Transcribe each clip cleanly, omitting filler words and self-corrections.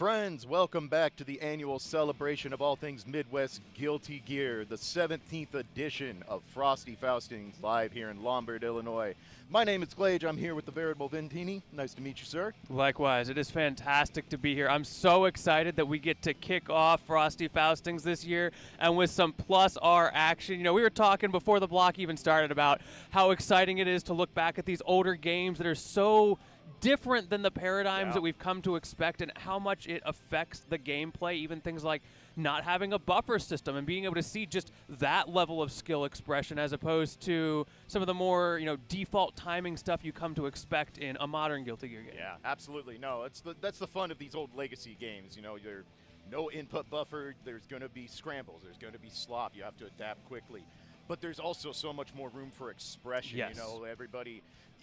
Friends, welcome back to the annual celebration of all things Midwest Guilty Gear, the 17th edition of Frosty Faustings live here in Lombard, Illinois. My name is Glage. I'm here with the veritable Ventini. Nice to meet you, sir. Likewise, it is fantastic to be here. I'm so excited that we get to kick off Frosty Faustings this year and with some plus R action. You know, we were talking before the block even started about how exciting it is to look back at these older games that are so different than the paradigms that we've come to expect and how much it affects the gameplay, even things like not having a buffer system and being able to see just that level of skill expression as opposed to some of the more, default timing stuff you come to expect in a modern Guilty Gear game. Yeah, absolutely. No, that's the fun of these old legacy games. You know, you're no input buffer, there's going to be scrambles, there's going to be slop, you have to adapt quickly. But there's also so much more room for expression. Yes. You know, everybody,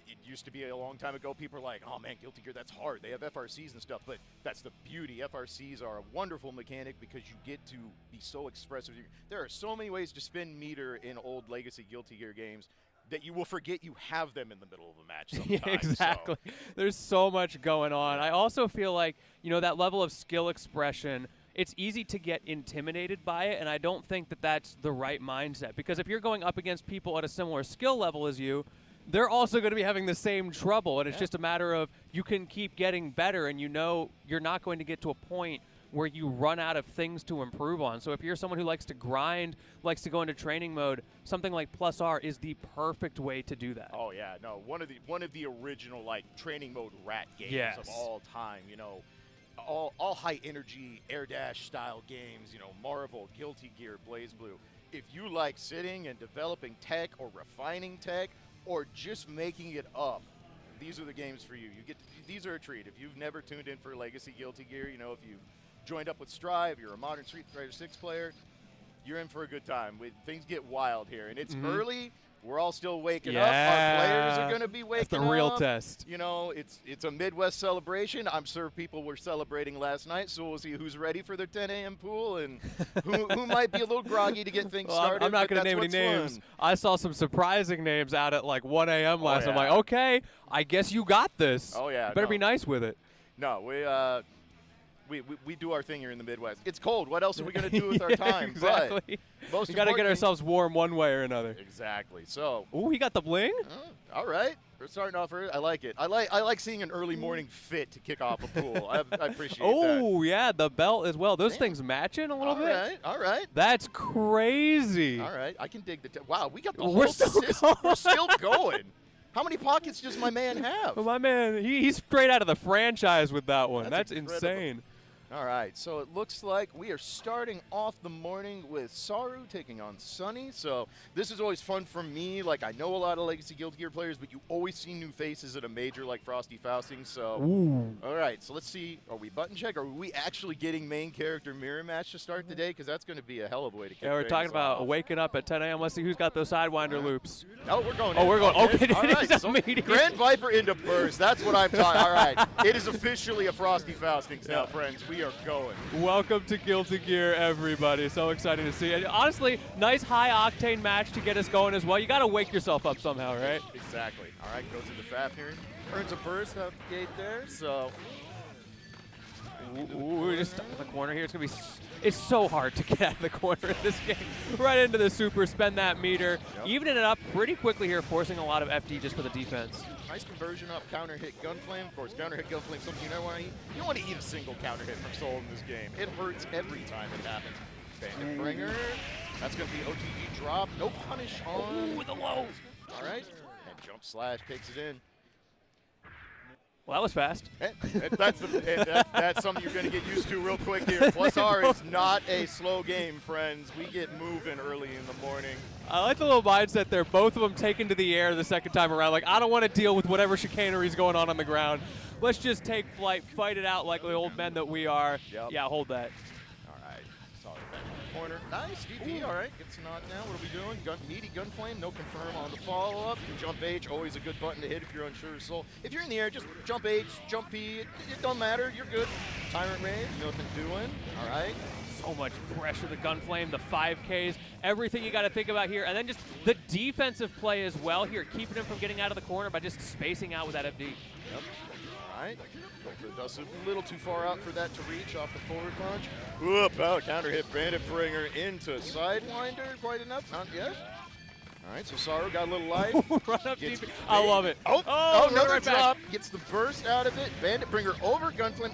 it used to be a long time ago, people are like, oh man, Guilty Gear, that's hard. They have FRCs and stuff, but that's the beauty. FRCs are a wonderful mechanic because you get to be so expressive. There are so many ways to spin meter in old legacy Guilty Gear games that you will forget you have them in the middle of a match sometimes. Yeah, exactly. So. There's so much going on. I also feel like, that level of skill expression, it's easy to get intimidated by it, and I don't think that that's the right mindset. Because if you're going up against people at a similar skill level as you, they're also going to be having the same trouble, and it's just a matter of you can keep getting better, and you're not going to get to a point where you run out of things to improve on. So if you're someone who likes to grind, likes to go into training mode, something like Plus R is the perfect way to do that. Oh yeah, no, one of the original training mode rat games of all time. All high energy air dash style games. Marvel, Guilty Gear, BlazBlue. If you like sitting and developing tech or refining tech or just making it up, these are the games for you. These are a treat. If you've never tuned in for legacy Guilty Gear, if you've joined up with Strive, you're a modern Street Fighter 6 player, you're in for a good time. Things get wild here, and it's early. We're all still waking up. Our players are going to be waking up. That's the real test. It's a Midwest celebration. I'm sure people were celebrating last night, so we'll see who's ready for their 10 a.m. pool and who might be a little groggy to get things started. I'm not going to name any names. Fun. I saw some surprising names out at 1 a.m. last night. I'm like, okay, I guess you got this. Oh, yeah. Better be nice with it. No, we do our thing here in the Midwest. It's cold. What else are we going to do with our time? Exactly. But we got to get ourselves warm one way or another. Exactly. So. Ooh, he got the bling. All right. We're starting off early. I like it. I like seeing an early morning fit to kick off a pool. I appreciate that. Oh yeah, the belt as well. Those things matching a little bit. All right. That's crazy. All right. I can dig the. Wow, we got the We're whole system. We're still going. How many pockets does my man have? Well, my man, he's straight out of the franchise with that one. That's insane. All right, so it looks like we are starting off the morning with Saru taking on Sunny. So this is always fun for me. I know a lot of Legacy Guilty Gear players, but you always see new faces at a major like Frosty Faustings. So, all right, so let's see. Are we button check? Are we actually getting main character mirror match to start the day? Because that's going to be a hell of a way to kick we're talking about waking up at 10 a.m. Let's see who's got those Sidewinder loops. No, we're going. Oh, we're going. Okay, all right. So Grand Viper into burst. That's what I'm talking. All right, it is officially a Frosty Faustings now, friends. We are going. Welcome to Guilty Gear, everybody. So exciting to see. And honestly, nice high-octane match to get us going as well. You got to wake yourself up somehow, right? Exactly. All right, goes to the Fafnir. Earns a burst out the gate there, so. Ooh, just stuck in the corner here. It's so hard to get out of the corner in this game. Right into the super, spend that meter. Yep. Evening it up pretty quickly here, forcing a lot of FD just for the defense. Nice conversion up counter hit Gunflame. Of course, counter hit Gunflame, something you don't want to eat. You don't want to eat a single counter hit from Soul in this game. It hurts every time it happens. Bandit Bringer. That's going to be OTG drop. No punish on. Ooh, with a low. All right. And jump slash takes it in. Well, that was fast. That's something you're going to get used to real quick here. Plus R is not a slow game, friends. We get moving early in the morning. I like the little mindset there. Both of them taken to the air the second time around. I don't want to deal with whatever chicanery is going on the ground. Let's just take flight, fight it out like the old men that we are. Yep. Yeah, hold that. All right. Solid back in the corner. Nice. DP. All right. Gets a knock down. What are we doing? Needy Gunflame. No confirm on the follow-up. Jump H. Always a good button to hit if you're unsure of Soul. If you're in the air, just jump H, jump P. It don't matter. You're good. Tyrant Rage. Nothing doing. All right. So much pressure, the Gunflame, the 5Ks, everything you got to think about here. And then just the defensive play as well here, keeping him from getting out of the corner by just spacing out with that FD. Yep. All All right, go for the dust. A little too far out for that to reach off the forward punch. Whoop, out, counter hit, Bandit Bringer into Sidewinder. Quite enough, not yet. All right, so Saru got a little life. Run up deep. I love it. Oh, another right drop. back. Gets the burst out of it. Bandit Bringer over Gunflint.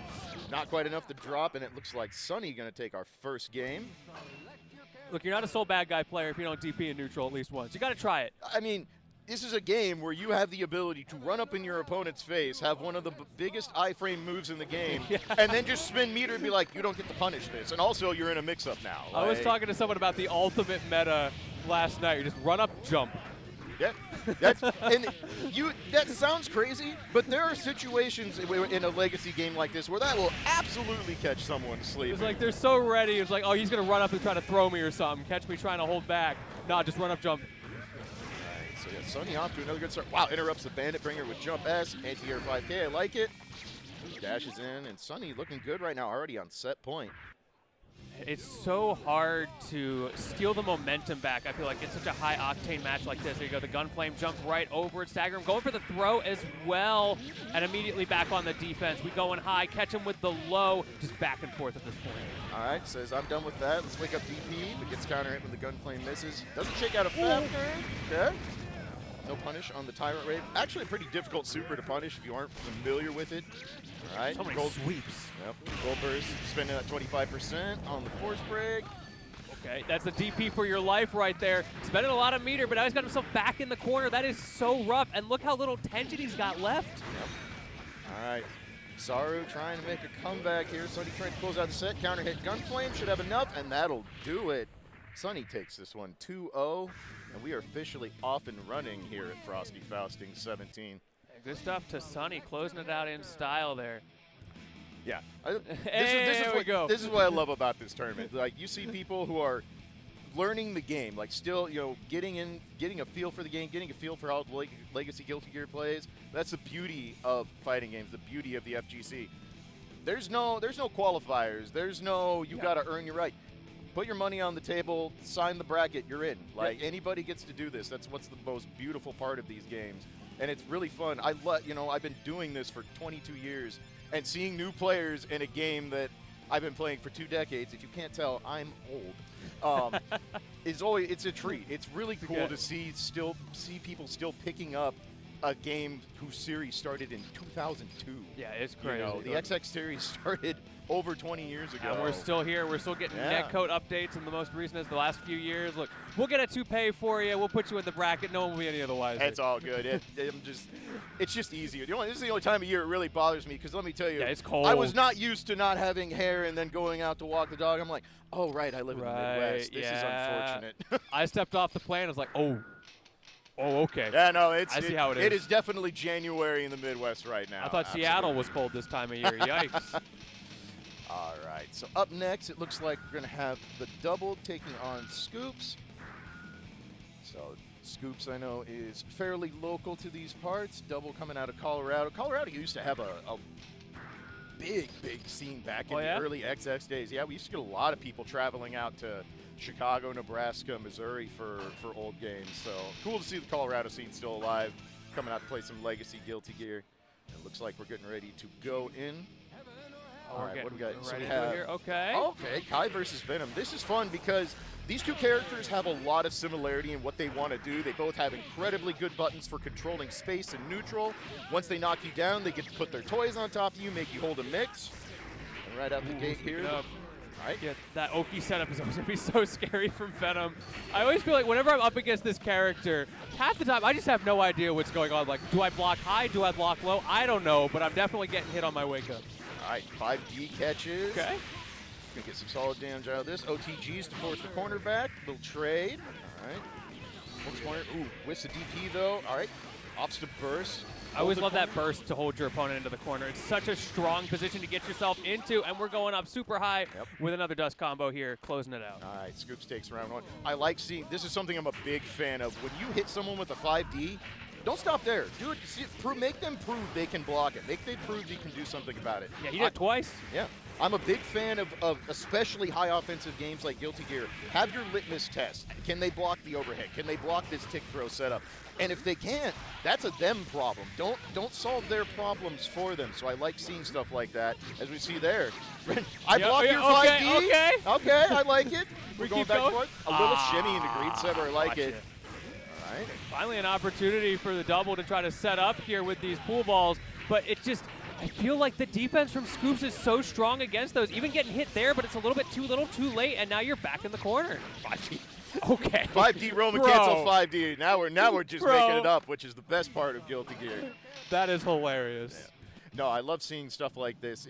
Not quite enough to drop, and it looks like Sunny going to take our first game. Look, you're not a sole bad guy player if you don't DP in neutral at least once. You got to try it. I mean, this is a game where you have the ability to run up in your opponent's face, have one of the biggest iframe moves in the game, and then just spin meter and be like, you don't get to punish this. And also, you're in a mix-up now. I was talking to someone about the ultimate meta last night. You just run up, jump. Yeah, that sounds crazy, but there are situations in a legacy game like this where that will absolutely catch someone sleeping. It's like they're so ready. It's like, oh, he's going to run up and try to throw me or something. Catch me trying to hold back. Nah, just run up, jump. So yeah, Sunny off to another good start. Wow, interrupts the Bandit Bringer with Jump S, anti-air 5K, I like it. Dashes in, and Sunny looking good right now, already on set point. It's so hard to steal the momentum back. I feel like it's such a high-octane match like this. There you go, the Gunflame jump right over it, stagger him, going for the throw as well, and immediately back on the defense. We going high, catch him with the low, just back and forth at this point. All right, says I'm done with that. Let's wake up DP, but gets counter hit when the Gunflame misses. Doesn't shake out a Fab. Okay. No punish on the Tyrant Rave. Actually a pretty difficult super to punish if you aren't familiar with it. All right. So many sweeps. Yep. Gold Burst, spending that 25% on the Force Break. Okay, that's the DP for your life right there. Spending a lot of meter, but now he's got himself back in the corner. That is so rough, and look how little tension he's got left. Yep. All right. Saru trying to make a comeback here. Sunny trying to close out the set. Counter hit Gunflame, should have enough, and that'll do it. Sunny takes this one 2-0. And we are officially off and running here at Frosty Faustings XVII. Good stuff to Sunny, closing it out in style there. Yeah, this is what I love about this tournament. Like, you see people who are learning the game, like still, getting a feel for the game, getting a feel for how Legacy Guilty Gear plays. That's the beauty of fighting games, the beauty of the FGC. There's no qualifiers. There's no got to earn your right. Put your money on the table, sign the bracket, you're in. Like, anybody gets to do this. That's what's the most beautiful part of these games. And it's really fun. I've been doing this for 22 years, and seeing new players in a game that I've been playing for 2 decades, if you can't tell, I'm old, it's a treat. It's really cool to see people still picking up a game whose series started in 2002. Yeah, it's crazy. The XX series started over 20 years ago. And we're still here. We're still getting netcode updates, and the most recent is the last few years. Look, we'll get a toupee for you. We'll put you in the bracket. No one will be any otherwise. It's all good. It's just easier. This is the only time of year it really bothers me, because let me tell you, it's cold. I was not used to not having hair and then going out to walk the dog. I'm like, oh, right, I live in the Midwest. This is unfortunate. I stepped off the plane. I was like, oh, okay. Yeah, no, I see how it is. It is definitely January in the Midwest right now. I thought Seattle was cold this time of year. Yikes. All right, so up next, it looks like we're going to have the double taking on Scoops. So Scoops, I know, is fairly local to these parts. Double coming out of Colorado. Colorado used to have a big scene back in the early XX days. Yeah, we used to get a lot of people traveling out to Chicago, Nebraska, Missouri for old games. So cool to see the Colorado scene still alive, coming out to play some Legacy Guilty Gear. It looks like we're getting ready to go in. All right, what do we got? So we have here. Okay, Kai versus Venom. This is fun because these two characters have a lot of similarity in what they want to do. They both have incredibly good buttons for controlling space and neutral. Once they knock you down, they get to put their toys on top of you, make you hold a mix. And right out the gate here. All right. Yeah, that Oki setup is always going to be so scary from Venom. I always feel like whenever I'm up against this character, half the time I just have no idea what's going on. Like, do I block high? Do I block low? I don't know, but I'm definitely getting hit on my wake up. All right, 5D catches. Okay. Gonna get some solid damage out of this. OTGs to force the corner back. Little trade. All right. Looks corner. Ooh, whiffs the DP though. All right. Opts to burst. I always love that burst to hold your opponent into the corner. It's such a strong position to get yourself into, and we're going up super high with another dust combo here, closing it out. All right, Scoops takes round one. I like seeing, this is something I'm a big fan of. When you hit someone with a 5D, don't stop there. Do it. Make them prove they can block it. Make them prove you can do something about it. Yeah, he did it twice. Yeah. I'm a big fan of especially high offensive games like Guilty Gear. Have your litmus test. Can they block the overhead? Can they block this tick throw setup? And if they can't, that's a them problem. Don't solve their problems for them. So I like seeing stuff like that, as we see there. I block your 5D. Okay, I like it. We're going back and forth. A little shimmy into green setter. I like it. All right. Finally an opportunity for the double to try to set up here with these pool balls, but it just, I feel like the defense from Scoops is so strong against those. Even getting hit there, but it's a little bit too little, too late, and now you're back in the corner. 5D. Okay. 5D Roman cancel 5D. Now we're just making it up, which is the best part of Guilty Gear. That is hilarious. Yeah. No, I love seeing stuff like this.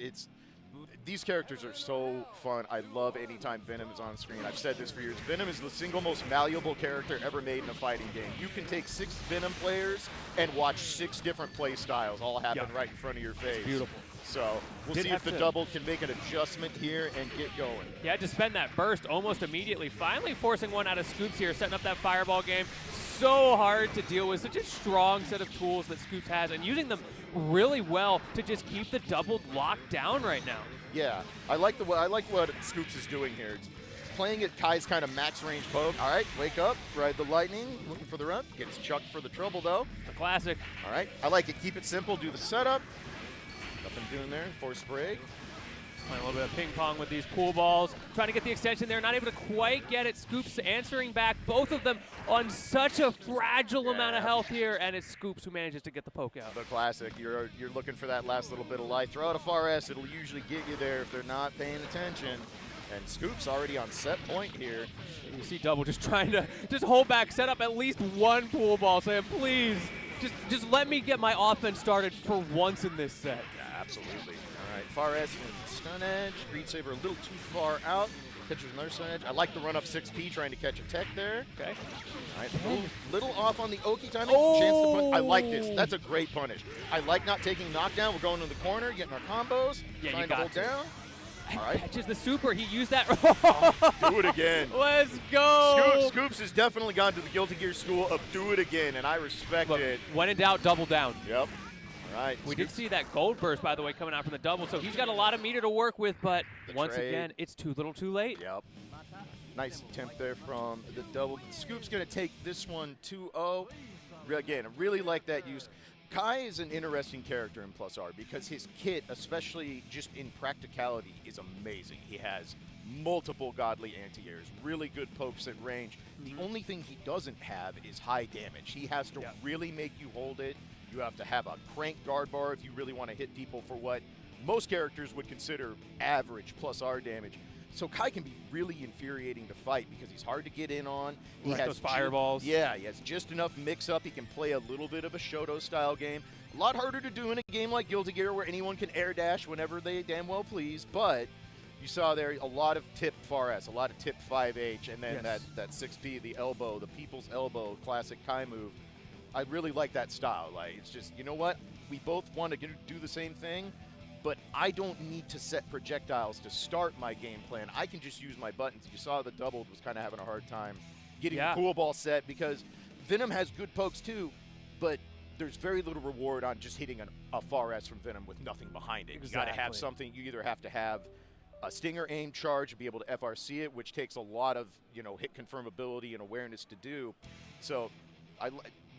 These characters are so fun. I love anytime Venom is on screen. I've said this for years. Venom is the single most malleable character ever made in a fighting game. You can take 6 Venom players and watch 6 different play styles all happen right in front of your face. It's beautiful. So we'll see if the double can make an adjustment here and get going. He had to spend that burst almost immediately, finally forcing one out of Scoops here, setting up that fireball game. So hard to deal with, such a strong set of tools that Scoops has, and using them really well to just keep the double locked down right now. Yeah, I like what Scoops is doing here. It's playing at Kai's kind of max range poke. All right, wake up, ride the lightning, looking for the run. Gets chucked for the trouble though. The classic. All right, I like it. Keep it simple. Do the setup. Nothing doing there. Force break. Playing a little bit of ping pong with these pool balls. Trying to get the extension there. Not able to quite get it. Scoops answering back. Both of them on such a fragile amount of health here. And it's Scoops who manages to get the poke out. The classic. You're looking for that last little bit of life. Throw out a far S. It'll usually get you there if they're not paying attention. And Scoops already on set point here. You see Double just trying to just hold back, set up at least one pool ball, saying, please, just let me get my offense started for once in this set. Yeah, absolutely. All right, far S and stun edge. Green Saber a little too far out. Catches another stun edge. I like the run up 6P trying to catch a tech there. Okay. All right, little off on the Oki timing. Chance to punish. I like this. That's a great punish. I like not taking knockdown. We're going to the corner, getting our combos. Yeah, trying you to got hold down. All right. Catches the super. He used that. Do it again. Let's go. Scoops has definitely gone to the Guilty Gear school of do it again, and I respect it. When in doubt, double down. Yep. All right. We did see that gold burst, by the way, coming out from the double, so he's got a lot of meter to work with, but once again, it's too little too late. Yep. Nice attempt there from the double. Scoop's going to take this one 2-0. Again, I really like that use. Kai is an interesting character in Plus R because his kit, especially just in practicality, is amazing. He has multiple godly anti-airs, really good pokes at range. The only thing he doesn't have is high damage. He has to really make you hold it. You have to have a crank guard bar if you really want to hit people for what most characters would consider average Plus R damage. So Kai can be really infuriating to fight because he's hard to get in on. He has those fireballs. Yeah, he has just enough mix-up. He can play a little bit of a Shoto-style game. A lot harder to do in a game like Guilty Gear where anyone can air dash whenever they damn well please. But you saw there a lot of tip far S, a lot of tip 5H, and then that 6P, the elbow, the people's elbow, classic Kai move. I really like that style. Like, it's just, you know what? We both want to do the same thing, but I don't need to set projectiles to start my game plan. I can just use my buttons. You saw the double was kind of having a hard time getting the pool ball set because Venom has good pokes too, but there's very little reward on just hitting a far S from Venom with nothing behind it. Exactly. You got to have something. You either have to have a stinger aim charge to be able to FRC it, which takes a lot of hit confirmability and awareness to do. So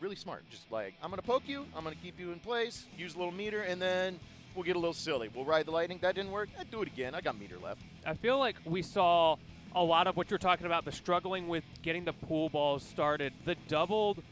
really smart. Just like, I'm going to poke you, I'm going to keep you in place, use a little meter, and then we'll get a little silly. We'll ride the lightning. That didn't work. I'd do it again. I got meter left. I feel like we saw a lot of what you're talking about, the struggling with getting the pool balls started. The doubled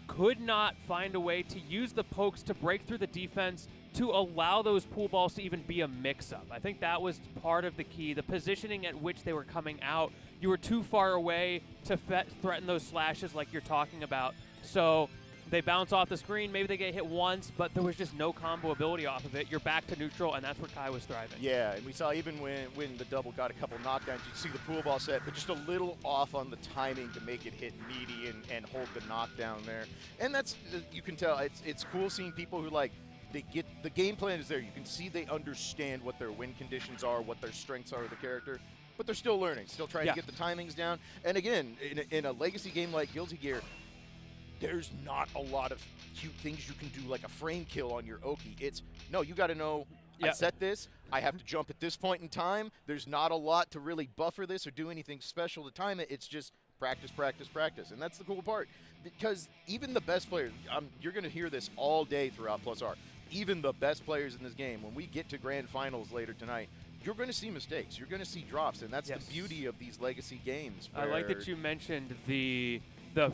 could not find a way to use the pokes to break through the defense to allow those pool balls to even be a mix-up. I think that was part of the key. The positioning at which they were coming out, you were too far away to threaten those slashes like you're talking about. So they bounce off the screen, maybe they get hit once, but there was just no combo ability off of it. You're back to neutral, and that's where Kai was thriving. Yeah, and we saw even when the double got a couple knockdowns, you'd see the pool ball set, but just a little off on the timing to make it hit meaty and hold the knockdown there. And that's, you can tell, it's cool seeing people who they get, the game plan is there. You can see they understand what their win conditions are, what their strengths are of the character, but they're still learning, still trying to get the timings down. And again, in a legacy game like Guilty Gear, there's not a lot of cute things you can do, like a frame kill on your Oki. No, you got to know I set this. I have to jump at this point in time. There's not a lot to really buffer this or do anything special to time it. It's just practice, practice, practice. And that's the cool part. Because even the best players, you're going to hear this all day throughout Plus R, even the best players in this game, when we get to grand finals later tonight, you're going to see mistakes. You're going to see drops, and that's the beauty of these legacy games. I like that you mentioned the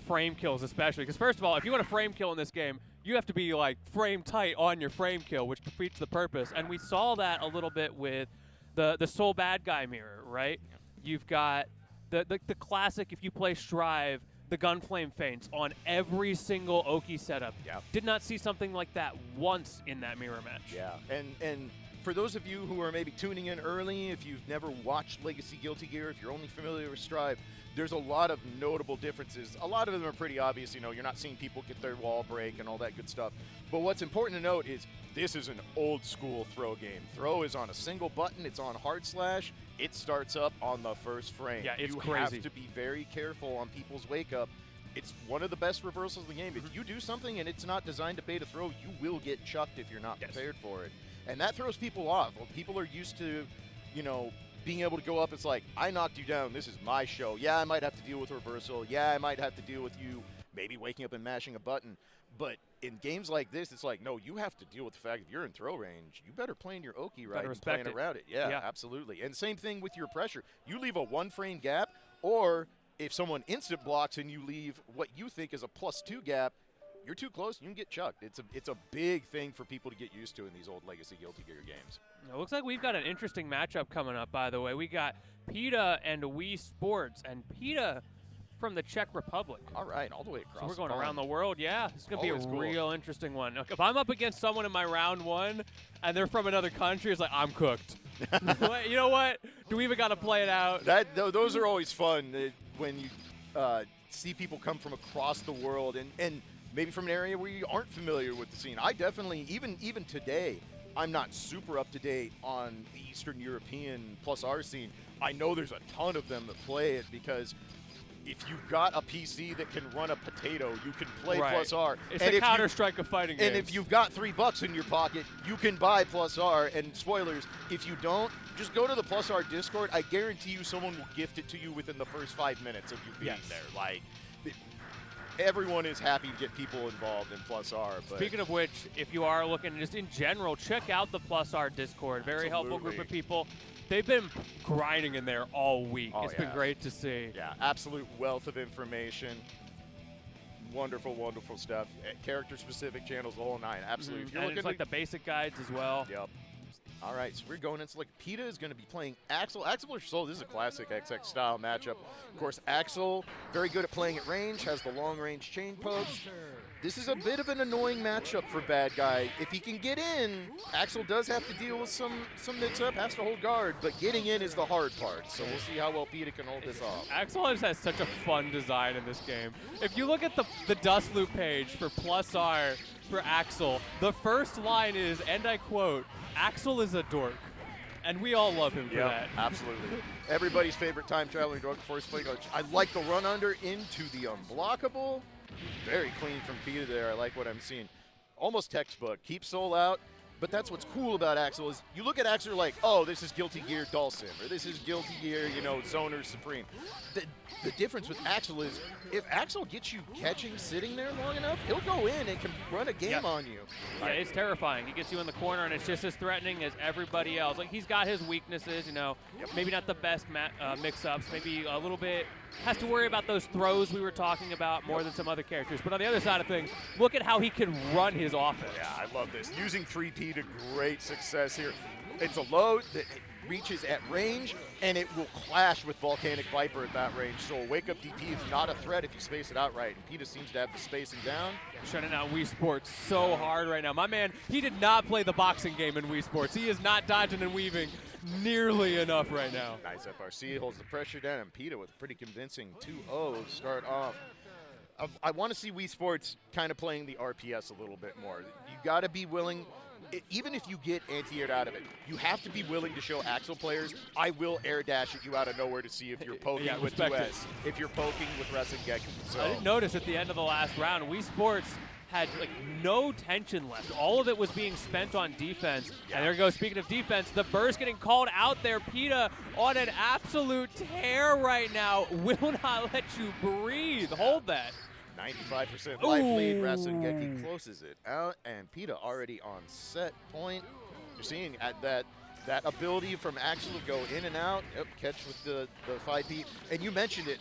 frame kills especially, because first of all, if you want a frame kill in this game, you have to be like frame tight on your frame kill, which defeats the purpose. And we saw that a little bit with the Soul Bad Guy mirror, right? You've got the classic, if you play Strive, the gunflame feints on every single Oki setup. Did not see something like that once in that mirror match. And for those of you who are maybe tuning in early, if you've never watched Legacy Guilty Gear, if you're only familiar with Strive, there's a lot of notable differences. A lot of them are pretty obvious. You know, you're not seeing people get their wall break and all that good stuff. But what's important to note is this is an old school throw game. Throw is on a single button. It's on hard slash. It starts up on the first frame. Yeah, it's crazy. crazy. You have to be very careful on people's wake up. It's one of the best reversals in the game. If you do something and it's not designed to bait a throw, you will get chucked if you're not prepared for it. And that throws people off. Well, people are used to, you know, being able to go up. It's like, I knocked you down. This is my show. Yeah, I might have to deal with reversal. Yeah, I might have to deal with you maybe waking up and mashing a button. But in games like this, it's like, no, you have to deal with the fact if you're in throw range, you better play in your Oki right and playing around it. Yeah, absolutely. And same thing with your pressure. You leave a one-frame gap, or if someone instant blocks and you leave what you think is a +2 gap, you're too close, you can get chucked. It's a big thing for people to get used to in these old Legacy Guilty Gear games. It looks like we've got an interesting matchup coming up, by the way. We got PETA and Wii Sports, and PETA from the Czech Republic. All right, all the way across. So we're going around the world. Yeah, it's going to be a real interesting one. If I'm up against someone in my round one and they're from another country, it's like, I'm cooked. You know what? Do we even got to play it out? Those are always fun when you see people come from across the world and maybe from an area where you aren't familiar with the scene. I definitely, even today, I'm not super up to date on the Eastern European Plus R scene. I know there's a ton of them that play it because if you've got a PC that can run a potato, you can play Plus R. It's a Counter-Strike of fighting games. And if you've got $3 in your pocket, you can buy Plus R. And spoilers, if you don't, just go to the Plus R Discord. I guarantee you someone will gift it to you within the first 5 minutes of you being there. Like, everyone is happy to get people involved in Plus R. But speaking of which, if you are looking just in general, check out the Plus R Discord. Very helpful group of people. They've been grinding in there all week. It's been great to see. Yeah, absolute wealth of information. Wonderful, wonderful stuff. Character-specific channels, the whole nine. Absolutely. If you're looking, it's like the basic guides as well. Yep. All right, so we're going into like PETA is going to be playing Axel. Axel vs. Soul, this is a classic XX style matchup. Of course, Axel, very good at playing at range, has the long range chain pokes. This is a bit of an annoying matchup for Bad Guy. If he can get in, Axel does have to deal with some mix-up, has to hold guard, but getting in is the hard part. So we'll see how well PETA can hold this off. Axel just has such a fun design in this game. If you look at the Dust Loop page for Plus R for Axel, the first line is, and I quote, "Axel is a dork." And we all love him for that. Absolutely. Everybody's favorite time-traveling dork before he's playing. I like the run-under into the unblockable. Very clean from PETA there. I like what I'm seeing. Almost textbook. Keep Soul out. But that's what's cool about Axel is you look at Axel like, oh, this is Guilty Gear Dulcin, or this is Guilty Gear, you know, Zoner Supreme. The difference with Axel is if Axel gets you catching sitting there long enough, he'll go in and can run a game on you. Yeah, it's terrifying. He gets you in the corner, and it's just as threatening as everybody else. Like, he's got his weaknesses, you know, maybe not the best mix-ups, maybe a little bit has to worry about those throws we were talking about more than some other characters. But on the other side of things, look at how he can run his offense. Yeah, I love this. Using 3P to great success here. It's a load that reaches at range, and it will clash with Volcanic Viper at that range. So a wake-up DP is not a threat if you space it out right. And PETA seems to have the spacing down. Shutting out Wii Sports so hard right now. My man, he did not play the boxing game in Wii Sports. He is not dodging and weaving nearly enough right now. Nice FRC, holds the pressure down, and PETA with a pretty convincing 2-0 to start off. I want to see Wii Sports kind of playing the RPS a little bit more. You got to be willing, even if you get anti-aired out of it, you have to be willing to show Axel players, I will air dash at you out of nowhere to see if you're poking with 2S, if you're poking with Rasengan. So I didn't notice at the end of the last round, Wii Sports had like no tension left. All of it was being spent on defense. And there goes, speaking of defense, the burst getting called out there. PETA on an absolute tear right now. Will not let you breathe. Hold that. 95% life lead. Rasengeki closes it out, and PETA already on set point. You're seeing at that ability from Axel to go in and out. Yep, catch with the 5P. And you mentioned it.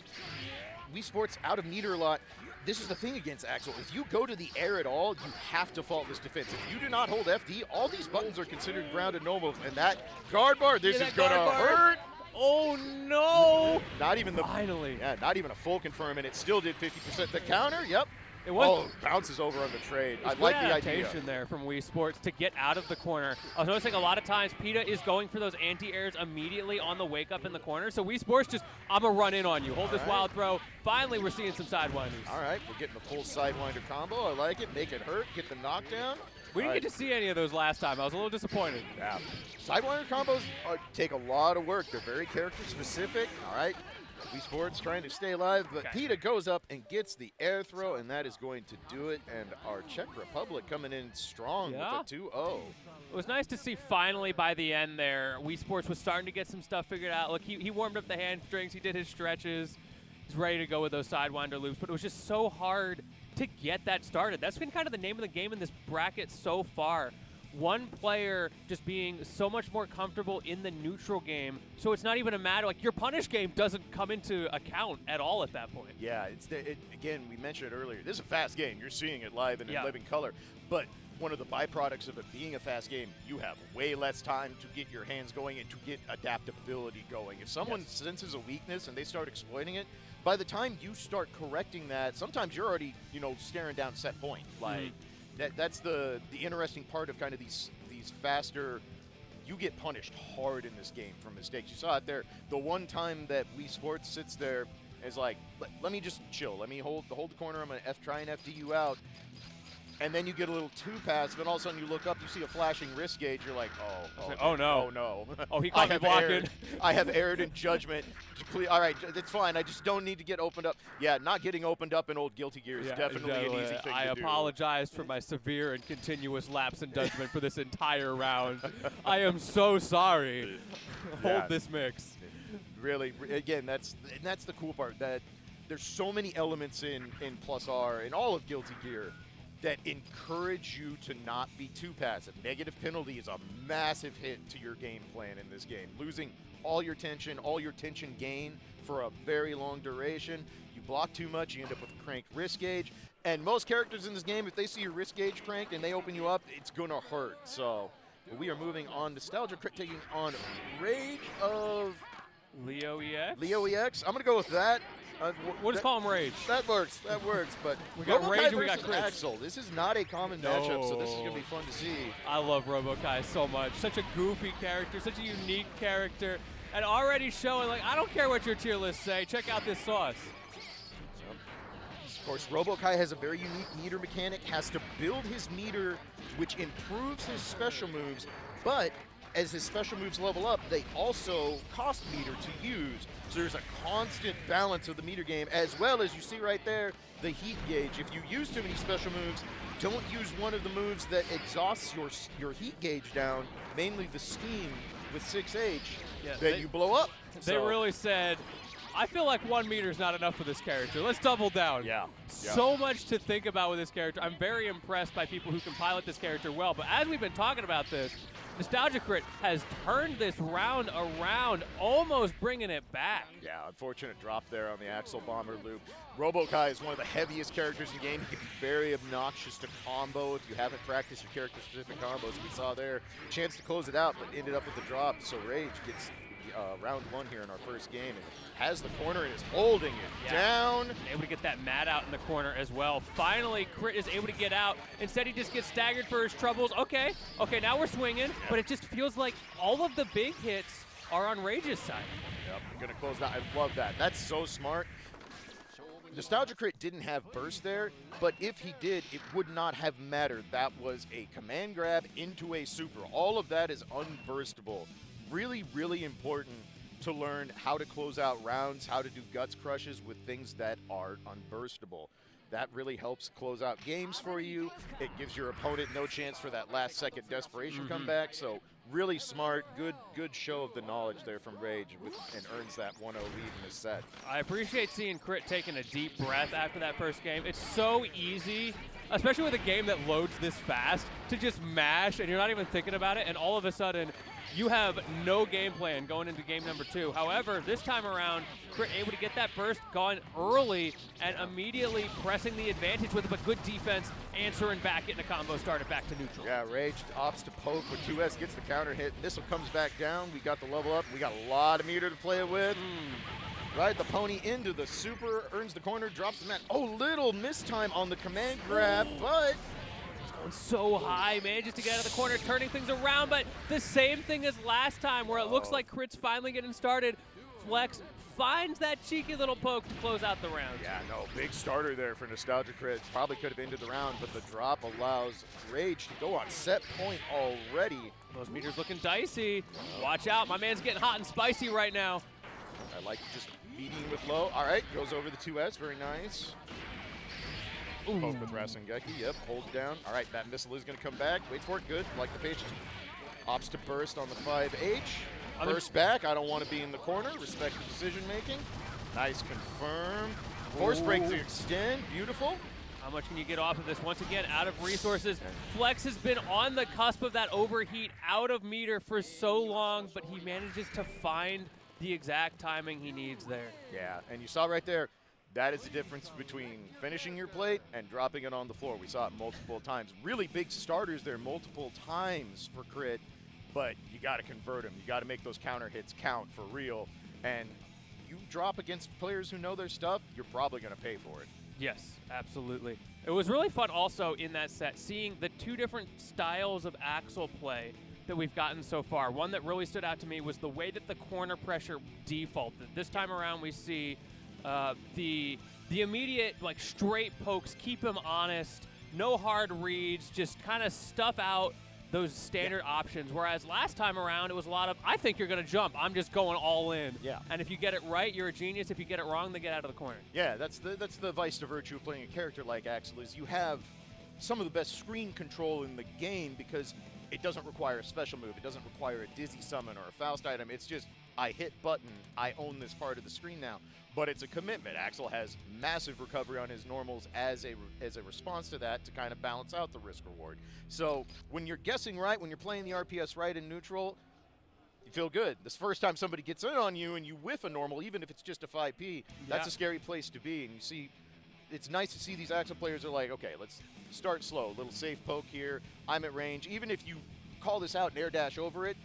Wii Sports out of meter a lot. This is the thing against Axel. If you go to the air at all, you have to faultless defense. If you do not hold FD, all these buttons are considered grounded normals. And that guard bar, this is going to hurt. Oh no! Not even the finally. Yeah, not even a full confirm, and it still did 50%. The counter, yep. It was bounces over on the trade. I like the idea there from Wii Sports to get out of the corner. I was noticing a lot of times PETA is going for those anti-airs immediately on the wake up in the corner. So Wii Sports just, I'm gonna run in on you. Hold this wild throw. Finally, we're seeing some sidewinders. All right, we're getting a full sidewinder combo. I like it. Make it hurt. Get the knockdown. We didn't get to see any of those last time. I was a little disappointed. Yeah. Sidewinder combos take a lot of work. They're very character specific. All right. Wii Sports trying to stay alive, but PETA goes up and gets the air throw, and that is going to do it. And our Czech Republic coming in strong with a 2-0. It was nice to see finally by the end there, Wii Sports was starting to get some stuff figured out. Look, he warmed up the hamstrings, he did his stretches, he's ready to go with those sidewinder loops, but it was just so hard to get that started. That's been kind of the name of the game in this bracket so far. One player just being so much more comfortable in the neutral game, so it's not even a matter, like your punish game doesn't come into account at all at that point. Yeah, again, we mentioned it earlier, this is a fast game. You're seeing it live and in living color, but one of the byproducts of it being a fast game, you have way less time to get your hands going and to get adaptability going. If someone senses a weakness and they start exploiting it, by the time you start correcting that, sometimes you're already, staring down set point. Like, that's the interesting part of kind of these faster. You get punished hard in this game for mistakes. You saw it there. The one time that Wii Sports sits there is like, let me just chill. Let me hold the corner. I'm gonna try and FD you out. And then you get a little too passive, and all of a sudden you look up, you see a flashing wrist gauge. You're like, oh no. Oh, he caught me blocking. I have erred in judgment. All right, that's fine. I just don't need to get opened up. Yeah, not getting opened up in old Guilty Gear is definitely an easy thing to do. I apologize for my severe and continuous lapse in judgment for this entire round. I am so sorry. Hold this mix. Really, again, that's the cool part, that there's so many elements in Plus R, in all of Guilty Gear, that encourage you to not be too passive. Negative penalty is a massive hit to your game plan in this game. Losing all your tension gain for a very long duration. You block too much, you end up with a cranked wrist gauge. And most characters in this game, if they see your wrist gauge cranked and they open you up, it's gonna hurt. So we are moving on. Nostalgia Crit taking on Rage of Leo EX? Leo EX. I'm gonna go with that. We'll just call him Rage. That works, but we got Rage and we got Chris. Axel. This is not a common matchup, so this is going to be fun to see. I love RoboKai so much. Such a goofy character, such a unique character, and already showing, like, I don't care what your tier lists say, check out this sauce. Of course, RoboKai has a very unique meter mechanic, has to build his meter, which improves his special moves, but as his special moves level up, they also cost meter to use. So there's a constant balance of the meter game, as well as you see right there, the heat gauge. If you use too many special moves, don't use one of the moves that exhausts your heat gauge down, mainly the steam with 6H, then you blow up. They really said, I feel like 1 meter is not enough for this character. Let's double down. So much to think about with this character. I'm very impressed by people who can pilot this character well, but as we've been talking about this, Nostalgia Crit has turned this round around, almost bringing it back. Yeah, unfortunate drop there on the Axel Bomber loop. RoboKai is one of the heaviest characters in the game. He can be very obnoxious to combo if you haven't practiced your character-specific combos. We saw there, chance to close it out, but ended up with the drop. So Rage gets round 1 here in our first game, and has the corner and is holding it down. Able to get that mat out in the corner as well. Finally, Crit is able to get out. Instead, he just gets staggered for his troubles. Okay, now we're swinging, but it just feels like all of the big hits are on Rage's side. Yep, I'm gonna close that. I love that. That's so smart. Nostalgia Crit didn't have burst there, but if he did, it would not have mattered. That was a command grab into a super. All of that is unburstable. Really, really important to learn how to close out rounds, how to do guts crushes with things that are unburstable. That really helps close out games for you. It gives your opponent no chance for that last-second desperation comeback. So really smart, good show of the knowledge there from Rage, and earns that 1-0 lead in this set. I appreciate seeing Crit taking a deep breath after that first game. It's so easy, especially with a game that loads this fast, to just mash and you're not even thinking about it, and all of a sudden you have no game plan going into game number 2. However, this time around, Crit able to get that burst going early and immediately pressing the advantage with a good defense, answering back, getting a combo started back to neutral. Yeah, Rage opts to poke with 2S, gets the counter hit. Missile comes back down. We got the level up. We got a lot of meter to play with. Right, the pony into the super, earns the corner, drops the mat. Oh, little mistime on the command grab, but going so high, manages to get out of the corner, turning things around, but the same thing as last time where it looks like Crit's finally getting started. Flex finds that cheeky little poke to close out the round. Yeah, no, big starter there for Nostalgia Crit. Probably could have ended the round, but the drop allows Rage to go on set point already. Those meters looking dicey. Watch out, my man's getting hot and spicy right now. I like just beating with low. All right, goes over the 2S, very nice. Poke with Rasengeki, yep, hold it down. All right, that missile is gonna come back. Wait for it, good, like the patience. Opts to burst on the 5H. Burst back, I don't want to be in the corner. Respect the decision making. Nice confirm. Force break to extend, beautiful. How much can you get off of this? Once again, out of resources. Flex has been on the cusp of that overheat, out of meter for so long, but he manages to find the exact timing he needs there. Yeah, and you saw right there, that is the difference between finishing your plate and dropping it on the floor. We saw it multiple times. Really big starters there multiple times for Crit, but you got to convert them. You got to make those counter hits count for real. And you drop against players who know their stuff, you're probably going to pay for it. Yes, absolutely. It was really fun also in that set, seeing the two different styles of Axel play that we've gotten so far. One that really stood out to me was the way that the corner pressure defaulted. This time around we see the immediate like straight pokes, keep him honest, no hard reads, just kind of stuff out those standard options. Whereas last time around it was a lot of, I think you're going to jump, I'm just going all in. Yeah. And if you get it right, you're a genius. If you get it wrong, they get out of the corner. Yeah, that's the vice to virtue of playing a character like Axel, is you have some of the best screen control in the game because it doesn't require a special move. It doesn't require a dizzy summon or a Faust item. It's just, I hit button, I own this part of the screen now. But it's a commitment. Axel has massive recovery on his normals as a response to that to kind of balance out the risk reward. So when you're guessing right, when you're playing the RPS right in neutral, you feel good. This first time somebody gets in on you and you whiff a normal, even if it's just a 5P, that's a scary place to be. And you see, it's nice to see these Axel players are like, okay, let's start slow. Little safe poke here. I'm at range. Even if you call this out and air dash over it,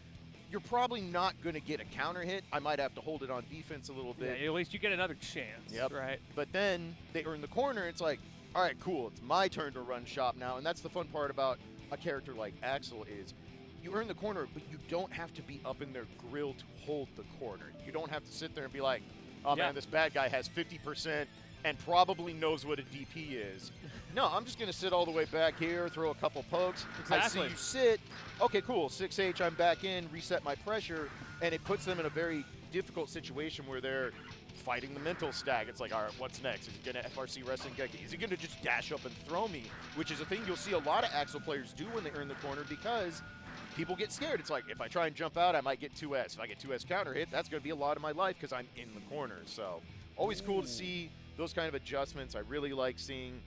you're probably not going to get a counter hit. I might have to hold it on defense a little bit. Yeah, at least you get another chance, right? But then they earn the corner. It's like, all right, cool. It's my turn to run shop now. And that's the fun part about a character like Axel is you earn the corner, but you don't have to be up in their grill to hold the corner. You don't have to sit there and be like, oh, man, this bad guy has 50% and probably knows what a DP is. No, I'm just going to sit all the way back here, throw a couple pokes. Exactly. I see you sit. Okay, cool. 6H, I'm back in, reset my pressure, and it puts them in a very difficult situation where they're fighting the mental stack. It's like, all right, what's next? Is he going to FRC Rasengeki? Is he going to just dash up and throw me? Which is a thing you'll see a lot of Axel players do when they earn the corner because people get scared. It's like, if I try and jump out, I might get 2S. If I get 2S counter hit, that's going to be a lot of my life because I'm in the corner. So always cool to see those kind of adjustments. I really like seeing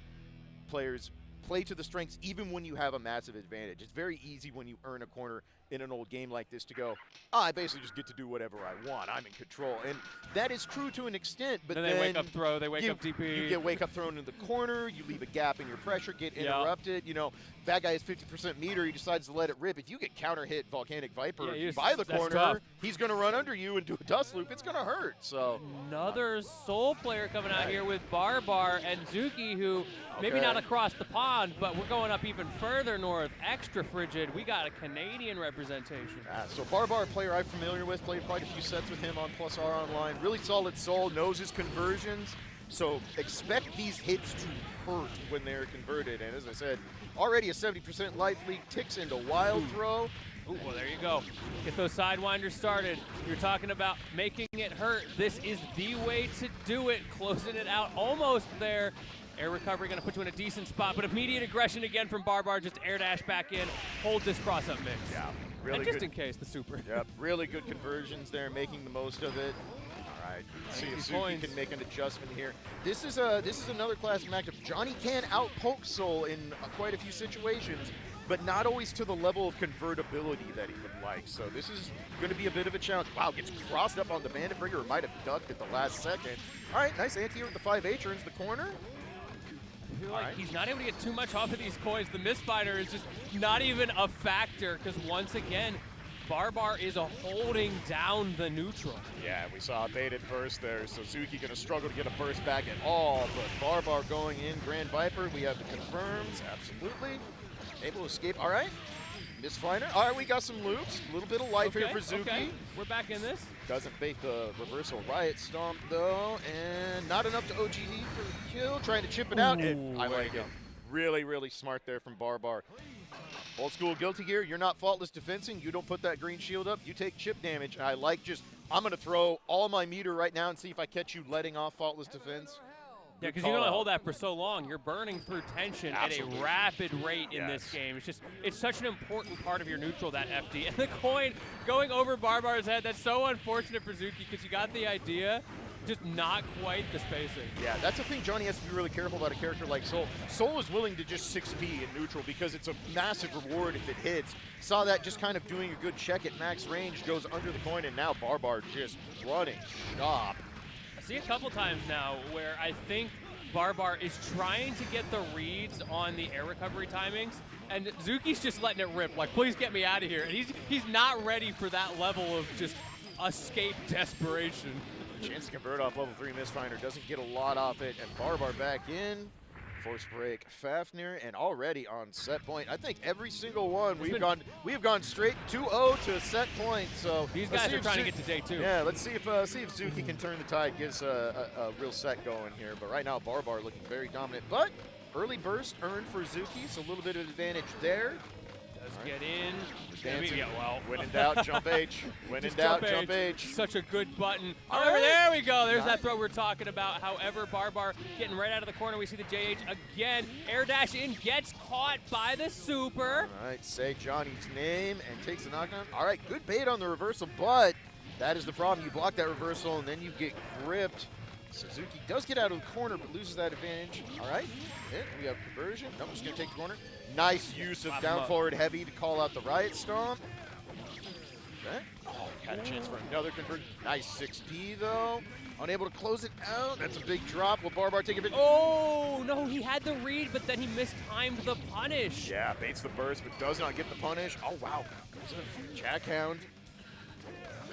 players play to the strengths even when you have a massive advantage. It's very easy when you earn a corner in an old game like this to go, I basically just get to do whatever I want. I'm in control. And that is true to an extent, but then they wake up throw, they wake up DP. You get wake up thrown in the corner, you leave a gap in your pressure, get interrupted. You know, bad guy has 50% meter, he decides to let it rip. If you get counter hit Volcanic Viper by the corner, tough. He's going to run under you and do a dust loop. It's going to hurt. So another Soul player coming out here with Barbar and Zuki, who maybe not across the pond, but we're going up even further north. Extra frigid. We got a Canadian representation. So Barbar, a player I'm familiar with, played quite a few sets with him on Plus R Online. Really solid Soul, knows his conversions. So expect these hits to hurt when they're converted. And as I said, already a 70% life lead, ticks into Wild Throw. Ooh, well, there you go. Get those Sidewinders started. You're talking about making it hurt. This is the way to do it. Closing it out almost there. Air recovery going to put you in a decent spot, but immediate aggression again from Barbar. Just air dash back in, hold this cross-up mix. Yeah, really and good. just in case, the super. Yep, really good conversions there, making the most of it. All right, let's see if Zuki can make an adjustment here. This is another classic matchup. Johnny can out-poke Soul in quite a few situations, but not always to the level of convertibility that he would like. So this is going to be a bit of a challenge. Wow, gets crossed up on the Bandit Bringer, might have ducked at the last second. All right, nice anti-air with the 5A, turns the corner. I feel like he's not able to get too much off of these coins. The misfinder is just not even a factor, because once again, Barbar is holding down the neutral. Yeah, we saw a baited burst there, so Zuki going to struggle to get a burst back at all, but Barbar going in. Grand Viper, we have the confirms, absolutely. Able to escape, all right. Misfinder, all right, we got some loops. A little bit of life here for Zuki. Okay. We're back in this. Doesn't bait the reversal Riot Stomp, though, and not enough to OGD for the kill. Trying to chip it out, and I like it. Really, really smart there from Barbar. Old school Guilty Gear, you're not faultless defensing. You don't put that green shield up, you take chip damage. And I like just, I'm going to throw all my meter right now and see if I catch you letting off faultless defense. Yeah, because you can only hold that for so long. You're burning through tension at a rapid rate in this game. It's such an important part of your neutral, that FD. And the coin going over Barbar's head, that's so unfortunate for Zuki, because you got the idea, just not quite the spacing. Yeah, that's the thing Johnny has to be really careful about a character like Soul. Soul is willing to just 6P in neutral because it's a massive reward if it hits. Saw that just kind of doing a good check at max range, goes under the coin, and now Barbar just running shop. I see a couple times now where I think Barbar is trying to get the reads on the air recovery timings, and Zuki's just letting it rip, like, please get me out of here. And he's not ready for that level of just escape desperation. Chance to convert off level 3 Misfinder, doesn't get a lot off it, and Barbar back in. Force break Fafnir, and already on set point. I think every single one we have gone straight 2-0 to set point. So these guys are trying to get to day 2. Yeah, let's see if Zuki can turn the tide, gives a real set going here. But right now Barbar looking very dominant. But early burst earned for Zuki, so a little bit of advantage there. Get in. When in doubt, jump H. When in doubt, jump H. Such a good button. However, there we go. There's that throw we're talking about. However, Barbar getting right out of the corner. We see the JH again. Air dash in, gets caught by the super. All right, say Johnny's name and takes the knockdown. All right, good bait on the reversal, but that is the problem. You block that reversal and then you get gripped. Suzuki does get out of the corner, but loses that advantage. All right, we have conversion. Nope, just going to take the corner. Nice use of down forward heavy to call out the Riot Stomp. Okay. Oh, got a chance for another conversion. Nice 6P, though. Unable to close it out. That's a big drop. Will Barbar take a bit? Oh, no, he had the read, but then he mistimed the punish. Yeah, baits the burst, but does not get the punish. Oh, wow. Goes in Jackhound.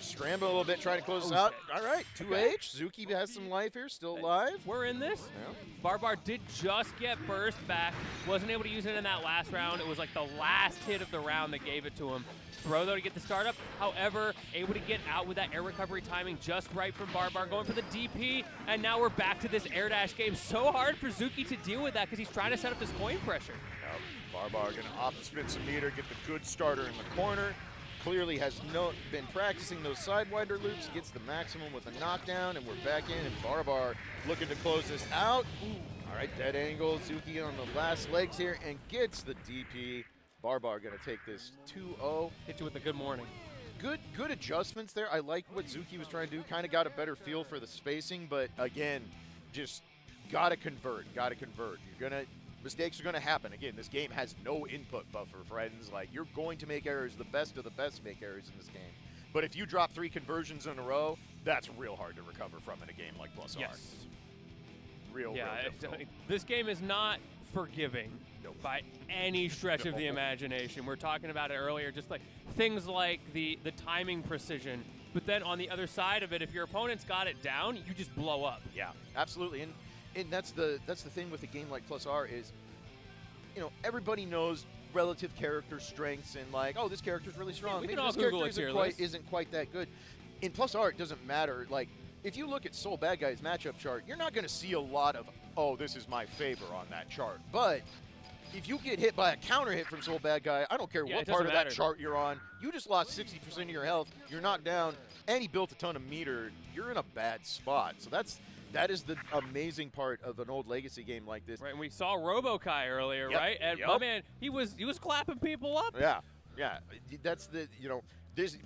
Scramble a little bit, trying to close this out. All right, 2H. Zuki has some life here, still alive. We're in this. Yeah. Barbar did just get burst back. Wasn't able to use it in that last round. It was like the last hit of the round that gave it to him. Throw, though, to get the startup. However, able to get out with that air recovery timing just right from Barbar. Going for the DP, and now we're back to this air dash game. So hard for Zuki to deal with that because he's trying to set up this coin pressure. Barbar going to opt to spin some meter, get the good starter in the corner. Clearly has been practicing those sidewinder loops, gets the maximum with a knockdown, and we're back in, and Barbar looking to close this out. All right, dead angle, Zuki on the last legs here, and gets the DP. Barbar gonna take this 2-0. Hit you with a good morning. Good adjustments there. I like what Zuki was trying to do, kind of got a better feel for the spacing, but again, just gotta convert. Mistakes are going to happen. Again, this game has no input buffer, friends. Like, you're going to make errors. The best of the best make errors in this game. But if you drop 3 conversions in a row, that's real hard to recover from in a game like +R. Yes. Real difficult. This game is not forgiving by any stretch of the imagination. We're talking about it earlier, just like things like the timing precision. But then on the other side of it, if your opponent's got it down, you just blow up. Yeah, absolutely. And that's the thing with a game like +R is, you know, everybody knows relative character strengths and like, oh, this character's really strong. Maybe this character isn't quite that good. In +R, it doesn't matter. Like, if you look at Soul Bad Guy's matchup chart, you're not going to see a lot of, oh, this is my favor on that chart. But if you get hit by a counter hit from Soul Bad Guy, I don't care what part of that chart you're on, you just lost 60% of your health, you're knocked down, and he built a ton of meter, you're in a bad spot. So that is the amazing part of an old legacy game like this. Right, and we saw RoboKai earlier, right? And my man, he was clapping people up. Yeah, yeah. That's the, there's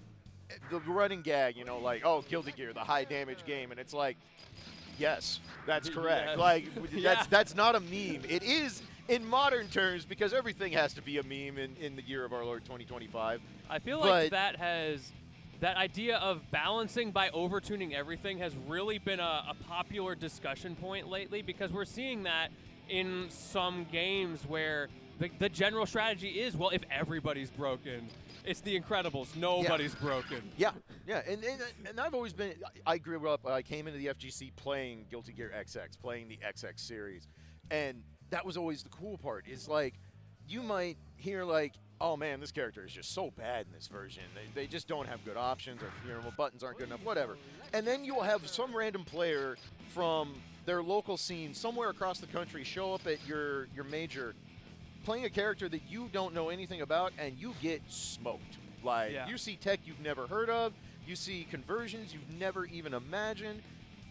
the running gag, like, oh, Guilty Gear, the high damage game, and it's like, yes, that's correct. Like, that's not a meme. It is in modern terms because everything has to be a meme in the year of our Lord 2025. I feel like that idea of balancing by overtuning everything has really been a popular discussion point lately, because we're seeing that in some games where the general strategy is, well, if everybody's broken, it's the Incredibles. Nobody's broken. Yeah, yeah, and I've always been. I grew up. I came into the FGC playing Guilty Gear XX, playing the XX series, and that was always the cool part. Is like, you might hear like, oh man, this character is just so bad in this version. They just don't have good options, or buttons aren't good enough, whatever. And then you'll have some random player from their local scene somewhere across the country show up at your major, playing a character that you don't know anything about, and you get smoked. Like, you see tech you've never heard of, you see conversions you've never even imagined,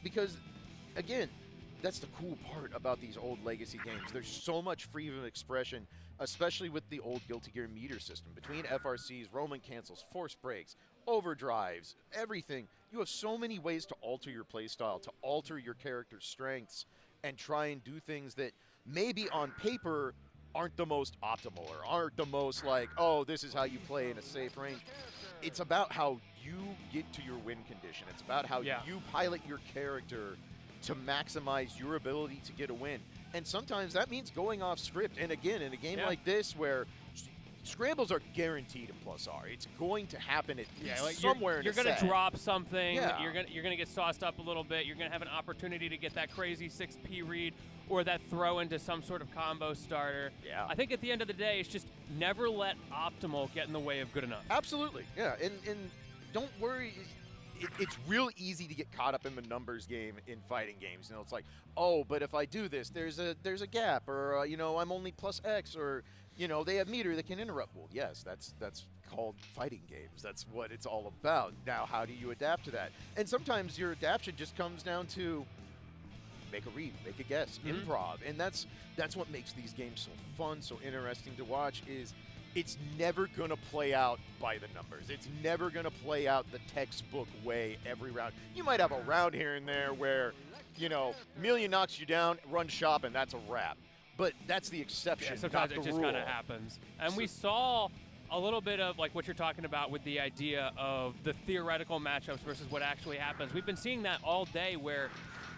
because, again, that's the cool part about these old legacy games. There's so much freedom of expression, especially with the old Guilty Gear meter system. Between FRCs, Roman cancels, force breaks, overdrives, everything. You have so many ways to alter your playstyle, to alter your character's strengths, and try and do things that maybe on paper aren't the most optimal, or aren't the most like, oh, this is how you play in a safe range. It's about how you get to your win condition. It's about how you pilot your character to maximize your ability to get a win. And sometimes that means going off script. And again, in a game like this where scrambles are guaranteed in Plus R, it's going to happen at least somewhere you're in a going set. to drop something. Yeah. You're going to get sauced up a little bit. You're going to have an opportunity to get that crazy 6P read or that throw into some sort of combo starter. Yeah. I think at the end of the day, it's just never let optimal get in the way of good enough. Absolutely. Yeah. And don't worry. It's real easy to get caught up in the numbers game in fighting games. It's like, oh, but if I do this, there's a gap, or I'm only plus X, or they have meter that can interrupt. Well, yes, that's called fighting games. That's what it's all about. Now, how do you adapt to that? And sometimes your adaptation just comes down to make a read, make a guess, improv, and that's what makes these games so fun, so interesting to watch. Is it's never going to play out by the numbers. It's never going to play out the textbook way every round. You might have a round here and there where, Million knocks you down, run shop, and that's a wrap. But that's the exception, sometimes not the it just rule. kind of happens. And we saw a little bit of like what you're talking about with the idea of the theoretical matchups versus what actually happens. We've been seeing that all day, where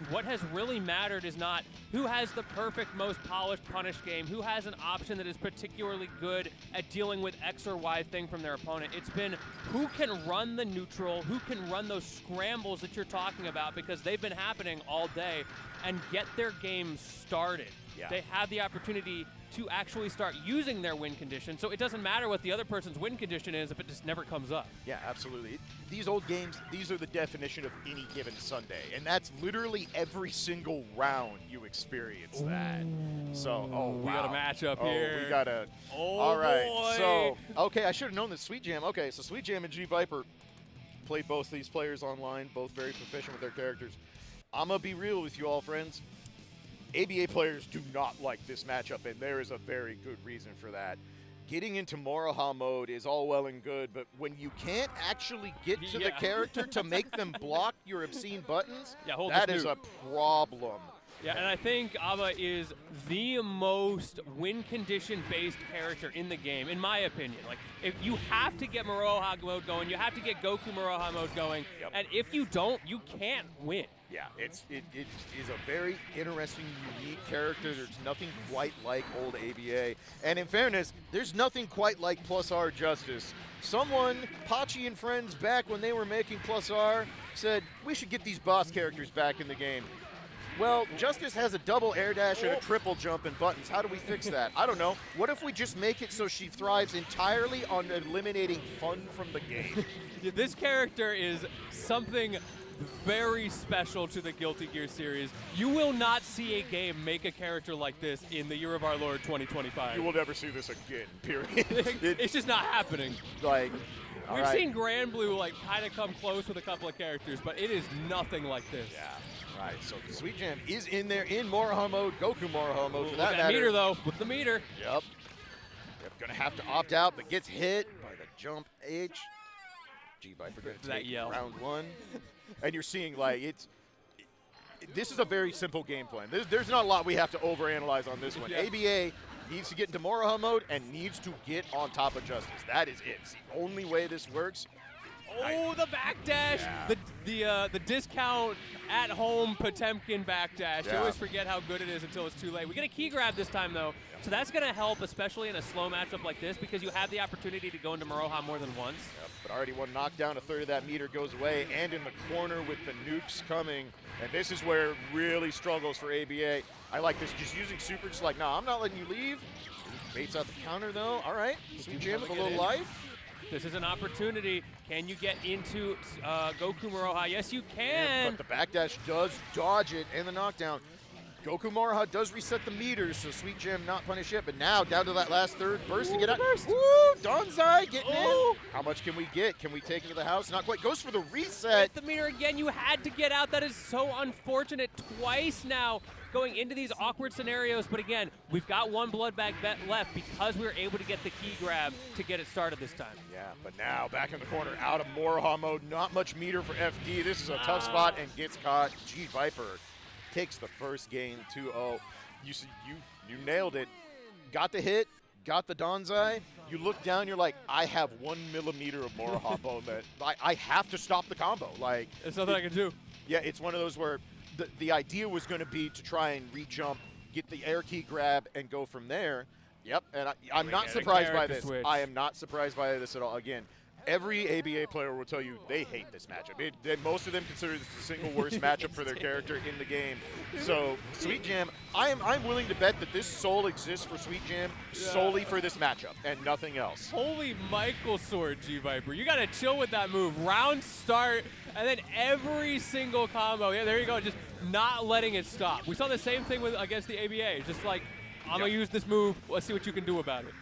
what has really mattered is not who has the perfect, most polished punish game, who has an option that is particularly good at dealing with X or Y thing from their opponent. It's been who can run the neutral, who can run those scrambles that you're talking about, because they've been happening all day, and get their game started. Yeah. They have the opportunity to actually start using their win condition, so it doesn't matter what the other person's win condition is if it just never comes up. Yeah, absolutely. These old games, these are the definition of any given Sunday, and that's literally every single round you experience that. So, we got a matchup here. We got a. All right. So, okay, I should have known this. Sweet Jam. Okay, so Sweet Jam and G Viper played both these players online, both very proficient with their characters. I'm gonna be real with you all, friends. ABA players do not like this matchup, and there is a very good reason for that. Getting into Moroha mode is all well and good, but when you can't actually get to the character to make them block your obscene buttons, that is a problem. Yeah, and I think Ava is the most win condition based character in the game, in my opinion. Like, if you have to get Moroha mode going, you have to get Goku Moroha mode going, and if you don't, you can't win. Yeah, it is a very interesting, unique character. There's nothing quite like old ABA. And in fairness, there's nothing quite like Plus R Justice. Someone, Pachi and friends, back when they were making Plus R, said, we should get these boss characters back in the game. Well, Justice has a double air dash and a triple jump and buttons. How do we fix that? I don't know. What if we just make it so she thrives entirely on eliminating fun from the game? This character is something very special to the Guilty Gear series. You will not see a game make a character like this in the year of our Lord 2025. You will never see this again, period. It's just not happening. Like, We've seen Grand Blue like kind of come close with a couple of characters, but it is nothing like this. Yeah. Right, so Sweet Jam is in there in Moroha mode, Goku Moroha mode for that matter. Meter though, with the meter. Yep. Gonna have to opt out, but gets hit by the jump H. G-Viper gonna take round 1. And you're seeing like this is a very simple game plan. There's not a lot we have to overanalyze on this one. Yeah. ABA needs to get into Moroha mode and needs to get on top of Justice. That is it. It's the only way this works. Oh, the backdash! Yeah. The discount at home Potemkin backdash. Yeah. You always forget how good it is until it's too late. We get a key grab this time though, so that's going to help, especially in a slow matchup like this, because you have the opportunity to go into Moroha more than once. Yep, but already one knockdown, a third of that meter goes away, and in the corner with the nukes coming, and this is where it really struggles for ABA. I like this, just using super, just like, nah, I'm not letting you leave. Baits out the counter though. All right, Sweet Jam with a little life. This is an opportunity. Can you get into Goku Moroha? Yes, you can. Yeah, but the backdash does dodge it and the knockdown. Goku Moroha does reset the meters, so Sweet Jam not punish it. But now down to that last third burst to get out. Woo! Donzai getting in. How much can we get? Can we take it to the house? Not quite. Goes for the reset. Hit the meter again. You had to get out. That is so unfortunate. Twice now going into these awkward scenarios. But again, we've got one blood bag bet left because we were able to get the key grab to get it started this time. Yeah, but now back in the corner, out of Moroha mode. Not much meter for FD. This is a tough spot and gets caught. G-Viper takes the first game 2-0. You nailed it. Got the hit, got the Donzai. You look down, you're like, I have 1 millimeter of Moroha mode that I have to stop the combo. Like, there's nothing I can do. Yeah, it's one of those where the idea was going to be to try and re-jump, get the air key grab, and go from there. Yep, and I'm not surprised by this. I am not surprised by this at all. Again, every ABA player will tell you they hate this matchup. Most of them consider this the single worst matchup for their character in the game. So Sweet Jam, I'm willing to bet that this soul exists for Sweet Jam solely for this matchup and nothing else. Holy Michael Sword, G-Viper. You got to chill with that move. Round start, and then every single combo. Yeah, there you go. Just not letting it stop. We saw the same thing against the ABA. Just like, I'm going to use this move. Let's see what you can do about it.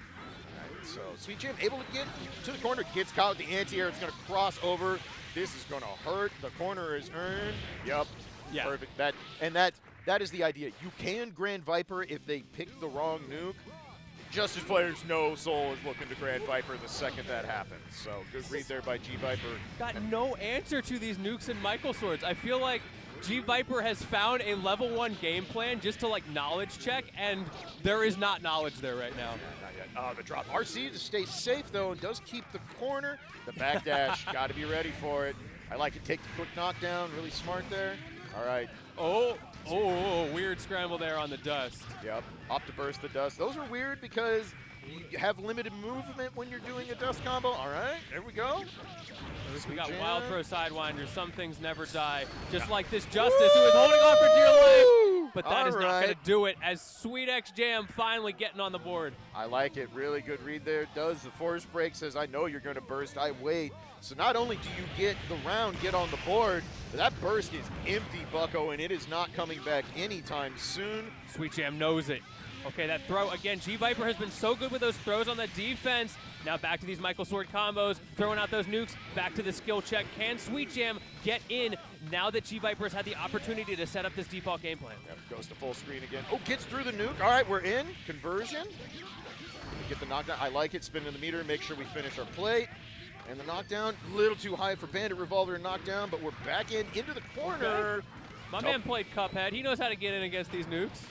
So Sweet Jam able to get to the corner, gets caught with the anti-air. It's going to cross over. This is going to hurt. The corner is earned. Yep. Yeah. Perfect. That is the idea. You can Grand Viper if they pick the wrong nuke. Justice players know Soul is looking to Grand Viper the second that happens. So good read there by G-Viper. Got no answer to these nukes and Michael Swords. I feel like G-Viper has found a level 1 game plan just to like knowledge check, and there is not knowledge there right now. Not yet. The drop. RC to stay safe though and does keep the corner. The backdash, got to be ready for it. I like to take the quick knockdown. Really smart there. All right. Oh, weird scramble there on the dust. Yep. Opt to burst the dust. Those are weird because you have limited movement when you're doing a dust combo. All right, there we go. We got wild throw sidewinders. Some things never die. Just like this Justice, who is holding on for dear life. But that is not going to do it as Sweet X Jam finally getting on the board. I like it. Really good read there. Does the force break, says, I know you're going to burst. I wait. So not only do you get the round, get on the board, but that burst is empty, Bucko, and it is not coming back anytime soon. Sweet Jam knows it. Okay, that throw, again, G-Viper has been so good with those throws on the defense. Now back to these Michael Sword combos, throwing out those nukes, back to the skill check. Can Sweet Jam get in now that G-Viper has had the opportunity to set up this default game plan? Yep, goes to full screen again. Oh, gets through the nuke. All right, we're in. Conversion. Get the knockdown. I like it. Spin in the meter, make sure we finish our plate. And the knockdown, a little too high for Bandit Revolver and knockdown, but we're back into the corner. Okay. My man played Cuphead. He knows how to get in against these nukes.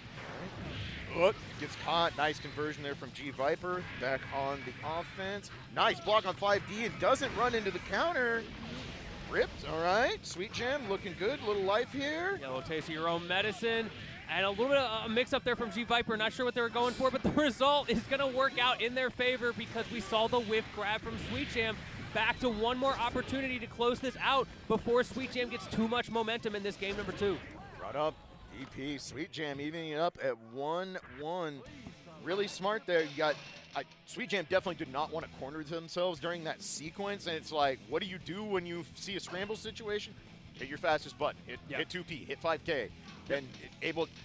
Look, gets caught. Nice conversion there from G-Viper. Back on the offense. Nice block on 5D and doesn't run into the counter. Ripped, all right. Sweet Jam looking good. Little life here. Yeah, a little taste of your own medicine. And a little bit of a mix-up there from G-Viper. Not sure what they were going for, but the result is going to work out in their favor because we saw the whiff grab from Sweet Jam. Back to one more opportunity to close this out before Sweet Jam gets too much momentum in this game number 2. Run up, EP, Sweet Jam evening it up at 1-1. Really smart there. You got Sweet Jam definitely did not want to corner themselves during that sequence, and it's like, what do you do when you see a scramble situation? hit your fastest button, hit 2P, hit 5K, then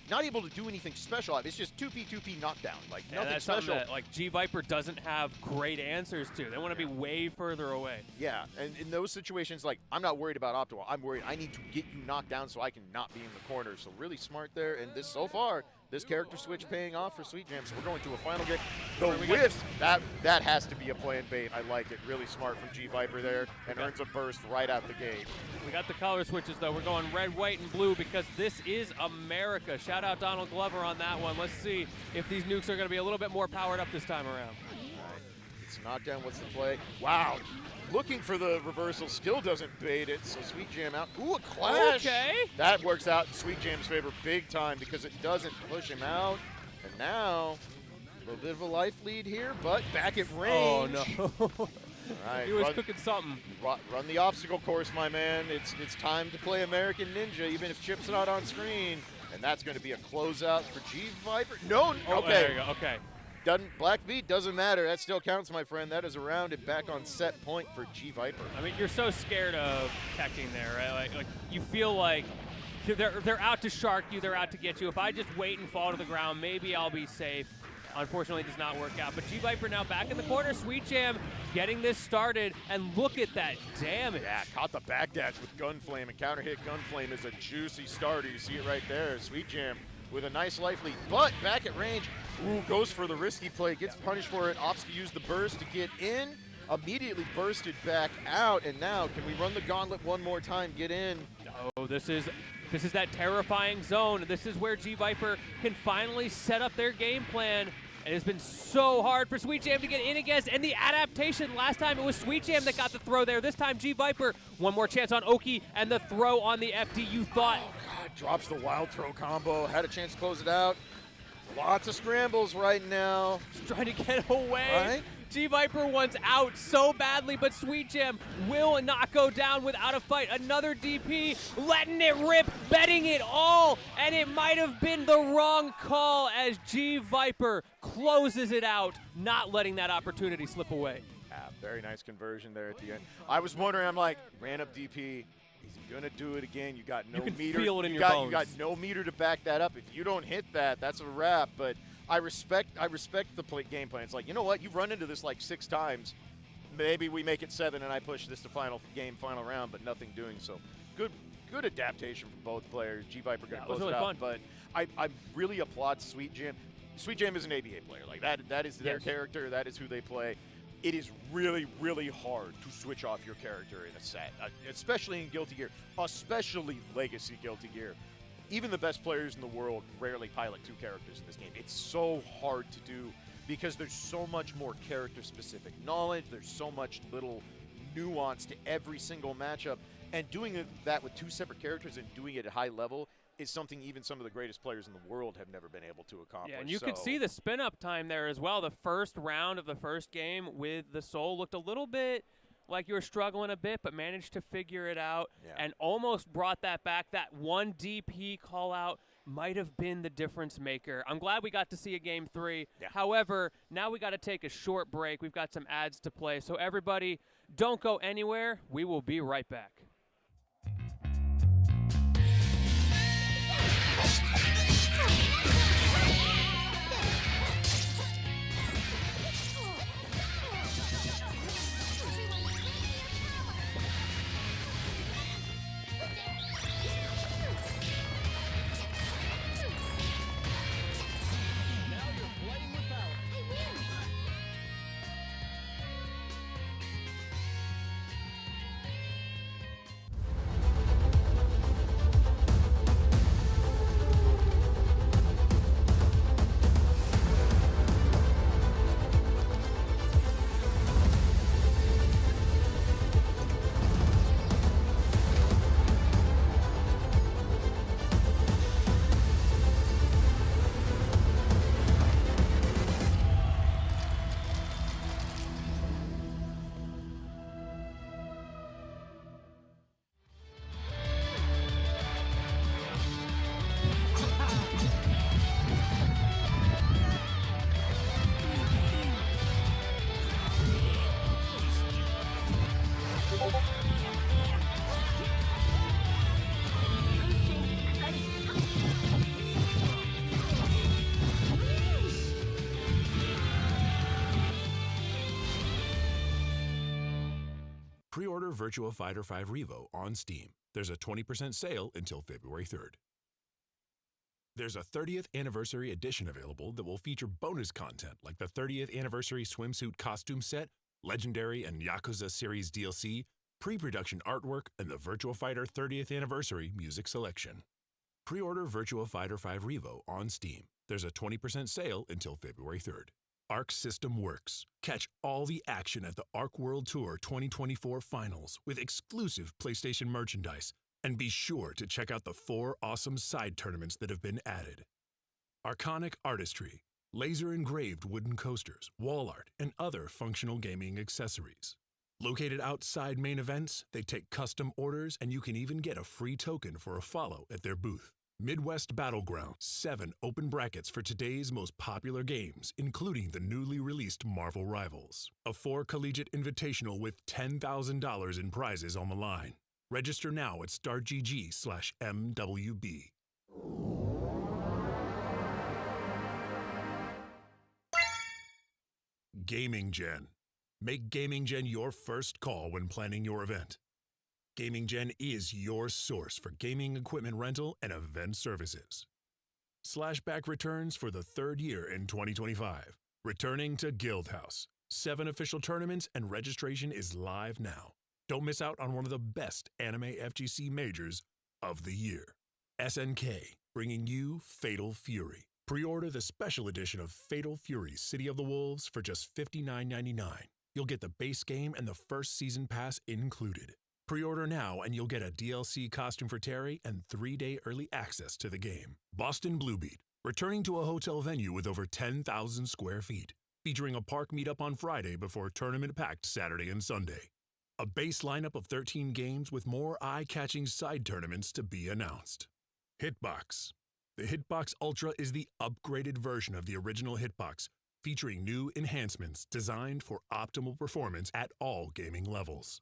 not able to do anything special. It's just 2P knockdown, like nothing that's special. That, like G Viper doesn't have great answers to. They want to be way further away. Yeah, and in those situations, like I'm not worried about optimal. I'm worried I need to get you knocked down so I can not be in the corner. So really smart there, and this so far. This character switch paying off for Sweet Jam, so we're going to a final game. The whiff, that has to be a play and bait. I like it. Really smart from G Viper there, and earns a burst right out the gate. We got the color switches, though. We're going red, white, and blue because this is America. Shout out Donald Glover on that one. Let's see if these nukes are going to be a little bit more powered up this time around. All right. It's knockdown. What's the play? Wow. Looking for the reversal, still doesn't bait it, so Sweet Jam out. Ooh, a clash! Okay. That works out in Sweet Jam's favor big time because it doesn't push him out. And now, a little bit of a life lead here, but back at range. Oh, no. All right, he was cooking something. Run the obstacle course, my man. It's time to play American Ninja, even if Chip's not on screen. And that's going to be a closeout for G Viper. No, oh, okay. There you go, okay. Black beat doesn't matter. That still counts, my friend. That is a round and back on set point for G Viper. I mean, you're so scared of teching there, right? Like you feel like they're out to shark you. They're out to get you. If I just wait and fall to the ground, maybe I'll be safe. Unfortunately, it does not work out. But G Viper now back in the corner. Sweet Jam getting this started, and look at that damage. Yeah, caught the backdash with Gunflame, and counter hit Gunflame is a juicy starter. You see it right there. Sweet Jam with a nice life lead, but back at range. Ooh, goes for the risky play, gets punished for it. Opts to use the burst to get in, immediately bursted back out, and now can we run the gauntlet one more time, get in? Oh, this is that terrifying zone. This is where G Viper can finally set up their game plan. And it's been so hard for Sweet Jam to get in against, and the adaptation, last time it was Sweet Jam that got the throw there. This time G Viper, one more chance on Oki, and the throw on the FD. You thought. Oh God, drops the wild throw combo, had a chance to close it out. Lots of scrambles right now. He's trying to get away. Right? G Viper wants out so badly, but Sweet Jam will not go down without a fight. Another DP, letting it rip, betting it all, and it might have been the wrong call as G Viper closes it out, not letting that opportunity slip away. Yeah, very nice conversion there at the end. I was wondering, I'm like, ran up DP. Is he gonna do it again? You got no meter. You can feel it in your bones. You got no meter to back that up. If you don't hit that, that's a wrap. But I respect the game plan. It's like, you know what? You've run into this like 6 times. Maybe we make it 7 and I push this to final round, but nothing doing so. Good adaptation from both players. G Viper gonna close it out. But I really applaud Sweet Jam. Sweet Jam is an ABA player. Like that is their character. That is who they play. It is really, really hard to switch off your character in a set, especially in Guilty Gear, especially Legacy Guilty Gear. Even the best players in the world rarely pilot 2 characters in this game. It's so hard to do because there's so much more character-specific knowledge. There's so much little nuance to every single matchup. And doing that with 2 separate characters and doing it at high level is something even some of the greatest players in the world have never been able to accomplish. Yeah, and you could see the spin-up time there as well. The first round of the first game with the Soul looked a little bit like you were struggling a bit, but managed to figure it out and almost brought that back. That one DP call-out might have been the difference maker. I'm glad we got to see a Game 3. Yeah. However, now we got to take a short break. We've got some ads to play. So everybody, don't go anywhere. We will be right back. Pre-order Virtua Fighter 5 Revo on Steam. There's a 20% sale until February 3rd. There's a 30th anniversary edition available that will feature bonus content like the 30th anniversary swimsuit costume set, Legendary and Yakuza series DLC, pre-production artwork, and the Virtua Fighter 30th anniversary music selection. Pre-order Virtua Fighter 5 Revo on Steam. There's a 20% sale until February 3rd. Arc System Works. Catch all the action at the Arc World Tour 2024 Finals with exclusive PlayStation merchandise, and be sure to check out the 4 awesome side tournaments that have been added. Arconic Artistry. Laser-engraved wooden coasters, wall art, and other functional gaming accessories. Located outside main events, they take custom orders, and you can even get a free token for a follow at their booth. Midwest Battleground, 7 open brackets for today's most popular games, including the newly released Marvel Rivals. A 4 collegiate invitational with $10,000 in prizes on the line. Register now at StarGG/MWB. Gaming Gen. Make Gaming Gen your first call when planning your event. Gaming Gen is your source for gaming equipment rental and event services. Slashback returns for the 3rd year in 2025. Returning to Guildhouse. 7 official tournaments and registration is live now. Don't miss out on one of the best anime FGC majors of the year. SNK, bringing you Fatal Fury. Pre-order the special edition of Fatal Fury City of the Wolves for just $59.99. You'll get the base game and the first season pass included. Pre-order now and you'll get a DLC costume for Terry and 3-day early access to the game. Boston Bluebeat, returning to a hotel venue with over 10,000 square feet, featuring a park meetup on Friday before tournament-packed Saturday and Sunday. A base lineup of 13 games with more eye-catching side tournaments to be announced. Hitbox. The Hitbox Ultra is the upgraded version of the original Hitbox, featuring new enhancements designed for optimal performance at all gaming levels.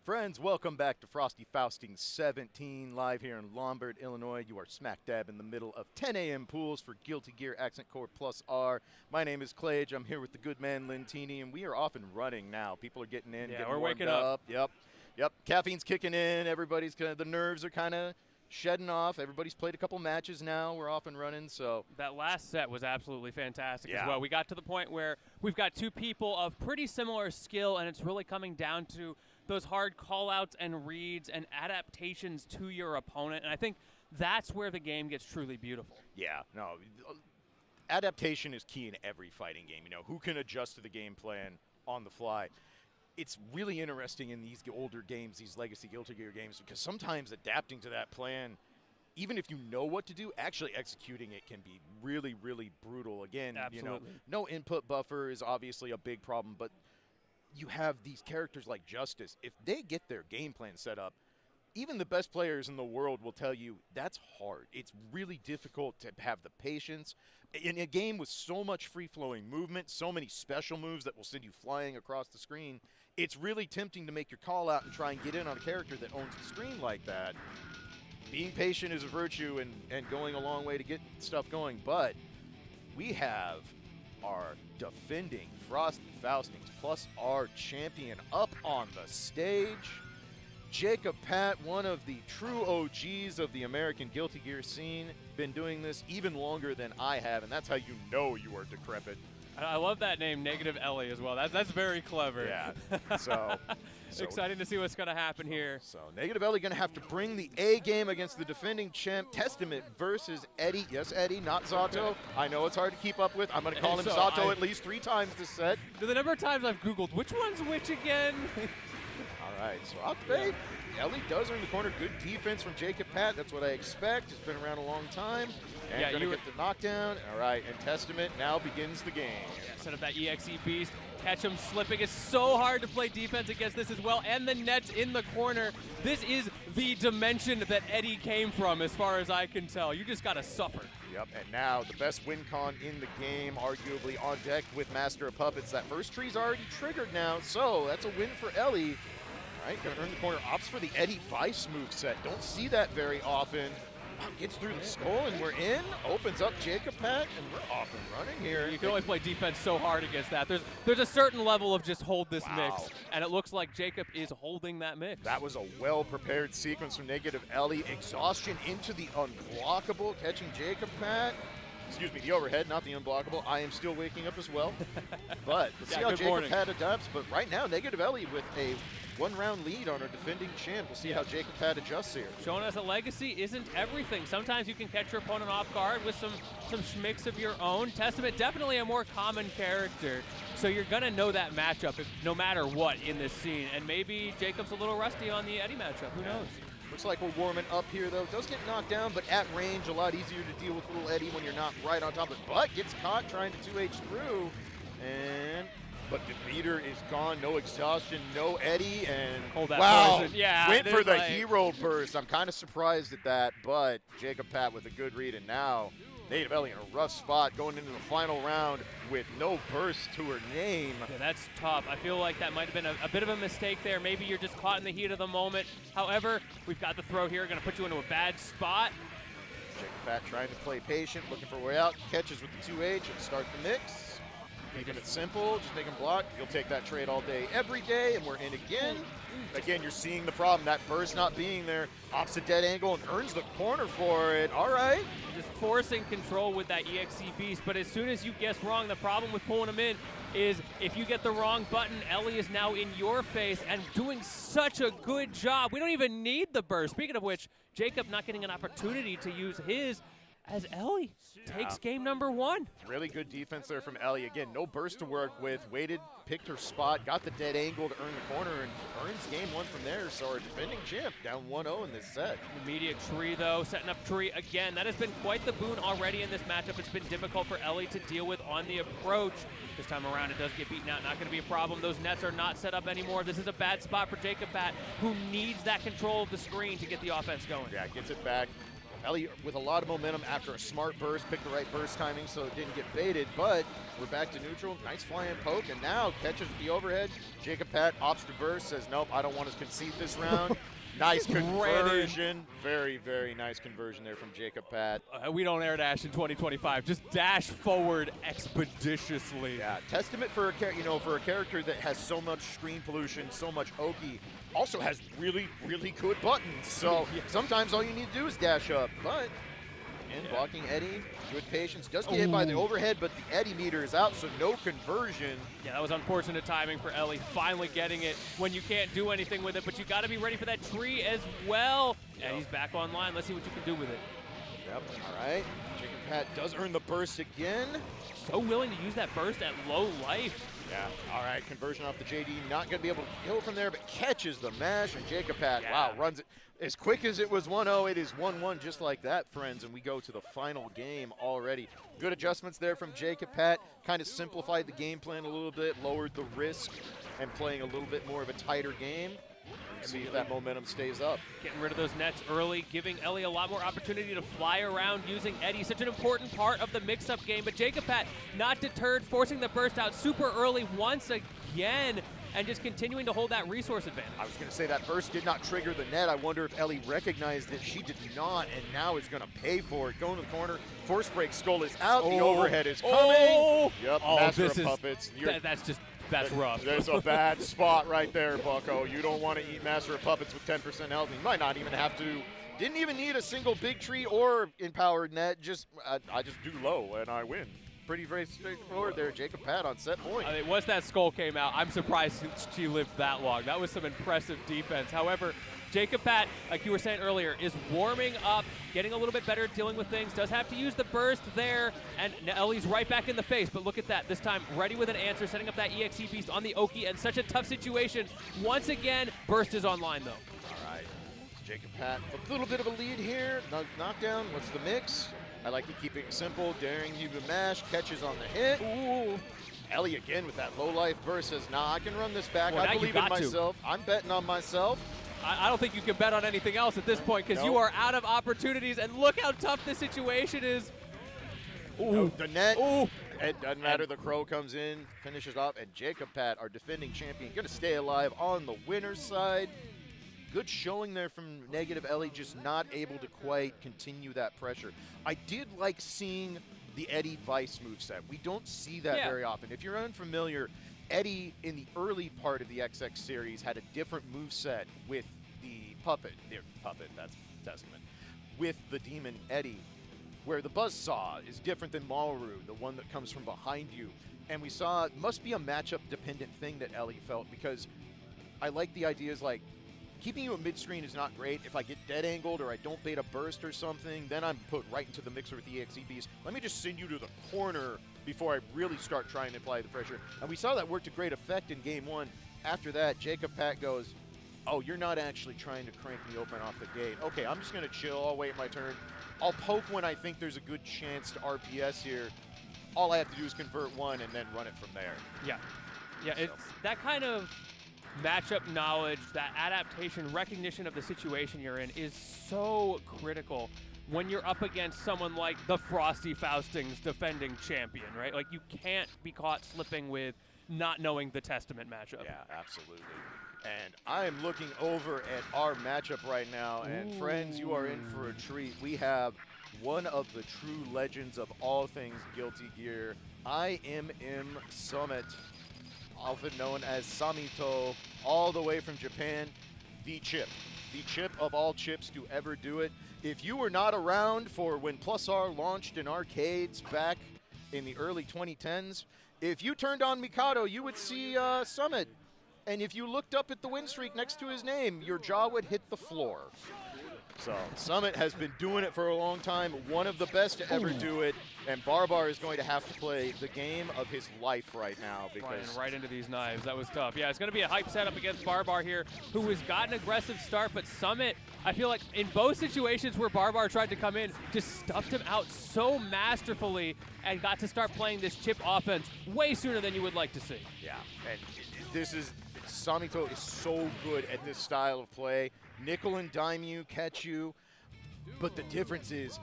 Friends, welcome back to Frosty Faustings XVII, live here in Lombard, Illinois. You are smack dab in the middle of 10 a.m. pools for Guilty Gear Accent Core Plus R. My name is Clage. I'm here with the good man Lentini, and we are off and running now. People are getting in, getting we're warmed waking up. Yep. Caffeine's kicking in. Everybody's the nerves are kind of shedding off. Everybody's played a couple matches now. We're off and running. So that last set was absolutely fantastic as well. We got to the point where we've got 2 people of pretty similar skill, and it's really coming down to those hard call-outs and reads and adaptations to your opponent. And I think that's where the game gets truly beautiful. Yeah, no. Adaptation is key in every fighting game. You know, who can adjust to the game plan on the fly? It's really interesting in these older games, these legacy Guilty Gear games, because sometimes adapting to that plan, even if you know what to do, actually executing it can be really, really brutal. Again, absolutely. No input buffer is obviously a big problem, but you have these characters like Justice. If they get their game plan set up, even the best players in the world will tell you that's hard. It's really difficult to have the patience. In a game with so much free-flowing movement, so many special moves that will send you flying across the screen, it's really tempting to make your call out and try and get in on a character that owns the screen like that. Being patient is a virtue and going a long way to get stuff going, but we have our defending Frosty Faustings Plus R champion up on the stage. Jacob Pat, one of the true OGs of the American Guilty Gear scene, been doing this even longer than I have, and that's how you know you are decrepit. I love that name, Negative Ellie, as well. That's very clever. Yeah. So exciting to see what's going to happen here. So Negative Ellie going to have to bring the A game against the defending champ, Testament versus Eddie. Yes, Eddie, not Zato. I know it's hard to keep up with. I'm going to call him Zato at least 3 times this set. The number of times I've Googled which one's which again. All right, so I'll debate. Ellie does earn the corner. Good defense from Jacob Pat. That's what I expect. He's been around a long time. And going to get the knockdown. All right, and Testament now begins the game. Yeah, set up that EXE beast. Catch him slipping. It's so hard to play defense against this as well. And the net's in the corner. This is the dimension that Eddie came from, as far as I can tell. You just got to suffer. Yep, and now the best win con in the game, arguably on deck with Master of Puppets. That first tree's already triggered now, so that's a win for Ellie. All right, going to earn the corner. Opts for the Eddie Vice moveset. Don't see that very often. Gets through the skull, and we're in. Opens up Jacob Pat, and we're off and running here. You can only play defense so hard against that. There's a certain level of just hold this mix, and it looks like Jacob is holding that mix. That was a well-prepared sequence from Negative Ellie. Exhaustion into the unblockable, catching Jacob Pat. Excuse me, the overhead, not the unblockable. I am still waking up as well. But let's see how Jacob Pat adapts. But right now, Negative Ellie with a one-round lead on our defending champ. We'll see how Jacob Pat adjusts here. Showing us a legacy isn't everything. Sometimes you can catch your opponent off guard with some schmicks of your own. Testament, definitely a more common character. So you're going to know that matchup no matter what in this scene. And maybe Jacob's a little rusty on the Eddie matchup. Who knows? Looks like we're warming up here, though. Does get knocked down, but at range, a lot easier to deal with little Eddie when you're not right on top of it. But gets caught trying to 2H through. But the meter is gone. No exhaustion, no Eddie. And hold that wow, yeah, went for the hero burst. I'm kind of surprised at that, but Jacob Pat with a good read. And now Native Ellie in a rough spot going into the final round with no burst to her name. Yeah, that's tough. I feel like that might have been a bit of a mistake there. Maybe you're just caught in the heat of the moment. However, we've got the throw here, going to put you into a bad spot. Jacob Pat trying to play patient, looking for a way out. Catches with the 2H and start the mix. Keeping it simple, just make him block. You'll take that trade all day, every day, and we're in again. Again, you're seeing the problem, that burst not being there. Opposite dead angle and earns the corner for it. All right. Just forcing control with that EXE beast, but as soon as you guess wrong, the problem with pulling him in is if you get the wrong button, Ellie is now in your face and doing such a good job. We don't even need the burst. Speaking of which, Jacob not getting an opportunity to use his as Ellie takes game number 1. Really good defense there from Ellie. Again, no burst to work with. Waited, picked her spot, got the dead angle to earn the corner, and earns game 1 from there. So our defending champ down 1-0 in this set. Immediate tree, though, setting up tree again. That has been quite the boon already in this matchup. It's been difficult for Ellie to deal with on the approach. This time around, it does get beaten out. Not going to be a problem. Those nets are not set up anymore. This is a bad spot for Jacob Pat, who needs that control of the screen to get the offense going. Yeah, gets it back. Ellie with a lot of momentum after a smart burst, picked the right burst timing so it didn't get baited, but we're back to neutral. Nice flying poke, and now catches the overhead. Jacob Pat opts to burst, says, nope, I don't want to concede this round. Nice conversion. Very, very nice conversion there from Jacob Pat. We don't air dash in 2025. Just dash forward expeditiously. Yeah, testament for a character that has so much screen pollution, so much Oki, also has really, really good buttons. So sometimes all you need to do is dash up. But blocking Eddie, good patience. Does get hit by the overhead, but the Eddie meter is out, so no conversion. Yeah, that was unfortunate timing for Ellie. Finally getting it when you can't do anything with it, but you got to be ready for that tree as well. And he's back online. Let's see what you can do with it. Yep, all right. Jacob Pat does earn the burst again. So willing to use that burst at low life. Yeah, all right, conversion off the JD. Not going to be able to kill from there, but catches the mash, and Jacob Pat, wow, runs it. As quick as it was 1-0, it is 1-1 just like that, friends, and we go to the final game already. Good adjustments there from Jacob Pat. Kind of simplified the game plan a little bit, lowered the risk, and playing a little bit more of a tighter game. See if that momentum stays up. Getting rid of those nets early, giving Ellie a lot more opportunity to fly around using Eddie. Such an important part of the mix-up game, but Jacob Pat not deterred, forcing the burst out super early once again, and just continuing to hold that resource advantage. I was going to say that burst did not trigger the net. I wonder if Ellie recognized it. She did not, and now is going to pay for it. Going to the corner, force break, skull is out, the overhead is coming. Yep, Master of Puppets. That's rough. There's a bad spot right there, Bucko. You don't want to eat Master of Puppets with 10% health. You might not even have to. Didn't even need a single big tree or empowered net. I just do low and I win. Pretty very straightforward there. Jacob Pat on set point. I mean, once that skull came out, I'm surprised she lived that long. That was some impressive defense. However, Jacob Pat, like you were saying earlier, is warming up, getting a little bit better at dealing with things. Does have to use the burst there, and Ellie's right back in the face. But look at that. This time, ready with an answer, setting up that EXE beast on the Oki, and such a tough situation. Once again, burst is online, though. All right. Jacob Pat, a little bit of a lead here. Knockdown, what's the mix? I like to keep it simple, daring you to mash, catches on the hit. Ooh. Ellie again with that low life burst says, nah, I can run this back. Well, I believe in myself. I'm betting on myself. I don't think you can bet on anything else at this point because you are out of opportunities, and look how tough this situation is. Ooh. The net. Ooh. It doesn't matter. The crow comes in, finishes off, and Jacob Pat, our defending champion, going to stay alive on the winner's side. good showing there from Negative Ellie, just not able to quite continue that pressure. I did like seeing the Eddie Vice moveset. We don't see that very often. If you're unfamiliar, Eddie in the early part of the XX series had a different moveset with the puppet, that's Testament, with the demon Eddie, where the Buzzsaw is different than Maru, the one that comes from behind you. And we saw it must be a matchup dependent thing that Ellie felt, because I like the ideas like keeping you at mid-screen is not great. If I get dead angled or I don't bait a burst or something, then I'm put right into the mixer with the EXE Beast. Let me just send you to the corner before I really start trying to apply the pressure. And we saw that work to great effect in game 1. After that, Jacob Pat goes, oh, you're not actually trying to crank me open off the gate. Okay, I'm just going to chill. I'll wait my turn. I'll poke when I think there's a good chance to RPS here. All I have to do is convert one and then run it from there. Yeah. Yeah, it's that kind of matchup knowledge, that adaptation, recognition of the situation you're in is so critical when you're up against someone like the Frosty Faustings defending champion, right? Like, you can't be caught slipping with not knowing the Testament matchup. Yeah, absolutely. And I am looking over at our matchup right now, and friends, you are in for a treat. We have one of the true legends of all things Guilty Gear, IMM Summit, often known as Samito, all the way from Japan, the chip of all chips to ever do it. If you were not around for when Plus R launched in arcades back in the early 2010s, if you turned on Mikado, you would see Summit. And if you looked up at the win streak next to his name, your jaw would hit the floor. So Summit has been doing it for a long time, one of the best to ever do it, and Barbar is going to have to play the game of his life right now. Because right into these knives, that was tough. Yeah, it's going to be a hype setup against Barbar here, who has got an aggressive start, but Summit, I feel like in both situations where Barbar tried to come in, just stuffed him out so masterfully and got to start playing this chip offense way sooner than you would like to see. Yeah, and this is, Samito is so good at this style of play. Nickel and dime you, catch you, but the difference is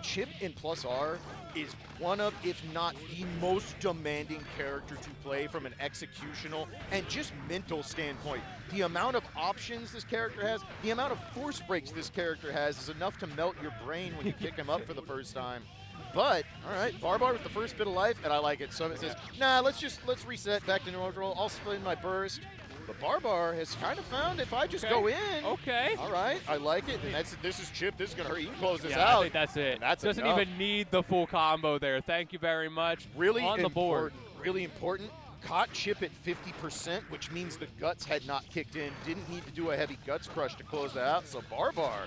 Chip in Plus R is one of, if not the most demanding character to play from an executional and just mental standpoint. The amount of options this character has, the amount of force breaks this character has is enough to melt your brain when you pick him up for the first time. But, all right, Barbar with the first bit of life, and I like it. Summit says, nah, let's reset back to neutral. I'll spin my burst. But Barbar has kind of found if I just go in. Okay. All right, I like it. And this is Chip. This is going to hurt. He can close this out. I think that's it. That's Doesn't enough. even need the full combo there. Thank you very much. Really on the board. Really important. Caught Chip at 50%, which means the guts had not kicked in. Didn't need to do a heavy guts crush to close that out. So Barbar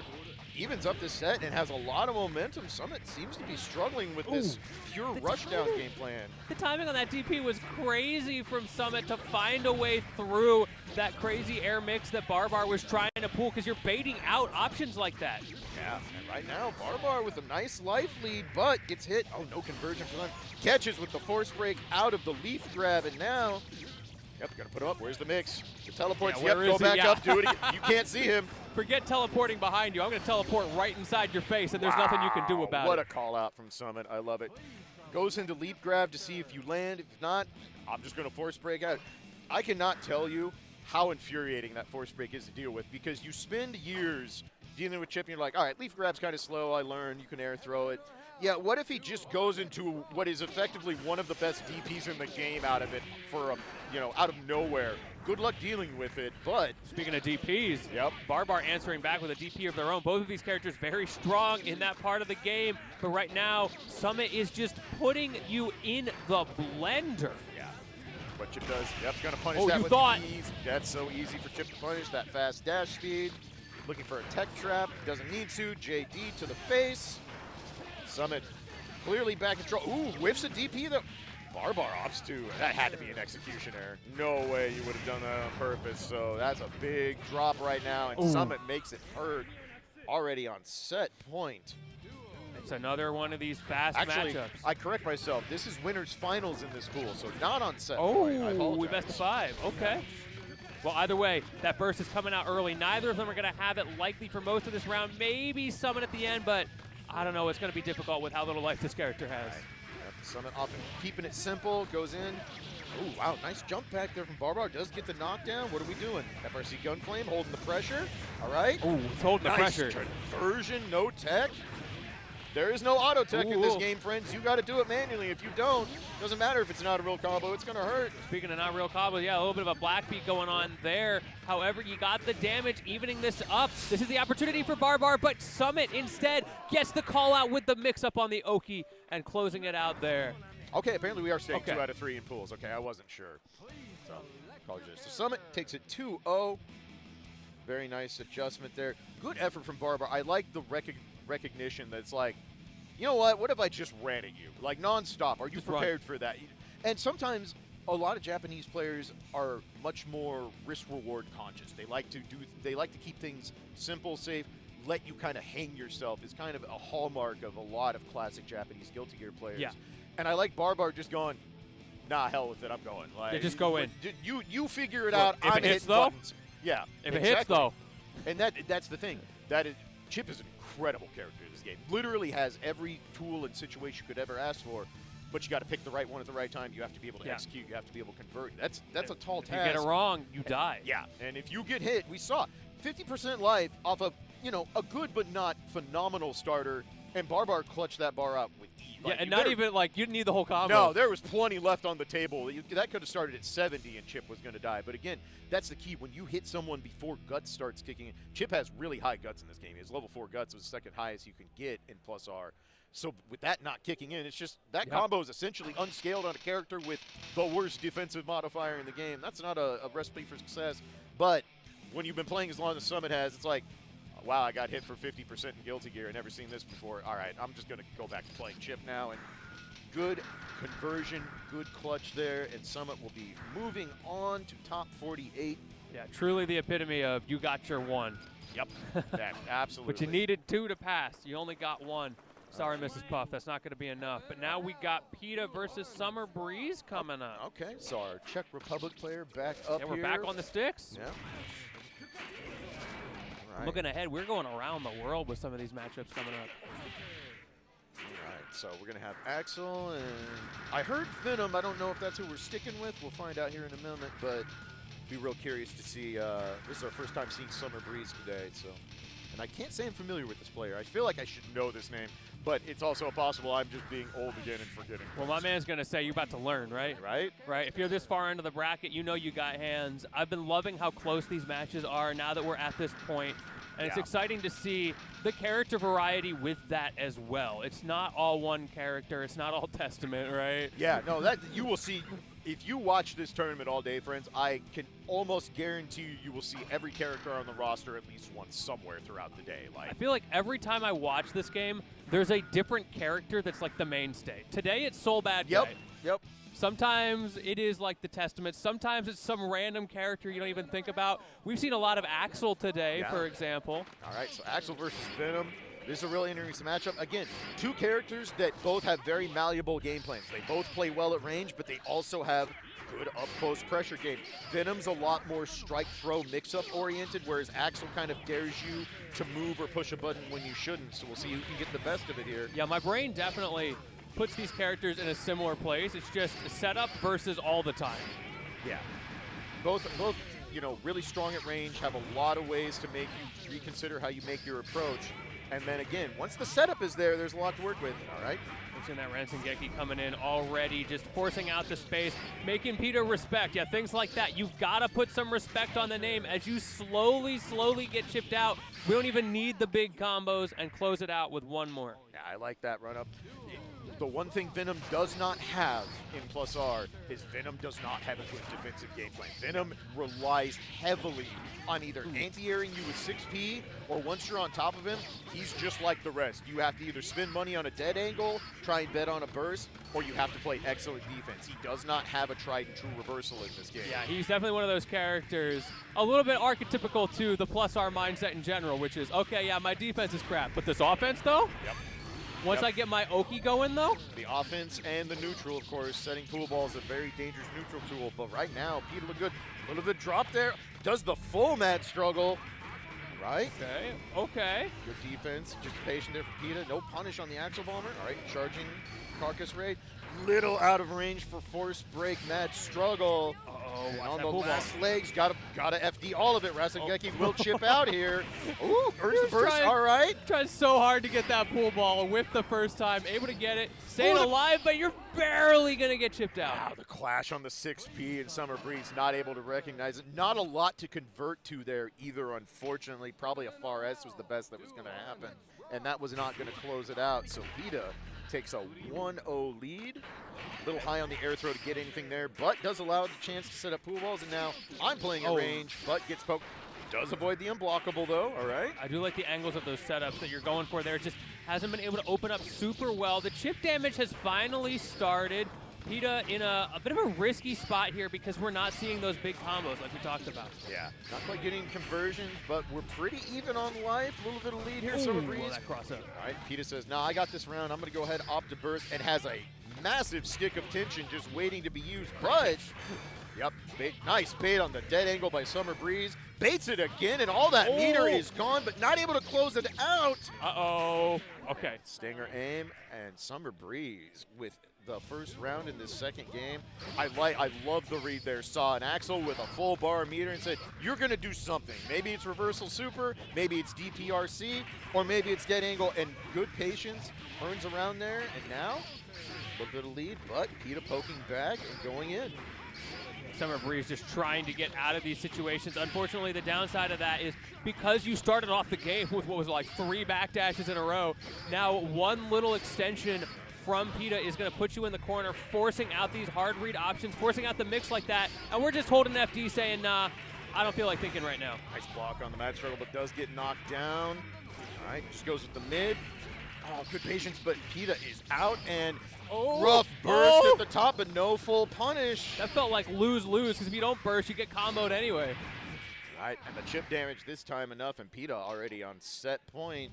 evens up this set and has a lot of momentum. Summit seems to be struggling with this pure rushdown game plan. The timing on that DP was crazy from Summit to find a way through that crazy air mix that Barbar was trying to pull, because you're baiting out options like that. Yeah, and right now, Barbar with a nice life lead, but gets hit. Oh, no conversion for them. Catches with the force break out of the leaf grab, and now, yep, gonna put him up. Where's the mix? The teleports, yep, go back up, do it again. You can't see him. Forget teleporting behind you. I'm going to teleport right inside your face, and there's nothing you can do about it. What a call out from Summit. I love it. Goes into leap grab to see if you land. If not, I'm just going to force break out. I cannot tell you how infuriating that force break is to deal with, because you spend years dealing with Chip, and you're like, all right, leaf grab's kind of slow. I learned. You can air throw it. Yeah, what if he just goes into what is effectively one of the best DPs in the game out of it for, out of nowhere? Good luck dealing with it, but... Speaking of DPs, Barbar answering back with a DP of their own. Both of these characters very strong in that part of the game, but right now, Summit is just putting you in the blender. Yeah. What Chip does, gonna punish that with ease. That's so easy for Chip to punish, that fast dash speed. Looking for a tech trap, doesn't need to. JD to the face. Summit clearly back in control. Ooh, whiffs a DP though. Barbar opts too. That had to be an execution error. No way you would have done that on purpose. So that's a big drop right now, and Summit makes it hurt already on set point. It's another one of these fast matchups. I correct myself. This is winners finals in this pool, so not on set point. I apologize. We best of 5. Okay. Well, either way, that burst is coming out early. Neither of them are going to have it likely for most of this round. Maybe Summit at the end, but I don't know. It's going to be difficult with how little life this character has. Summit often keeping it simple, goes in, Oh, wow, nice jump back there from Barbar. Does get the knockdown. What are we doing? FRC Gunflame holding the pressure. All right. Oh, it's holding the pressure. Conversion, no tech. There is no auto tech in this game, friends. You got to do it manually. If you don't, doesn't matter if it's not a real combo, it's going to hurt. Speaking of not real combo, yeah, a little bit of a black beat going on there. However, you got the damage, evening this up. This is the opportunity for Barbar, but Summit instead gets the call out with the mix-up on the Oki and closing it out there. Okay, apparently we are staying 2 out of 3 in pools. Okay, I wasn't sure. So, apologize. So Summit takes it 2-0. Very nice adjustment there. Good effort from Barbar. I like the recognition that's like, you know what if I just ran at you? Like nonstop. Are you just prepared for that? And sometimes a lot of Japanese players are much more risk-reward conscious. They like to keep things simple, safe, let you kind of hang yourself. It's kind of a hallmark of a lot of classic Japanese Guilty Gear players. Yeah. And I like Barbar just going, nah, hell with it, I'm going. Like, yeah, just go in. You figure it out. If I'm it hits, hitting though? buttons. Yeah, If it hits, though. And that's the thing. Chip is an incredible character in this game. Literally has every tool and situation you could ever ask for, but you got to pick the right one at the right time. You have to be able to execute. You have to be able to convert. That's a tall task. If you get it wrong, you die. Yeah, and if you get hit, we saw 50% life off of a good but not phenomenal starter, and Barbar clutched that bar up with ease. Yeah, and not even like you didn't need the whole combo. No, there was plenty left on the table. That could have started at 70 and Chip was going to die. But again, that's the key. When you hit someone before guts starts kicking in, Chip has really high guts in this game. His level 4 guts was the second highest you can get in plus R. So with that not kicking in, it's just that combo is essentially unscaled on a character with the worst defensive modifier in the game. That's not a recipe for success. But when you've been playing as long as Summit has, it's like, wow, I got hit for 50% in Guilty Gear. I've never seen this before. All right, I'm just going to go back to playing Chip now. And good conversion, good clutch there. And Summit will be moving on to top 48. Yeah, truly the epitome of you got your one. Yep, absolutely. But you needed 2 to pass. You only got 1. Sorry, Mrs. Puff, that's not going to be enough. But now we got PETA versus Summer Breeze coming up. Okay, so our Czech Republic player back up here. Yeah, we're back on the sticks. Yeah. Right. Looking ahead, we're going around the world with some of these matchups coming up. All right, so we're going to have Axel, and I heard Venom. I don't know if that's who we're sticking with. We'll find out here in a minute, but be real curious to see. This is our first time seeing Summer Breeze today, so. And I can't say I'm familiar with this player. I feel like I should know this name, but it's also possible I'm just being old again and forgetting. Well, my man's going to say you're about to learn, right? Right. Right. If you're this far into the bracket, you know you got hands. I've been loving how close these matches are now that we're at this point. And it's exciting to see the character variety with that as well. It's not all one character. It's not all Testament, right? Yeah, no, that you will see. If you watch this tournament all day, friends, I can almost guarantee you will see every character on the roster at least once somewhere throughout the day. Like, I feel like every time I watch this game, there's a different character that's like the mainstay. Today it's Soul Bad Guy. Yep. Sometimes it is like the Testament. Sometimes it's some random character you don't even think about. We've seen a lot of Axel today, for example. All right, so Axel versus Venom. This is a really interesting matchup. Again, 2 characters that both have very malleable game plans. They both play well at range, but they also have good up-close pressure game. Venom's a lot more strike-throw mix-up oriented, whereas Axel kind of dares you to move or push a button when you shouldn't. So we'll see who can get the best of it here. Yeah, my brain definitely puts these characters in a similar place. It's just setup versus all the time. Yeah. Both really strong at range, have a lot of ways to make you reconsider how you make your approach. And then again, once the setup is there, there's a lot to work with. All right. We've seen that Ransengeki coming in already, just forcing out the space, making PETA respect. Yeah, things like that. You've got to put some respect on the name as you slowly get chipped out. We don't even need the big combos and close it out with 1 more. Yeah, I like that run-up. The one thing Venom does not have in Plus R is Venom does not have a good defensive game plan. Venom relies heavily on either anti-airing you with 6P, or once you're on top of him, he's just like the rest. You have to either spend money on a dead angle, try and bet on a burst, or you have to play excellent defense. He does not have a tried and true reversal in this game. Yeah, he's definitely one of those characters, a little bit archetypical to the Plus R mindset in general, which is, okay, yeah, my defense is crap, but this offense, though? Yep. Once I get my Oki going, though? The offense and the neutral, of course. Setting pool ball is a very dangerous neutral tool. But right now, PETA look good. A little bit drop there. Does the full mat struggle. Right? Okay. Good defense. Just patient there for PETA. No punish on the Axel Bomber. All right, charging Carcass Raid. Little out of range for force break. Mad struggle. And on the last legs, gotta FD all of it. Rasengeki will chip out here. Ooh, earns the burst. All right. Trying so hard to get that pool ball. Whiffed the first time. Able to get it. Staying alive, but you're barely going to get chipped out. Wow, the clash on the 6P and Summer Breeze not able to recognize it. Not a lot to convert to there either, unfortunately. Probably a far S was the best that was going to happen. And that was not going to close it out. So Peta takes a 1-0 lead. A little high on the air throw to get anything there, but does allow the chance to set up pool balls. And now I'm playing at range, but gets poked. Does avoid the unblockable, though. All right. I do like the angles of those setups that you're going for there. Just hasn't been able to open up super well. The chip damage has finally started. Peta in a bit of a risky spot here because we're not seeing those big combos like we talked about. Yeah, not quite getting conversions, but we're pretty even on life. A little bit of lead here, Summer Breeze. Well, that cross up. All right, Peta says, "No, I got this round. I'm going to go ahead, opt to burst," and has a massive stick of tension just waiting to be used. But, yep, nice bait on the dead angle by Summer Breeze. Baits it again, and all that meter is gone, but not able to close it out. Uh-oh. Okay. Stinger aim, and Summer Breeze with the first round in this second game. I love the read there. Saw an Axel with a full bar meter and said, you're going to do something. Maybe it's reversal super, maybe it's DPRC, or maybe it's dead angle, and good patience earns around there. And now, a little bit of lead, but Peta poking back and going in. Summer Breeze just trying to get out of these situations. Unfortunately, the downside of that is because you started off the game with what was like 3 backdashes in a row, now one little extension from Peta is going to put you in the corner, forcing out these hard read options, forcing out the mix like that, and we're just holding FD saying, nah, I don't feel like thinking right now. Nice block on the mad struggle, but does get knocked down. All right, just goes with the mid. Oh, good patience, but Peta is out, and rough burst at the top, but no full punish. That felt like lose-lose, because if you don't burst, you get comboed anyway. All right, and the chip damage this time enough, and Peta already on set point.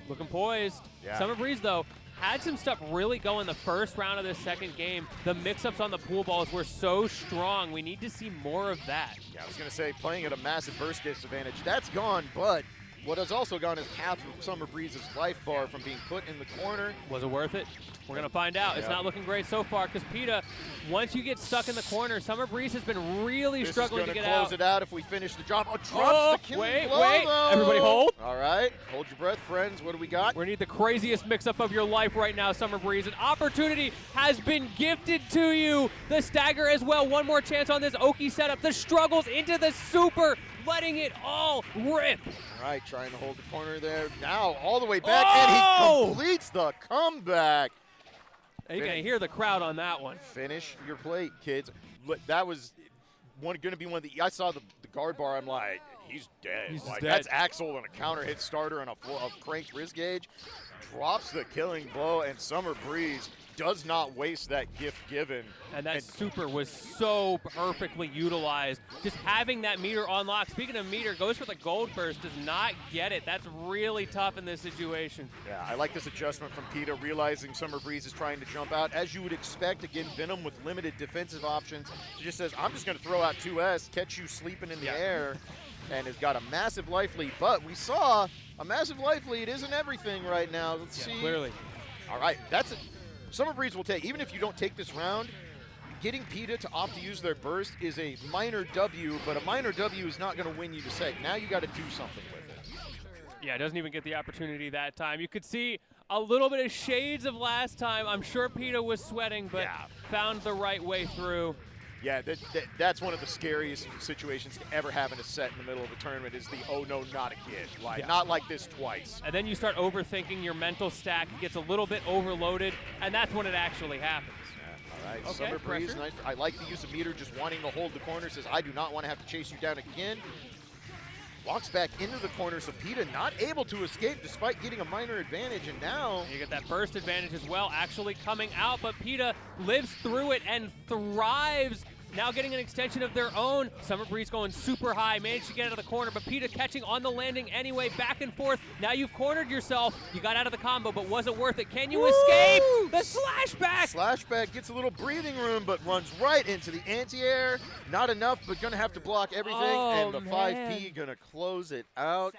Looking poised. Yeah. Summer Breeze, though, had some stuff really going the first round of this second game. The mix-ups on the pool balls were so strong. We need to see more of that. Yeah, I was going to say, playing at a massive burst disadvantage, that's gone, but what has also gone is half of Summer Breeze's life bar from being put in the corner. Was it worth it? We're going to find out. It's not looking great so far because Peta, once you get stuck in the corner, Summer Breeze has been really struggling to get out. This is going to close it out if we finish the job. Oh, drops the killing blow, wait. though. Everybody hold. All right. Hold your breath, friends. What do we got? We need the craziest mix-up of your life right now, Summer Breeze. An opportunity has been gifted to you. The stagger as well. One more chance on this Oki setup. The struggles into the super, letting it all rip. All right, trying to hold the corner there. Now all the way back, and he completes the comeback. And you're going to hear the crowd on that one. Finish your plate, kids. Look, that was going to be one of the – I saw the guard bar. I'm like, he's dead. He's like, dead. That's Axel and a counter hit starter and a cranked wrist gauge. Drops the killing blow, and Summer Breeze does not waste that gift given. And that super was so perfectly utilized. Just having that meter on lock. Speaking of meter, goes for the gold burst, does not get it. That's really tough in this situation. Yeah, I like this adjustment from Peta, realizing Summer Breeze is trying to jump out. As you would expect, again, Venom with limited defensive options. She just says, I'm just going to throw out 2S, catch you sleeping in the air, and has got a massive life lead. But we saw a massive life lead isn't everything right now. Let's see. Clearly. All right, that's it. Summer Breeze will take, even if you don't take this round, getting Peta to opt to use their burst is a minor W, but a minor W is not going to win you the set. Now you got to do something with it. Yeah, doesn't even get the opportunity that time. You could see a little bit of shades of last time. I'm sure Peta was sweating, but found the right way through. Yeah, that's one of the scariest situations to ever have in a set in the middle of a tournament is the, oh no, not again. Like, not like this twice. And then you start overthinking your mental stack. It gets a little bit overloaded, and that's when it actually happens. Yeah, all right, okay, Summer Breeze, pressure. nice. I like the use of meter, just wanting to hold the corner. Says, I do not want to have to chase you down again. Walks back into the corner, so Peta not able to escape despite getting a minor advantage, and now you get that burst advantage as well, actually coming out, but Peta lives through it and thrives. Now getting an extension of their own. Summer Breeze going super high, managed to get out of the corner, but Peta catching on the landing anyway, back and forth. Now you've cornered yourself. You got out of the combo, but was it worth it? Can you escape? The slashback! Slashback gets a little breathing room, but runs right into the anti-air. Not enough, but gonna have to block everything, and the 5P gonna close it out.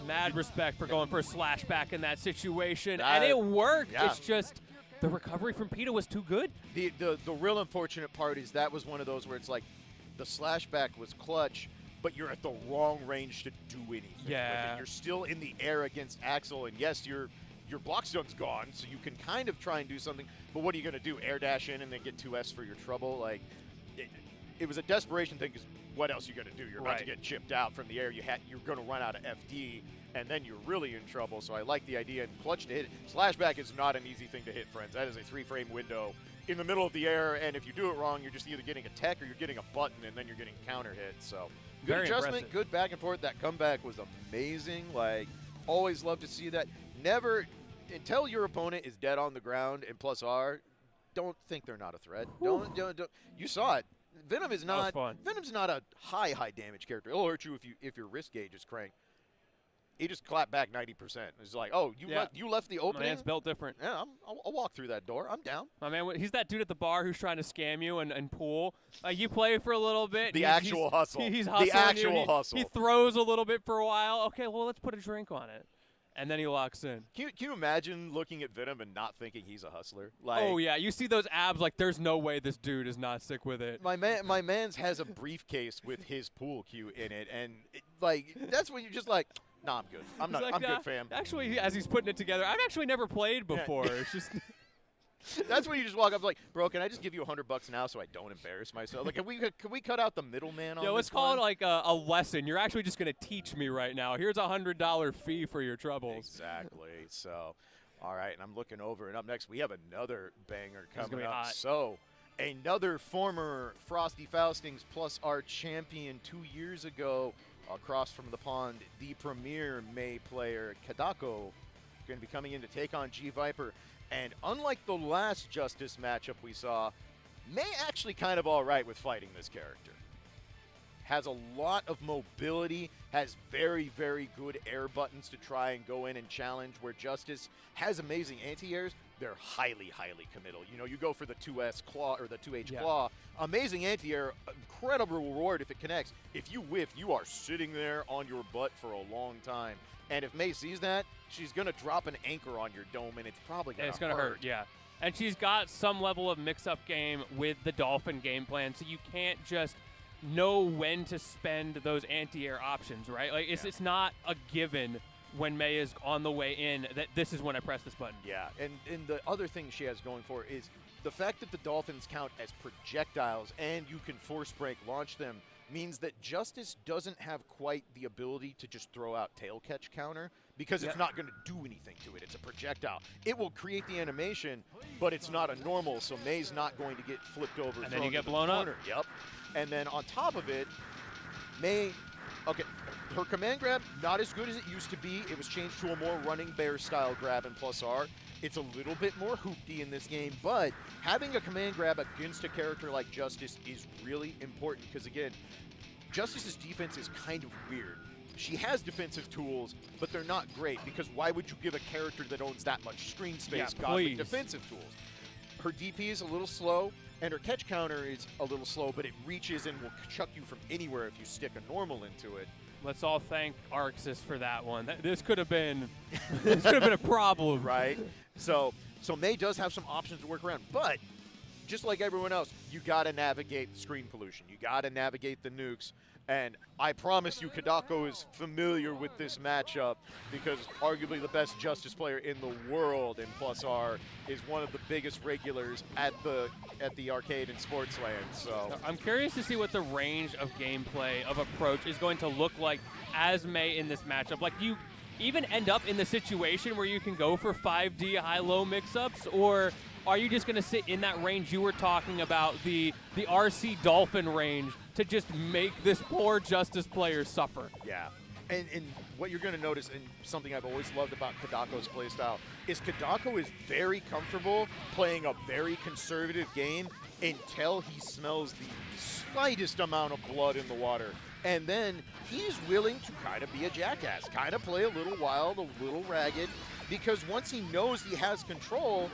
Mad respect for going for a slashback in that situation, and it worked. It's just the recovery from PETA was too good. The real unfortunate part is that was one of those where it's like the slashback was clutch, but you're at the wrong range to do anything with it. You're still in the air against Axel, and yes, your block stun's gone, so you can kind of try and do something, but what are you going to do? Air dash in and then get 2S for your trouble? Like, it was a desperation thing, because what else are you going to do? You're about to get chipped out from the air. You're going to run out of FD, and then you're really in trouble, so I like the idea. And clutch to hit it. Slashback is not an easy thing to hit, friends. That is a 3-frame window in the middle of the air, and if you do it wrong, you're just either getting a tech or you're getting a button, and then you're getting counter hit. So good Very adjustment, impressive. good back and forth. That comeback was amazing. Like, always love to see that. Never, until your opponent is dead on the ground and plus R, don't think they're not a threat. Don't. You saw it. Venom is not. Venom's not a high damage character. It'll hurt you if your wrist gauge is cranked. He just clapped back 90%. It's like, oh, you left the opening. My man's built different. Yeah, I'll walk through that door. I'm down. My man, he's that dude at the bar who's trying to scam you and pool. You play for a little bit. The actual hustle. He's hustling. The actual hustle. He throws a little bit for a while. Okay, well, let's put a drink on it. And then he locks in. Can you imagine looking at Venom and not thinking he's a hustler? Like, oh, yeah. You see those abs, like, there's no way this dude is not sick with it. My man's has a briefcase with his pool cue in it, and that's when you're just like, nah, I'm good. I'm good, fam. Actually, as he's putting it together, I've actually never played before. Yeah. It's just that's when you just walk up like, bro, can I just give you $100 now so I don't embarrass myself? Like, can we cut out the middleman on this? Let's call it like a lesson. You're actually just going to teach me right now. Here's a $100 fee for your troubles. Exactly. So, all right, and I'm looking over, and up next we have another banger coming up. Hot. So, another former Frosty Faustings plus our champion 2 years ago, across from the pond, the premier May player, Kadako, going to be coming in to take on G Viper. And unlike the last Justice matchup we saw, May actually kind of all right with fighting this character. Has a lot of mobility, has very, very good air buttons to try and go in and challenge, where Justice has amazing anti-airs. They're highly, highly committal. You know, you go for the 2S claw or the 2H claw. Amazing anti-air, incredible reward if it connects. If you whiff, you are sitting there on your butt for a long time. And if May sees that, she's going to drop an anchor on your dome, and it's probably going to hurt. Yeah. And she's got some level of mix-up game with the Dolphin game plan, so you can't just know when to spend those anti-air options, right? Like, it's not a given when May is on the way in that this is when I press this button. Yeah, and the other thing she has going for is the fact that the Dolphins count as projectiles and you can force break launch them means that Justice doesn't have quite the ability to just throw out tail catch counter, because it's not going to do anything to it. It's a projectile. It will create the animation, but it's not a normal, so May's not going to get flipped over. And then you get blown up. Yep. And then on top of it, May, okay, her command grab, not as good as it used to be. It was changed to a more running bear style grab in plus R. It's a little bit more hoopty in this game, but having a command grab against a character like Justice is really important, because again, Justice's defense is kind of weird. She has defensive tools, but they're not great, because why would you give a character that owns that much screen space godly defensive tools? Her DP is a little slow, and her catch counter is a little slow, but it reaches and will chuck you from anywhere if you stick a normal into it. Let's all thank Arxis for that one. This could have been a problem. Right? So May does have some options to work around, but just like everyone else, you got to navigate screen pollution. You got to navigate the nukes. And I promise you, Kadako is familiar with this matchup, because arguably the best Justice player in the world in Plus R is one of the biggest regulars at the arcade and Sportsland. So I'm curious to see what the range of gameplay, of approach, is going to look like as May in this matchup. Like, you even end up in the situation where you can go for 5D high-low mix-ups, or are you just going to sit in that range you were talking about, the RC Dolphin range, to just make this poor Justice player suffer? Yeah. And what you're going to notice, and something I've always loved about Kadako's playstyle, is Kadako is very comfortable playing a very conservative game until he smells the slightest amount of blood in the water. And then he's willing to kind of be a jackass, kind of play a little wild, a little ragged, because once he knows he has control,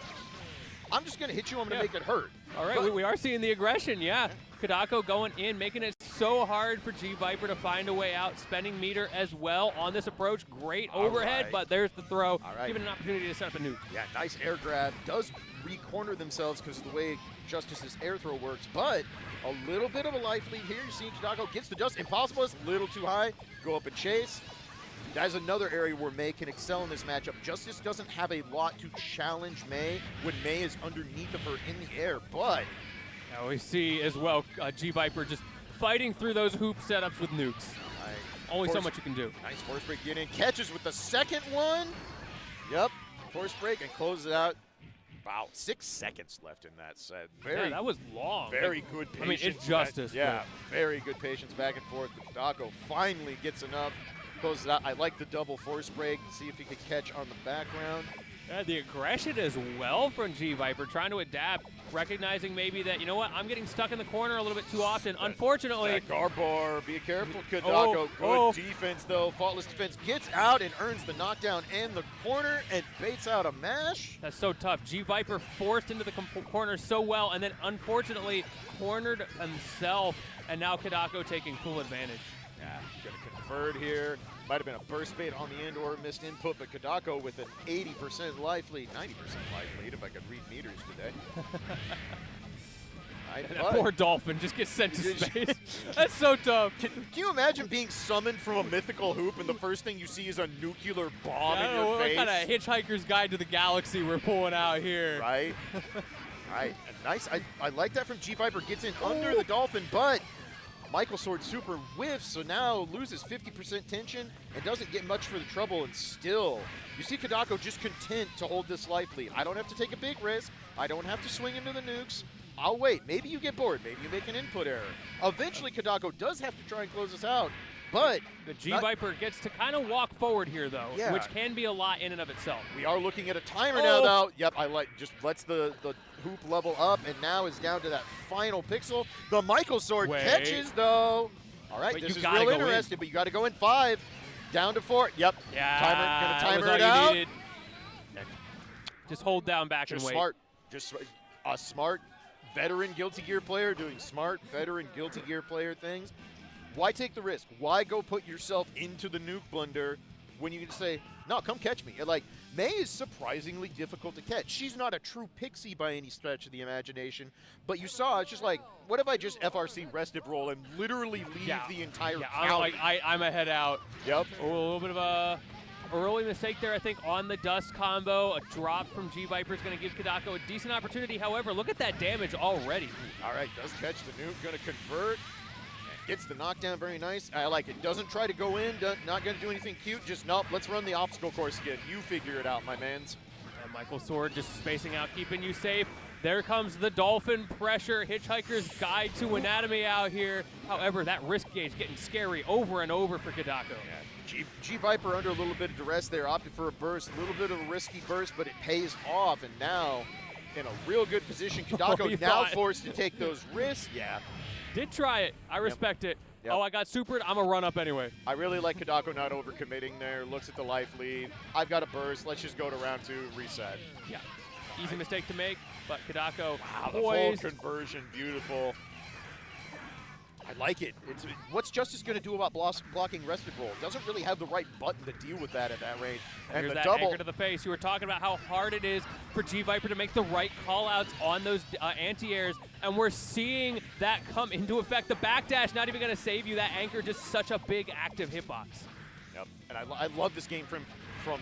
I'm just going to hit you, I'm going to make it hurt. All right, we are seeing the aggression, yeah. Kadako going in, making it so hard for G Viper to find a way out, spending meter as well on this approach. Great overhead, but there's the throw. Given an opportunity to set up a nuke. Yeah, nice air grab. Does re-corner themselves because of the way Justice's air throw works, but a little bit of a life lead here. You're seeing Kadako gets the Justice. Impossible is a little too high. Go up and chase. That is another area where Mei can excel in this matchup. Justice doesn't have a lot to challenge Mei when Mei is underneath of her in the air, but... Now we see as well G Viper just fighting through those hoop setups with nukes. Only so much you can do. Nice force break get in. Catches with the second one. Yep, force break and closes it out. About 6 seconds left in that set. Yeah, that was long. Very good patience. I mean, it's Justice. Yeah, very good patience back and forth. Kadako finally gets enough. Closes it out. I like the double force break. See if he could catch on the background. Yeah, the aggression as well from G Viper, trying to adapt, recognizing maybe that, you know what, I'm getting stuck in the corner a little bit too often. Unfortunately. That Garbar, be careful, Kadako. Good defense, though. Faultless defense gets out and earns the knockdown and the corner and baits out a mash. That's so tough. G Viper forced into the corner so well, and then unfortunately cornered himself, and now Kadako taking full advantage. Yeah, gonna convert here. Might have been a burst bait on the end or missed input, but Kadako with an 80% life lead, 90% life lead if I could read meters today. That poor Dolphin just gets sent to space. That's so tough. Can you imagine being summoned from a mythical hoop and the first thing you see is a nuclear bomb in your face? What kind of Hitchhiker's Guide to the Galaxy we're pulling out here? Right. Right. Nice. I like that from G Viper. Gets in under the Dolphin, but Michael Sword super whiffs, so now loses 50% tension and doesn't get much for the trouble, and still, you see Kadako just content to hold this life lead. I don't have to take a big risk. I don't have to swing into the nukes. I'll wait. Maybe you get bored. Maybe you make an input error. Eventually, Kadako does have to try and close this out, but the G Viper gets to kind of walk forward here, though, which can be a lot in and of itself. We are looking at a timer now, though. Yep, I like just lets the hoop level up, and now is down to that final pixel. The Michael Sword catches, though. All right, this is real interesting, but you got to go in 5. Down to 4. Yep. Yeah. Gonna timer it out. Needed. Just hold down back and wait. Smart. Just a smart veteran Guilty Gear player doing smart veteran Guilty Gear player things. Why take the risk? Why go put yourself into the nuke blender when you can say, no, come catch me? Like, Mei is surprisingly difficult to catch. She's not a true pixie by any stretch of the imagination, but you saw, it's just like, what if I just FRC restive roll and literally leave the entire county? I'm a head out. Yep. A little bit of a early mistake there, I think, on the Dust combo. A drop from G Viper is going to give Kadako a decent opportunity. However, look at that damage already. All right, does catch the nuke, going to convert. Gets the knockdown, very nice. I like it. Doesn't try to go in, not going to do anything cute. Just, nope, let's run the obstacle course again. You figure it out, my mans. And Michael Sword just spacing out, keeping you safe. There comes the Dolphin pressure. Hitchhiker's Guide to Anatomy out here. However, that risk gauge getting scary over and over for Kadako. Yeah. G Viper under a little bit of duress there, opted for a burst. A little bit of a risky burst, but it pays off. And now, in a real good position, Kadako now forced to take those risks. Yeah. Did try it. I respect it. Yep. Oh, I got supered. I'm a run up anyway. I really like Kadako not overcommitting there. Looks at the life lead. I've got a burst. Let's just go to round 2, reset. Yeah. Easy mistake to make, but Kadako poised. The full conversion, beautiful. I like it. What's Justice going to do about blocking rested roll? Doesn't really have the right button to deal with that at that range. And here's the that double anchor to the face. You were talking about how hard it is for G Viper to make the right call-outs on those anti-airs, and we're seeing that come into effect. The backdash not even going to save you. That anchor just such a big active hitbox. Yep, and I love this game from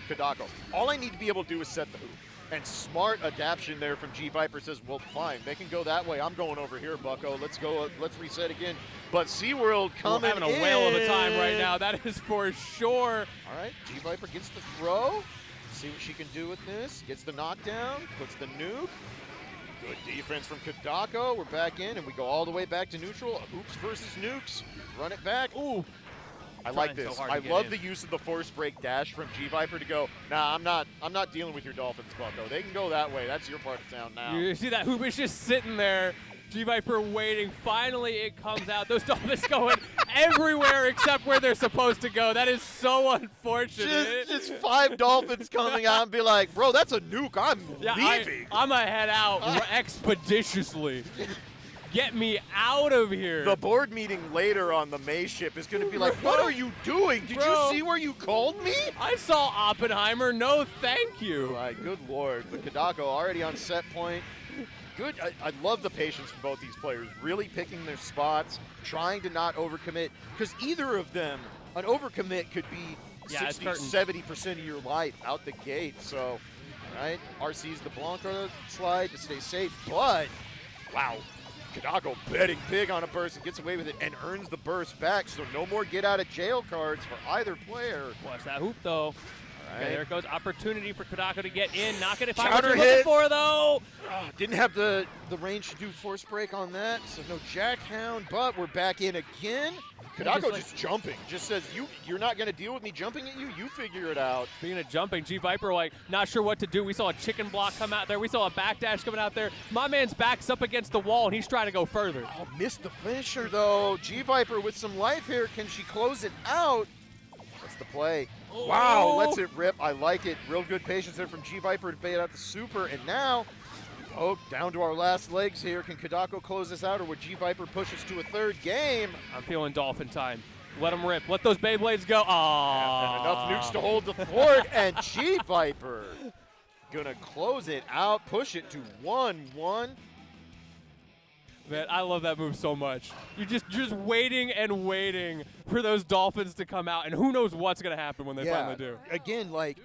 Kadako. All I need to be able to do is set the hoop. And smart adaption there from G Viper says, well, fine, they can go that way. I'm going over here, bucko. Let's go. Let's reset again. But SeaWorld coming in. Having a whale of a time right now. That is for sure. All right, G Viper gets the throw. See what she can do with this. Gets the knockdown. Puts the nuke. Good defense from Kadako. We're back in, and we go all the way back to neutral. Hoops versus nukes. Run it back. Ooh. I like this. I love the use of the force break dash from G Viper to go, nah, I'm not dealing with your Dolphins, bucko. They can go that way. That's your part of town now. You see that hoop is just sitting there. G Viper waiting. Finally it comes out. Those Dolphins going everywhere except where they're supposed to go. That is so unfortunate. Just 5 Dolphins coming out and be like, bro, that's a nuke. I'm leaving. I'm a head out expeditiously. Get me out of here. The board meeting later on the May ship is going to be like, what are you doing? Did you see where you called me? I saw Oppenheimer. No, thank you. My good lord. But Kadako already on set point. Good. I love the patience from both these players, really picking their spots, trying to not overcommit, because either of them, an overcommit could be 60, 70% of your life out the gate. So, right, RC's the Blanca slide to stay safe, but, wow, Kadako betting big on a burst and gets away with it and earns the burst back, so no more get out of jail cards for either player. Watch that hoop, though. Okay, there it goes. Opportunity for Kadako to get in. Not going to find what you're hit. looking for, though. Didn't have the range to do force break on that, so no Jackhound, but we're back in again. Kadako just jumping. Just says, you're not going to deal with me jumping at you? You figure it out. Speaking of jumping, G-Viper, like, not sure what to do. We saw a chicken block come out there. We saw a backdash coming out there. My man's back's up against the wall, and he's trying to go further. Oh, missed the finisher, though. G-Viper with some life here. Can she close it out? That's the play. Oh. Wow, lets it rip. I like it. Real good patience there from G-Viper to bait out the super. And now, down to our last legs here. Can Kadako close this out, or would G-Viper push us to a third game? I'm feeling dolphin time. Let them rip. Let those Beyblades go. And enough nukes to hold the fort. And G-Viper gonna close it out, push it to 1-1. Man, I love that move so much. You're just waiting and waiting for those dolphins to come out, and who knows what's going to happen when they finally do. Again, like,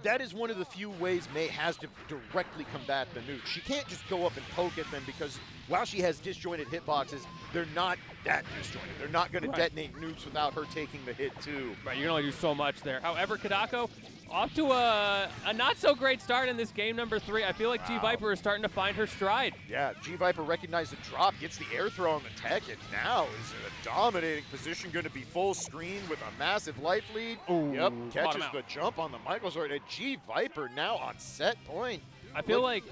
that is one of the few ways May has to directly combat the nuke. She can't just go up and poke at them, because while she has disjointed hitboxes, they're not that disjointed. They're not going to detonate nukes without her taking the hit, too. Right, you can only do so much there. However, Kadako, off to a not-so-great start in this game number 3. I feel like G-Viper is starting to find her stride. Yeah, G-Viper recognized the drop, gets the air throw on the tech, and now is in a dominating position, going to be full screen with a massive life lead. Ooh, yep, catches the jump on the Michael Sword, and G-Viper now on set point. I feel like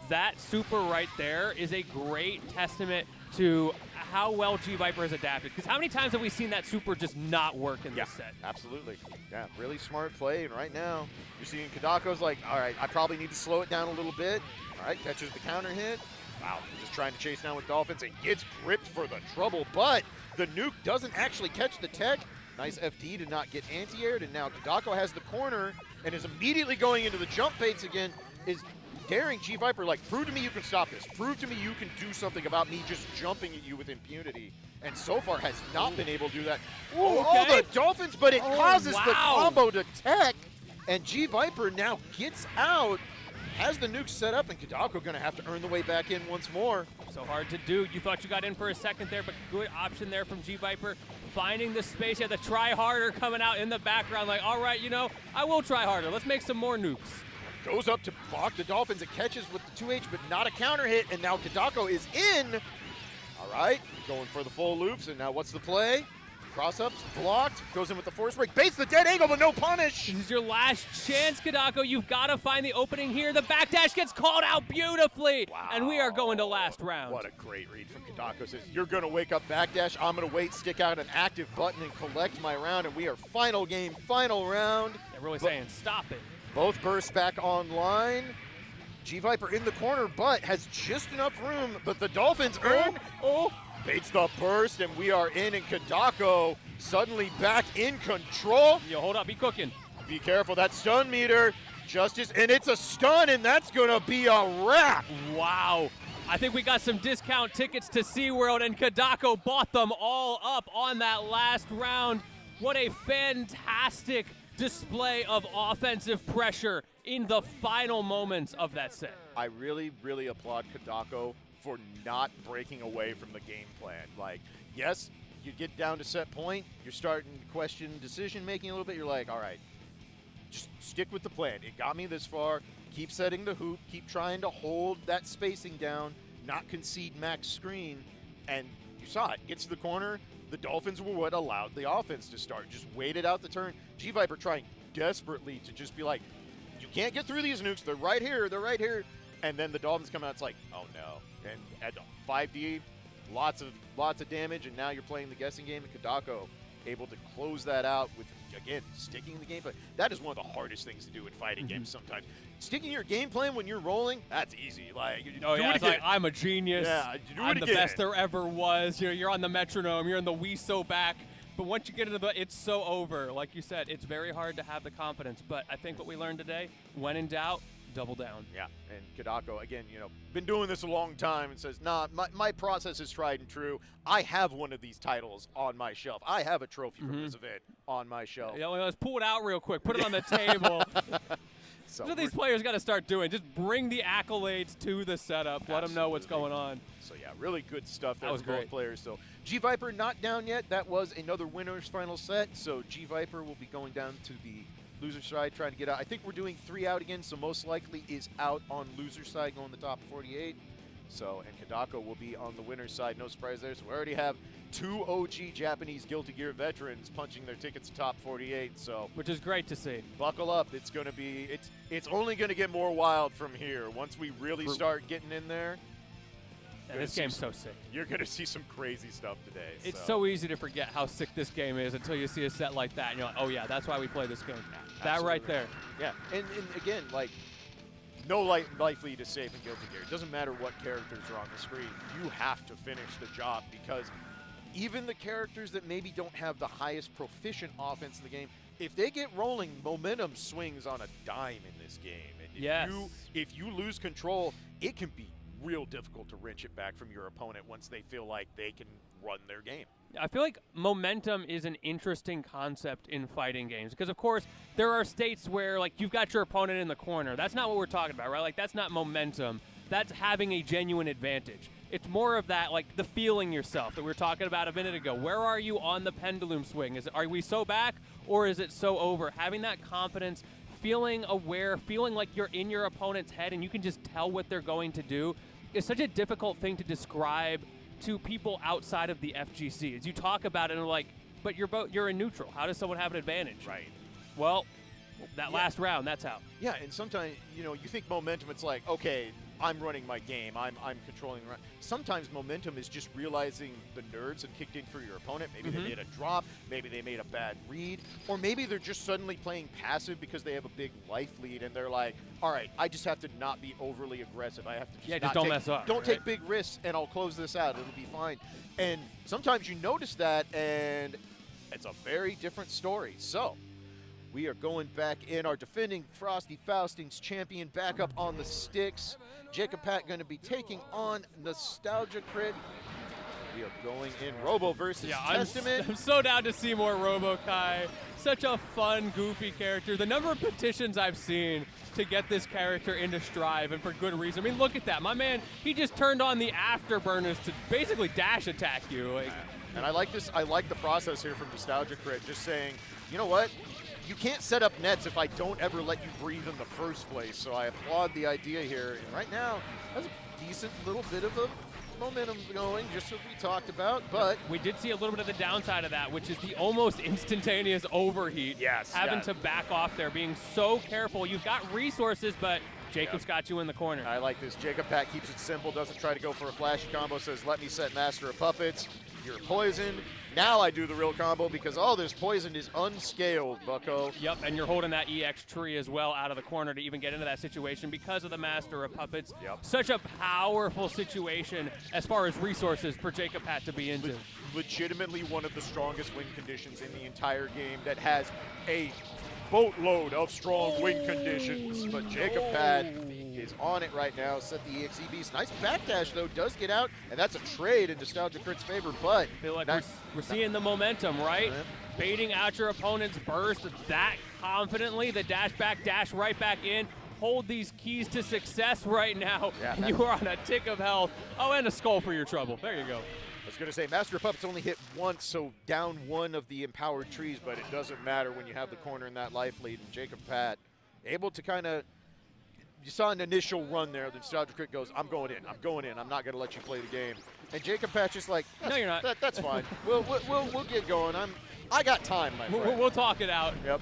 that super right there is a great testament to how well G-Viper has adapted. Because how many times have we seen that super just not work in this set? Absolutely. Yeah, really smart play. And right now, you're seeing Kadako's like, all right, I probably need to slow it down a little bit. All right, catches the counter hit. Wow, just trying to chase down with Dolphins and gets gripped for the trouble. But the nuke doesn't actually catch the tech. Nice FD to not get anti-aired. And now Kadako has the corner and is immediately going into the jump baits again. Is daring G-Viper, like, prove to me you can stop this. Prove to me you can do something about me just jumping at you with impunity. And so far has not been able to do that. Oh, the Dolphins, but it causes the combo to tech. And G-Viper now gets out, has the nuke set up, and Kadako going to have to earn the way back in once more. So hard to do. You thought you got in for a second there, but good option there from G-Viper. Finding the space. Yeah, the try harder coming out in the background. Like, all right, you know, I will try harder. Let's make some more nukes. Goes up to block the Dolphins. It catches with the 2H, but not a counter hit. And now Kadako is in. All right, going for the full loops. And now what's the play? Cross-ups, blocked. Goes in with the force break. Baits the dead angle, but no punish. This is your last chance, Kadako. You've got to find the opening here. The backdash gets called out beautifully. Wow. And we are going to last round. What a great read from Kadako. Says, you're going to wake up backdash. I'm going to wait, stick out an active button, and collect my round. And we are final game, final round. They're really saying, stop it. Both bursts back online. G-Viper in the corner, but has just enough room. But the Dolphins earn. Baits the burst, and we are in, and Kadako suddenly back in control. Yo, hold up, be cooking. Be careful, that stun meter. Justice, and it's a stun, and that's gonna be a wrap. Wow. I think we got some discount tickets to SeaWorld, and Kadako bought them all up on that last round. What a fantastic display of offensive pressure in the final moments of that set. I really, really applaud Kadako for not breaking away from the game plan. Like, yes, you get down to set point, you're starting to question decision-making a little bit. You're like, all right, just stick with the plan. It got me this far. Keep setting the hoop. Keep trying to hold that spacing down, not concede max screen. And you saw it. Gets to the corner. The Dolphins were what allowed the offense to start. Just waited out the turn. G-Viper trying desperately to just be like, you can't get through these nukes. They're right here. They're right here. And then the Dolphins come out. It's like, oh, no. And at 5D, lots of damage. And now you're playing the guessing game. And Kadako able to close that out with again, sticking the game plan. That is one of the hardest things to do in fighting games sometimes. Sticking your game plan when you're rolling, that's easy. Like, oh yeah, it's like, I'm a genius. Yeah, I'm the best there ever was. You know, you're on the metronome, you're in the wee so back. But once you get into it's so over. Like you said, it's very hard to have the confidence. But I think what we learned today, when in doubt, double down. Yeah, and Kadako, again, you know, been doing this a long time and says, nah, my process is tried and true. I have one of these titles on my shelf. I have a trophy from this event on my shelf. Yeah, well, let's pull it out real quick. Put it on the table. So That's what these players got to start doing. Just bring the accolades to the setup. Let them know what's going on. So, yeah, really good stuff there for both players. So, G-Viper not down yet. That was another winner's final set. So, G-Viper will be going down to the loser side, trying to get out. I think we're doing 3 out again, so most likely is out on loser side, going the top 48. So, and Kadako will be on the winner's side. No surprise there. So, we already have 2 OG Japanese Guilty Gear veterans punching their tickets to top 48. So, which is great to see. Buckle up. It's going to be, it's only going to get more wild from here. Once we really start getting in there. And this game's so sick. You're going to see some crazy stuff today. It's so easy to forget how sick this game is until you see a set like that. And you're like, oh, yeah, that's why we play this game. Yeah, that right there. Yeah, and again, like, no life lead is safe in Guilty Gear. It doesn't matter what characters are on the screen. You have to finish the job because even the characters that maybe don't have the highest proficient offense in the game, if they get rolling, momentum swings on a dime in this game. And if you lose control, it can be real difficult to wrench it back from your opponent once they feel like they can run their game. I feel like momentum is an interesting concept in fighting games because, of course, there are states where, like, you've got your opponent in the corner. That's not what we're talking about, right? Like, that's not momentum. That's having a genuine advantage. It's more of that, like, the feeling yourself that we were talking about a minute ago. Where are you on the pendulum swing? Are we so back or is it so over? Having that confidence, feeling aware, feeling like you're in your opponent's head and you can just tell what they're going to do is such a difficult thing to describe to people outside of the FGC. As you talk about it and like, but you're in neutral. How does someone have an advantage? Right. Well, that last round, that's how. Yeah, and sometimes, you know, you think momentum, it's like, okay, I'm running my game. I'm controlling. Sometimes momentum is just realizing the nerves have kicked in for your opponent. Maybe they made a drop. Maybe they made a bad read. Or maybe they're just suddenly playing passive because they have a big life lead and they're like, all right, I just have to not be overly aggressive. I have to just don't mess up. Don't take big risks and I'll close this out. It'll be fine. And sometimes you notice that and it's a very different story. So we are going back in. Our defending Frosty Faustings champion back up on the sticks. Jacob Pat going to be taking on Nostalgia Crit. We are going in Robo versus Testament. I'm so down to see more Robo Kai. Such a fun, goofy character. The number of petitions I've seen to get this character into Strive, and for good reason. I mean, look at that. My man, he just turned on the afterburners to basically dash attack you. Like, and I like this. I like the process here from Nostalgia Crit, just saying, you know what? You can't set up nets if I don't ever let you breathe in the first place. So I applaud the idea here. And right now, that's a decent little bit of a momentum going, just as we talked about. But we did see a little bit of the downside of that, which is the almost instantaneous overheat. Yes. Having to back off there, being so careful. You've got resources, but Jacob's got you in the corner. I like this. Jacob Pat keeps it simple, doesn't try to go for a flashy combo, says, let me set Master of Puppets. You're poisoned. Now I do the real combo because all this poison is unscaled, bucko. Yep, and you're holding that EX tree as well out of the corner to even get into that situation because of the Master of Puppets. Yep. Such a powerful situation as far as resources for Jacob Pat to be into. Legitimately one of the strongest win conditions in the entire game that has a boatload of strong win conditions. But Jacob Pat is on it right now. Set the EXE Beast. Nice backdash, though. Does get out, and that's a trade in Nostalgia Crit's favor. But I feel like we're seeing the momentum, right? Baiting out your opponent's burst that confidently. The dash back, dash right back in. Hold these keys to success right now. Yeah, and you are on a tick of health. Oh, and a skull for your trouble. There you go. I was going to say, Master of Puppets only hit once, so down one of the empowered trees, but it doesn't matter when you have the corner in that life lead. And Jacob Pat able to kind of, you saw an initial run there. The Nostalgia Crit goes, I'm going in. I'm not going to let you play the game. And Jacob Pat's just like, no, you're not. That's fine. We'll get going. I got time, my friend. We'll talk it out. Yep.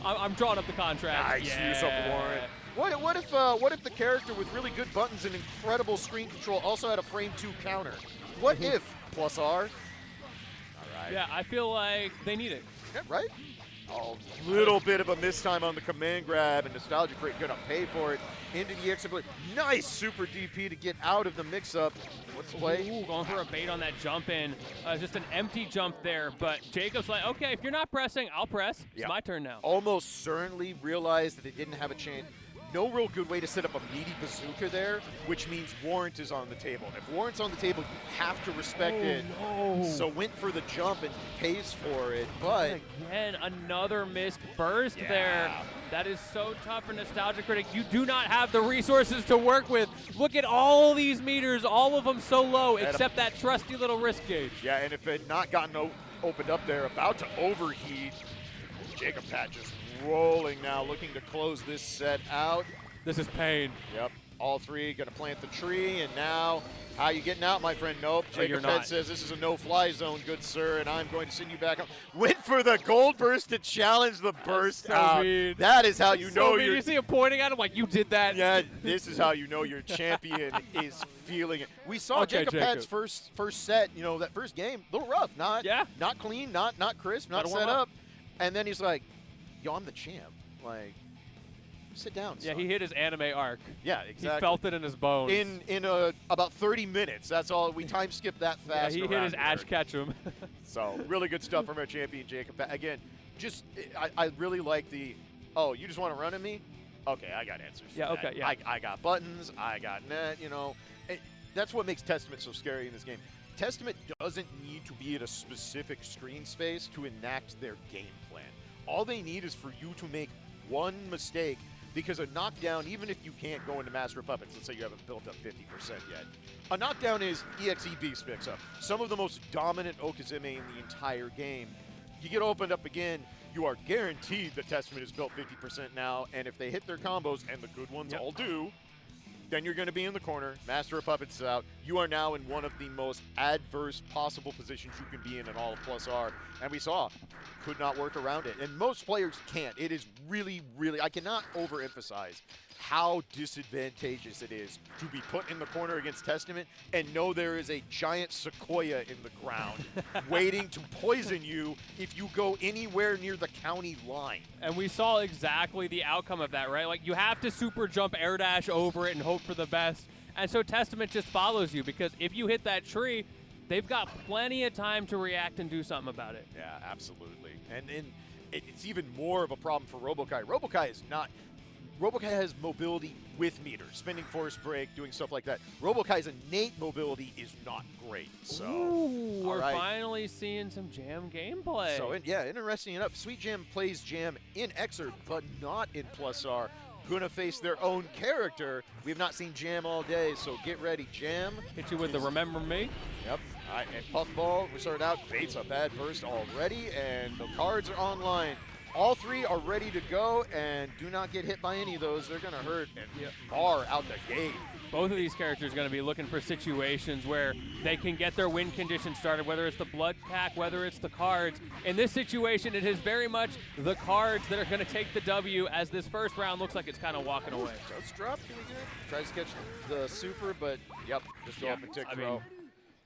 I'm drawing up the contract. Nice use of warrant. What if the character with really good buttons and incredible screen control also had a frame 2 counter? What if +R? All right. Yeah, I feel like they need it. Yeah, right? Oh, little bit of a mistime on the command grab, and Nostalgia Crate gonna pay for it. Into the Xrd. Nice super DP to get out of the mix-up. What's the play? Ooh, going for a bait on that jump in. Just an empty jump there, but Jacob's like, okay, if you're not pressing, I'll press. It's my turn now. Almost certainly realized that they didn't have a chance. No real good way to set up a meaty bazooka there, which means Warrant is on the table. And if Warrant's on the table, you have to respect it. No. So went for the jump and pays for it, but again, another missed burst there. That is so tough for Nostalgia Critic. You do not have the resources to work with. Look at all these meters, all of them so low, except that trusty little risk gauge. Yeah, and if it had not gotten opened up there, about to overheat, Jacob Pat just rolling now, looking to close this set out. This is pain. Yep, all three gonna plant the tree, and now, how you getting out, my friend? Nope, Jacob Pat says this is a no-fly zone, good sir, and I'm going to send you back up. Went for the gold burst to challenge the burst out. Mean. That is how you know you're. You see him pointing at him like, you did that. Yeah, this is how you know your champion is feeling it. We saw Jacob Pat's first set, you know, that first game, a little rough, not clean, not crisp, not set up. And then he's like, yo, I'm the champ. Like, sit down, son. Yeah, he hit his anime arc. Yeah, exactly. He felt it in his bones. In about 30 minutes. That's all. We time skipped that fast. Yeah, he hit his Ash Ketchum. So, really good stuff from our champion, Jacob. Again, just, I really like the, oh, you just want to run at me? Okay, I got answers. Yeah, okay, yeah. I got buttons. I got net, you know. That's what makes Testament so scary in this game. Testament doesn't need to be at a specific screen space to enact their game plan. All they need is for you to make one mistake, because a knockdown, even if you can't go into Master of Puppets, let's say you haven't built up 50% yet, a knockdown is EXE Beast mix-up. Some of the most dominant Okazeme in the entire game. You get opened up again, you are guaranteed that Testament is built 50% now, and if they hit their combos, and the good ones all do, then you're going to be in the corner, Master of Puppets is out. You are now in one of the most adverse possible positions you can be in all of Plus R. And we saw, could not work around it. And most players can't. It is really, really, I cannot overemphasize how disadvantageous it is to be put in the corner against Testament and know there is a giant sequoia in the ground waiting to poison you if you go anywhere near the county line. And we saw exactly the outcome of that, right? Like, you have to super jump air dash over it and hope for the best. And so Testament just follows you, because if you hit that tree, they've got plenty of time to react and do something about it. Yeah, absolutely. And it's even more of a problem for Robokai. Robokai is not... Robokai has mobility with meters, spinning force break, doing stuff like that. Robokai's innate mobility is not great. So, ooh, we're finally seeing some Jam gameplay. So, yeah, interesting enough. Sweet Jam plays Jam in Xrd, but not in Plus R. Gonna face their own character. We have not seen Jam all day, so get ready. Jam. Hit you with the Remember Me. Yep. And Puffball, we started out, baits a bad burst already, and the cards are online. All three are ready to go, and do not get hit by any of those. They're going to hurt and bar out the gate. Both of these characters are going to be looking for situations where they can get their win condition started, whether it's the blood pack, whether it's the cards. In this situation, it is very much the cards that are going to take the W, as this first round looks like it's kind of walking away. Just drop, can we get it? Tries to catch the super, but yep, just go up and tick throw.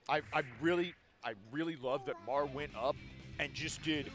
I really love that Mar went up and just did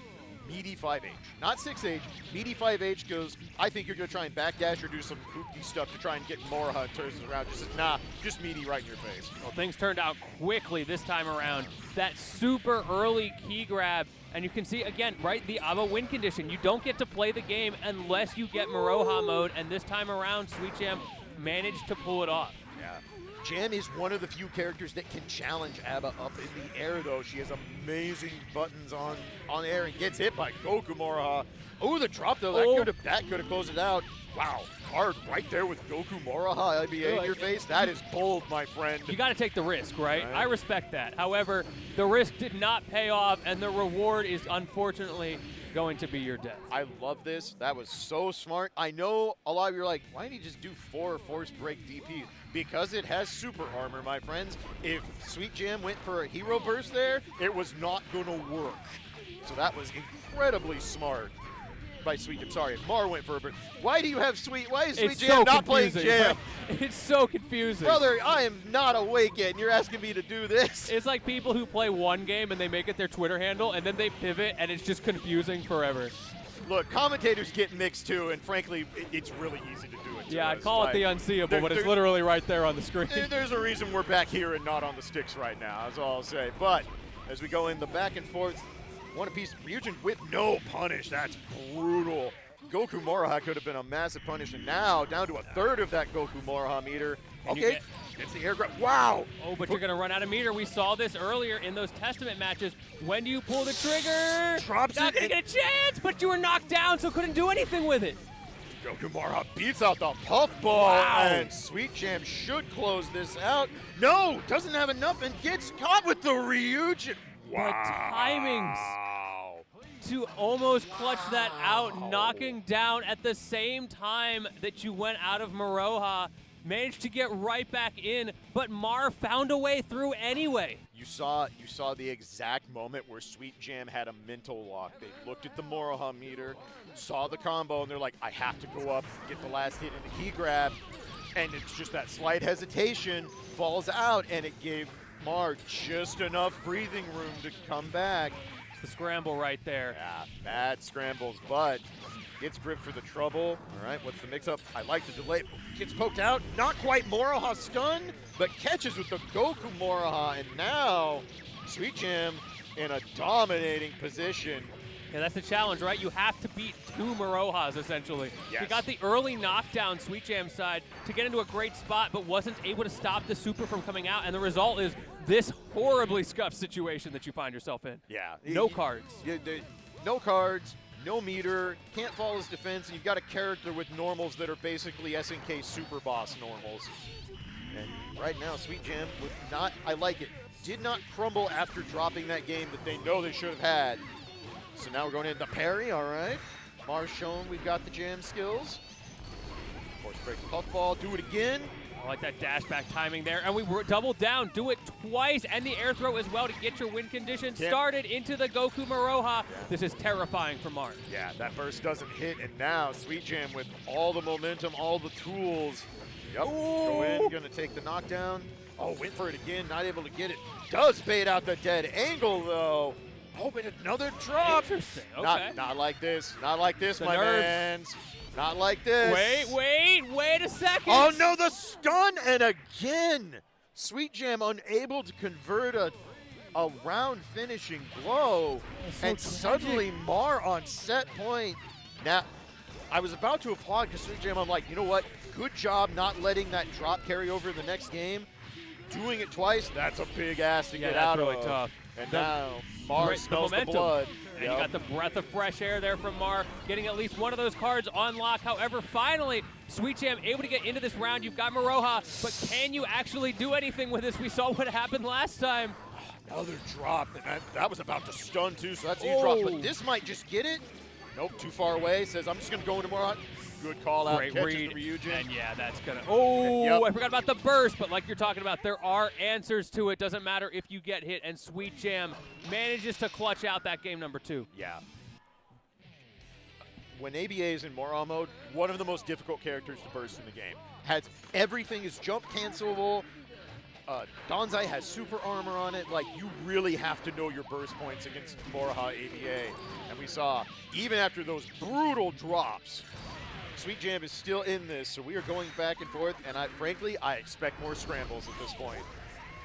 meaty 5H. Not 6H, meaty 5H goes, I think you're going to try and backdash or do some hoopty stuff to try and get Moraha and turns it around. Just says, nah, just meaty right in your face. Well, things turned out quickly this time around. That super early key grab, and you can see, again, right, the ABBA win condition. You don't get to play the game unless you get Moraha mode, and this time around, Sweet Jam managed to pull it off. Yeah. Jam is one of the few characters that can challenge ABBA up in the air, though. She has amazing buttons on air and gets hit by Goku Moraha. Oh, the drop, though. That could have closed it out. Wow. Card right there with Goku Moraha IBA in your face. That is bold, my friend. You got to take the risk, right? I respect that. However, the risk did not pay off, and the reward is unfortunately going to be your death. I love this. That was so smart. I know a lot of you are like, why didn't he just do 4 force break DP? Because it has super armor, my friends. If Sweet Jam went for a hero burst there, it was not going to work. So that was incredibly smart by Sweet Jam. Sorry, if Mar went for a burst. Why is Sweet Jam not playing Jam? It's so confusing. Brother, I am not awake yet, and you're asking me to do this. It's like people who play one game and they make it their Twitter handle, and then they pivot, and it's just confusing forever. Look, commentators get mixed too, and frankly, it's really easy to do it. Yeah, I'd call it the unseeable, but it's literally right there on the screen. There's a reason we're back here and not on the sticks right now, that's all I'll say. But as we go in the back and forth, one apiece, Ryujin with no punish. That's brutal. Goku Moroha could have been a massive punish, and now down to a third of that Goku Moroha meter. Okay, it's the air grab. Wow! Oh, but you're going to run out of meter. We saw this earlier in those Testament matches. When do you pull the trigger? Drops Not going to get a chance, but you were knocked down, so couldn't do anything with it. Goku Moroha beats out the puffball, and Sweet Jam should close this out. No, doesn't have enough and gets caught with the Ryujin. Wow. The timings to almost clutch that out, knocking down at the same time that you went out of Moroha. Managed to get right back in, but Mar found a way through anyway. You saw the exact moment where Sweet Jam had a mental lock. They looked at the Moroha meter, saw the combo, and they're like, I have to go up, get the last hit in the key grab. And it's just that slight hesitation, falls out, and it gave Mar just enough breathing room to come back. It's the scramble right there. Yeah, bad scrambles, but gets grip for the trouble. All right, what's the mix-up? I like the delay. Gets poked out. Not quite Moroha stunned, but catches with the Goku Moroha. And now, Sweet Jam in a dominating position. Yeah, that's the challenge, right? You have to beat 2 Morohas, essentially. Yes. He got the early knockdown, Sweet Jam's side, to get into a great spot, but wasn't able to stop the super from coming out. And the result is this horribly scuffed situation that you find yourself in. Yeah. No cards. No cards. No meter, can't follow his defense, and you've got a character with normals that are basically SNK Super Boss normals. And right now, Sweet Jam would not, I like it, did not crumble after dropping that game that they know they should have had. So now we're going into parry, all right. Mar's shown we've got the jam skills. Of course, break the puffball, do it again. I like that dash back timing there, and we doubled down, do it twice, and the air throw as well to get your win condition started into the Goku Moroha. This is terrifying for Mar. Yeah, that burst doesn't hit, and now Sweet Jam with all the momentum, all the tools. Yep, go in, gonna take the knockdown. Oh, went for it again, not able to get it. Does bait out the dead angle, though. Oh, but another drop. Interesting, okay. Not like this, not like this, The my nerves. mans. Not like this. Wait a second. Oh no, the stun, and again, Sweet Jam unable to convert a round finishing blow, so and tragic. suddenly Mar on set point. Now, I was about to applaud because Sweet Jam, I'm like, you know what, good job not letting that drop carry over the next game. Doing it twice, that's a big ass to get out really of. tough. And now Mar smells the blood. And you got the breath of fresh air there from Mar, getting at least one of those cards on lock. However, finally, Sweet Jam able to get into this round. You've got Moroha, but can you actually do anything with this? We saw what happened last time. Another drop, and that was about to stun too, so that's a huge drop. But this might just get it. Nope, too far away. Says, I'm just going to go into Moroha. Good call out. Great catches read. the Ryujin. And yeah, that's going to... Oh, Yep. I forgot about the burst, but like you're talking about, there are answers to it. Doesn't matter if you get hit, and Sweet Jam manages to clutch out that game number 2. Yeah. When ABA is in Moroha mode, one of the most difficult characters to burst in the game. Has everything is jump cancelable. Donzai has super armor on it. Like, you really have to know your burst points against Moroha ABA. And we saw, even after those brutal drops, Sweet Jam is still in this, so we are going back and forth, and frankly, I expect more scrambles at this point.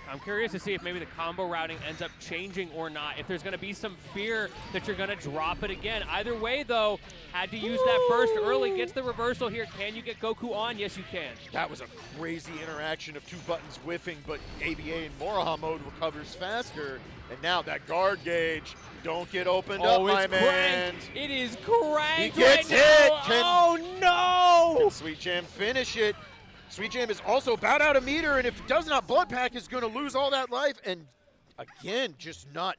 I'm curious to see if maybe the combo routing ends up changing or not, if there's going to be some fear that you're going to drop it again. Either way, though, had to use that burst early, gets the reversal here. Can you get Goku on? Yes, you can. That was a crazy interaction of 2 buttons whiffing, but ABA in Moroha mode recovers faster, and now that guard gauge, don't get opened up, my man. It is cranked. He gets right hit. Now. Oh, no. Can Sweet Jam finish it? Sweet Jam is also about out of meter, and if it does not, Blood Pack is going to lose all that life. And again, just not,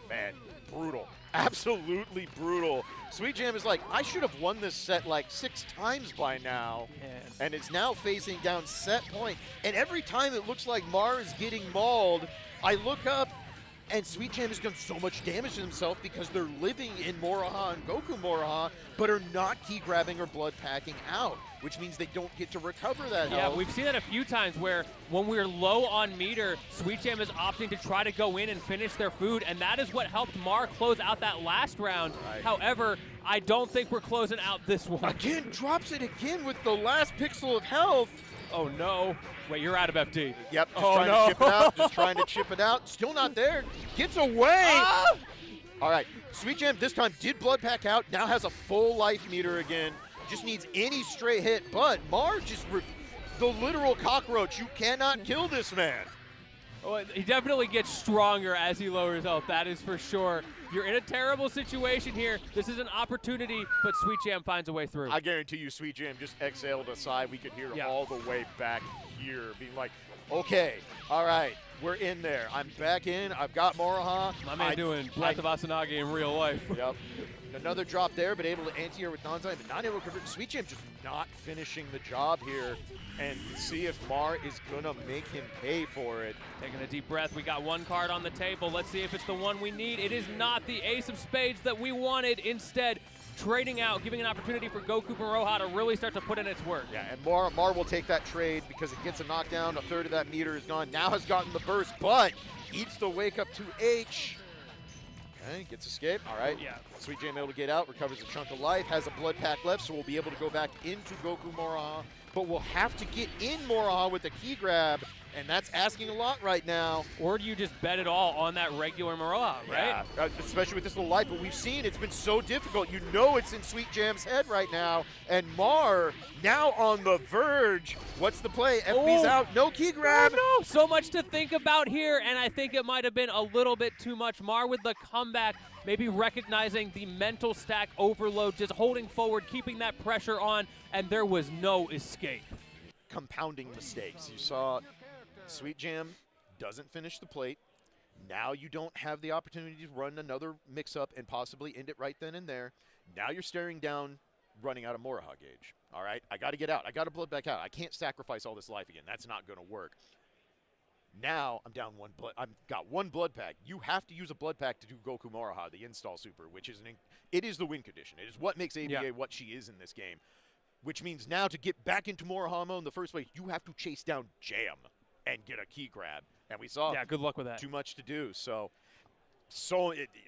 man, brutal. Absolutely brutal. Sweet Jam is like, I should have won this set like 6 times by now. And it's now facing down set point. And every time it looks like Mar is getting mauled, I look up, and Sweet Jam has done so much damage to himself because they're living in Moroha and Goku Moroha, but are not key grabbing or blood packing out, which means they don't get to recover that health. Yeah, we've seen that a few times where when we're low on meter, Sweet Jam is opting to try to go in and finish their food, and that is what helped Mar close out that last round. Right. However, I don't think we're closing out this one. Again, drops it again with the last pixel of health. Oh, no. Wait, you're out of FD. Yep, just oh, trying no. to chip it out. Just trying to chip it out. Still not there. Gets away. Ah! All right, Sweet Jam this time did blood pack out. Now has a full life meter again. Just needs any stray hit. But Mar just the literal cockroach. You cannot kill this man. Well, he definitely gets stronger as he lowers health, that is for sure. You're in a terrible situation here. This is an opportunity, but Sweet Jam finds a way through. I guarantee you Sweet Jam just exhaled a sigh. We could hear all the way back here being like, okay, all right, we're in there. I'm back in. I've got Moroha. My man doing Breath of Asanage in real life. Yep. Another drop there, but able to anti-air with non-time, but not able to convert. Sweet Jam just not finishing the job here, and see if Mar is gonna make him pay for it. Taking a deep breath, we got one card on the table. Let's see if it's the one we need. It is not the ace of spades that we wanted. Instead, trading out, giving an opportunity for Goku Moroha to really start to put in its work. Yeah, and Mar will take that trade because it gets a knockdown. A third of that meter is gone. Now has gotten the burst, but eats the wake up to H. Okay, gets escape. All right. Yeah. Sweet Jam able to get out, recovers a chunk of life, has a blood pack left, so we'll be able to go back into Goku Moroha. But we'll have to get in Moroha with the key grab, and that's asking a lot right now. Or do you just bet it all on that regular Moroha, right? Yeah, especially with this little life. But we've seen it's been so difficult. You know it's in Sweet Jam's head right now. And Mar now on the verge. What's the play? FB's out. No key grab. Oh, no. So much to think about here, and I think it might have been a little bit too much. Mar with the comeback, maybe recognizing the mental stack overload, just holding forward, keeping that pressure on, and there was no escape. Compounding mistakes. You saw Sweet Jam doesn't finish the plate. Now you don't have the opportunity to run another mix-up and possibly end it right then and there. Now you're staring down, running out of Moroha gauge. All right, I got to get out. I got to blood back out. I can't sacrifice all this life again. That's not going to work. Now I'm down one blood. I've got one blood pack. You have to use a blood pack to do Goku Moroha, the install super, which is it is the win condition. It is what makes ABA what she is in this game. Which means now to get back into Moroha mode in the first place, you have to chase down Jam and get a key grab. And we saw good luck with that. Too much to do. So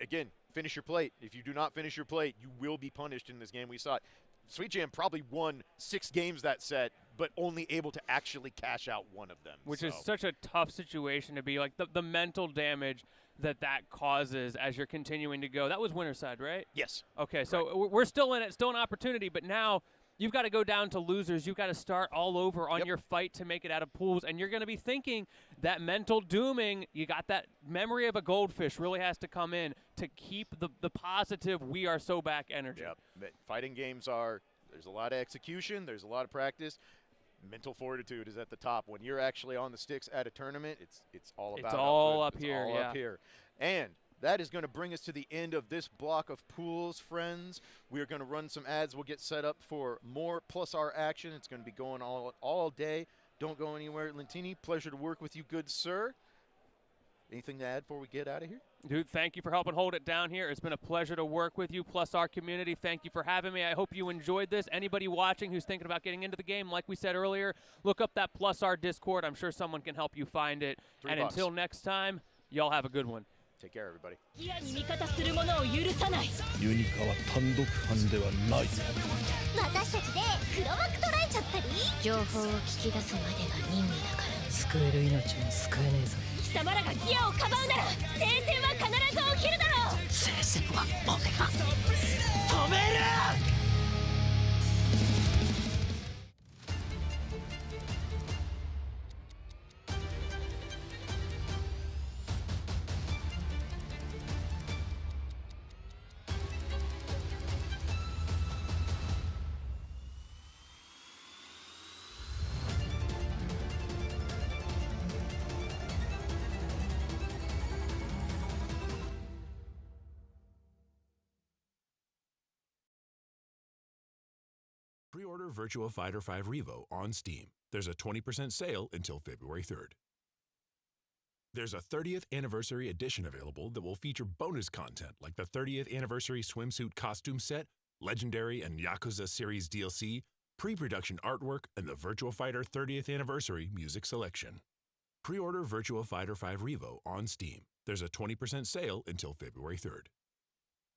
again, finish your plate. If you do not finish your plate, you will be punished in this game. We saw it. Sweet Jam probably won 6 games that set, but only able to actually cash out one of them. Which is such a tough situation to be. Like, the mental damage that causes as you're continuing to go. That was winner side, right? Yes. Okay, so we're still in it, still an opportunity, but now you've got to go down to losers. You've got to start all over on your fight to make it out of pools, and you're going to be thinking that mental dooming, you got that memory of a goldfish really has to come in to keep the positive we are so back energy. Yep. Fighting games there's a lot of execution, there's a lot of practice. Mental fortitude is at the top. When you're actually on the sticks at a tournament, it's all about up here. It's all up here. And that is going to bring us to the end of this block of pools, friends. We are going to run some ads. We'll get set up for more Plus R action. It's going to be going all day. Don't go anywhere. Lentini, pleasure to work with you, good sir. Anything to add before we get out of here? Dude, thank you for helping hold it down here. It's been a pleasure to work with you, Plus our community. Thank you for having me. I hope you enjoyed this. Anybody watching who's thinking about getting into the game, like we said earlier, look up that Plus our Discord. I'm sure someone can help you find it. And until next time, y'all have a good one. Take care, everybody. ギアに味方する者を許さない。ユニカは単独犯ではない。私たちで黒幕捉えちゃったり。情報を聞き出すまでが任務だから。救える命も救えねえぞ。貴様らがギアをかばうなら聖戦は必ず起きるだろう。聖戦は俺が止める。Pre-order Virtua Fighter 5 Revo on Steam. There's a 20% sale until February 3rd. There's a 30th Anniversary Edition available that will feature bonus content like the 30th Anniversary Swimsuit Costume Set, Legendary and Yakuza Series DLC, pre-production artwork, and the Virtua Fighter 30th Anniversary Music Selection. Pre-order Virtua Fighter 5 Revo on Steam. There's a 20% sale until February 3rd.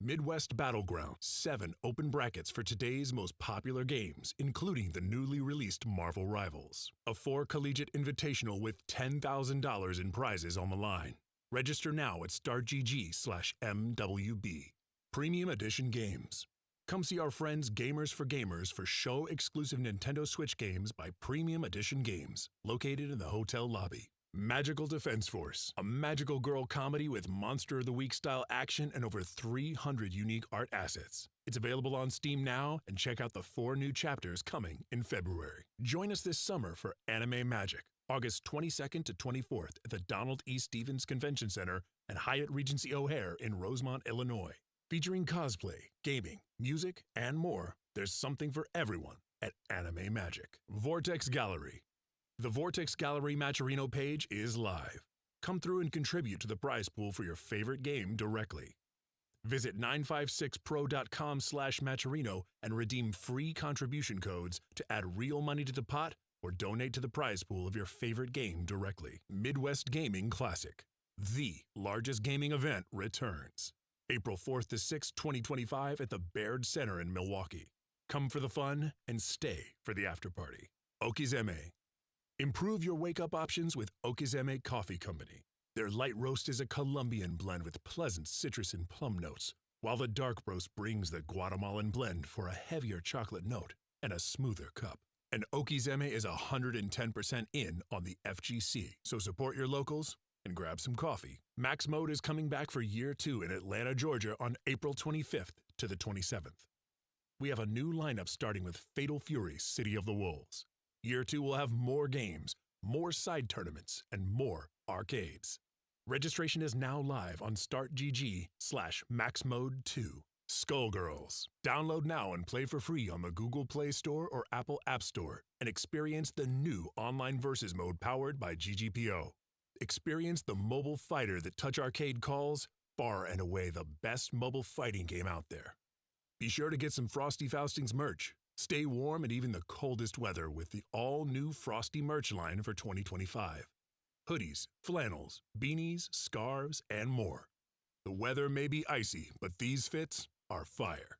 Midwest Battleground, 7 open brackets for today's most popular games, including the newly released Marvel Rivals. A 4 collegiate invitational with $10,000 in prizes on the line. Register now at startgg/MWB. Premium Edition Games. Come see our friends Gamers for Gamers for show-exclusive Nintendo Switch games by Premium Edition Games, located in the hotel lobby. Magical Defense Force, a magical girl comedy with Monster of the Week style action and over 300 unique art assets. It's available on Steam now, and check out the 4 new chapters coming in February. Join us this summer for Anime Magic, August 22nd to 24th at the Donald E. Stevens Convention Center and Hyatt Regency O'Hare in Rosemont, Illinois. Featuring cosplay, gaming, music, and more, there's something for everyone at Anime Magic. Vortex Gallery. The Vortex Gallery Matcherino page is live. Come through and contribute to the prize pool for your favorite game directly. Visit 956pro.com/Matcherino and redeem free contribution codes to add real money to the pot or donate to the prize pool of your favorite game directly. Midwest Gaming Classic, the largest gaming event, returns. April 4th to 6th, 2025 at the Baird Center in Milwaukee. Come for the fun and stay for the after party. Okizeme. Improve your wake-up options with Okizeme Coffee Company. Their light roast is a Colombian blend with pleasant citrus and plum notes, while the dark roast brings the Guatemalan blend for a heavier chocolate note and a smoother cup. And Okizeme is 110% in on the FGC, so support your locals and grab some coffee. Max Mode is coming back for Year 2 in Atlanta, Georgia on April 25th to the 27th. We have a new lineup starting with Fatal Fury, City of the Wolves. Year 2 will have more games, more side tournaments, and more arcades. Registration is now live on startgg/maxmode2. Skullgirls. Download now and play for free on the Google Play Store or Apple App Store and experience the new online versus mode powered by GGPO. Experience the mobile fighter that Touch Arcade calls far and away the best mobile fighting game out there. Be sure to get some Frosty Faustings merch. Stay warm in even the coldest weather with the all-new Frosty merch line for 2025. Hoodies, flannels, beanies, scarves, and more. The weather may be icy, but these fits are fire.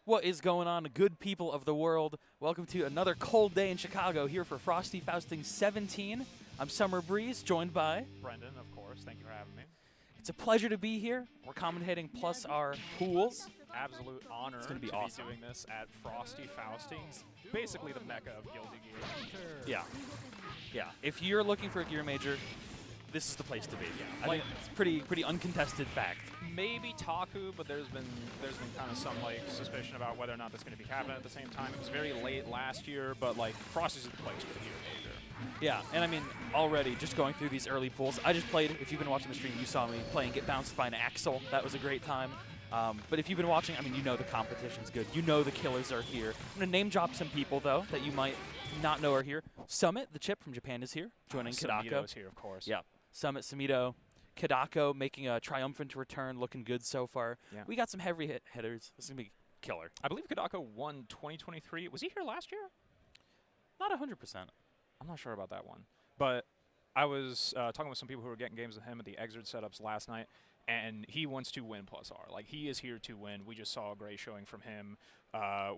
What is going on, good people of the world? Welcome to another cold day in Chicago here for Frosty Faustings XVII. I'm Summer Breeze, joined by Brendan, of course. Thank you for having me. It's a pleasure to be here. We're commentating plus our pools. Absolute honor It's gonna be to awesome. be doing this at Frosty Faustings, basically the mecca of Guilty Gear. Yeah. If you're looking for a gear major, this is the place to be. I Like- think it's pretty uncontested fact. Maybe Taku, but there's been kind of some suspicion about whether or not that's going to be happening at the same time. It was very late last year, but Frosty's is the place for the gear major. Yeah, and I mean, already just going through these early pools, I just played, if you've been watching the stream, you saw me playing Get Bounced by an Axle. That was a great time. But if you've been watching, I mean, you know the competition's good. You know the killers are here. I'm going to name drop some people, though, that you might not know are here. Summit, the chip from Japan, is here, joining Kadako. Sumito is here, of course. Yeah. Summit, Sumito, Kadako making a triumphant return, looking good so far. Yeah. We got some heavy hitters. This is going to be killer. I believe Kadako won 2023. Was he here last year? Not 100%. I'm not sure about that one. But I was talking with some people who were getting games with him at the Xrd setups last night, and he wants to win +R. Like, he is here to win. We just saw a great showing from him,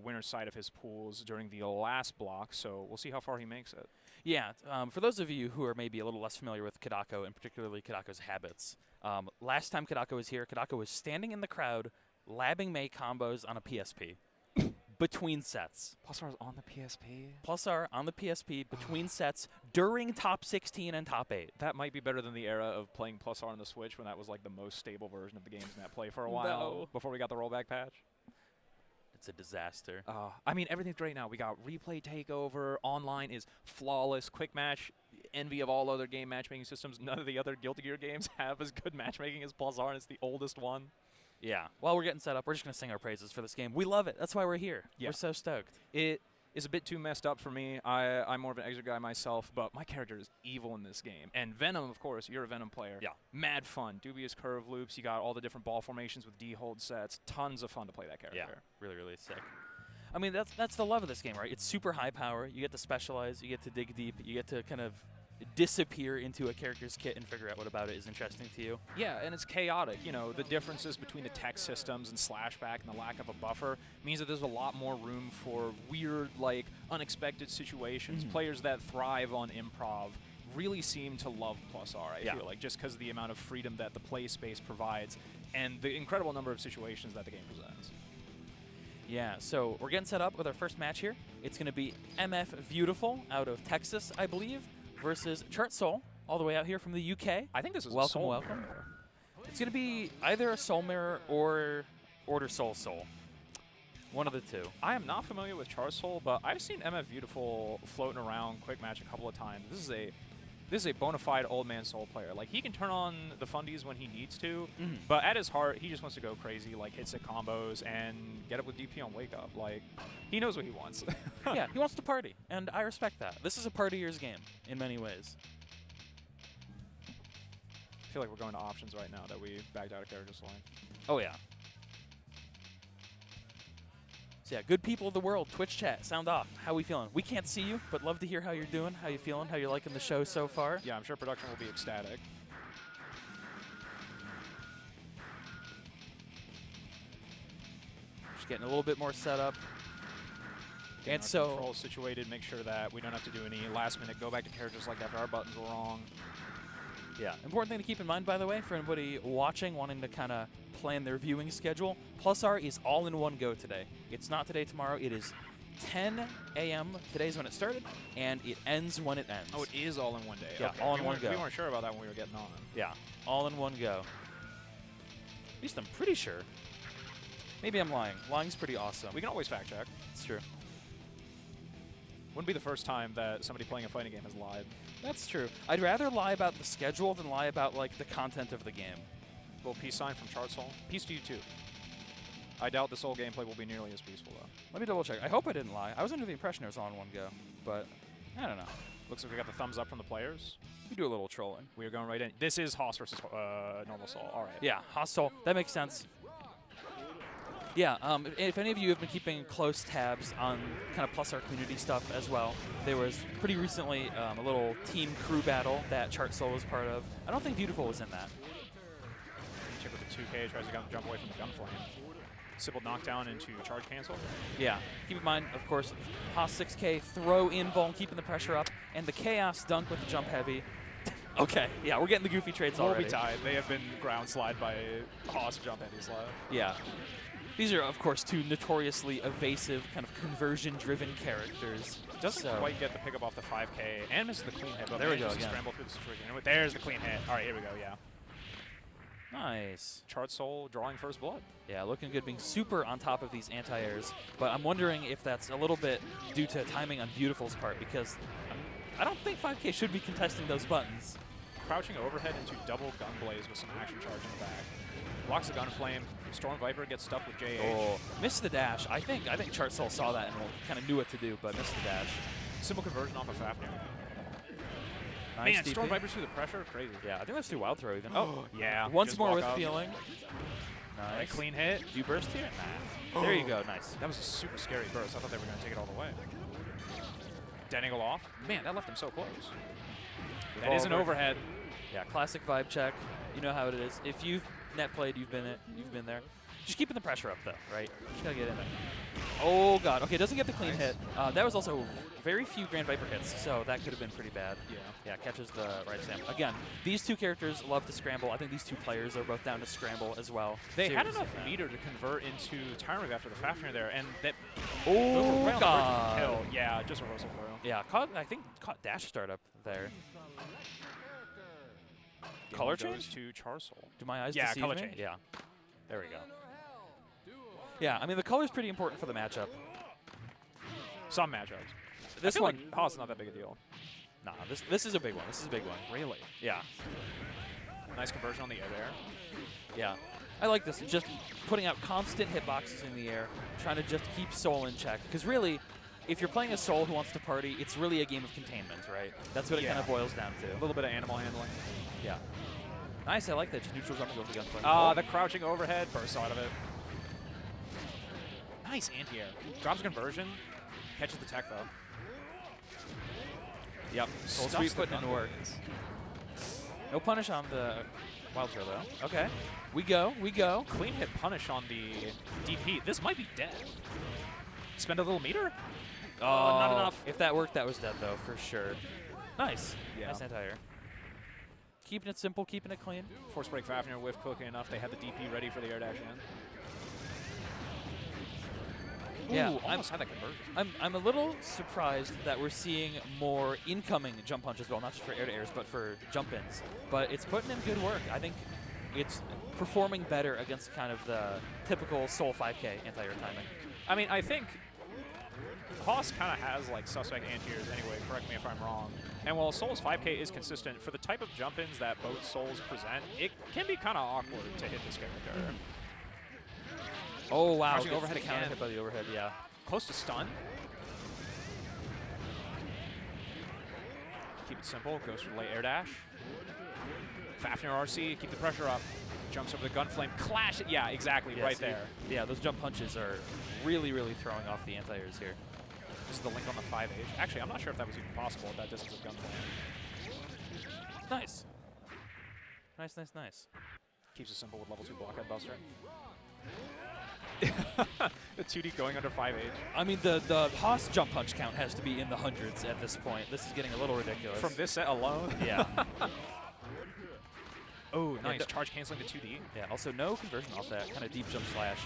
winner's side of his pools during the last block, so we'll see how far he makes it. Yeah, for those of you who are maybe a little less familiar with Kadako, and particularly Kadako's habits, last time Kadako was here, Kadako was standing in the crowd, labbing Mei combos on a PSP between sets. +R's on the PSP? +R on the PSP between sets during top 16 and top 8. That might be better than the era of playing +R on the Switch when that was like the most stable version of the games in that play for a while before we got the rollback patch. It's a disaster. I mean, everything's great now. We got replay takeover. Online is flawless. Quick match, envy of all other game matchmaking systems. None of the other Guilty Gear games have as good matchmaking as +R, and it's the oldest one. Yeah. While we're getting set up, we're just going to sing our praises for this game. We love it. That's why we're here. Yeah. We're so stoked. It is a bit too messed up for me. I'm more of an Xrd guy myself, but my character is evil in this game. And Venom, of course, you're a Venom player. Yeah. Mad fun. Dubious curve loops. You got all the different ball formations with D-hold sets. Tons of fun to play that character. Yeah. Really, really sick. I mean, that's the love of this game, right? It's super high power. You get to specialize. You get to dig deep. You get to kind of disappear into a character's kit and figure out what about it is interesting to you. Yeah, and it's chaotic. You know, the differences between the tech systems and Slashback and the lack of a buffer means that there's a lot more room for weird, like, unexpected situations. Players that thrive on improv really seem to love +R, I feel like, just because of the amount of freedom that the play space provides and the incredible number of situations that the game presents. Yeah, so we're getting set up with our first match here. It's going to be MF Beautiful out of Texas, I believe, versus Chart Soul, all the way out here from the UK. I think this is welcome, a Soul welcome. Mirror. It's going to be either a Soul Mirror or Order Soul Soul. One of the two. I am not familiar with Chart Soul, but I've seen MF Beautiful floating around quick match a couple of times. This is a bona fide old man Soul player. Like, he can turn on the fundies when he needs to, but at his heart, he just wants to go crazy, like hit set combos and get up with DP on wake up. Like, he knows what he wants. Yeah, he wants to party, and I respect that. This is a partier's game in many ways. I feel like we're going to options right now that we backed out of character select. Oh, yeah. So, yeah, good people of the world, Twitch chat, sound off. How we feeling? We can't see you, but love to hear how you're doing, how you feeling, how you're liking the show so far. Yeah, I'm sure production will be ecstatic. Just getting a little bit more set up. Getting And our so controls situated, make sure that we don't have to do any last minute go back to characters like after our buttons were wrong. yeah, important thing to keep in mind, by the way, for anybody watching, wanting to kind of plan their viewing schedule, +R is all in one go today. It's not today, tomorrow. It is 10 a.m. Today's when it started, and it ends when it ends. Oh, it is all in one day. Yeah, okay. all in one go. We weren't sure about that when we were getting on. Yeah, all in one go. At least I'm pretty sure. Maybe I'm lying. Lying's pretty awesome. We can always fact check. It's true. Wouldn't be the first time that somebody playing a fighting game has lied. That's true. I'd rather lie about the schedule than lie about, like, the content of the game. Little peace sign from Chart Soul. Peace to you, too. I doubt the Soul gameplay will be nearly as peaceful, though. Let me double check. I hope I didn't lie. I was under the impression it was all in one go, but I don't know. Looks like we got the thumbs up from the players. We do a little trolling. We are going right in. This is Haas versus normal Soul. All right. Yeah, hostile. That makes sense. Yeah, if any of you have been keeping close tabs on kind of +R community stuff as well, there was pretty recently a little team crew battle that Chart Soul was part of. I don't think Beautiful was in that. Check with the 2K, tries to jump away from the gun flame. Sybil knockdown into charge cancel. Yeah, keep in mind, of course, Haas 6K throw in Vuln, keeping the pressure up, and the Chaos dunk with the jump heavy. Okay, yeah, we're getting the goofy trades already. Will be tied. They have been ground slide by Haas jump heavy slide. Yeah. These are, of course, two notoriously evasive, kind of conversion-driven characters. Doesn't quite get the pickup off the 5K and misses the clean hit. But there we go again. Scramble through the situation. There's the clean hit. All right, here we go, yeah. Nice. Chart Soul drawing first blood. Yeah, looking good, being super on top of these anti-airs. But I'm wondering if that's a little bit due to timing on Beautiful's part, because I don't think 5K should be contesting those buttons. Crouching overhead into double gun blaze with some action charge in the back. Blocks the Gunflame. Storm Viper gets stuck with JH. Oh, missed the dash. I think Chart Soul saw that and kind of knew what to do, but missed the dash. Simple conversion off of Fafnir. Nice Man, DP. Storm Vipers through the pressure, crazy. Yeah, I think that's through Wild Throw even. Oh, yeah. Once Just more walk with up. feeling. Right, Nice. clean hit. Do you burst here? Nah. There you go. Nice. That was a super scary burst. I thought they were going to take it all the way. Dead angle off. Man, that left him so close. That is an overhead. Yeah, classic vibe check. You know how it is. If you've net played, you've been there. Just keeping the pressure up though, right? Just gotta get in there. Oh god. Okay, doesn't get the clean hit. That was also very few Grand Viper hits, so that could have been pretty bad. Yeah. Yeah, catches the right stamp. Again, these two characters love to scramble. I think these two players are both down to scramble as well. They had Seriously. enough meter to convert into Tyrant Rev after the Fafnir there, and that Oh right on the verge of god. the kill. Yeah, just reversal throw. Yeah, I think caught dash startup there. Game Color goes change? to Charsoul. Do my eyes Yeah, deceive color me? change. Yeah. There we go. Yeah, I mean the color's pretty important for the matchup. Some matchups. This I feel one, like Haas is not that big a deal. nah. This is a big one. This is a big one. Really? Yeah, Nice conversion on the air there. yeah. I like this. Just putting out constant hitboxes in the air, trying to just keep Soul in check. Because really, if you're playing a Soul who wants to party, it's really a game of containment, right? That's what it kind of boils down A to. little bit of animal handling. Yeah. Nice. I like that. Just neutral jumping over the gunflame. Ah, the crouching overhead bursts out of it. Nice anti-air. Drops conversion. Catches the tech though. Yep. Soul Stuffs Sweep the putting in gun work. No punish on the Wild Throw though. Okay. We go. We go. Clean hit punish on the DP. This might be dead. Spend a little meter? Oh, not enough. If that worked, that was dead though, for sure. Nice. Yeah. Nice anti-air. Keeping it simple, keeping it clean. Force break Fafnir whiff quickly enough. They had the DP ready for the air dash in. Yeah, Ooh, almost had that conversion. I'm a little surprised that we're seeing more incoming jump punch as well, not just for air-to-airs, but for jump-ins. But it's putting in good work. I think it's performing better against kind of the typical Soul 5K anti-air timing. I mean, I think Haas kind of has like suspect anti-airs anyway, correct me if I'm wrong. And while Soul's 5K is consistent, for the type of jump-ins that both Souls present, it can be kind of awkward to hit this character. Oh, wow. Crouching Gets overhead the counter again. hit by the overhead, yeah. Close to stun. Keep it simple. Goes for the late air dash. Fafnir RC. Keep the pressure up. Jumps over the gunflame. Clash it. Yeah, exactly. Yeah, right see, there. Yeah, those jump punches are really, really throwing off the anti-airs here. This is the link on the 5H. Actually, I'm not sure if that was even possible at that distance of gunflame. Nice. Nice, nice, nice. Keeps it simple with level 2 blockhead buster. The 2D going under 5H. I mean, the Haas jump punch count has to be in the hundreds at this point. This is getting a little ridiculous. From this set alone? Yeah. Oh, nice. Yeah, Charge canceling to 2D. Yeah, also no conversion off that kind of deep jump slash.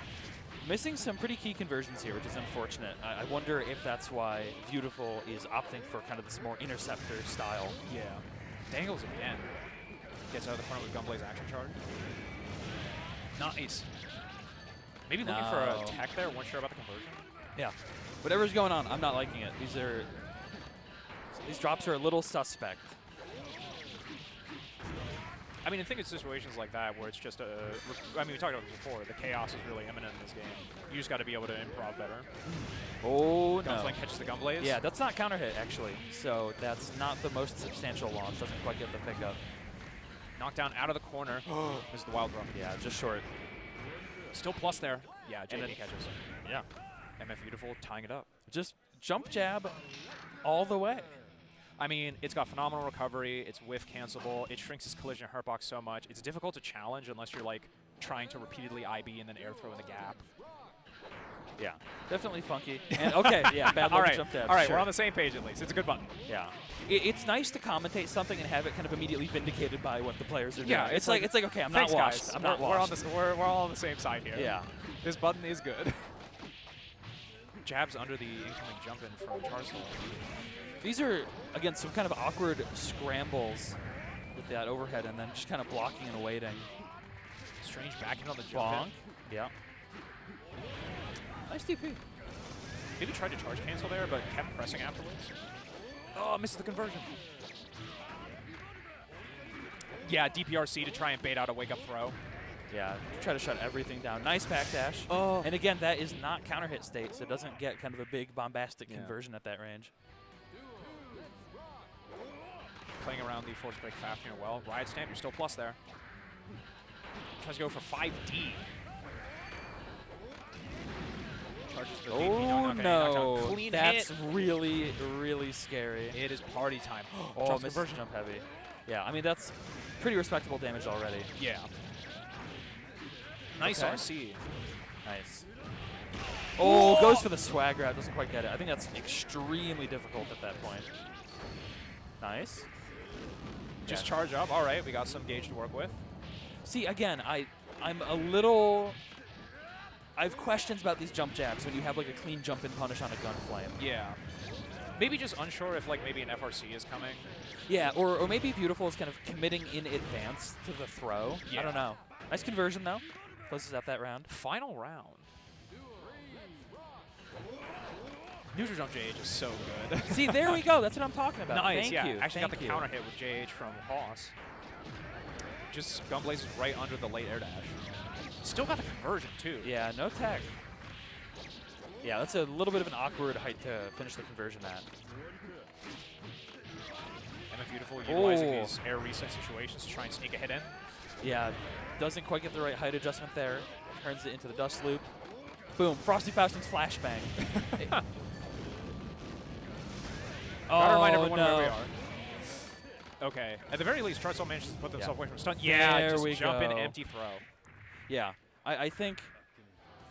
Missing some pretty key conversions here, which is unfortunate. I wonder if that's why Beautiful is opting for kind of this more interceptor style. Yeah. Dangles again. Gets out of the corner with Gunblaze action charge. Nice. Maybe looking for a No. tech there. Weren't sure about the conversion. Yeah. Whatever's going on, I'm not liking it. These drops are a little suspect. I mean, I think it's situations like that where it's just I mean, we talked about this before. The chaos is really imminent in this game. You just got to be able to improv better. Oh, no. Gunflame catches the Gunblaze. Yeah, that's not counter hit, actually. So that's not the most substantial launch. Doesn't quite get the pickup. Knockdown out of the corner. This is the wild run. Yeah, just short. Still plus there. Yeah, And JD then- catches. Yeah. MF Beautiful tying it up. Just jump jab all the way. I mean, it's got phenomenal recovery. It's whiff cancelable. It shrinks its collision hurtbox so much. It's difficult to challenge unless you're like trying to repeatedly IB and then air throw in the gap. Yeah, definitely funky. And okay, yeah, bad All luck right, jump jab. all right, sure. we're on the same page at least. It's a good button. Yeah, it's nice to commentate something and have it kind of immediately vindicated by what the players are doing. Yeah, it's like okay, I'm thanks, not washed. guys. I'm not we're washed. we're all on the same side here. Yeah. This button is good. Jabs under the incoming jump in from Charsoul. These are again some kind of awkward scrambles with that overhead and then just kind of blocking and waiting. Strange backhand on the jump Bonk. in. Yeah. Nice DP. Maybe tried to charge cancel there, but kept pressing afterwards. Oh, misses the conversion. Yeah, DPRC to try and bait out a wake-up throw. Yeah, try to shut everything down. Nice backdash. Oh. And again, that is not counter hit state, so it doesn't get kind of a big bombastic conversion at that range. Playing around the force break Fafnir well. Riot Stamp, you're still plus there. Tries to go for 5D. Charges for Oh, no. Clean That's hit. really, really scary. It is party time. Oh, Drops misses conversion. jump heavy. Yeah, I mean, that's pretty respectable damage already. Yeah. Nice Okay. RC. Nice. Oh, goes for the swag grab. Doesn't quite get it. I think that's extremely difficult at that point. Nice. Just Yeah. charge up. All right, we got some gauge to work with. See, again, I'm a little... I have questions about these jump jabs when you have like a clean jump and punish on a gun flame. Yeah. Maybe just unsure if like maybe an FRC is coming. Yeah, or maybe Beautiful is kind of committing in advance to the throw. Yeah. I don't know. Nice conversion, though. Closes out that round. Final round. Neutral jump JH is so good. See, there we go. That's what I'm talking about. Nice, Thank yeah. you. Actually got the Thank you. counter hit with JH from Haas. Just Gunblazes right under the late air dash. Still got the conversion, too. Yeah, no tech. Yeah, that's a little bit of an awkward height to finish the conversion at. And a Beautiful utilizing these air reset situations to try and sneak a hit in. Yeah, doesn't quite get the right height adjustment there. Turns it into the dust loop. Boom, Frosty Faustings flashbang. Gotta remind everyone no. where we are. Okay. At the very least, Charcel manages to put themselves away from stun. There Yeah, just we jump in, go. empty throw. Yeah, I think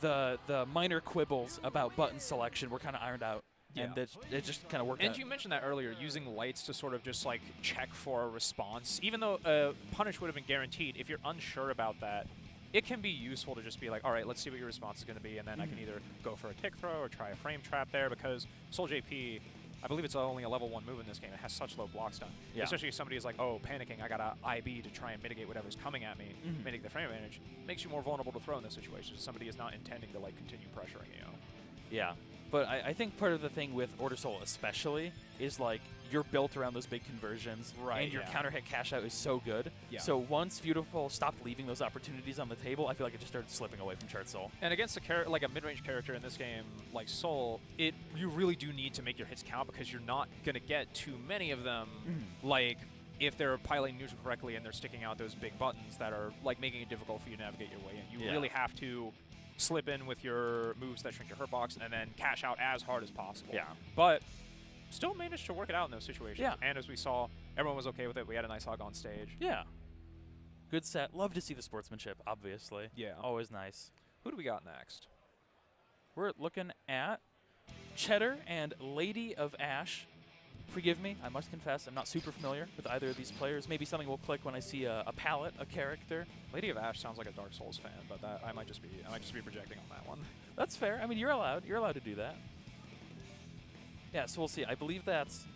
the minor quibbles about button selection were kind of ironed out. And Yeah. it just kind of worked And out. you mentioned that earlier, using lights to sort of just like check for a response. Even though punish would have been guaranteed, if you're unsure about that, it can be useful to just be like, all right, let's see what your response is going to be, and then I can either go for a tick throw or try a frame trap there, because Soul JP, I believe it's only a level 1 move in this game. It has such low block stun. Yeah. Especially if somebody is like, oh, panicking, I got a IB to try and mitigate whatever's coming at me, mitigate the frame advantage, makes you more vulnerable to throw in this situation. Somebody is not intending to like continue pressuring you. Yeah, but I think part of the thing with Order Soul especially is like you're built around those big conversions, Right, and your yeah. counter hit cash out is so good. Yeah. So once Beautiful stopped leaving those opportunities on the table, I feel like it just started slipping away from Chart Soul. And against a like a mid-range character in this game, like Soul, you really do need to make your hits count, because you're not gonna get too many of them. Like if they're piloting neutral correctly and they're sticking out those big buttons that are like making it difficult for you to navigate your way in. You really have to slip in with your moves that shrink your hurt box and then cash out as hard as possible. Yeah. But still managed to work it out in those situations. Yeah. And as we saw, everyone was okay with it. We had a nice hug on stage. Yeah. Good set. Love to see the sportsmanship, obviously. Yeah. Always nice. Who do we got next? We're looking at Cheddar and Lady of Ash. Forgive me, I must confess, I'm not super familiar with either of these players. Maybe something will click when I see a palette, a character. Lady of Ash sounds like a Dark Souls fan, but that I might just be projecting on that one. That's fair. I mean, you're allowed to do that. Yeah, so we'll see. I believe that's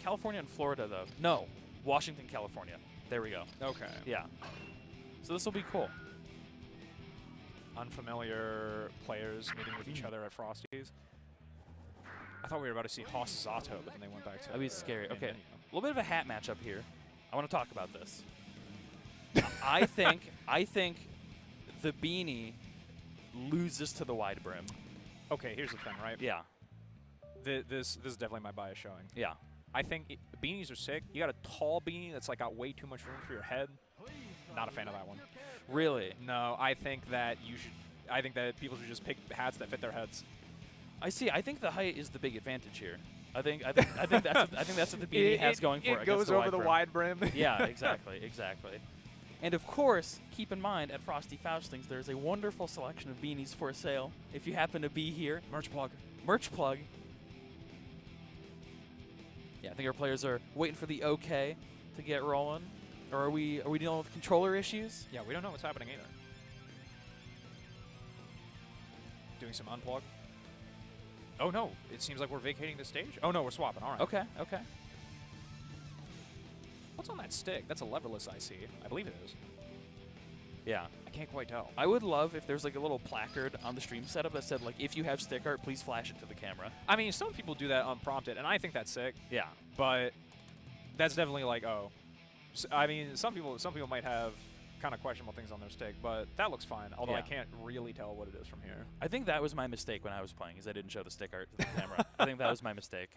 California and Florida, though. No, Washington, California. There we go. Okay. Yeah. So this will be cool. Unfamiliar players meeting with each other at Frosty's. I thought we were about to see Haas Zato, but then they went back to... That'd be scary. Okay, Mania. a little bit of a hat matchup here. I want to talk about this. I think the beanie loses to the wide brim. Okay, here's the thing, right? Yeah. This is definitely my bias showing. Yeah. I think beanies are sick. You got a tall beanie that's like got way too much room for your head. Not a fan of that one. Really? No, I think that people should just pick hats that fit their heads. I see. I think the height is the big advantage here. I think that's what the beanie has going for it. It goes over the wide brim. Yeah, exactly. And of course, keep in mind at Frosty Faustings, there's a wonderful selection of beanies for sale. If you happen to be here, Merch plug. merch plug. Yeah, I think our players are waiting for the okay to get rolling. Or are we dealing with controller issues? Yeah, we don't know what's happening either. Doing some unplug. Oh no, it seems like we're vacating the stage. Oh no, we're swapping. All right. Okay. What's on that stick? That's a leverless IC. I believe it is. Yeah. I can't quite tell. I would love if there's like a little placard on the stream setup that said like, if you have stick art, please flash it to the camera. I mean, some people do that unprompted, and I think that's sick. Yeah. But that's definitely like, oh. I mean, some people might have kind of questionable things on their stick, but that looks fine, although Yeah. I can't really tell what it is from here. I think that was my mistake when I was playing, is I didn't show the stick art to the camera. I think that was my mistake.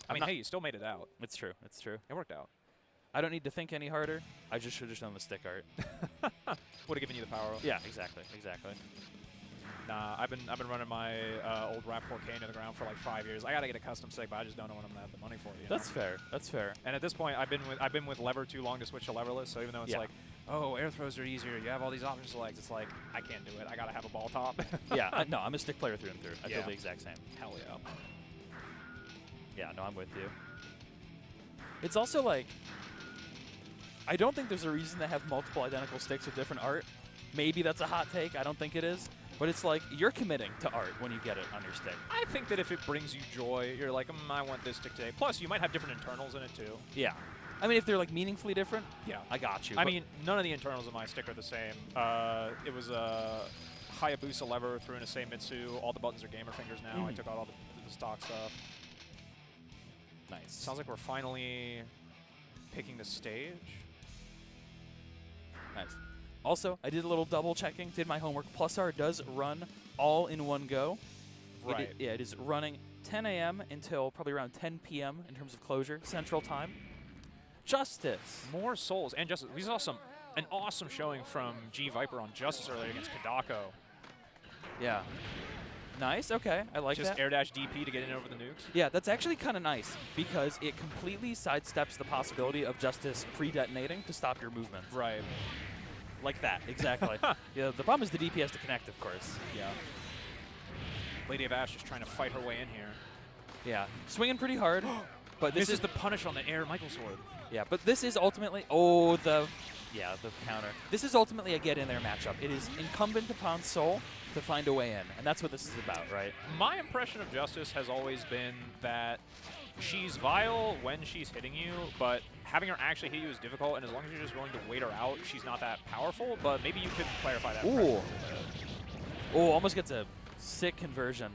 I mean, hey, you still made it out. It's true. It's true. It worked out. I don't need to think any harder. I just should have shown the stick art. Would have given you the power up. Yeah, exactly. Exactly. Nah, I've been running my old Rap 4K into the ground for like 5 years. I gotta get a custom stick, but I just don't know when I'm gonna have the money for it. That's fair. That's fair. And at this point, I've been with lever too long to switch to leverless. So even though it's like, oh, air throws are easier, you have all these options selects. It's like I can't do it. I gotta have a ball top. Yeah. No, I'm a stick player through and through. I feel Yeah. the exact same. Hell yeah. Yeah. No, I'm with you. It's also like, I don't think there's a reason to have multiple identical sticks with different art. Maybe that's a hot take. I don't think it is. But it's like, you're committing to art when you get it on your stick. I think that if it brings you joy, you're like, I want this stick today. Plus, you might have different internals in it too. Yeah. I mean, if they're like meaningfully different, Yeah. I got you. I but- mean, none of the internals of my stick are the same. It was a Hayabusa lever through in a Seimitsu. All the buttons are gamer fingers now. I took out all the stock stuff. nice. Sounds like we're finally picking the stage. Nice. Also, I did a little double checking, did my homework. Plus R does run all in one go. Right. Yeah, it is running 10 a.m. until probably around 10 p.m. in terms of closure, Central Time. Justice. More souls and Justice. We saw an awesome showing from G Viper on Justice earlier against Kadako. Yeah. Nice, okay, I like Just that. air dash DP to get in over the nukes. Yeah, that's actually kind of nice because it completely sidesteps the possibility of Justice pre-detonating to stop your movement. Right. Like that, exactly. Yeah, the problem is the DP has to connect, of course. Yeah. Lady of Ash just trying to fight her way in here. Yeah, swinging pretty hard, but This is the punish on the air Michael sword. Yeah, but this is ultimately the counter. This is ultimately a get in there matchup. It is incumbent upon Soul to find a way in, and that's what this is about, right? My impression of Justice has always been that she's vile when she's hitting you, but having her actually hit you is difficult, and as long as you're just willing to wait her out, she's not that powerful, but maybe you could clarify that. Ooh. Oh, almost gets a sick conversion.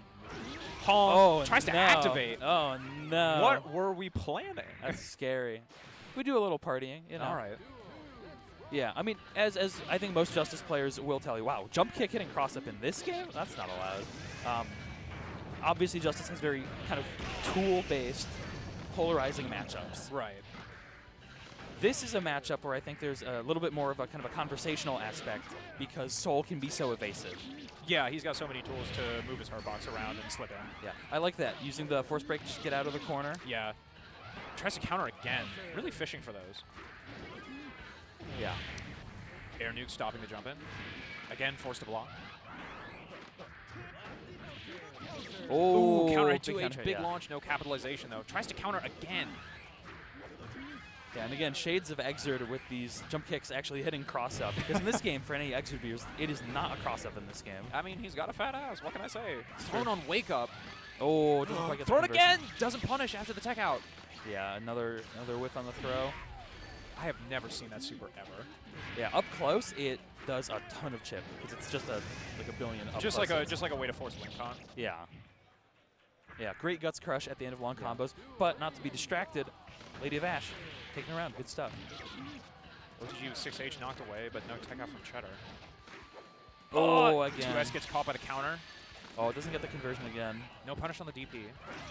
Hong tries to no. activate. Oh, no. What were we planning? That's scary. We do a little partying, you know. All right. Yeah, I mean, as I think most Justice players will tell you, wow, jump kick hitting cross-up in this game? That's not allowed. Obviously, Justice has very kind of tool-based, polarizing matchups. Right. This is a matchup where I think there's a little bit more of a kind of a conversational aspect because Soul can be so evasive. Yeah, he's got so many tools to move his hurt box around and slip in. Yeah, I like that. Using the force break to just get out of the corner. Yeah. Tries to counter again. Really fishing for those. Yeah. Air nuke stopping the jump in. Again, forced to block. Oh, Ooh, counter hit big 2H, counter hit, big yeah. launch, no capitalization though. Tries to counter again. Yeah, and again, shades of Xrd with these jump kicks actually hitting cross-up. Because in this game, for any Xrd viewers, it is not a cross-up in this game. I mean, he's got a fat ass. What can I say? Thrown on wake up. Oh, doesn't quite get the Throw it conversion. again. Doesn't punish after the tech out. Yeah, another whiff on the throw. I have never seen that super ever. Yeah, up close, it does a ton of chip because it's just like a billion up Just close like hits. a way to force win con. Yeah. Yeah, great guts crush at the end of long combos, but not to be distracted. Lady of Ash, taking around, good stuff. OTG with 6H knocked away, but no tech out from Cheddar. Oh, again. 2S gets caught by the counter. Oh, it doesn't get the conversion again. No punish on the DP.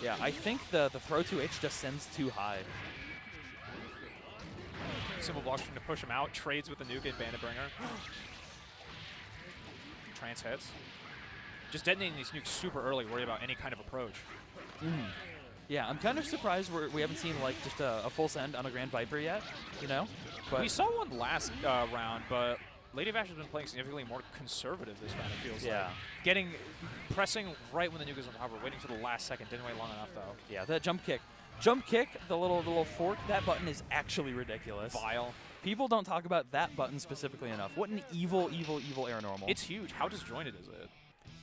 Yeah, I think the throw 2H just sends too high. Simple block trying to push him out. Trades with the nuke and Bandit Bringer. Trance hits. Just detonating these nukes super early, worry about any kind of approach. Yeah, I'm kind of surprised we haven't seen like just a full send on a Grand Viper yet, you know? But We saw one last round, but Lady of Ash has been playing significantly more conservative this round, it feels like. Pressing right when the nuke is on top, waiting for the last second. Didn't wait long enough, though. yeah, that jump kick. Jump kick, the little fork, that button is actually ridiculous. Vile. People don't talk about that button specifically enough. What an evil, evil, evil air normal. It's huge. How disjointed is it?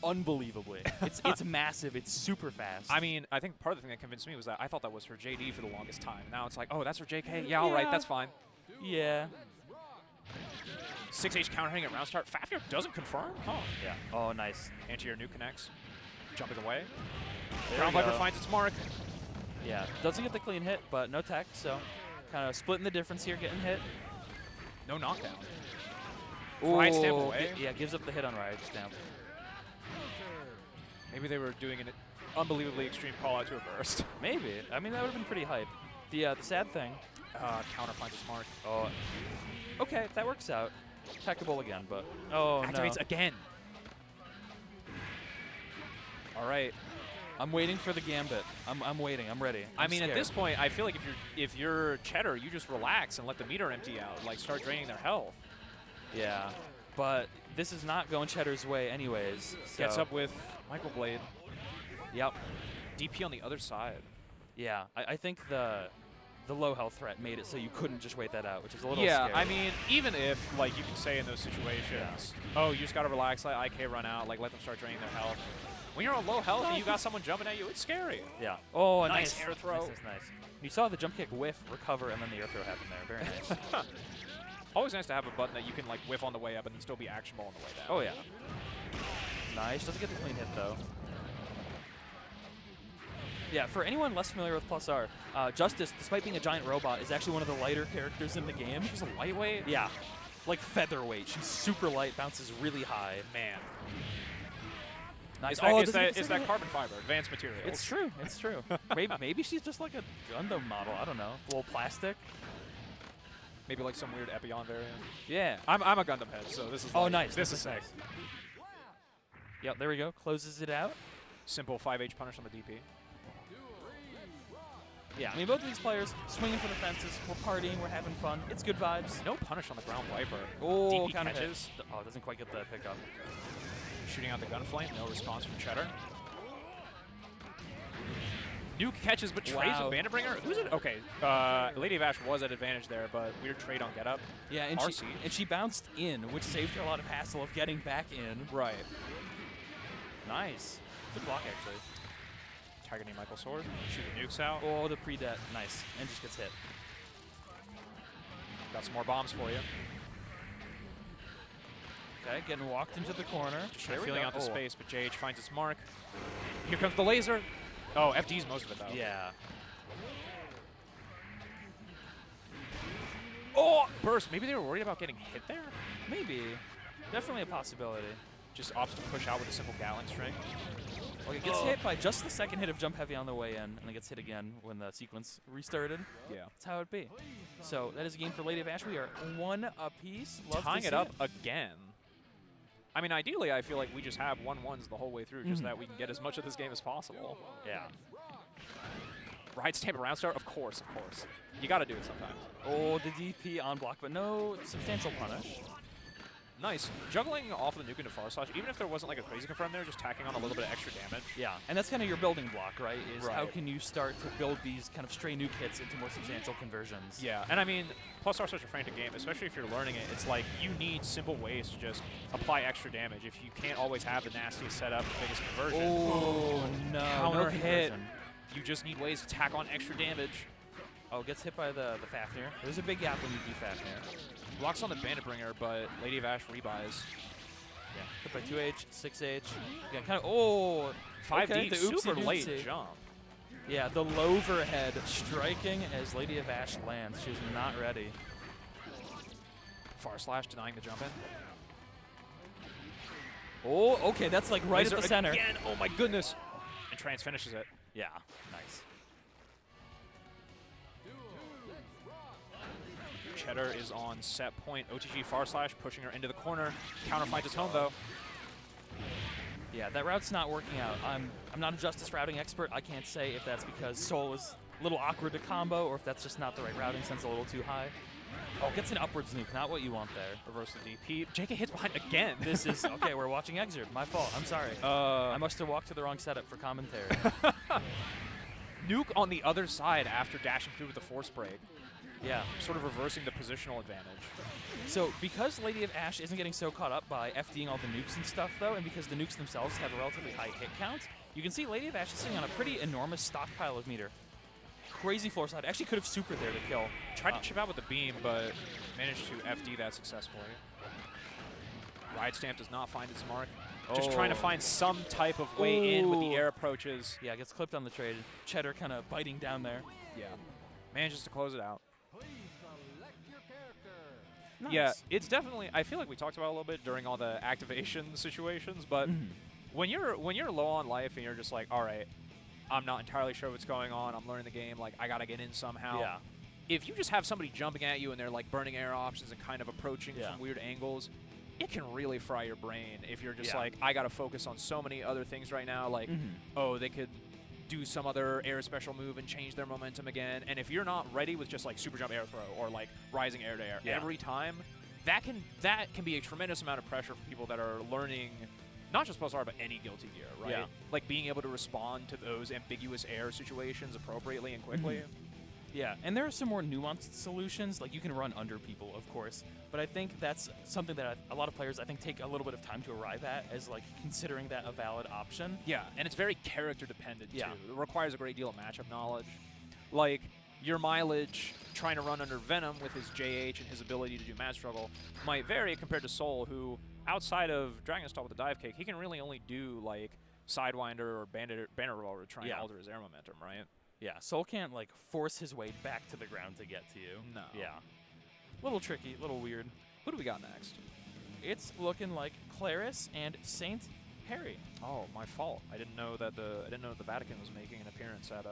unbelievably. it's massive. It's super fast. I mean, I think part of the thing that convinced me was that I thought that was her JD for the longest time. Now it's like, oh, that's her JK? Yeah, all right, that's fine. Yeah. 6H counter hitting at round start. Fafnir doesn't confirm? Huh. Yeah. Oh, nice. Anti-air nuke connects. Jumping away. There Ground we Viper go. finds its mark. Yeah. Doesn't get the clean hit, but no tech, so kind of splitting the difference here, getting hit. No knockdown. Ride Stamp away? Yeah, gives up the hit on Ride Stamp. Maybe they were doing an unbelievably extreme call out to a burst. Maybe. I mean, that would have been pretty hype. The sad thing. Counter finds its mark. Oh. Okay, that works out. Techable again, but oh Activates no. again. All right. I'm waiting for the gambit. I'm waiting. I'm ready. I'm at scared. this point, I feel like if you're Cheddar, you just relax and let the meter empty out, like start draining their health. Yeah, but this is not going Cheddar's way anyways. So. Gets up with Microblade. Yep. DP on the other side. Yeah, I think the low health threat made it so you couldn't just wait that out, which is a little Yeah, scary. I mean, even if, like, you can say in those situations, oh, you just got to relax, let IK run out, like, let them start draining their health. When you're on low health and you got someone jumping at you, it's scary. Yeah. Oh, nice air throw. Nice. You saw the jump kick whiff, recover, and then the air throw happen there. Very nice. Always nice to have a button that you can, like, whiff on the way up and then still be actionable on the way down. Oh, yeah. Nice. Doesn't get the clean hit, though. Yeah, for anyone less familiar with Plus R, Justice, despite being a giant robot, is actually one of the lighter characters in the game. She's a lightweight? Yeah. Like featherweight. She's super light, bounces really high. Man. Nice. It's that carbon fiber, advanced materials. It's true. It's true. maybe she's just like a Gundam model. I don't know. A little plastic. Maybe like some weird Epion variant. Yeah. I'm a Gundam head, so this is Oh, like, nice. This is sick. Yep, there we go. Closes it out. Simple 5H punish on the DP. Yeah, I mean, both of these players swinging for the fences. We're partying. We're having fun. It's good vibes. No punish on the ground Viper. Oh, DP kind of catches. Oh, doesn't quite get the pickup. Shooting out the gunflame. No response from Cheddar. Nuke catches, but trades with Bandit Bringer. Who's it? Okay, Lady of Ash was at advantage there, but weird trade on get up. Yeah, and RC. she bounced in, which saved her a lot of hassle of getting back in. Right. Nice. Good block, actually. Tiger Knee Michael Sword. Shoot the nukes out. Oh, the pre-det. Nice. And just gets hit. Got some more bombs for you. Okay, getting walked into the corner. Just feeling out the space, but JH finds its mark. Here comes the laser. Oh, FD's most of it, though. Yeah. Oh, burst. Maybe they were worried about getting hit there? Maybe. Definitely a possibility. Just opts to push out with a simple Gatling string. Okay, it gets hit by just the second hit of Jump Heavy on the way in, and then gets hit again when the sequence restarted. Yeah. That's how it be. So that is a game for Lady of Ash. We are 1 apiece. Love Tying to it see up again. I mean, ideally, I feel like we just have 1-1s the whole way through, just that we can get as much of this game as possible. Yeah. Ride Stamp around start? Of course, of course. You got to do it sometimes. Oh, the DP on block, but no substantial punish. Nice. Juggling off of the nuke into far slash, even if there wasn't like a crazy confirm there, just tacking on a little bit of extra damage. Yeah, and that's kind of your building block, right? Is how Right. can you start to build these kind of stray nuke hits into more substantial conversions? Yeah, and I mean, Plus R such a frantic game, especially if you're learning it, it's like you need simple ways to just apply extra damage. If you can't always have the nastiest setup, the biggest conversion, Oh, no. counter no hit, conversion. you just need ways to tack on extra damage. Oh, gets hit by the Fafnir. There's a big gap when you do Fafnir. Blocks on the Bandit Bringer, but Lady of Ash rebuys. Yeah, hit by 2H, 6H. Yeah, kind of, oh. 5D, okay, the super oopsie late doopsie. jump. Yeah, the Loverhead striking as Lady of Ash lands. She's not ready. Far slash denying the jump in. Oh, okay, that's like right Laser at the center. Again. Oh my goodness. And Trance finishes it. Yeah, nice. Cheddar is on set point. OTG far slash pushing her into the corner. Counter finds its home though. Yeah, that route's not working out. I'm not a Justice routing expert. I can't say if that's because Soul is a little awkward to combo or if that's just not the right routing sense, a little too high. Oh, gets an upwards nuke, not what you want there. Reverse the DP. JK hits behind again. This is, okay, we're watching Xrd. My fault, I'm sorry. I must have walked to the wrong setup for commentary. Nuke on the other side after dashing through with the force break. Yeah. Sort of reversing the positional advantage. So because Lady of Ash isn't getting so caught up by FDing all the nukes and stuff, though, and because the nukes themselves have a relatively high hit count, you can see Lady of Ash is sitting on a pretty enormous stockpile of meter. Crazy floor slide. Actually could have supered there to kill. Tried to chip out with the beam, but managed to FD that successfully. Ride Stamp does not find its mark. Just trying to find some type of way in with the air approaches. Yeah, gets clipped on the trade. Cheddar kind of biting down there. Yeah. Manages to close it out. Nice. Yeah, it's definitely. I feel like we talked about it a little bit during all the activation situations, but when you're low on life and you're just like, all right, I'm not entirely sure what's going on. I'm learning the game. Like, I gotta get in somehow. Yeah. If you just have somebody jumping at you and they're like burning air options and kind of approaching from weird angles, it can really fry your brain if you're just like, I gotta focus on so many other things right now. Like, oh, they could do some other air special move and change their momentum again. And if you're not ready with just like super jump air throw or like rising air to air every time, that can be a tremendous amount of pressure for people that are learning not just +R, but any Guilty Gear, right? Yeah. Like being able to respond to those ambiguous air situations appropriately and quickly. Yeah, and there are some more nuanced solutions. Like, you can run under people, of course, but I think that's something that a lot of players, I think, take a little bit of time to arrive at, as like considering that a valid option. Yeah, and it's very character dependent too. Yeah. It requires a great deal of matchup knowledge. Like, your mileage trying to run under Venom with his JH and his ability to do mad struggle might vary compared to Soul, who, outside of Dragon Stall with the dive kick, he can really only do like Sidewinder or Banner Roller to try and alter his air momentum, right? Yeah, Soul can't like force his way back to the ground to get to you. No. Yeah. Little tricky, little weird. Who do we got next? It's looking like Claris and Saint Harry. Oh, my fault. I didn't know that the Vatican was making an appearance at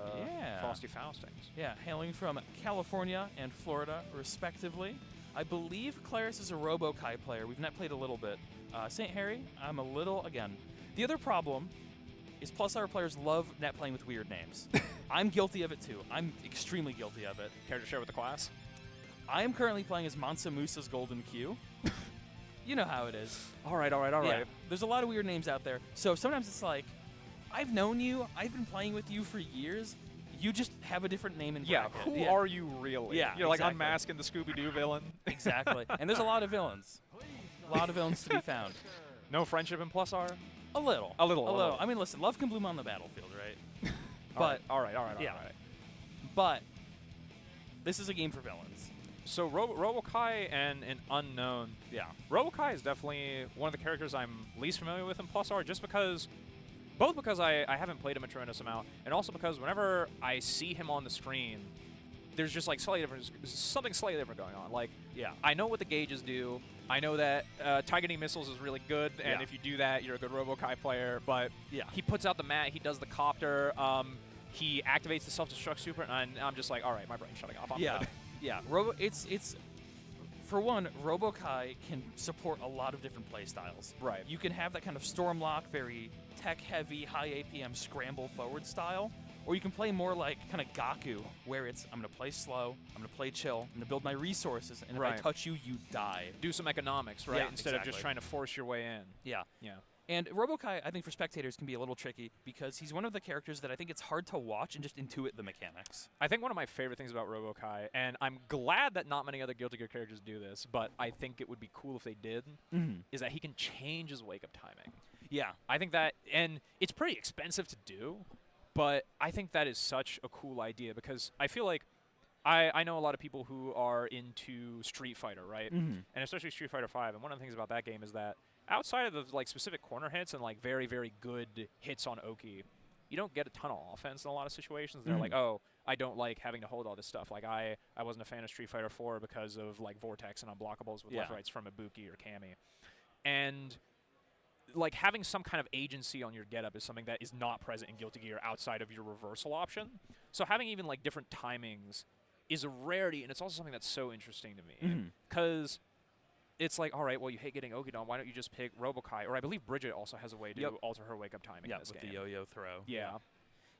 Frosty Faustings. Yeah, hailing from California and Florida, respectively. I believe Claris is a Robo-Kai player. We've net played a little bit. Saint Harry, I'm a little, again. The other problem is +R players love net playing with weird names. I'm guilty of it too. I'm extremely guilty of it. Care to share with the class? I am currently playing as Mansa Musa's Golden Q. You know how it is. All right. Yeah, there's a lot of weird names out there. So sometimes it's like, I've known you, I've been playing with you for years, you just have a different name in bracket. Who are you really? Yeah, You're like exactly. unmasking the Scooby-Doo villain. Exactly. And there's a lot of villains. A lot of villains to be found. No friendship in +R? A little. A little. I mean, listen, love can bloom on the battlefield, right? But all right. But this is a game for villains. So Robo-Kai and an unknown. Yeah. Robo-Kai is definitely one of the characters I'm least familiar with in +R, just because, both because I haven't played him a tremendous amount, and also because whenever I see him on the screen, there's just like something slightly different going on. Like, I know what the gauges do. I know that Tiger Knee Missiles is really good, and if you do that, you're a good Robo-Kai player. But he puts out the mat, he does the copter, he activates the self-destruct super, and I'm just like, all right, my brain's shutting off. I'm good. Yeah, it's for one, Robo-Kai can support a lot of different play styles. Right. You can have that kind of Stormlock, very tech-heavy, high APM scramble forward style, or you can play more like kind of Gaku, where it's, I'm going to play slow, I'm going to play chill, I'm going to build my resources, and if I touch you, you die. Do some economics, right? Yeah, Instead of just trying to force your way in. Yeah. Yeah. And Robo-Kai, I think for spectators, can be a little tricky because he's one of the characters that I think it's hard to watch and just intuit the mechanics. I think one of my favorite things about Robo-Kai, and I'm glad that not many other Guilty Gear characters do this, but I think it would be cool if they did, is that he can change his wake-up timing. Yeah. I think that, and it's pretty expensive to do, but I think that is such a cool idea because I feel like I know a lot of people who are into Street Fighter, right? And especially Street Fighter V, and one of the things about that game is that outside of the like specific corner hits and like very, very good hits on Oki, you don't get a ton of offense in a lot of situations. They're like, oh, I don't like having to hold all this stuff. Like I wasn't a fan of Street Fighter 4 because of like Vortex and unblockables with left rights from Ibuki or Kami. And like having some kind of agency on your getup is something that is not present in Guilty Gear outside of your reversal option. So having even like different timings is a rarity, and it's also something that's so interesting to me because it's like, all right, well, you hate getting Okidon. Why don't you just pick Robo-Kai? Or I believe Bridget also has a way to alter her wake-up timing in this with game. the yo-yo throw. Yeah.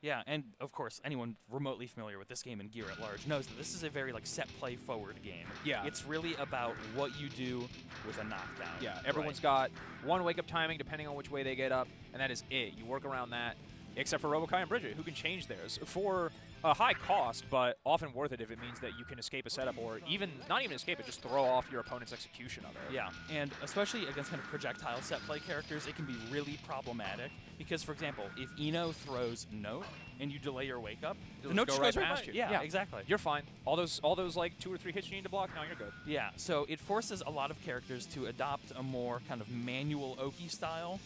Yeah, and of course, anyone remotely familiar with this game and Gear at large knows that this is a very like set play forward game. Yeah. It's really about what you do with a knockdown. Yeah, everyone's got one wake-up timing depending on which way they get up, and that is it. You work around that, except for Robo-Kai and Bridget, who can change theirs for a high cost, but often worth it if it means that you can escape a setup, or even not even escape it, just throw off your opponent's execution of it. Yeah, and especially against kind of projectile set play characters, it can be really problematic because, for example, if Ino throws Note and you delay your wake up, the Note just goes right past you. Yeah, exactly. You're fine. All those like 2 or 3 hits you need to block, now you're good. Yeah, so it forces a lot of characters to adopt a more kind of manual Oki style,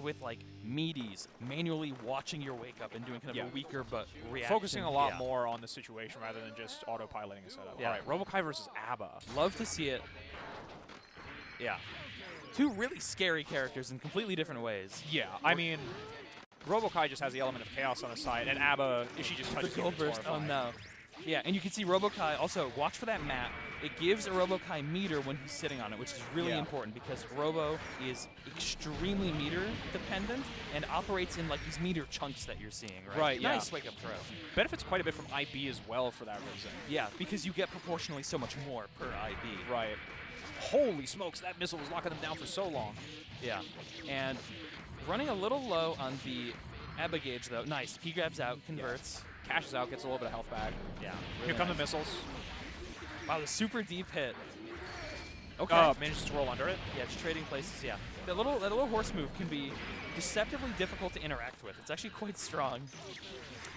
with like meaties, manually watching your wake up and doing kind of a weaker but reaction. Focusing a lot more on the situation rather than just autopiloting a setup. Yeah. All right, Robo-Kai versus ABBA. Love to see it. Yeah. Two really scary characters in completely different ways. Yeah, I mean, Robokai just has the element of chaos on his side, and Abba, if she just touches The gold burst. Oh no. Yeah, and you can see Robokai also, watch for that map. It gives a Robokai meter when he's sitting on it, which is really important because Robo is extremely meter dependent and operates in like these meter chunks that you're seeing, right? Right, yeah. Nice wake up throw. Benefits quite a bit from IB as well for that reason. Yeah, because you get proportionally so much more per IB. Right. Holy smokes, that missile was locking them down for so long. Yeah, and running a little low on the Abba gauge though. Nice, he grabs out, converts. Yeah. Cashes out, gets a little bit of health back. Yeah. Here Really come nice. the missiles. Wow, the super deep hit. Okay. Manages to roll under it. Yeah, just trading places, yeah. That little horse move can be deceptively difficult to interact with. It's actually quite strong.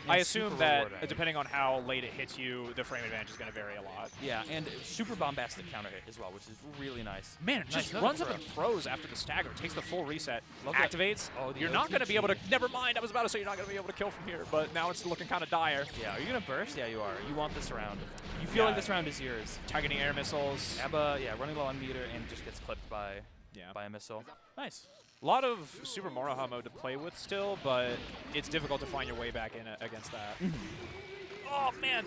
I assume that depending on how late it hits you, the frame advantage is going to vary a lot. Yeah, and super bombastic counter hit as well, which is really nice. Man, it just runs up and throws after the stagger, takes the full reset, activates. Oh, you're not going to be able to, never mind, I was about to say you're not going to be able to kill from here, but now it's looking kind of dire. Yeah, are you going to burst? Yeah, you are. You want this round. You feel like this round is yours. Targeting air missiles. Abba, yeah, running low on meter and just gets clipped by a missile. Nice. A lot of Super Moroha mode to play with still, but it's difficult to find your way back in against that. Oh, man.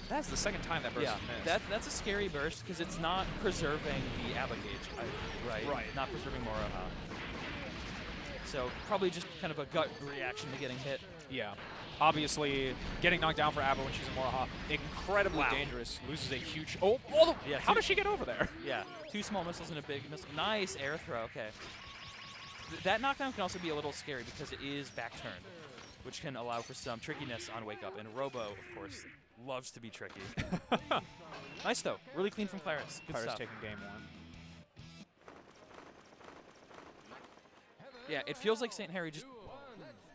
That's the second time that burst is missed. That's a scary burst because it's not preserving the Abba gauge, right? Not preserving Moroha. So probably just kind of a gut reaction to getting hit. Yeah. Obviously, getting knocked down for Abba when she's in Moroha, incredibly dangerous. Loses a huge... How does she get over there? Yeah. 2 small missiles and a big missile. Nice air throw. Okay. That knockdown can also be a little scary because it is back turned, which can allow for some trickiness on wake up. And Robo, of course, loves to be tricky. Nice though, really clean from Claris. Good Claris stuff. taking game 1. Yeah, it feels like St. Harry just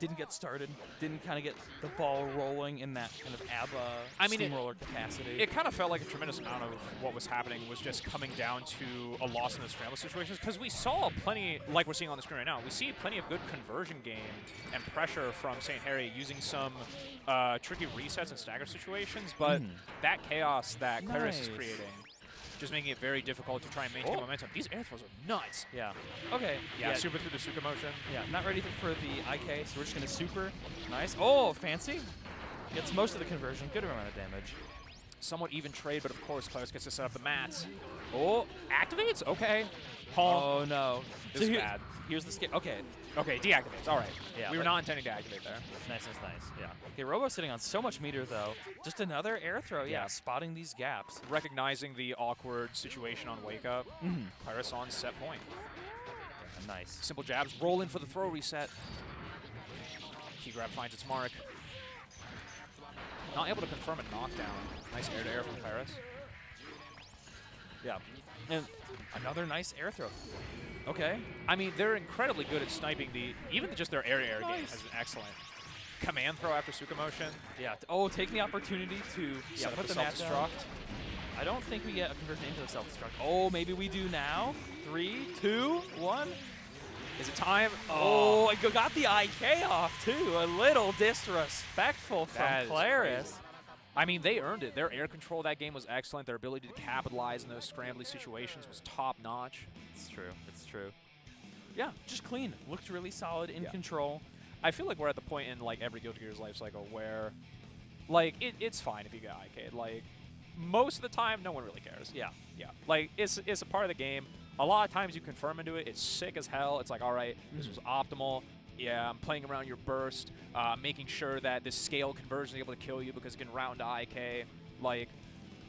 didn't get started, didn't kind of get the ball rolling in that kind of ABBA steamroller capacity. It kind of felt like a tremendous amount of what was happening was just coming down to a loss in the scramble situations, because we saw plenty, like we're seeing on the screen right now, we see plenty of good conversion game and pressure from St. Harry using some tricky resets and stagger situations, but that chaos that Claris is creating, just making it very difficult to try and maintain momentum. These air throws are nuts. Yeah. Okay. Yeah, super through the Suka motion. Yeah, not ready for the IK, so we're just going to super. Nice. Oh, fancy. Gets most of the conversion. Good amount of damage. Somewhat even trade, but of course Claris gets to set up the mats. Oh, activates? Okay. Palm. Oh, no. This is bad. Here's the skip. Okay. Okay, deactivates. All right. Yeah, we were not intending to activate there. Nice. Yeah. Okay, Robo's sitting on so much meter, though. Just another air throw. Yeah, spotting these gaps. Recognizing the awkward situation on wake up. Claris on set point. Yeah, nice. Simple jabs. Roll in for the throw reset. Key grab finds its mark. Not able to confirm a knockdown. Nice air to air from Claris. Yeah. And another nice air throw. Okay. I mean, they're incredibly good at sniping even just their air-to-air game has been excellent. Command throw after Suka motion. Yeah. Oh, taking the opportunity to put the self-destruct. I don't think we get a conversion into the self-destruct. Oh, maybe we do now. 3, 2, 1. Is it time? Oh, I got the IK off, too. A little disrespectful from Claris. I mean, they earned it. Their air control that game was excellent. Their ability to capitalize in those scrambly situations was top-notch. It's true. It's true. Yeah, just clean. Looked really solid, in control. I feel like we're at the point in like every Guilty Gear's life cycle where, like, it's fine if you get IK'd. Like, most of the time, no one really cares. Yeah. Like, it's a part of the game. A lot of times you confirm into it. It's sick as hell. It's like, all right, this was optimal. Yeah, I'm playing around your burst, making sure that this scale conversion is able to kill you because it can round to IK. Like,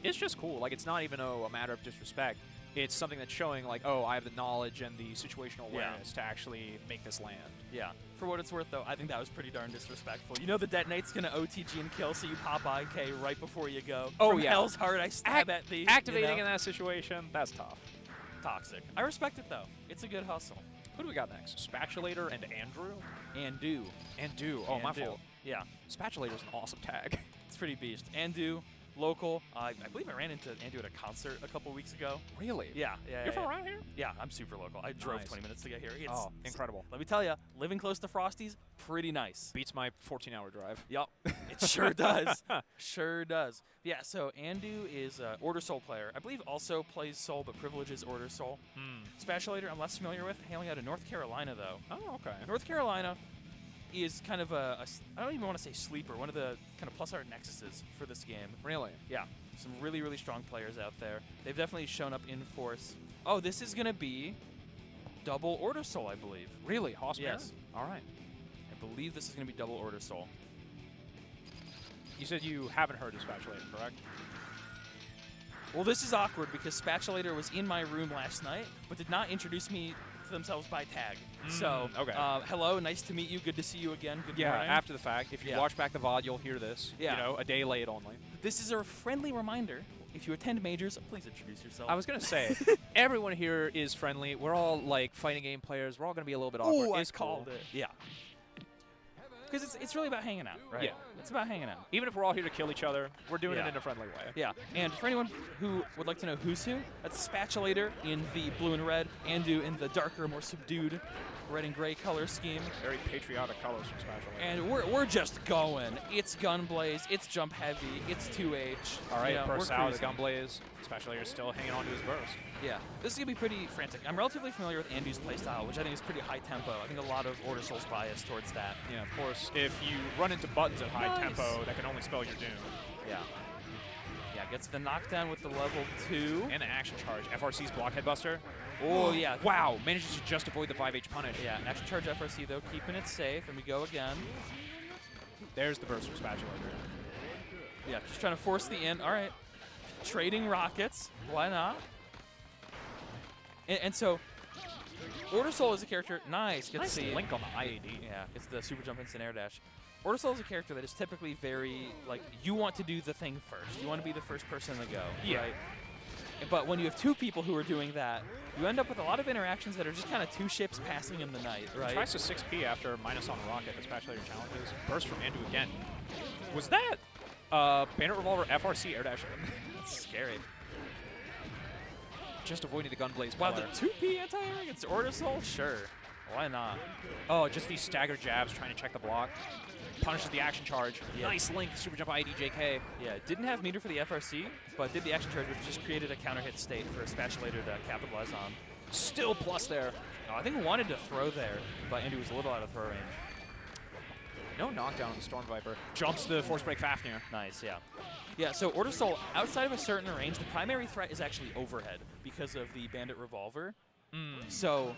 it's just cool. Like, it's not even a matter of disrespect. It's something that's showing, like, oh, I have the knowledge and the situational awareness to actually make this land. Yeah. For what it's worth, though, I think that was pretty darn disrespectful. You know the detonate's going to OTG and kill, so you pop IK right before you go. Oh, From Hell's Heart, I stab at the... Activating in that situation, that's tough. Toxic. I respect it, though. It's a good hustle. Who do we got next? Spatulator and Andrew? And Do. Oh, my Andu. fault. Yeah. Spatulator's an awesome tag. It's pretty beast. Andu, local. I believe I ran into Andrew at a concert a couple weeks ago. Really? Yeah. You're from around here? Yeah, I'm super local. I drove Nice. 20 minutes to get here. It's Oh, incredible. Let me tell you, living close to Frosty's, pretty nice. Beats my 14-hour drive. Yup, it sure does. Sure does. Yeah, so Andu is an Order Soul player. I believe also plays Soul, but privileges Order Soul. Spatulator I'm less familiar with, hailing out of North Carolina, though. Oh, okay. North Carolina is kind of I don't even want to say sleeper, one of the kind of plus art nexuses for this game. Really? Yeah, some really, really strong players out there. They've definitely shown up in force. Oh, this is going to be double Order Soul, I believe. Really? Hoss Mirror? Yes. All right. I believe this is going to be double Order Soul. You said you haven't heard of Spatulator, correct? Well, this is awkward because Spatulator was in my room last night, but did not introduce me to themselves by tag. So, okay. Hello, nice to meet you. Good to see you again. Good morning. After the fact. If you Yeah. watch back the VOD, you'll hear this. Yeah. You know, a day late only. This is a friendly reminder. If you attend majors, please introduce yourself. I was going to say, everyone here is friendly. We're all, like, fighting game players. We're all going to be a little bit awkward. Ooh, I It's cool. called it. Yeah. Because it's really about hanging out, right? Yeah. It's about hanging out. Even if we're all here to kill each other, we're doing Yeah. it in a friendly way. Yeah, and for anyone who would like to know who's who, that's Spatulator in the blue and red, Andu in the darker, more subdued red and gray color scheme. Very patriotic colors from Spatulator. And we're just going. It's Gunblaze, it's Jump Heavy, it's 2H. All right, you know, burst we're out the cruising. Gunblaze. Spatulator's still hanging on to his burst. Yeah, this is going to be pretty frantic. I'm relatively familiar with Andu's playstyle, which I think is pretty high tempo. I think a lot of Order Soul's bias towards that. Yeah, of course. If you run into buttons at high Nice. tempo, that can only spell your doom. Yeah. Yeah, gets the knockdown with the level 2. And the action charge. FRC's blockhead buster. Oh, yeah. Wow, manages to just avoid the 5H punish. Yeah, action charge FRC, though, keeping it safe, and we go again. There's the burst from Spatulator. Yeah, just trying to force the in. All right. Trading rockets. Why not? And so, Order Soul is a character. Nice. Gets Nice the link on the IAD. Yeah, it's the super jump instant air dash. Order Soul is a character that is typically very, like, you want to do the thing first. You want to be the first person to go. Yeah. Right? But when you have two people who are doing that, you end up with a lot of interactions that are just kind of two ships passing in the night, right? Tries to 6P after minus on the rocket. The Spatulator challenges. Burst from Andu again. Was that Bandit Revolver FRC air dash? That's scary. Just avoiding the Gunblaze Wow, pillar. the 2P anti-air against Order Soul? Sure. Why not? Oh, just these staggered jabs trying to check the block. Punishes the action charge. Yeah. Nice link, super jump ID JK. Yeah, didn't have meter for the FRC, but did the action charge, which just created a counter hit state for a Spatulator to capitalize on. Still plus there. I think wanted to throw there, but Andy was a little out of throw range. No knockdown on the Storm Viper. Jumps the Force Break Fafnir. Nice, yeah. Yeah, so Order Soul, outside of a certain range, the primary threat is actually overhead because of the Bandit Revolver. So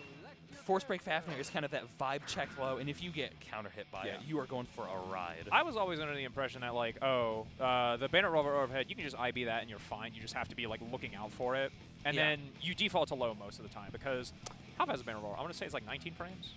Force Break Fafnir is kind of that vibe check low, and if you get counter hit by it, you are going for a ride. I was always under the impression that, like, the Bandit Revolver overhead, you can just IB that and you're fine. You just have to be, like, looking out for it. And then you default to low most of the time because how fast is Bandit Revolver? I want to say it's like 19 frames.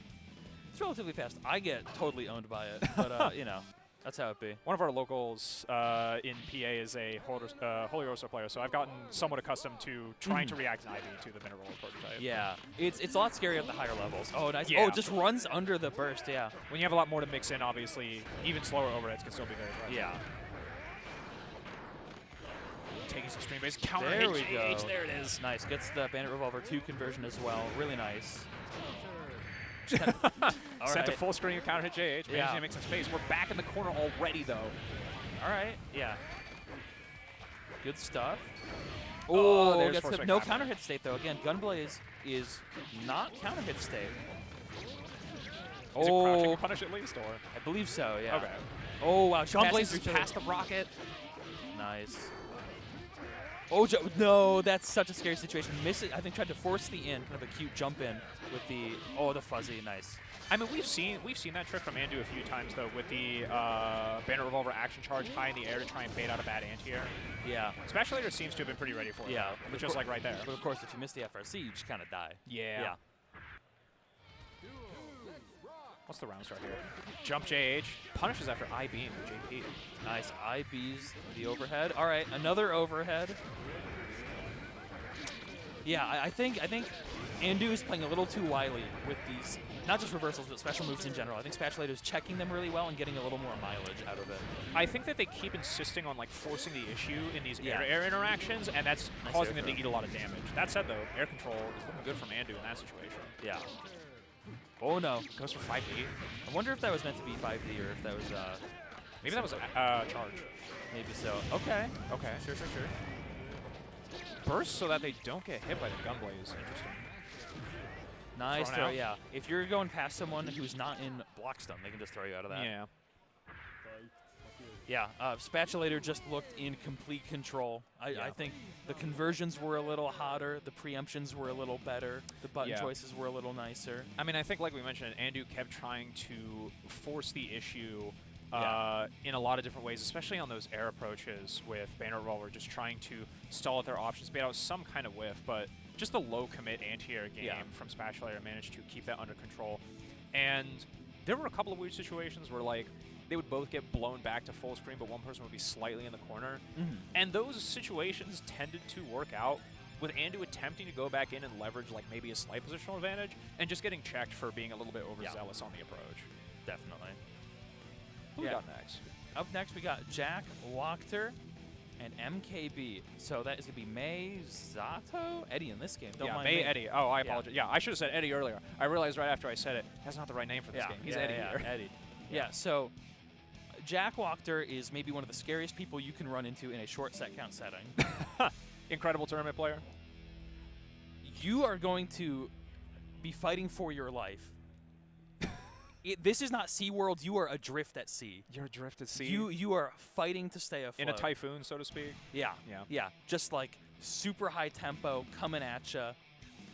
It's relatively fast. I get totally owned by it, but, you know, that's how it be. One of our locals in PA is a Holy Rosso player, so I've gotten somewhat accustomed to trying to react in IB to the Bandit Revolver prototype. Yeah, it's a lot scarier at the higher levels. Oh, nice. Yeah. Oh, it just runs under the burst, yeah. When you have a lot more to mix in, obviously, even slower overheads can still be very fast. Yeah. Taking some stream base. Counter There hit we GH, go. there it is. Nice. Gets the Bandit Revolver 2 conversion as well. Really nice. All Set to right. full screen of counter hit JH. Managing Yeah. to make some space. We're back in the corner already, though. All right. Yeah. Good stuff. Oh, Oh, there's gets force the, break no back. counter hit state though. Again, Gunblaze is not counter hit state. Is it crouching punish at least, or? I believe so. Yeah. Okay. Oh wow, she passes Gunblaze through is each other. past the rocket. Nice. Oh no, that's such a scary situation. Miss it. I think tried to force the in, kind of a cute jump in with the the fuzzy. Nice. I mean, we've seen that trick from Andu a few times though, with the Bandit Revolver action charge high in the air to try and bait out a bad anti-air. Yeah. Spatulator seems to have been pretty ready for it. Yeah. though, just like right there. But of course, if you miss the FRC, you just kind of die. Yeah. Yeah. What's the round start here? Jump JH punishes after I beam JP. Nice. IBs the overhead. All right, another overhead. Yeah, I think Andu is playing a little too wily with these, not just reversals, but special moves in general. I think Spatulator is checking them really well and getting a little more mileage out of it. I think that they keep insisting on like forcing the issue in these air-to-air interactions, and that's causing them to eat a lot of damage. That said, though, air control is looking good from Andu in that situation. Yeah. Oh no, goes for 5D. I wonder if that was meant to be 5D or if that was maybe that was a charge. Maybe so. Okay. Okay. Sure. Burst so that they don't get hit by the gunblaze. Interesting. Nice Thrown throw, out. yeah. If you're going past someone who's not in block stun, they can just throw you out of that. Yeah. Yeah, Spatulator just looked in complete control. I think the conversions were a little hotter, the preemptions were a little better, the button choices were a little nicer. I mean, I think like we mentioned, Andu kept trying to force the issue in a lot of different ways, especially on those air approaches with Banner Revolver, just trying to stall at their options, bait out some kind of whiff, but just the low commit anti-air game from Spatulator managed to keep that under control. And there were a couple of weird situations where like they would both get blown back to full screen, but one person would be slightly in the corner. And those situations tended to work out with Andu attempting to go back in and leverage like maybe a slight positional advantage and just getting checked for being a little bit overzealous on the approach. Definitely. Who we got next? Up next, we got Jack Wachter and MKB. So that is going to be May Zato? Eddie in this game. Don't mind May Eddie. Oh, I apologize. Yeah, I should have said Eddie earlier. I realized right after I said it, that's not the right name for this game. He's Eddie here. Eddie. Yeah, so Jack Wachter is maybe one of the scariest people you can run into in a short set count setting. Incredible tournament player. You are going to be fighting for your life. This is not SeaWorld. You are adrift at sea. You're adrift at sea? You are fighting to stay afloat. In a typhoon, so to speak? Yeah. Just like super high tempo, coming at you,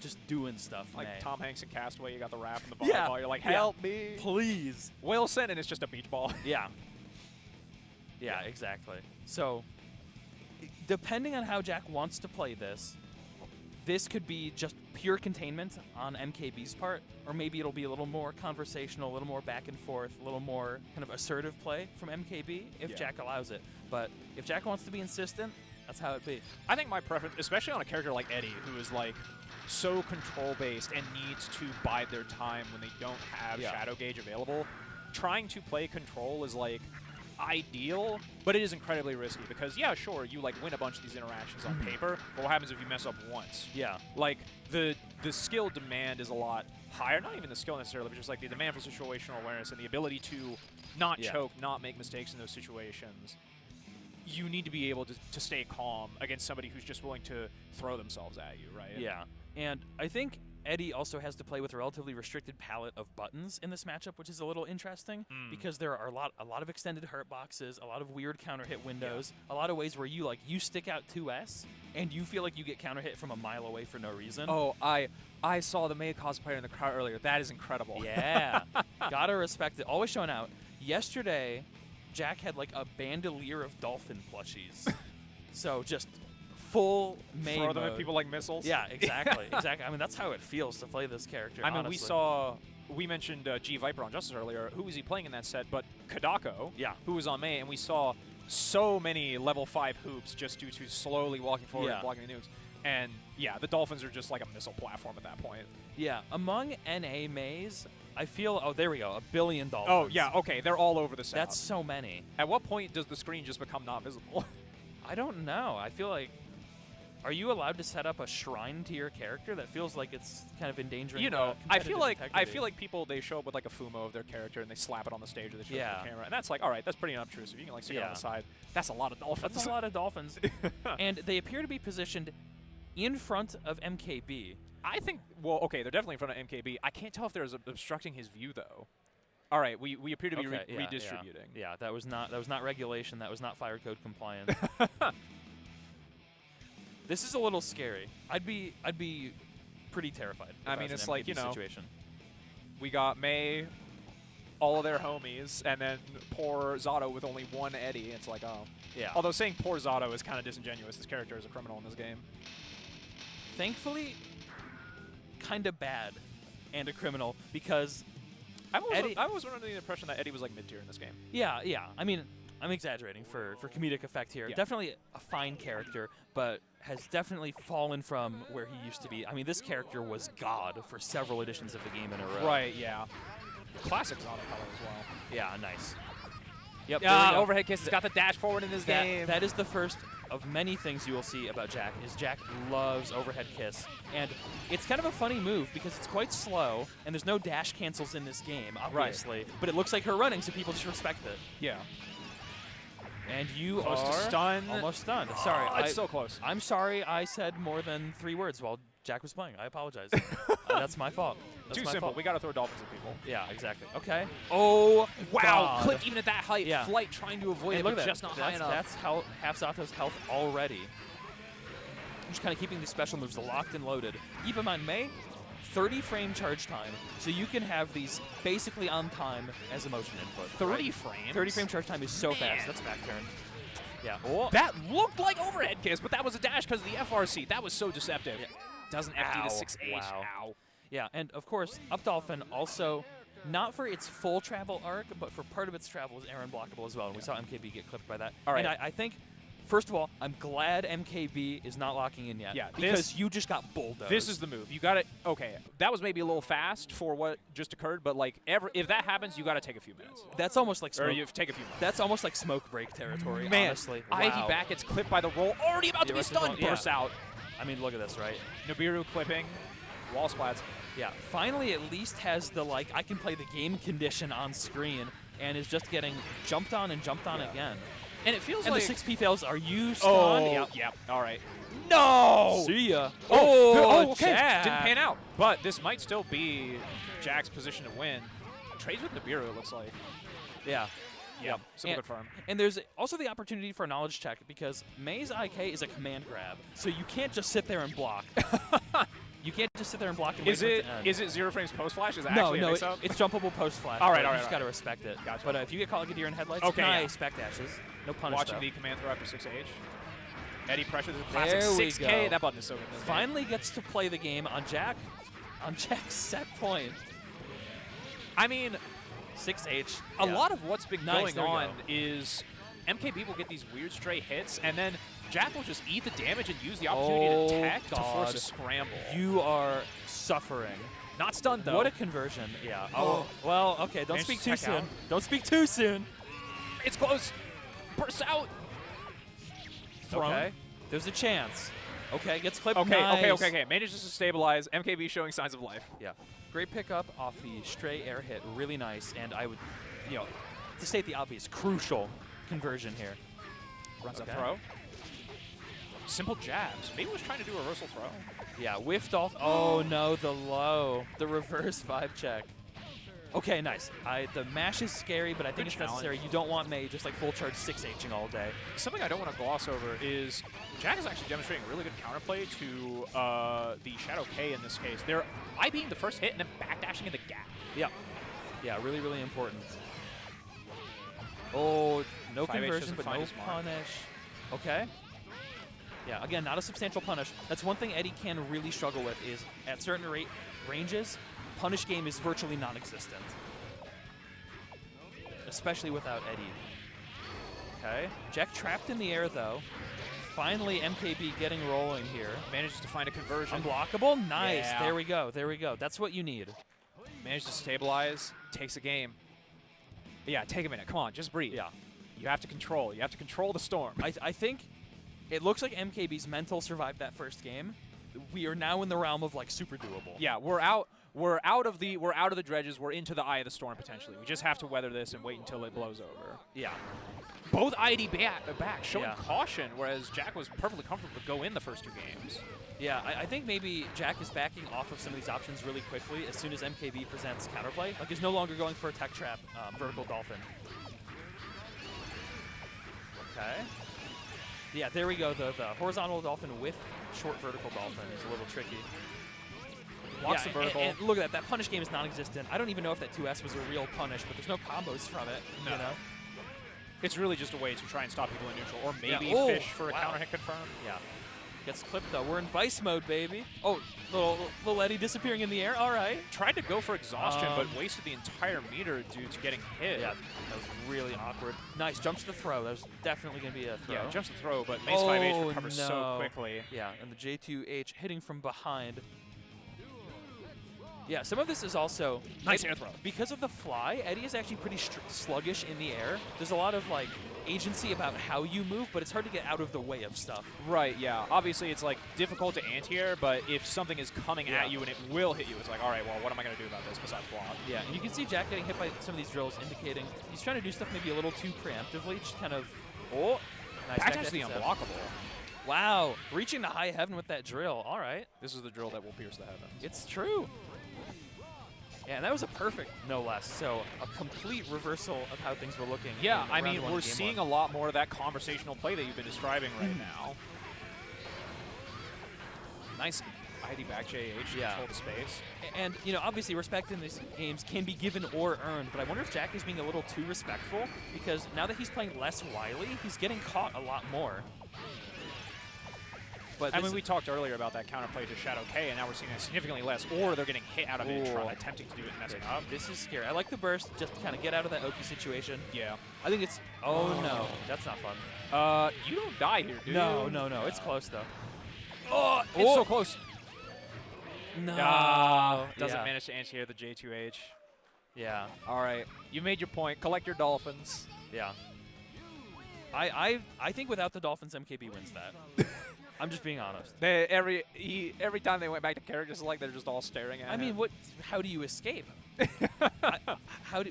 just doing stuff. Like Tom Hanks in Castaway, you got the rap and the volleyball. You're like, help me. Please. Wilson, and it's just a beach ball. Yeah, exactly. So, depending on how Jack wants to play this, this could be just pure containment on MKB's part, or maybe it'll be a little more conversational, a little more back and forth, a little more kind of assertive play from MKB if Jack allows it. But if Jack wants to be insistent, that's how it be. I think my preference, especially on a character like Eddie, who is like so control-based and needs to bide their time when they don't have Shadow Gauge available, trying to play control is like ideal, but it is incredibly risky because, yeah, sure, you like win a bunch of these interactions on paper, but what happens if you mess up once? Yeah. Like, the skill demand is a lot higher. Not even the skill necessarily, but just like the demand for situational awareness and the ability to not choke, not make mistakes in those situations. You need to be able to stay calm against somebody who's just willing to throw themselves at you, right? Yeah. And I think Eddie also has to play with a relatively restricted palette of buttons in this matchup, which is a little interesting because there are a lot of extended hurt boxes, a lot of weird counter hit windows, a lot of ways where you stick out 2S and you feel like you get counter hit from a mile away for no reason. Oh, I saw the May cosplayer in the crowd earlier. That is incredible. Yeah. Gotta respect it. Always showing out. Yesterday, Jack had like a bandolier of dolphin plushies. So just full May Throw them mode. at people like missiles? Yeah, exactly. Exactly. I mean, that's how it feels to play this character, I mean, honestly. we mentioned G Viper on Justice earlier. Who was he playing in that set? But Kadako, Yeah. who was on May, and we saw so many level 5 hoops just due to slowly walking forward and blocking the nukes. And yeah, the Dolphins are just like a missile platform at that point. Yeah, among NA Mays, I feel, oh, there we go, 1 billion dolphins. Oh, yeah, okay, they're all over the set. That's so many. At what point does the screen just become not visible? I don't know. I feel like, are you allowed to set up a shrine to your character? That feels like it's kind of endangering. You know, I feel competitive like integrity. people, they show up with like a fumo of their character and they slap it on the stage or they show it on Yeah. the camera, and that's like, all right, that's pretty unobtrusive. You can like stick it on the side. That's a lot of dolphins. That's a lot of dolphins, and they appear to be positioned in front of MKB. I think, well, okay, they're definitely in front of MKB. I can't tell if they're obstructing his view though. All right, we appear to be redistributing. Yeah, that was not regulation. That was not fire code compliant. This is a little scary. I'd be pretty terrified. I mean, it's like, you know, situation. We got May, all of their homies, and then poor Zato with only one Eddie. It's like, oh. Yeah. Although saying poor Zato is kind of disingenuous. This character is a criminal in this game. Thankfully, kind of bad and a criminal because I was under the impression that Eddie was like mid-tier in this game. yeah. I mean, I'm exaggerating for comedic effect here. Yeah. Definitely a fine character, but has definitely fallen from where he used to be. I mean, this character was God for several editions of the game in a row. Right, yeah. Classic Zano color as well. Yeah, nice. Yep. Yeah, overhead kiss has got the dash forward in this game. That is the first of many things you will see about Jack, is Jack loves overhead kiss. And it's kind of a funny move because it's quite slow, and there's no dash cancels in this game, obviously. Right. But it looks like her running, so people just respect it. Yeah. And you close are to stun. Almost stunned. Sorry. It's so close. I'm sorry I said more than 3 words while Jack was playing. I apologize. That's my fault. That's Too my simple. fault. We got to throw dolphins at people. Yeah, exactly. Okay. Oh, wow. God. Clipped even at that height. Yeah. Flight trying to avoid Hey, it, look but at that. just not high enough. That's half Zato's health already. Just kind of keeping these special moves locked and loaded. Keep in mind, May, 30 frame charge time, so you can have these basically on time as a motion input. 30 frames? 30 frame charge time is so fast. That's back turn. Yeah. Oh. That looked like overhead kiss, but that was a dash because of the FRC. That was so deceptive. Yeah. Doesn't FD to 6H. Wow. Ow. Yeah, and of course, Up Dolphin also, not for its full travel arc, but for part of its travel is air unblockable as well, and we saw MKB get clipped by that. All right. And I think, first of all, I'm glad MKB is not locking in yet. Yeah, because you just got bulldozed. This is the move. You got to, okay, that was maybe a little fast for what just occurred, but like if that happens, you got to take a few minutes. That's almost like smoke. Or you take a few minutes. That's almost like smoke break territory, Man, honestly. Ivy Wow. back gets clipped by the roll, already about to be stunned, bursts out. I mean, look at this, right? Nibiru clipping, wall splats. Yeah, finally at least has the, like, I can play the game condition on screen, and is just getting jumped on and jumped on again. And it feels and like the 6P fails. Are you stunned? Yep. All right. No! See ya. Okay. Jack. Didn't pan out. But this might still be Jack's position to win. Trades with Nibiru, it looks like. Yeah. Yep. Still good for him. And there's also the opportunity for a knowledge check because May's IK is a command grab, so you can't just sit there and block. You can't just sit there and block and wait for it to end. Is it 0 frames post flash? Is it No, actually a mix-up? it's jumpable post flash. All right, You just got to respect it. Gotcha. But if you get caught like a deer in headlights, okay, nice back dashes. No punish. Watching though. the command throw after 6H. Eddie pressure the classic There we 6K. go. That button is so good. Finally gets to play the game on Jack's set point. I mean, 6H. a lot of what's been Nice, going on is MKB will get these weird stray hits, and then Jack will just eat the damage and use the opportunity to tech to force a scramble. You are suffering. Not stunned, though. What a conversion. Yeah. Oh, well, okay. Don't speak too soon. Don't speak too soon. It's close. Bursts out. Thrown. Okay. There's a chance. Okay, gets clipped. Okay, nice. okay. Manages to stabilize. MKB showing signs of life. Yeah. Great pickup off the stray air hit. Really nice. And I would, to state the obvious, crucial conversion here. Runs up throw. Simple jabs. Maybe was trying to do a reversal throw. Yeah, whiffed off. Oh, no, the low. The reverse 5 check. Okay, nice. The mash is scary, but I think it's necessary. You don't want May just like full charge 6H'ing all day. Something I don't want to gloss over is Jack is actually demonstrating really good counterplay to the Shadow K in this case. They're IBing the first hit and then backdashing in the gap. Yeah. Yeah, really, really important. Oh, no conversion, but no punish. Okay. Yeah, again, not a substantial punish. That's one thing Eddie can really struggle with is at certain ranges, punish game is virtually non-existent. Especially without Eddie. Okay. Jack trapped in the air, though. Finally, MKB getting rolling here. Manages to find a conversion. Unblockable? Nice. Yeah. There we go. There we go. That's what you need. Manages to stabilize. Takes a game. Yeah, take a minute. Come on, just breathe. Yeah. You have to control. You have to control the storm. I think it looks like MKB's mental survived that first game. We are now in the realm of like super doable. Yeah, we're out of the dredges. We're into the eye of the storm potentially. We just have to weather this and wait until it blows over. Yeah. Both ID back showing Yeah. caution, whereas Jack was perfectly comfortable to go in the first 2 games. Yeah, I think maybe Jack is backing off of some of these options really quickly as soon as MKB presents counterplay. Like he's no longer going for a tech trap vertical dolphin. Okay. Yeah, there we go. The horizontal dolphin with short vertical dolphin is a little tricky. Walks the vertical. And look at that. That punish game is non-existent. I don't even know if that 2S was a real punish, but there's no combos from it. No. You know? It's really just a way to try and stop people in neutral, or maybe Yeah. fish for a counter hit confirm. Yeah. Gets clipped though. We're in vice mode, baby. Oh, little Eddie disappearing in the air. All right. Tried to go for exhaustion, but wasted the entire meter due to getting hit. Yeah, that was really awkward. Nice, jumps to the throw. That was definitely going to be a throw. Yeah, jumps to throw, but Mace 5H recovers so quickly. Yeah, and the J2H hitting from behind. Yeah, some of this is also nice air throw. Because of the fly, Eddie is actually pretty sluggish in the air. There's a lot of like agency about how you move, but it's hard to get out of the way of stuff. Right, yeah. Obviously, it's like difficult to anti-air, but if something is coming at you and it will hit you, it's like, all right, well, what am I going to do about this besides block? Yeah, and you can see Jack getting hit by some of these drills, indicating he's trying to do stuff maybe a little too preemptively, just kind of, nice. That's actually unblockable. Wow, reaching the high heaven with that drill. All right. This is the drill that will pierce the heavens. It's true. Yeah, and that was a perfect, no less. So a complete reversal of how things were looking. Yeah, I mean, we're seeing a lot more of that conversational play that you've been describing right now. Nice ID back JH to control the space. And, you know, obviously respect in these games can be given or earned, but I wonder if Jack is being a little too respectful because now that he's playing less wily, he's getting caught a lot more. But I mean, we talked earlier about that counterplay to Shadow K, and now we're seeing it significantly less, or they're getting hit out of it, attempting to do it and messing up. This is scary. I like the burst, just to kind of get out of that Oki situation. Yeah. I think it's, no, that's not fun. You don't die here, do you? No. It's close, though. Oh, it's so close. No. Doesn't manage to anti-air the J2H. Yeah. All right. You made your point. Collect your dolphins. Yeah. I think without the dolphins, MKB wins that. I'm just being honest. Every time they went back to characters, like they're just all staring at him. I mean, how do you escape?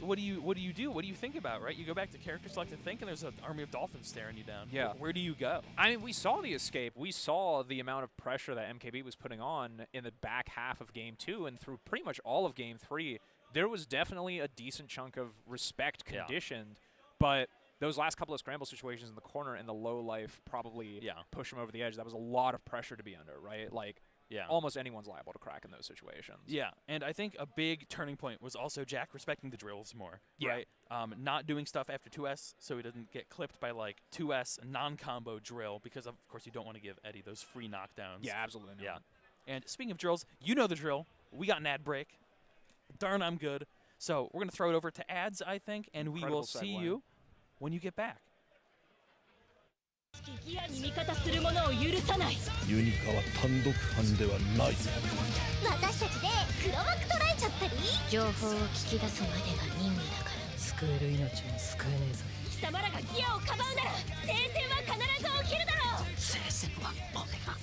What do you do? What do you think about? Right? You go back to character select and think, and there's an army of dolphins staring you down. Yeah. Where do you go? I mean, we saw the escape. We saw the amount of pressure that MKB was putting on in the back half of Game 2 and through pretty much all of Game 3. There was definitely a decent chunk of respect conditioned, but those last couple of scramble situations in the corner and the low life probably push him over the edge. That was a lot of pressure to be under, right? Like, almost anyone's liable to crack in those situations. Yeah, and I think a big turning point was also Jack respecting the drills more, right? Not doing stuff after 2S so he doesn't get clipped by, like, 2S non-combo drill because, of course, you don't want to give Eddie those free knockdowns. Yeah, absolutely not. Yeah. And speaking of drills, you know the drill. We got an ad break. Darn, I'm good. So we're going to throw it over to ads, I think, and we will see you when you get back. ユニカは単独犯ではない。私たちで黒幕捉えちゃったり、情報を聞き出すまでが任務だから。救える命も救えねえぞ。貴様らがギアをかばうなら聖戦は必ず起きるだろう。聖戦は俺が。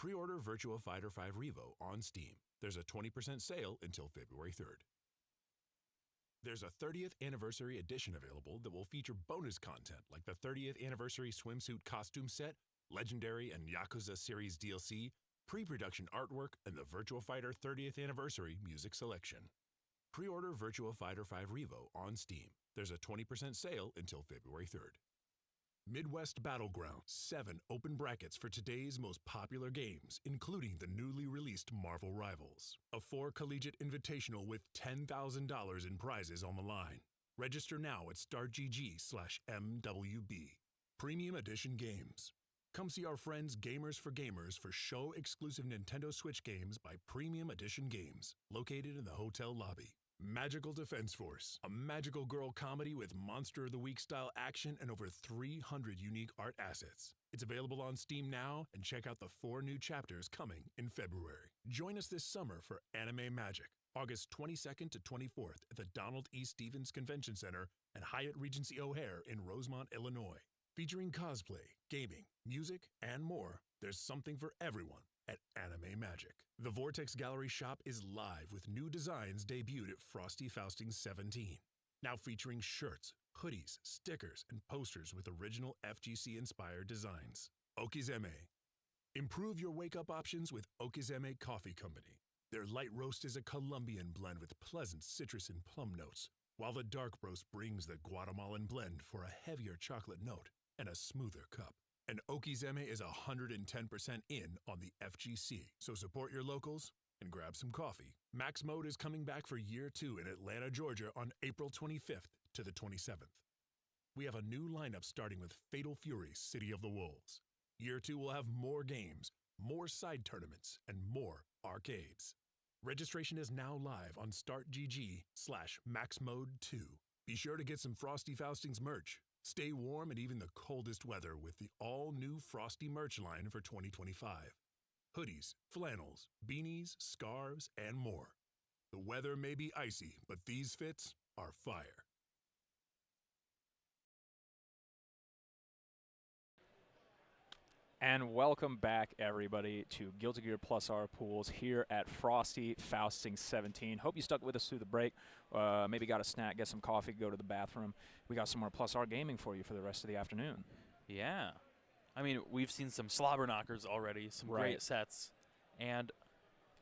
Pre-order Virtua Fighter 5 Revo on Steam. There's a 20% sale until February 3rd. There's a 30th anniversary edition available that will feature bonus content like the 30th anniversary swimsuit costume set, Legendary and Yakuza series DLC, pre-production artwork, and the Virtua Fighter 30th anniversary music selection. Pre-order Virtua Fighter 5 Revo on Steam. There's a 20% sale until February 3rd. Midwest Battleground, 7 open brackets for today's most popular games, including the newly released Marvel Rivals. A 4 collegiate invitational with $10,000 in prizes on the line. Register now at StarGG/MWB. Premium Edition Games. Come see our friends Gamers for Gamers for show-exclusive Nintendo Switch games by Premium Edition Games, located in the hotel lobby. Magical Defense Force, a magical girl comedy with Monster of the Week style action and over 300 unique art assets. It's available on Steam now, and check out the 4 new chapters coming in February. Join us this summer for Anime Magic, August 22nd to 24th at the Donald E. Stevens Convention Center and Hyatt Regency O'Hare in Rosemont, Illinois. Featuring cosplay, gaming, music, and more, there's something for everyone at Anime Magic. The Vortex Gallery shop is live with new designs debuted at Frosty Faustings XVII. Now featuring shirts, hoodies, stickers, and posters with original FGC-inspired designs. Okizeme. Improve your wake-up options with Okizeme Coffee Company. Their light roast is a Colombian blend with pleasant citrus and plum notes, while the dark roast brings the Guatemalan blend for a heavier chocolate note and a smoother cup. And Okizeme is 110% in on the FGC, so support your locals and grab some coffee. Max Mode is coming back for Year 2 in Atlanta, Georgia on April 25th to the 27th. We have a new lineup starting with Fatal Fury City of the Wolves. Year 2 will have more games, more side tournaments, and more arcades. Registration is now live on StartGG/MaxMode2. Be sure to get some Frosty Faustings merch. Stay warm in even the coldest weather with the all-new Frosty merch line for 2025. Hoodies, flannels, beanies, scarves, and more. The weather may be icy, but these fits are fire. And welcome back, everybody, to Guilty Gear Plus R pools here at Frosty Faustings XVII. Hope you stuck with us through the break. Maybe got a snack, get some coffee, go to the bathroom. We got some more Plus R gaming for you for the rest of the afternoon. Yeah. I mean, we've seen some slobber knockers already, some great sets, and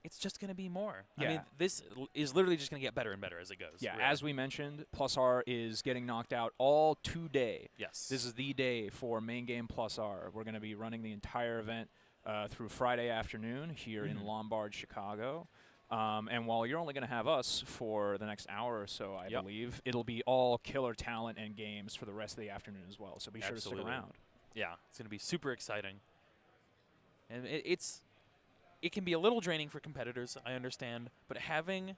it's just going to be more. Yeah. I mean, this is literally just going to get better and better as it goes. Yeah, really. as we mentioned, Plus R is getting knocked out all today. Yes. This is the day for main game Plus R. We're going to be running the entire event through Friday afternoon here in Lombard, Chicago. And while you're only going to have us for the next hour or so, I believe, it'll be all killer talent and games for the rest of the afternoon as well. So be sure to stick around. Yeah, it's going to be super exciting. And it can be a little draining for competitors, I understand, but having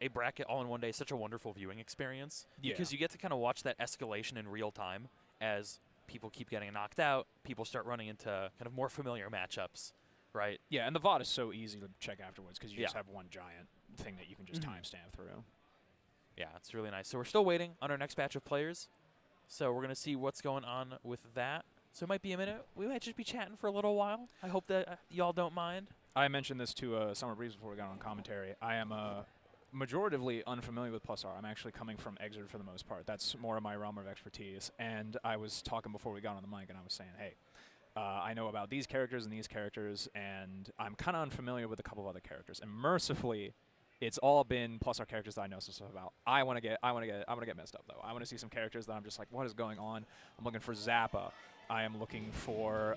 a bracket all in one day is such a wonderful viewing experience because you get to kind of watch that escalation in real time as people keep getting knocked out, people start running into kind of more familiar matchups, right? Yeah, and the VOD is so easy to check afterwards because you just have one giant thing that you can just timestamp through. Yeah, it's really nice. So we're still waiting on our next batch of players, so we're going to see what's going on with that. So it might be a minute. We might just be chatting for a little while. I hope that y'all don't mind. I mentioned this to Summer Breeze before we got on commentary. I am majoritively unfamiliar with Plus R. I'm actually coming from Xrd for the most part. That's more of my realm of expertise. And I was talking before we got on the mic, and I was saying, hey, I know about these characters, and I'm kind of unfamiliar with a couple of other characters. And mercifully, it's all been Plus R characters that I know some stuff about. I want to get messed up though. I want to see some characters that I'm just like, what is going on? I'm looking for Zappa. I am looking for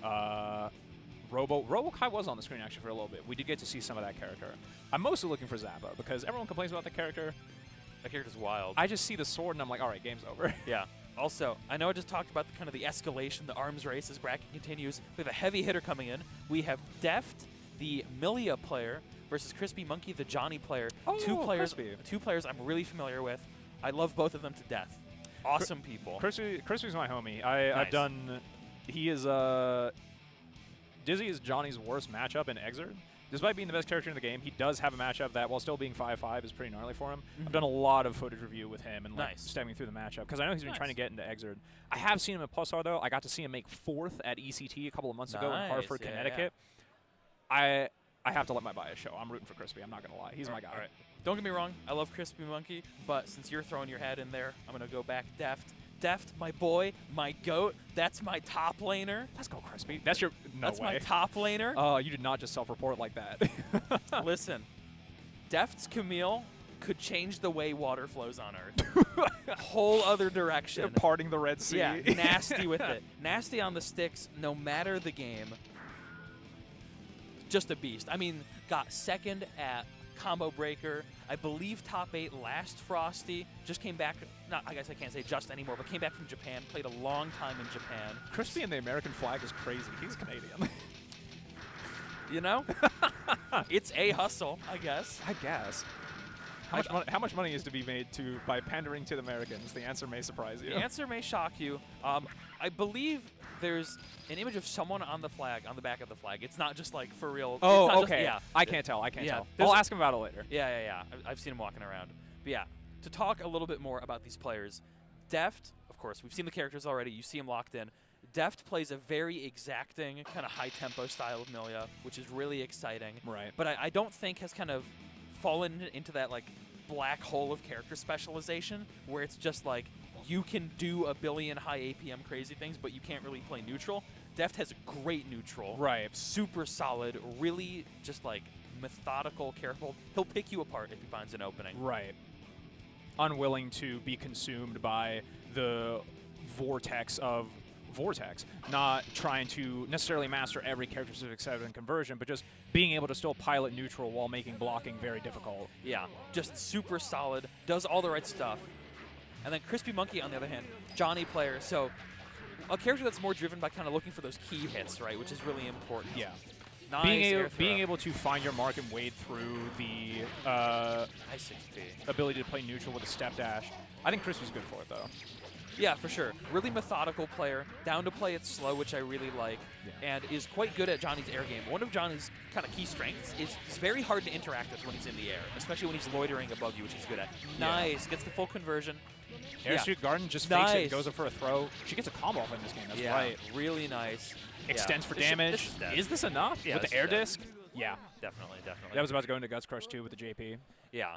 RoboKai was on the screen actually for a little bit. We did get to see some of that character. I'm mostly looking for Zappa because everyone complains about the character. That character's wild. I just see the sword and I'm like, all right, game's over. Yeah. Also, I know I just talked about the escalation, the arms race as bracket continues. We have a heavy hitter coming in. We have Deft, the Milia player, versus Crispy Monkey, the Johnny player. Oh, two players I'm really familiar with. I love both of them to death. Awesome people. Crispy's my homie. I've done. He is Dizzy is Johnny's worst matchup in Xrd. Despite being the best character in the game, he does have a matchup that, while still being 5-5, is pretty gnarly for him. I've done a lot of footage review with him and stepping through the matchup because I know he's been trying to get into Xrd. I have seen him at Plus R though. I got to see him make 4th at ECT a couple of months ago in Hartford, Connecticut. I have to let my bias show. I'm rooting for Crispy. I'm not gonna lie. He's my guy. All right. Don't get me wrong. I love Crispy Monkey, but since you're throwing your head in there, I'm gonna go back Deft. Deft, my boy, my goat. That's my top laner. Let's go, Crispy. That's your That's my top laner. Oh, you did not just self-report like that. Listen, Deft's Camille could change the way water flows on Earth. Whole other direction. Parting the Red Sea. Yeah, nasty with it. Nasty on the sticks, no matter the game. Just a beast. I mean, got second at Combo Breaker. I believe top 8 last Frosty. Just came back, I guess I can't say just anymore, but came back from Japan. Played a long time in Japan. Crispy and the American flag is crazy. He's Canadian. You know? It's a hustle, I guess. How much money is to be made by pandering to the Americans? The answer may surprise you. The answer may shock you. I believe there's an image of someone on the flag, on the back of the flag. It's not just like for real. Oh, it's not okay. Just, I can't tell. I can't yeah, tell. I'll ask him about it later. Yeah. I've seen him walking around. But yeah, to talk a little bit more about these players, Deft, of course, we've seen the characters already. You see him locked in. Deft plays a very exacting, kind of high-tempo style of Millia, which is really exciting. Right. But I don't think has kind of fallen into that like black hole of character specialization where it's just like you can do a billion high APM crazy things, but you can't really play neutral. Deft has a great neutral. Right. Super solid, really just like methodical, careful. He'll pick you apart if he finds an opening. Right. Unwilling to be consumed by the vortex of Vortex, not trying to necessarily master every character-specific set and conversion, but just being able to still pilot neutral while making blocking very difficult. Yeah, just super solid, does all the right stuff. And then Crispy Monkey, on the other hand, Johnny player, so a character that's more driven by kind of looking for those key hits, right, which is really important. Yeah. Nice being able to find your mark and wade through the nice XP. ability to play neutral with a step dash. I think Crispy's good for it, though. Yeah, for sure. Really methodical player, down to play it slow, which I really like, and is quite good at Johnny's air game. One of Johnny's kind of key strengths is he's very hard to interact with when he's in the air, especially when he's loitering above you, which he's good at. Nice, gets the full conversion. Air Shoot Garden just fakes it and goes up for a throw. She gets a combo off in this game, that's right. Really nice. Extends for damage. Is this enough? Yeah, with the air disc? Yeah. Definitely. That was about to go into Guts Crush 2 with the JP. Yeah.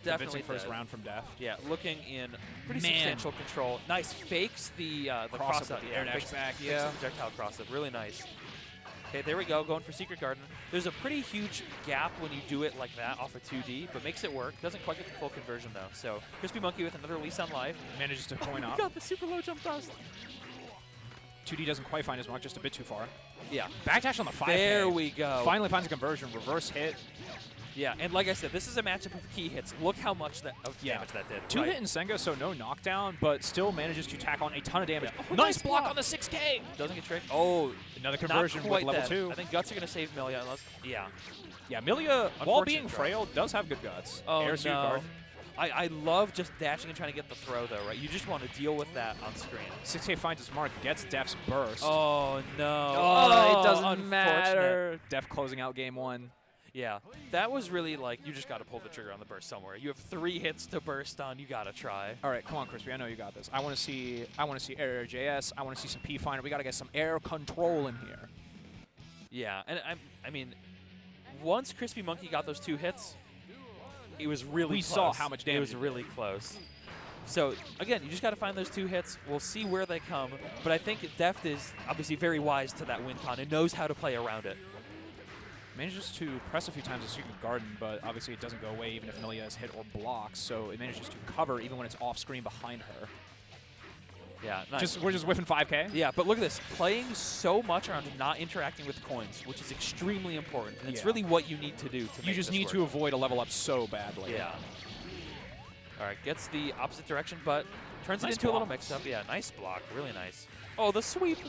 Definitely Definitely first round from Def. Yeah, looking in pretty substantial control. Nice, fakes the cross up. The air dash back, fakes the projectile cross up. Really nice. Okay, there we go, going for Secret Garden. There's a pretty huge gap when you do it like that off a 2D, but makes it work. Doesn't quite get the full conversion though. So Crispy Monkey with another release on life. Manages to coin up. Got the super low jump dust. 2D doesn't quite find his mark, just a bit too far. Yeah. Backdash on the 5K. There we go. Finally finds a conversion, reverse hit. Yeah, and like I said, this is a matchup of key hits. Look how much damage that did. Two hit in Senga, so no knockdown, but still manages to tack on a ton of damage. Yeah. Oh, nice block on the 6K! Doesn't get tricked. Oh, another conversion with level 2. I think Guts are going to save Millia unless... Yeah. Yeah, Millia, while being frail, does have good guts. Oh, Air Suit Garden. I love just dashing and trying to get the throw, though, right? You just want to deal with that on screen. 6K finds his mark, gets Def's burst. Oh, no. Oh, it doesn't matter. Def closing out game 1. Yeah, that was really like, you just got to pull the trigger on the burst somewhere. You have 3 hits to burst on. You got to try. All right, come on, Crispy. I know you got this. I want to see air JS. I want to see some P Finder. We got to get some air control in here. Yeah, and I mean, once Crispy Monkey got those 2 hits, it was really close. We saw how much damage. It was really close. So, again, you just got to find those 2 hits. We'll see where they come. But I think Deft is obviously very wise to that win con and knows how to play around it. Manages to press a few times with Secret Garden, but obviously it doesn't go away even if Millia is hit or blocks, so it manages to cover even when it's off screen behind her. Yeah, nice. We're just whiffing 5K? Yeah, but look at this. Playing so much around not interacting with coins, which is extremely important. And it's really what you need to do to make You just need to avoid a level up so badly. Yeah. All right, gets the opposite direction, but turns it into a little mix-up. Yeah, nice block. Really nice. Oh, the sweep.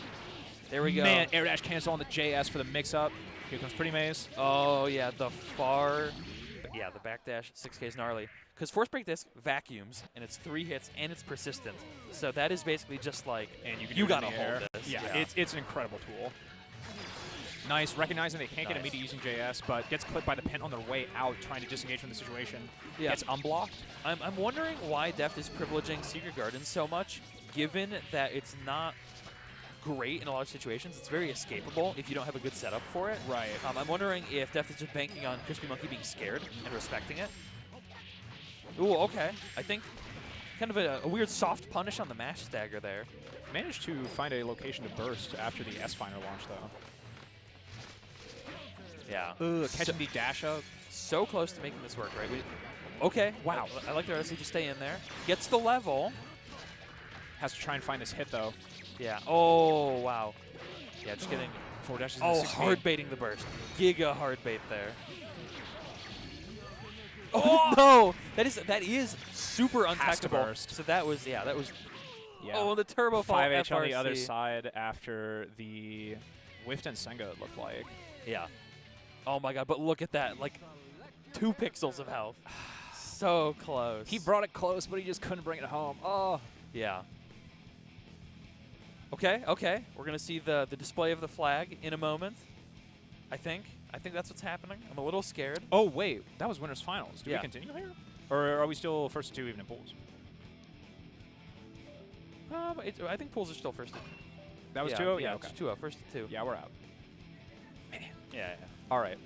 There we go. Man, air dash cancel on the JS for the mix-up. Here comes Pretty Maze. Oh, yeah, the backdash 6K is gnarly. Because Force Break Disc vacuums, and it's 3 hits, and it's persistent. So that is basically just like, and you got to hold this. Yeah, it's an incredible tool. Nice, recognizing they can't get immediate using JS, but gets clipped by the pin on their way out, trying to disengage from the situation. Yeah. Gets unblocked. I'm wondering why Deft is privileging Secret Garden so much, given that it's not great in a lot of situations. It's very escapable if you don't have a good setup for it. Right. I'm wondering if Deft is just banking on Crispy Monkey being scared and respecting it. Ooh, okay. I think kind of a weird soft punish on the mash stagger there. Managed to find a location to burst after the S-Finder launch, though. Yeah. Catching the dash up. So close to making this work, right? Okay. Wow. I like the RSC to stay in there. Gets the level. Has to try and find this hit, though. Yeah. Oh, wow. Yeah, just getting 4 dashes. Oh, hard baiting the burst. Giga hard bait there. Oh no! That is super untechable. So that was Yeah. Oh, the turbo fall 5H FRC. on the other side after the whiffed and Senga, it looked like. Yeah. Oh my god, but look at that. Like 2 pixels of health. so close. He brought it close, but he just couldn't bring it home. Oh. Yeah. Okay, okay. We're going to see the display of the flag in a moment, I think. I think that's what's happening. I'm a little scared. Oh, wait. That was winners finals. Do Yeah. we continue here? Or are we still first to 2 even in pools? I think pools are still first. That was yeah, 2-0? Yeah, okay. it's 2-0. First to 2. Yeah, we're out. Man. Yeah. All right.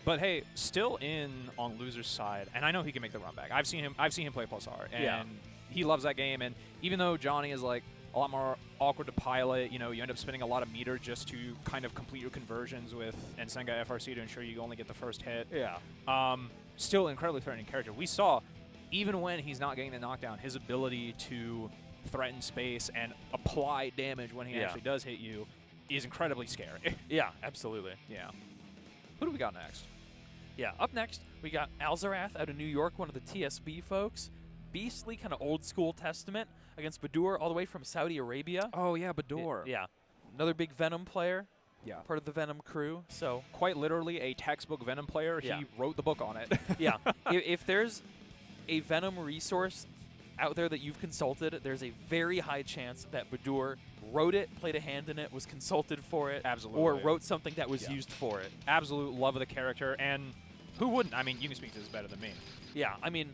But hey, still in on loser's side, and I know he can make the run back. I've seen him play plus R, and he loves that game. And even though Johnny is like a lot more awkward to pilot, you know, you end up spending a lot of meter just to kind of complete your conversions with Nsenga FRC to ensure you only get the first hit. Yeah. Still incredibly threatening character. We saw, even when he's not getting the knockdown, his ability to threaten space and apply damage when he actually does hit you is incredibly scary. Yeah, absolutely. Yeah. Who do we got next? Yeah, up next, we got Alzarath out of New York, one of the TSB folks. Beastly, kind of old school Testament against Badur, all the way from Saudi Arabia. Oh, yeah, Badur. Yeah. Another big Venom player. Yeah. Part of the Venom crew. So quite literally a textbook Venom player. Yeah. He wrote the book on it. yeah. If there's a Venom resource out there that you've consulted, there's a very high chance that Badur wrote it, played a hand in it, was consulted for it, Absolutely. or wrote something that was used for it. Absolute love of the character, and who wouldn't? I mean, you can speak to this better than me. Yeah, I mean,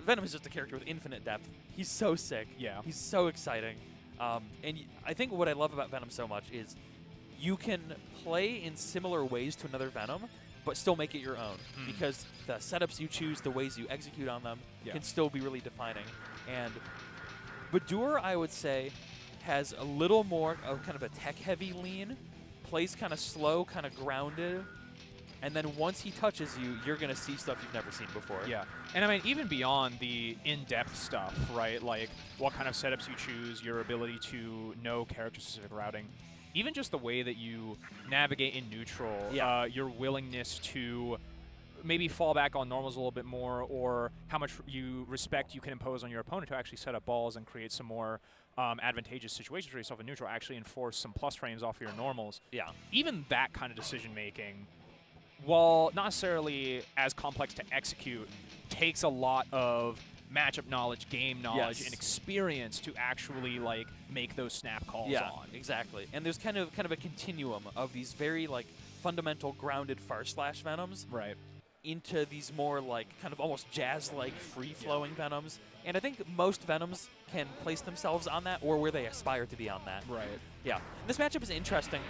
Venom is just a character with infinite depth. He's so sick. Yeah. He's so exciting. And I think what I love about Venom so much is you can play in similar ways to another Venom, but still make it your own. Because the setups you choose, the ways you execute on them, can still be really defining. And Badur, I would say, has a little more of kind of a tech-heavy lean, plays kind of slow, kind of grounded, and then once he touches you, you're going to see stuff you've never seen before. Yeah. And I mean, even beyond the in-depth stuff, right, like what kind of setups you choose, your ability to know character-specific routing, even just the way that you navigate in neutral, your willingness to maybe fall back on normals a little bit more, or how much respect you can impose on your opponent to actually set up balls and create some more advantageous situations for yourself in neutral, actually enforce some plus frames off of your normals. Yeah. Even that kind of decision-making, while not necessarily as complex to execute, takes a lot of matchup knowledge, game knowledge, and experience to actually like make those snap calls on. Exactly. And there's kind of a continuum of these very like fundamental grounded far/slash Venoms into these more like kind of almost jazz-like free-flowing Venoms. And I think most Venoms can place themselves on that, or where they aspire to be on that. Right. Yeah. This matchup is interesting.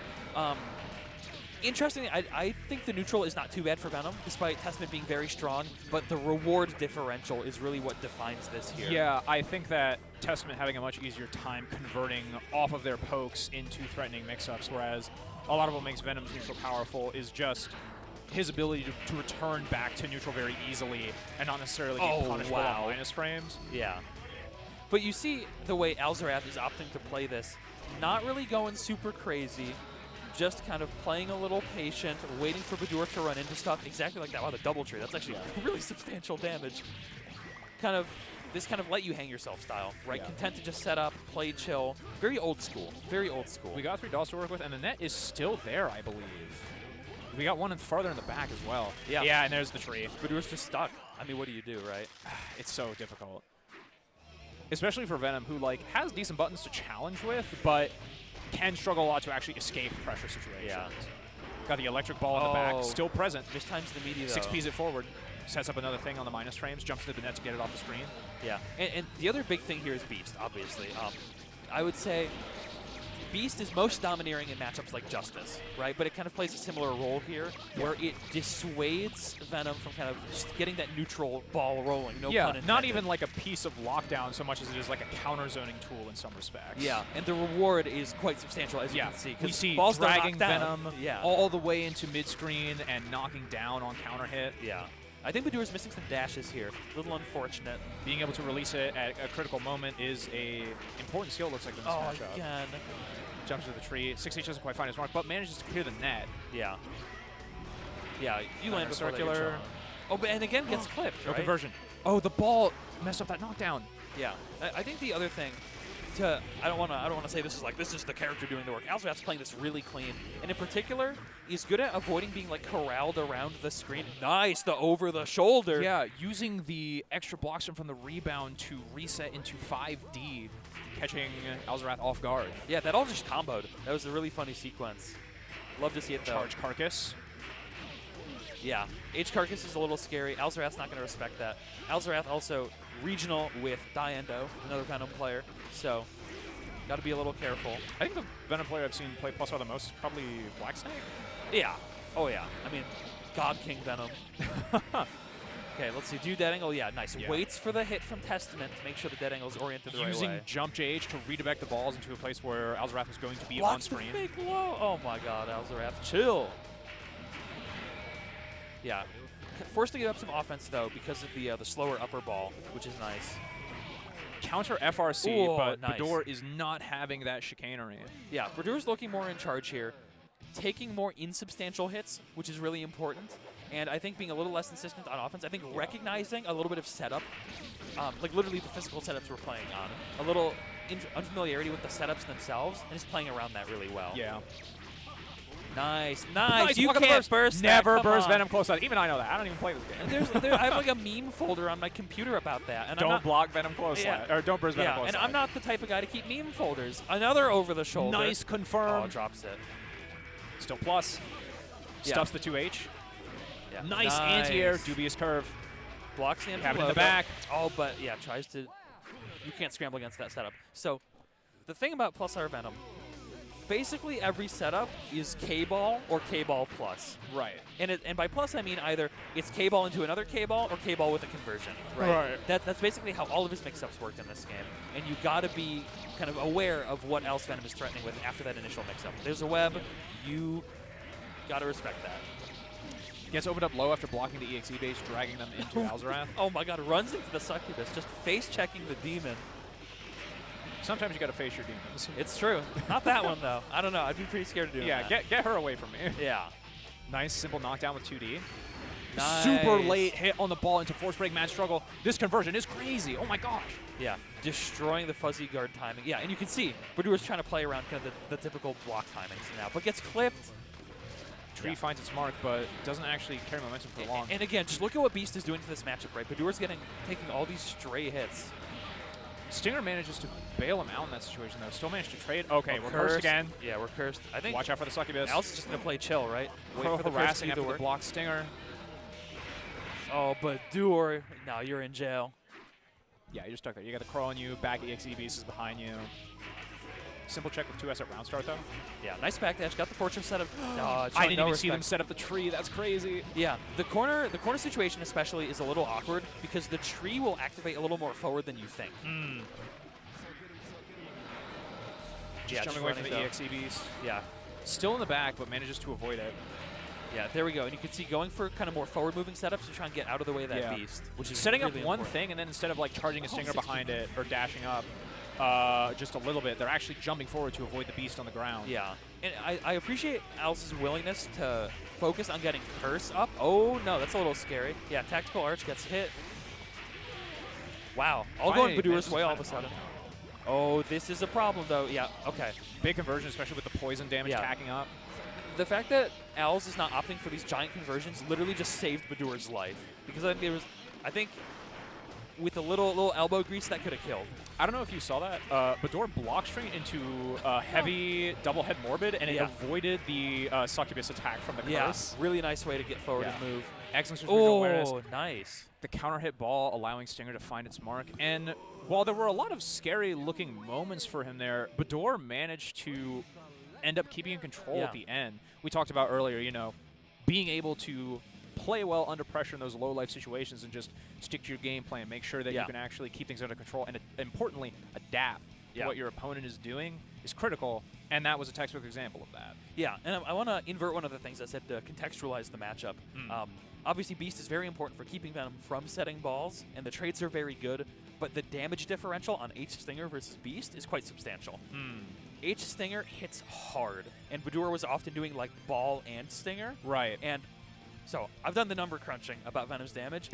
Interestingly, I think the neutral is not too bad for Venom, despite Testament being very strong, but the reward differential is really what defines this here. Yeah, I think that Testament having a much easier time converting off of their pokes into threatening mix-ups, whereas a lot of what makes Venom's neutral powerful is just his ability to return back to neutral very easily and not necessarily get punished for minus frames. Yeah. But you see the way Alzarath is opting to play this, not really going super crazy, just kind of playing a little patient, waiting for Badur to run into stuff exactly like that. Wow, the double tree. That's actually really substantial damage. This kind of let you hang yourself style, right? Content to just set up, play chill. Very old school. Very old school. We got 3 dolls to work with, and the net is still there, I believe. We got one farther in the back as well. Yeah. Yeah, and there's the tree. Badur's just stuck. I mean, what do you do, right? It's so difficult. Especially for Venom, who like has decent buttons to challenge with, but can struggle a lot to actually escape pressure situations. Yeah. Got the electric ball in the back, still present. Mistimes the media, though. 6Ps it forward. Sets up another thing on the minus frames, jumps into the net to get it off the screen. Yeah. And the other big thing here is Beast, obviously. I would say Beast is most domineering in matchups like Justice, right? But it kind of plays a similar role here, where it dissuades Venom from kind of just getting that neutral ball rolling, no pun intended. Not even like a piece of lockdown so much as it is like a counter-zoning tool in some respects. Yeah, and the reward is quite substantial, as you can see. We see balls dragging down. Venom all the way into mid-screen and knocking down on counter hit. Yeah. I think Badur's missing some dashes here. A little unfortunate. Being able to release it at a critical moment is a important skill, it looks like, in this matchup. Again. Jumps into the tree. 6H doesn't quite find his mark, but manages to clear the net. Yeah. Yeah, you land circular. Oh, and again gets clipped, No right? conversion. Oh, the ball messed up that knockdown. Yeah. I think the other thing I don't want to say this is the character doing the work. Alzrath's playing this really clean, and in particular, he's good at avoiding being like corralled around the screen. Nice, the over the shoulder. Yeah, using the extra blocks from the rebound to reset into 5D, catching Alzrath off guard. Yeah, that all just comboed. That was a really funny sequence. Love to see it though. Charge Carcass. Yeah, H Carcass is a little scary. Alzrath's not going to respect that. Alzrath also regional with Diendo, another Venom player, so got to be a little careful. I think the Venom player I've seen play +R the most is probably Black Snake. Yeah. Oh, yeah. I mean, God King Venom. Okay, let's see. Do dead angle. Yeah, nice. Yeah. Waits for the hit from Testament to make sure the dead angle is oriented the right way. Using jump JH to redirect the balls into a place where Alzrath was going to be Blocks on screen. the fake low. Oh, my God, Alzrath. Chill. Yeah. Forced to give up some offense, though, because of the slower upper ball, which is nice. Counter FRC, Ooh, but nice. Bador is not having that chicanery. Yeah, Bador's looking more in charge here, taking more insubstantial hits, which is really important, and I think being a little less insistent on offense. I think recognizing a little bit of setup, like literally the physical setups we're playing on, a little unfamiliarity with the setups themselves, and just playing around that really well. Yeah. Nice, nice. You block on the can't burst that. Never Come burst on. Venom close out. Even I know that. I don't even play this game. I have like a meme folder on my computer about that. And Don't block Venom close out. Or don't burst Venom close and out. I'm not the type of guy to keep meme folders. Another over the shoulder. Nice confirm. Oh, drops it. Still plus. Yeah. Stuffs the 2H. Yeah. Nice anti-air. Dubious curve. Blocks the Cabin in the back. Oh, but yeah, tries to. You can't scramble against that setup. So the thing about +R Venom, basically every setup is K-ball or K-ball plus. Right. And by plus I mean either it's K-ball into another K-ball or K-ball with a conversion. Right. That's basically how all of his mix-ups worked in this game. And you got to be kind of aware of what else Venom is threatening with after that initial mix-up. There's a web. You got to respect that. Gets opened up low after blocking the EXE base, dragging them into Alzrath. Oh my God, runs into the succubus, just face-checking the demon. Sometimes you got to face your demons. It's true. Not that one, though. I don't know. I'd be pretty scared of doing that. Yeah, get her away from me. Yeah. Nice, simple knockdown with 2D. Nice. Super late hit on the ball into force break, mad struggle. This conversion is crazy. Oh my gosh. Yeah, destroying the fuzzy guard timing. Yeah, and you can see Badur's trying to play around kind of the typical block timings now, but gets clipped. Tree finds its mark, but doesn't actually carry momentum for long. And again, just look at what Beast is doing to this matchup, right? Badur's taking all these stray hits. Stinger manages to bail him out in that situation, though. Still managed to trade. Okay, we're cursed again. Yeah, we're cursed. I think. Watch out for the succubus. Al's just gonna play chill, right? Wait Crow for the harassing curse to after do the block Stinger. Oh, Badur, now you're in jail. Yeah, you're stuck there. You got the Crow on you. Back EXE Beast is behind you. Simple check with 2S at round start, though. Yeah, nice backdash. Got the fortune set up. I didn't even see them set up the tree. That's crazy. Yeah, the corner situation especially is a little awkward because the tree will activate a little more forward than you think. Just jumping away from the EXE Beast. Yeah. Still in the back, but manages to avoid it. Yeah, there we go. And you can see going for kind of more forward-moving setups to try and get out of the way of that Beast, which is setting really up one important. thing, and then instead of like charging a Stinger behind it or dashing up just a little bit, they're actually jumping forward to avoid the Beast on the ground. Yeah, and I appreciate Al's willingness to focus on getting Curse up. Oh, no, that's a little scary. Yeah, Tactical Arch gets hit. Wow, all going Badur's way all of a sudden. Oh, this is a problem, though. Yeah, okay. Big conversion, especially with the poison damage tacking up. The fact that Al's is not opting for these giant conversions literally just saved Badur's life. Because I think with a little elbow grease, that could have killed. I don't know if you saw that. Badur block string into heavy double head morbid, and it avoided the succubus attack from the curse. Yeah, really nice way to get forward and move. Excellent awareness. Oh, nice. The counter hit ball allowing Stinger to find its mark. And while there were a lot of scary looking moments for him there, Badur managed to end up keeping in control at the end. We talked about earlier, you know, being able to play well under pressure in those low life situations and just stick to your game plan, make sure that you can actually keep things under control, and importantly, adapt to what your opponent is doing is critical, and that was a textbook example of that. Yeah, and I want to invert one of the things I said to contextualize the matchup. Obviously, Beast is very important for keeping Venom from setting balls, and the trades are very good, but the damage differential on H Stinger versus Beast is quite substantial. H Stinger hits hard, and Badur was often doing like ball and Stinger. Right. And so I've done the number crunching about Venom's damage.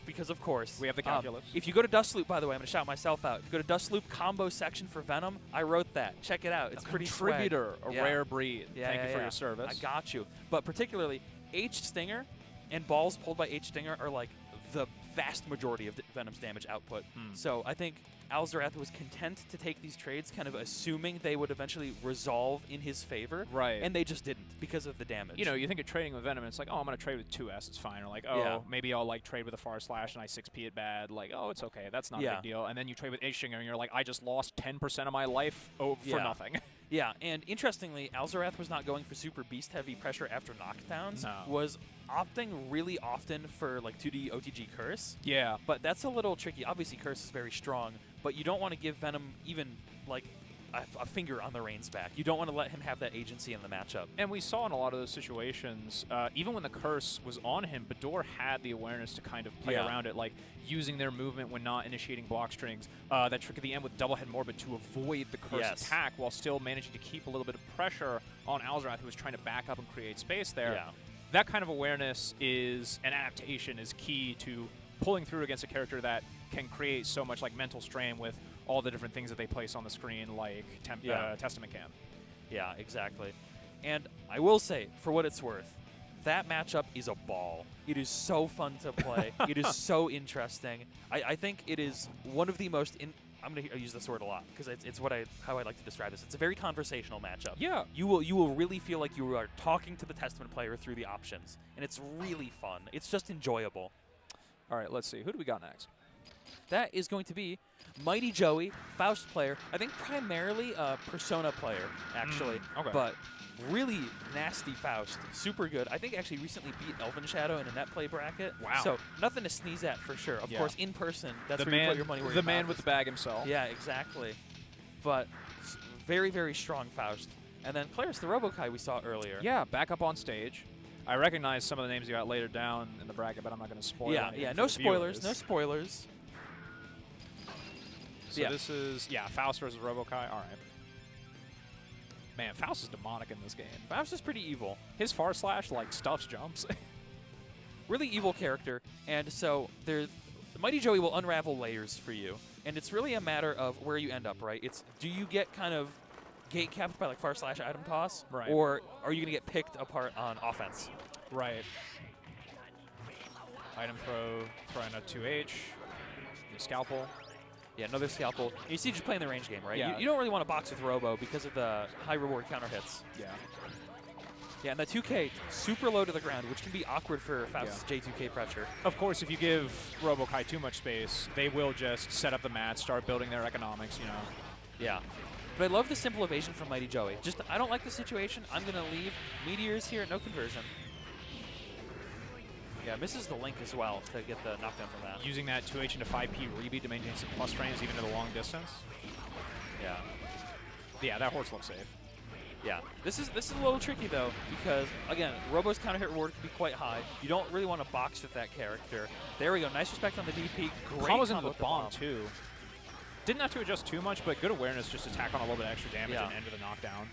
because of course. We have the calculus. If you go to Dust Loop, by the way, I'm going to shout myself out. If you go to Dust Loop combo section for Venom, I wrote that. Check it out. It's pretty swag. Contributor, a rare breed. Yeah, Thank you for yeah. your service. I got you. But particularly, H Stinger and balls pulled by H Stinger are like the vast majority of Venom's damage output. So I think Xrd was content to take these trades, kind of assuming they would eventually resolve in his favor. Right. And they just didn't because of the damage. You know, you think of trading with Venom, and it's like, oh, I'm going to trade with 2S, it's fine. Or like, oh, maybe I'll like trade with a Far Slash and I 6P it bad. Like, oh, it's okay, that's not a big deal. And then you trade with H-Stinger, and you're like, I just lost 10% of my life for nothing. Yeah, and interestingly, Xrd was not going for super beast-heavy pressure after knockdowns. No. Was opting really often for like 2D OTG Curse. Yeah. But that's a little tricky. Obviously, Curse is very strong, but you don't want to give Venom even like a finger on the reins back. You don't want to let him have that agency in the matchup. And we saw in a lot of those situations, even when the curse was on him, Bador had the awareness to kind of play around it, like using their movement when not initiating block strings. That trick at the end with Double Head Morbid to avoid the curse attack while still managing to keep a little bit of pressure on Xrd, who was trying to back up and create space there. Yeah. That kind of awareness is an adaptation is key to pulling through against a character that can create so much like mental strain with all the different things that they place on the screen, like Testament can. Yeah, exactly. And I will say, for what it's worth, that matchup is a ball. It is so fun to play. It is so interesting. I think it is one of the most I'm going to use this word a lot because it's how I like to describe this. It's a very conversational matchup. Yeah. You will really feel like you are talking to the Testament player through the options, and it's really fun. It's just enjoyable. All right, let's see. Who do we got next? That is going to be Mighty Joey, Faust player. I think primarily a Persona player, actually. Okay. But really nasty Faust. Super good. I think actually recently beat Elven Shadow in a net play bracket. Wow. So nothing to sneeze at for sure. Of course, in person, that's the where you put your money where your man mouth with is. the bag himself. Yeah, exactly. But very, very strong Faust. And then Claris the Robokai we saw earlier. Yeah, back up on stage. I recognize some of the names you got later down in the bracket, but I'm not going to spoil anything. Yeah, for no the spoilers, viewers. no spoilers. So this is, Faust versus Robokai. All right. Man, Faust is demonic in this game. Faust is pretty evil. His Far Slash, like, stuffs jumps. Really evil character. And so the Mighty Joey will unravel layers for you. And it's really a matter of where you end up, right? It's, do you get kind of gate capped by, like, Far Slash item toss? Right. Or are you going to get picked apart on offense? Right. Item throw, throwing a 2H. Scalpel. Yeah, another scalpel. You see, just playing the range game, right? Yeah. You don't really want to box with Robo because of the high reward counter hits. Yeah. Yeah, and the 2K super low to the ground, which can be awkward for Faust's J2K pressure. Of course, if you give Robokai too much space, they will just set up the mat, start building their economics, you know. Yeah. But I love the simple evasion from Mighty Joey. Just, I don't like the situation. I'm going to leave. Meteors here, no conversion. Yeah, misses the link as well to get the knockdown from that. Using that 2H into 5P rebeat to maintain some plus frames even at a long distance. Yeah. Yeah, that horse looks safe. Yeah. This is a little tricky, though, because, again, Robo's counter hit reward can be quite high. You don't really want to box with that character. There we go. Nice respect on the DP. Great Combos into combo the with bomb, too. Didn't have to adjust too much, but good awareness just to tack on a little bit of extra damage and end of the knockdown.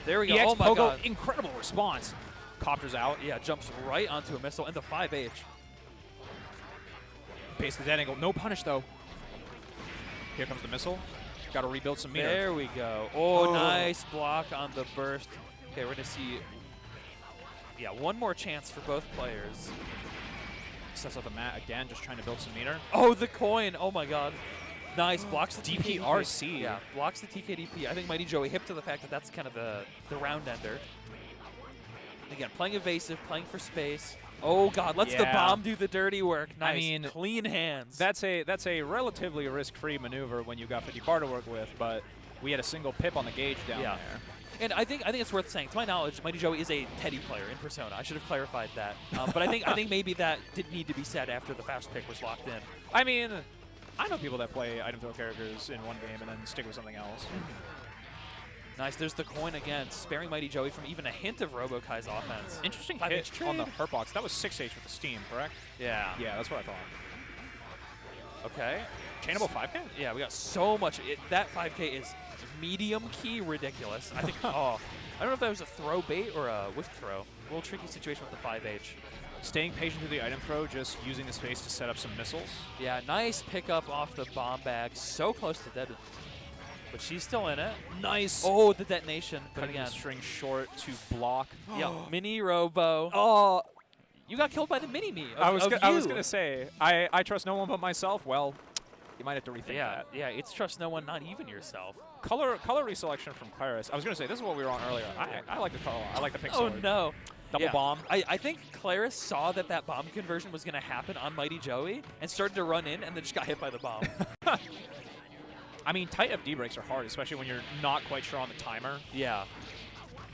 There we go. EX Oh, my Pogo, God. incredible response. Copters out. Yeah, jumps right onto a missile and the 5H. Pace the dead angle. No punish, though. Here comes the missile. Got to rebuild some meter. There we go. Oh, nice block on the burst. Okay, we're going to see, one more chance for both players. Sets up the mat again, just trying to build some meter. Oh, the coin. Oh, my God. Nice. Blocks the DPRC. Yeah, blocks the TKDP. I think Mighty Joey hip to the fact that that's kind of the round ender. Again, playing evasive, playing for space. Oh, God, lets the bomb do the dirty work. Nice. I mean, clean hands. That's a relatively risk-free maneuver when you've got 50 bar to work with, but we had a single pip on the gauge down there. And I think it's worth saying, to my knowledge, Mighty Joey is a Teddy player in Persona. I should have clarified that. But I think maybe that didn't need to be said after the fast pick was locked in. I mean, I know people that play item throw characters in one game and then stick with something else. Nice. There's the coin again, sparing Mighty Joey from even a hint of Robokai's offense. Interesting hit on the hurt box. That was 6H with the steam, correct? Yeah. Yeah, that's what I thought. Okay. Chainable 5K? Yeah, we got so much. That 5K is medium key ridiculous. I think, I don't know if that was a throw bait or a whiff throw. A little tricky situation with the 5H. Staying patient through the item throw, just using the space to set up some missiles. Yeah, nice pickup off the bomb bag. So close to dead. But she's still in it. Nice. Oh, the detonation. But Cutting again. the string short to block. Yeah, mini robo. Oh, You got killed by the mini-me. I was going to say, I trust no one but myself. Well, you might have to rethink that. Yeah, it's trust no one, not even yourself. Color reselection from Claris. I was going to say, this is what we were on earlier. I like the color. I like the pink Oh, sword. no. Double bomb. I think Claris saw that bomb conversion was going to happen on Mighty Joey and started to run in and then just got hit by the bomb. I mean, tight FD breaks are hard, especially when you're not quite sure on the timer. Yeah.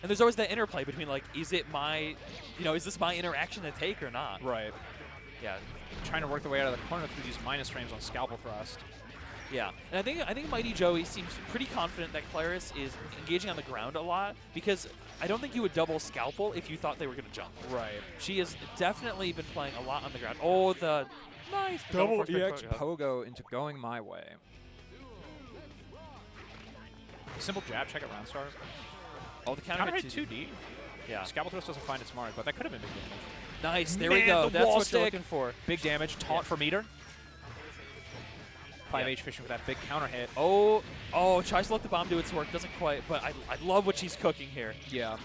And there's always that interplay between, like, is this my interaction to take or not? Right. Yeah. Trying to work their way out of the corner through these minus frames on scalpel thrust. Yeah, and I think Mighty Joey seems pretty confident that Claris is engaging on the ground a lot because I don't think you would double Scalpel if you thought they were going to jump. Right. She has definitely been playing a lot on the ground. Oh, the nice Double force EX pogo. pogo into going my way. Simple jab, check it round start. Oh, the counter hit 2D. Yeah. Scalpel thrust doesn't find its mark, but that could have been big damage. Nice, there Man, we go. the That's wall what you're stick. looking for. Big damage, taunt for meter. 5H Yeah. fishing with that big counter hit. Oh, tries to let the bomb do its work. Doesn't quite, but I love what she's cooking here. Yeah.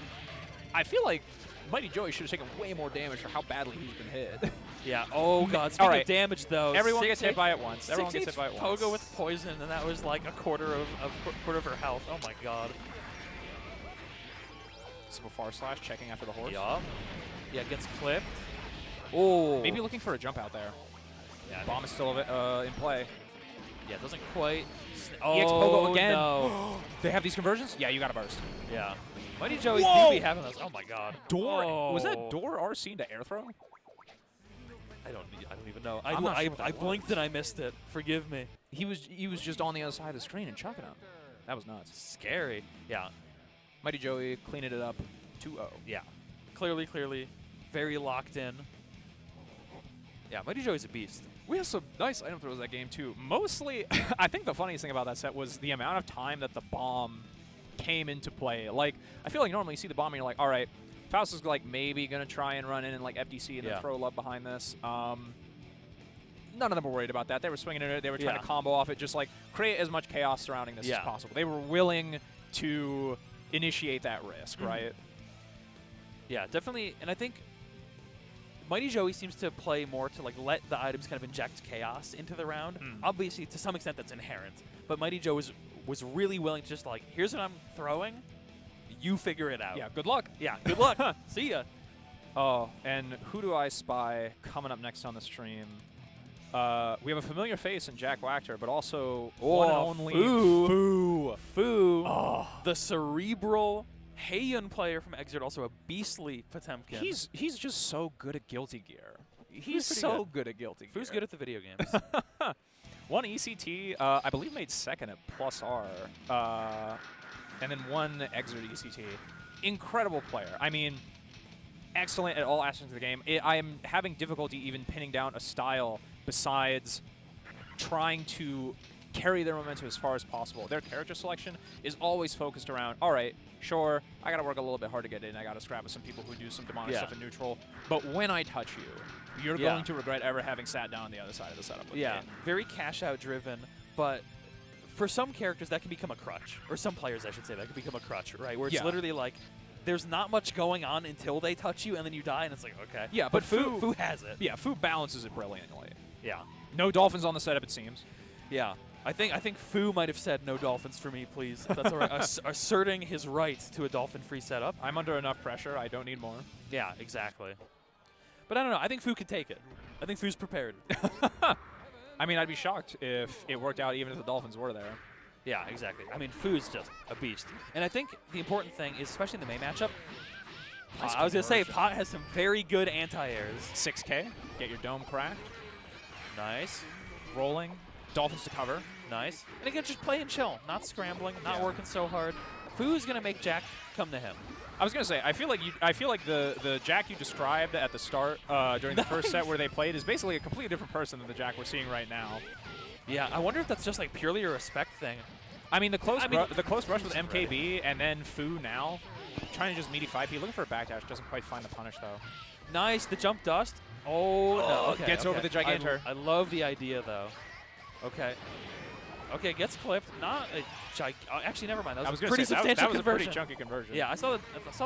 I feel like Mighty Joey should have taken way more damage for how badly he's been hit. Yeah. Oh, God. Speaking right. of damage, though. Everyone gets hit by it once. Everyone 6H gets hit by it once. Pogo with poison, and that was like a quarter of her health. Oh, my God. Simple far slash, checking after the horse. Yeah. Yeah, gets clipped. Oh. Maybe looking for a jump out there. Yeah, Bomb is still in play. Yeah, it doesn't quite. EX Pogo again. No. They have these conversions? Yeah, you got to burst. Yeah. Mighty Joey Whoa! do be having those. Oh my God. Door. Oh. Was that door RC into air throw? I don't even know. I'm not sure what that I blinked and I missed it. Forgive me. He was just on the other side of the screen and chucking him. That was nuts. Scary. Yeah. Mighty Joey cleaning it up 2-0. Yeah. Clearly, very locked in. Yeah, Mighty Joey's a beast. We had some nice item throws that game too. Mostly, I think the funniest thing about that set was the amount of time that the bomb came into play. Like, I feel like normally you see the bomb and you're like, all right, Faust is like maybe going to try and run in and like FDC and then throw love behind this. None of them were worried about that. They were swinging it. They were trying to combo off it, just like create as much chaos surrounding this as possible. They were willing to initiate that risk, right? Yeah, definitely. And I think Mighty Joey seems to play more to like let the items kind of inject chaos into the round. Obviously, to some extent, that's inherent. But Mighty Joe was really willing to just like, here's what I'm throwing. You figure it out. Yeah, good luck. Yeah, good luck. See ya. Oh, and who do I spy coming up next on the stream? We have a familiar face in Jack Wachter, but also one and only Fu. Oh. The cerebral Heiyun player from Xrd, also a beastly Potemkin. He's just so good at Guilty Gear. He's pretty so good at Guilty Gear. Fu's good at the video games. One ECT, I believe made second at Plus R, and then one Xrd ECT. Incredible player. I mean, excellent at all aspects of the game. I am having difficulty even pinning down a style besides trying to carry their momentum as far as possible. Their character selection is always focused around, all right, sure, I got to work a little bit hard to get in. I got to scrap with some people who do some demonic stuff in neutral. But when I touch you, you're going to regret ever having sat down on the other side of the setup with me. Very cash-out driven, but for some characters that can become a crutch, or some players, I should say, that can become a crutch, right? Where it's literally like, there's not much going on until they touch you, and then you die, and it's like, okay. Yeah, but Fu has it. Yeah, Fu balances it brilliantly. Yeah. No dolphins on the setup, it seems. Yeah. I think Fu might have said no dolphins for me, please. If that's all right. Asserting his right to a dolphin-free setup. I'm under enough pressure. I don't need more. Yeah, exactly. But I don't know. I think Fu could take it. I think Fu's prepared. I mean, I'd be shocked if it worked out even if the dolphins were there. Yeah, exactly. I mean, Fu's just a beast. And I think the important thing is, especially in the May matchup, I was going to say, Pot has some very good anti-airs. 6K. Get your dome cracked. Nice. Rolling. Dolphins to cover. Nice. And again, just play and chill. Not scrambling, not working so hard. Fu's going to make Jack come to him. I was going to say, I feel like the Jack you described at the start during the first set where they played is basically a completely different person than the Jack we're seeing right now. Yeah, I wonder if that's just like purely a respect thing. I mean, the close brush with MKB and then Fu now. Trying to just meaty 5P. Looking for a backdash. Doesn't quite find the punish, though. Nice. The jump dust. Oh, no. Okay, gets over the Gigantor. I love the idea, though. Okay. Okay, gets clipped. Not a actually, never mind. That was a pretty substantial that was conversion. a pretty chunky conversion. Yeah, I saw the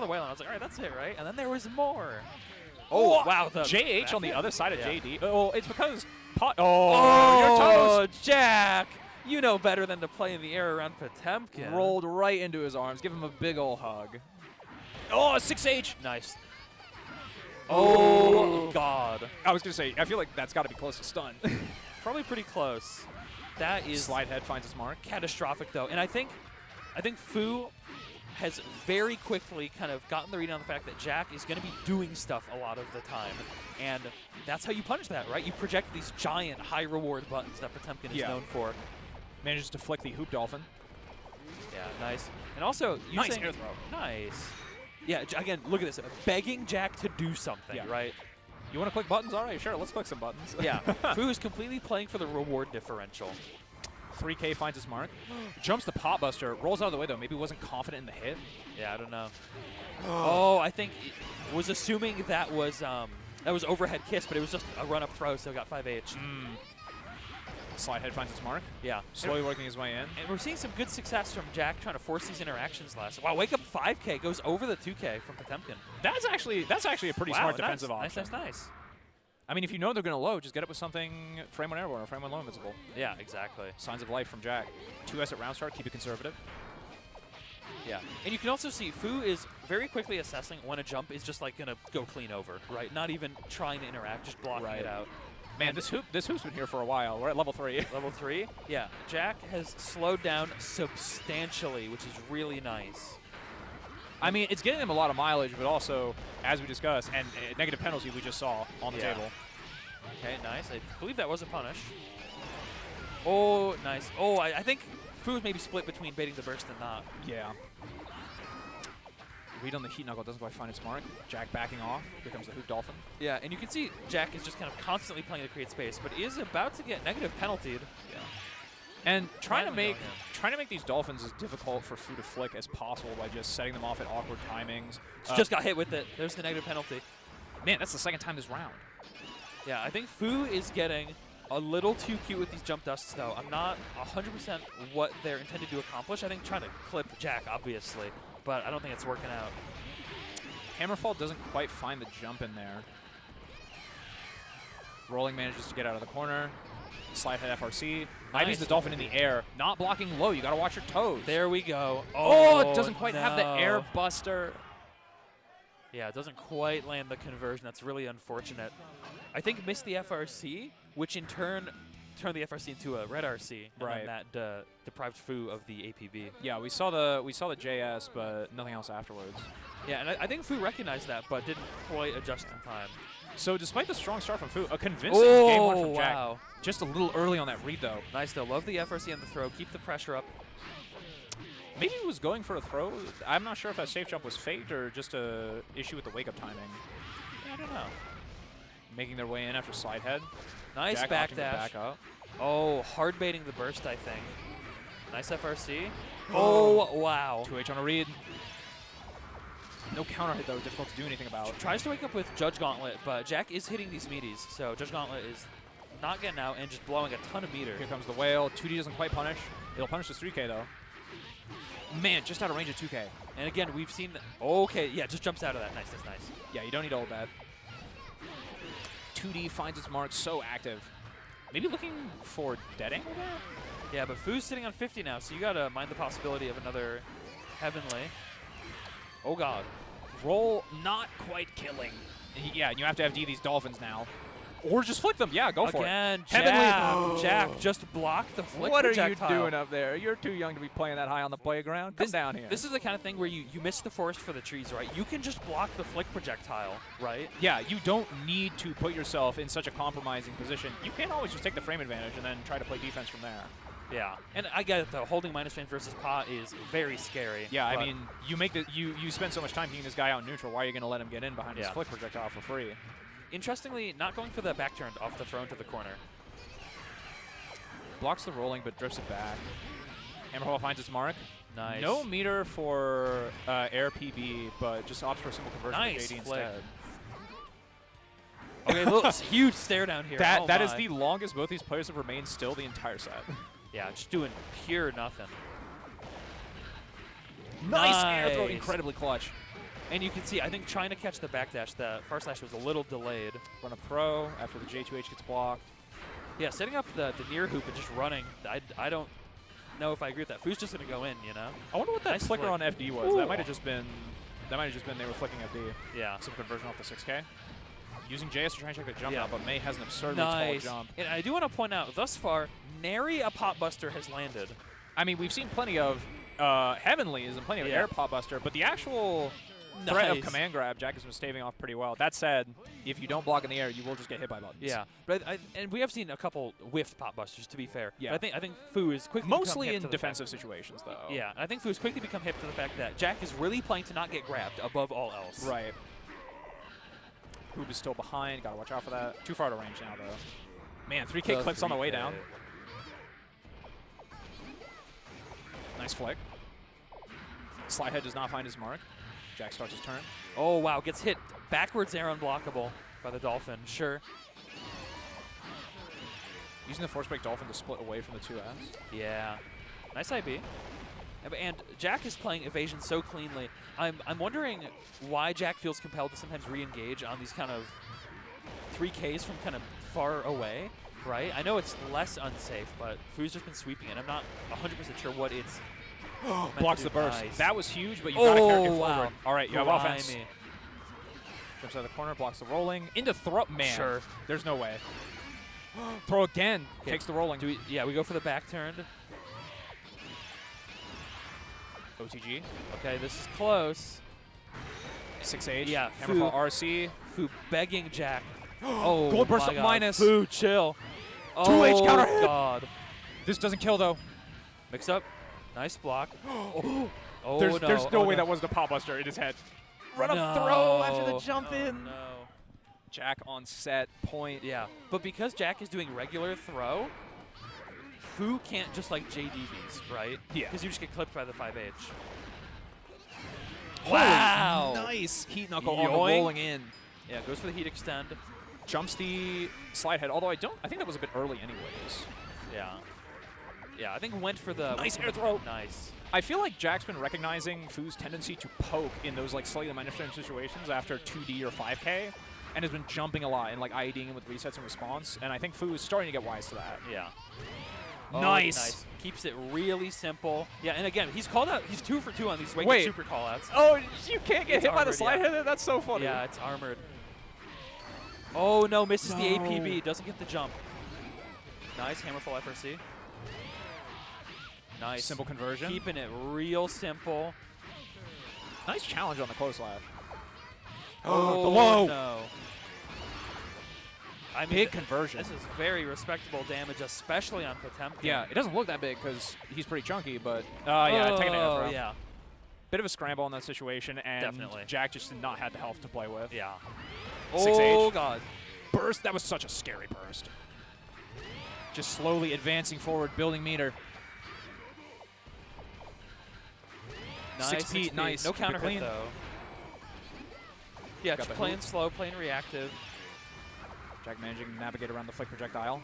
Waylon. I was like, all right, that's it, right? And then there was more. Oh, wow. The JH on the other side of JD. Oh, it's because your Oh, toes. Jack. You know better than to play in the air around Potemkin. Rolled right into his arms. Give him a big ol' hug. Oh, 6H. Nice. Oh, God. I was going to say, I feel like that's got to be close to stun. Probably pretty close. That is Slide head finds its mark. catastrophic, though. And I think Fu has very quickly kind of gotten the read on the fact that Jack is going to be doing stuff a lot of the time. And that's how you punish that, right? You project these giant high-reward buttons that Potemkin is known for. Manages to flick the Hoop Dolphin. Yeah, nice. And also, nice air throw. Nice. Yeah, again, look at this. Begging Jack to do something, right? You want to click buttons? All right, sure. Let's click some buttons. Yeah. Fu is completely playing for the reward differential. 3K finds its mark. Jumps the Pot Buster. Rolls out of the way, though. Maybe wasn't confident in the hit. Yeah, I don't know. Oh, I think it was assuming that was overhead kiss, but it was just a run-up throw, so it got 5H. Slide head finds its mark. Yeah. Slowly working his way in. And we're seeing some good success from Jack trying to force these interactions last. Wow, wake up 5K goes over the 2K from Potemkin. That's actually a pretty smart defensive option. Nice. I mean, if you know they're going to low, just get it with something frame 1 airborne or frame 1 low invincible. Yeah, exactly. Signs of life from Jack. 2S at round start, keep it conservative. Yeah. And you can also see Fu is very quickly assessing when a jump is just like going to go clean over, right? Not even trying to interact, just blocking it out. Man, this hoop's been here for a while. We're at level 3. Level 3? Yeah. Jack has slowed down substantially, which is really nice. I mean, it's getting him a lot of mileage, but also, as we discussed, and negative penalty we just saw on the table. Okay, nice. I believe that was a punish. Oh, nice. Oh, I think Fu was maybe split between baiting the burst and not. Yeah. Read on the Heat Knuckle doesn't quite find its mark. Jack backing off. Here comes the Hoop Dolphin. Yeah, and you can see Jack is just kind of constantly playing to create space, but is about to get negative penaltied. Yeah. And trying to make these Dolphins as difficult for Fu to flick as possible by just setting them off at awkward timings. Just got hit with it. There's the negative penalty. Man, that's the second time this round. Yeah, I think Fu is getting a little too cute with these jump dusts, though. I'm not 100% what they're intended to accomplish. I think trying to clip Jack, obviously, but I don't think it's working out. Hammerfall doesn't quite find the jump in there. Rolling manages to get out of the corner. Slide head FRC. Ivy's the Dolphin in the air. Not blocking low. You got to watch your toes. There we go. Oh, it doesn't quite have the air buster. Yeah, it doesn't quite land the conversion. That's really unfortunate. I think missed the FRC, which in turn turned the FRC into a red RC, and then that deprived Fu of the APB. Yeah, we saw the JS, but nothing else afterwards. Yeah, and I think Fu recognized that, but didn't quite adjust in time. So despite the strong start from Fu, a convincing game one from Jack. Wow. Just a little early on that read, though. Nice, though. Love the FRC on the throw. Keep the pressure up. Maybe he was going for a throw. I'm not sure if that safe jump was faked or just a issue with the wake-up timing. Yeah, I don't know. Making their way in after slide head. Nice Jack backdash. back up. Oh, hard baiting the burst, I think. Nice FRC. Oh, wow. 2H on a read. No counter hit, though. Difficult to do anything about. Tries to wake up with Judge Gauntlet, but Jack is hitting these meaties, so Judge Gauntlet is not getting out and just blowing a ton of meter. Here comes the whale. 2D doesn't quite punish. It'll punish the 3K, though. Man, just out of range of 2K. And again, we've seen... Okay, yeah, just jumps out of that. Nice, that's nice. Yeah, you don't need all that. 2D finds its mark, so active. Maybe looking for dead angle there? Yeah, but Fu's sitting on 50 now, so you got to mind the possibility of another Heavenly. Oh, God. Roll not quite killing. Yeah, and you have to FD these Dolphins now. Or just flick them. Yeah, go for it. Again, Heavenly. Jack just blocked the flick What are you projectile. doing up there? You're too young to be playing that high on the playground. Come down here. This is the kind of thing where you miss the forest for the trees, right? You can just block the flick projectile, right? Yeah, you don't need to put yourself in such a compromising position. You can always just take the frame advantage and then try to play defense from there. Yeah, and I get it though. Holding minus frame versus pot is very scary. Yeah, I mean, you spend so much time keeping this guy out neutral. Why are you going to let him get in behind his flick projectile for free? Interestingly, not going for the back turn off the throw into the corner. Blocks the rolling, but drifts it back. Hammerhall finds its mark. Nice. No meter for air PB, but just opts for a simple conversion Nice to JD flick. instead. Okay, look, it's a huge stare down here. That Oh that is my. the longest both these players have remained still the entire set. Yeah, just doing pure nothing. Nice air throw, Nice. incredibly clutch. And you can see, I think trying to catch the backdash, the far slash was a little delayed. Run a pro after the J2H gets blocked. Yeah, setting up the near hoop and just running. I don't know if I agree with that. Fu's just going to go in, you know? I wonder what that Nice flicker flick. on FD was. Ooh. That might have just been they were flicking FD. Yeah. Some conversion off the 6K. Using JS to try and check the jump Yeah. out, but May has an absurdly Nice. tall jump. And I do want to point out, thus far, nary a pop buster has landed. I mean, we've seen plenty of Heavenlies and plenty of Yeah. air pop buster, but the actual threat of Nice. command grab, Jack has been staving off pretty well. That said, if you don't block in the air, you will just get hit by buttons. Yeah, but and we have seen a couple whiffed pop busters, to be fair. Yeah. But I think Fu is quickly Mostly become hip in to the defensive fact, situations, though. Yeah, I think Fu has quickly become hip to the fact that Jack is really playing to not get grabbed above all else. Right. Hoop is still behind. Gotta watch out for that. Too far to range now, though. Man, 3K The clips on the way 3K. down. Nice flick. Slide head does not find his mark. Jack starts his turn. Oh, wow, gets hit backwards air unblockable by the Dolphin. Sure. Using the force break Dolphin to split away from the 2S. Yeah. Nice IB. And Jack is playing evasion so cleanly. I'm wondering why Jack feels compelled to sometimes re-engage on these kind of 3Ks from kind of far away, right? I know it's less unsafe, but Fu's just been sweeping it. I'm not 100% sure what it's meant Blocks to the do. burst. Nice. That was huge, but you gotta carry it Oh, wow. forward. All right, you have offense. Grimy. Jumps out of the corner, blocks the rolling. Into throw. Man, Sure. there's no way. Throw again. Okay. Takes the rolling. Yeah, we go for the back turn. OTG. Okay, this is close. 6H. Yeah, Hammerfall RC. Fu begging Jack. Oh, Gold burst my up God. minus. Fu, chill. 2H Oh, counter hit. God. This doesn't kill, though. Mix up. Nice block. Oh, There's no Oh, way that wasn't a pop buster in his head. Run up No. throw after the jump Oh, in. No. Jack on set, point. Yeah, but because Jack is doing regular throw, Fu can't just like JDVs, right? Yeah. Because you just get clipped by the 5H. Holy Wow. Nice heat knuckle on the Yoink. rolling in. Yeah, goes for the heat extend. Jumps the slide head, although I think that was a bit early anyways. Yeah. Yeah, I think went for the Nice air throw. Nice. I feel like Jack's been recognizing Fu's tendency to poke in those like slightly minus frame situations after 2D or 5K, and has been jumping a lot and like IEDing him with resets and response, and I think Fu is starting to get wise to that. Yeah. Nice. Keeps it really simple. Yeah, and again, he's called out. He's 2 for 2 on these Wake Wait. super callouts. Oh, you can't get It's hit by the armored, slide yeah. head? That's so funny. Yeah, it's armored. Oh, no, misses the No. APB. Doesn't get the jump. Nice, Hammerfall FRC. Nice. Simple conversion. Keeping it real simple. Nice challenge on the close lap. Oh, the low. no. I mean, Big conversion. This is very respectable damage, especially on Potemkin. Yeah, it doesn't look that big because he's pretty chunky, but yeah, taking it out. Oh, yeah. Bit of a scramble in that situation, and Definitely. Jack just did not have the health to play with. Yeah. 6H. Oh, God. Burst, that was such a scary burst. Just slowly advancing forward, building meter. Nice. 6P, nice. No Keep it counter clean. hit, though. Yeah, Got just the playing hoop. slow, playing reactive. Jack managing to navigate around the flick projectile.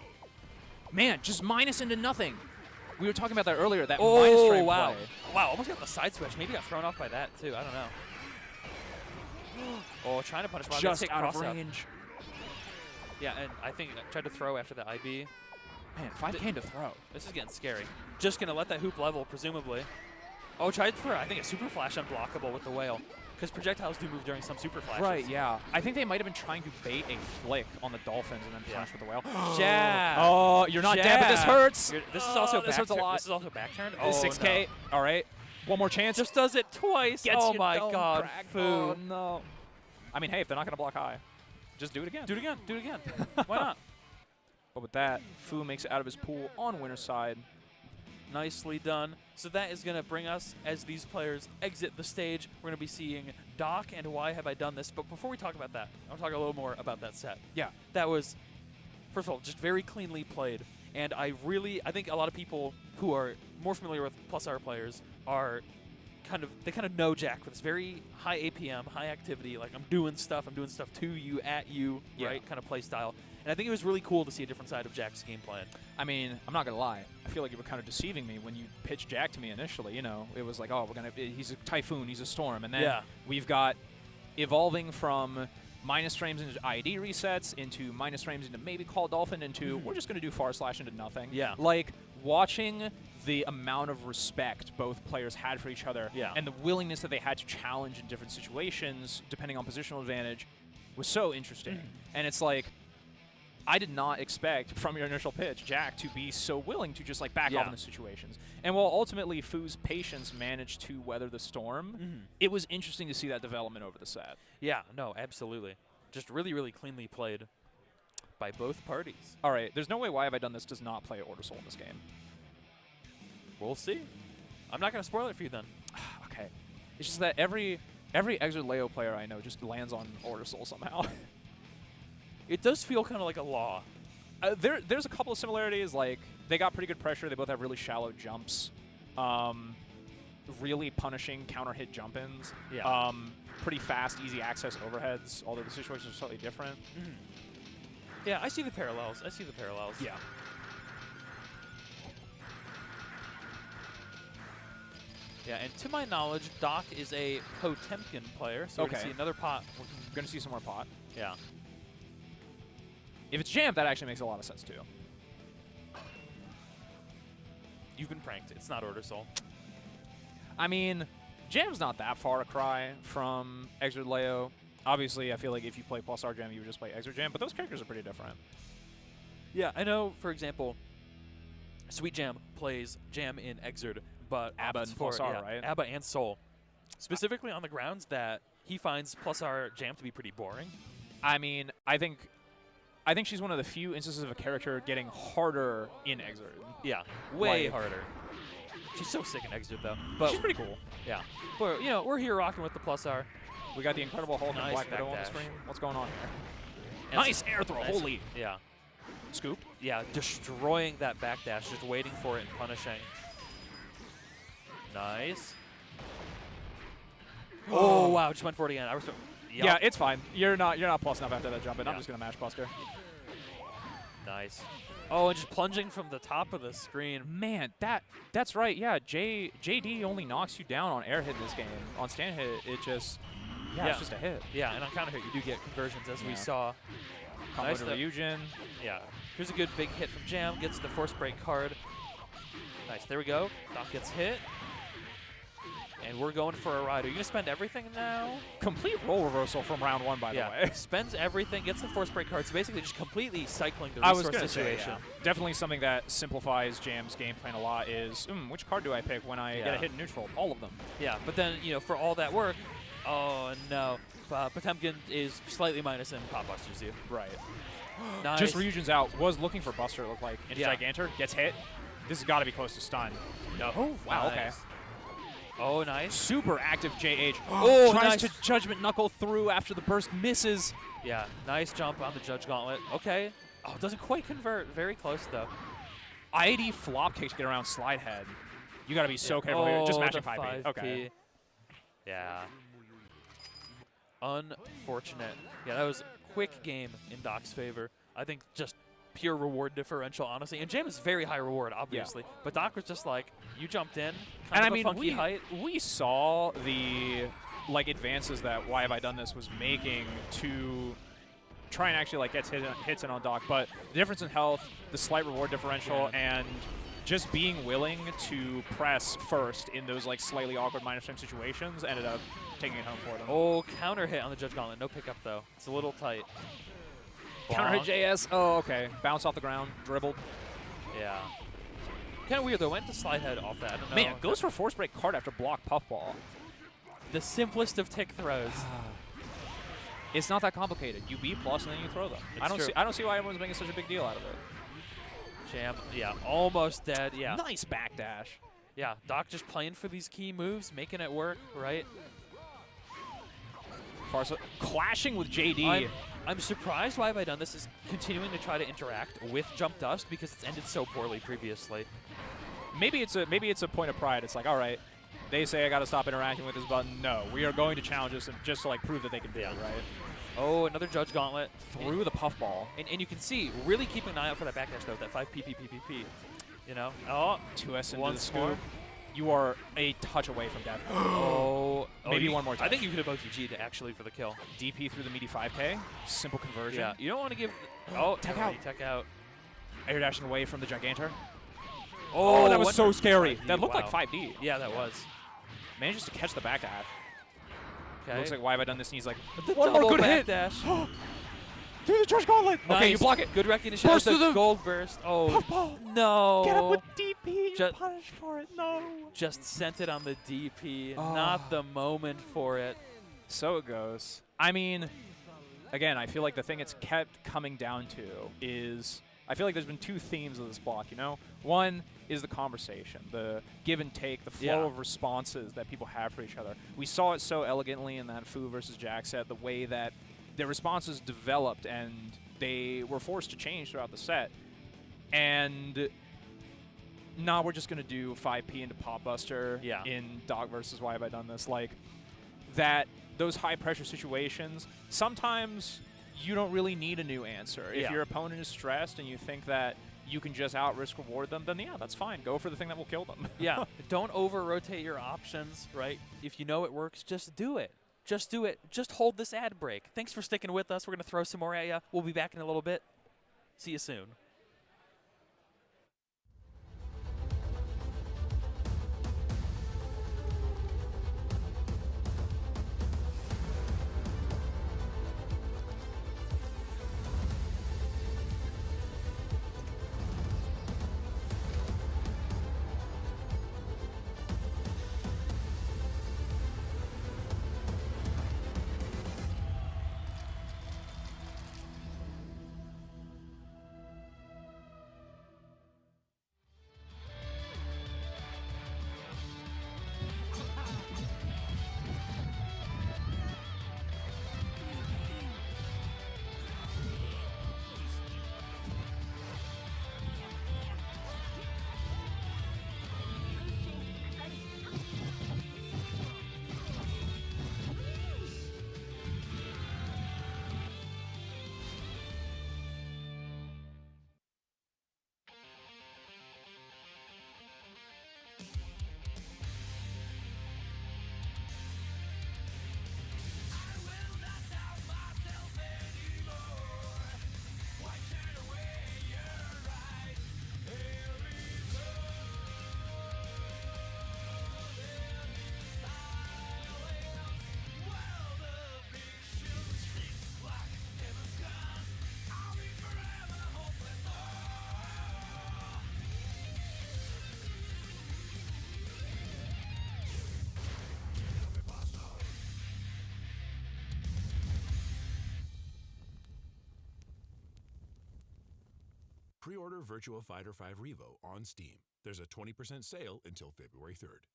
Man, just minus into nothing. We were talking about that earlier, that minus frame wow. play. Wow, almost got the side switch. Maybe got thrown off by that, too. I don't know. Oh, trying to punish. Wow, Just take out of cross up. range. Yeah, and I think I tried to throw after the IB. Man, 5K to throw. This is getting scary. Just going to let that hoop level, presumably. Oh, tried for, I think, a super flash unblockable with the whale. Because projectiles do move during some super flashes. Right, yeah. I think they might have been trying to bait a flick on the Dolphins and then punish with the whale. Jab. Oh, you're not dead, but this Jab. hurts. This is also this hurts a lot. This is also back turned. Oh, 6K. no. All right. One more chance. Just does it twice. Gets Oh your my dome God, cracked. Fu. Oh, no. I mean, hey, if they're not going to block high, just do it again. Do it again. Do it again. Why not? But with that, Fu makes it out of his pool on winner's side. Nicely done. So that is going to bring us, as these players exit the stage, we're going to be seeing Doc and Why Have I Done This. But before we talk about that, I want to talk a little more about that set. Yeah. That was, first of all, just very cleanly played. And I think a lot of people who are more familiar with Plus R players are they kind of know Jack for this very high APM, high activity, like I'm doing stuff to you, at you, right, kind of play style. And I think it was really cool to see a different side of Jack's game plan. I mean, I'm not going to lie. I feel like you were kind of deceiving me when you pitched Jack to me initially. You know, it was like, oh, he's a typhoon, he's a storm. And then we've got evolving from minus frames into ID resets, into minus frames into maybe Call Dolphin, into we're just going to do far slash into nothing. Yeah. Like, watching the amount of respect both players had for each other and the willingness that they had to challenge in different situations, depending on positional advantage, was so interesting. And it's like, I did not expect from your initial pitch, Jack, to be so willing to just like back off in the situations. And while ultimately Fu's patience managed to weather the storm, it was interesting to see that development over the set. Yeah, no, absolutely. Just really, really cleanly played by both parties. All right, there's no way Why Have I Done This does not play Order Soul in this game. We'll see. I'm not going to spoil it for you then. Okay. It's just that every Xrd Leo player I know just lands on Order Soul somehow. It does feel kind of like a law. There's a couple of similarities. Like, they got pretty good pressure. They both have really shallow jumps. Really punishing counter-hit jump-ins. Yeah. Pretty fast, easy access overheads, although the situations are slightly different. Yeah, I see the parallels. Yeah. Yeah, and to my knowledge, Doc is a Potemkin player, so we're going to see another pot. We're going to see some more pot. Yeah. If it's jammed, that actually makes a lot of sense, too. You've been pranked. It's not Order Soul. I mean, jam's not that far a cry from Xrd Leo. Obviously, I feel like if you play Plus R Jam, you would just play Xrd Jam, but those characters are pretty different. Yeah, I know, for example, Sweet Jam plays Jam in Xrd, but Abba and Plus R, right? Abba and Soul. Specifically on the grounds that he finds Plus R Jam to be pretty boring. I mean, I think she's one of the few instances of a character getting harder in Xrd. Yeah, way harder. She's so sick in Xrd, though. But she's pretty cool. Yeah. But, you know, we're here rocking with the Plus R. We got the Incredible Hulk and Black Widow on the screen. What's going on here? Nice air throw. Nice. Holy. Yeah. Scoop. Yeah, destroying that backdash, just waiting for it and punishing. Nice. Oh, wow, just went for it again. Yeah, it's fine. You're not plus enough after that jump, and I'm just going to mash Buster. Nice. Oh, and just plunging from the top of the screen. Man, that's right. Yeah, JD only knocks you down on air hit in this game. On stand hit, it just it's just a hit. Yeah, and on counter hit, you do get conversions, as we saw. Combo to Ryujin. Yeah. Here's a good big hit from Jam. Gets the force break card. Nice. There we go. Doc gets hit. And we're going for a ride. Are you going to spend everything now? Complete role reversal from round one, by the way. Spends everything, gets the force break card. So basically just completely cycling the resource situation. Definitely something that simplifies Jam's game plan a lot is, which card do I pick when I get a hit in neutral? All of them. Yeah, but then, you know, for all that work, oh, no. Potemkin is slightly minus in Pop Busters you. Right. Nice. Just Ryujin's out. Was looking for Buster, it looked like. Into Gigantor. Gets hit. This has got to be close to stun. No. Oh, wow, okay. Oh, nice. Super active JH. Oh, tries to Judgment Knuckle through after the burst misses. Yeah, nice jump on the Judge Gauntlet. Okay. Oh, doesn't quite convert. Very close, though. ID flop kick to get around slide head. You got to be so careful here. Just matching 5P. Okay. Yeah. Unfortunate. Yeah, that was a quick game in Doc's favor. I think just pure reward differential, honestly. And Jam is very high reward, obviously. Yeah. But Doc was just like, you jumped in, kind of a funky height. We saw the advances that Why Have I Done This was making to try and actually get hits in on Doc. But the difference in health, the slight reward differential, and just being willing to press first in those slightly awkward minus frame situations ended up taking it home for them. Oh, counter hit on the Judge Gauntlet. No pickup, though. It's a little tight. Counter hit JS. Oh, okay. Bounce off the ground. Dribbled. Yeah. Kind of weird, though. Went to slide head off that. I don't know. Man, goes for force break card after block puffball. The simplest of tick throws. It's not that complicated. You B plus and then you throw them. I don't see why everyone's making such a big deal out of it. Jam, yeah, almost dead. Yeah. Nice backdash. Yeah, Doc just playing for these key moves, making it work, right? Farsa clashing with JD. I'm surprised Why Have I Done This is continuing to try to interact with Jump Dust because it's ended so poorly previously. Maybe it's a point of pride. It's like, all right, They say I got to stop interacting with this button. No, we are going to challenge this just to like prove that they can do it, right? Oh, another Judge Gauntlet. Through the puffball. And you can see, really keeping an eye out for that backdash though, that 5 PPPPP. You know? Oh, 2S into one the scoop. score. You are a touch away from death. Maybe one more touch. I think you could have OTG'd actually for the kill. DP through the meaty 5K. Simple conversion. Yeah, you don't want to give... Oh, tech out. Tech out. Air dashing away from the Gigantor. Oh, that was so scary. 5D, That looked wow. like 5D. Yeah, that was. Manages to catch the backdash. Okay. Looks like, why have I done this? And he's like, The one more double good hit. backdash. Through the Judge Gauntlet. Nice. Okay, you block it. Good recognition. Burst of through the the gold burst. Oh, puffball. no. Get up with DP. Just- You're punished for it. No. Just sent it on the DP. Oh. Not the moment for it. So it goes. I mean, again, I feel like the thing it's kept coming down to is I feel like there's been two themes of this block, you know? One is the conversation, the give and take, the flow of responses that people have for each other. We saw it so elegantly in that Fu versus Jack set, the way that their responses developed and they were forced to change throughout the set. And now we're just going to do 5P into Pop Buster in Dog versus Why Have I Done This? Like, that, those high-pressure situations, sometimes you don't really need a new answer. If your opponent is stressed and you think that you can just out-risk reward them, then yeah, that's fine. Go for the thing that will kill them. Yeah, don't over-rotate your options, right? If you know it works, just do it. Just do it. Just hold this ad break. Thanks for sticking with us. We're going to throw some more at you. We'll be back in a little bit. See you soon. Pre-order Virtua Fighter 5 Revo on Steam. There's a 20% sale until February 3rd.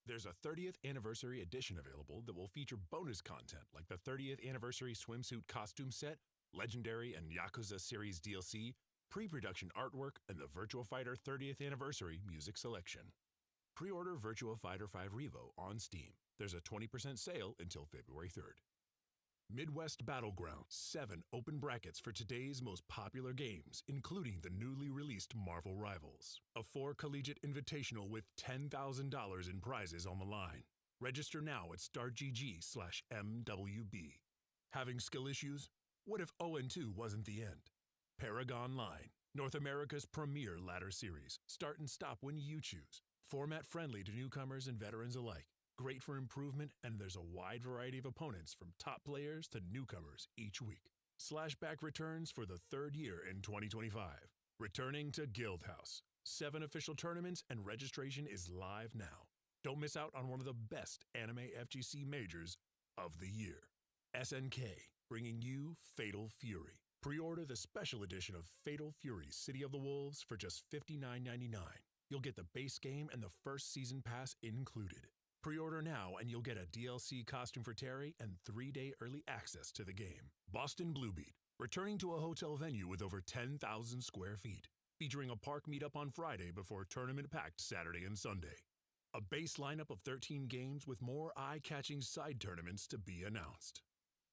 There's a 30th anniversary edition available that will feature bonus content like the 30th anniversary swimsuit costume set, Legendary and Yakuza series DLC, pre-production artwork, and the Virtua Fighter 30th anniversary music selection. Pre-order Virtua Fighter 5 Revo on Steam. There's a 20% sale until February 3rd. Midwest Battleground, 7 open brackets for today's most popular games, including the newly released Marvel Rivals. A 4 collegiate invitational with $10,000 in prizes on the line. Register now at startgg/MWB. Having skill issues? What if 0-2 wasn't the end? Paragon Line, North America's premier ladder series. Start and stop when you choose. Format friendly to newcomers and veterans alike. Great for improvement, and there's a wide variety of opponents from top players to newcomers each week. Slashback returns for the 3rd year in 2025. Returning to Guildhouse. 7 official tournaments and registration is live now. Don't miss out on one of the best anime FGC majors of the year. SNK, bringing you Fatal Fury. Pre-order the special edition of Fatal Fury City of the Wolves for just $59.99. You'll get the base game and the first season pass included. Pre-order now and you'll get a DLC costume for Terry and 3-day early access to the game. Boston Bluebeat, returning to a hotel venue with over 10,000 square feet, featuring a park meetup on Friday before tournament-packed Saturday and Sunday. A base lineup of 13 games with more eye-catching side tournaments to be announced.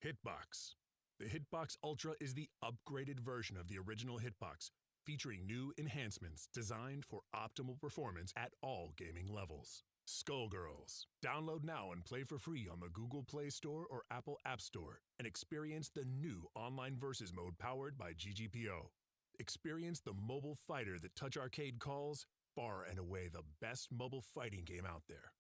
Hitbox. The Hitbox Ultra is the upgraded version of the original Hitbox, featuring new enhancements designed for optimal performance at all gaming levels. Skullgirls. Download now and play for free on the Google Play Store or Apple App Store and experience the new online versus mode powered by GGPO. Experience the mobile fighter that Touch Arcade calls far and away the best mobile fighting game out there.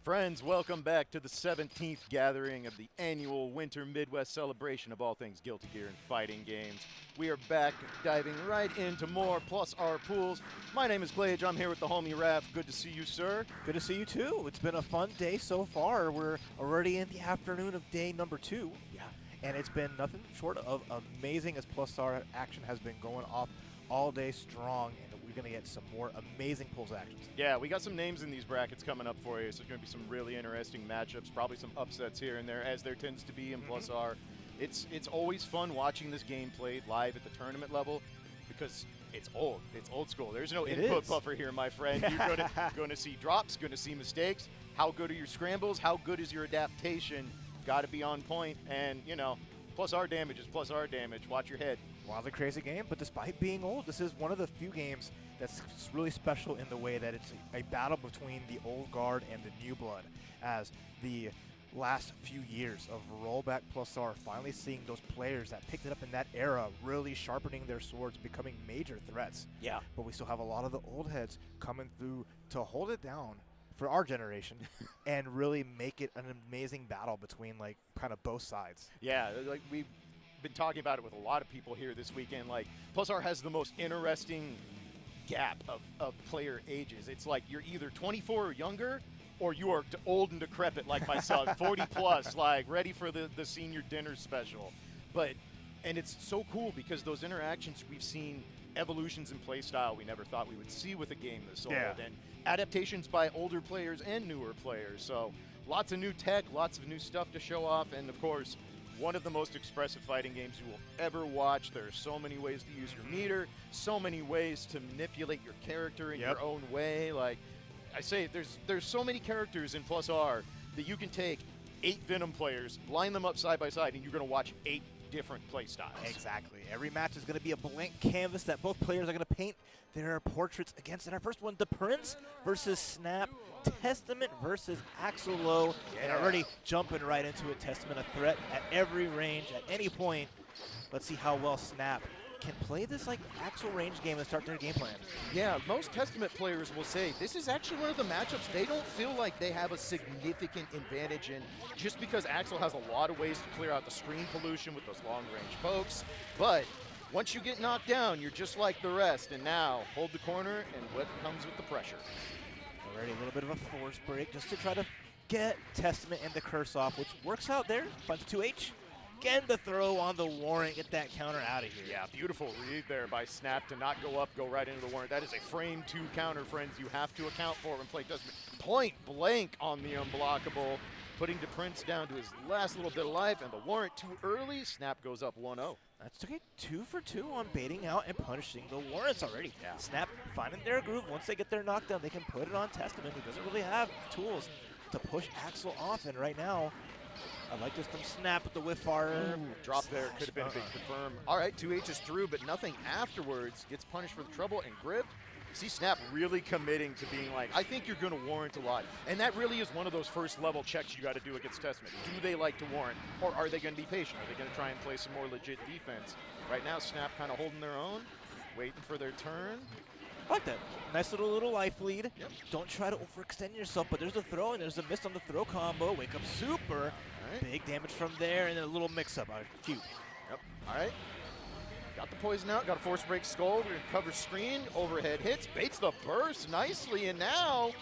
Friends, welcome back to the 17th gathering of the annual Winter Midwest celebration of all things Guilty Gear and fighting games. We are back diving right into more Plus R pools. My name is Glage. I'm here with the homie Raph. Good to see you, sir. Good to see you too. It's been a fun day so far. We're already in the afternoon of day number 2. Yeah. And it's been nothing short of amazing as Plus R action has been going off all day strong, and we're going to get some more amazing pools actions. Yeah, we got some names in these brackets coming up for you, so there's going to be some really interesting matchups, probably some upsets here and there, as there tends to be in Plus R. It's always fun watching this game played live at the tournament level because it's old. It's old school. There's no input buffer here, my friend. You're going to see drops, going to see mistakes. How good are your scrambles? How good is your adaptation? Got to be on point, and, you know, Plus R damage is Plus R damage. Watch your head. Wildly crazy game, but despite being old, this is one of the few games that's really special in the way that it's a battle between the old guard and the new blood, as the last few years of rollback Plus R finally seeing those players that picked it up in that era really sharpening their swords, becoming major threats. Yeah. But we still have a lot of the old heads coming through to hold it down for our generation and really make it an amazing battle between, like, kind of both sides. Yeah, like we've been talking about it with a lot of people here this weekend. Like, Plus R has the most interesting gap of player ages. It's like you're either 24 or younger, or you are old and decrepit like myself, 40 plus, like ready for the senior dinner special. And it's so cool because those interactions, we've seen evolutions in play style we never thought we would see with a game this old, and adaptations by older players and newer players. So lots of new tech, lots of new stuff to show off, and of course, one of the most expressive fighting games you will ever watch. There are so many ways to use your meter, so many ways to manipulate your character in your own way. Like I say, there's so many characters in Plus R that you can take 8 Venom players, line them up side by side, and you're going to watch 8 different play styles. Exactly. Every match is going to be a blank canvas that both players are going to paint their portraits against. In our first one, the Prince versus Snap, Testament versus Axel Low, and already jumping right into it. Testament a threat at every range, at any point. Let's see how well Snap can play this like Axel range game and start their game plan. Yeah, most Testament players will say this is actually one of the matchups they don't feel like they have a significant advantage in, just because Axel has a lot of ways to clear out the screen pollution with those long-range pokes. But once you get knocked down, you're just like the rest. And now, hold the corner and what comes with the pressure. Already a little bit of a force break just to try to get Testament and the curse off, which works out there. Punch 2H. Again, the throw on the Warrant, get that counter out of here. Yeah, beautiful read there by Snap to not go up, go right into the Warrant. That is a frame 2 counter, friends. You have to account for when play Testament. Point blank on the unblockable, putting the Prince down to his last little bit of life, and the Warrant too early. Snap goes up 1-0. That's okay, 2 for 2 on baiting out and punishing the Warrants already. Yeah. Snap finding their groove. Once they get their knockdown, they can put it on Testament, who doesn't really have tools to push Axel off. And right now, I like this from Snap with the whiff fire. Drop there, could have been a big confirm. All right, 2H is through, but nothing afterwards. Gets punished for the trouble and grip. See Snap really committing to being like, I think you're going to warrant a lot. And that really is one of those first level checks you got to do against Testament. Do they like to warrant, or are they going to be patient? Are they going to try and play some more legit defense? Right now, Snap kind of holding their own, waiting for their turn. I like that. Nice little life lead. Yep. Don't try to overextend yourself, but there's a throw, and there's a miss on the throw combo. Wake up super. Right. Big damage from there, and then a little mix-up. Cute. Yep. All right. Got the poison out. Got a force break skull. We're going to cover screen. Overhead hits. Baits the burst nicely, and now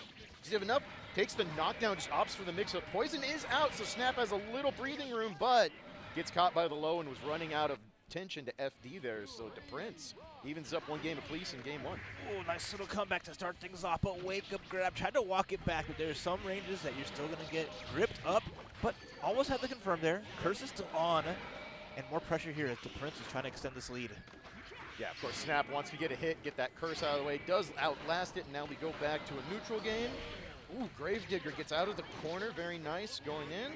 does he have enough? Takes the knockdown. Just opts for the mix-up. Poison is out, so Snap has a little breathing room, but gets caught by the low and was running out of tension to FD there, so DePrince evens up 1 game apiece in game 1. Oh, nice little comeback to start things off, but wake up grab. Tried to walk it back, but there's some ranges that you're still going to get gripped up, but almost had to confirm there. Curse is still on, and more pressure here as DePrince is trying to extend this lead. Yeah, of course, Snap wants to get a hit, get that curse out of the way, does outlast it, and now we go back to a neutral game. Ooh, Gravedigger gets out of the corner, very nice, going in.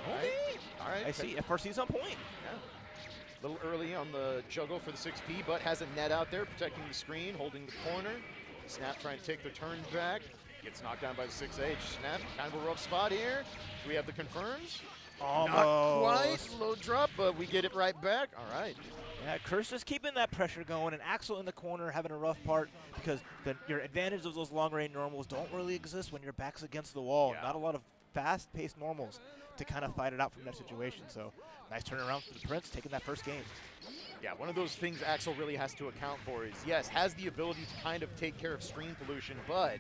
All right. I see, FRC's on point. Yeah. A little early on the juggle for the 6P, but has a net out there, protecting the screen, holding the corner. Snap trying to take the turn back. Gets knocked down by the 6H. Snap, kind of a rough spot here. Do we have the confirms? Almost. Not quite. Low drop, but we get it right back. All right. Yeah, Curse just keeping that pressure going, and Axel in the corner having a rough part because your advantage of those long-range normals don't really exist when your back's against the wall. Yeah. Not a lot of fast-paced normals to kind of fight it out from that situation. So nice turnaround for the Prince, taking that first game. Yeah, one of those things Axel really has to account for is, yes, has the ability to kind of take care of screen pollution, but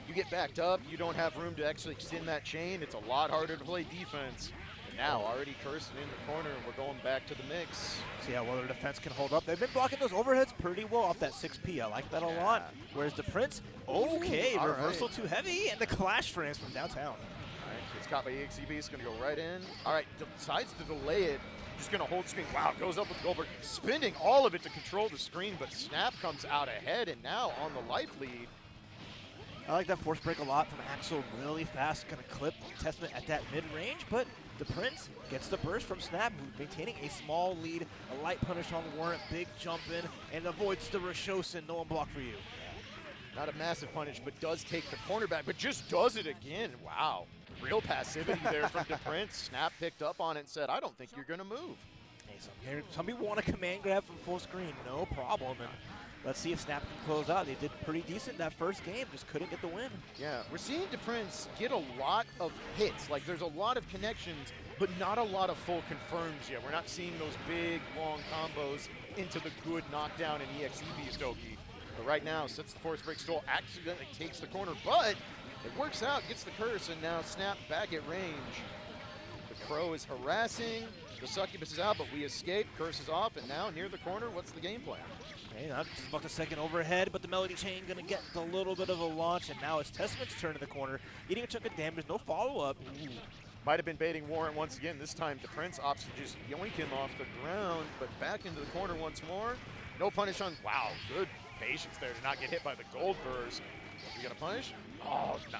you get backed up, you don't have room to actually extend that chain. It's a lot harder to play defense. And now already cursing in the corner, and we're going back to the mix. See how well their defense can hold up. They've been blocking those overheads pretty well off that 6P. I like that a lot. Whereas the Prince, okay, Ooh, reversal too heavy, and the clash frames from downtown. All right, gets caught by EXEB. It's going to go right in. All right, decides to delay it. Just going to hold screen. Wow, goes up with Goldberg, spinning all of it to control the screen, but Snap comes out ahead, and now on the life lead. I like that force break a lot from Axel, really fast, going to clip Testament at that mid-range, but the Prince gets the burst from Snap, who's maintaining a small lead, a light punish on Warrant, big jump in, and avoids the Rashosin, no one block for you. Not a massive punish, but does take the cornerback, but just does it again. Wow. Real passivity there from the Prince. Snap picked up on it and said, I don't think you're going to move. Hey, some people want a command grab from full screen, no problem. And let's see if Snap can close out. They did pretty decent that first game, just couldn't get the win. Yeah, we're seeing DePrince get a lot of hits. Like, there's a lot of connections, but not a lot of full confirms yet. We're not seeing those big, long combos into the good knockdown and EXEB Stogie. But right now, sets the force break stall, accidentally takes the corner, but it works out, gets the curse, and now Snap back at range. The Crow is harassing. The Succubus is out, but we escape. Curse is off, and now near the corner, what's the game plan? Okay, not just about the second overhead, but the Melody Chain going to get a little bit of a launch, and now it's Testament's turn in the corner, eating a chunk of damage, no follow-up. Might have been baiting Warrant once again. This time, the Prince opts to just yoink him off the ground, but back into the corner once more. No punish on, wow, good patience there to not get hit by the gold burst. We got a punish? Oh, no.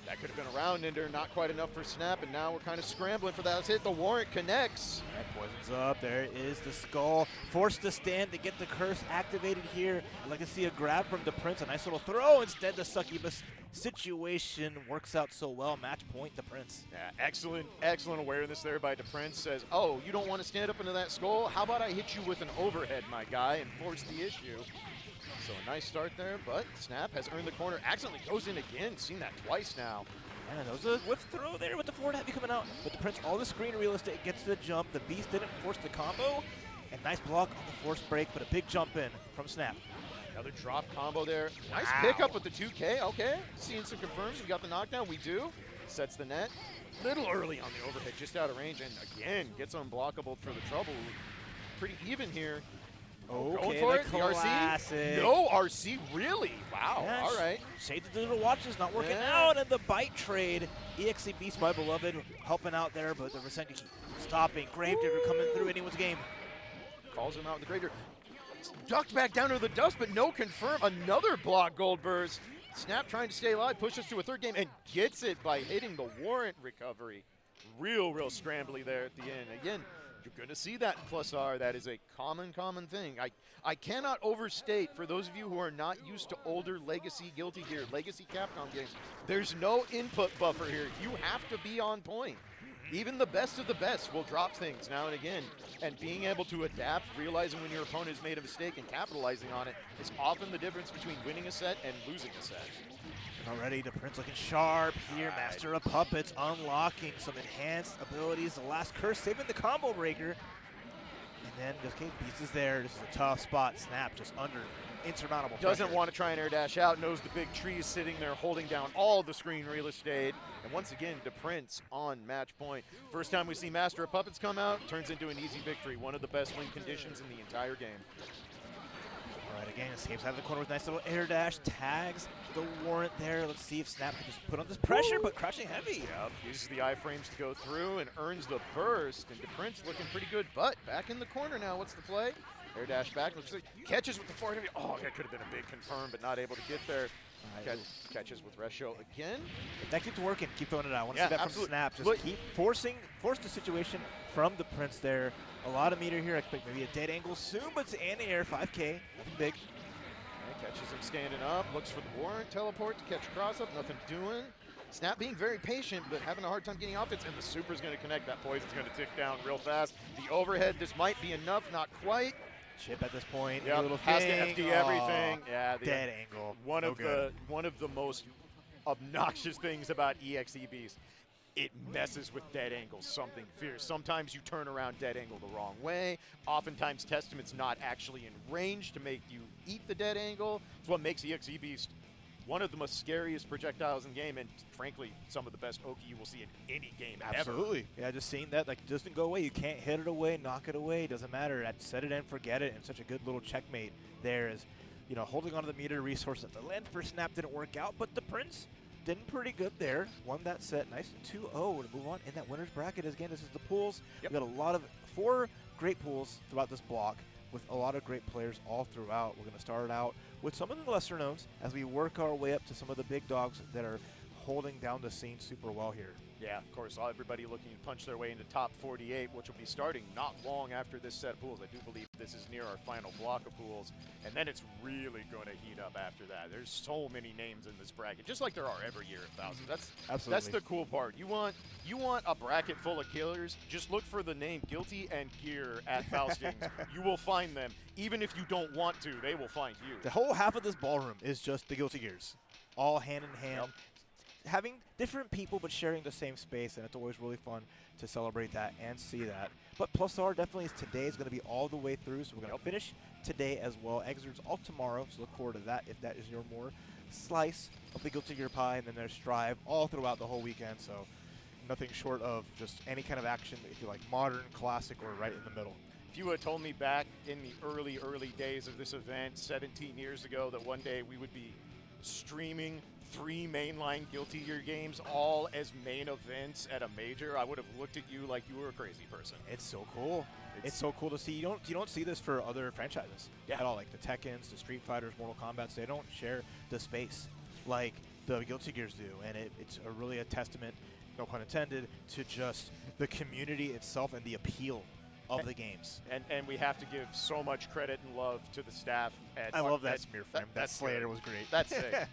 That could have been a round ender, not quite enough for Snap, and now we're kind of scrambling for that hit. The Warrant connects. That poison's up. There is the skull. Forced to stand to get the curse activated here. I'd like to see a grab from the Prince. A nice little throw. Instead, the Succubus situation works out so well. Match point, the Prince. Yeah, excellent awareness there by DePrince. Says, oh, you don't want to stand up into that skull? How about I hit you with an overhead, my guy, and force the issue? So a nice start there, but Snap has earned the corner. Accidentally goes in again. Seen that twice now. Yeah, that was a whiff throw there with the forward heavy coming out. But the Prince, all the screen real estate, gets the jump. The Beast didn't force the combo. And nice block on the force break, but a big jump in from Snap. Another drop combo there. Nice pickup with the 2K. Okay, seeing some confirms. We got the knockdown. We do. Sets the net. Little early on the overhead, just out of range. And again, gets unblockable for the trouble. Pretty even here. Okay, going for it. The RC? No RC, really? Wow. Yeah, all right. Shade the digital watches not working out, and the bite trade. EXE Beast, my beloved, helping out there, but the Rasengan stopping. Gravedigger coming through anyone's game. Calls him out with the Gravedigger. Ducked back down to the dust, but no confirm. Another block gold burst. Snap trying to stay alive, pushes to a third game, and gets it by hitting the Warrant recovery. Real scrambly there at the end. Again, you're going to see that in Plus R. That is a common thing. I cannot overstate, for those of you who are not used to older Legacy Guilty Gear, Legacy Capcom games, there's no input buffer here. You have to be on point. Even the best of the best will drop things now and again. And being able to adapt, realizing when your opponent has made a mistake and capitalizing on it is often the difference between winning a set and losing a set. Already, the Prince looking sharp here. Right. Master of Puppets unlocking some enhanced abilities. The last curse saving the combo breaker. And then okay, Beast is there. This is a tough spot. Snap just under insurmountable Doesn't pressure. want to try and air dash out. Knows the big tree is sitting there holding down all the screen real estate. And once again, DePrince on match point. First time we see Master of Puppets come out, turns into an easy victory. One of the best win conditions in the entire game. All right, again, escapes out of the corner with a nice little air dash. Tags the Warrant there. Let's see if Snap can just put on this pressure, but crouching heavy. Yep, uses the iframes to go through and earns the burst. And DePrince looking pretty good, but back in the corner now. What's the play? Air dash back. Looks like catches with the forward heavy. Oh, that could have been a big confirm, but not able to get there. Catches with Resho again. If that keeps working, keep throwing it out. I want to see that absolutely. from Snap. Just keep force the situation from the Prince there. A lot of meter here. I expect maybe a dead angle soon, but it's anti-air, 5K, nothing big. Catches him standing up, looks for the Warrant teleport to catch cross-up, nothing doing. Snap being very patient, but having a hard time getting offense, and the Super's going to connect. That poison's going to tick down real fast. The overhead, this might be enough, not quite. Chip at this point. Yeah, Little has to thing. FD everything. Yeah, Dead angle. One No of good. the most obnoxious things about EXE Beast. It messes with dead angles something fierce. Sometimes you turn around dead angle the wrong way. Oftentimes Testament's not actually in range to make you eat the dead angle. It's what makes EXE Beast one of the most scariest projectiles in the game, and frankly, some of the best Oki you will see in any game ever. Absolutely. Yeah, just seeing that, like, doesn't go away. You can't hit it away, knock it away. Doesn't matter. Set it in, forget it, and such a good little checkmate there is, you know, holding on to the meter resource at the land for Snap didn't work out, but the Prince did pretty good there. Won that set nice and 2-0 to move on in that winner's bracket. Again, this is the pools. Yep. We got a lot of 4 great pools throughout this block with a lot of great players all throughout. We're going to start out with some of the lesser knowns as we work our way up to some of the big dogs that are holding down the scene super well here. Yeah, of course, everybody looking to punch their way into top 48, which will be starting not long after this set of pools. I do believe this is near our final block of pools, and then it's really going to heat up after that. There's so many names in this bracket, just like there are every year at 1000. That's the cool part. You want a bracket full of killers, just look for the name Guilty and Gear at Faustings. You will find them. Even if you don't want to, they will find you. The whole half of this ballroom is just the Guilty Gears, all hand in hand. Yep. Having different people but sharing the same space, and it's always really fun to celebrate that and see that. But Plus R definitely is today is going to be all the way through, so we're going to finish today as well. Xrd's all tomorrow, so look forward to that if that is your more slice of the Guilty Gear pie. And then there's Strive all throughout the whole weekend, so nothing short of just any kind of action, if you like modern, classic, or right in the middle. If you had told me back in the early days of this event 17 years ago that one day we would be streaming 3 mainline Guilty Gear games all as main events at a major, I would have looked at you like you were a crazy person. It's so cool. It's so cool to see. You don't see this for other franchises at all. Like the Tekkens, the Street Fighters, Mortal Kombats, they don't share the space like the Guilty Gears do, and it's really a testament, no pun intended, to just the community itself and the appeal of the games. And we have to give so much credit and love to the staff at I love that smear frame. That Slayer was great. That's sick.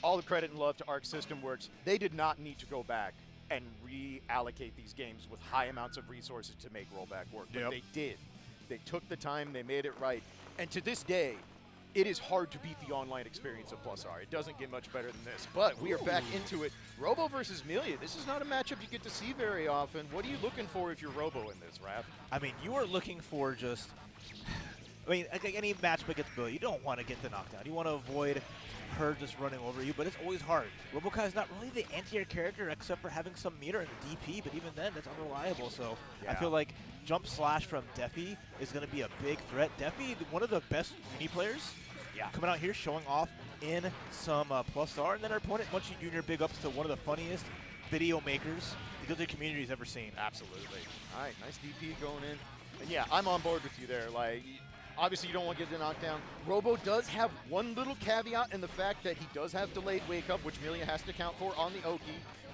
All the credit and love to Arc System Works. They did not need to go back and reallocate these games with high amounts of resources to make rollback work. But they did. They took the time, they made it right. And to this day, it is hard to beat the online experience of Plus R. It doesn't get much better than this. But we are back into it. Robo versus Melia. This is not a matchup you get to see very often. What are you looking for if you're Robo in this, Raph? I mean, you are looking for just... I mean, like any matchup against Melia, you don't want to get the knockdown. You want to avoid her just running over you, but it's always hard. Robokai is not really the anti-air character except for having some meter and DP, but even then, that's unreliable. So I feel like jump slash from Defi is going to be a big threat. Defi, one of the best uni players, coming out here showing off in some Plus R, and then our opponent, Munchie Jr., big ups to one of the funniest video makers the Guilty community's ever seen. Absolutely. All right, nice DP going in. And yeah, I'm on board with you there. Like, obviously, you don't want to get the knockdown. Robo does have one little caveat in the fact that he does have delayed wake up, which Melia has to account for on the Oki.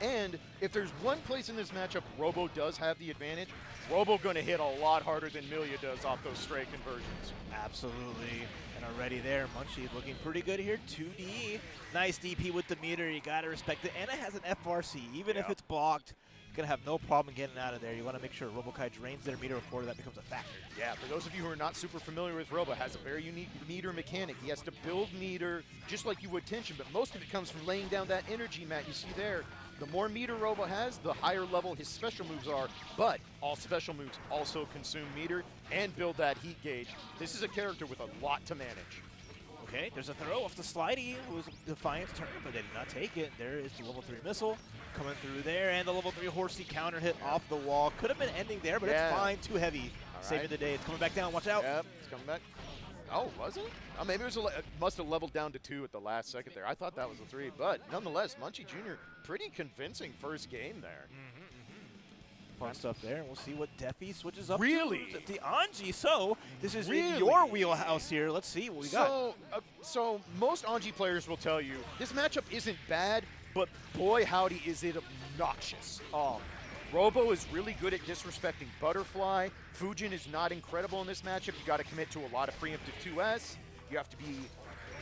And if there's one place in this matchup Robo does have the advantage, Robo going to hit a lot harder than Melia does off those stray conversions. Absolutely. And already there, Munchie looking pretty good here. 2D. Nice DP with the meter. You got to respect it. And it has an FRC. Even if it's blocked, going to have no problem getting out of there. You want to make sure Robokai drains their meter before that becomes a factor. Yeah, for those of you who are not super familiar with Robo, has a very unique meter mechanic. He has to build meter just like you would tension, but most of it comes from laying down that energy mat you see there. The more meter Robo has, the higher level his special moves are, but all special moves also consume meter and build that heat gauge. This is a character with a lot to manage. Okay, there's a throw off the Slidey. It was Defiance turn, but they did not take it. There is the level 3 missile coming through there, and the level 3 horsey counter hit off the wall. Could have been ending there, but it's fine. Too heavy. Saving the day. It's coming back down. Watch out. Yep, it's coming back. Oh, was it? Oh, maybe it was must have leveled down to 2 at the last second there. I thought that was a 3, but nonetheless, Munchie Jr., pretty convincing first game there. Fun stuff there. We'll see what Defi switches up really? to. The Anji. So this is in your wheelhouse here. Let's see what we got. So most Anji players will tell you this matchup isn't bad, but boy howdy is it obnoxious. Robo is really good at disrespecting Butterfly. Fujin is not incredible in this matchup. You got to commit to a lot of preemptive 2S. You have to be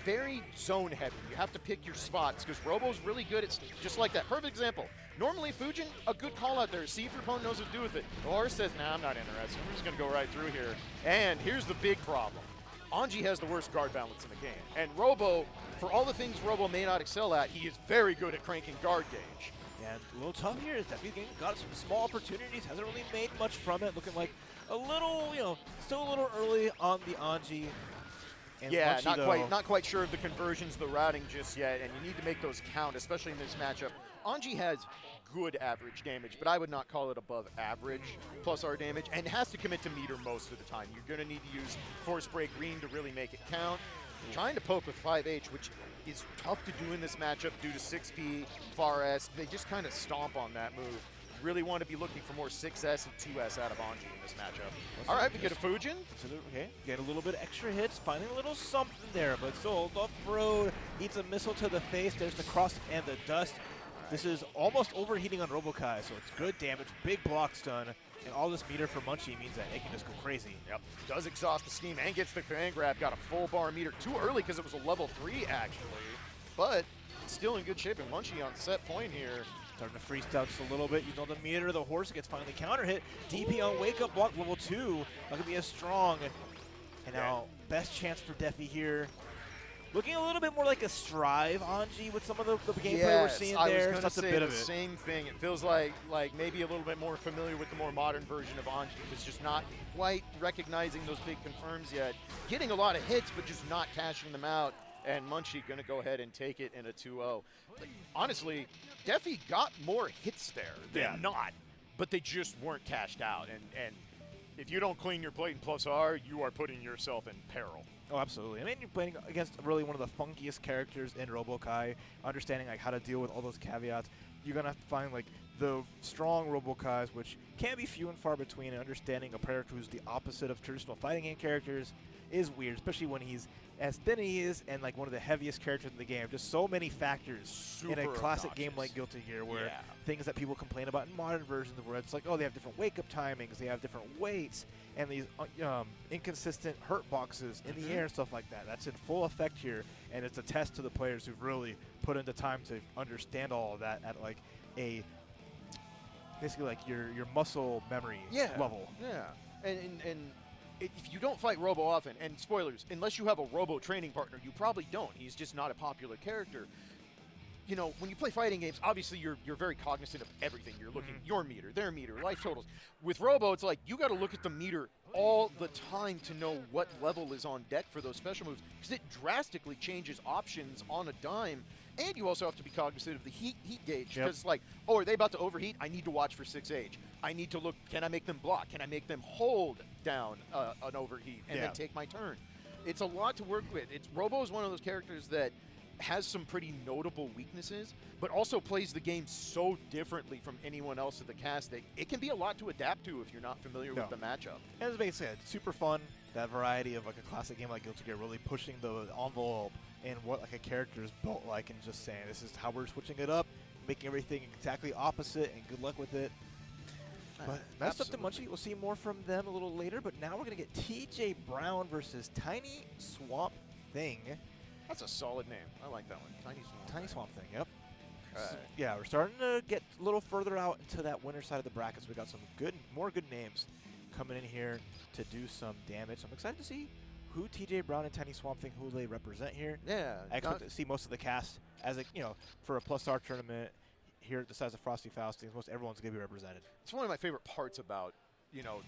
very zone heavy. You have to pick your spots because Robo's really good at just like that. Perfect example. Normally Fujin, a good call out there. See if your opponent knows what to do with it. The horse says, nah, I'm not interested. I'm just going to go right through here. And here's the big problem. Anji has the worst guard balance in the game. And Robo, for all the things Robo may not excel at, he is very good at cranking guard gauge. Yeah, a little tough here. Definitely got some small opportunities. Hasn't really made much from it. Looking like a little, still a little early on the Anji. And yeah, Munchie, not quite sure of the conversions, the routing just yet, and you need to make those count, especially in this matchup. Anji has good average damage, but I would not call it above average plus R damage, and has to commit to meter most of the time. You're going to need to use Force Break Green to really make it count. Trying to poke with 5H, which is tough to do in this matchup due to 6P, Far S. They just kind of stomp on that move. Really want to be looking for more 6S and 2S out of Anji in this matchup. All right, we get a Fujin. Okay, get a little bit extra hits, finding a little something there, but still off-road, eats a missile to the face. There's the cross and the dust. This is almost overheating on Robokai, so it's good damage, big block stun, and all this meter for Munchie means that it can just go crazy. Yep, does exhaust the steam and gets the command grab. Got a full bar meter too early because it was a level 3 actually, but still in good shape. And Munchie on set point here. Starting to freestyle just a little bit. You know the meter, the horse gets finally counter hit. DP on wake up block level 2. Not gonna be as strong. And now best chance for Defi here. Looking a little bit more like a Strive Anji with some of the gameplay we're seeing there. I was That's a going bit to of say it. the same thing. It feels like maybe a little bit more familiar with the more modern version of Anji. It's just not quite recognizing those big confirms yet. Getting a lot of hits, but just not cashing them out. And Munchie going to go ahead and take it in a 2-0. Honestly, Defi got more hits there than not, but they just weren't cashed out. And if you don't clean your plate in plus R, you are putting yourself in peril. Oh, absolutely. I mean, you're playing against really one of the funkiest characters in Robokai, understanding how to deal with all those caveats. You're going to have to find the strong Robokais, which can be few and far between, and understanding a character who's the opposite of traditional fighting game characters is weird, especially when he's as thin as he is and one of the heaviest characters in the game. Just so many factors in a classic game like Guilty Gear where things that people complain about in modern versions where it's they have different wake-up timings, they have different weights, and these inconsistent hurt boxes in the air and stuff like that. That's in full effect here, and it's a test to the players who've really put into time to understand all of that at a basically your muscle memory level. Yeah, and if you don't fight Robo often, and spoilers, unless you have a Robo training partner, you probably don't. He's just not a popular character. When you play fighting games, obviously you're very cognizant of everything. You're looking your meter, their meter, life totals. With Robo, it's you got to look at the meter all the time to know what level is on deck for those special moves, because it drastically changes options on a dime. And you also have to be cognizant of the heat gauge, because are they about to overheat? I need to watch for 6H. I need to look, can I make them block? Can I make them hold down an overheat and then take my turn? It's a lot to work with. Robo is one of those characters that has some pretty notable weaknesses, but also plays the game so differently from anyone else in the cast that it can be a lot to adapt to if you're not familiar with the matchup. And as basically said, super fun. That variety of a classic game like Guilty Gear, really pushing the envelope and what a character is built like, and just saying this is how we're switching it up, making everything exactly opposite, and good luck with it. But that's up to Munchie. We'll see more from them a little later, but now we're going to get TJ Brown versus Tiny Swamp Thing. That's a solid name. I like that one. Tiny Swamp Thing, yep. So, yeah, we're starting to get a little further out into that winner side of the brackets. We got some more good names coming in here to do some damage. I'm excited to see who TJ Brown and Tiny Swamp Thing, who they represent here. Yeah. I expect to see most of the cast as for a plus R tournament here at the size of Frosty Faustings. Most everyone's going to be represented. It's one of my favorite parts about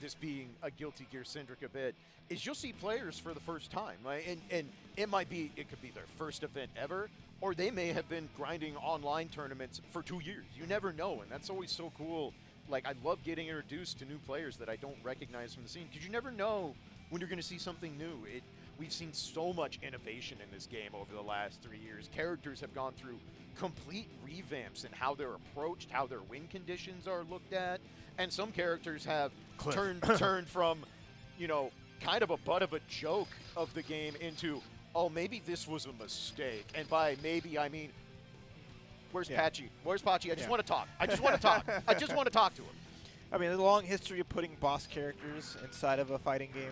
this being a Guilty Gear centric event is you'll see players for the first time, right? And it could be their first event ever, or they may have been grinding online tournaments for 2 years. You never know, and that's always so cool. I love getting introduced to new players that I don't recognize from the scene, because you never know when you're going to see something new. We've seen so much innovation in this game over the last 3 years. Characters have gone through complete revamps in how they're approached, how their win conditions are looked at, and some characters have turned from, kind of a butt of a joke of the game into, oh, maybe this was a mistake. And by maybe, I mean, where's Patchy? Where's Patchy? I just want to talk. I just want to talk. I just want to talk to him. I mean, there's a long history of putting boss characters inside of a fighting game.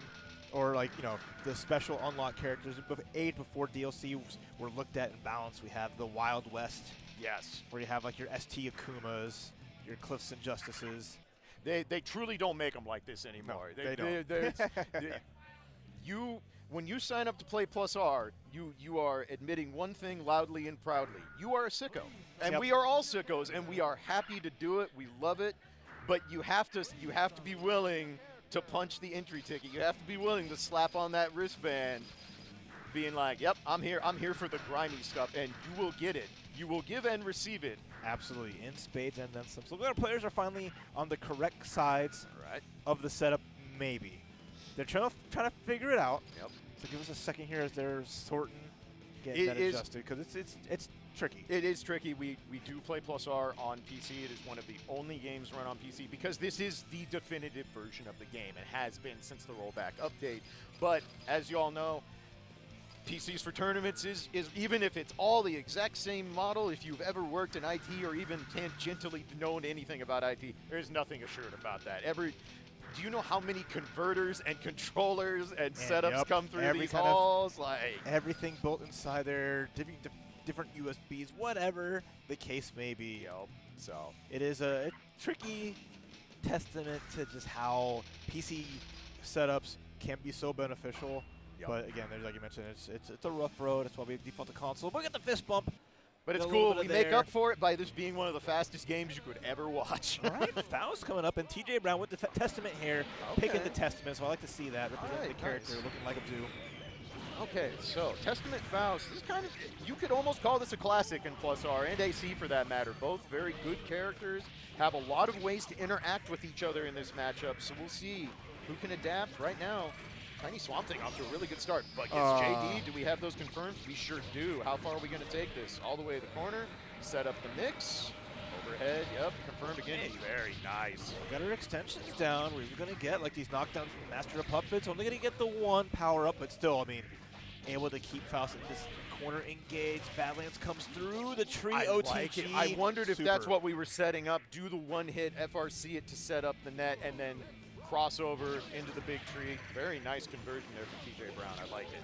or like, you know, the special unlock characters age before DLC were looked at and balanced. We have the Wild West. Yes. Where you have like your ST Akumas, your Cliffs and Justices. They truly don't make them like this anymore. No, they don't. When you sign up to play Plus R, you are admitting one thing loudly and proudly. You are a sicko. And Yep. we are all sickos, and we are happy to do it. We love it. But you have to be willing to punch the entry ticket. You have to be willing to slap on that wristband, being like, yep, I'm here for the grimy stuff, and you will get it. You will give and receive it. Absolutely, in spades and then some. So our players are finally on the correct sides of the setup, maybe. They're trying to figure it out. Yep. So give us a second here as they're sorting, getting that adjusted, because it's tricky. It is tricky. We do play Plus R on PC. It is one of the only games run on PC because this is the definitive version of the game. It has been since the rollback update. But as you all know, PCs for tournaments is even if it's all the exact same model, if you've ever worked in IT or even tangentially known anything about IT, there's nothing assured about that. Do you know how many converters and controllers and setups come through these halls? Everything built inside there, different USBs, whatever the case may be. Yep. So it is a tricky testament to just how PC setups can be so beneficial. Yep. But again, there's like you mentioned, it's a rough road. That's why we default to console. But we get the fist bump. But it's cool. We make up for it by this being one of the fastest games you could ever watch. All right, Faust coming up, and TJ Brown with the Testament here, picking the Testament. So I like to see that, representing the character, looking like a Jew. Okay, so Testament Faust, this is kind of, you could almost call this a classic in Plus R and AC for that matter. Both very good characters, have a lot of ways to interact with each other in this matchup, so we'll see who can adapt. Right now, Tiny Swamp Thing off to a really good start, but against JD, do we have those confirmed? We sure do. How far are we going to take this? All the way to the corner, set up the mix, overhead, yep, confirmed again. Very nice. Got our extensions down. We're going to get like these knockdowns from the Master of Puppets. Only going to get the one power up, but still, I mean, able to keep Faust in this corner engaged. Badlands comes through the tree. OTG. Like it. I wondered if that's what we were setting up. Do the one hit, FRC it to set up the net, and then crossover into the big tree. Very nice conversion there from TJ Brown. I like it.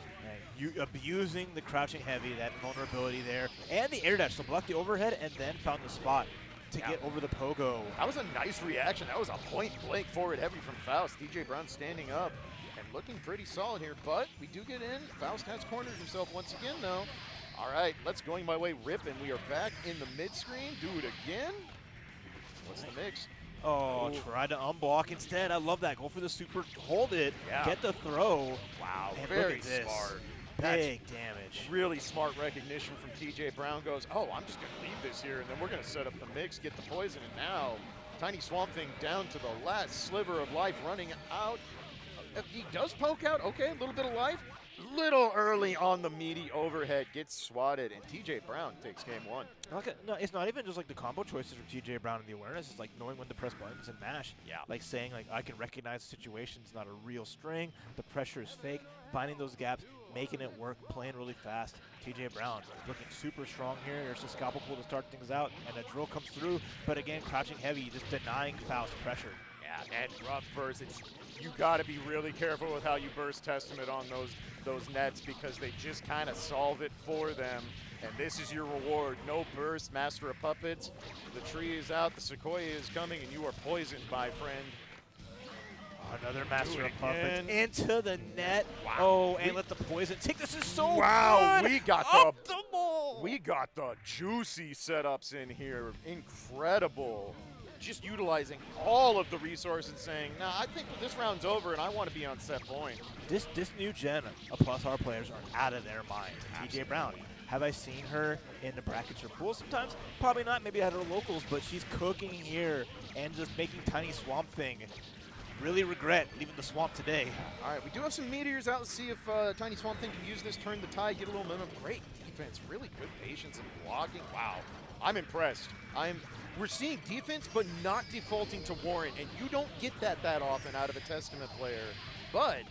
You abusing the crouching heavy, that vulnerability there, and the air dash to block the overhead, and then found the spot to get over the pogo. That was a nice reaction. That was a point blank forward heavy from Faust. TJ Brown standing up and looking pretty solid here, but we do get in. Faust has cornered himself once again, though. All right, let's going my way rip, and we are back in the mid screen. Do it again. What's the mix? Oh, tried to unblock instead. I love that. Go for the super, hold it, get the throw. Wow, and very smart. Big damage. Really smart recognition from TJ Brown. Goes, oh, I'm just going to leave this here, and then we're going to set up the mix, get the poison, and now Tiny Swamp Thing down to the last sliver of life, running out. If he does poke out, okay, a little bit of life. Little early on the meaty overhead, gets swatted, and TJ Brown takes game one. No, it's not even just like the combo choices from TJ Brown and the awareness. It's like knowing when to press buttons and mash. Yeah. Like saying, like, I can recognize the situation. It's not a real string. The pressure is fake. Finding those gaps, making it work, playing really fast. TJ Brown looking super strong here. There's a scalpel pull to start things out, and a drill comes through. But again, crouching heavy, just denying Faust pressure. Yeah, and rough burst. You got to be really careful with how you burst Testament on those nets because they just kind of solve it for them. And this is your reward. No burst, Master of Puppets. The tree is out, the Sequoia is coming, and you are poisoned, my friend. Another Master of Puppets into the net. Wow. Oh, and let the poison take. This is so good. We got the juicy setups in here. Incredible. Just utilizing all of the resources, saying, nah, I think this round's over and I want to be on set point. This new gen of Plus R players are out of their mind. TJ Brown. Have I seen her in the brackets or pools sometimes? Probably not. Maybe at her locals, but she's cooking here and just making Tiny Swamp Thing really regret leaving the swamp today. All right, we do have some meteors out. Let's see if Tiny Swamp Thing can use this, turn the tide, get a little momentum. Great defense, really good patience and blocking. Wow, I'm impressed. We're seeing defense, but not defaulting to warrant, and you don't get that often out of a Testament player. But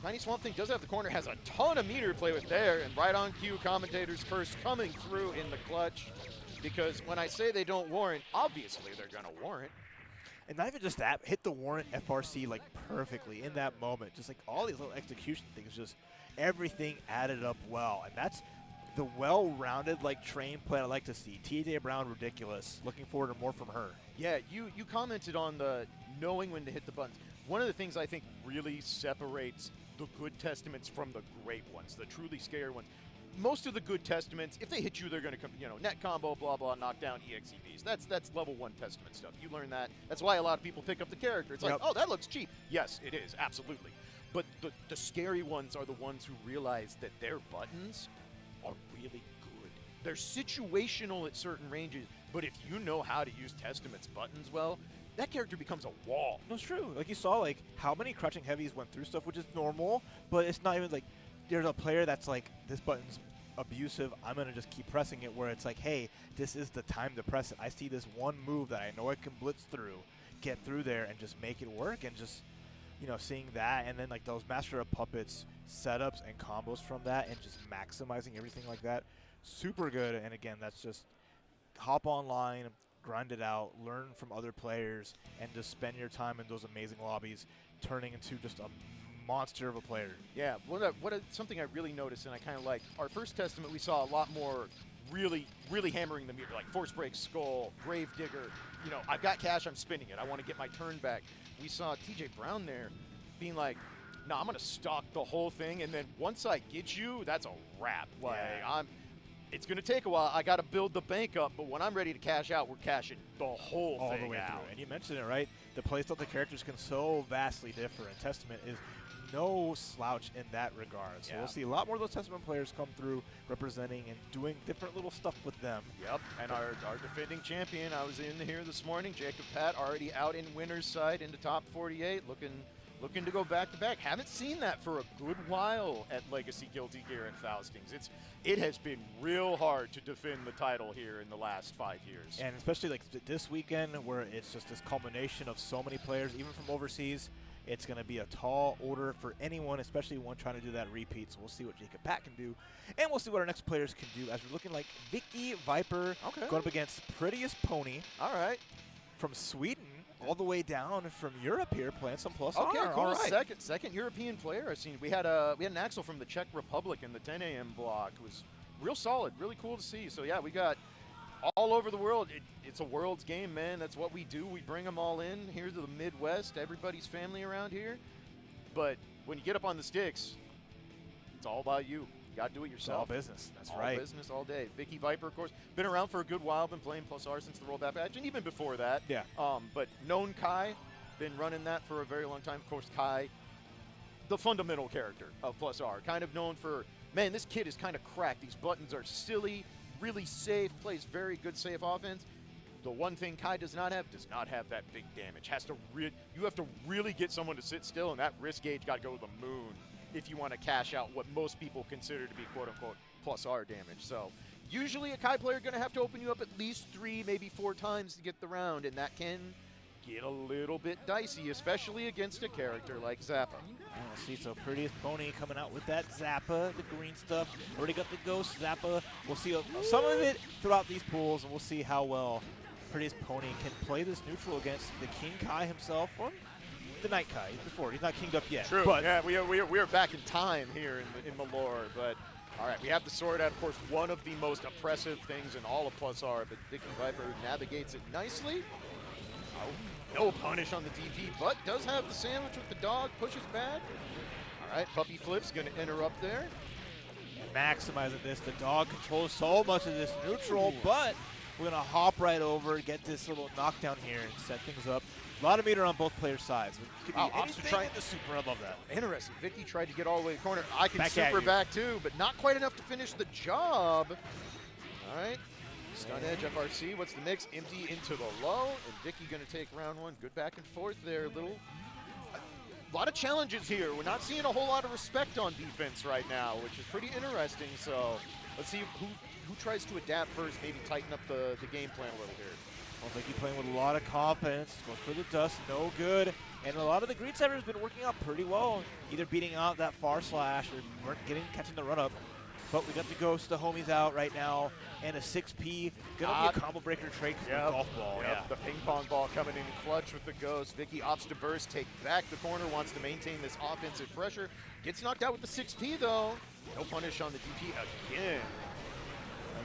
Tiny Swamp Thing does have the corner, has a ton of meter to play with there, and right on cue, commentators first coming through in the clutch, because when I say they don't warrant, obviously they're going to warrant. And not even just that, hit the warrant FRC like perfectly in that moment. Just like all these little execution things, just everything added up well. And that's the well-rounded like train play I like to see. TJ Brown, ridiculous. Looking forward to more from her. Yeah, you commented on the knowing when to hit the buttons. One of the things I think really separates the good Testaments from the great ones, the truly scary ones. Most of the good Testaments, if they hit you, they're going to come, net combo, blah, blah, knock down EXEBs. That's level 1 Testament stuff. You learn that. That's why a lot of people pick up the character. It's like, oh, that looks cheap. Yes, it is, absolutely. But the scary ones are the ones who realize that their buttons are really good. They're situational at certain ranges, but if you know how to use Testament's buttons well, that character becomes a wall. No, it's true. Like you saw, like how many crouching heavies went through stuff, which is normal, but it's not even like there's a player that's like, this button's abusive, I'm going to just keep pressing it, where it's like, hey, this is the time to press it. I see this one move that I know I can blitz through, get through there, and just make it work, and just, seeing that, and then like those Master of Puppets setups and combos from that, and just maximizing everything like that, super good. And again, that's just hop online, grind it out, learn from other players, and just spend your time in those amazing lobbies, turning into just a monster of a player. Yeah, something I really noticed, and I kind of like, our first Testament, we saw a lot more really hammering the meter, like Force Break, Skull, Grave Digger. I've got cash, I'm spinning it. I want to get my turn back. We saw TJ Brown there being like, no, I'm going to stock the whole thing, and then once I get you, that's a wrap. Like, it's going to take a while. I got to build the bank up, but when I'm ready to cash out, we're cashing the whole thing all the way out. through. And you mentioned it, right? The playstyle of the characters can so vastly differ, and Testament is no slouch in that regard. So we'll see a lot more of those Testament players come through representing and doing different little stuff with them. Yep, and our defending champion, I was in here this morning, Jacob Pat, already out in winner's side into top 48, looking to go back-to-back. Haven't seen that for a good while at Legacy Guilty Gear and Faustings. It has been real hard to defend the title here in the last 5 years. And especially like this weekend, where it's just this culmination of so many players, even from overseas. It's going to be a tall order for anyone, especially one trying to do that repeat. So we'll see what Jacob Pat can do. And we'll see what our next players can do, as we're looking like Vicky Viper going up against Prettiest Pony. All right. From Sweden all the way down from Europe here, playing some plus Okay, R. cool. All right. Second European player I've seen. We had an Axel from the Czech Republic in the 10 a.m. block. It was real solid, really cool to see. So, yeah, we got all over the world. It's a world's game, man. That's what we do. We bring them all in here to the Midwest. Everybody's family around here. But when you get up on the sticks, it's all about you. You got to do it yourself. It's all business. That's all right. All business all day. Vicky Viper, of course, been around for a good while. Been playing Plus R since the rollback patch, and even before that. Yeah. But known Kai, been running that for a very long time. Of course, Kai, the fundamental character of Plus R, kind of known for, man, this kid is kind of cracked. These buttons are silly, really safe, plays very good safe offense. The one thing Kai does not have that big damage. You have to really get someone to sit still, and that risk gauge got to go to the moon if you want to cash out what most people consider to be quote-unquote plus R damage. So usually a Kai player going to have to open you up at least 3, maybe 4 times to get the round, and that can get a little bit dicey, especially against a character like Zappa. Let's see, so Prettiest Pony coming out with that Zappa, the green stuff. Already got the Ghost Zappa. We'll see some of it throughout these pools, and we'll see how well Prettiest Pony can play this neutral against the King Kai himself, or the Knight Kai before. He's not kinged up yet. True. But yeah, we are back in time here in the lore. But all right, we have the sword out. Of course, one of the most oppressive things in all of Plus R. But Vicky Viper navigates it nicely. Oh, no punish on the DP, but does have the sandwich with the dog. Pushes back. All right, puppy flip's going to interrupt there. Maximizing this. The dog controls so much of this neutral, but we're going to hop right over, get this little knockdown here, and set things up. A lot of meter on both players' sides. Could be anything in the super. I love that. Interesting. Vicky tried to get all the way to the corner. I can Back super back too, but not quite enough to finish the job. All right. Stun edge FRC. What's the mix? Empty into the low, and Vicky going to take round 1. Good back and forth there. A lot of challenges here. We're not seeing a whole lot of respect on defense right now, which is pretty interesting. So let's see who tries to adapt first, maybe tighten up the game plan a little here. Well, Vicky playing with a lot of confidence. Goes for the dust, no good. And a lot of the green setters have been working out pretty well, either beating out that far slash or catching the run up. But we got the Ghost, the homies out right now, and a 6P. Gonna be a combo breaker trade because of the golf ball. Yep. The ping pong ball coming in clutch with the Ghost. Vicky opts to burst, take back the corner, wants to maintain this offensive pressure. Gets knocked out with the 6P though. No punish on the DP again.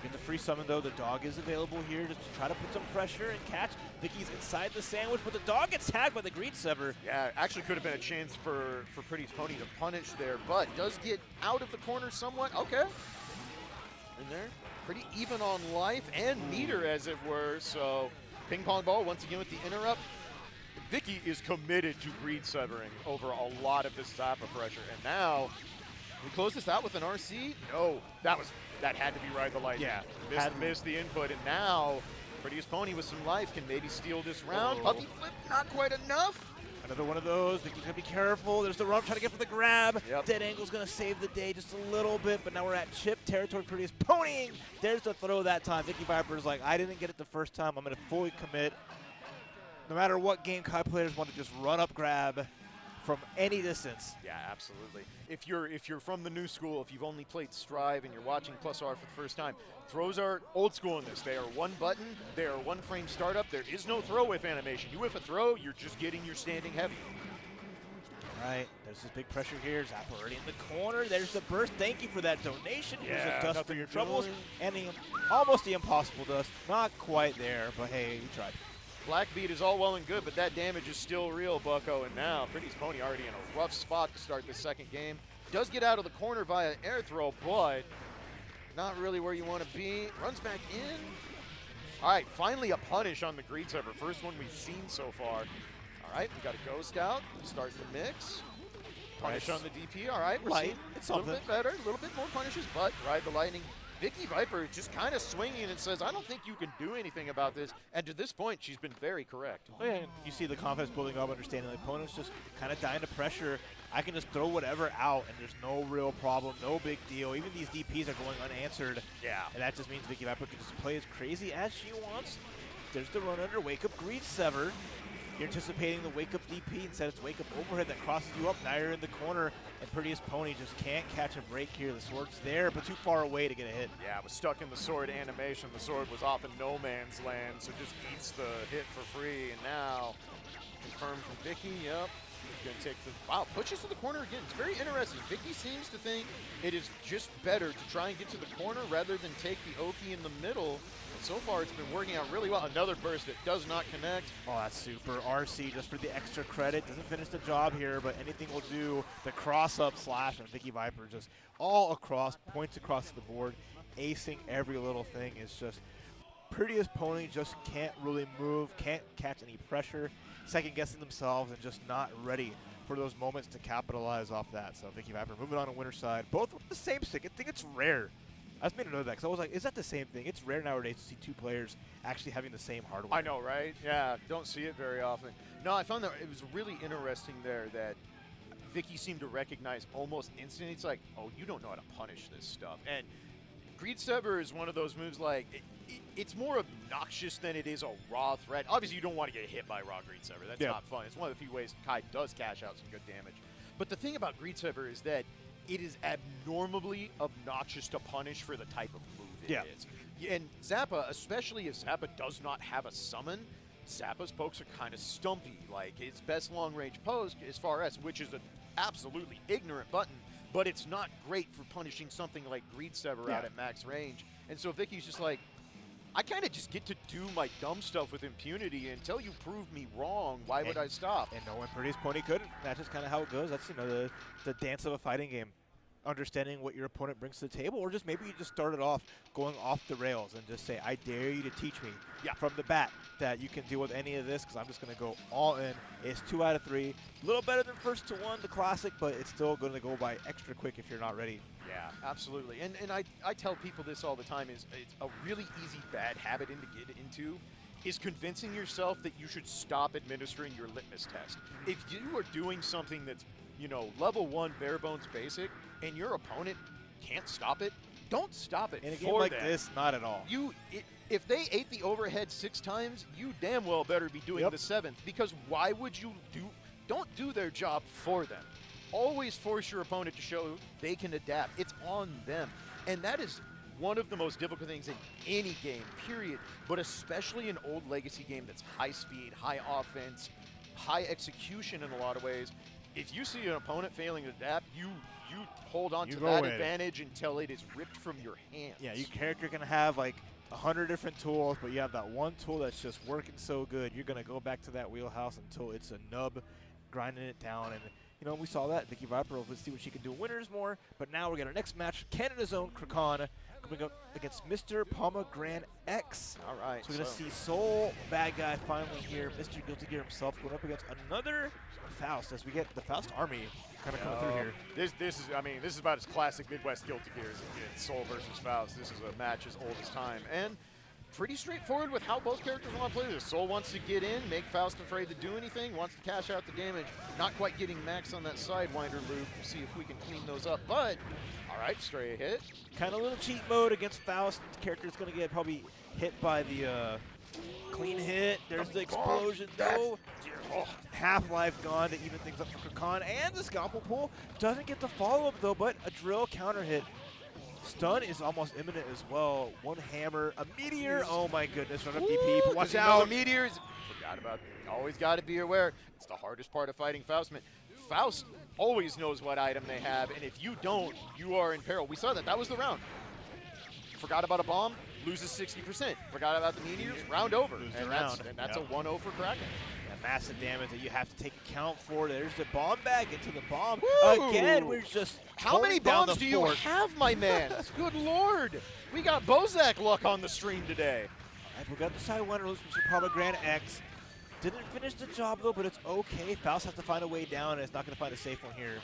Get the free summon though. The dog is available here just to try to put some pressure and catch. Vicky's inside the sandwich, but the dog gets tagged by the Greed Sever. Yeah, actually could have been a chance for Pretty's Pony to punish there, but does get out of the corner somewhat. Okay. In there. Pretty even on life and meter, as it were. So ping pong ball once again with the interrupt. Vicky is committed to Greed Severing over a lot of this type of pressure. And now we close this out with an RC. No, that had to be Ride the Lightning. Yeah, missed the input, and now Prettiest Pony with some life can maybe steal this round. Puppy flip, not quite enough. Another one of those. Vicky's gonna be careful. There's the run, trying to get for the grab. Yep. Dead angle's gonna save the day just a little bit, but now we're at chip territory. Prettiest Ponying. There's the throw that time. Vicky Viper's like, I didn't get it the first time. I'm gonna fully commit. No matter what game, Kai players want to just run up grab from any distance. Yeah, absolutely. If you're from the new school, if you've only played Strive and you're watching Plus R for the first time, throws are old school in this. They are one button, they are one frame startup. There is no throw whiff animation. You whiff a throw, you're just getting your standing heavy. All right, there's this big pressure here. Zap already in the corner. There's the burst. Thank you for that donation. Here's a dust for your troubles. And almost the impossible dust. Not quite there, but hey, you tried. Black beat is all well and good, but that damage is still real, Bucko. And now Pretty's Pony already in a rough spot to start the second game. Does get out of the corner via air throw, but not really where you want to be. Runs back in. All right, finally a punish on the Greed Sever. First one we've seen so far. All right, we got a Ghost out. Start the mix. Punish on the DP. All right, we're seeing it's a little bit better, a little bit more punishes, but Ride the Lightning. Vicky Viper just kind of swinging and says, I don't think you can do anything about this. And to this point, she's been very correct. And you see the confidence building up, understanding the opponent's just kind of dying to pressure. I can just throw whatever out, and there's no real problem, no big deal. Even these DPs are going unanswered. Yeah. And that just means Vicky Viper can just play as crazy as she wants. There's the run under, wake up, Greed Sever. You're anticipating the wake up DP. Instead, it's wake up overhead that crosses you up. Now you're in the corner, and Prettiest Pony just can't catch a break here. The sword's there, but too far away to get a hit. Yeah, was stuck in the sword animation. The sword was off in no man's land, so just eats the hit for free. And now, confirmed from Vicky, yep. Gonna take the, wow, pushes to the corner again. It's very interesting. Vicky seems to think it is just better to try and get to the corner rather than take the Oki in the middle. And so far, it's been working out really well. Another burst that does not connect. Oh, that's super. RC just for the extra credit. Doesn't finish the job here, but anything will do. The cross-up slash and Vicky Viper just all across, points across the board, acing every little thing. Is just Prettiest Pony just can't really move, can't catch any pressure, second-guessing themselves and just not ready for those moments to capitalize off that. So Vicky Viper moving on winner's side. Both with the same stick. I think it's rare. I just made a note of that because I was like, is that the same thing? It's rare nowadays to see two players actually having the same hardware. I know, right? Yeah, don't see it very often. No, I found that it was really interesting there that Vicky seemed to recognize almost instantly. It's like, oh, you don't know how to punish this stuff. And Greed Sever is one of those moves like, it's more obnoxious than it is a raw threat. Obviously, you don't want to get hit by raw Greed Sever. That's not fun. It's one of the few ways Kai does cash out some good damage. But the thing about Greed Sever is that it is abnormally obnoxious to punish for the type of move it is. And Zappa, especially if Zappa does not have a summon, Zappa's pokes are kind of stumpy. Like, its best long-range poke is far S, which is an absolutely ignorant button, but it's not great for punishing something like Greed Sever out at max range. And so Vicky's just like, I kind of just get to do my dumb stuff with impunity until you prove me wrong. Why would I stop? And no one Prettiest Pony couldn't. That's just kind of how it goes. That's, you know, the dance of a fighting game. Understanding what your opponent brings to the table, or just maybe you just started off going off the rails and just say, I dare you to teach me from the bat that you can deal with any of this because I'm just going to go all in. It's 2 out of 3. A little better than first to one, the classic, but it's still going to go by extra quick if you're not ready. Yeah, absolutely. And I tell people this all the time is it's a really easy bad habit to get into is convincing yourself that you should stop administering your litmus test. If you are doing something that's, you know, level 1 bare bones basic and your opponent can't stop it, don't stop it. In a game like this, not at all. If they ate the overhead 6 times, you damn well better be doing the 7th, because why would you don't do their job for them. Always force your opponent to show they can adapt. It's on them. And that is one of the most difficult things in any game, period, but especially an old legacy game that's high speed, high offense, high execution in a lot of ways. If you see an opponent failing to adapt, you hold on to that advantage until it is ripped from your hands. Yeah, your character can have like 100 different tools, but you have that one tool that's just working so good. You're going to go back to that wheelhouse until it's a nub, grinding it down. And, you know, we saw that. Vicky Viper, let's see what she can do in winners more. But now we're going to our next match, Canada's own Krakan coming up against Mr. Pomegranate X. All right. So we're going to see Soul, bad guy, finally here. Mr. Guilty Gear himself going up against another Faust as we get the Faust army kind of coming through here. This is about as classic Midwest Guilty Gear as it gets. Soul versus Faust. This is a match as old as time. And pretty straightforward with how both characters want to play this. Soul wants to get in, make Faust afraid to do anything, wants to cash out the damage. Not quite getting max on that Sidewinder loop. See if we can clean those up. But, all right, stray hit. Kind of a little cheat mode against Faust. The character's going to get probably hit by the clean hit. There's the explosion, though. Half-life gone to even things up for Krakan. And the scalpel pull doesn't get the follow-up, though, but a drill counter hit. Stun is almost imminent as well. One hammer, a meteor. Oh my goodness, run up DP. Watch out. Meteors. Forgot about it. Always got to be aware. It's the hardest part of fighting Faustman. Faust always knows what item they have, and if you don't, you are in peril. We saw that. That was the round. Forgot about a bomb, loses 60%. Forgot about the meteors, round over. And that's a 1-0 for Kraken. Massive damage that you have to take account for. There's the bomb bag into the bomb. Again, we're just how many bombs do you have, my man? Good Lord. We got Bozak luck on the stream today. All right, we got the Sidewinder loose from Pomegranate X. Didn't finish the job, though, but it's okay. Faust has to find a way down, and it's not going to find a safe one here.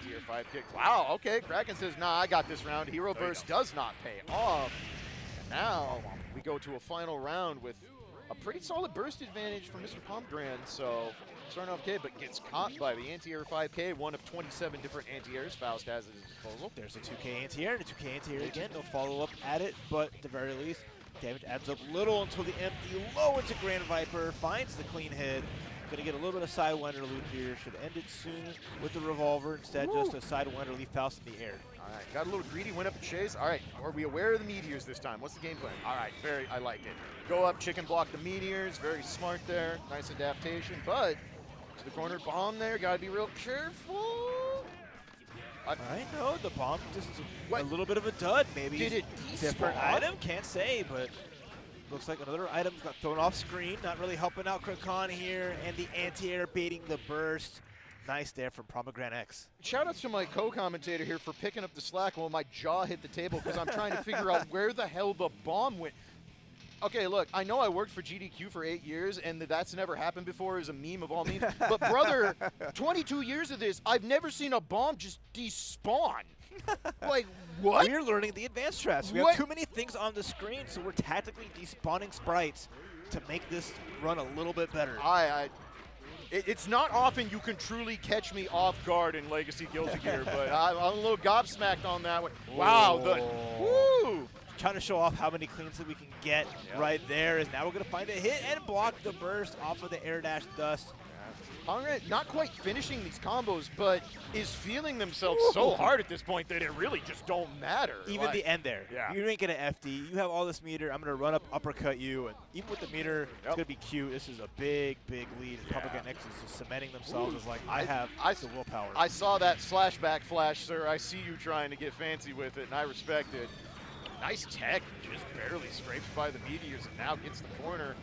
Tier 5 kick. Wow, okay. Kraken says, nah, I got this round. Hero Burst does not pay off. And now we go to a final round with a pretty solid burst advantage for Mr. Pomegranate, so starting off okay, but gets caught by the anti-air 5K, one of 27 different anti-airs Faust has at his disposal. There's a 2K anti-air and a 2K anti-air again. No follow-up at it, but at the very least, damage adds up little until the empty low into Grand Viper, finds the clean hit. Gonna get a little bit of Sidewinder loop here. Should end it soon with the revolver. Instead, just a Sidewinder leave Faust in the air. All right, got a little greedy, went up and chase. All right, are we aware of the meteors this time? What's the game plan? All right, I like it. Go up, chicken block the meteors. Very smart there. Nice adaptation, but to the corner bomb there. Got to be real careful. I know the bomb just is a little bit of a dud. Maybe did it different item? Can't say, but looks like another item got thrown off screen. Not really helping out Krakan here, and the anti-air baiting the burst. Nice there from Pomegranate X. Shout outs to my co-commentator here for picking up the slack while my jaw hit the table because I'm trying to figure out where the hell the bomb went. Okay, look, I know I worked for GDQ for 8 years, and that's never happened before as a meme of all memes. But, brother, 22 years of this, I've never seen a bomb just despawn. Like, what? We're learning the advanced strats. We have too many things on the screen, so we're tactically despawning sprites to make this run a little bit better. It's not often you can truly catch me off guard in Legacy Guilty Gear, but I'm a little gobsmacked on that one. Wow, woo! Trying to show off how many cleans that we can get right there. Is now we're going to find a hit and block the burst off of the air dash dust. Pomegranate not quite finishing these combos, but is feeling themselves so hard at this point that it really just don't matter. Even the end there. Yeah. You ain't get an FD. You have all this meter. I'm going to run up, uppercut you. And even with the meter, it's going to be cute. This is a big, big lead. Pomegranate X is just cementing themselves as like, I have the willpower. I saw that slashback flash, sir. I see you trying to get fancy with it, and I respect it. Nice tech, just barely scrapes by the meteors and now gets the corner.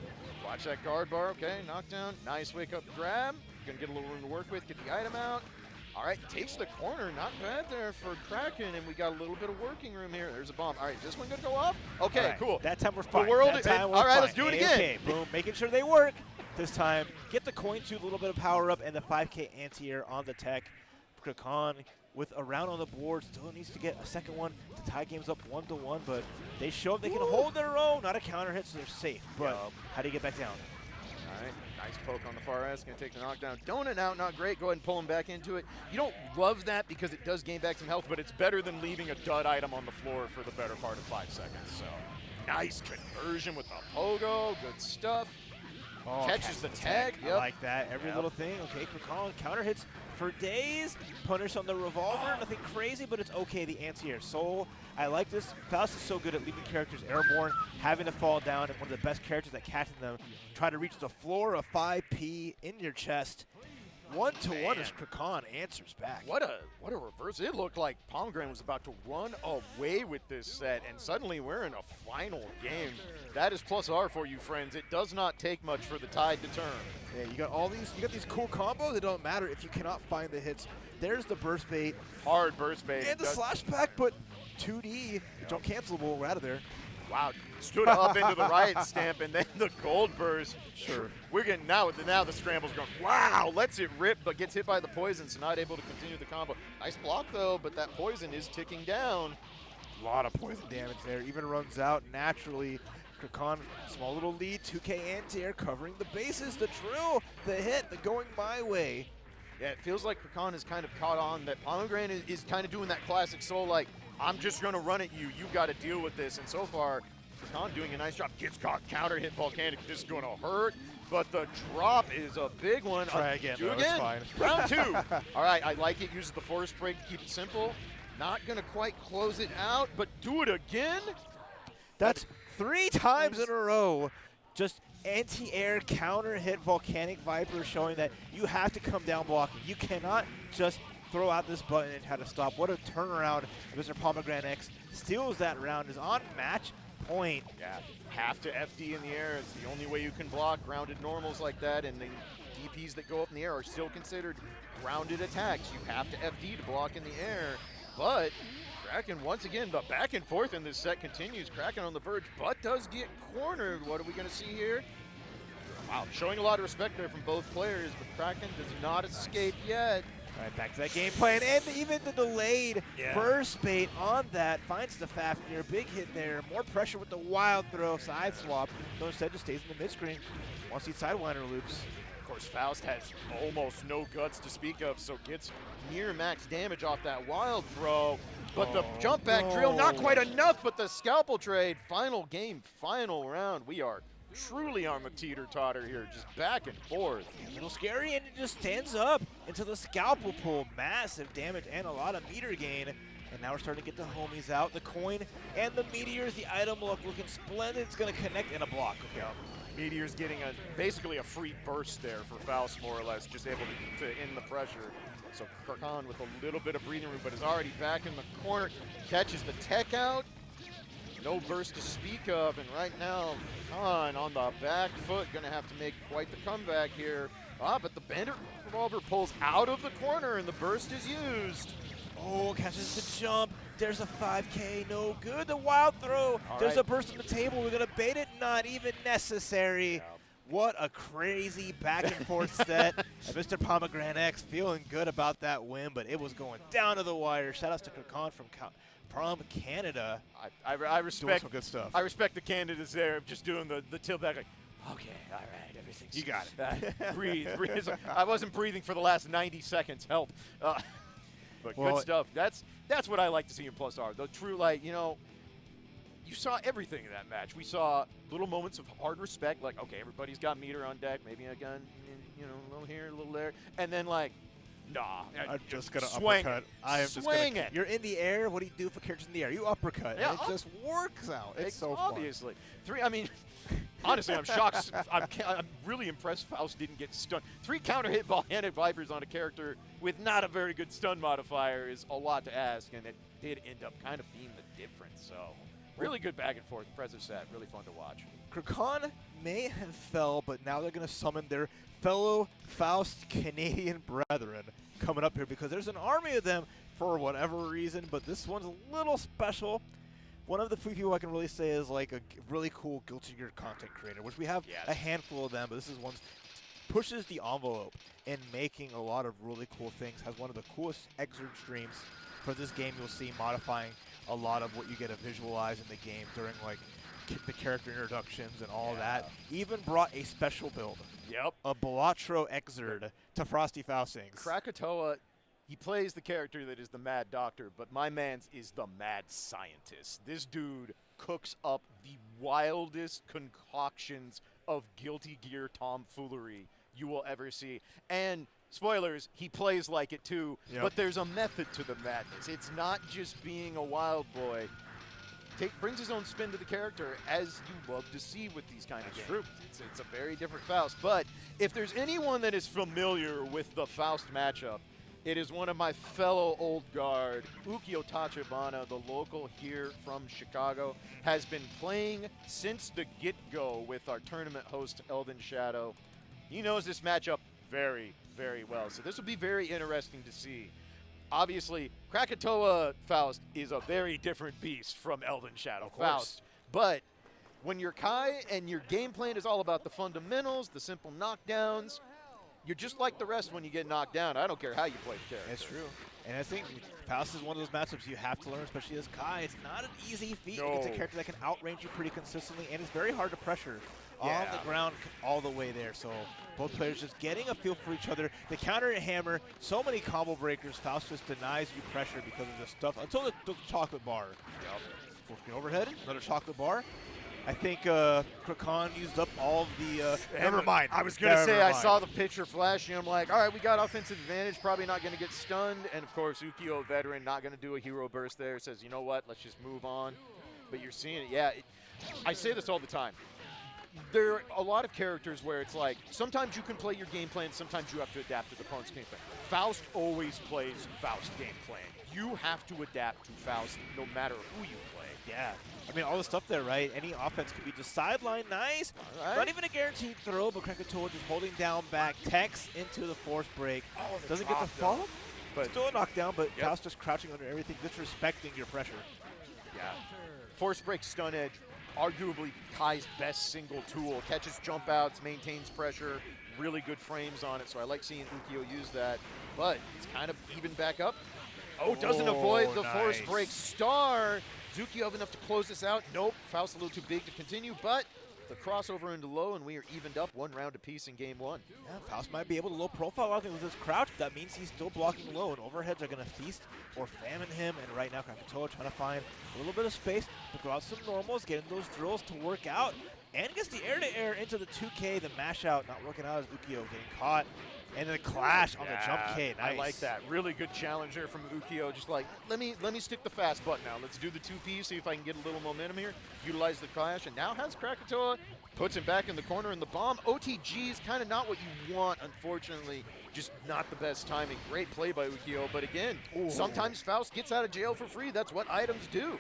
Watch that guard bar, okay, knockdown. Nice wake up grab. Gonna get a little room to work with, get the item out. All right, takes the corner, not bad there for Kraken, and we got a little bit of working room here. There's a bomb. All right, is this one gonna go off? Okay, cool. That time we're fine. The world all right, let's do it again. Okay, boom, making sure they work this time. Get the coin tube, a little bit of power up, and the 5K anti-air on the tech. Krakan with a round on the board, still needs to get a second one to tie games up 1-1, but they show they can hold their own. Not a counter hit, so they're safe. But how do you get back down? All right, nice poke on the far ass, gonna take the knockdown. Donut out, not great. Go ahead and pull him back into it. You don't love that because it does gain back some health, but it's better than leaving a dud item on the floor for the better part of 5 seconds. So nice conversion with the pogo, good stuff. Oh, catches the tag. I like that. Every little thing. Okay, Krakan counter hits for days. Punish on the revolver. Nothing crazy, but it's okay. The anti-air soul. I like this. Faust is so good at leaving characters airborne, having to fall down, and one of the best characters at catching them. Try to reach the floor of 5P in your chest. 1-to-1 as Krakan answers back. What a reverse. It looked like Pomegranate was about to run away with this set, and suddenly we're in a final game. That is plus R for you, friends. It does not take much for the tide to turn. Yeah, you got these cool combos. It don't matter if you cannot find the hits. There's the burst bait. Hard burst bait. And the slash pack, but 2D, jump cancelable, we're out of there. Wow, stood up into the riot stamp, and then the gold burst. Sure. We're getting now the scramble's going, wow, lets it rip, but gets hit by the poison, so not able to continue the combo. Nice block, though, but that poison is ticking down. A lot of poison damage there. Even runs out naturally. Krakan, small little lead, 2K anti-air covering the bases, the drill, the hit, the going my way. Yeah, it feels like Krakan has kind of caught on that Pomegranate is kind of doing that classic soul, like, I'm just going to run at you. You got to deal with this. And so far, Krakan doing a nice job. Gets caught, counter hit Volcanic. This is going to hurt. But the drop is a big one. Try again. Do It's again. fine. Round 2. All right, I like it. Uses the force break to keep it simple. Not going to quite close it out, but do it again. That's 3 times in a row. Just anti-air counter hit Volcanic Viper, showing that you have to come down blocking. You cannot just throw out this button and try to stop. What a turnaround. Mr. Pomegranate X steals that round, is on match point. Yeah, have to FD in the air. It's the only way you can block grounded normals like that, and the DPs that go up in the air are still considered grounded attacks. You have to FD to block in the air, but Kraken, once again, the back and forth in this set continues. Kraken on the verge, but does get cornered. What are we going to see here? Wow, showing a lot of respect there from both players, but Kraken does not escape yet. All right, back to that game plan, and even the delayed burst bait on that finds the Fafnir. Big hit there, more pressure with the wild throw, side swap. No, instead just stays in the mid-screen. Wants these sidewinder loops. Of course, Faust has almost no guts to speak of, so gets near max damage off that wild throw. But the jump back drill, not quite enough, but the scalpel trade. Final game, final round. We are truly on the teeter-totter here, just back and forth. A little scary, and it just stands up into the scalpel pull. Massive damage and a lot of meter gain. And now we're starting to get the homies out. The coin and the meteors, the item looking splendid. It's going to connect in a block. Okay. Meteor's getting basically a free burst there for Faust, more or less, just able to end the pressure. So Krakan with a little bit of breathing room, but is already back in the corner. Catches the tech out. No burst to speak of, and right now, Khan on the back foot, gonna have to make quite the comeback here. But the Bandit Revolver pulls out of the corner, and the burst is used. Oh, catches the jump. There's a 5K, no good. The wild throw. There's a burst on the table. We're gonna bait it, not even necessary. Yeah. What a crazy back and forth set. And Mr. Pomegranate X feeling good about that win, but it was going down to the wire. Shout outs to Krakan from Canada. I respect doing some good stuff. I respect the Canada's there, just doing the tilt back like, okay, all right, everything's. You got it. Breathe. I wasn't breathing for the last 90 seconds. Help. But good stuff. That's what I like to see in Plus R. The true, like, you know, you saw everything in that match. We saw little moments of hard respect, like, okay, everybody's got meter on deck, maybe a gun, you know, a little here, a little there, and then like, nah, I'm just gonna swing uppercut. I am just gonna. You're in the air. What do you do for characters in the air? You uppercut. Yeah, and it just works out. It's so obviously. I mean, honestly, I'm shocked. I'm really impressed Faust didn't get stunned. 3 counter hit Volcanic Vipers on a character with not a very good stun modifier is a lot to ask, and it did end up kind of being the difference. So. Really good back and forth, impressive set, really fun to watch. Krakan may have fell, but now they're going to summon their fellow Faust Canadian brethren coming up here because there's an army of them for whatever reason, but this one's a little special. One of the few people I can really say is like a really cool Guilty Gear content creator, which we have a handful of them, but this is one pushes the envelope in making a lot of really cool things, has one of the coolest Xrd streams for this game. You'll see modifying a lot of what you get to visualize in the game during like the character introductions and all that. Even brought a special build. Yep. A Balatro Xrd to Frosty Faustings. Krakatoa, he plays the character that is the Mad Doctor, but my man's is the Mad Scientist. This dude cooks up the wildest concoctions of Guilty Gear tomfoolery you will ever see. And spoilers, he plays like it too, but there's a method to the madness. It's not just being a wild boy. Brings his own spin to the character, as you love to see with these kind of games. True. It's a very different Faust. But if there's anyone that is familiar with the Faust matchup, it is one of my fellow old guard, Ukio Tachibana, the local here from Chicago, has been playing since the get-go with our tournament host, Elven Shadow. He knows this matchup very, very well. So this will be very interesting to see. Obviously, Krakatoa Faust is a very different beast from Elven Shadow Faust. But when you're Kai and your game plan is all about the fundamentals, the simple knockdowns, you're just like the rest when you get knocked down. I don't care how you play the character. That's true. And I think Faust is one of those matchups you have to learn, especially as Kai. It's not an easy feat against a character that can outrange you pretty consistently, and it's very hard to pressure on the ground all the way there. So both players just getting a feel for each other. The counter and hammer, so many combo breakers. Faust just denies you pressure because of this stuff until the chocolate bar. Forking overhead, another chocolate bar. I think Krakan used up all of the. Never mind. I was going to say, I saw the picture flashing. I'm like, all right, we got offensive advantage. Probably not going to get stunned. And of course, Ukio, veteran, not going to do a hero burst there. Says, you know what? Let's just move on. But you're seeing it. Yeah, I say this all the time. There are a lot of characters where it's like, sometimes you can play your game plan, sometimes you have to adapt to the opponent's game plan. Faust always plays Faust game plan. You have to adapt to Faust no matter who you play. Yeah. I mean, all the stuff there, right? Any offense could be just sideline nice. Right. Not even a guaranteed throw, but Krakatoa just holding down back, techs into the force break. Doesn't get the follow, but still a knockdown, but Faust just crouching under everything, disrespecting your pressure. Yeah. Force break, stun edge, arguably Kai's best single tool. Catches jump outs, maintains pressure, really good frames on it, so I like seeing Ukio use that. But it's kind of even back up. Oh, doesn't avoid the force break star. Zuki have enough to close this out. Nope, Faust a little too big to continue, but the crossover into low, and we are evened up 1 round apiece in game 1. Yeah, Faust might be able to low profile. I think with his crouch, that means he's still blocking low, and overheads are going to feast or famine him. And right now, Krakatoa trying to find a little bit of space to throw out some normals, getting those drills to work out, and gets the air-to-air into the 2K. The mash out not working out as Ukio getting caught. And then a clash on the jump K. Nice. I like that. Really good challenge there from Ukio. Just like, let me stick the fast button now. Let's do the 2P, see if I can get a little momentum here. Utilize the clash, and now has Krakatoa. Puts him back in the corner, and the bomb. OTG is kind of not what you want, unfortunately. Just not the best timing. Great play by Ukio, but again, sometimes Faust gets out of jail for free. That's what items do.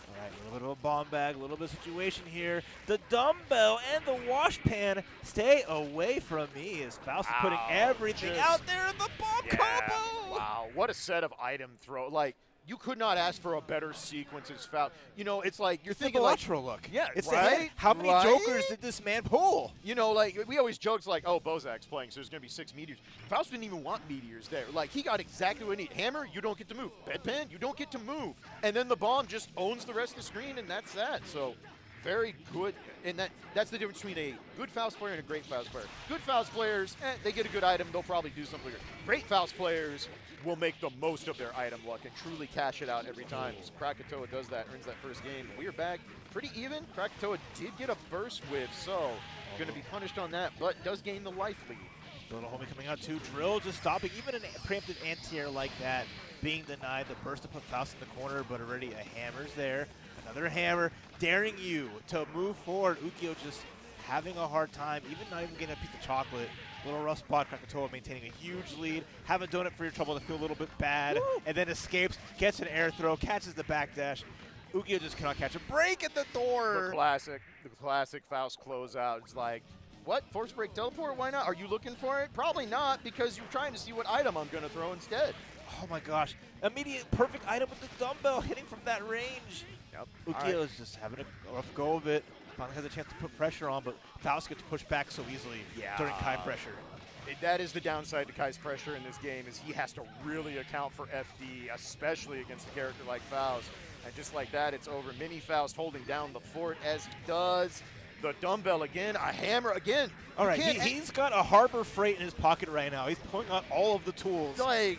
All right, a little bit of a bomb bag, a little bit of situation here. The dumbbell and the wash pan stay away from me as Faust is putting everything out there in the bomb combo. Wow, what a set of item throw. Like, you could not ask for a better sequence as Faust. You know, it's like you're thinking like look. Yeah, it's right? How many Jokers did this man pull? You know, like we always jokes like, oh, Bozak's playing, so there's gonna be 6 meteors. Faust didn't even want meteors there. Like he got exactly what he needed. Hammer, you don't get to move. Bedpan, you don't get to move. And then the bomb just owns the rest of the screen, and that's that. So very good, and that's the difference between a good Faust player and a great Faust player. Good Faust players, they get a good item, they'll probably do something good. Great Faust players will make the most of their item luck and truly cash it out every time. So Krakatoa does that, earns that first game. We are back pretty even. Krakatoa did get a burst whiff, so going to be punished on that, but does gain the life lead. Little homie coming out too. Drill just stopping. Even a preemptive anti-air like that being denied. The burst to put Faust in the corner, but already a hammer's there. Another hammer daring you to move forward. Ukio just having a hard time, even not even getting a piece of chocolate. Little rough spot. Krakatoa maintaining a huge lead. Haven't done it for your trouble to feel a little bit bad. And then escapes, gets an air throw, catches the backdash. Ukio just cannot catch a break at the door. The classic Faust closeout. It's like, what? Force break teleport? Why not? Are you looking for it? Probably not, because you're trying to see what item I'm going to throw instead. Oh my gosh. Immediate perfect item with the dumbbell hitting from that range. Yep. Ukio is just having a rough go of it. Finally has a chance to put pressure on, but Faust gets pushed back so easily during Kai pressure. That is the downside to Kai's pressure in this game, is he has to really account for FD, especially against a character like Faust. And just like that, it's over. Mini Faust holding down the fort as he does. The dumbbell again, a hammer again. All right, he's got a Harbor Freight in his pocket right now. He's pulling out all of the tools. Like,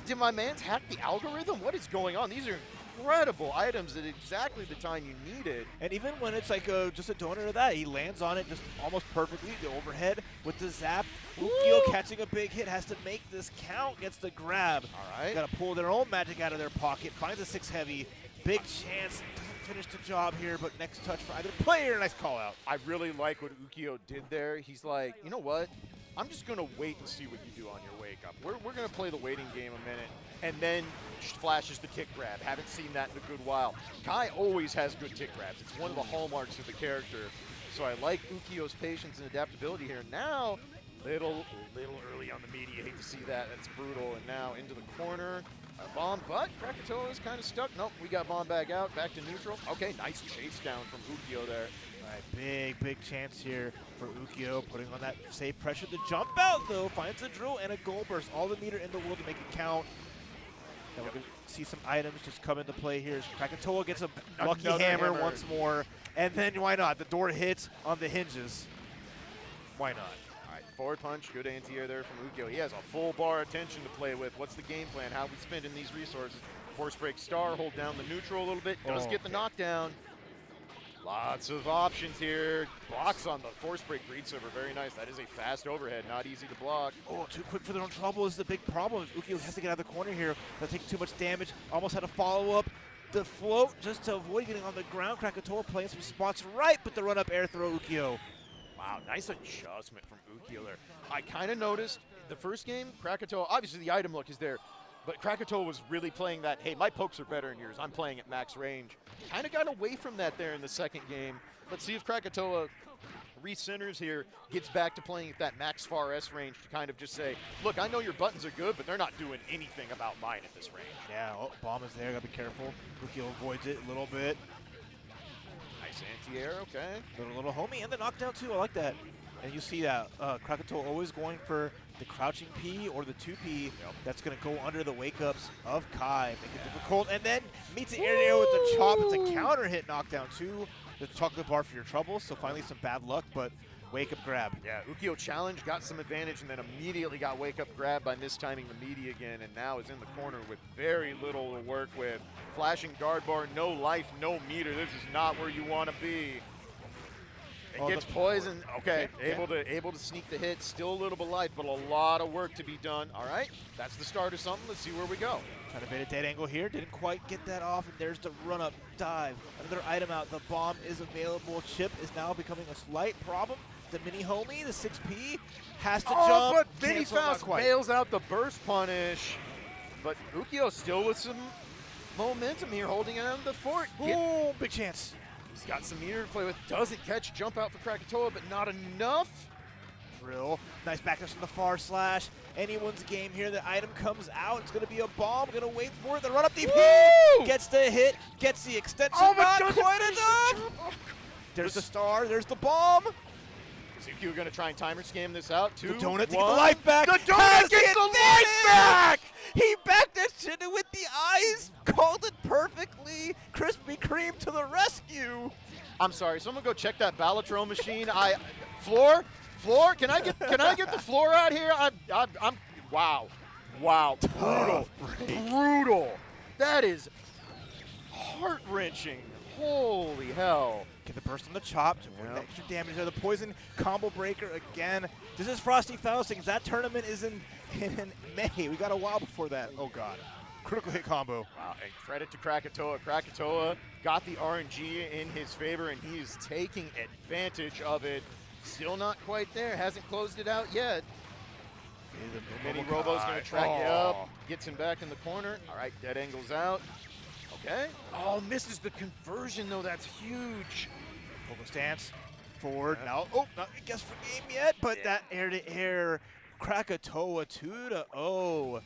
did my man's hack the algorithm? What is going on? These are incredible items at exactly the time you need it. And even when it's like just a donut or that, he lands on it just almost perfectly. The overhead with the zap. Ukyo catching a big hit, has to make this count, gets the grab. All right. Got to pull their own magic out of their pocket, finds a 6 heavy. Big chance, doesn't finish the job here, but next touch for either player. Nice call out. I really like what Ukyo did there. He's like, you know what? I'm just going to wait and see what you do on your wake up. We're going to play the waiting game a minute, and then flashes the kick grab. Haven't seen that in a good while. Kai always has good kick grabs. It's one of the hallmarks of the character. So I like Ukyo's patience and adaptability here. Now, little early on the media. Hate to see that. That's brutal. And now into the corner. A bomb, but Krakatoa is kind of stuck. Nope, we got bomb back out, back to neutral. Okay, nice chase down from Ukyo there. All right, big chance here for Ukyo, putting on that safe pressure. The jump out, though, finds a drill and a goal burst. All the meter in the world to make it count. Now we're going to see some items just come into play here. Krakatoa gets a lucky hammer once more. And then why not? The door hits on the hinges. Why not? All right, forward punch, good anti-air there from Ukyo. He has a full bar attention to play with. What's the game plan? How are we spending these resources? Force break star, hold down the neutral a little bit. Does get the knockdown. Lots of options here. Blocks on the force break read server, very nice. That is a fast overhead, not easy to block. Oh, too quick for their own trouble is the big problem. Ukyo has to get out of the corner here. They'll take too much damage. Almost had a follow-up. The float just to avoid getting on the ground. Krakatoa playing some spots right, but the run-up air throw Ukyo. Wow, nice adjustment from Ukyo there. I kind of noticed the first game, Krakatoa, obviously the item look is there, but Krakatoa was really playing that, hey, my pokes are better than yours. I'm playing at max range. Kind of got away from that there in the second game. Let's see if Krakatoa recenters here, gets back to playing at that max far S range to kind of just say, look, I know your buttons are good, but they're not doing anything about mine at this range. Yeah, bomb is there. Got to be careful. Ukyo avoids it a little bit. Nice anti-air, okay. Little homie, and the knockdown too. I like that. And you see that Krakatoa always going for the crouching P or the 2P. Yep. That's going to go under the wake-ups of Kai. Make it difficult. And then meets the air with the chop. It's a counter hit knockdown too. The chocolate bar for your trouble. So finally some bad luck, but wake-up grab. Yeah, Ukyo challenged, got some advantage, and then immediately got wake-up grab by mistiming the media again, and now is in the corner with very little to work with. Flashing guard bar, no life, no meter. This is not where you want to be. It gets poisoned. Okay, able to sneak the hit. Still a little bit of life, but a lot of work to be done. All right, that's the start of something. Let's see where we go. Trying to bait a dead angle here. Didn't quite get that off, and there's the run-up dive. Another item out. The bomb is available. Chip is now becoming a slight problem. The mini homie, the 6P, has to jump. But Vinny Faust bails out the burst punish. But Ukyo still with some momentum here, holding on the fort. Boom, big chance. He's got some meter to play with. Doesn't catch jump out for Krakatoa, but not enough. Drill. Nice backdash from the far slash. Anyone's game here. The item comes out. It's going to be a bomb. Going to wait for it. The run-up DP gets the hit. Gets the extension. Not quite enough. There's the star. There's the bomb. Is Ukyo going to try and timer scam this out? The donut to get the life back. The donut gets the life back! He backdashed it with the eyes. Called it perfectly. Krispy Kreme to the rescue. I'm sorry. Someone go check that Balatron machine. Floor, can I get the floor out here? Wow. Brutal. That is heart-wrenching. Holy hell. Get the burst on the chop to avoid extra damage there. The poison combo breaker again. This is Frosty Faustings. That tournament is in May. We got a while before that. Oh, God. Critical hit combo. Wow, and credit to Krakatoa. Krakatoa got the RNG in his favor, and he is taking advantage of it. Still not quite there. Hasn't closed it out yet. Mini Robo's going to track you up. Gets him back in the corner. All right, dead angle's out. Okay. Oh, misses the conversion, though. That's huge. Pull the stance. Forward. Now, not a guess for game yet, but that air-to-air Krakatoa 2-0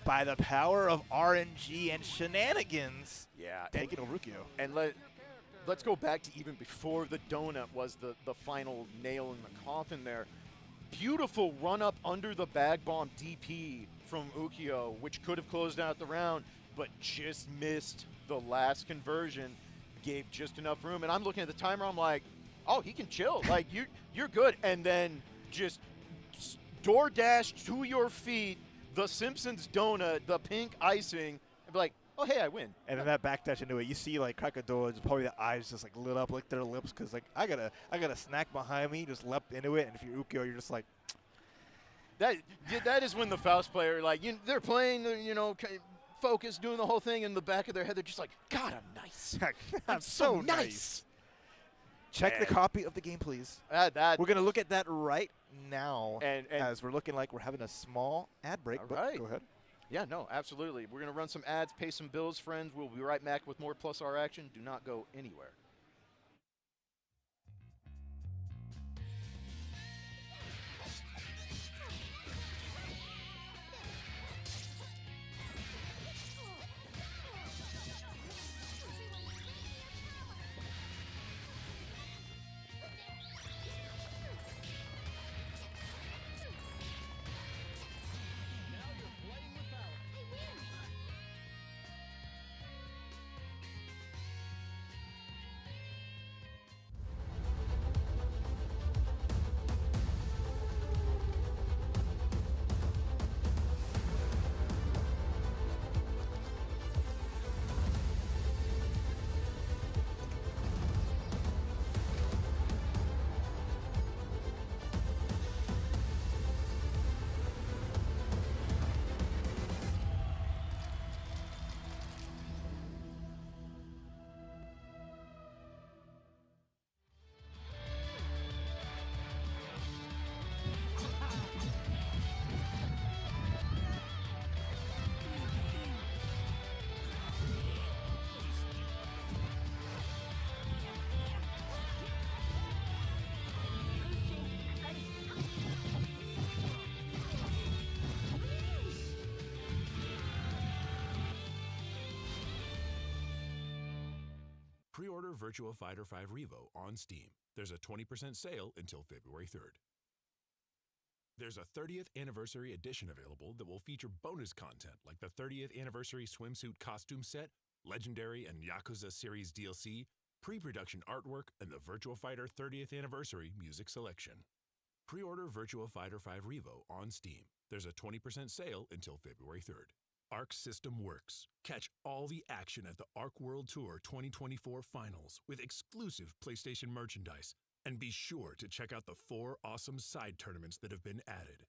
by the power of RNG and shenanigans. Yeah. Taking over Ukyo. And let's go back to even before the donut was the final nail in the coffin there. Beautiful run-up under the bag bomb DP from Ukyo, which could have closed out the round, but just missed the last conversion, gave just enough room. And I'm looking at the timer, I'm like, oh, he can chill. Like, you're good. And then just DoorDash to your feet, the Simpsons donut, the pink icing, and be like, oh, hey, I win. And then that backdash into it, you see like Krakatoa, just probably the eyes just like lit up like their lips because like I got a snack behind me, just leapt into it, and if you're Ukyo, you're just like. That is when the Faust player, like, they're playing, focused, doing the whole thing, in the back of their head, they're just like, God, I'm nice. I'm so nice. Check the copy of the game, please. We're going to look at that right now as we're looking like we're having a small ad break. But go ahead. Yeah, no, absolutely. We're going to run some ads, pay some bills, friends. We'll be right back with more Plus R action. Do not go anywhere. Pre-order Virtua Fighter 5 Revo on Steam. There's a 20% sale until February 3rd. There's a 30th Anniversary Edition available that will feature bonus content like the 30th Anniversary Swimsuit Costume Set, Legendary and Yakuza Series DLC, pre-production artwork, and the Virtua Fighter 30th Anniversary Music Selection. Pre-order Virtua Fighter 5 Revo on Steam. There's a 20% sale until February 3rd. Arc System Works. Catch all the action at the Arc World Tour 2024 Finals with exclusive PlayStation merchandise. And be sure to check out the 4 awesome side tournaments that have been added.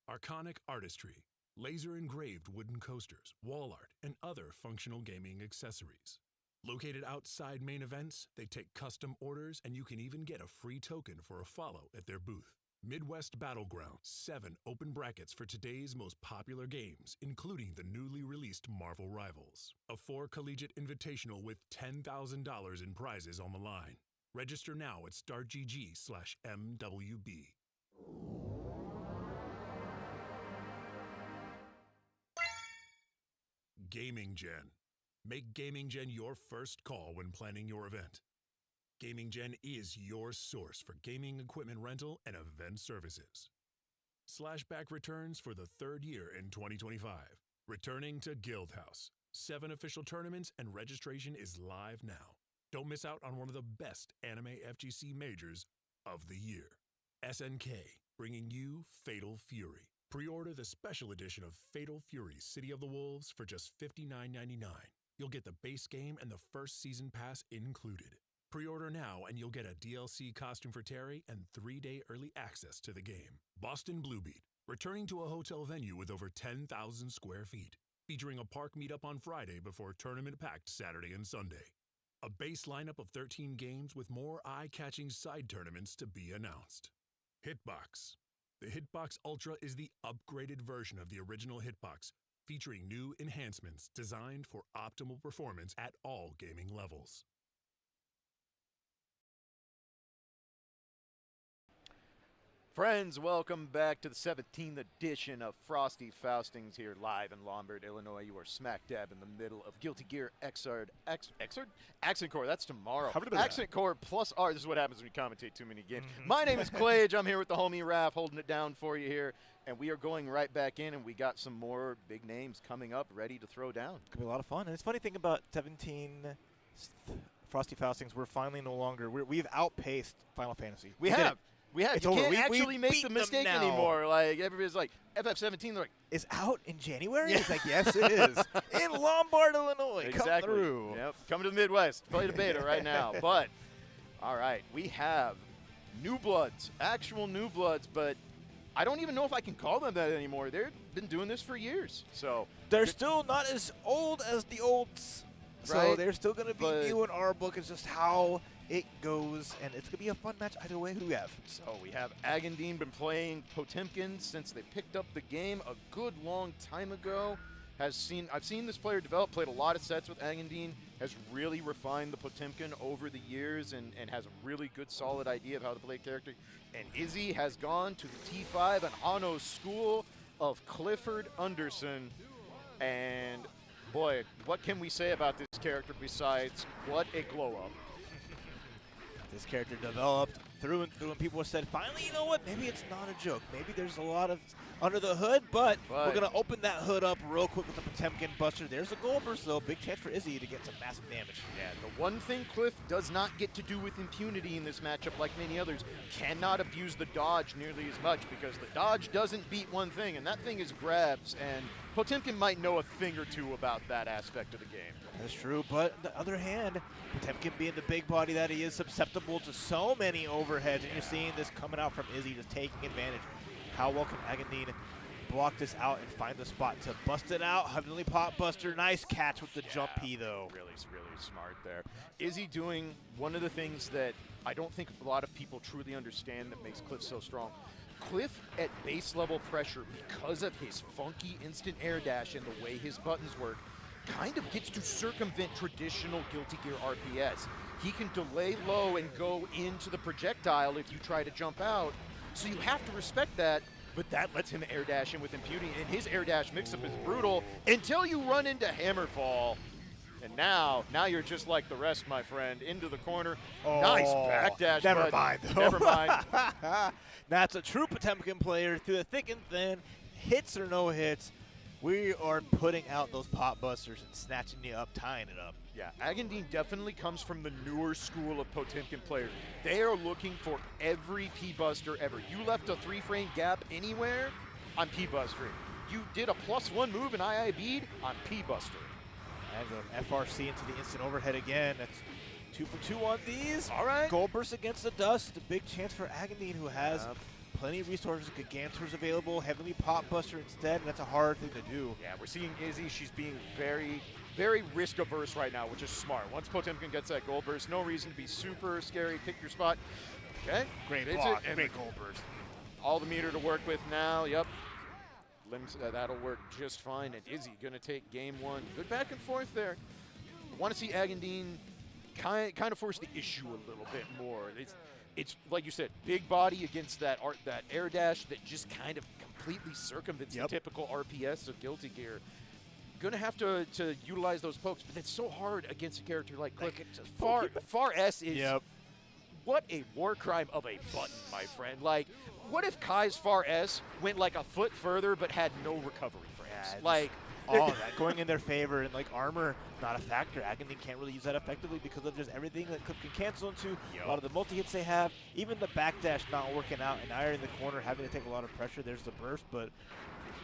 Arconic Artistry. Laser-engraved wooden coasters, wall art, and other functional gaming accessories. Located outside main events, they take custom orders, and you can even get a free token for a follow at their booth. Midwest Battleground, 7 open brackets for today's most popular games, including the newly released Marvel Rivals. A 4 collegiate invitational with $10,000 in prizes on the line. Register now at startgg/MWB. Gaming Gen. Make Gaming Gen your first call when planning your event. Gaming Gen is your source for gaming equipment rental and event services. Slashback returns for the 3rd year in 2025. Returning to Guildhouse. 7 official tournaments and registration is live now. Don't miss out on one of the best anime FGC majors of the year. SNK, bringing you Fatal Fury. Pre-order the special edition of Fatal Fury City of the Wolves for just $59.99. You'll get the base game and the first season pass included. Pre-order now and you'll get a DLC costume for Terry and 3-day early access to the game. Boston Bluebeat, returning to a hotel venue with over 10,000 square feet, featuring a park meetup on Friday before tournament-packed Saturday and Sunday. A base lineup of 13 games with more eye-catching side tournaments to be announced. Hitbox. The Hitbox Ultra is the upgraded version of the original Hitbox, featuring new enhancements designed for optimal performance at all gaming levels. Friends, welcome back to the 17th edition of Frosty Faustings here live in Lombard, Illinois. You are smack dab in the middle of Guilty Gear Xrd. Accent Core, that's tomorrow. Accent Core plus R. This is what happens when you commentate too many games. My name is Clage. I'm here with the homie Raph holding it down for you here. And we are going right back in, and we got some more big names coming up ready to throw down. It's going to be a lot of fun. And it's funny thing about 17 Frosty Faustings, we're finally no longer, we've outpaced Final Fantasy. We have. It's you over. can't We actually make beat the them mistake now. anymore. Like, everybody's like, FF17, they're like, Is out in January? He's like, yes, it is. In Lombard, Illinois. exactly. Come through. Yep. Coming to the Midwest. Play the beta right now. But, all right, we have New Bloods, actual New Bloods, but I don't even know if I can call them that anymore. They've been doing this for years. So They're still not as old as the olds. So Right, they're still going to be but- new in our book. It's just how it goes, and it's going to be a fun match either way. Who we have? So we have Agandine been playing Potemkin since they picked up the game a good long time ago. I've seen this player develop, played a lot of sets with Agandine, has really refined the Potemkin over the years and has a really good solid idea of how to play character. And Izzy has gone to the T5 and Hano's school of Clifford Anderson. And boy, what can we say about this character besides what a glow up? This character developed through and through, and people have said, finally, you know what? Maybe it's not a joke. Maybe there's a lot of under the hood, but we're going to open that hood up real quick with the Potemkin Buster. There's a gold burst, though. Big chance for Izzy to get some massive damage. Yeah, the one thing Cliff does not get to do with impunity in this matchup, like many others, cannot abuse the dodge nearly as much because the dodge doesn't beat one thing, and that thing is grabs, and Potemkin might know a thing or two about that aspect of the game. That's true, but on the other hand, Potemkin being the big body that he is, susceptible to so many overheads, and you're seeing this coming out from Izzy, just taking advantage. How well can Agandine block this out and find the spot to bust it out? Heavenly Pot Buster, nice catch with the jump P, though. Really smart there. Izzy doing one of the things that I don't think a lot of people truly understand that makes Cliff so strong. Cliff at base level pressure, because of his funky instant air dash and the way his buttons work, kind of gets to circumvent traditional Guilty Gear RPS. He can delay low and go into the projectile if you try to jump out, so you have to respect that, but that lets him air dash in with impunity, and his air dash mix-up is brutal until you run into Hammerfall. And now you're just like the rest, my friend, into the corner. Nice backdash. Never mind, though. Never mind. That's a true Potemkin player through the thick and thin, hits or no hits. We are putting out those pot busters and snatching you up, tying it up. Yeah, Agandine definitely comes from the newer school of Potemkin players. They are looking for every P-Buster ever. You left a 3-frame gap anywhere, I'm P-Bustering. You did a +1 move in IIB'd, I'm P-Buster. As an FRC into the instant overhead again. That's 2 for 2 on these. All right. Gold burst against the dust. A big chance for Agandine, who has plenty of resources. Gigantors available. Heavenly Pot Buster instead, and that's a hard thing to do. Yeah, we're seeing Izzy. She's being very, very risk averse right now, which is smart. Once Potemkin gets that gold burst, no reason to be super scary. Pick your spot. Okay. Great It's block. it, and Great gold burst. all the meter to work with now. Yep. Limbs, that'll work just fine. And Izzy going to take game one. Good back and forth there. I want to see Agandine kind of force the issue a little bit more. It's like you said, big body against that air dash that just kind of completely circumvents the typical RPS of Guilty Gear. Going to have to utilize those pokes, but that's so hard against a character like Cliff. Far S is what a war crime of a button, my friend. Like, what if Kai's Far S went like a foot further but had no recovery frames? Like, all of that going in their favor, and like armor, not a factor. Agandine can't really use that effectively because of just everything that Cliff can cancel into. A lot of the multi-hits they have, even the backdash not working out, and Ire in the corner having to take a lot of pressure. There's the burst, but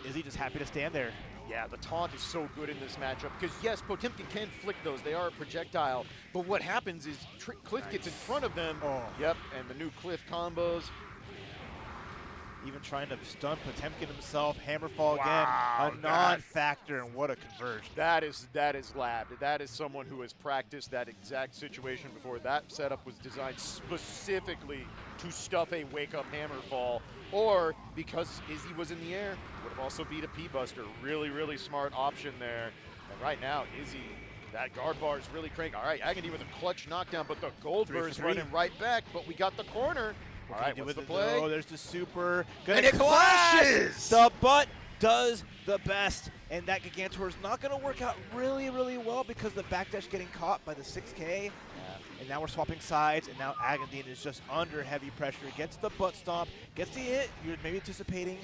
Izzy just happy to stand there. Yeah, the taunt is so good in this matchup because, yes, Potemkin can flick those. They are a projectile. But what happens is Cliff gets in front of them. Yep, and the new Cliff combos. Even trying to stun Potemkin himself. Hammerfall again, a non-factor, and what a conversion. That is labbed. That is someone who has practiced that exact situation before. That setup was designed specifically to stuff a wake-up Hammerfall, or because Izzy was in the air, would have also beat a P-Buster. Really, really smart option there. And right now, Izzy, that guard bar is really cranking. All right, Agandine with a clutch knockdown, but the gold burst running right back, but we got the corner. All right, what's the play? Oh, there's the super. And it clashes! The butt does the best, and that Gigantor is not going to work out really, really well because the backdash getting caught by the 6K. And now we're swapping sides, and now Agandine is just under heavy pressure. Gets the butt stomp, gets the hit. You're maybe anticipating.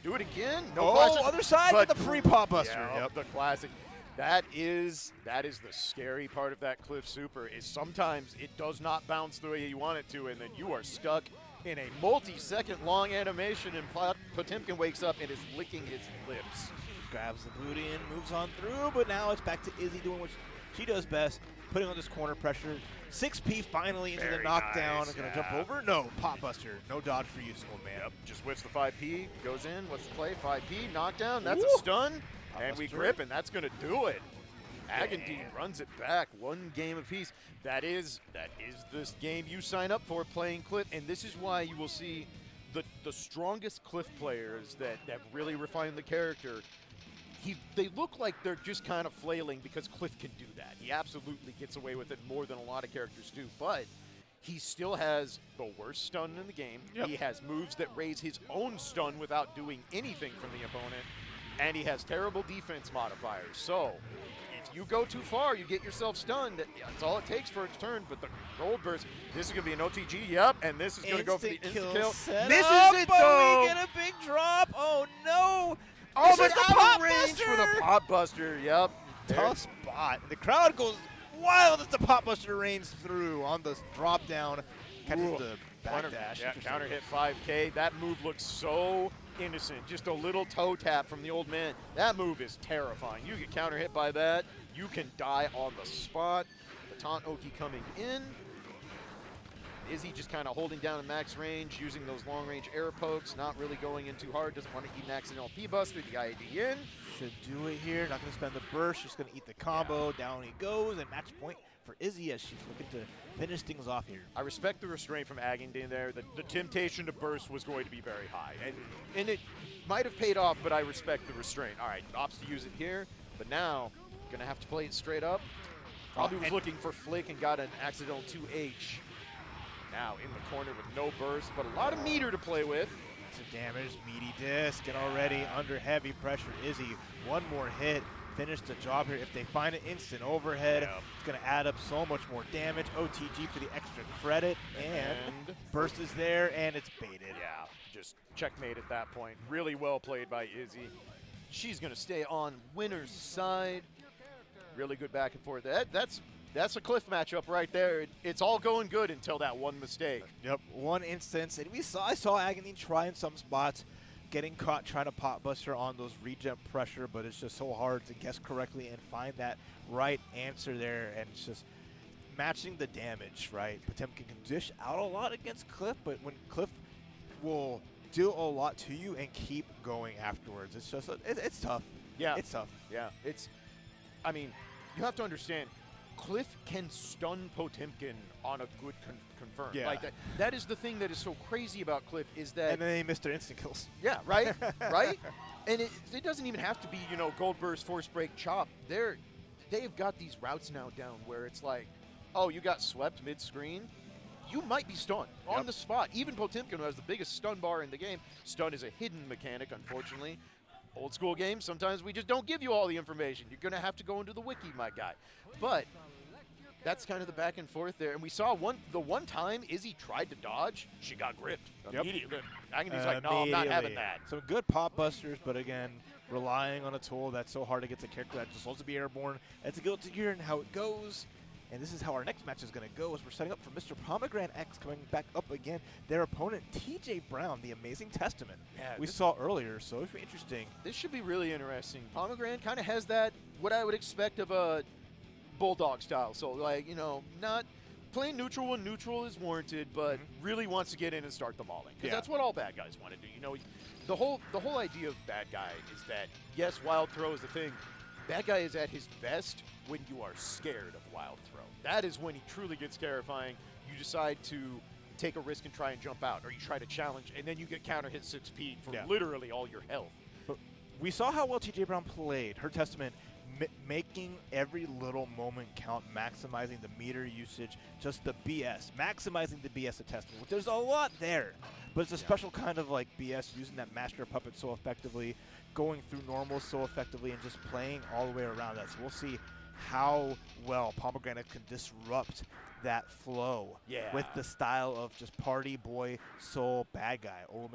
Do it again? No question. Other side with the free pot buster. Yeah, the classic. That is the scary part of that Cliff Super is sometimes it does not bounce the way you want it to, and then you are stuck in a multi-second long animation, and Potemkin wakes up and is licking his lips. Grabs the booty and moves on through, but now it's back to Izzy doing what she does best, putting on this corner pressure. 6P finally into the knockdown. Nice, Gonna jump over? No, Pop Buster. No dodge for you, old man. Yep, just whips the 5P, goes in. What's the play? 5P, knockdown. That's a stun. And we grip, and that's going to do it. Agandine runs it back, 1 game apiece. That is this game you sign up for, playing Cliff, and this is why you will see the strongest Cliff players that really refine the character. They look like they're just kind of flailing because Cliff can do that. He absolutely gets away with it more than a lot of characters do, but he still has the worst stun in the game. He has moves that raise his own stun without doing anything from the opponent, and he has terrible defense modifiers. So if you go too far, you get yourself stunned. That's all it takes for its turn. But the gold burst, this is going to be an OTG, and this is going to go for the instant kill. This is it, though. We get a big drop. Oh, no. Oh, but out of range for the Pop Buster, Tough spot. The crowd goes wild as the Pop Buster rains through on the drop down. Catches the backdash. Yeah, counter hit 5K. That move looks so innocent. Just a little toe tap from the old man. That move is terrifying. You get counter hit by that, you can die on the spot. The taunt Oki coming in. Izzy just kind of holding down in max range, using those long-range air pokes, not really going in too hard, doesn't want to eat an accidental P-Buster, the IAD in. Should do it here, not going to spend the burst, just going to eat the combo, down he goes, and match point for Izzy as she's looking to finish things off here. I respect the restraint from Agandine there. The temptation to burst was going to be very high, and it might have paid off, but I respect the restraint. All right, opts to use it here, but now going to have to play it straight up. Probably was looking for flick and got an accidental 2H. Now in the corner with no burst, but a lot of meter to play with. It's a damaged meaty disc, and already under heavy pressure, Izzy. One more hit, finish the job here. If they find an instant overhead, it's going to add up so much more damage. OTG for the extra credit, and burst is there, and it's baited. Yeah, just checkmate at that point. Really well played by Izzy. She's going to stay on winner's side. Really good back and forth. That's a Cliff matchup right there. It's all going good until that one mistake. Yep, one instance, and I saw Agandine try in some spots, getting caught trying to Pop Buster on those regen pressure, but it's just so hard to guess correctly and find that right answer there, and it's just matching the damage, right? Potemkin can dish out a lot against Cliff, but when Cliff will do a lot to you and keep going afterwards, it's just, it's tough. Yeah. It's tough. Yeah, I mean, you have to understand, Cliff can stun Potemkin on a good confirm. Yeah. Like that is the thing that is so crazy about Cliff is that. And then they miss their instant kills. Yeah, right, right. And it doesn't even have to be Gold Burst, Force Break, Chop. They've got these routes now down where it's like, oh, you got swept mid-screen, you might be stunned on the spot. Even Potemkin, who has the biggest stun bar in the game, stun is a hidden mechanic, unfortunately. Old school games, sometimes we just don't give you all the information. You're going to have to go into the wiki, my guy. But that's kind of the back and forth there. And we saw the one time Izzy tried to dodge, she got gripped immediately. Agandine's like, no, I'm not having that. Some good Pop Busters, but again, relying on a tool that's so hard to get to character that just loves to be airborne. It's a Guilty Gear and how it goes. And this is how our next match is going to go, as we're setting up for Mr. Pomegranate X coming back up again. Their opponent, TJ Brown, the Amazing Testament. Yeah, we saw earlier, so it'll be interesting. This should be really interesting. Pomegranate kind of has that, what I would expect of a Bulldog style. So, like, not playing neutral when neutral is warranted, but really wants to get in and start the mauling. Because that's what all bad guys want to do. The whole idea of bad guy is that, yes, wild throw is the thing. Bad guy is at his best when you are scared of wild throw. That is when he truly gets terrifying. You decide to take a risk and try and jump out, or you try to challenge, and then you get counter hit 6P for literally all your health. But we saw how well TJ Brown played. Her Testament making every little moment count, maximizing the meter usage, just the BS, maximizing the BS of Testament. There's a lot there, but it's a special kind of like BS, using that master puppet so effectively, going through normals so effectively, and just playing all the way around that. So we'll see how well Pomegranate can disrupt that flow with the style of just party boy soul bad guy, or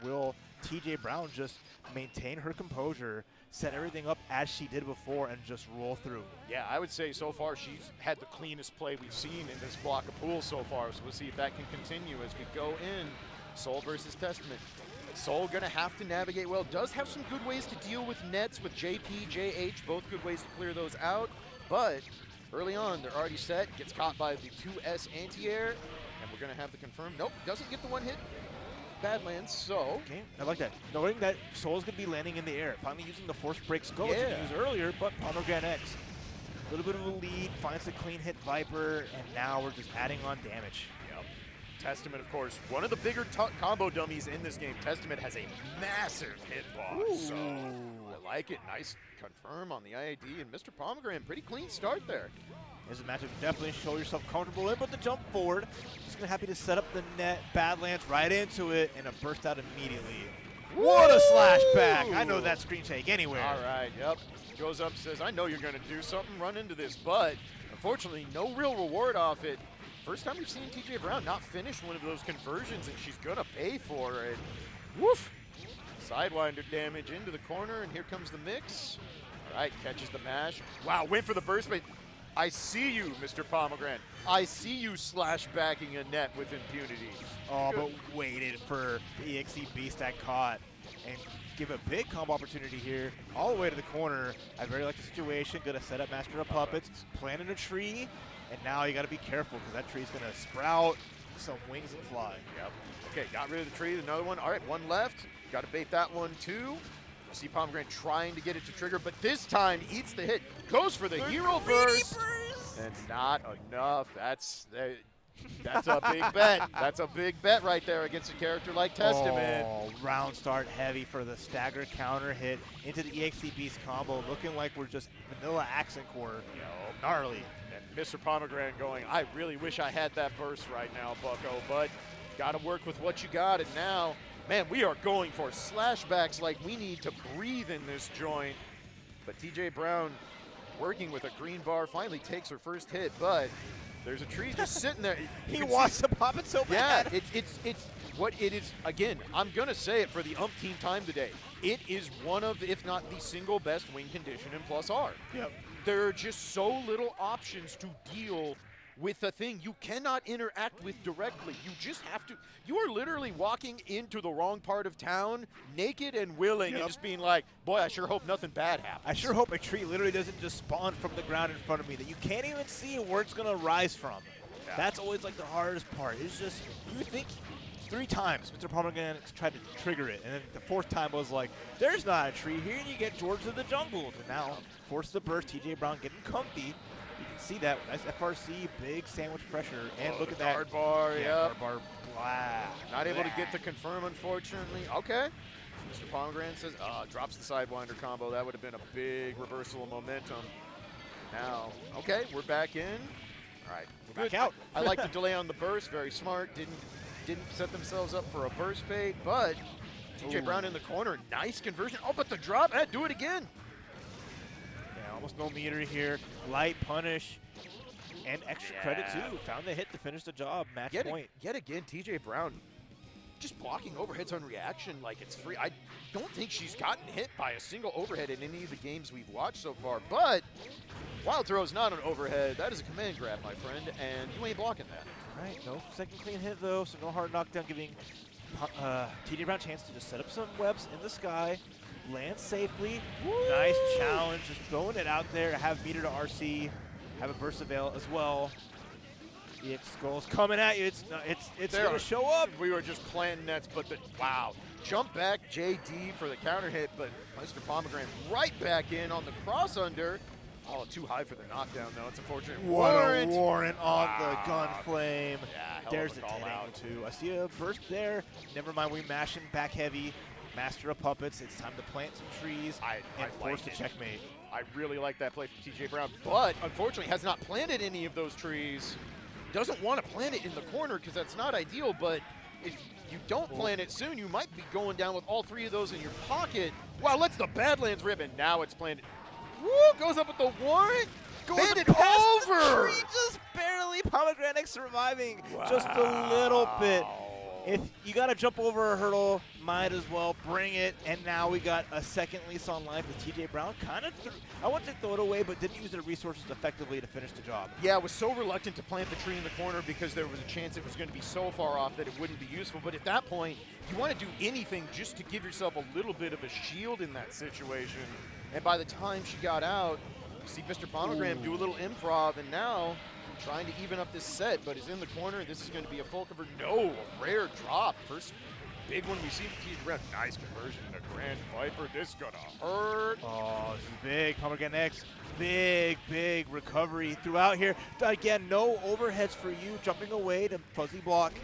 will TJ Brown just maintain her composure, set everything up as she did before, and just roll through? Yeah, I would say so far she's had the cleanest play we've seen in this block of pools so far, so we'll see if that can continue as we go in Soul versus Testament. Soul gonna have to navigate well. Does have some good ways to deal with nets with JP, JH, both good ways to clear those out. But early on, they're already set. Gets caught by the 2S anti-air, and we're gonna have to confirm. Nope, doesn't get the one hit. Badlands, so. Okay, I like that. Knowing that Soul's gonna be landing in the air. Finally using the force breaks go as he used earlier, but Pomegranate X. A little bit of a lead, finds the clean hit Viper, and now we're just adding on damage. Yep. Testament, of course, one of the bigger combo dummies in this game. Testament has a massive hitbox, so I like it. Nice confirm on the IAD, and Mr. Pomegranate, pretty clean start there. There's a matchup definitely show yourself comfortable in, but the jump forward, just gonna happy to set up the net, Badlands right into it, and a burst out immediately. What a slash back! I know that screen take anywhere. All right, yep. Goes up, says, I know you're gonna do something, run into this, but unfortunately, no real reward off it. First time we've seen TJ Brown not finish one of those conversions, and she's gonna pay for it. Woof! Sidewinder damage into the corner, and here comes the mix. All right, catches the mash. Wow, went for the burst, but I see you, Mr. Pomegranate. I see you slash backing a net with impunity. Oh, but waited for the EXE Beast that caught and give a big combo opportunity here, all the way to the corner. I very like the situation. Gonna set up Master of Puppets, planting a tree, and now you gotta be careful because that tree's gonna sprout some wings and fly. Yep. Okay, got rid of the tree. Another one. All right, one left. Got to bait that one too. You see Pomegranate trying to get it to trigger, but this time eats the hit. Goes for the hero burst. And not enough. That's a big bet. That's a big bet right there against a character like Testament. Oh, round start heavy for the stagger counter hit into the EXE Beast combo, looking like we're just vanilla accent core. Gnarly. And Mr. Pomegranate going, I really wish I had that burst right now, bucko, but got to work with what you got. And now, man, we are going for slashbacks like we need to breathe in this joint. But TJ Brown working with a green bar finally takes her first hit, but there's a tree just sitting there. He wants to pop it so bad. Yeah, it's what it is. Again, I'm going to say it for the umpteenth time today. It is one of, if not the single best win condition in Plus R. Yep. There are just so little options to deal with a thing you cannot interact with directly. You just have to. You are literally walking into the wrong part of town, naked and willing, and just being like, boy, I sure hope nothing bad happens. I sure hope a tree literally doesn't just spawn from the ground in front of me that you can't even see where it's going to rise from. Yeah. That's always like the hardest part. It's just, you think 3 times Mr. Pomegranate tried to trigger it, and then the 4th time was like, there's not a tree here, and you get George of the Jungle. And now, force the burst, TJ Brown getting comfy. You can see that, nice FRC, big sandwich pressure, and look at that. Guard bar, Guard bar, blah. Not able to get the confirm, unfortunately. Okay. Mr. Pomegranate says, drops the Sidewinder combo. That would have been a big reversal of momentum. Now, okay, we're back in. All right, we're back out. I like the delay on the burst, very smart. Didn't set themselves up for a burst bait, but TJ Brown in the corner, nice conversion. Oh, but the drop, do it again. Yeah, almost no meter here. Light punish and extra credit too. Found the hit to finish the job. Match point. Yet again, TJ Brown just blocking overheads on reaction like it's free. I don't think she's gotten hit by a single overhead in any of the games we've watched so far, but wild throw is not an overhead. That is a command grab, my friend, and you ain't blocking that. All right, no second clean hit though, so no hard knockdown, giving TJ Brown a chance to just set up some webs in the sky, land safely. Woo! Nice challenge, just throwing it out there to have meter to RC, have a burst avail as well. EX Skull's coming at you. It's going to show up. We were just planting nets, but wow. Jump back JD for the counter hit, but Mr. Pomegranate right back in on the cross under. Oh, too high for the knockdown, though. It's unfortunate. What a warrant on the gun flame. Yeah, there's the call out, too. I see a burst there. Never mind, we mashing back heavy. Master of Puppets. It's time to plant some trees and force the checkmate. I really like that play from TJ Brown, but unfortunately has not planted any of those trees. Doesn't want to plant it in the corner because that's not ideal, but if you don't plant it soon, you might be going down with all 3 of those in your pocket. Wow, let's the Badlands rip, and now it's planted. Woo, goes up with the warrant. Goes it over. The tree just barely. Pomegranate surviving just a little bit. If you got to jump over a hurdle, might as well bring it. And now we got a second lease on life with TJ Brown. Kind of, I want to throw it away, but didn't use their resources effectively to finish the job. Yeah, I was so reluctant to plant the tree in the corner because there was a chance it was going to be so far off that it wouldn't be useful. But at that point, you want to do anything just to give yourself a little bit of a shield in that situation. And by the time she got out, you see Mr. Phonogram do a little improv, and now trying to even up this set, but is in the corner. This is going to be a full cover. No, a rare drop. First big one we see from TJ Brown. Nice conversion to Grand Viper. This is going to hurt. Oh, this is big. Pomegranate X. Big recovery throughout here. Again, no overheads for you. Jumping away to fuzzy block.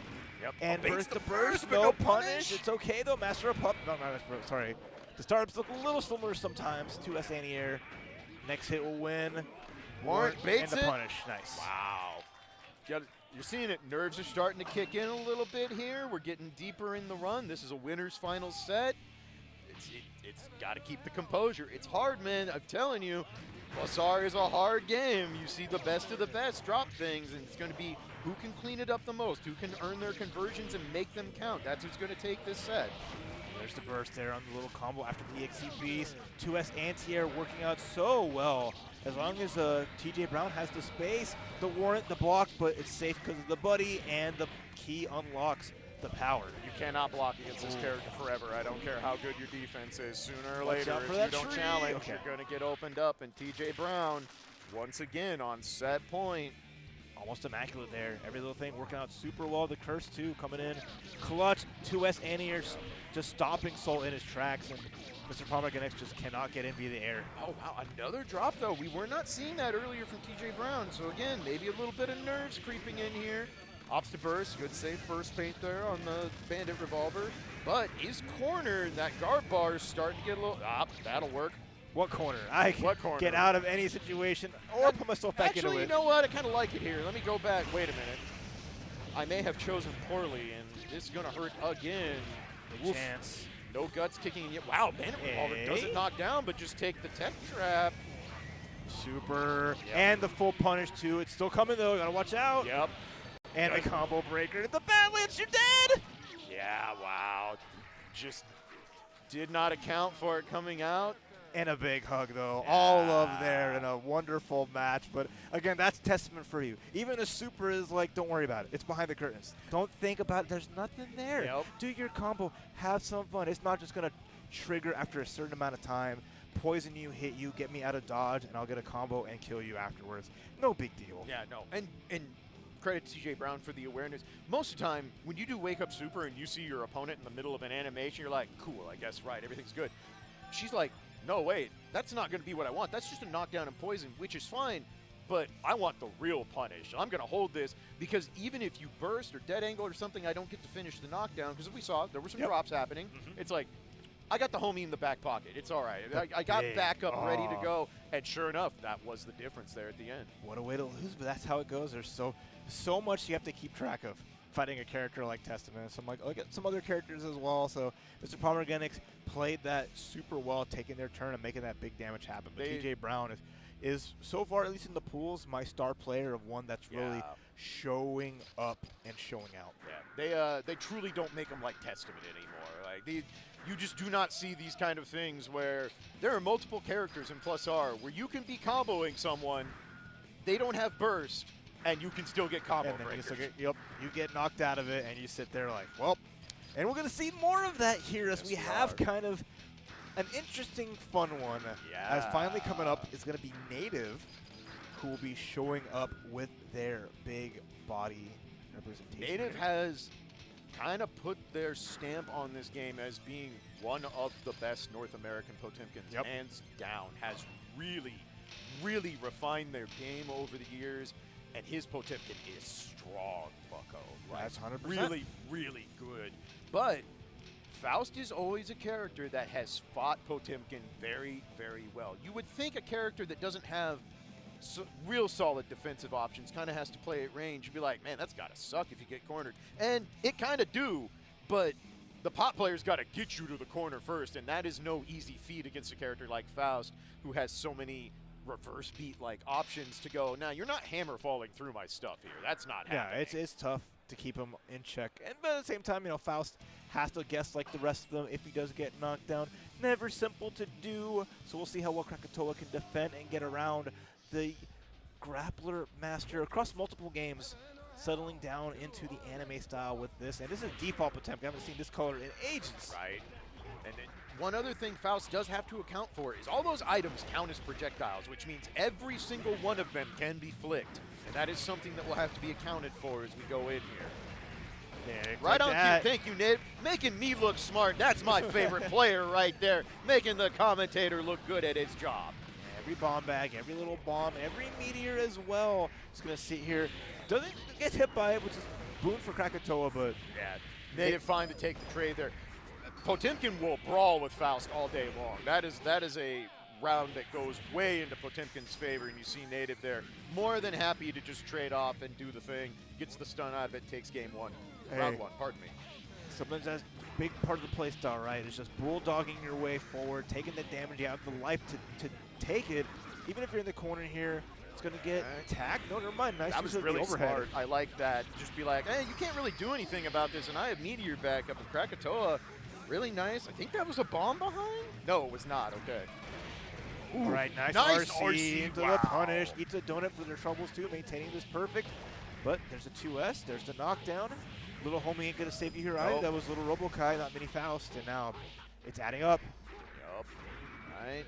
Yep. And burst the to burst. but No punish. It's okay, though. Master of Pup. No, sorry. The startups look a little similar sometimes to S anti-air. Next hit will win. Warrant baits and the it. punish. Nice. Wow. You're seeing it. Nerves are starting to kick in a little bit here. We're getting deeper in the run. This is a winner's final set. It's got to keep the composure. It's hard, man. I'm telling you. Plus-R is a hard game. You see the best of the best drop things, and it's going to be who can clean it up the most, who can earn their conversions and make them count. That's who's going to take this set. There's the burst there on the little combo after the EXE Beast. 2S anti-air working out so well. As long as TJ Brown has the space, the warrant, the block, but it's safe because of the buddy, and the key unlocks the power. You cannot block against this character forever. I don't care how good your defense is. Sooner or Watch later, out for if that you don't tree. challenge, Okay. you're going to get opened up. And TJ Brown, once again, on set point. Almost immaculate there. Every little thing working out super well. The curse, too, coming in. Clutch, 2S anti-air just stopping Soul in his tracks. And Mr. Pomegranate just cannot get in via the air. Oh, wow, another drop, though. We were not seeing that earlier from TJ Brown. So, again, maybe a little bit of nerves creeping in here. Ops to burst. Good safe burst paint there on the Bandit Revolver. But is cornered. That guard bar is starting to get a little... that'll work. What corner? I can get out of any situation or put myself back into it. Actually, you know what? I kind of like it here. Let me go back. Wait a minute. I may have chosen poorly, and this is going to hurt again. Big chance. No guts kicking in yet. Wow, Bandit Revolver doesn't knock down, but just take the tech trap. Super. Yep. And the full punish, too. It's still coming, though. Got to watch out. Yep. And the combo breaker. The balance, you're dead. Yeah, wow. Just did not account for it coming out. And a big hug, though. Yeah. All love there in a wonderful match. But, again, that's testament for you. Even a super is like, don't worry about it. It's behind the curtains. Don't think about it. There's nothing there. Yep. Do your combo. Have some fun. It's not just going to trigger after a certain amount of time. Poison you, hit you, get me out of dodge, and I'll get a combo and kill you afterwards. No big deal. Yeah, no. And credit to TJ Brown for the awareness. Most of the time, when you do wake up super and you see your opponent in the middle of an animation, you're like, cool, I guess, right, everything's good. She's like, no, wait, that's not going to be what I want. That's just a knockdown and poison, which is fine, but I want the real punish. I'm going to hold this because even if you burst or dead angle or something, I don't get to finish the knockdown because we saw there were some drops happening. It's like, I got the homie in the back pocket. It's all right. I got backup ready to go, and sure enough, that was the difference there at the end. What a way to lose, but that's how it goes. There's so much you have to keep track of fighting a character like Testament. So I'm like, I'll get some other characters as well. So Mr. Pomegranate played that super well, taking their turn and making that big damage happen. But TJ Brown is so far, at least in the pools, my star player of one that's really showing up and showing out. Yeah, they truly don't make them like Testament anymore. Like you just do not see these kind of things where there are multiple characters in Plus-R where you can be comboing someone, they don't have burst, and you can still get combo breakers. You get knocked out of it, and you sit there like, well. And we're going to see more of that here as we have kind of an interesting, fun one. As finally coming up is going to be Native, who will be showing up with their big body representation. Native has kind of put their stamp on this game as being one of the best North American Potemkins, hands down. Has really, really refined their game over the years. And his Potemkin is strong, bucko. That's 100%. Really, really good. But Faust is always a character that has fought Potemkin very, very well. You would think a character that doesn't have real solid defensive options kind of has to play at range. You'd be like, man, that's got to suck if you get cornered. And it kind of do, but the pot player's got to get you to the corner first, and that is no easy feat against a character like Faust, who has so many reverse beat like options to go. Now you're not hammer falling through my stuff here. That's not happening. Yeah, it's tough. to keep him in check. But at the same time, Faust has to guess like the rest of them if he does get knocked down. Never simple to do, so we'll see how well Krakatoa can defend and get around the grappler master across multiple games, settling down into the anime style with this. And this is default Potemkin. I haven't seen this color in ages. Right. And one other thing Faust does have to account for is all those items count as projectiles, which means every single one of them can be flicked. And that is something that will have to be accounted for as we go in here. Yeah, right on cue. Thank you, Nate. Making me look smart. That's my favorite player right there. Making the commentator look good at his job. Every bomb bag, every little bomb, every meteor as well. Just going to sit here. Doesn't get hit by it, which is boon for Krakatoa, but... Yeah, Native fine to take the trade there. Potemkin will brawl with Faust all day long. That is a round that goes way into Potemkin's favor, and you see Native there more than happy to just trade off and do the thing. Gets the stun out of it, takes game one. Round one, pardon me. Sometimes that's a big part of the play style, right? It's just bulldogging your way forward, taking the damage out of the life to take it. Even if you're in the corner here, it's going to get tagged. No, never mind. Nice. That was really smart. I like that. Just be like, hey, you can't really do anything about this, and I have Meteor backup. And Krakatoa, really nice. I think that was a bomb behind? No, it was not. Okay. Ooh, all right, nice RC into the punish. Eats a donut for their troubles, too, maintaining this perfect. But there's a 2S. There's the knockdown. Little homie ain't going to save you here either. That was Little Robo-Kai, not Mini Faust. And now it's adding up. Yup. All right.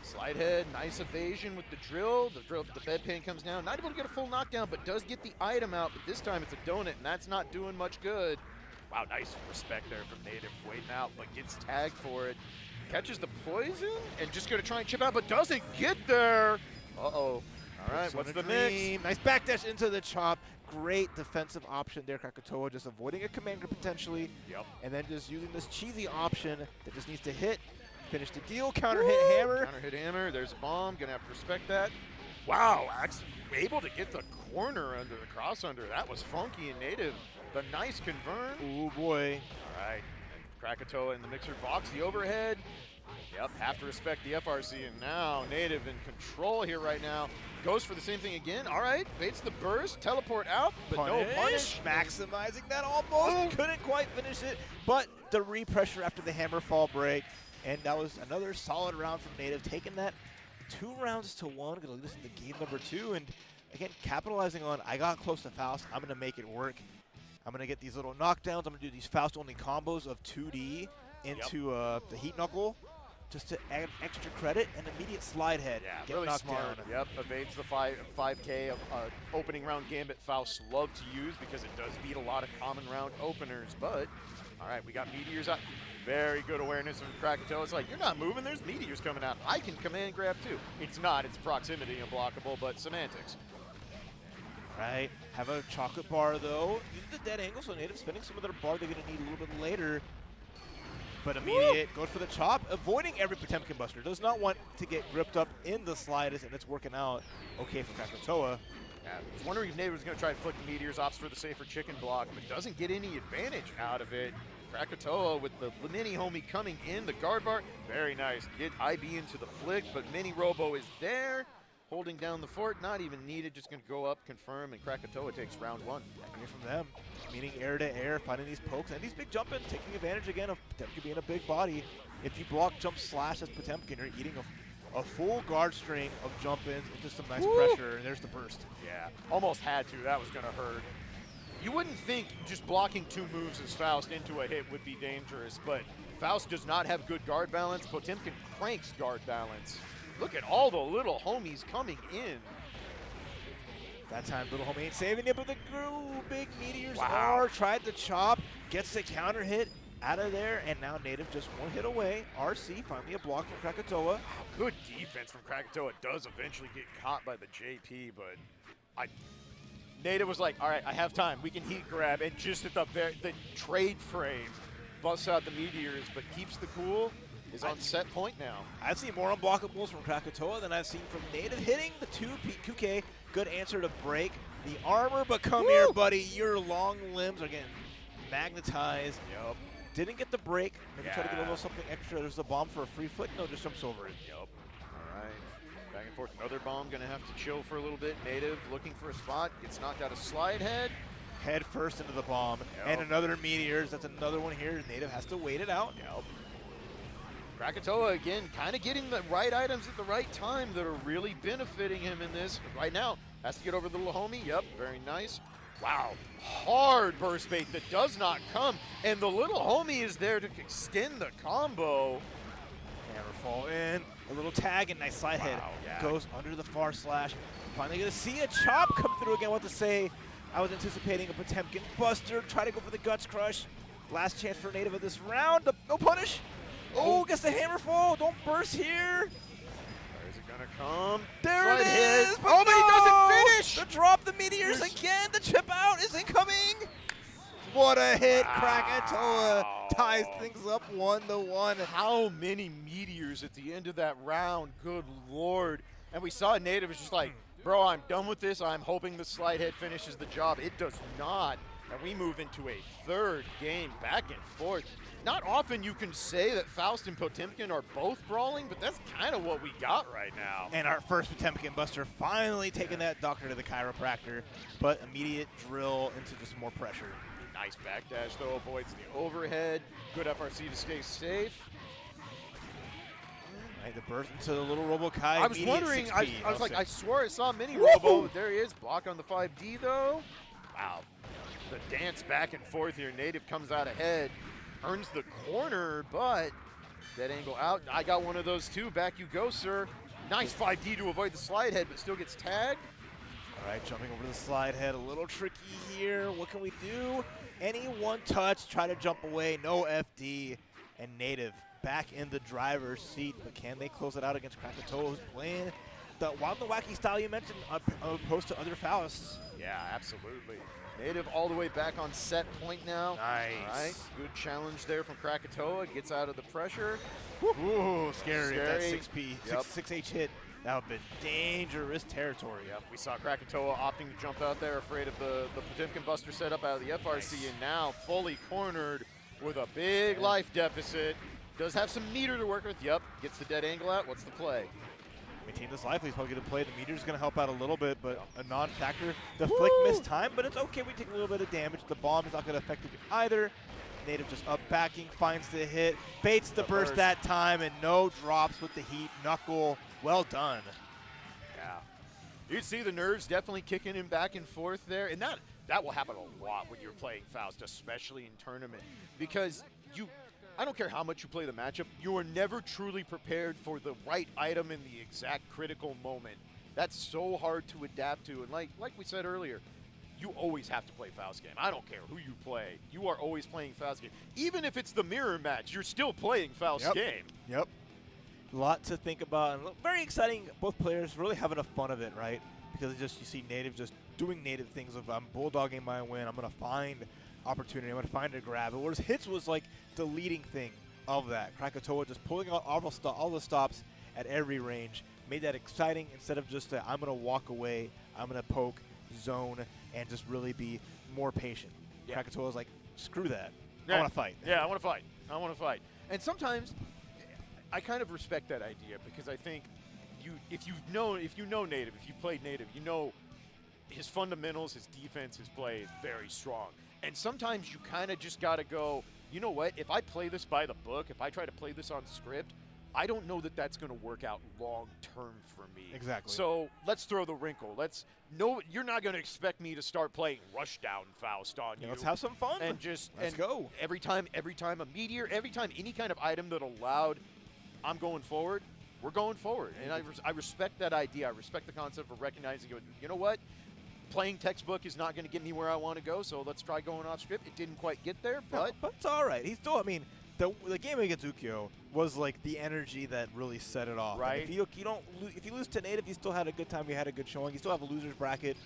Slide head, nice evasion with the drill. The bedpan comes down. Not able to get a full knockdown, but does get the item out. But this time it's a donut, and that's not doing much good. Wow, nice respect there from Native. Waiting out, but gets tagged for it. Catches the poison, and just going to try and chip out, but doesn't get there. Uh-oh. All right, what's the mix? Nice backdash into the chop. Great defensive option there, Krakatoa, just avoiding a commander potentially. Yep. And then just using this cheesy option that just needs to hit. Finish the deal, counter hit hammer. Counter hit hammer, there's a bomb, gonna have to respect that. Wow, able to get the corner under the cross under. That was funky and Native. The nice convert. Oh boy. All right, Krakatoa in the mixer box, the overhead. Yep, have to respect the FRC, and now Native in control here right now. Goes for the same thing again. All right, baits the burst, teleport out, but no punish. Maximizing that almost. Couldn't quite finish it, but the repressure after the hammer fall break. And that was another solid round from Native, taking that 2 rounds to 1. Gonna lead us into game number 2. And again, capitalizing on, I got close to Faust. I'm gonna make it work. I'm gonna get these little knockdowns. I'm gonna do these Faust-only combos of 2D into the Heat Knuckle, just to add extra credit and immediate slide head. Yeah, get really knocked smart. down. Yep, evades the 5K of opening round gambit Faust love to use because it does beat a lot of common round openers. But all right, we got meteors out. Very good awareness from Krakatoa. It's like, you're not moving, there's meteors coming out. I can command grab too. It's not, it's proximity unblockable, but semantics. Right, have a chocolate bar though. Use the dead angle, so Native spending some of their bar they're gonna need a little bit later. But immediate, goes for the chop, avoiding every Potemkin buster. Does not want to get gripped up in the slightest, and it's working out okay for Krakatoa. Yeah, I was wondering if Native was gonna try to flick the meteors, opts for the safer chicken block, but doesn't get any advantage out of it. Krakatoa with the mini homie coming in, the guard bar, very nice. Get IB into the flick, but mini Robo is there, holding down the fort, not even needed, just gonna go up, confirm, and Krakatoa takes round 1. Here from them, meaning air to air, finding these pokes, and these big jump-ins, taking advantage again of Potemkin being a big body. If you block, jump, slash as Potemkin, you're eating a full guard string of jump-ins into some nice pressure, and there's the burst. Yeah, almost had to, that was gonna hurt. You wouldn't think just blocking 2 moves as Faust into a hit would be dangerous, but Faust does not have good guard balance. Potemkin cranks guard balance. Look at all the little homies coming in. That time, little homie ain't saving it, but the big meteors are. Tried the chop, gets the counter hit out of there, and now Native just 1 hit away. RC, finally a block from Krakatoa. Good defense from Krakatoa. Does eventually get caught by the JP, but Native was like, all right, I have time. We can heat grab, and just at the trade frame, busts out the meteors, but keeps the cool. Is on set point now. I've seen more unblockables from Krakatoa than I've seen from Native. Hitting the 2K, good answer to break the armor, but come here, buddy. Your long limbs are getting magnetized. Yep. Didn't get the break. Maybe try to get a little something extra. There's a bomb for a free flick. No, just jumps over it. Yep. All right. Back and forth. Another bomb. Going to have to chill for a little bit. Native looking for a spot. Gets knocked out of slide head. head first into the bomb. And another meteors. That's another one here. Native has to wait it out. Krakatoa, again, kind of getting the right items at the right time that are really benefiting him in this. Right now, has to get over the little homie. Yep, very nice. Wow, hard burst bait that does not come. And the little homie is there to extend the combo. Hammerfall in. A little tag and nice slide head. Goes under the far slash. Finally going to see a chop come through again. What to say? I was anticipating a Potemkin Buster. Try to go for the Guts Crush. Last chance for Native of this round. No punish. Oh, gets the Hammerfall. Don't burst here. Where is it going to come? There Slide it hit. is. Oh, but he doesn't finish. The drop, the meteors again. The chip out is incoming. What a hit. Krakatoa ties things up 1-1. How many meteors at the end of that round? Good Lord. And we saw Native is just like, bro, I'm done with this. I'm hoping the slide head finishes the job. It does not. And we move into a third game back and forth. Not often you can say that Faust and Potemkin are both brawling, but that's kind of what we got right now. And our first Potemkin Buster finally taking that doctor to the chiropractor, but immediate drill into just more pressure. Nice backdash though, avoids the overhead. Good FRC to stay safe. Right, the burst into the little Robo-Kai. I was wondering, I was like, I swore I saw Mini Robo. There he is, block on the 5D though. Wow, the dance back and forth here. Native comes out ahead, earns the corner, but dead angle out. I got one of those too, back you go, sir. Nice 5D to avoid the slide head, but still gets tagged. All right, jumping over the slide head, a little tricky here. What can we do? Any one touch, try to jump away, no FD, and Native back in the driver's seat. But can they close it out against Krakatoa, who's playing the wild and wacky style you mentioned, opposed to other Fausts? Yeah, absolutely. Native all the way back on set point now. Nice. All right, good challenge there from Krakatoa. Gets out of the pressure. Ooh, scary. If that Scary. 6P, Yep. 6H hit. That would have been dangerous territory. Yep, we saw Krakatoa opting to jump out there, afraid of the Potemkin Buster setup out of the FRC, and now fully cornered with a big life deficit. Does have some meter to work with. Yep, gets the dead angle out. What's the play? Maintain this life. He's probably going to play. The meter's going to help out a little bit, but a non-factor. The flick missed time, but it's okay. We take a little bit of damage. The bomb is not going to affect it either. Native just up backing, finds the hit, baits the burst that time, and no drops with the heat. Knuckle, well done. Yeah. You see the nerves definitely kicking him back and forth there, and that will happen a lot when you're playing Faust, especially in tournament, because I don't care how much you play the matchup, you are never truly prepared for the right item in the exact critical moment. That's so hard to adapt to, and like we said earlier, you always have to play Faust game. I don't care who you play. You are always playing Faust game. Even if it's the mirror match, you're still playing Faust game. Yep. A lot to think about. And very exciting. Both players really having a fun of it, right? Because you see Native just doing Native things of I'm bulldogging my win. I'm going to find opportunity. I'm going to find a grab. Whereas hits was like the leading thing of that. Krakatoa just pulling out all the stops at every range. Made that exciting instead of just I'm going to walk away. I'm going to poke, zone, and just really be more patient. Yeah. Krakatoa's like, screw that. Yeah. I want to fight. Yeah, I want to fight. I want to fight. And sometimes I kind of respect that idea because I think if you know Native, if you've played Native, you know his fundamentals, his defense, his play is very strong. And sometimes you kind of just got to go, you know what, if I play this by the book, if I try to play this on script, I don't know that that's going to work out long term for me. Exactly. So let's throw the wrinkle. You're not going to expect me to start playing Rushdown Faust on you. Let's have some fun. And let's go. Every time a meteor, every time any kind of item that allowed, I'm going forward, we're going forward. And I respect that idea. I respect the concept of recognizing, you know what? Playing textbook is not going to get me where I want to go, so let's try going off script. It didn't quite get there, but it's all right. He's still, I mean, the game against Ukyo was like the energy that really set it off. Right. And if you lose to Native, you still had a good time. You had a good showing. You still have a loser's bracket,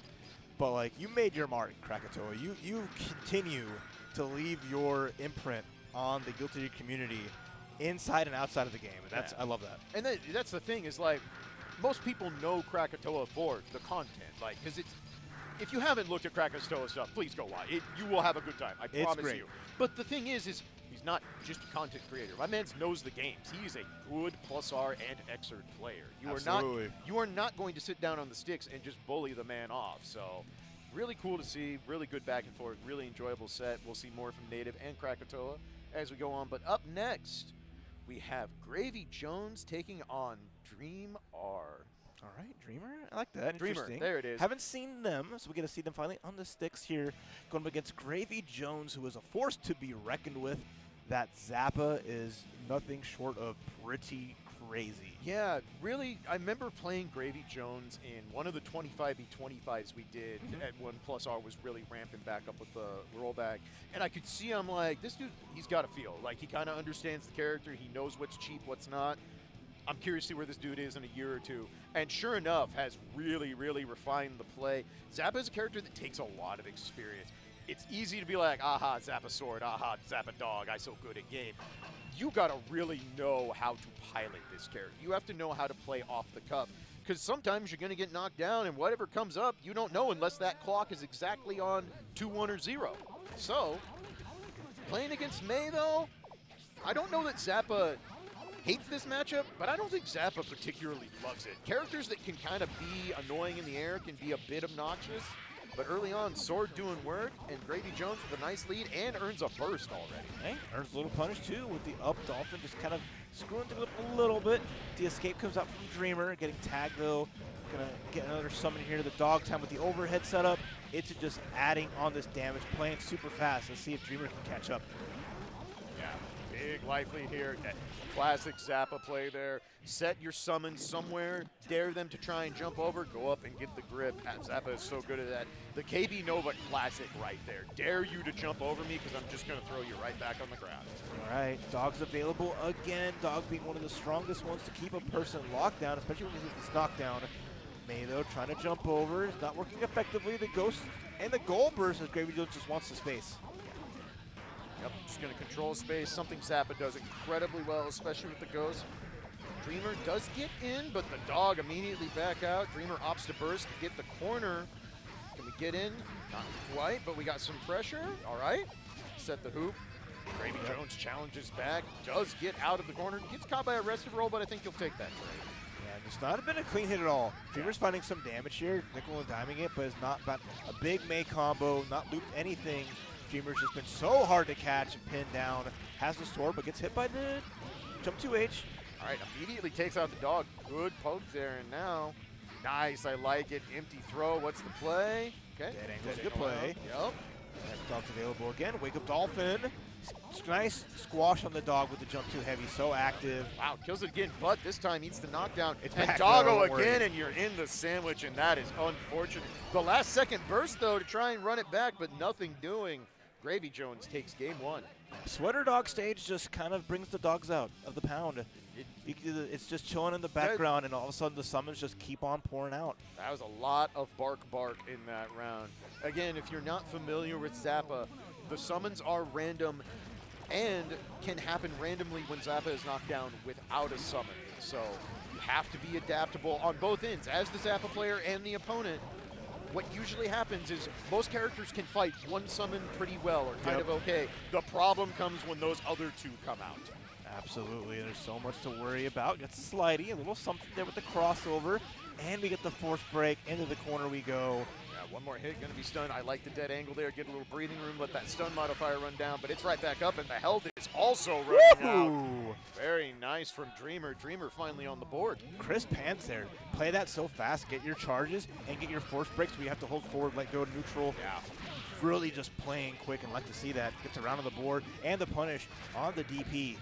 but like you made your mark, Krakatoa. You continue to leave your imprint on the Guilty Gear community inside and outside of the game, and I love that. And that's the thing is like most people know Krakatoa for the content, like because it's. If you haven't looked at Krakatoa stuff, please go watch. You will have a good time. I promise great. you. But the thing is he's not just a content creator. My man knows the games. He's a good +R and Xrd player. You are not going to sit down on the sticks and just bully the man off. So really cool to see, really good back and forth, really enjoyable set. We'll see more from Native and Krakatoa as we go on. But up next, we have Gravy Jones taking on Dream R. All right, Dreamer. I like that. Dreamer, Interesting. there it is. Haven't seen them, so we get to see them finally on the sticks here, going up against Gravy Jones, who is a force to be reckoned with. That Zappa is nothing short of pretty crazy. Yeah, really, I remember playing Gravy Jones in one of the 25v25s we did at when Plus R was really ramping back up with the rollback. And I could see him like, this dude, he's got a feel. Like, he kind of understands the character. He knows what's cheap, what's not. I'm curious to see where this dude is in a year or two. And sure enough, has really, really refined the play. Zappa is a character that takes a lot of experience. It's easy to be like, aha, Zappa sword, aha, Zappa dog, I so good at game. You got to really know how to pilot this character. You have to know how to play off the cuff. Because sometimes you're going to get knocked down, and whatever comes up, you don't know unless that clock is exactly on 2-1 or 0. So, playing against May, though, I don't know that Zappa hates this matchup, but I don't think Zappa particularly loves it. Characters that can kind of be annoying in the air can be a bit obnoxious, but early on, Sword doing work, and Gravy Jones with a nice lead, and earns a burst already. Hey, earns a little punish too with the up Dolphin, just kind of screwing things up a little bit. The escape comes out from Dreamer, getting tagged though. Gonna get another summon here to the dog time with the overhead setup. It's just adding on this damage, playing super fast. Let's see if Dreamer can catch up. Yeah, big life lead here. That classic Zappa play there. Set your summons somewhere, dare them to try and jump over, go up and get the grip. Zappa is so good at that. The KB Nova classic right there. Dare you to jump over me because I'm just going to throw you right back on the ground. All right, Dog's available again. Dog being one of the strongest ones to keep a person locked down, especially when he's knocked down. May, though, trying to jump over. It's not working effectively. The Ghost and the Goal Burst as Gravy Jones just wants the space. Yep, just going to control space, something Zappa does incredibly well, especially with the Ghost. Dreamer does get in, but the dog immediately back out. Dreamer opts to burst to get the corner. Can we get in? Not quite, but we got some pressure. All right, set the hoop. Gravy Jones challenges back, does get out of the corner. Gets caught by a restive roll, but I think he'll take that trade. Yeah, it's not been a clean hit at all. Dreamer's finding some damage here, nickel and diming it, but it's not about a big May combo, not looped anything. Dreamer's just been so hard to catch and pin down. Has the sword, but gets hit by the jump 2H. All right, immediately takes out the dog. Good poke there, and now, nice, I like it. Empty throw, what's the play? Okay. Dead angle, good play. Yep. That dog's available again. Wake up Dolphin. Nice squash on the dog with the jump too heavy, so active. Wow, kills it again, but this time eats the knockdown. It's and back, Doggo though, again, and you're in the sandwich, and that is unfortunate. The last second burst, though, to try and run it back, but nothing doing. Gravy Jones takes game one. Sweater dog stage just kind of brings the dogs out of the pound. It's just chilling in the background, and all of a sudden the summons just keep on pouring out. That was a lot of bark in that round. Again, if you're not familiar with Zappa, the summons are random and can happen randomly when Zappa is knocked down without a summon. So you have to be adaptable on both ends, as the Zappa player and the opponent. What usually happens is most characters can fight one summon pretty well or kind of okay. The problem comes when those other two come out. Absolutely, there's so much to worry about. Gets a slidey, a little something there with the crossover, and we get the force break. Into the corner we go. Yeah, one more hit, gonna be stunned. I like the dead angle there, get a little breathing room, let that stun modifier run down, but it's right back up, and the health is also running out. Very nice from Dreamer. Dreamer finally on the board. Crisp hands there. Play that so fast, get your charges, and get your force breaks. We have to hold forward, let go to neutral. Yeah. Really just playing quick, and like to see that. Gets around on the board, and the punish on the DP.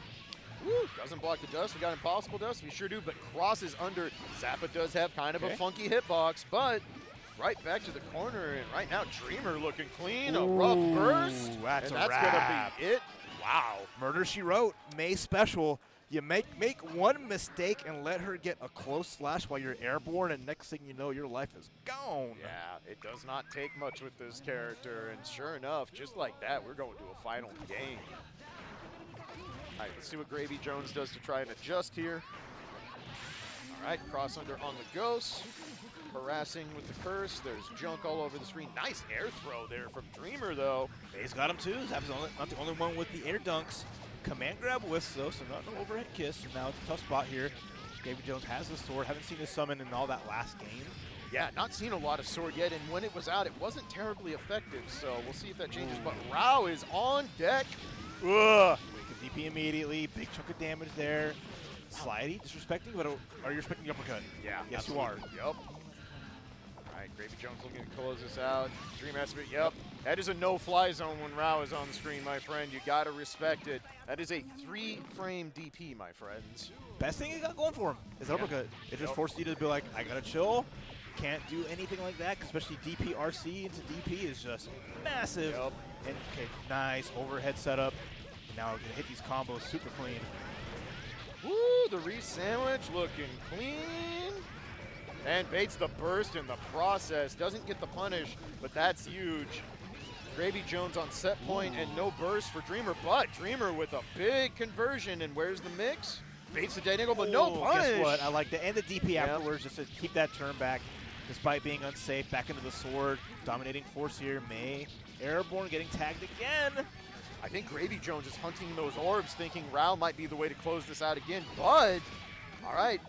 Woo, doesn't block the dust. We got Impossible Dust. We sure do, but crosses under. Zappa does have kind of a funky hitbox, but right back to the corner, and right now Dreamer looking clean. A rough burst. That's and a that's wrap. Gonna be it. Wow. Murder She Wrote, May special. You make one mistake and let her get a close slash while you're airborne, and next thing you know, your life is gone. Yeah, it does not take much with this character, and sure enough, just like that, we're going to a final game. All right, let's see what Gravy Jones does to try and adjust here. All right, cross under on the Ghost. Harassing with the curse. There's junk all over the screen. Nice air throw there from Dreamer, though. May's got him too. Zappa's not the only one with the air dunks. Command grab whiffs though, so not an overhead kiss. So now it's a tough spot here. Gravy Jones has the sword. Haven't seen his summon in all that last game. Yeah, not seen a lot of sword yet, and when it was out, it wasn't terribly effective, so we'll see if that changes. But Rao is on deck. Ugh. Wake DP immediately, big chunk of damage there. Slidey, disrespecting, but are you respecting the uppercut? Yeah. Yes, absolutely. you are. Yep. All right, Gravy Jones looking to close this out. Dream has to be, yep. That is a no-fly zone when Rao is on the screen, my friend. You got to respect it. That is a 3-frame DP, my friends. Best thing he got going for him is uppercut. It just forced you to be like, I got to chill. Can't do anything like that, especially DP RC into DP is just massive. Yep. And okay, nice overhead setup. And now we're going to hit these combos super clean. Woo, the re-sandwich looking clean. And baits the burst in the process. Doesn't get the punish, but that's huge. Gravy Jones on set point and no burst for Dreamer, but Dreamer with a big conversion. And where's the mix? Baits the dead angle, but no punish. Guess what? I like the and the DP afterwards just to keep that turn back. Despite being unsafe, back into the sword. Dominating force here. May. Airborne getting tagged again. I think Gravy Jones is hunting those orbs, thinking Rao might be the way to close this out again. But, all right,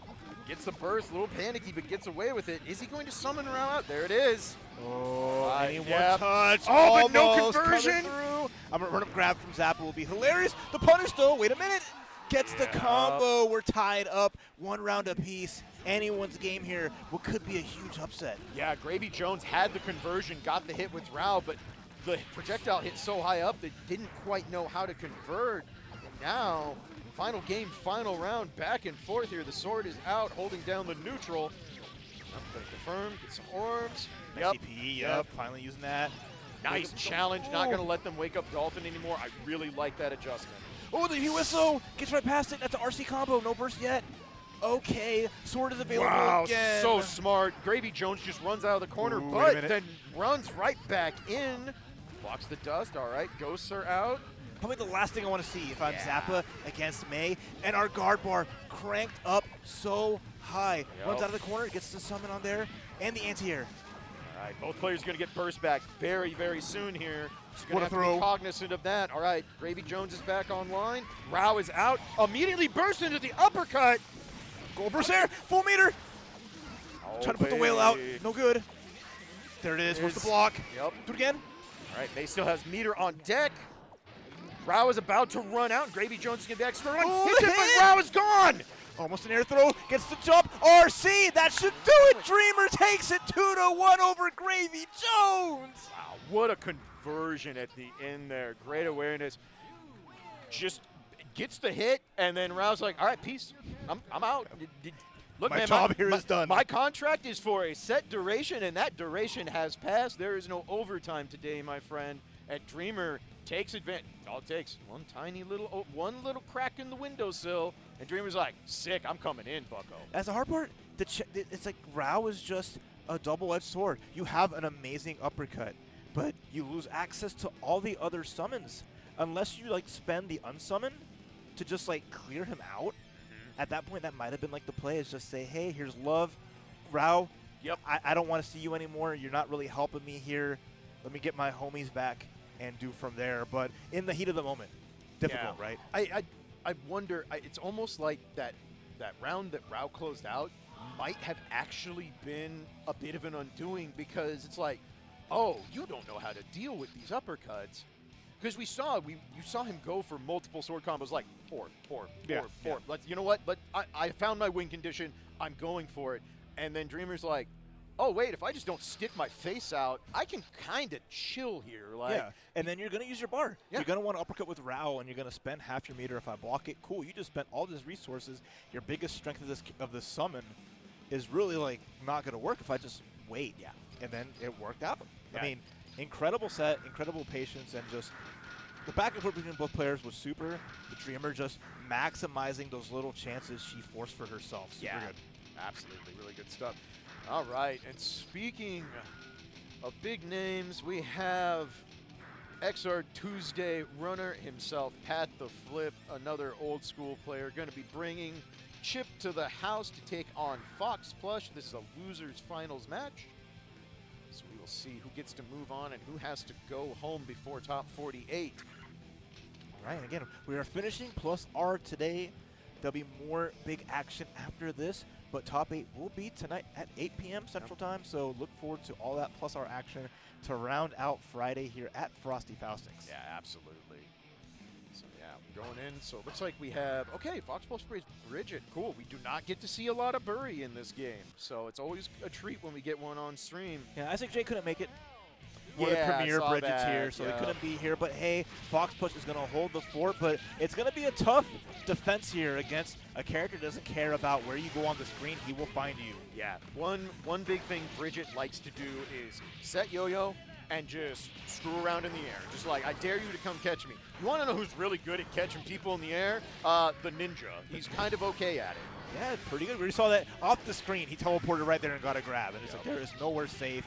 gets the burst, a little panicky, but gets away with it. Is he going to summon Rao out? There it is. Oh, one touch. Oh, but no Almost conversion. through. I'm going to run up grab from Zappa. Will be hilarious. The punish, though. Wait a minute. Gets the combo. We're tied up. 1 round apiece. Anyone's game here. What could be a huge upset. Yeah, Gravy Jones had the conversion, got the hit with Rao, but the projectile hit so high up that didn't quite know how to convert. And now, final game, final round, back and forth here. The sword is out, holding down the neutral. I'm going to confirm, get some orbs. Yep. Yep. Finally using that. Nice challenge. Not going to let them wake up Dolphin anymore. I really like that adjustment. Oh, the USO gets right past it. That's an RC combo. No burst yet. Okay, sword is available again. So smart. Gravy Jones just runs out of the corner, but then runs right back in. Blocks the dust. All right, ghosts are out. Probably the last thing I want to see if I'm Zappa against May. And our guard bar cranked up so high. Runs out of the corner, gets the summon on there, and the anti-air. All right, both players going to get burst back very, very soon here. Just going What to a have to throw. be cognizant of that. All right, Gravy Jones is back online. Rao is out. Immediately bursts into the uppercut. Gold burst there, full meter. Trying to put the whale out, no good. There it is, where's the block? Yep. Do it again. All right, May still has meter on deck. Rao is about to run out. Gravy Jones is going to be extra run. Oh, Hits it, but Rao is gone. Almost an air throw, gets the jump. RC, that should do it. Dreamer takes it 2-1 over Gravy Jones. Wow, what a conversion at the end there. Great awareness. Just gets the hit, and then Rao's like, all right, peace. I'm out. Look, My man, job here is done. My contract is for a set duration, and that duration has passed. There is no overtime today, my friend. And Dreamer takes advantage. All it takes one little crack in the windowsill, and Dreamer's like, sick, I'm coming in, bucko. As the hard part, it's like Rao is just a double-edged sword. You have an amazing uppercut, but you lose access to all the other summons unless you like spend the unsummon to just like clear him out. At that point, that might have been like the play is just say, hey, here's love, Rao. Yep. I don't want to see you anymore. You're not really helping me here. Let me get my homies back and do from there. But in the heat of the moment, difficult, right? I wonder. It's almost like that round that Rao closed out might have actually been a bit of an undoing, because it's like, oh, you don't know how to deal with these uppercuts. Because you saw him go for multiple sword combos, like four. You know what? I found my win condition. I'm going for it. And then Dreamer's like, oh wait, if I just don't stick my face out, I can kind of chill here. Like, yeah, and then you're going to use your bar. Yeah. You're going to want to uppercut with Rao, and you're going to spend half your meter. If I block it, cool. You just spent all these resources. Your biggest strength of this summon is really like not going to work if I just wait. Yeah, and then it worked out. Yeah. I mean, incredible set, incredible patience, and just the back and forth between both players was super. The Dreamer just maximizing those little chances she forced for herself. Super good. Absolutely, really good stuff. All right, and speaking of big names, we have Xrd Tuesday runner himself, Pat the Flip, another old school player, going to be bringing Chip to the house to take on Fox Plush. This is a losers finals match. So we will see who gets to move on and who has to go home before top 48. All right, and again, we are finishing plus R today. There'll be more big action after this, but top 8 will be tonight at 8 p.m. Central Time, so look forward to all that plus our action to round out Friday here at Frosty Faustings. Yeah, absolutely. So yeah, we're going in. So it looks like we have, okay, Fox Plus plays Bridget. Cool. We do not get to see a lot of Burry in this game, so it's always a treat when we get one on stream. Yeah, Isaac J couldn't make it. One Yeah, of the premier I saw Bridget's that, here, so yeah. he couldn't be here. But hey, Fox Push is going to hold the fort, but it's going to be a tough defense here against a character that doesn't care about where you go on the screen. He will find you. Yeah, one big thing Bridget likes to do is set yo-yo and just screw around in the air. Just like, I dare you to come catch me. You want to know who's really good at catching people in the air? The Ninja. He's kind of okay at it. Yeah, pretty good. We saw that off the screen. He teleported right there and got a grab. And it's like, there is nowhere safe.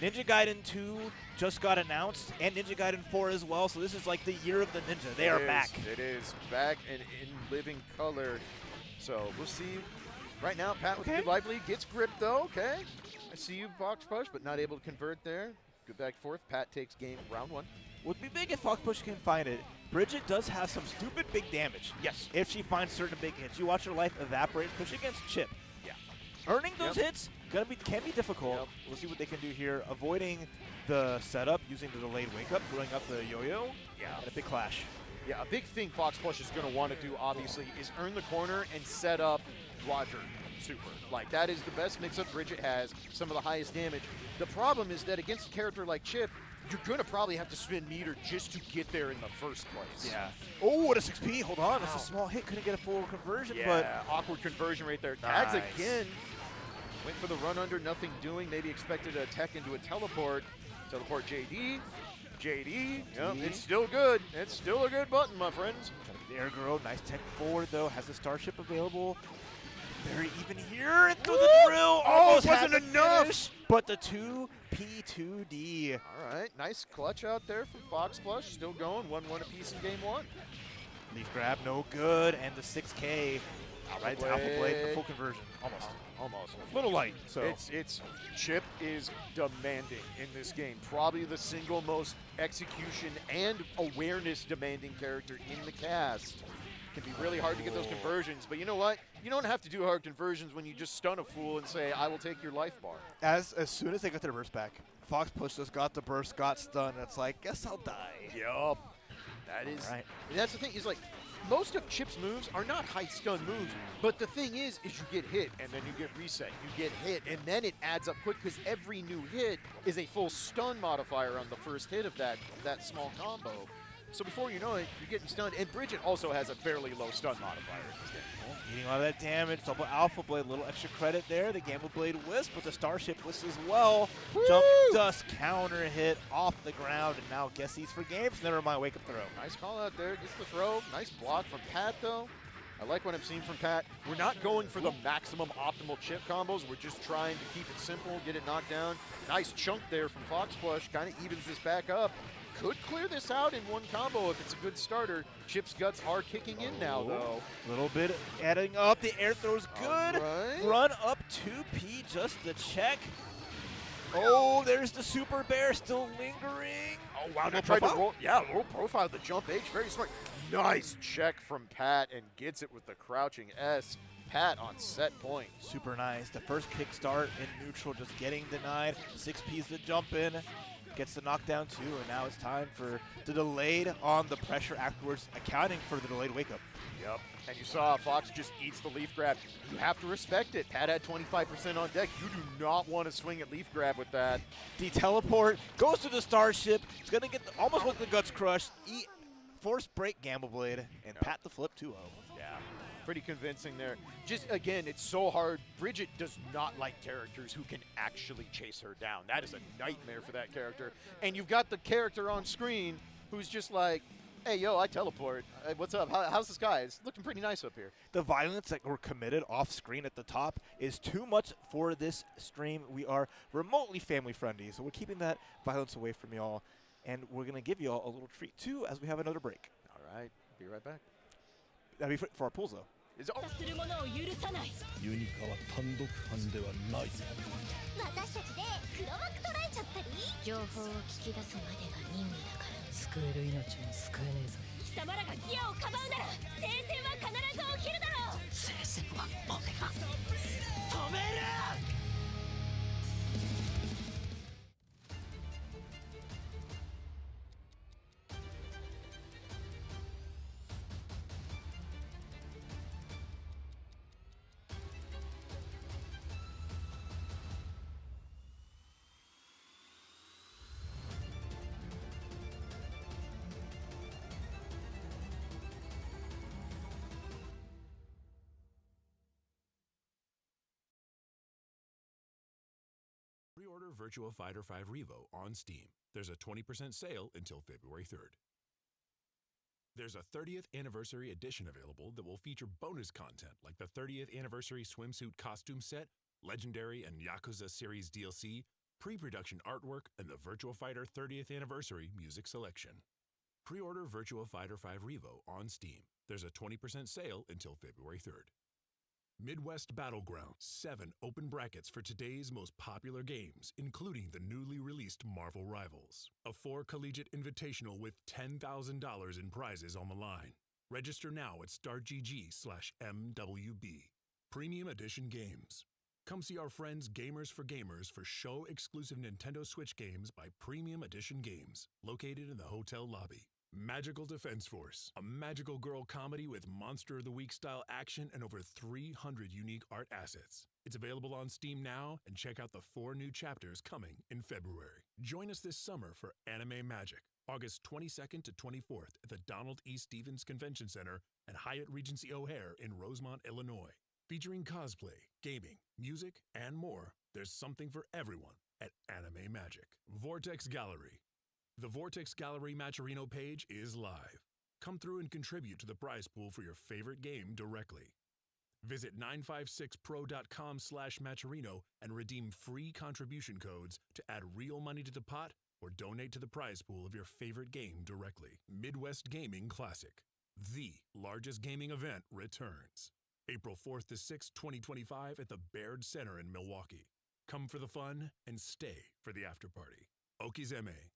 Ninja Gaiden 2 just got announced, and Ninja Gaiden 4 as well, so this is like the year of the ninja. They are back. It is back and in living color. So we'll see. Right now, Pat with good lively gets gripped though. Okay, I see you, Fox Push, but not able to convert there. Good back and forth. Pat takes game round 1. Would be big if Fox Push can find it. Bridget does have some stupid big damage. Yes. If she finds certain big hits, you watch her life evaporate, especially against Chip. Yeah. Earning those hits can be difficult. Yep. We'll see what they can do here. Avoiding the setup, using the delayed wake up, throwing up the yo-yo, and a big clash. Yeah, a big thing Fox Push is going to want to do, obviously, is earn the corner and set up Roger super. Like, that is the best mix-up Bridget has, some of the highest damage. The problem is that against a character like Chip, you're going to probably have to spend meter just to get there in the first place. Yeah. Oh, what a 6P. Hold on. That's a small hit. Couldn't get a full conversion, but awkward conversion right there. Nice. Tags again. Went for the run under, nothing doing. Maybe expected a tech into a teleport. Teleport JD. JD. Yep, it's still good. It's still a good button, my friends. the air girl. Nice tech forward, though. Has the starship available. Very even here into the drill. Almost wasn't enough. Finish, but the 2P2D. All right, nice clutch out there from Fox Plush. Still going, 1-1 apiece in game 1. Leaf grab, no good, and the 6K. Right to Alpha Blade, the full conversion, almost. Almost. Little light. So it's Chip is demanding in this game. Probably the single most execution and awareness demanding character in the cast. Can be really hard to get those conversions, but you know what? You don't have to do hard conversions when you just stun a fool and say, I will take your life bar. As soon as they got their burst back, Fox Push just got the burst, got stunned. It's like, guess I'll die. Yup. That is, right. And that's the thing, is like, most of Chip's moves are not high stun moves, but the thing is you get hit and then you get reset. You get hit and then it adds up quick because every new hit is a full stun modifier on the first hit of that small combo. So before you know it, you're getting stunned. And Bridget also has a fairly low stun modifier in this game. Eating a lot of that damage. Double Alpha Blade, a little extra credit there. The Gamma Blade Wisp, but the Starship Wisp as well. Woo! Jump Dust counter hit off the ground, and now guess he's for games. Never mind, wake up throw. Nice call out there. Gets the throw. Nice block from Pat, though. I like what I'm seeing from Pat. We're not going for the maximum optimal Chip combos. We're just trying to keep it simple, get it knocked down. Nice chunk there from Fox Plush. Kind of evens this back up. Could clear this out in one combo if it's a good starter. Chip's guts are kicking in now, though. A little bit adding up. The air throw's good. Right. Run up 2P just to check. Oh, there's the Super Bear still lingering. Oh, wow. They tried to roll. Yeah, low profile the jump H. Very smart. Nice check from Pat and gets it with the crouching S. Pat on set point. Super nice. The first kickstart in neutral just getting denied. 6P's the jump in. Gets the knockdown too, and now it's time for the delayed on the pressure afterwards, accounting for the delayed wake up. Yep. And you saw Fox just eats the leaf grab. You have to respect it. Pat had 25% on deck. You do not want to swing at leaf grab with that. The teleport goes to the starship. It's going to get almost with the guts crushed. Force break Gamma Blade, and Pat the flip 2-0. Yeah. Pretty convincing there. Just, again, it's so hard. Bridget does not like characters who can actually chase her down. That is a nightmare for that character. And you've got the character on screen who's just like, hey, yo, I teleport. Hey, what's up? How's the sky? It's looking pretty nice up here. The violence that we're committed off screen at the top is too much for this stream. We are remotely family friendly, so we're keeping that violence away from y'all. And we're going to give y'all a little treat, too, as we have another break. All right. Be right back. That'll be for our pools, though. ユニカは単独犯ではない。私たちで黒幕捉えちゃったり、情報を聞き出すまでが任務だから。救える命も救えねえぞ。貴様らがギアをかばうなら聖戦は必ず起きる。Virtua Fighter 5 Revo on Steam. There's a 20% sale until February 3rd. There's a 30th Anniversary Edition available that will feature bonus content like the 30th Anniversary Swimsuit Costume Set, Legendary and Yakuza Series DLC, pre-production artwork, and the Virtua Fighter 30th Anniversary Music Selection. Pre-order Virtua Fighter 5 Revo on Steam. There's a 20% sale until February 3rd. Midwest Battleground, 7 open brackets for today's most popular games, including the newly released Marvel Rivals. A 4 collegiate invitational with $10,000 in prizes on the line. Register now at startgg/MWB. Premium Edition Games. Come see our friends Gamers for Gamers for show-exclusive Nintendo Switch games by Premium Edition Games, located in the hotel lobby. Magical Defense Force, a magical girl comedy with Monster of the Week style action and over 300 unique art assets. It's available on Steam now, and check out the 4 new chapters coming in February. Join us this summer for Anime Magic, August 22nd to 24th at the Donald E. Stevens Convention Center and Hyatt Regency O'Hare in Rosemont, Illinois. Featuring cosplay, gaming, music, and more, there's something for everyone at Anime Magic. Vortex Gallery. The Vortex Gallery Matcherino page is live. Come through and contribute to the prize pool for your favorite game directly. Visit 956pro.com/Matcherino and redeem free contribution codes to add real money to the pot or donate to the prize pool of your favorite game directly. Midwest Gaming Classic, the largest gaming event, returns. April 4th to 6th, 2025 at the Baird Center in Milwaukee. Come for the fun and stay for the after party. Okizeme.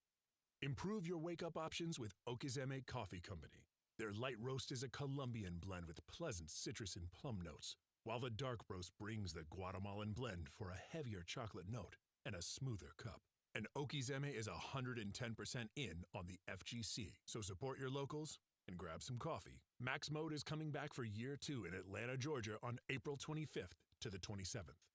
Improve your wake-up options with Okizeme Coffee Company. Their light roast is a Colombian blend with pleasant citrus and plum notes, while the dark roast brings the Guatemalan blend for a heavier chocolate note and a smoother cup. And Okizeme is 110% in on the FGC, so support your locals and grab some coffee. Max Mode is coming back for Year 2 in Atlanta, Georgia on April 25th to the 27th.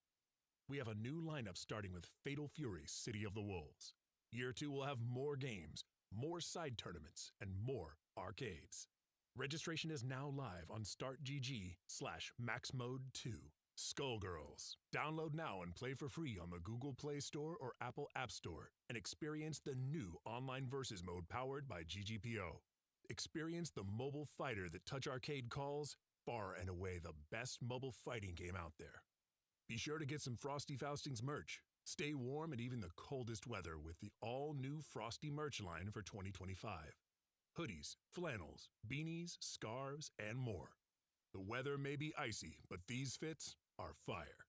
We have a new lineup starting with Fatal Fury City of the Wolves. Year 2 will have more games, more side tournaments, and more arcades. Registration is now live on startgg/maxmode2. Skullgirls. Download now and play for free on the Google Play Store or Apple App Store and experience the new online versus mode powered by GGPO. Experience the mobile fighter that Touch Arcade calls far and away the best mobile fighting game out there. Be sure to get some Frosty Faustings merch. Stay warm in even the coldest weather with the all-new Frosty merch line for 2025. Hoodies, flannels, beanies, scarves, and more. The weather may be icy, but these fits are fire.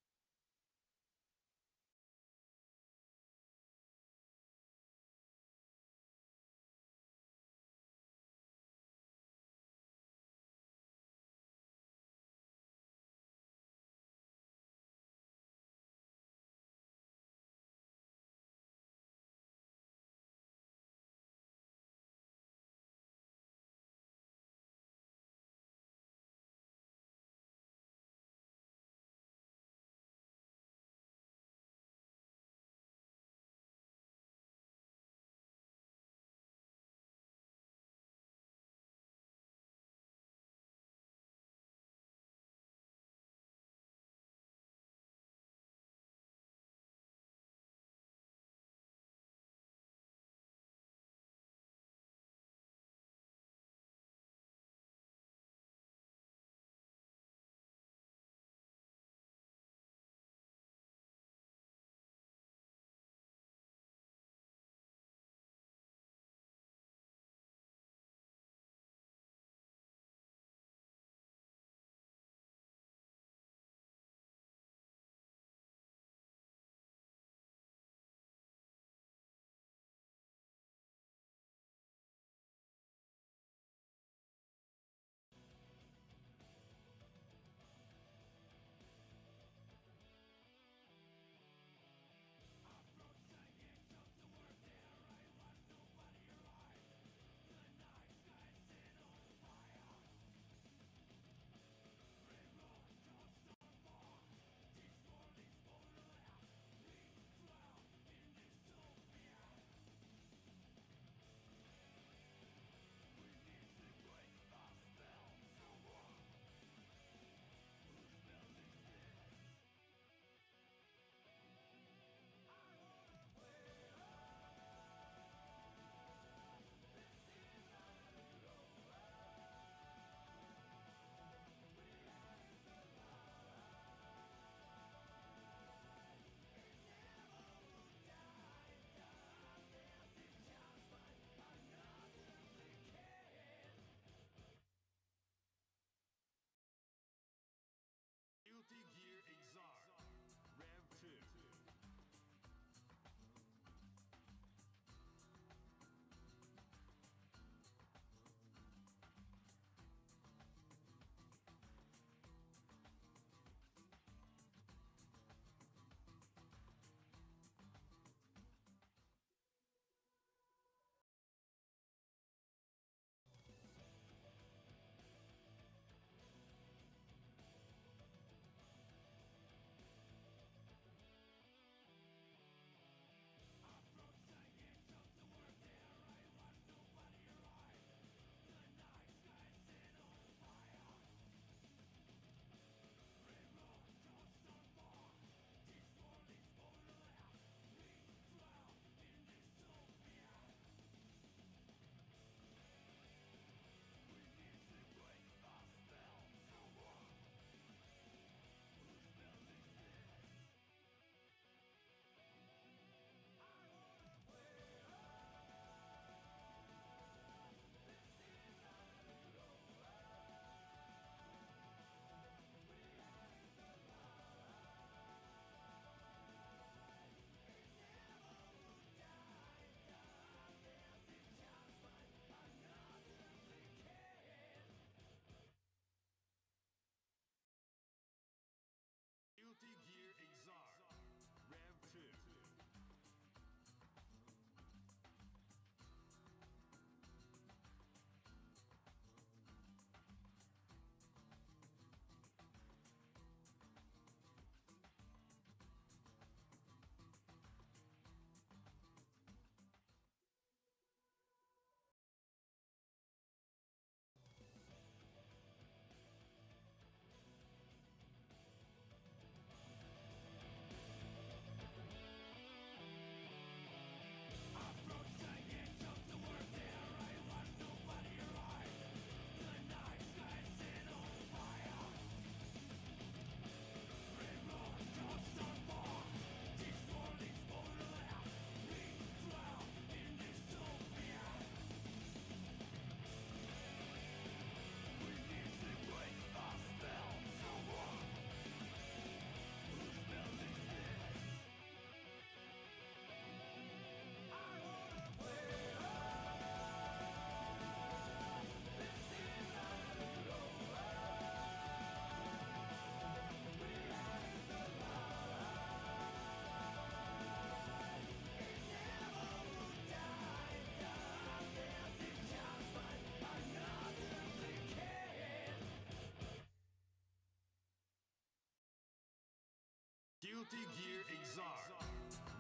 Guilty Gear Xrd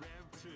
Rev 2.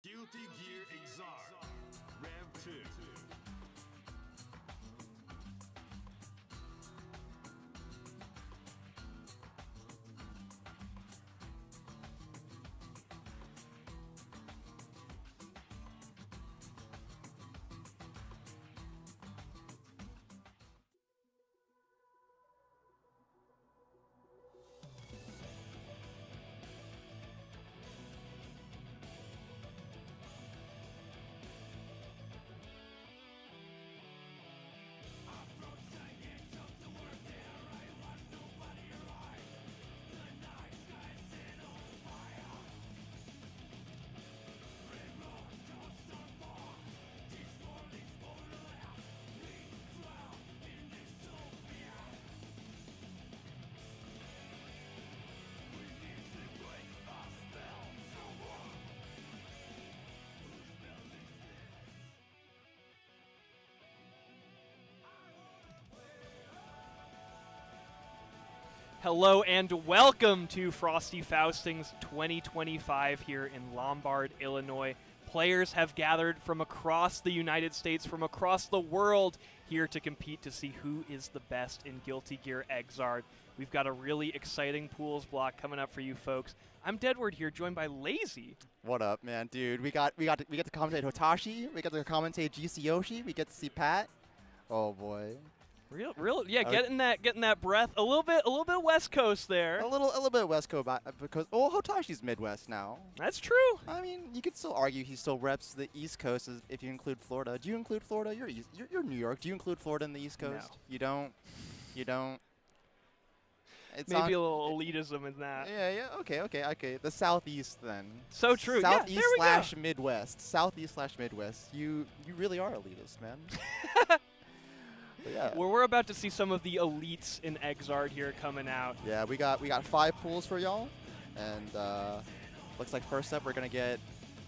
Guilty Gear Xrd Rev 2. Hello and welcome to Frosty Faustings 2025 here in Lombard, Illinois. Players have gathered from across the United States, from across the world, here to compete to see who is the best in Guilty Gear Xrd. We've got a really exciting pools block coming up for you folks. I'm Deadward here, joined by Lazy. What up, man, dude? We get to commentate Hotashi. We get to commentate GC Yoshi. We get to see Pat. Oh boy. Yeah, getting that breath. A little bit West Coast there. A little bit West Coast because Hotashi's Midwest now. That's true. I mean, you could still argue he still reps the East Coast if you include Florida. Do you include Florida? You're New York. Do you include Florida in the East Coast? No. You don't. You don't. It's maybe a little elitism in that. Yeah. Okay. The Southeast then. So true. Southeast yeah, / Midwest. Southeast / Midwest. You really are elitist, man. Yeah. Well, we're about to see some of the elites in Xrd here coming out. Yeah, we got 5 pools for y'all, and looks like first up we're gonna get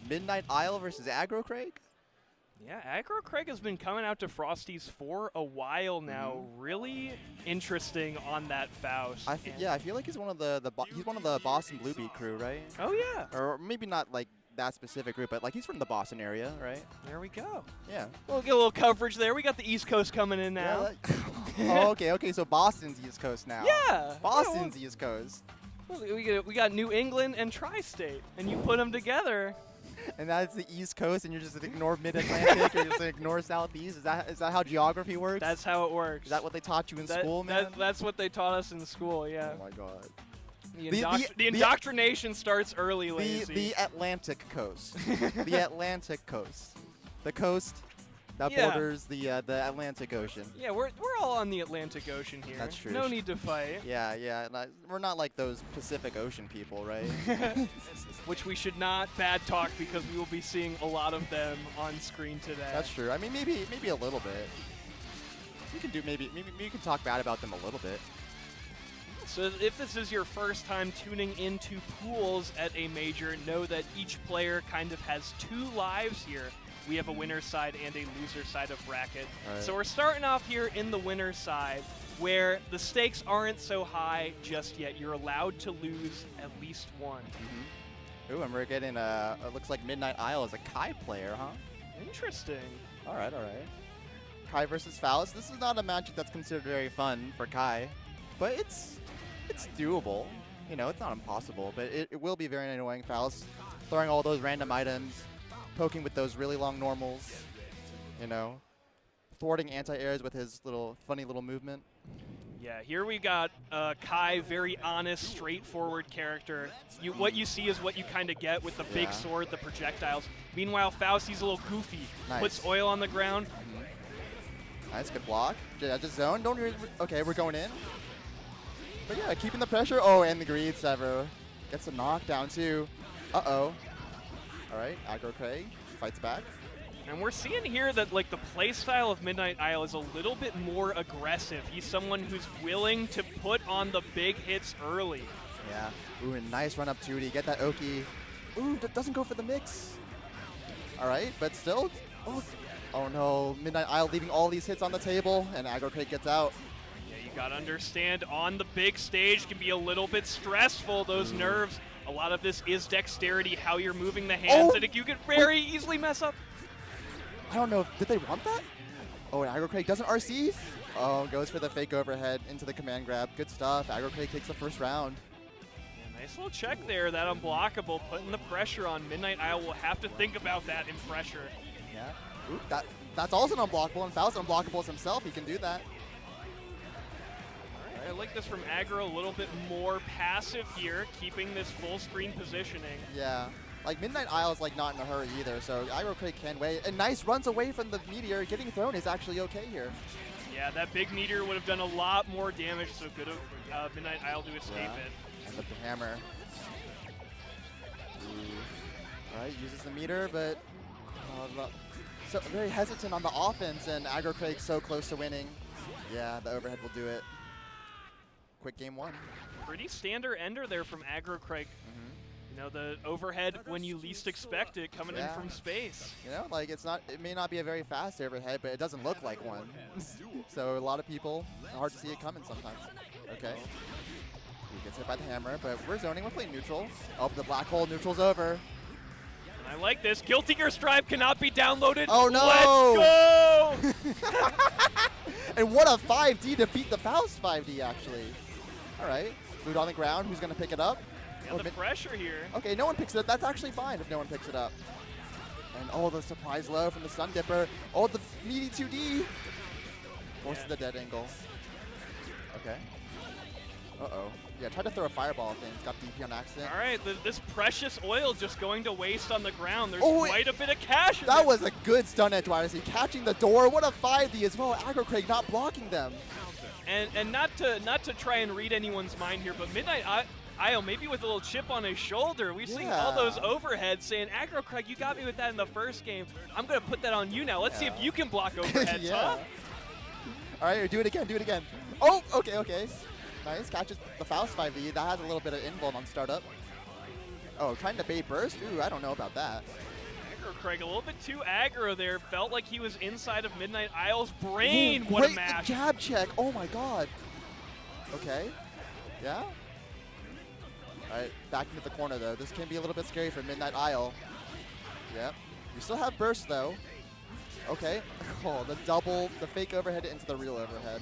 Midnight Isle versus Aggro Craig. Yeah, Aggro Craig has been coming out to Frosties for a while now. Really interesting on that Faust. I feel like he's one of the Boston Blue Beat crew, right? Oh yeah. Or maybe not like that specific group, but like he's from the Boston area, right? There we go. Yeah. We'll get a little coverage there. We got the East Coast coming in now. Yeah, oh, okay. So Boston's East Coast now. Yeah. Boston's East Coast. Well, we got New England and Tri-State, and you put them together. And that's the East Coast, and you're just ignore Mid-Atlantic, or just ignore Southeast. Is that how geography works? That's how it works. Is that what they taught you in school, man? That's what they taught us in school. Yeah. Oh my God. The indoctrination starts early, Lazy. The Atlantic coast. The Atlantic coast. The coast that borders the Atlantic Ocean. Yeah, we're all on the Atlantic Ocean here. That's true. No need to fight. Yeah. We're not like those Pacific Ocean people, right? Which we should not bad talk because we will be seeing a lot of them on screen today. That's true. I mean, maybe a little bit. You can do maybe you can talk bad about them a little bit. So if this is your first time tuning into pools at a major, know that each player kind of has 2 lives here. We have a winner's side and a loser's side of bracket. Right. So we're starting off here in the winner's side, where the stakes aren't so high just yet. You're allowed to lose at least one. Ooh, and we're getting it looks like Midnight Isle is a Kai player, huh? Interesting. All right, all right. Kai versus Faust. This is not a matchup that's considered very fun for Kai, but it's doable. You know, it's not impossible, but it will be very annoying. Faust throwing all those random items, poking with those really long normals, you know, thwarting anti-airs with his funny little movement. Yeah, here we got Kai, very honest, straightforward character. What you see is what you kind of get with the big sword, the projectiles. Meanwhile, Faust, he's a little goofy. Nice. Puts oil on the ground. Nice, good block. Yeah, just zone. Don't. Okay, we're going in. But yeah, keeping the pressure. Oh, and the greed sever gets a knockdown too. Uh-oh. All right, Aggro Craig fights back. And we're seeing here that like the play style of Midnight Isle is a little bit more aggressive. He's someone who's willing to put on the big hits early. Yeah. Ooh, a nice run up 2D. Get that Oki. Ooh, that doesn't go for the mix. All right, but still. Oh no, Midnight Isle leaving all these hits on the table, and Aggro Craig gets out. Yeah, you gotta understand, on the big stage can be a little bit stressful, those nerves. A lot of this is dexterity, how you're moving the hands, and you can very easily mess up. I don't know, did they want that? Oh, and Aggro Craig doesn't RC. Oh, goes for the fake overhead into the command grab. Good stuff. Aggro Craig takes the first round. Yeah, nice little check there, that unblockable, putting the pressure on. Midnight Isle will have to think about that in pressure. Yeah. Ooh, that's also an unblockable, and Faust unblockable himself. He can do that. All right, I like this from Aggro, a little bit more passive here, keeping this full screen positioning. Yeah. Like, Midnight Isle is, like, not in a hurry either, so Aggro Craig can wait. And nice runs away from the meteor. Getting thrown is actually okay here. Yeah, that big meteor would have done a lot more damage, so good of Midnight Isle to escape it. And with the hammer. All right, uses the meter, but so very hesitant on the offense, and Aggro Craig so close to winning. Yeah, the overhead will do it. Quick game 1. Pretty standard ender there from Aggro Craig. You know, the overhead when you least expect it, coming in from space. You know, like it may not be a very fast overhead, but it doesn't look like one. So a lot of people, hard to see it coming sometimes. Okay. He gets hit by the hammer, but we're zoning, we're playing neutral. Oh, the black hole, neutral's over. And I like this. Guilty Gear Strive cannot be downloaded. Oh no! Let's go! And what a 5D to beat the Faust 5D, actually. All right, food on the ground, who's gonna pick it up? Yeah, the pressure here. Okay, no one picks it up. That's actually fine if no one picks it up. And oh, the surprise low from the Sun Dipper. Oh, the meaty 2D. Forces the dead angle. Okay. Uh-oh. Yeah, tried to throw a fireball thing. It's got DP on accident. All right, this precious oil just going to waste on the ground. There's quite a bit of cash in That was a good stun edge, Odyssey. Catching the door. What a 5D as well. Aggro Craig not blocking them. And not to try and read anyone's mind here, but Midnight Isle, maybe with a little chip on his shoulder. We've seen all those overheads saying, Aggro Craig, you got me with that in the first game. I'm going to put that on you now. Let's see if you can block overheads, huh? All right, do it again, do it again. Oh, okay. Nice, catches the Faust 5D. That has a little bit of invuln on startup. Oh, trying to bait burst? Ooh, I don't know about that. Aggro Craig, a little bit too aggro there. Felt like he was inside of Midnight Isle's brain. Ooh, what a match. The jab check. Oh my god. Okay. Yeah? Alright, back into the corner though. This can be a little bit scary for Midnight Isle. Yep. We still have burst though. Okay. Oh, the fake overhead into the real overhead.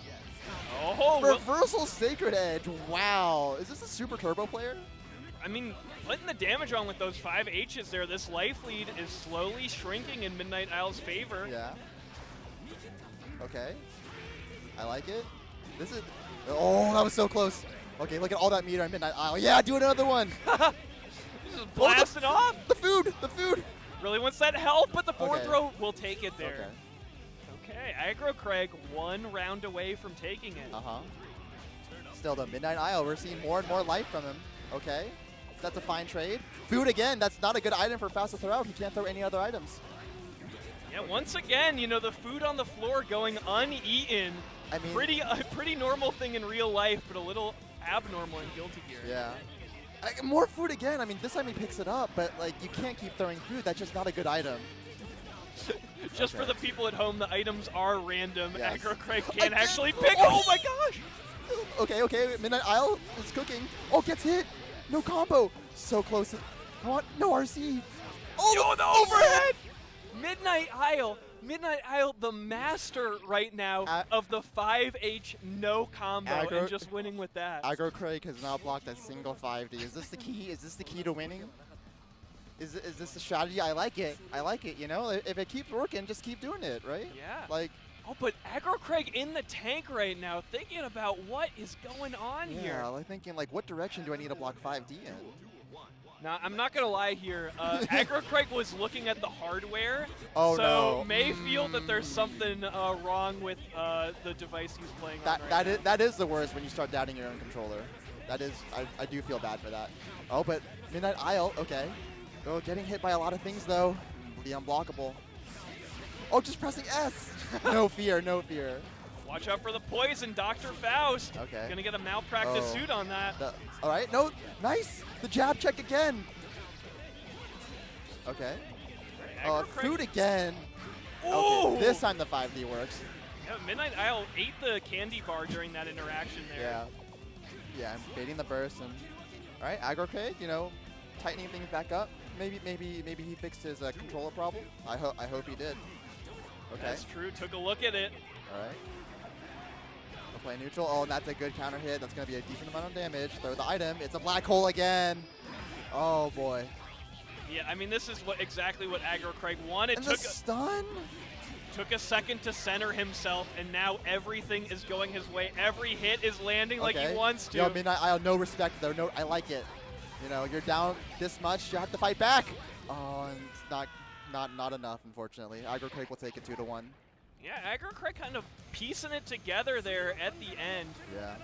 Oh, Reversal Sacred Edge. Wow. Is this a super turbo player? I mean, putting the damage on with those 5 H's there, this life lead is slowly shrinking in Midnight Isle's favor. Yeah. Okay. I like it. This is... Oh, that was so close. Okay, look at all that meter on Midnight Isle. Yeah, do another one. Just blast it off. The food. Really wants that help, but the forward throw will take it there. Okay, Aggro Craig 1 round away from taking it. Still, the Midnight Isle, we're seeing more and more life from him. Okay, that's a fine trade. Food again, that's not a good item for Faust to throw out. He can't throw any other items. Yeah, once again, you know, the food on the floor going uneaten. I mean, pretty normal thing in real life, but a little abnormal in Guilty Gear. Yeah. More food again. I mean, this time he picks it up, but like you can't keep throwing food. That's just not a good item. Just for the people at home, the items are random. Yes. Aggro Craig can't actually pick. Oh my gosh! Okay. Midnight Isle is cooking. Oh, gets hit. No combo. So close. What? No RC. Oh, the overhead! Midnight Isle, the master right now of the 5H no combo and just winning with that. Aggro Craig has now blocked a single 5D. Is this the key? Is this the key to winning? Is this the strategy? I like it. You know, if it keeps working, just keep doing it, right? Yeah. Like. Oh, but Aggro Craig in the tank right now, thinking about what is going on here. Yeah, like thinking like, what direction do I need to block 5D in? Now, I'm not going to lie here. Aggro Craig was looking at the hardware, so no. May feel that there's something wrong with the device he's playing on right now. That is the worst when you start doubting your own controller. That is, I do feel bad for that. Oh, but Midnight Isle, okay. Oh, getting hit by a lot of things, though. The unblockable. Oh, just pressing S. No fear. Watch out for the poison, Dr. Faust. Okay. Gonna get a malpractice suit on that. All right, no, nice. The jab check again. Okay. Food again. Ooh. Okay, this time the 5D works. Yeah, Midnight Isle ate the candy bar during that interaction there. Yeah, I'm baiting the burst. And all right, Aggro Craig, you know, tightening things back up. Maybe he fixed his controller problem. I hope he did. Okay. That's true. Took a look at it. All right. We'll play neutral. Oh, and that's a good counter hit. That's going to be a decent amount of damage. Throw the item. It's a black hole again. Oh, boy. Yeah, I mean, this is exactly what Aggro Craig wanted. And the stun? Took a second to center himself, and now everything is going his way. Every hit is landing like he wants to. Yo, Midnight Isle, no respect, though. No, I like it. You know, you're down this much. You have to fight back. Oh, and it's not enough, unfortunately. Aggro Craig will take it 2-1. Yeah, Aggro Craig kind of piecing it together there at the end. Yeah.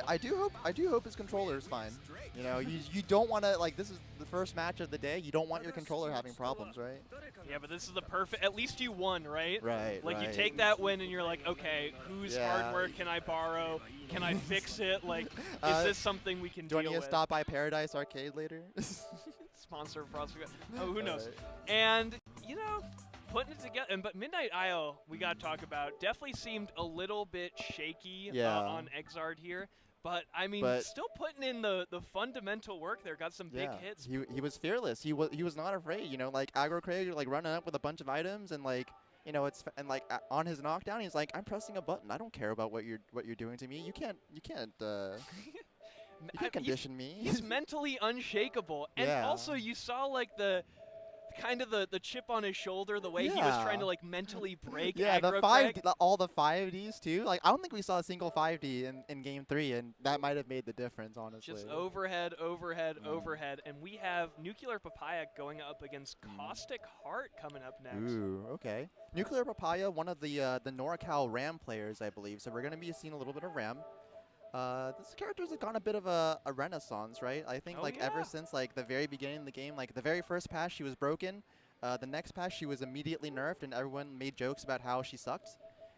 I do hope his controller is fine. You know, you don't want to, like, this is the first match of the day. You don't want your controller having problems, right? Yeah, but this is the perfect, at least you won, right? Right, Like, you take that win and you're like, okay, whose hardware can I borrow? Can I fix it? Like, is this something we can deal with? Do you want to stop by Paradise Arcade later? Sponsor of Frosty. Oh, who knows? And, you know, putting it together. But Midnight Isle, we got to talk about, definitely seemed a little bit shaky on Xrd here. But, I mean, still putting in the fundamental work there. Got some big hits. He was fearless. He was not afraid. You know, like, Aggro Craig, like, running up with a bunch of items and, like, you know, on his knockdown, he's like, I'm pressing a button. I don't care about what you're doing to me. You can't condition me. He's mentally unshakable. And also, you saw, like, the chip on his shoulder, the way he was trying to, like, mentally break Aggro Craig. All the 5Ds, too. Like, I don't think we saw a single 5D in Game 3, and that might have made the difference, honestly. Just overhead. And we have Nuclear Papaya going up against Caustic Heart coming up next. Ooh, okay. Nuclear Papaya, one of the NorCal RAM players, I believe. So we're going to be seeing a little bit of RAM. This character's gone a bit of a renaissance, right? I think ever since like the very beginning of the game, like the very first pass she was broken, the next pass she was immediately nerfed and everyone made jokes about how she sucked.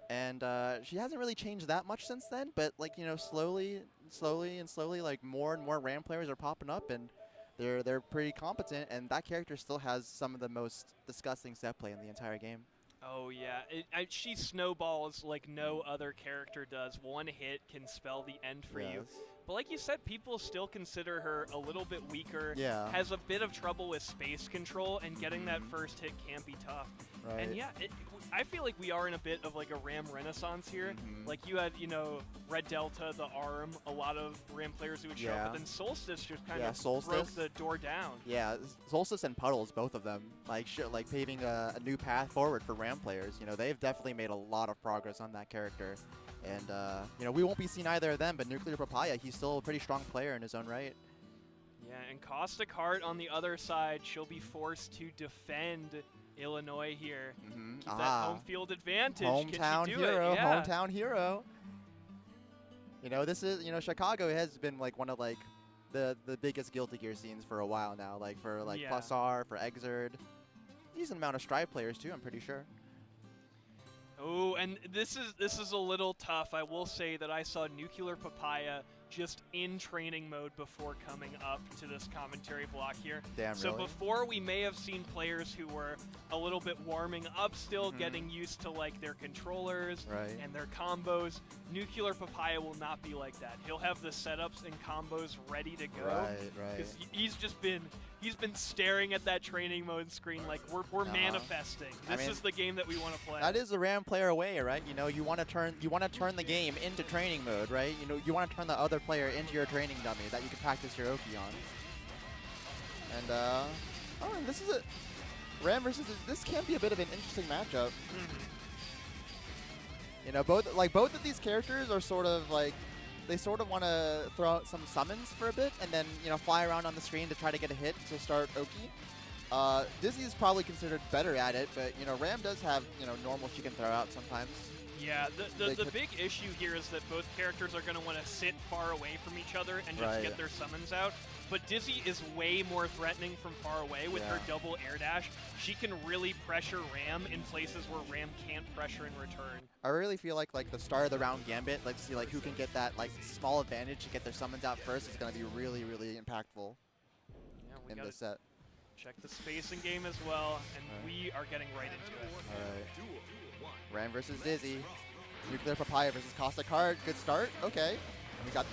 And she hasn't really changed that much since then, but like, you know, slowly like more and more RAM players are popping up and they're pretty competent, and that character still has some of the most disgusting set play in the entire game. Oh, yeah. She snowballs like no other character does. One hit can spell the end for you. But like you said, people still consider her a little bit weaker. Yeah. Has a bit of trouble with space control, and getting that first hit can be tough. Right. And yeah, I feel like we are in a bit of like a RAM renaissance here. Like you had, you know, Red Delta, the ARM, a lot of RAM players who would show up, but then Solstice just kind of broke the door down. Yeah, Solstice and Puddles, both of them, like paving a new path forward for RAM players. You know, they've definitely made a lot of progress on that character. And, you know, we won't be seeing either of them, but Nuclear Papaya, he's still a pretty strong player in his own right. Yeah, and Caustic Heart on the other side, she'll be forced to defend Illinois here. Keep that home field advantage. Hometown hero, hometown hero. You know, this is, you know, Chicago has been like one of like the biggest Guilty Gear scenes for a while now. Like for like Plus R, for Xrd. Decent amount of Strive players too, I'm pretty sure. Oh, and this is a little tough. I will say that I saw Nuclear Papaya just in training mode before coming up to this commentary block here. Damn, so really? before we may have seen players who were a little bit warming up still, getting used to like their controllers and their combos. Nuclear Papaya will not be like that. He'll have the setups and combos ready to go. Right. Because he's been staring at that training mode screen like we're manifesting. This is the game that we want to play. That is the RAM player way, right? You know, you want to turn the game into training mode, right? You know, you want to turn the other player into your training dummy that you can practice your Oki on. And and this is a RAM versus this can be a bit of an interesting matchup. You know, both of these characters are sort of like they sort of want to throw out some summons for a bit and then, you know, fly around on the screen to try to get a hit to start Oki. Dizzy is probably considered better at it, but, you know, RAM does have, you know, normal she can throw out sometimes. Yeah, the big issue here is that both characters are going to want to sit far away from each other and just get their summons out. But Dizzy is way more threatening from far away with her double air dash. She can really pressure RAM in places where RAM can't pressure in return. I really feel like the start of the round gambit, like see like who can get that like small advantage to get their summons out first is going to be really, really impactful in this set. Check the spacing game as well, and we are getting right into it. All right. Ram versus Dizzy. Nuclear Papaya versus Caustic Heart. Good start. Okay. We got,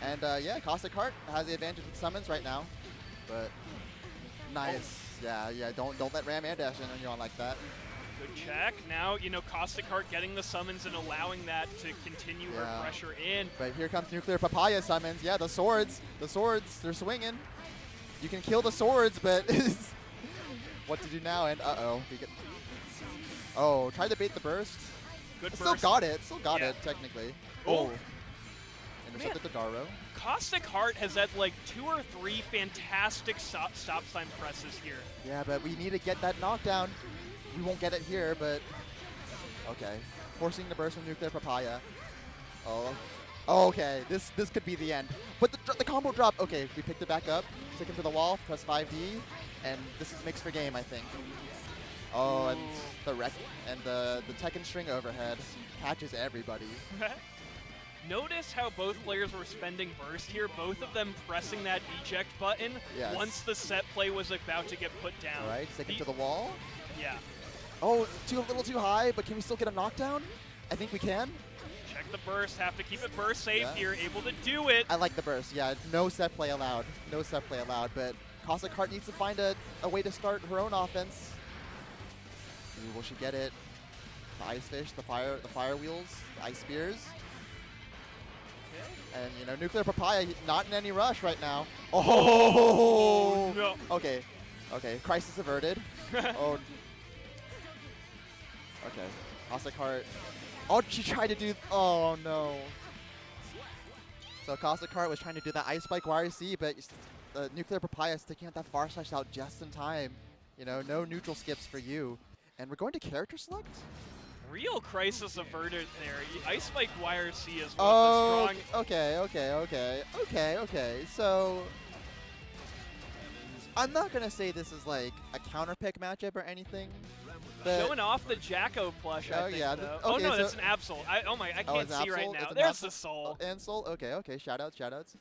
and yeah, Caustic Heart has the advantage with summons right now. But nice. Yeah. Don't let Ram air dash in on you on like that. Good check. Now, you know, Caustic Heart getting the summons and allowing that to continue her pressure in. But here comes Nuclear Papaya summons. Yeah, the swords, they're swinging. You can kill the swords, but what to do now? And oh, tried to bait the burst. Good burst. Still got it. Technically. Oh. Intercepted the Daro. Caustic Heart has had like 2 or 3 fantastic stop sign presses here. Yeah, but we need to get that knockdown. We won't get it here, but okay. Forcing the burst from Nuclear Papaya. Oh. Okay, this could be the end. But the combo drop. Okay, we picked it back up. Stick him to the wall. Press 5D, and this is mixed for game, I think. Oh, and the wreck and the Tekken string overhead catches everybody. Notice how both players were spending burst here, both of them pressing that eject button once the set play was about to get put down. All right, stick him to the wall. Yeah. Oh, a little too high, but can we still get a knockdown? I think we can. Check the burst, have to keep it burst safe here, able to do it. I like the burst, yeah, no set play allowed. No set play allowed, but Caustic Heart needs to find a way to start her own offense. Ooh, will she get it? The ice fish, the fire wheels, the ice spears. And, you know, Nuclear Papaya not in any rush right now. Oh! No. Okay, crisis averted. Oh. Okay, Caustic Heart. Oh, she tried to do, oh no. So Caustic Heart was trying to do that Ice Spike YRC, but the Nuclear Papaya is sticking at that far slash out just in time. You know, no neutral skips for you. And we're going to character select? Real crisis averted there. Ice Spike YRC is one of the strong. Okay. So I'm not gonna say this is like a counter pick matchup or anything. Showing off the Jacko plush, I think, though. Oh, no, that's an Absol. I can't see right now. There's the soul. And soul? Okay. Shoutouts.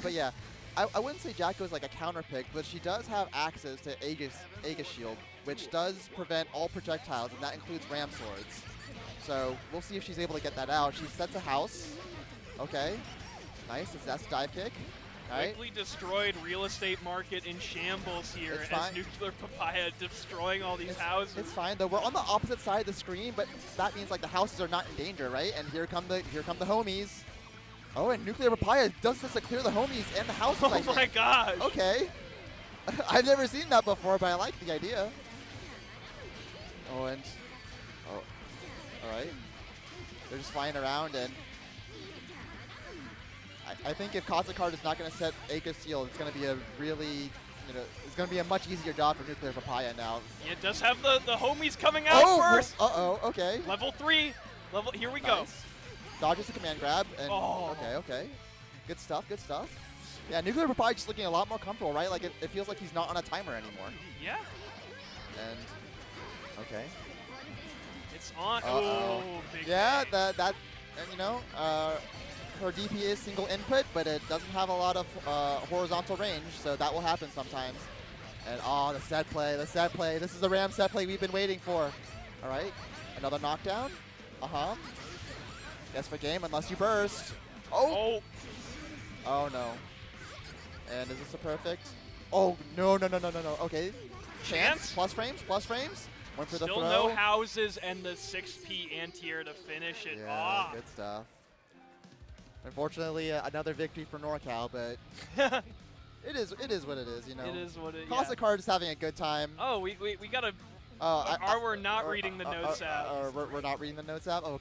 But yeah, I wouldn't say Jacko is like a counter pick, but she does have access to Aegis Shield, which does prevent all projectiles, and that includes Ram Swords. So we'll see if she's able to get that out. She sets a house. Okay. Nice. That's dive kick. Quickly destroyed real estate market in shambles here as Nuclear Papaya destroying all these houses. It's fine though. We're on the opposite side of the screen, but that means like the houses are not in danger, right? And here come the homies. Oh, and Nuclear Papaya does this to clear the homies and the houses. Oh my gosh. Okay. I've never seen that before, but I like the idea. Oh, and all right. They're just flying around, and I think if Caustic Heart is not going to set Aegis Shield, it's going to be a really, it's going to be a much easier job for Nuclear Papaya now. It does have the homies coming out first. Okay. Level 3. Here we go. Dodges the command grab. And okay. Good stuff. Yeah, Nuclear Papaya just looking a lot more comfortable, right? Like it feels like he's not on a timer anymore. Yeah. And, okay. It's It's on. Uh-oh. Oh, big Yeah, bang. that you know, her DP is single input, but it doesn't have a lot of horizontal range, so that will happen sometimes. And the set play, the set play. This is the Ram set play we've been waiting for. All right, another knockdown. Guess for game unless you burst. Oh no. And is this a perfect? Oh no. Okay. Chance? Plus frames. Went for the Still throw. no houses and the 6P anti-air to finish it Yeah, off. good stuff. Unfortunately, another victory for NorCal, but it is what it is, you know. It is what it Classic Card is having a good time. Oh, we gotta. We're not reading the notes app. We're not reading the notes app. Oh,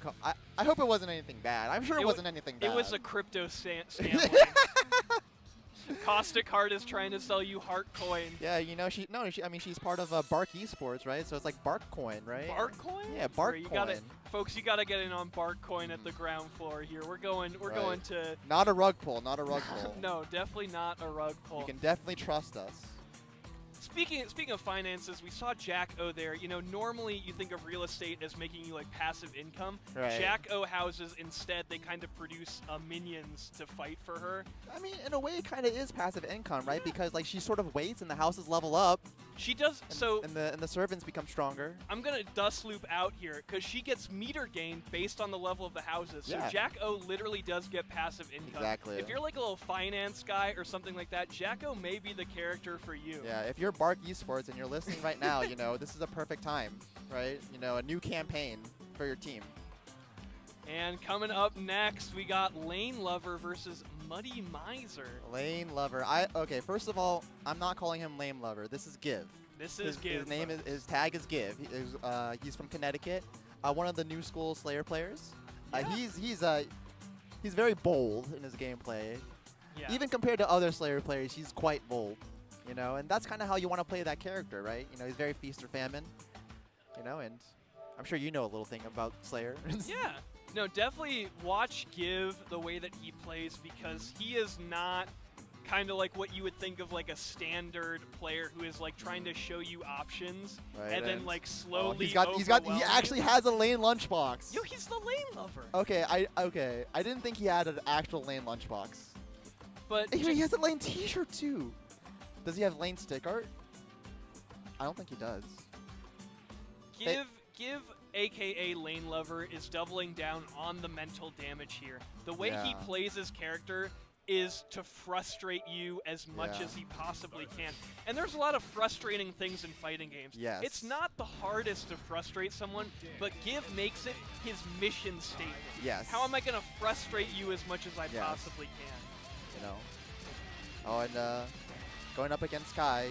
I hope it wasn't anything bad. I'm sure it wasn't anything bad. It was a crypto scam. Caustic Heart is trying to sell you Heart Coin. Yeah, you know I mean she's part of Bark Esports, right? So it's like Bark Coin, right? Bark Coin? Yeah, Bark Coin. Folks, you gotta get in on Bark Coin at the ground floor here. We're going to. Not a rug pull. Not a rug pull. No, definitely not a rug pull. You can definitely trust us. Speaking of finances, we saw Jack O there. You know, normally you think of real estate as making you like passive income. Right. Jack O houses, instead, they kind of produce minions to fight for her. I mean, in a way, it kind of is passive income, right? Because like she sort of waits, and the houses level up. She does. And the servants become stronger. I'm gonna dust loop out here because she gets meter gain based on the level of the houses. Yeah. So Jack O literally does get passive income. Exactly. If you're like a little finance guy or something like that, Jack O may be the character for you. Yeah, if you're Bark Esports and you're listening right now, you know, this is a perfect time, right? You know, a new campaign for your team. And coming up next, we got Lane Lover versus Muddy Miser. Lane Lover. Okay, first of all, I'm not calling him Lane Lover. This is Give. This is Give. His name his tag is Give. He's from Connecticut. One of the new school Slayer players. Yeah. He's very bold in his gameplay. Yeah. Even compared to other Slayer players, he's quite bold. You know, and that's kind of how you want to play that character, right? You know, he's very feast or famine. You know, and I'm sure you know a little thing about Slayer. Yeah. No, definitely watch Give the way that he plays because he is not kind of like what you would think of like a standard player who is like trying to show you options and then like slowly he actually has a lane lunchbox. Yo, he's the Lane Lover. Okay, I didn't think he had an actual lane lunchbox. But he has a lane t-shirt too. Does he have lane stick art? I don't think he does. Give aka Lane Lover is doubling down on the mental damage here. The way he plays his character is to frustrate you as much as he possibly can. And there's a lot of frustrating things in fighting games. Yes. It's not the hardest to frustrate someone, but Give makes it his mission statement. Yes. How am I going to frustrate you as much as I possibly can? You know. Oh, and going up against Kai.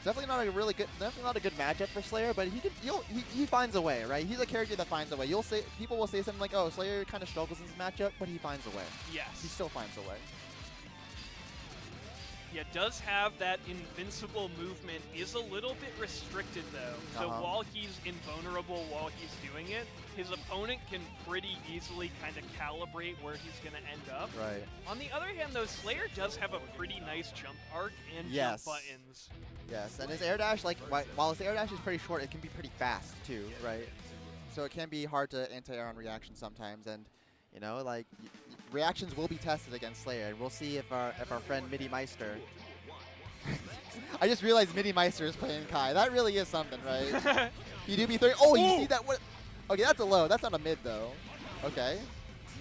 Definitely not a good matchup for Slayer, but he finds a way, right? He's a character that finds a way. People will say something like, "Oh, Slayer kind of struggles in this matchup," but he finds a way. Yes. He still finds a way. Yeah, does have that invincible movement, is a little bit restricted though. So while he's invulnerable while he's doing it, his opponent can pretty easily kind of calibrate where he's going to end up. Right. On the other hand though, Slayer does have a pretty nice jump arc and jump buttons. Yes, and his air dash, like while his air dash is pretty short, it can be pretty fast too, right? So it can be hard to anti-air on reaction sometimes, and you know, like reactions will be tested against Slayer, and we'll see if our friend Midi Meister. I just realized Midi Meister is playing Kai. That really is something, right? He do be 30. Oh, you see that? What? Okay, that's a low. That's not a mid though. Okay,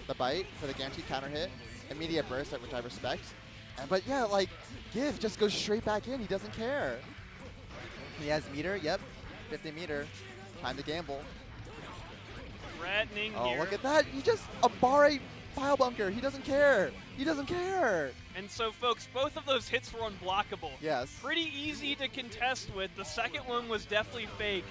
the bite for the guaranteed counter hit, immediate burst, which I respect. But yeah, like Give just goes straight back in. He doesn't care. He has meter. Yep, 50 meter. Time to gamble. Threatening Oh, here. look at that. He just a bar 8 pile bunker. He doesn't care. He doesn't care. And so, folks, both of those hits were unblockable. Yes. Pretty easy to contest with. The second one was definitely fake.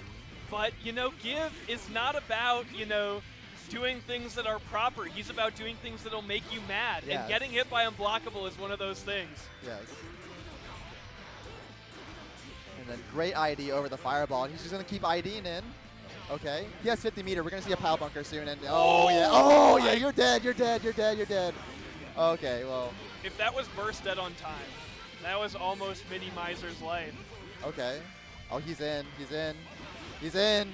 But, you know, Give is not about, you know, doing things that are proper. He's about doing things that'll make you mad. Yes. And getting hit by unblockable is one of those things. Yes. And then great ID over the fireball. He's just going to keep IDing in. Okay. He has 50 meter. We're going to see a pile bunker soon. And oh yeah, you're dead. You're dead. You're dead. You're dead. Okay, well. If that was burst dead on time, that was almost Mini Miser's life. Okay. Oh, he's in. He's in. He's in.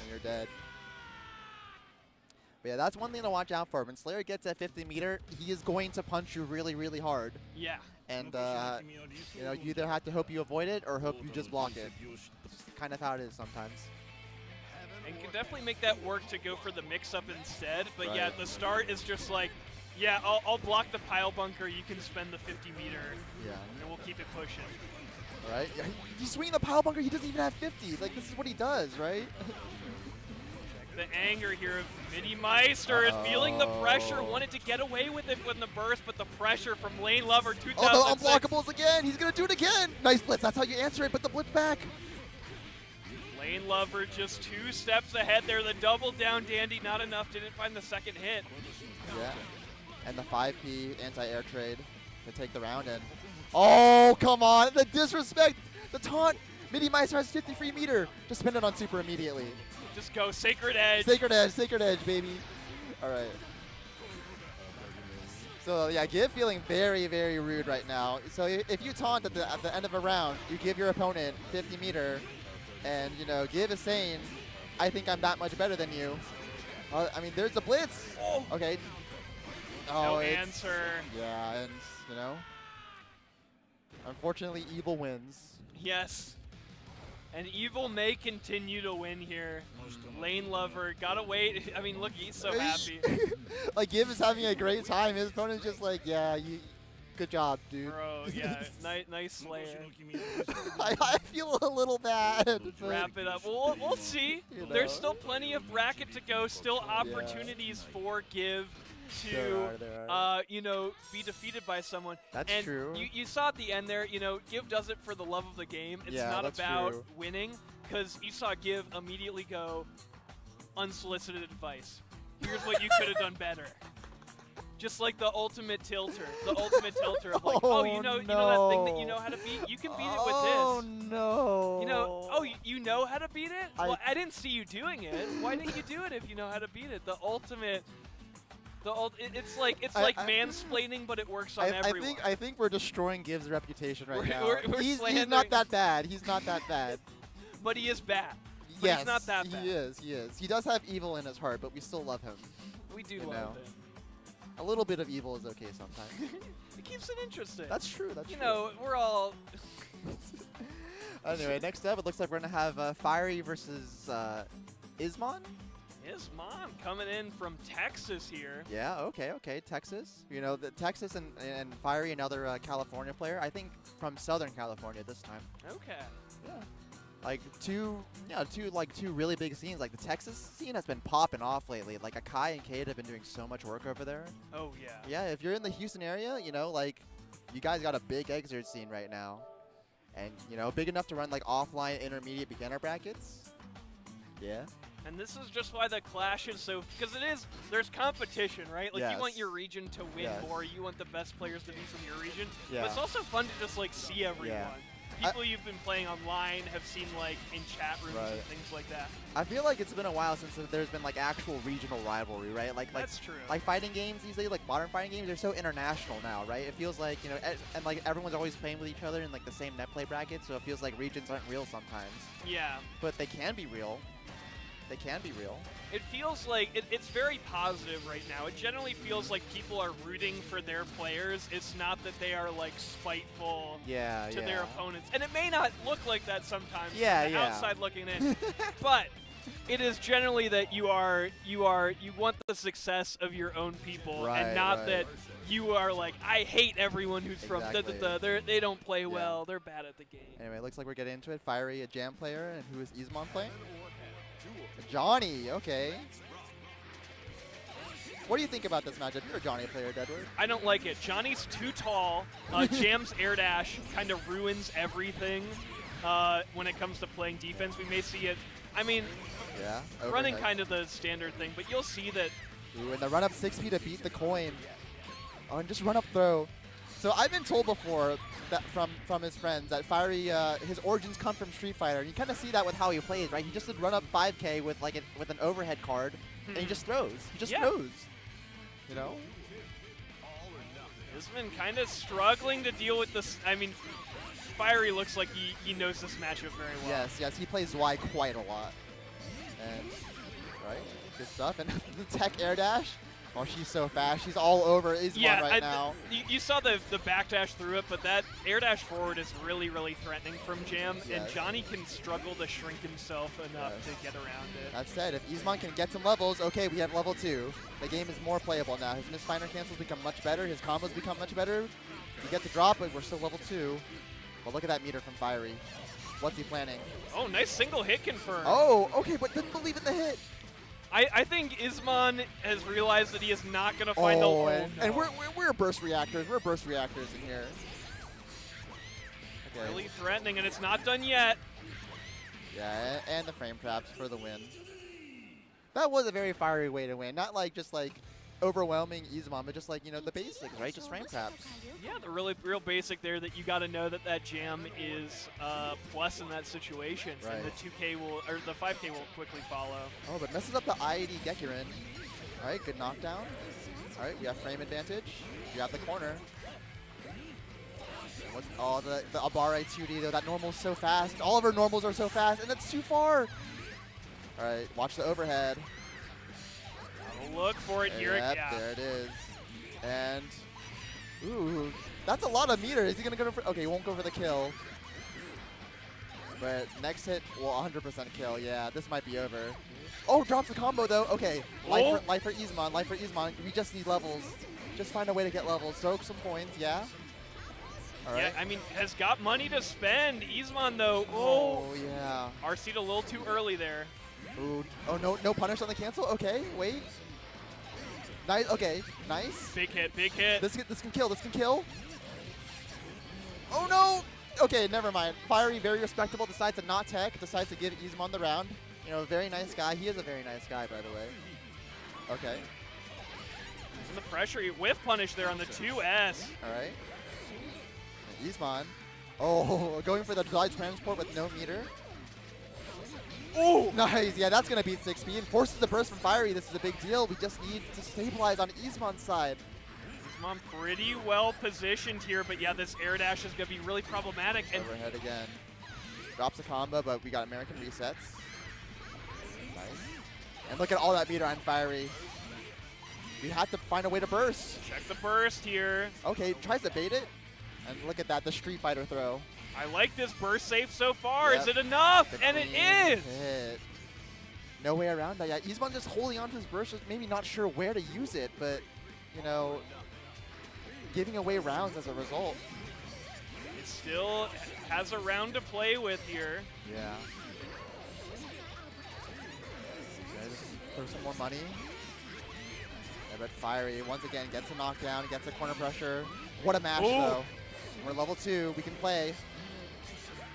and you're dead. But yeah, that's one thing to watch out for. When Slayer gets at 50 meter, he is going to punch you really, really hard. Yeah. And you know, you either have to hope you avoid it or hope you just block it. It's just kind of how it is sometimes. And can definitely make that work to go for the mix-up instead. But Right. yeah, the start is just like, yeah, I'll block the pile bunker. You can spend the 50 meter. Yeah. And we'll keep it pushing. All right. Yeah, he's swinging the pile bunker. He doesn't even have 50. Like, this is what he does, right? The anger here of Midi Meister is feeling the pressure. Wanted to get away with it when the burst, but the pressure from Lane Lover 2006. Oh, the unblockables again. He's going to do it again. Nice blitz. That's how you answer it, but the blitz back. Lane Lover just 2 steps ahead there. The double down dandy, not enough. Didn't find the second hit. Yeah. And the 5P anti-air trade to take the round in. Oh, come on. The disrespect. The taunt. Midi Meister has 50 free meter. Just spend it on super immediately. Just go Sacred Edge. Sacred Edge, baby. All right. So yeah, Give feeling very, very rude right now. So if you taunt at the end of a round, you give your opponent 50 meter, and you know Give is saying, "I think I'm that much better than you." I mean, there's the blitz. Oh. Okay. No answer. Yeah, and you know, unfortunately, Evil wins. Yes. And Evil may continue to win here. Lane Lover, gotta wait. I mean, look, he's so happy. Like, Give is having a great time. His opponent's just like, yeah, good job, dude. Bro, yeah, nice Slayer. I feel a little bad. Wrap it up. We'll see. You know. There's still plenty of bracket to go. Still opportunities for Give to, there are. you know, be defeated by someone. That's and true. You saw at the end there, you know, Give does it for the love of the game. It's Yeah, not that's about true. winning, because you saw Give immediately go unsolicited advice. Here's what you could have done better. Just like the ultimate tilter. The ultimate tilter of like, oh, you know that thing that you know how to beat? You can beat it with this. Oh, no. You know, oh, you know how to beat it? Well, I didn't see you doing it. Why didn't you do it if you know how to beat it? The ultimate... It's like mansplaining, but it works on everyone. I think we're destroying Give's reputation right now. We're he's slandering. not that bad. He's not that bad. But he is bad. But Yes, he's not that bad. he is. He is. He does have evil in his heart, but we still love him. We do You love know. it. A little bit of evil is okay sometimes. It keeps it interesting. That's true. That's you true. know, we're all... Anyway, next up, it looks like we're going to have Fiery versus Ismon. Ismon coming in from Texas here. Yeah, okay. Texas. You know, the Texas and Fiery, another California player. I think from Southern California this time. Okay. Yeah. Like two really big scenes. Like the Texas scene has been popping off lately. Like Akai and Cade have been doing so much work over there. Oh, yeah. Yeah, if you're in the Houston area, you know, like you guys got a big Xrd scene right now. And, you know, big enough to run like offline intermediate beginner brackets. Yeah. And this is just why the Clash is so, because there's competition, right? Like you want your region to win more, you want the best players to be from your region. Yeah. But it's also fun to just like see everyone. Yeah. People you've been playing online have seen like in chat rooms and things like that. I feel like it's been a while since there's been like actual regional rivalry, right? That's true. Like fighting games these days, like modern fighting games, they're so international now, right? It feels like, you know, and like everyone's always playing with each other in like the same net play bracket, so it feels like regions aren't real sometimes. Yeah. But they can be real. They can be real. It feels like it's very positive right now. It generally feels like people are rooting for their players. It's not that they are like spiteful to their opponents. And it may not look like that sometimes from the outside looking in. But it is generally that you want the success of your own people and not that you are like, I hate everyone who's from they don't play well, they're bad at the game. Anyway, looks like we're getting into it. Fiery, a jam player, and who is Ismon playing? Johnny, okay. What do you think about this matchup? You're a Johnny player, Deadwood. I don't like it. Johnny's too tall. Jam's air dash kind of ruins everything when it comes to playing defense. We may see it. I mean, running kind of the standard thing, but you'll see that. Ooh, and the run up 6P to beat the coin. Oh, and just run up throw. So I've been told before that from his friends that Fiery, his origins come from Street Fighter. And you kind of see that with how he plays, right? He just did run up 5K with like with an overhead card, and he just throws. He just throws. You know? He's been kind of struggling to deal with this. I mean, Fiery looks like he knows this matchup very well. Yes, he plays Y quite a lot. And, right, good stuff. And the tech air dash. Oh, she's so fast. She's all over Ismon right now. You saw the backdash through it, but that air dash forward is really, really threatening from Jam, and Johnny can struggle to shrink himself enough to get around it. That said, if Ismon can get some levels, okay, we have level 2. The game is more playable now. His misfinder cancels become much better. His combos become much better. We get the drop, but we're still level 2. But look at that meter from Fiery. What's he planning? Oh, nice single hit confirm. Oh, okay, but didn't believe in the hit. I think Ismon has realized that he is not going to find the and we're burst reactors. We're burst reactors in here. Okay. Really threatening, and it's not done yet. Yeah, and the frame traps for the win. That was a very fiery way to win. Not like just like overwhelming Ismon, but just like, you know, the basics, right? Just frame traps. Yeah, the real basic there that you got to know that Jam is plus in that situation. Right. And the 2K will, or the 5K will quickly follow. Oh, but messes up the IAD Gekirin. All right, good knockdown. All right, we have frame advantage. We have the corner. Oh, the Abare 2D though, that normal's so fast. All of our normals are so fast, and that's too far. All right, watch the overhead. Look for it here. Yep, yeah. There it is. And, ooh, that's a lot of meter. Is he going to go for, okay, he won't go for the kill. But next hit will 100% kill. Yeah, this might be over. Oh, drops the combo though. Okay, life for Ismon, life for Ismon. We just need levels. Just find a way to get levels. Soak some points, yeah? All right. Yeah, I mean, has got money to spend. Ismon though, oh yeah. RC'd a little too early there. Ooh. Oh, no punish on the cancel? Okay, wait. Nice, okay, nice. Big hit, big hit. This can kill, this can kill. Oh no! Okay, never mind. Fiery, very respectable, decides to not tech, decides to give Ismon the round. You know, very nice guy. He is a very nice guy, by the way. Okay. The pressure, whiff punish there on the 2S. All right. Ismon. Oh, going for the glide transport with no meter. Oh, nice. Yeah, that's going to beat 6 speed. Forces the burst from Fiery. This is a big deal. We just need to stabilize on Ismon's side. Ismon pretty well positioned here, but yeah, this air dash is going to be really problematic. And overhead again. Drops a combo, but we got American resets. Nice. And look at all that meter on Fiery. We have to find a way to burst. Check the burst here. Okay, tries to bait it. And look at that, the Street Fighter throw. I like this burst safe so far. Yep. Is it enough? And it is. Hit. No way around that. Yeah, Ismon just holding on to his burst, just maybe not sure where to use it, but, you know, giving away rounds as a result. It still has a round to play with here. Yeah. Okay, just throw some more money. Yeah, but Fiery, once again, gets a knockdown, gets a corner pressure. What a match, though. We're level 2. We can play.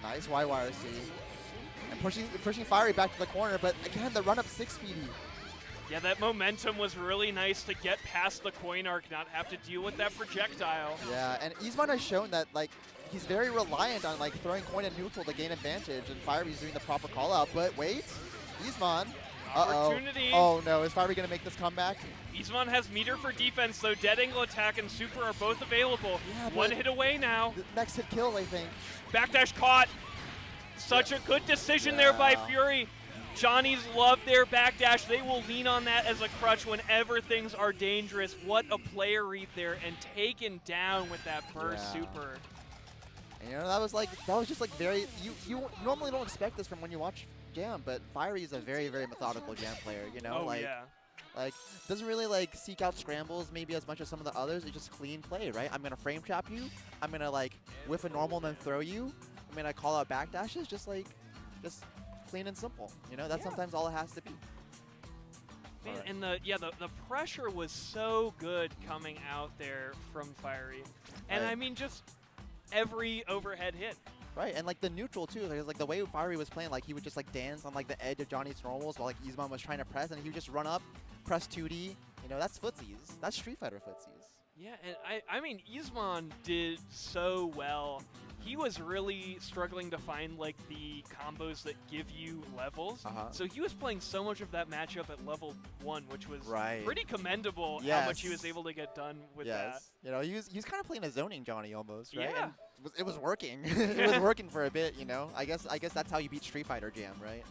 Nice YYRC. And pushing Fiery back to the corner, but again, the run-up 6-speedy. Yeah, that momentum was really nice to get past the coin arc, not have to deal with that projectile. Yeah, and Ismon has shown that, like, he's very reliant on, like, throwing coin and neutral to gain advantage, and Fiery's doing the proper call-out. But wait, Ismon. Opportunity. Oh no, is Fiery going to make this comeback? Ismon has meter for defense, though. Dead angle attack and super are both available. Yeah, one hit away now. The next hit kill, I think. Backdash caught. Such a good decision there by Fury. Johnny's love their backdash. They will lean on that as a crutch whenever things are dangerous. What a player read there, and taken down with that burst super. And, you know, that was just like very, you normally don't expect this from when you watch Jam, but Fiery is a very, very methodical Jam player, you know? Like, doesn't really, like, seek out scrambles maybe as much as some of the others. It's just clean play, right? I'm going to frame trap you. I'm going to, like, whiff a normal and then throw you. I'm going to call out backdashes, just clean and simple. You know, that's sometimes all it has to be. Man, and the pressure was so good coming out there from Fiery. And I mean, just every overhead hit. Right, and like the neutral too, like the way Fiery was playing, like he would just like dance on like the edge of Johnny's normals while like Ismon was trying to press, and he would just run up, press 2D. You know, that's footsies. That's Street Fighter footsies. Yeah, and I mean, Ismon did so well. He was really struggling to find like the combos that give you levels. So he was playing so much of that matchup at level 1, which was pretty commendable. How much he was able to get done with that. You know, he was kind of playing a zoning Johnny almost, right? Yeah. And it was working. It was working for a bit, you know. I guess that's how you beat Street Fighter Jam, right?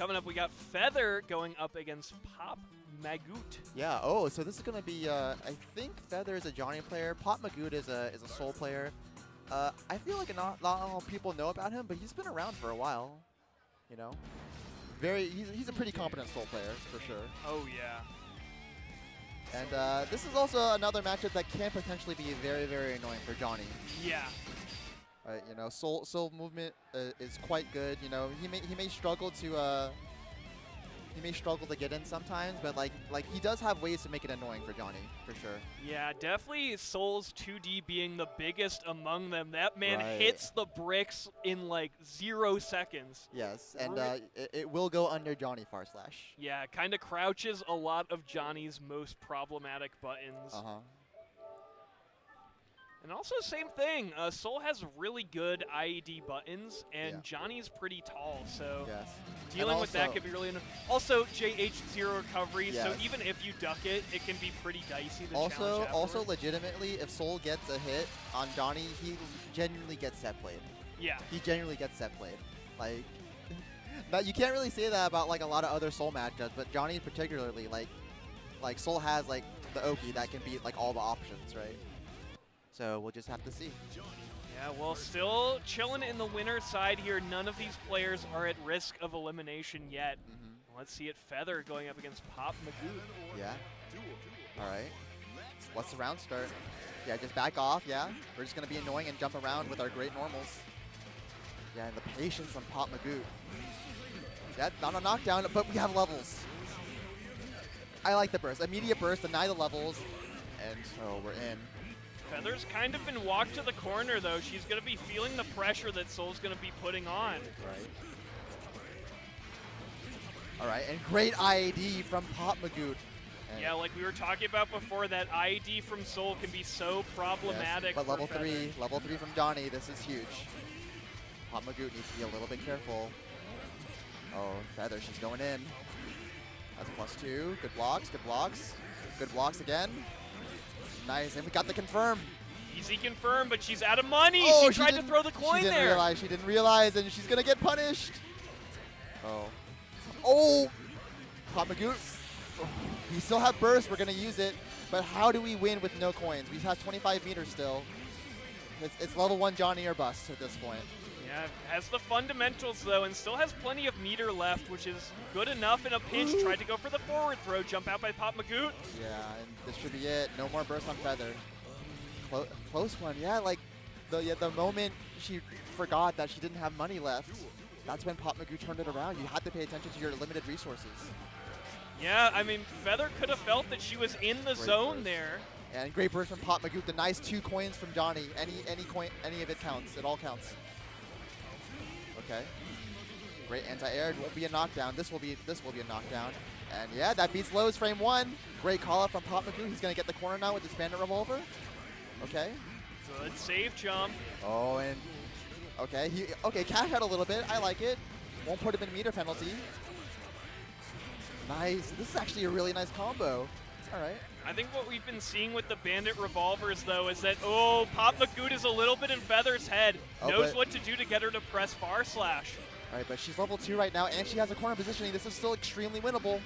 coming up, we got Feather going up against Pop Magoot. Yeah. Oh, so this is gonna be. I think Feather is a Johnny player. Pop Magoot is a Soul player. I feel like not a lot of people know about him, but he's been around for a while. You know, he's a pretty competent Soul player for sure. Oh yeah. And this is also another matchup that can potentially be very, very annoying for Johnny. Yeah. You know, Soul movement is quite good. You know, he may struggle to get in sometimes, but like he does have ways to make it annoying for Johnny for sure. Yeah, definitely Soul's 2D being the biggest among them. That man Right. hits the bricks in like 0 seconds. Yes, and it will go under Johnny /. Yeah, kind of crouches a lot of Johnny's most problematic buttons. And also, same thing. Soul has really good IED buttons, and Johnny's pretty tall, so dealing with that could be really annoying. Also, JH0 recovery, so even if you duck it, it can be pretty dicey to challenge afterwards. Also, legitimately, if Soul gets a hit on Johnny, he genuinely gets set played. Yeah. He genuinely gets set played. Like, but you can't really say that about like a lot of other Soul matchups, but Johnny particularly, like Soul has like the Oki that can beat like all the options, right? So we'll just have to see. Yeah, well, still chilling in the winner's side here. None of these players are at risk of elimination yet. Let's see it. Feather going up against Pop Magoot. Yeah. All right. What's the round start? Yeah, just back off, yeah. We're just going to be annoying and jump around with our great normals. Yeah, and the patience on Pop Magoot. Yeah, not a knockdown, but we have levels. I like the burst. Immediate burst, deny the levels, and so we're in. Feather's kind of been walked to the corner, though. She's going to be feeling the pressure that Soul's going to be putting on. Right. All right, and great IAD from Pop Magoot. Yeah, like we were talking about before, that IED from Soul can be so problematic. Yes, but level for level 3 from Johnny, this is huge. Pop Magoot needs to be a little bit careful. Oh, Feather, she's going in. That's +2. Good blocks, good blocks. Good blocks again. Nice, and we got the confirm. Easy confirm, but she's out of money. Oh, she tried to throw the coin there. She didn't realize, and she's gonna get punished. Oh. Oh! Pop Magoot. Oh. We still have burst, we're gonna use it, but how do we win with no coins? We have 25 meters still. It's level 1 Johnny or bust at this point. Yeah, has the fundamentals though, and still has plenty of meter left, which is good enough in a pinch. Tried to go for the forward throw, jump out by Pop Magoot. Yeah, and this should be it. No more burst on Feather. Close one, yeah, like the moment she forgot that she didn't have money left, that's when Pop Magoot turned it around. You had to pay attention to your limited resources. Yeah, I mean, Feather could have felt that she was in the zone there. And great burst from Pop Magoot. The nice 2 coins from Johnny. Any coin, any of it counts. It all counts. Okay. Great anti-air. It won't be a knockdown. This will be a knockdown. And yeah, that beats Lowe's frame 1. Great call up from Pop Magoot. He's gonna get the corner now with his Bandit Revolver. Okay. Good save jump. Oh, and okay, cash out a little bit. I like it. Won't put him in meter penalty. Nice. This is actually a really nice combo. All right. I think what we've been seeing with the Bandit Revolvers, though, is that, Pop Magoot is a little bit in Feather's head. Knows what to do to get her to press bar slash. All right, but she's level 2 right now, and she has a corner positioning. This is still extremely winnable.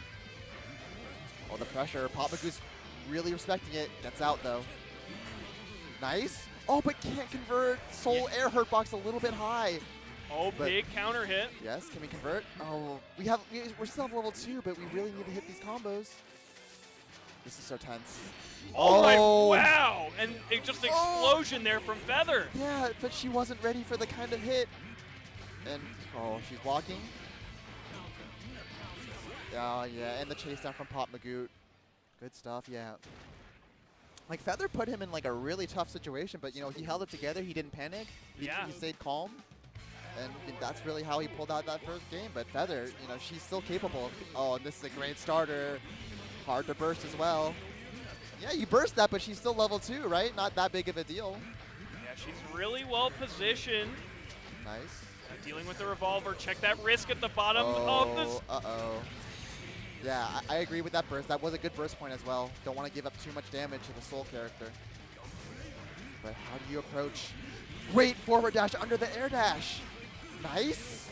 Oh, the pressure. Pop Magoot's really respecting it. Gets out, though. Nice. Oh, but can't convert. Soul air hurt box a little bit high. Oh, but big counter hit. Yes, can we convert? Oh, we're still level 2, but we really need to hit these combos. This is so tense. Oh my, wow! And it just explosion there from Feather. Yeah, but she wasn't ready for the kind of hit. And, she's blocking. Yeah, and the chase down from Pop Magoot. Good stuff, yeah. Like, Feather put him in, like, a really tough situation, but, he held it together. He didn't panic. He stayed calm. And that's really how he pulled out that first game. But Feather, she's still capable. And this is a great starter. Hard to burst as well. Yeah, you burst that, but she's still level 2, right? Not that big of a deal. Yeah, she's really well positioned. Nice. Dealing with the revolver. Check that risk at the bottom of this. Yeah, I agree with that burst. That was a good burst point as well. Don't want to give up too much damage to the Soul character. But how do you approach? Great forward dash under the air dash. Nice.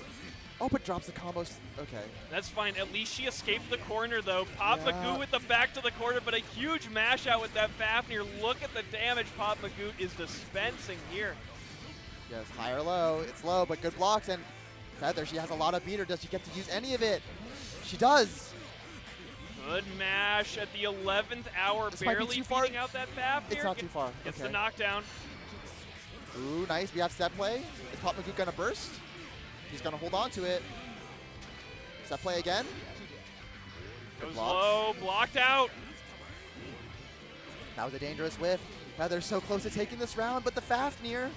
Oh, but drops the combos. Okay. That's fine. At least she escaped the corner, though. Pop Yeah. Magoo with the back to the corner, but a huge mash out with that Fafnir. Look at the damage Pop Magoo is dispensing here. Yes, high or low. It's low, but good blocks. And Feather, she has a lot of meter. Does she get to use any of it? She does. Good mash at the 11th hour, This might be barely too far. feeding out that Fafnir. It's not too far. Gets Okay. the knockdown. Ooh, nice. We have set play. Is Pop Magoo going to burst? He's going to hold on to it. Set play again. Good Goes blocks. low, blocked out. That was a dangerous whiff. Feather's so close to taking this round, but the Fafnir.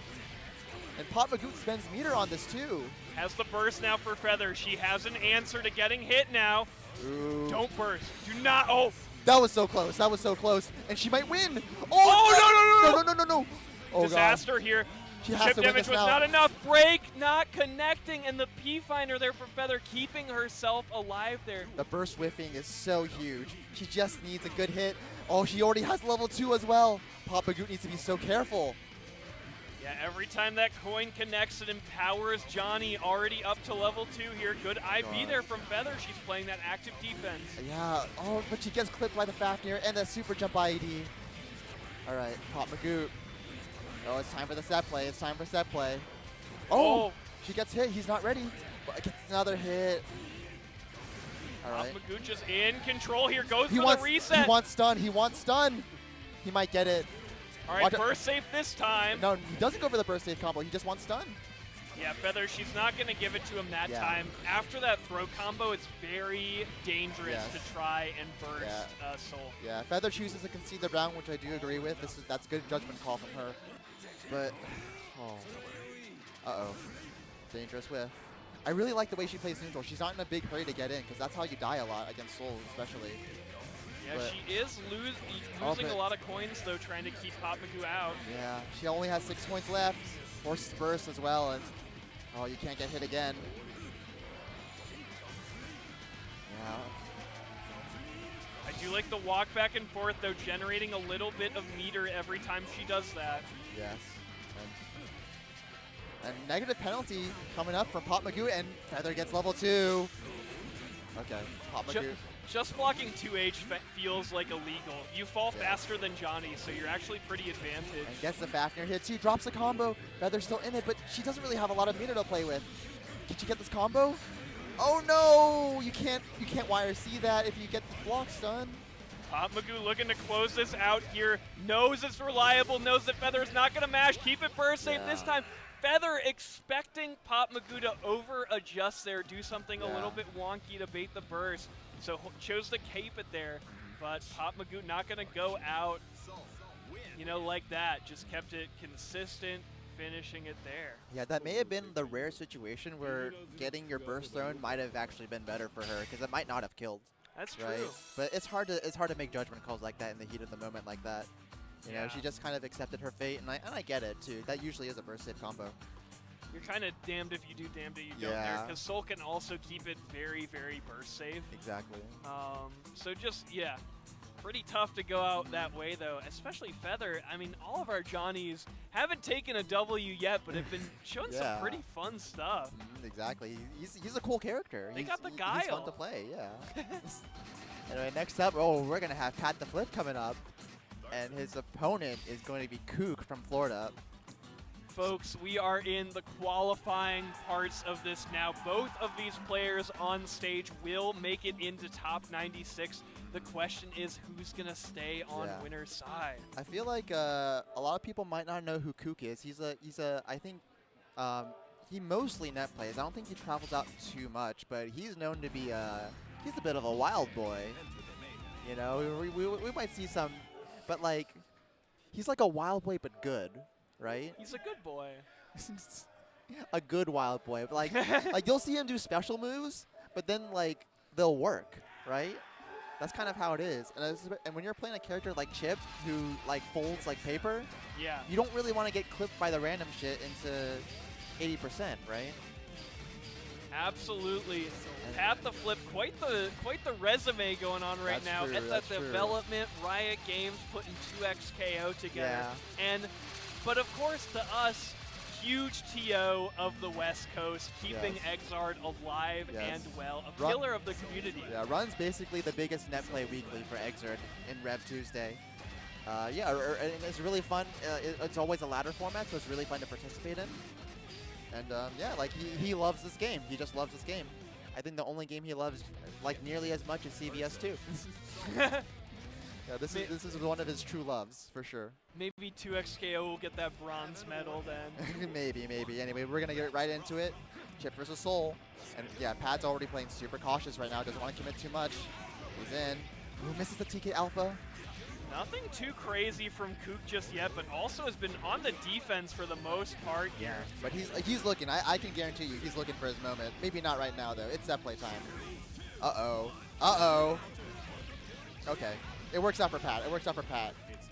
And Pop Magoo spends meter on this too. Has the burst now for Feather. She has an answer to getting hit now. Ooh. Don't burst. Do not. Oh. That was so close. That was so close. And she might win. Oh, no, no, no, no, no, no. Oh, Disaster here. She has Chip to win damage this was now. not enough. Break not connecting, and the P-Finder there for Feather, keeping herself alive there. The burst whiffing is so huge. She just needs a good hit. Oh, she already has level 2 as well. Pop Magoo needs to be so careful. Yeah, every time that coin connects, it empowers Johnny, already up to level 2 here. Good IB there from Feather. She's playing that active defense. Yeah. Oh, but she gets clipped by the Fafnir and the super jump IED. All right, Pop Magoo. Oh, it's time for the set play. It's time for set play. Oh, she gets hit. He's not ready. But gets another hit. All right. Pop Magoo just in control here. Goes He for wants, the reset. He wants stun. He wants stun. He might get it. All right, Watch burst safe this time. No, he doesn't go for the burst save combo. He just wants stun. Yeah, Feather, she's not going to give it to him that Yeah. time. After that throw combo, it's very dangerous Yes. to try and burst Soul. Yeah, Feather chooses to concede the round, which I do agree with. That's good judgment call from her. But, uh-oh. Dangerous whiff. I really like the way she plays neutral. She's not in a big hurry to get in, because that's how you die a lot against Soul, especially. Yeah, But- she is losing a lot of coins, though, trying to keep Pop Magoo out. Yeah, she only has 6 points left. Forces burst as well, and oh, you can't get hit again. Yeah. I do like the walk back and forth, though, generating a little bit of meter every time she does that. Yes. And negative penalty coming up from Pop Magoo, and Feather gets level 2. Okay, Pop Magoo. Just blocking 2H feels like illegal. You fall faster than Johnny, so you're actually pretty advantaged. And gets the Fafnir hit too, drops the combo. Feather's still in it, but she doesn't really have a lot of meter to play with. Can she get this combo? Oh no! You can't YRC that if you get the block stun. Pop Magoo looking to close this out here. Knows it's reliable, knows that Feather is not going to mash. Keep it burst safe this time. Feather expecting Pop Magoo to over-adjust there, do something a little bit wonky to bait the burst. So chose to cape it there, but Pop Magoo not going to go out, like that. Just kept it consistent, finishing it there. Yeah, that may have been the rare situation where getting your burst thrown might have actually been better for her, because it might not have killed. That's right? true. But it's hard to make judgment calls like that in the heat of the moment like that. You know, she just kind of accepted her fate, and I get it too. That usually is a burst save combo. You're kind of damned if you do, damned if you don't there, because Soul can also keep it very, very burst safe. Exactly. So just, pretty tough to go out that way, though, especially Feather. I mean, all of our Johnnies haven't taken a W yet, but have been showing some pretty fun stuff. Exactly. He's a cool character. They got the He's guile. fun to play, yeah. Anyway, next up, we're going to have Pat the Flip coming up, and his opponent is going to be Kook from Florida. Folks, we are in the qualifying parts of this now. Both of these players on stage will make it into top 96. The question is, who's going to stay on winner's side? I feel like a lot of people might not know who Kook is. I think he mostly net plays. I don't think he travels out too much, but he's known to be he's a bit of a wild boy. You know, we might see some, but like, he's like a wild boy but good, right? He's a good boy. A good wild boy. But like you'll see him do special moves, but then like they'll work, right? That's kind of how it is. And when you're playing a character like Chip, who like folds like paper, you don't really want to get clipped by the random shit into 80%, right? Absolutely. Pat the Flip, quite the resume going on right now at the development. Riot Games putting 2x KO together. But of course, to us, huge TO of the West Coast, keeping Xrd alive and well, a pillar of the community. Yeah, Run's basically the biggest net play weekly for Xrd in Rev Tuesday. And it's really fun. It's always a ladder format, so it's really fun to participate in. And like he loves this game. He just loves this game. I think the only game he loves like nearly as much is CVS 2. Yeah, this is one of his true loves for sure. Maybe 2XKO will get that bronze medal then. maybe. Anyway, we're gonna get right into it. Chip versus Soul, and yeah, Pat's already playing super cautious right now. Doesn't want to commit too much. He's in. Ooh, misses the TK Alpha. Nothing too crazy from Kook just yet, but also has been on the defense for the most part here. But he's looking. I can guarantee you he's looking for his moment. Maybe not right now though. It's set play time. Uh-oh. Okay. It works out for Pat.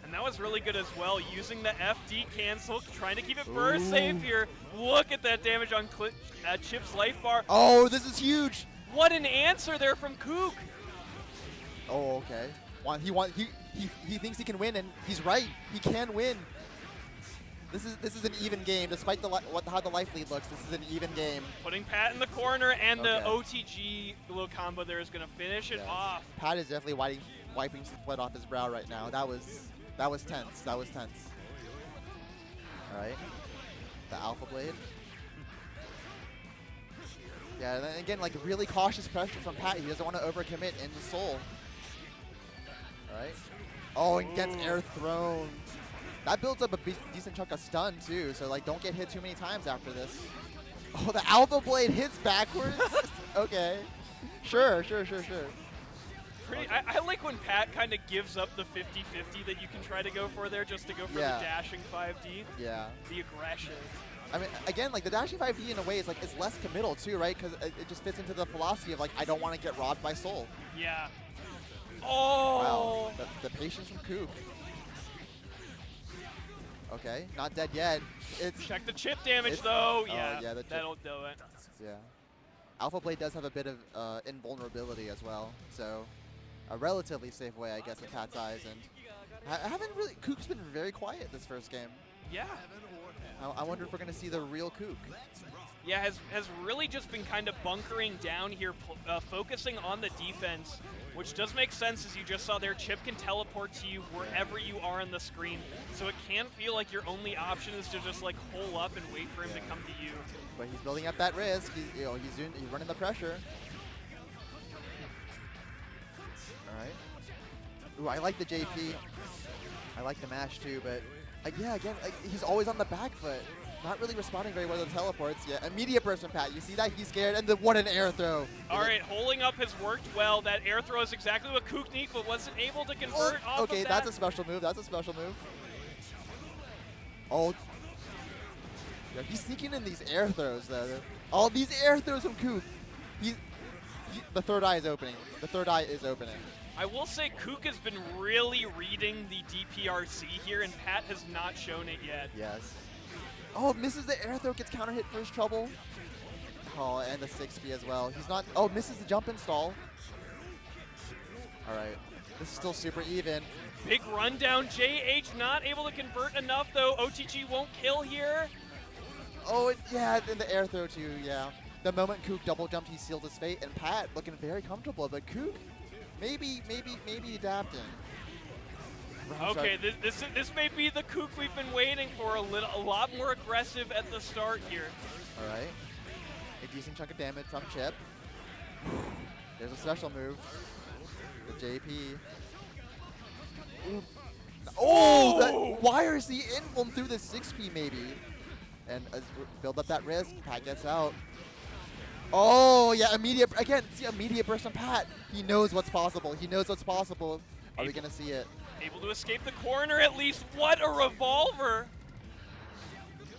And that was really good as well, using the FD cancel, trying to keep it burst safe here. Look at that damage on Chip's life bar. Oh, this is huge. What an answer there from Kook. Oh, okay. He thinks he can win, and he's right. He can win. This is an even game, despite how the life lead looks. This is an even game. Putting Pat in the corner, and the OTG little combo there is going to finish it off. Pat is definitely wiping some sweat off his brow right now. That was tense. All right, the Alpha Blade. Yeah, and then again, like really cautious pressure from Pat. He doesn't want to overcommit in the Soul. All right. Oh, and gets air thrown. That builds up a decent chunk of stun too. So like, don't get hit too many times after this. Oh, the Alpha Blade hits backwards. Okay. Sure. I like when Pat kind of gives up the 50-50 that you can try to go for there, just to go for the dashing 5D. Yeah. The aggression. I mean, again, like the dashing 5D in a way is like it's less committal too, right? Because it just fits into the philosophy of like I don't want to get robbed by Soul. Yeah. Oh. Wow. The patience from Kook. Okay, not dead yet. Check the chip damage though. Yeah, that'll do it. Yeah. Alpha Blade does have a bit of invulnerability as well, so a relatively safe way, I guess, in Pat's eyes. And I haven't really. Kook's been very quiet this first game. Yeah. I wonder if we're gonna see the real Kook. Yeah, has really just been kind of bunkering down here, focusing on the defense, which does make sense as you just saw there. Chip can teleport to you wherever you are on the screen, so it can feel like your only option is to just like hole up and wait for him to come to you. But he's building up that risk. He's running the pressure. All right. Ooh, I like the JP. I like the mash too, but yeah, again, he's always on the back foot. Not really responding very well to the teleports. Yeah, immediate burst from Pat. You see that? He's scared, and what an air throw. All right, holding up has worked well. That air throw is exactly what Kook needs, but wasn't able to convert off of that. Okay, that's a special move. Oh. Yeah, he's sneaking in these air throws, though. All these air throws from Kook. The third eye is opening. I will say Kook has been really reading the DPRC here, and Pat has not shown it yet. Yes. Oh, misses the air throw, gets counter hit for his trouble. Oh, and the 6B as well. He's not. Oh, misses the jump install. All right. This is still super even. Big rundown. JH not able to convert enough, though. OTG won't kill here. Oh, yeah, and the air throw, too, yeah. The moment Kook double jumped, he sealed his fate, and Pat looking very comfortable, but Kook maybe adapting. Okay, this may be the Kook we've been waiting for. A lot more aggressive at the start here. All right, a decent chunk of damage from Chip. There's a special move, the JP. Ooh. Oh, that wires the invuln through the 6P maybe, and build up that risk. Pat gets out. Oh yeah, immediate burst from Pat. He knows what's possible. Are we gonna see it? Able to escape the corner at least. What a revolver!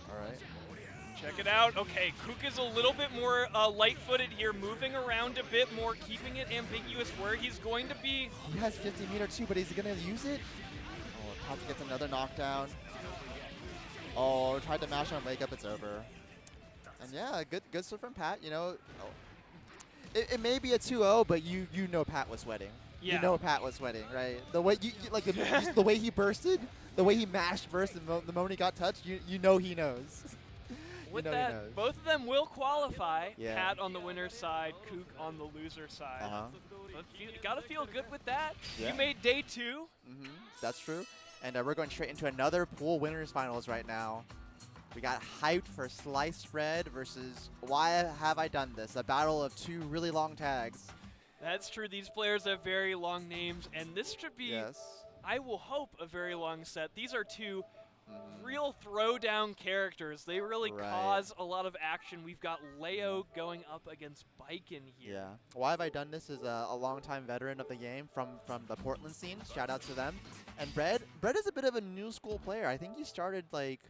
All right. Check it out. Okay, Kook is a little bit more light-footed here, moving around a bit more, keeping it ambiguous where he's going to be. He has 50 meter too, but is he gonna use it? Oh, Pat gets another knockdown. Oh, tried to mash on wake up. It's over. And yeah, good stuff from Pat. You know, it may be a 2-0, but you know Pat was sweating. Yeah. You know Pat was sweating, right? The way the way he bursted, the way he mashed burst, the moment he got touched, you know he knows. with You know he that, knows. both of them will qualify. Yeah. Pat on the winner's side, Kook on the loser side. But you gotta feel good with that. Yeah. You made day 2. That's true. And we're going straight into another pool winners finals right now. We got hyped for Sliced Red versus Why Have I Done This? A battle of 2 really long tags. That's true. These players have very long names, and this should be, I will hope, a very long set. These are 2 real throwdown characters. They really cause a lot of action. We've got Leo going up against Biken here. Yeah. Why Have I Done This is a longtime veteran of the game from the Portland scene. Shout out to them. And Bread is a bit of a new school player. I think he started like,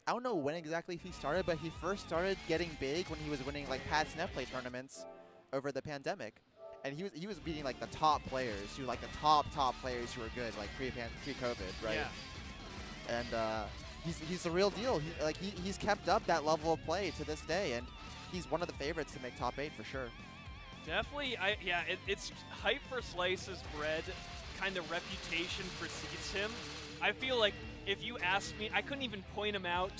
I don't know when exactly he started, but he first started getting big when he was winning like Pat's Netplay tournaments over the pandemic. And he was beating like the top players, who like the top players who were good, like pre-COVID, right? Yeah. And he's the real deal. He's kept up that level of play to this day, and he's one of the favorites to make top 8 for sure. Definitely, it's hype for Slice's Bread. Kind of reputation precedes him. I feel like if you asked me, I couldn't even point him out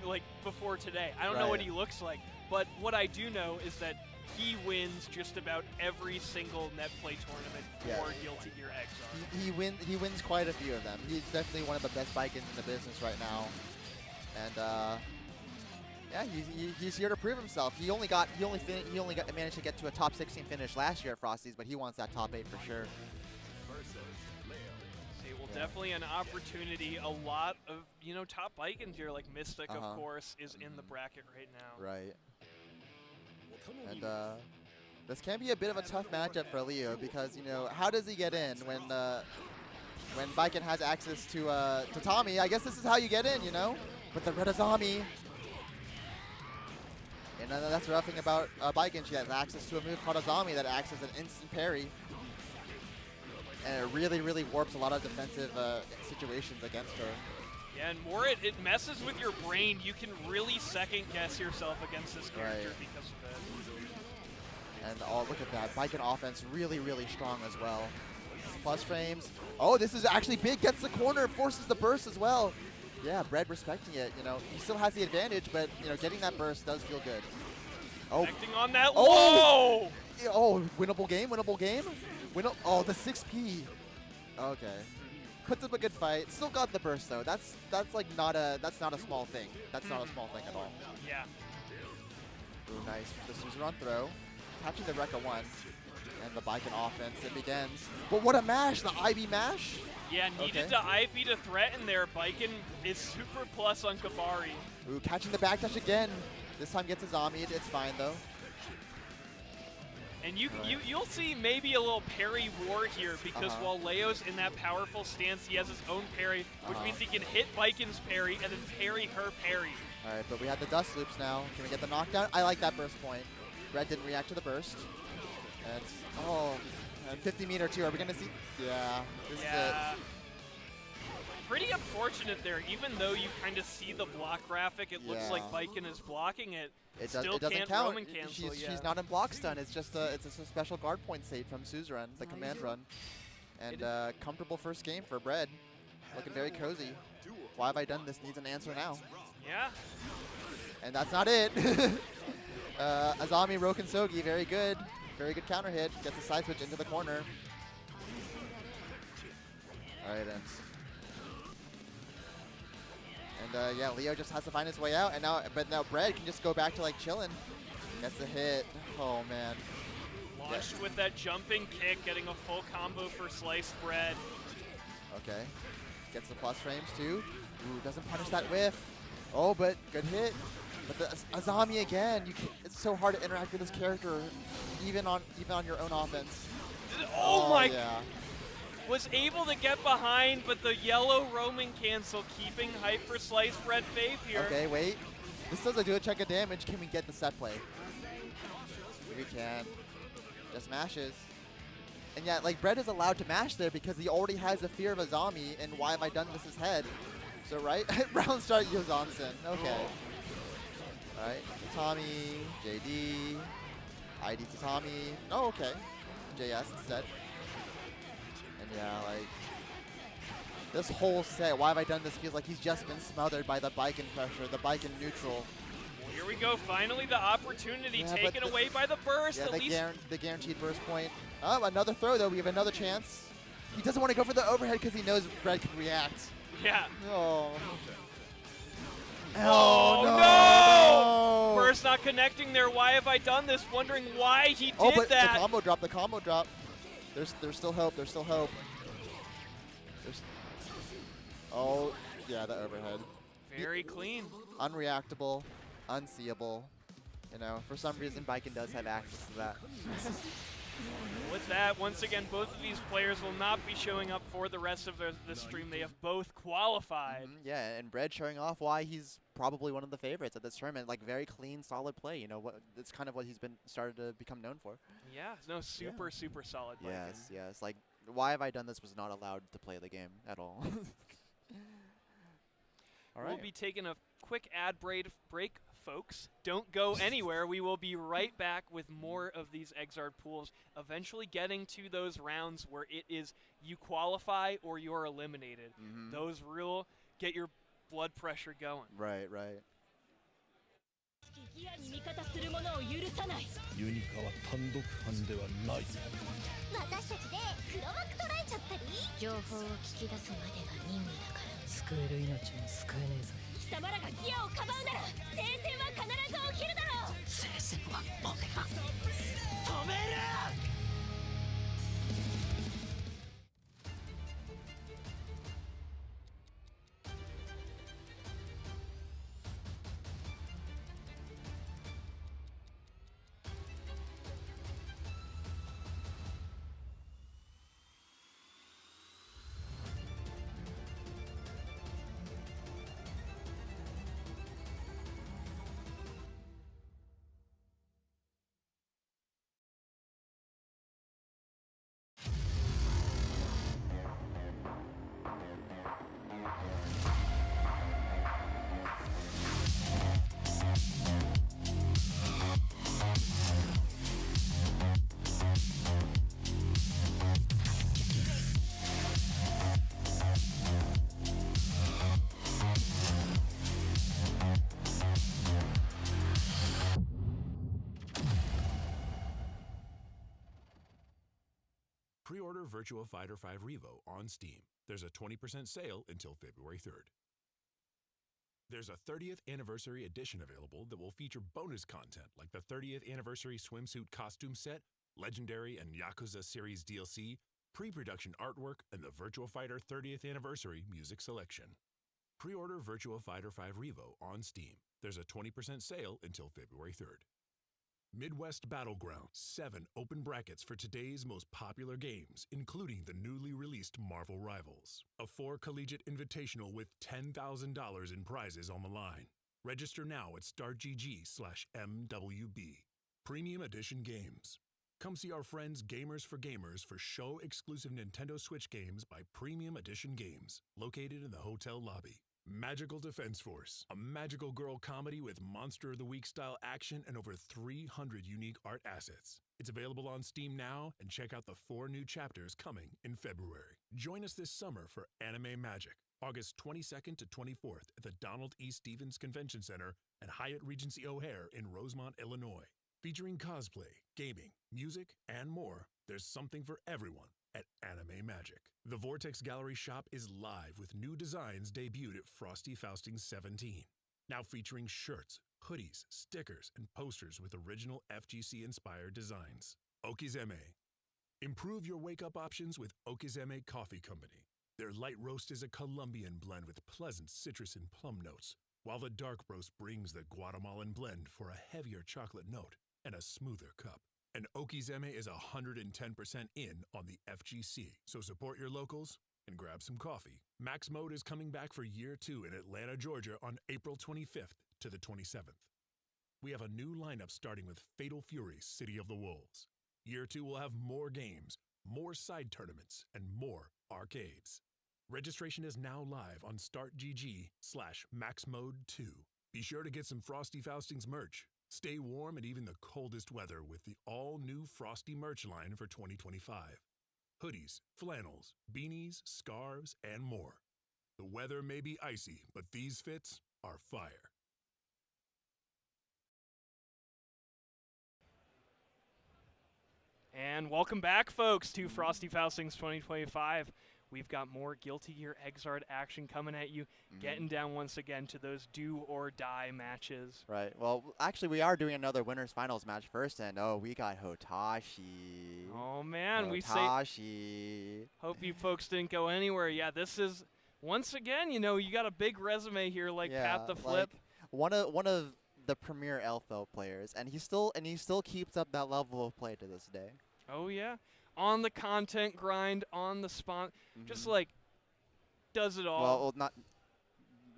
like before today. I don't know what he looks like, but what I do know is that he wins just about every single Netplay tournament for Guilty Gear Xrd. He wins quite a few of them. He's definitely one of the best Bikens in the business right now, and yeah, he's here to prove himself. He only managed to get to a top 16 finish last year at Frosty's, but he wants that top 8 for sure. Definitely an opportunity. A lot of, top Bikens here, like Mystic, of course, is in the bracket right now. Right. And this can be a bit of a tough matchup for Leo because, how does he get in when Biken has access to Tommy? I guess this is how you get in, with the Red Azami. And that's the rough thing about Biken. She has access to a move called Azami that acts as an instant parry. And it really, really warps a lot of defensive situations against her. Yeah, and more it messes with your brain. You can really second guess yourself against this character because of it. And look at that. Biken offense really, really strong as well. Plus frames. Oh, this is actually big. Gets the corner, forces the burst as well. Yeah, Bread respecting it. He still has the advantage, but getting that burst does feel good. Oh, acting on that low. Oh, winnable game. Oh, the 6P. Okay. Puts up a good fight. Still got the burst though. That's not a small thing. That's not a small thing at all. Yeah. Ooh, nice. The Suzerain throw. Catching the Rekka 1. And the Biken offense, it begins. But what a mash! The IB mash? Yeah, needed to IB to threaten there. Biken is super plus on Kabari. Ooh, catching the backdash again. This time gets Azami. It's fine though. And you'll see maybe a little parry war here because while Leo's in that powerful stance, he has his own parry, which means he can hit Biken's parry and then parry her parry. All right, but we have the dust loops now. Can we get the knockdown? I like that burst point. Red didn't react to the burst. And 50 meter too. Are we gonna see? Yeah. This is it. Pretty unfortunate there. Even though you kind of see the block graphic, it looks like Biken is blocking it. It still doesn't can't count. Roman cancel. She's not in block stun. It's just a special guard point save from Suzerain, the command run. And comfortable first game for Bread. Looking very cozy. Why Have I Done This needs an answer now. Yeah. And that's not it. Azami Rokensogi, very good. Very good counter hit. Gets a side switch into the corner. All right, and yeah, Leo just has to find his way out. And now Bread can just go back to like chilling. Gets a hit. Oh man. Launched with that jumping kick, getting a full combo for Sliced Bread. Okay. Gets the plus frames too. Ooh, doesn't punish that whiff. Oh, but good hit. But the Azami again. It's so hard to interact with this character, even on your own offense. Oh my! Yeah. Was able to get behind, but the yellow roaming cancel, keeping hype for Sliced Bread Faith here. Okay, wait. This doesn't do a check of damage. Can we get the set play? We can. Just mashes. And yeah, like Bread is allowed to mash there because he already has the fear of Azami and Why Have I Done This' head. So right, round start Yozansen. Okay. All right, Tommy, JD, ID to Tommy. Oh, okay. JS instead. And yeah, like this whole set, Why Have I Done This feels like he's just been smothered by the Biken pressure, the Biken neutral. Here we go. Finally, the opportunity taken away by the burst. Yeah, at least the guaranteed burst point. Oh, another throw, though. We have another chance. He doesn't want to go for the overhead because he knows Red can react. Yeah. Oh. Oh, no! Burst not connecting there. Why have I done this? Wondering why he did but that. the combo drop. There's still hope. There's still hope. Oh, yeah, the overhead. Very clean. Unreactable, unseeable. You know, for some reason, Baiken does have access to that. With that, once again, both of these players will not be showing up for the rest of the stream. They have both qualified. Yeah, and Bread showing off why he's probably one of the favorites at this tournament. Like, very clean, solid play. You know, it's kind of what he's started to become known for. Yeah, no, super solid play. Yes. Like, why have I done this was not allowed to play the game at all. All right. We'll be taking a quick ad break, folks. Don't go anywhere. We will be right back with more of these Xrd pools, eventually getting to those rounds where it is you qualify or you're eliminated. Those real get your blood pressure going. Right. ユニカは単独犯ではない。私たちで黒幕捉えちゃったり、情報を聞き出すまでが任務だから。救える命も救えねえぞ。貴様らがギアをかばうなら聖戦は必ず起きるだろう。聖戦はお手が止める。Pre-order Virtua Fighter 5 Revo on Steam. There's a 20% sale until February 3rd. There's a 30th anniversary edition available that will feature bonus content like the 30th anniversary swimsuit costume set, Legendary and Yakuza series DLC, pre-production artwork, and the Virtua Fighter 30th anniversary music selection. Pre-order Virtua Fighter 5 Revo on Steam. There's a 20% sale until February 3rd. Midwest Battleground, 7 open brackets for today's most popular games, including the newly released Marvel Rivals. A 4 collegiate invitational with $10,000 in prizes on the line. Register now at startgg/MWB. Premium Edition Games. Come see our friends Gamers for Gamers for show-exclusive Nintendo Switch games by Premium Edition Games, located in the hotel lobby. Magical Defense Force, a magical girl comedy with Monster of the Week style action and over 300 unique art assets. It's available on Steam now, and check out the 4 new chapters coming in February. Join us this summer for Anime Magic, August 22nd to 24th at the Donald E. Stevens Convention Center at Hyatt Regency O'Hare in Rosemont, Illinois. Featuring cosplay, gaming, music, and more, there's something for everyone at Anime Magic. The Vortex Gallery shop is live with new designs debuted at Frosty Faustings XVII. Now featuring shirts, hoodies, stickers, and posters with original FGC-inspired designs. Okizeme. Improve your wake-up options with Okizeme Coffee Company. Their light roast is a Colombian blend with pleasant citrus and plum notes, while the dark roast brings the Guatemalan blend for a heavier chocolate note and a smoother cup. And Okizeme is 110% in on the FGC, so support your locals and grab some coffee. Max Mode is coming back for Year 2 in Atlanta, Georgia on April 25th to the 27th. We have a new lineup starting with Fatal Fury, City of the Wolves. Year 2 will have more games, more side tournaments, and more arcades. Registration is now live on startgg/maxmode2. Be sure to get some Frosty Faustings merch. Stay warm in even the coldest weather with the all-new Frosty merch line for 2025. Hoodies, flannels, beanies, scarves, and more. The weather may be icy, but these fits are fire. And welcome back, folks, to Frosty Faustings 2025. We've got more Guilty Gear Xrd action coming at you, getting down once again to those do-or-die matches. Right. Well, actually, we are doing another winners finals match first, and we got Hotashi. Oh man, Hotashi. Hope you folks didn't go anywhere. Yeah, this is once again, you know, you got a big resume here, like Pat the Flip. Like one of the premier LFL players, and he still keeps up that level of play to this day. Oh yeah. On the content grind, on the just like does it all. Well, not.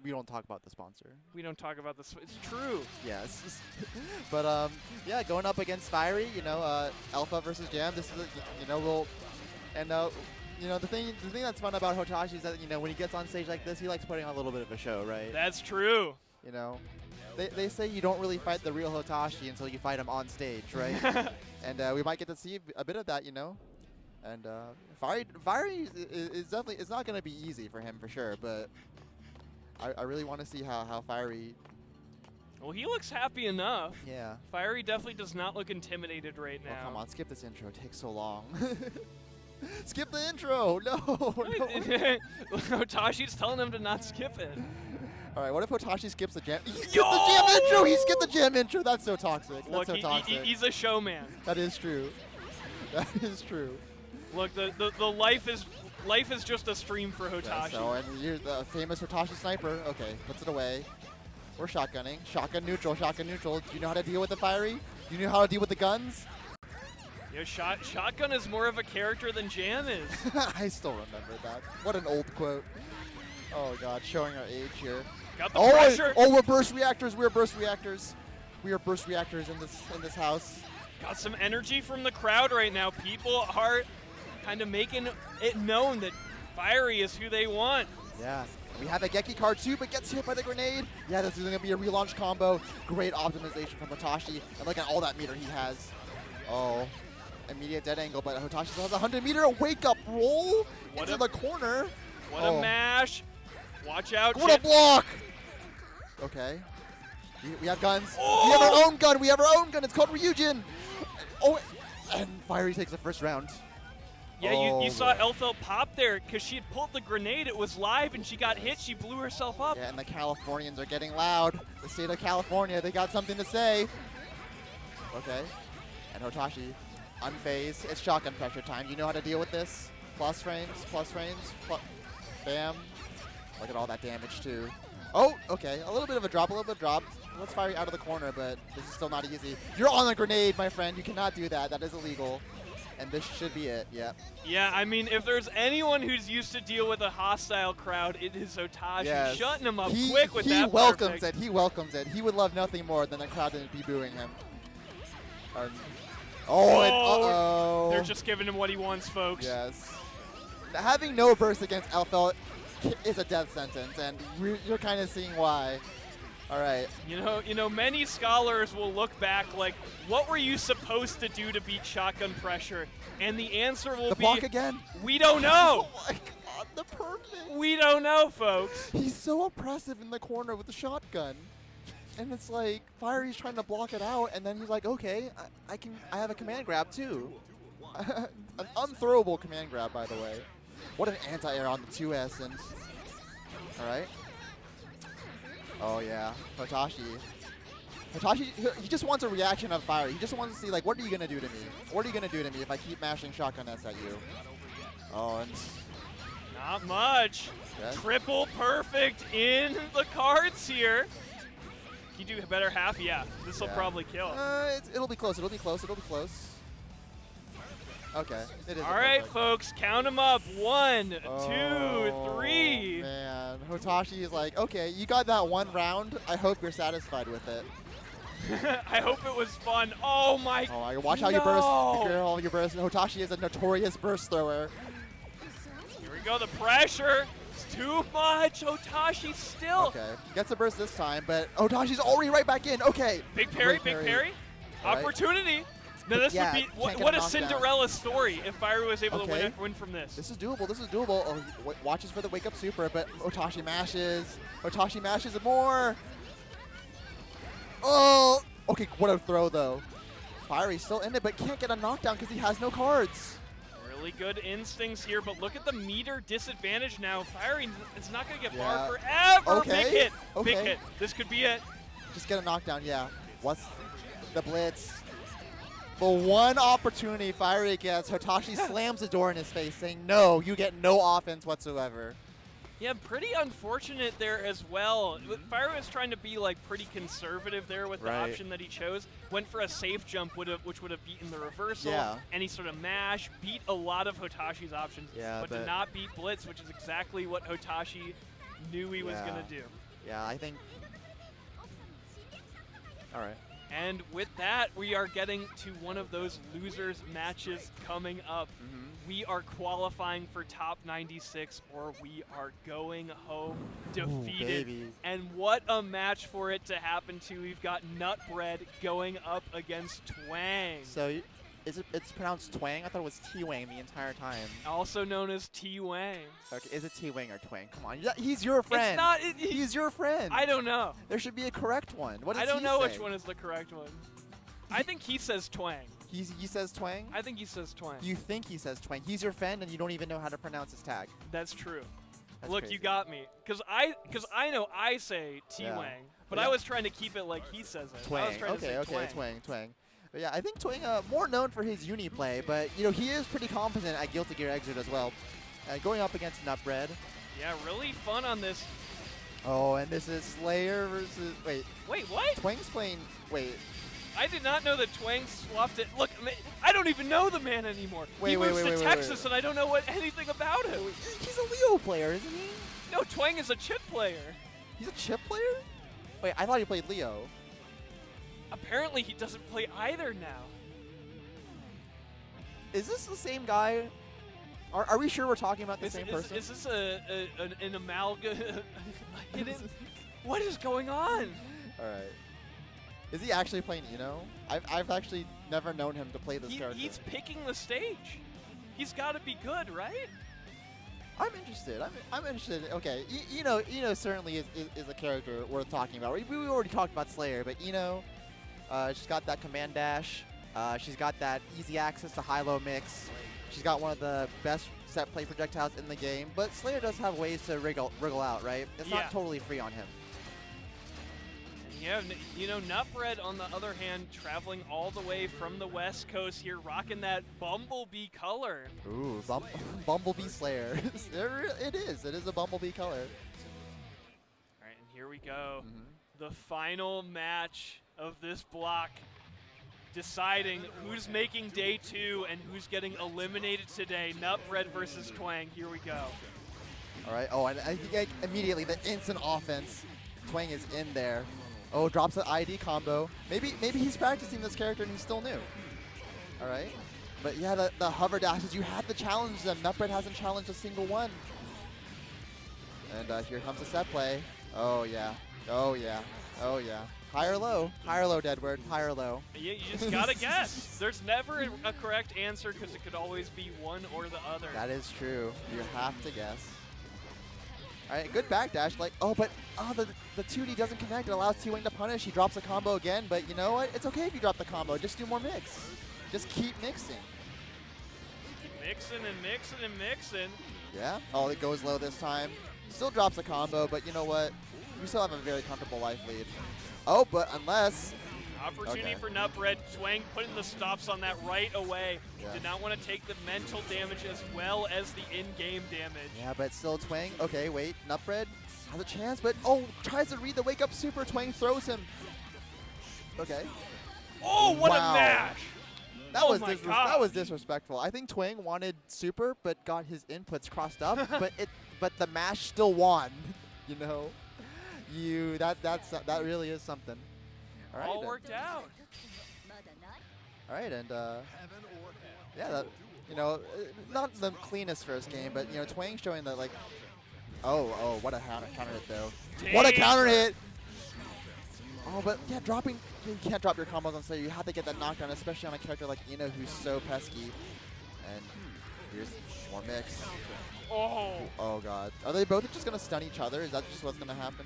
We don't talk about the sponsor. We don't talk about this. It's true. Yes, but yeah, going up against Fiery, you know, Alpha versus Jam. This is, you know, you know, the thing that's fun about Hotashi is that, you know, when he gets on stage like this, he likes putting on a little bit of a show, right? That's true. You know, they say you don't really fight the real Hotashi until you fight him on stage, right? And we might get to see a bit of that, you know. And Fiery is definitely, it's not going to be easy for him for sure, but I really want to see how Fiery. Well, he looks happy enough. Yeah. Fiery definitely does not look intimidated right now. Oh, come on, skip this intro. It takes so long. Skip the intro. No. Hotashi's telling him to not skip it. All right, what if Hotashi skips the jam? He skipped the jam intro! He skipped the jam intro! That's so toxic. Look, That's so toxic. He's a showman. That is true. That is true. Look, the life is just a stream for Hotashi. Yeah, so, and you're the famous Hotashi sniper. Okay, puts it away. We're shotgunning. Shotgun neutral, shotgun neutral. Do you know how to deal with the Fiery? Do you know how to deal with the guns? Yo, Shotgun is more of a character than Jam is. I still remember that. What an old quote. Oh god, showing our age here. Got the pressure. Oh, we're burst reactors. We're burst reactors. We are burst reactors in this house. Got some energy from the crowd right now. People are kind of making it known that Fiery is who they want. Yeah. We have a Geki card too, but gets hit by the grenade. Yeah, this is going to be a relaunch combo. Great optimization from Hotashi. And look at all that meter he has. Oh. Immediate dead angle, but Hotashi still has a 100-meter wake-up roll into the corner. What a mash. Watch out. What a block. Okay. We have guns. We have our own gun. We have our own gun. It's called Ryujin. Oh, and Fiery takes the first round. Yeah, you saw Elfel pop there because she had pulled the grenade. It was live, and she got hit. She blew herself up. Yeah, and the Californians are getting loud. The state of California, they got something to say. Okay. And Hotashi, unfazed. It's shotgun pressure time. You know how to deal with this? Plus frames. Bam. Look at all that damage, too. Oh, okay. A little bit of a drop, Let's fire you out of the corner, but this is still not easy. You're on a grenade, my friend. You cannot do that. That is illegal. And this should be it, yep. Yeah, I mean, if there's anyone who's used to deal with a hostile crowd, it is Hotashi. Yes. Shutting him up quick with that. He welcomes it. He welcomes it. He would love nothing more than the crowd to be booing him. And uh-oh. They're just giving him what he wants, folks. Yes. Having no burst against Elfel is a death sentence, and you're kind of seeing why. All right. You know, many scholars will look back like, what were you supposed to do to beat shotgun pressure? And the answer will be, block again. We don't know. Oh my god, the perfect. We don't know, folks. He's so oppressive in the corner with the shotgun. And it's like, Fiery's trying to block it out, and then he's like, okay, I have a command grab too. An unthrowable command grab, by the way. What an anti-air on the 2S, and all right. Oh yeah, Hotashi, he just wants a reaction of Fiery. He just wants to see, like, what are you gonna do to me? What are you gonna do to me if I keep mashing shotgun S at you? Oh, and not much. Okay. Triple perfect in the cards here. Can you do a better half? Yeah, this will probably kill. It'll be close. It'll be close. It'll be close. Okay. It is. All right, folks, count them up. 1, 2, 3. Man, Hotashi is like, okay, you got that one round. I hope you're satisfied with it. I hope it was fun. Oh my! Oh my! Watch how you burst, girl. You burst. Hotashi is a notorious burst thrower. Here we go. The pressure. It's too much. Hotashi still. Okay. Gets a burst this time, but Hotashi's already right back in. Okay. Big parry. Big parry. Opportunity. Right. Now this would be what a Cinderella story if Fiery was able to win from this. This is doable. This is doable. Oh, he watches for the wake up super, but Hotashi mashes. Hotashi mashes more. Oh, okay. What a throw though. Fiery's still in it, but can't get a knockdown because he has no cards. Really good instincts here, but look at the meter disadvantage now. Fiery is not going to get bar forever. Okay. Big hit. Okay. Big hit. This could be it. Just get a knockdown, yeah. What's the blitz? The one opportunity Fiery gets, Hotashi slams the door in his face, saying, no, you get no offense whatsoever. Yeah, pretty unfortunate there as well. Fiery was trying to be like pretty conservative there with the option that he chose. Went for a safe jump, which would have beaten the reversal. Yeah. Any sort of mash, beat a lot of Hotashi's options, but did not beat Blitz, which is exactly what Hotashi knew he was going to do. Yeah, I think... All right. And with that, we are getting to one of those losers matches coming up. We are qualifying for top 96, or we are going home defeated. Baby. And what a match for it to happen to. We've got Nutbread going up against Twang. So it's pronounced Twang? I thought it was T-Wang the entire time. Also known as T-Wang. Okay, is it T-Wang or Twang? Come on, he's your friend. It's not. He's your friend. I don't know. There should be a correct one. What does I don't he know say? which one is the correct one. I think he says Twang. He says Twang? I think he says Twang. You think he says Twang. He's your friend and you don't even know how to pronounce his tag. That's true. That's Look, crazy. you got me. Because I know I say T-Wang, but I was trying to keep it like he says it. Twang. I was trying to say Twang. But yeah, I think Twang, more known for his uni play, but you know he is pretty competent at Guilty Gear Xrd as well. Going up against Nutbread. Yeah, really fun on this. Oh, and this is Slayer versus... Wait, what? Twang's playing... Wait. I did not know that Twang swapped it. Look, I don't even know the man anymore. He moves to Texas, and I don't know anything about him. He's a Leo player, isn't he? No, Twang is a chip player. He's a chip player? Wait, I thought he played Leo. Apparently, he doesn't play either now. Is this the same guy? Are we sure we're talking about the same person? Is this an amalgam? What is going on? All right. Is he actually playing Eno? I've actually never known him to play this character. He's picking the stage. He's got to be good, right? I'm interested. I'm interested. Okay, Eno certainly is a character worth talking about. We already talked about Slayer, but Eno, she's got that command dash. She's got that easy access to high-low mix. She's got one of the best set play projectiles in the game. But Slayer does have ways to wriggle out, right? It's not totally free on him. Yeah, Nutbread, on the other hand, traveling all the way from the West Coast here, rocking that Bumblebee color. Ooh, Bumblebee Slayer. It is a Bumblebee color. All right, and here we go. The final match of this block, deciding who's making day 2 and who's getting eliminated today. Nutbread versus Twang. Here we go. All right. Oh, and I think immediately the instant offense. Twang is in there. Oh, drops an ID combo. Maybe he's practicing this character and he's still new. All right. But yeah, the hover dashes, you had to challenge them. Nutbread hasn't challenged a single one. And here comes the set play. Oh, yeah. Oh, yeah. Oh, yeah. High or low? High or low, Deadward? High or low? Yeah, you just got to guess. There's never a correct answer because it could always be one or the other. That is true. You have to guess. All right, good backdash. Like, but the 2D doesn't connect. It allows T-Wing to punish. He drops a combo again, but you know what? It's okay if you drop the combo. Just do more mix. Just keep mixing. Mixing and mixing and mixing. Yeah. Oh, it goes low this time. Still drops a combo, but you know what? We still have a very comfortable life lead. Oh, but unless... Opportunity for Nutbread. Twang putting the stops on that right away. Yeah. Did not want to take the mental damage as well as the in-game damage. Yeah, but still Twang. Okay, wait. Nutbread has a chance, but tries to read the wake-up super. Twang throws him. Okay. Oh, what a mash! That was disrespectful. I think Twang wanted super, but got his inputs crossed up. but the mash still won. You know, that really is something. All right, all worked out. All right, and yeah, not the cleanest first game, but Twang showing that like, oh, what a counter hit though. Damn. What a counter hit! Oh, but yeah, you can't drop your combos on Slayer. You have to get that knockdown, especially on a character like Eno who's so pesky. And here's more mix. Oh god. Are they both just gonna stun each other? Is that just what's gonna happen?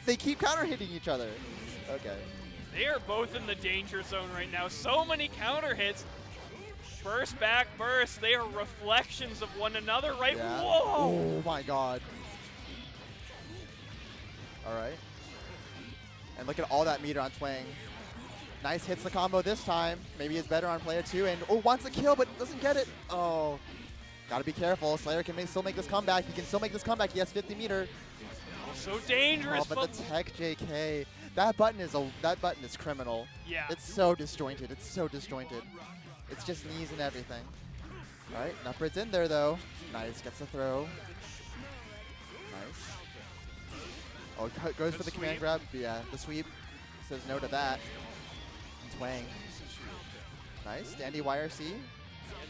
They keep counter hitting each other. Okay. They are both in the danger zone right now. So many counter hits. Burst back, burst. They are reflections of one another, right? Yeah. Whoa! Oh my god. All right. And look at all that meter on Twang. Nice hits the combo this time. Maybe it's better on player 2. And wants a kill, but doesn't get it. Oh. Gotta be careful. Slayer can still make this comeback. He can still make this comeback. He has 50 meter. Oh, so dangerous. Oh, but the tech JK. That button is criminal. Yeah. It's so disjointed. It's so disjointed. It's just knees and everything. All right, Nupred's in there though. Nice, gets the throw. Nice. Oh, goes for the command grab. Yeah, the sweep. Says no to that. Twang. Nice, Dandy YRC. And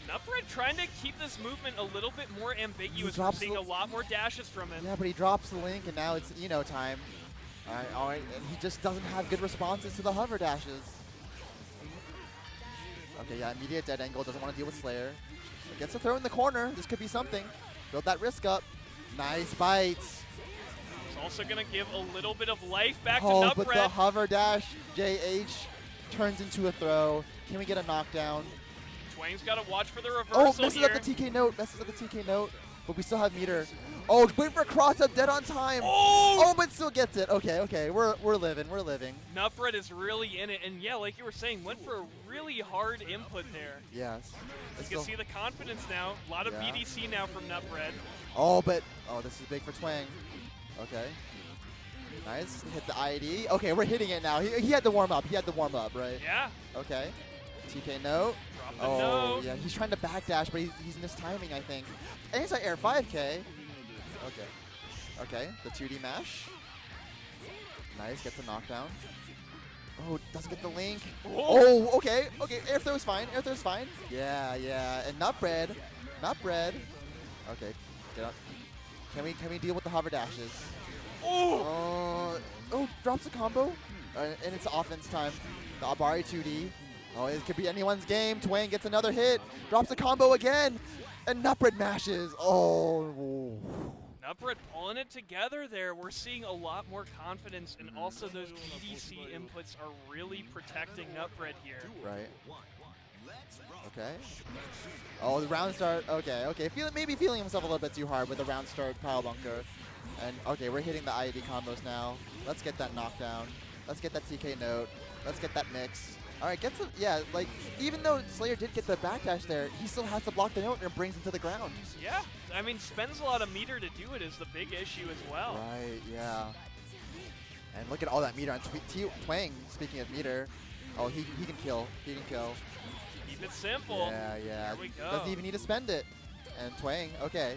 Nupred trying to keep this movement a little bit more ambiguous. We're seeing a lot more dashes from him. Yeah, but he drops the link and now it's time. All right, and he just doesn't have good responses to the hover dashes. Okay, yeah, immediate dead angle, doesn't want to deal with Slayer. Gets a throw in the corner, this could be something. Build that risk up. Nice bites. He's also going to give a little bit of life back to Oh, Nupred. but the hover dash, JH, turns into a throw. Can we get a knockdown? Twang's got to watch for the reversal Oh, messes here. up the TK note, but we still have meter. Oh, wait for a cross up, dead on time. Oh, but still gets it. Okay, we're living. Nupred is really in it, and yeah, like you were saying, went for a really hard input there. Yes. You can see the confidence now. A lot of BDC now from Nupred. Oh, this is big for Twang. Okay. Nice. Hit the ID. Okay, we're hitting it now. He had to warm up. Right? Yeah. Okay. TK note. Drop the note. Yeah. He's trying to backdash, but he's mistiming, I think. Anti-air 5K. Okay. The 2D mash. Nice. Gets a knockdown. Oh, doesn't get the link. Whoa. Oh, okay. Air throw's fine. Yeah. And Nupred. Okay. Get up. Can we deal with the hover dashes? Oh! Drops a combo. And it's offense time. The Abari 2D. Oh, it could be anyone's game. Twang gets another hit. Drops a combo again. And Nupred mashes. Oh. Nupred pulling it together there. We're seeing a lot more confidence, and also those BDC inputs are really protecting Nupred here. Right. Okay. Oh, the round start. Okay. Maybe feeling himself a little bit too hard with the round start pile bunker. And okay, we're hitting the IED combos now. Let's get that knockdown. Let's get that TK note. Let's get that mix. All right, even though Slayer did get the backdash there, he still has to block the note and brings him to the ground. Yeah, I mean, spends a lot of meter to do it is the big issue as well. Right, yeah. And look at all that meter on Twang, speaking of meter. Oh, he can kill. Keep it simple. Yeah. There we go. Doesn't even need to spend it. And Twang, okay.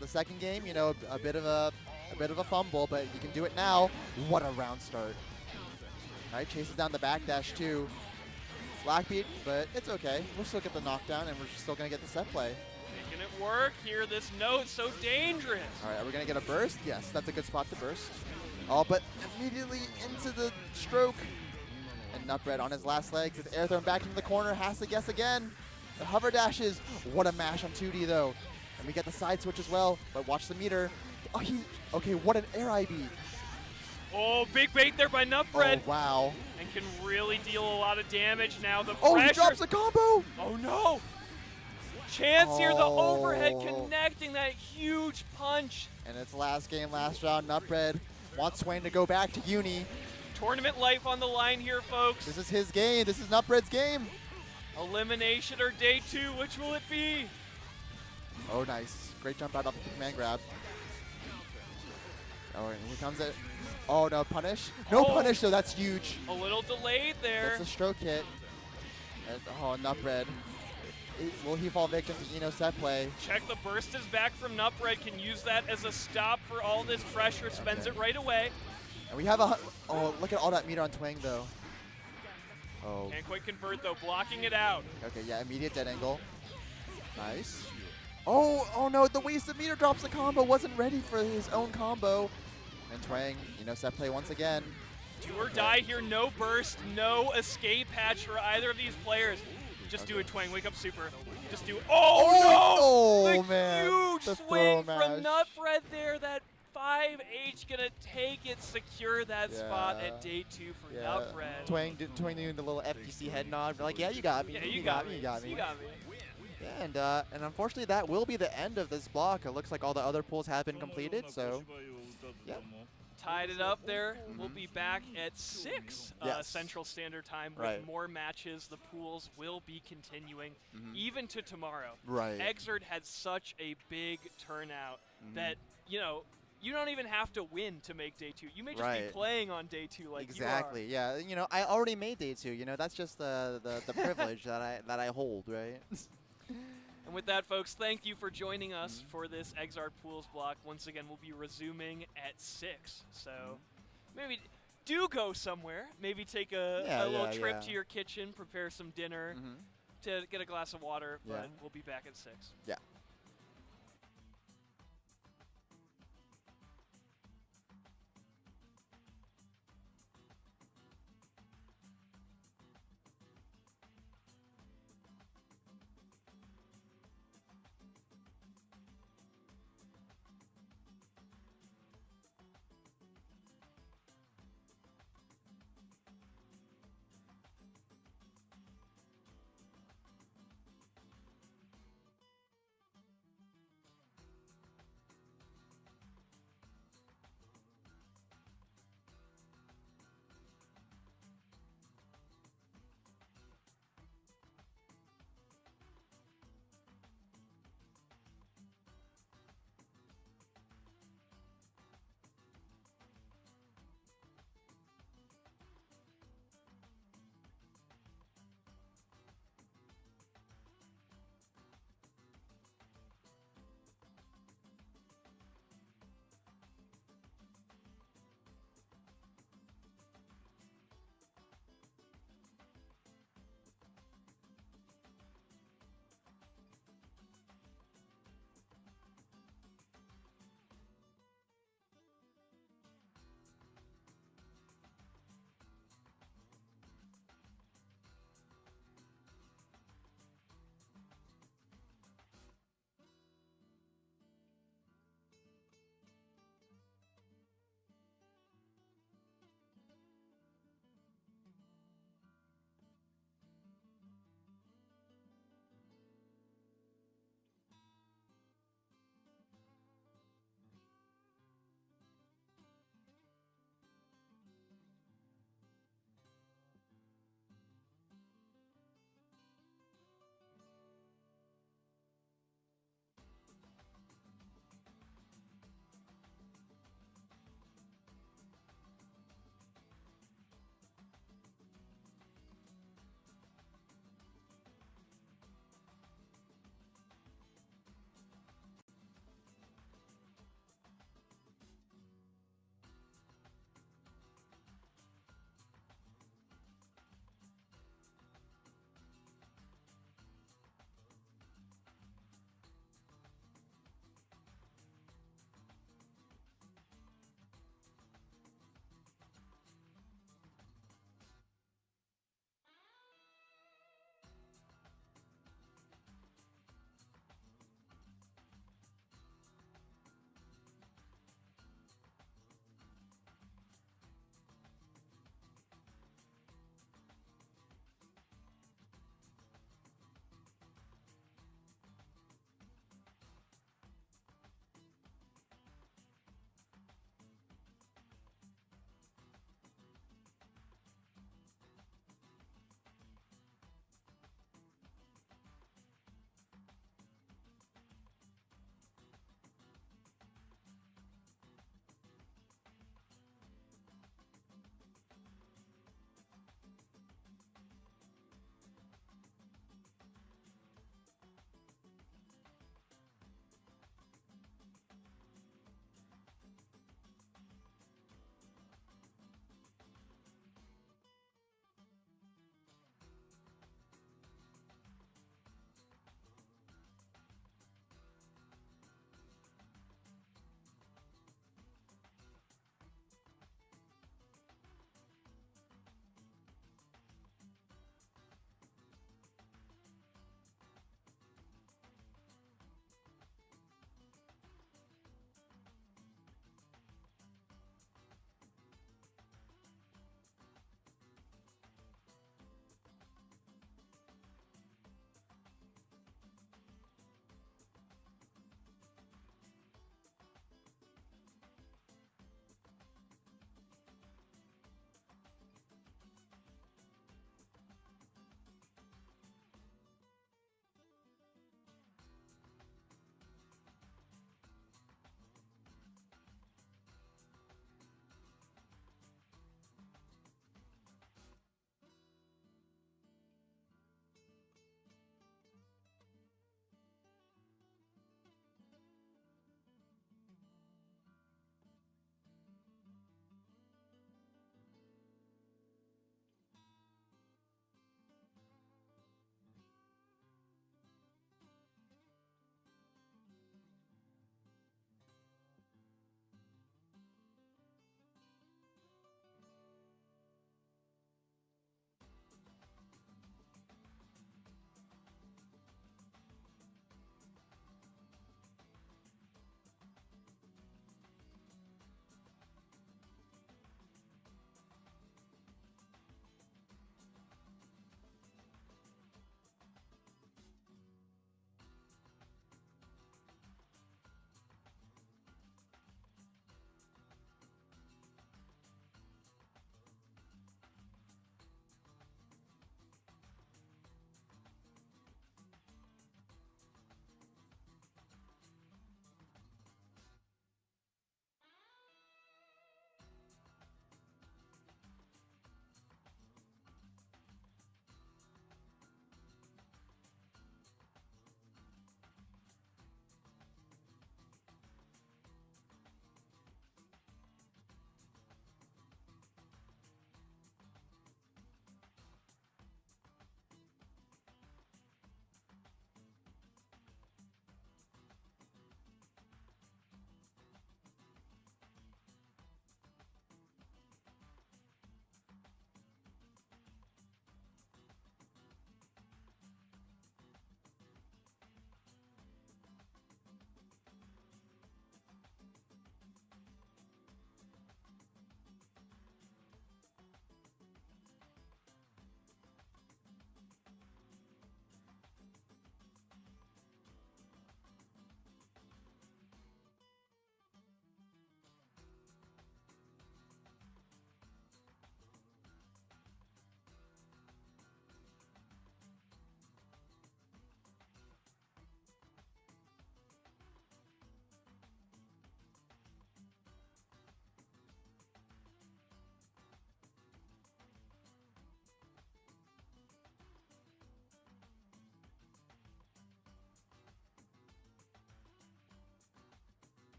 The second game, a bit of a fumble, but you can do it now. What a round start. All right, chases down the backdash too. Blackbeat, but it's okay. We'll still get the knockdown, and we're still gonna get the set play. Making it work here. This note so dangerous. All right, are we gonna get a burst? Yes, that's a good spot to burst. Oh, but immediately into the stroke. And Nupred on his last legs. His air thrown back into the corner. Has to guess again. The hover dashes. What a mash on 2D though. And we get the side switch as well. But watch the meter. Oh, okay. What an air IB. Oh, big bait there by Nupred. Oh, wow. And can really deal a lot of damage now. The Oh, pressure. he drops the combo. Oh, no. Chance here, the overhead connecting that huge punch. And it's last game, last round. Nupred wants Swain to go back to Uni. Tournament life on the line here, folks. This is his game. This is Nupred's game. Elimination or day 2, which will it be? Oh, nice. Great jump out off the command grab. Oh, and here comes it. Oh, no, punish. No punish, though. That's huge. A little delayed there. That's a stroke hit. And, Nupred. Will he fall victim to set play? Check the burst is back from Nupred. Can use that as a stop for all this pressure. Spends it right away. And we have look at all that meter on Twang, though. Oh. Can't quite convert, though. Blocking it out. Okay, yeah, immediate dead angle. Nice. Oh no, the wasted meter drops the combo. Wasn't ready for his own combo. And Twang, set play once again. Do or die here. No burst, no escape hatch for either of these players. Just do it, Twang. Wake up super. Just do it. Oh, no! Oh, man. Huge The swing throw from mash. Nupred there. That 5H gonna take it, secure that spot at day 2 for Nut Red. Twang doing the little FGC head nod, like, yeah, you got me. Yeah, you got me. You got me. You got me. Yeah, and unfortunately, that will be the end of this block. It looks like all the other pools have been completed, so yeah. Tied it up there. We'll be back at 6 Central Standard Time with more matches. The pools will be continuing even to tomorrow. Right. Xrd had such a big turnout that, you know, you don't even have to win to make day 2. You may just be playing on day 2 like exactly. you are. Yeah, you know, I already made day 2. You know, that's just the privilege that I hold, right? And with that, folks, thank you for joining us for this Xrd Pools block. Once again, we'll be resuming at 6. So maybe do go somewhere. Maybe take a little trip to your kitchen, prepare some dinner, to get a glass of water. But we'll be back at 6. Yeah.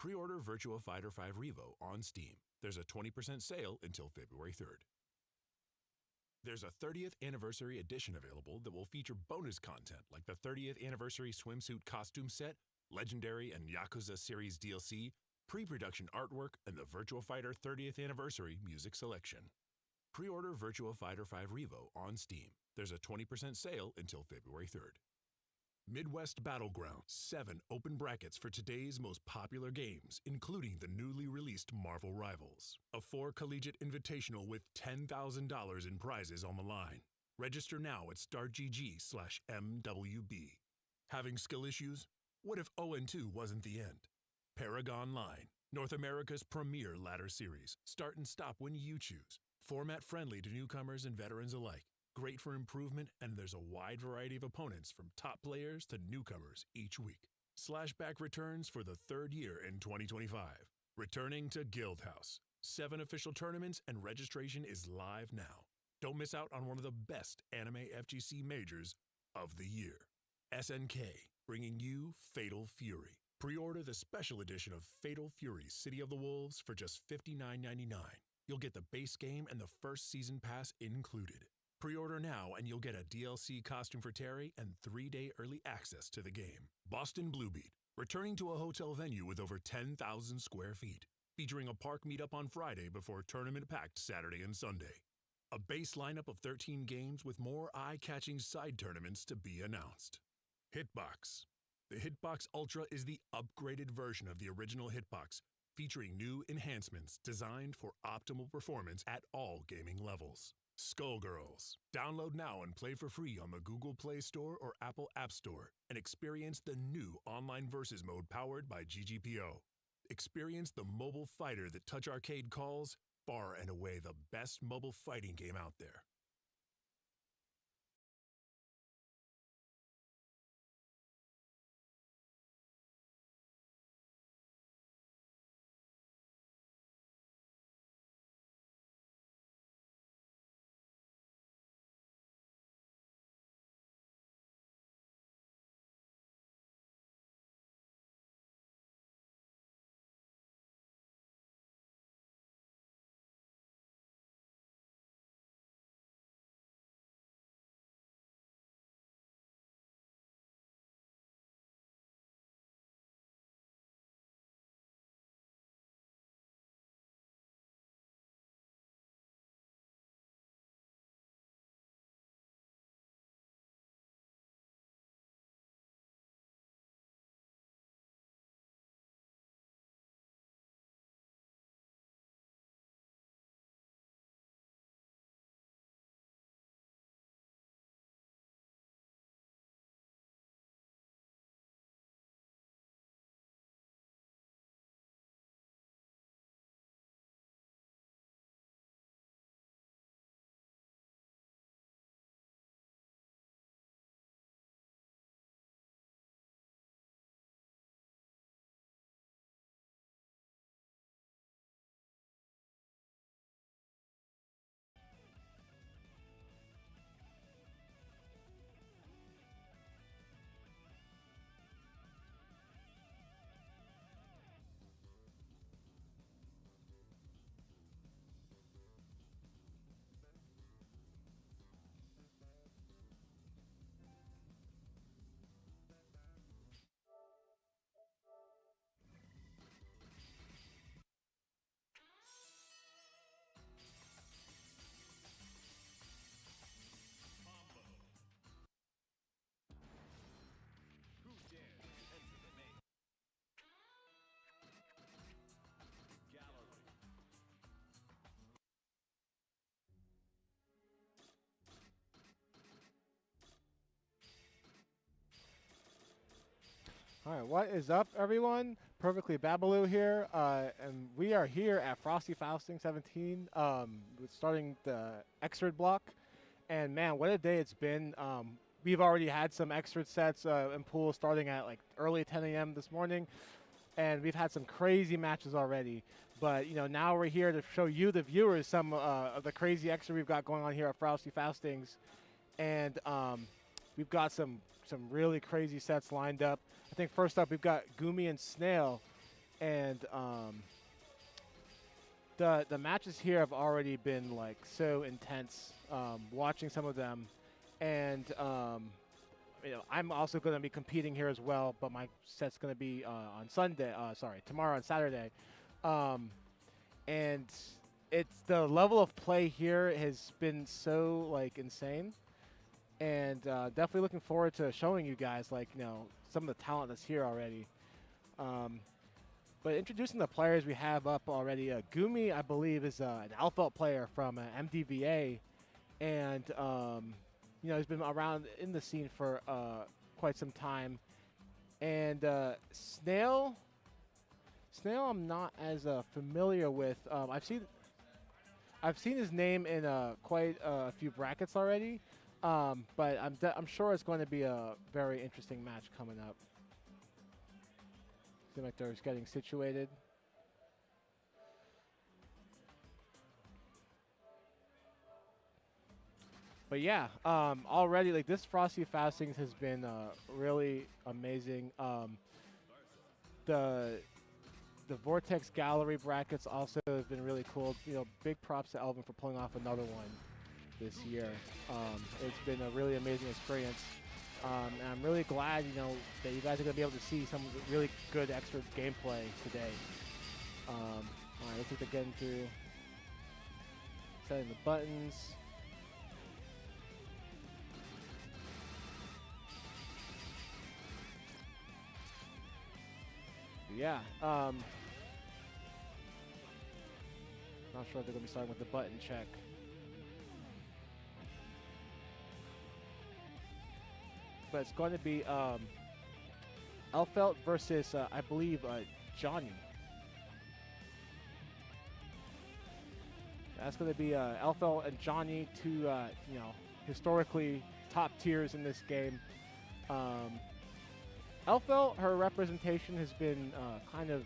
Pre-order Virtua Fighter 5 Revo on Steam. There's a 20% sale until February 3rd. There's a 30th anniversary edition available that will feature bonus content like the 30th anniversary swimsuit costume set, Legendary and Yakuza series DLC, pre-production artwork, and the Virtua Fighter 30th anniversary music selection. Pre-order Virtua Fighter 5 Revo on Steam. There's a 20% sale until February 3rd. Midwest Battleground, 7 open brackets for today's most popular games, including the newly released Marvel Rivals, a 4 collegiate invitational with $10,000 in prizes on the line. Register now at startgg/MWB. Having skill issues? What if 0-2 wasn't the end? Paragon Line, North America's premier ladder series. Start and stop when you choose. Format friendly to newcomers and veterans alike. Great for improvement, and there's a wide variety of opponents from top players to newcomers each week. Slashback returns for the 3rd year in 2025. Returning to Guildhouse. 7 official tournaments and registration is live now. Don't miss out on one of the best anime FGC majors of the year. SNK, bringing you Fatal Fury. Pre-order the special edition of Fatal Fury City of the Wolves for just $59.99. You'll get the base game and the first season pass included. Pre-order now and you'll get a DLC costume for Terry and 3-day early access to the game. Boston Bluebeat, returning to a hotel venue with over 10,000 square feet, featuring a park meetup on Friday before tournament-packed Saturday and Sunday. A base lineup of 13 games with more eye-catching side tournaments to be announced. Hitbox. The Hitbox Ultra is the upgraded version of the original Hitbox, featuring new enhancements designed for optimal performance at all gaming levels. Skullgirls. Download now and play for free on the Google Play Store or Apple App Store and experience the new online versus mode powered by GGPO. Experience the mobile fighter that Touch Arcade calls far and away the best mobile fighting game out there. All right, what is up, everyone? Perfectly Babaloo here, and we are here at Frosty Faustings XVII, starting the Xrd block. And man, what a day it's been. We've already had some Xrd sets in pool starting at like early 10 a.m. this morning, and we've had some crazy matches already. But you know, now we're here to show you, the viewers, some of the crazy Xrd we've got going on here at Frosty Faustings, and we've got some really crazy sets lined up. I think first up we've got Gumi and Snail and the matches here have already been like so intense. Watching some of them, and you know, I'm also going to be competing here as well, but my set's going to be on Sunday. Tomorrow on Saturday, and it's the level of play here has been so like insane, and definitely looking forward to showing you guys like some of the talent that's here already. But introducing the players we have up already, Gumi, I believe, is an Alpha player from MDVA, and he's been around in the scene for quite some time. And Snail, I'm not as familiar with. I've seen his name in quite a few brackets already, but I'm sure it's going to be a very interesting match coming up. Seems like they're just getting situated. But yeah, already like this Frosty Faustings has been really amazing. The Vortex Gallery brackets also have been really cool. Big props to Elvin for pulling off another one this year. It's been a really amazing experience. And I'm really glad, that you guys are going to be able to see some really good extra gameplay today. All right, looks like they're getting through, setting the buttons. Yeah, not sure if they're going to be starting with the button check. But it's going to be Elfelt versus, I believe, Johnny. That's going to be Elfelt and Johnny, two, historically top tiers in this game. Elfelt, her representation has been kind of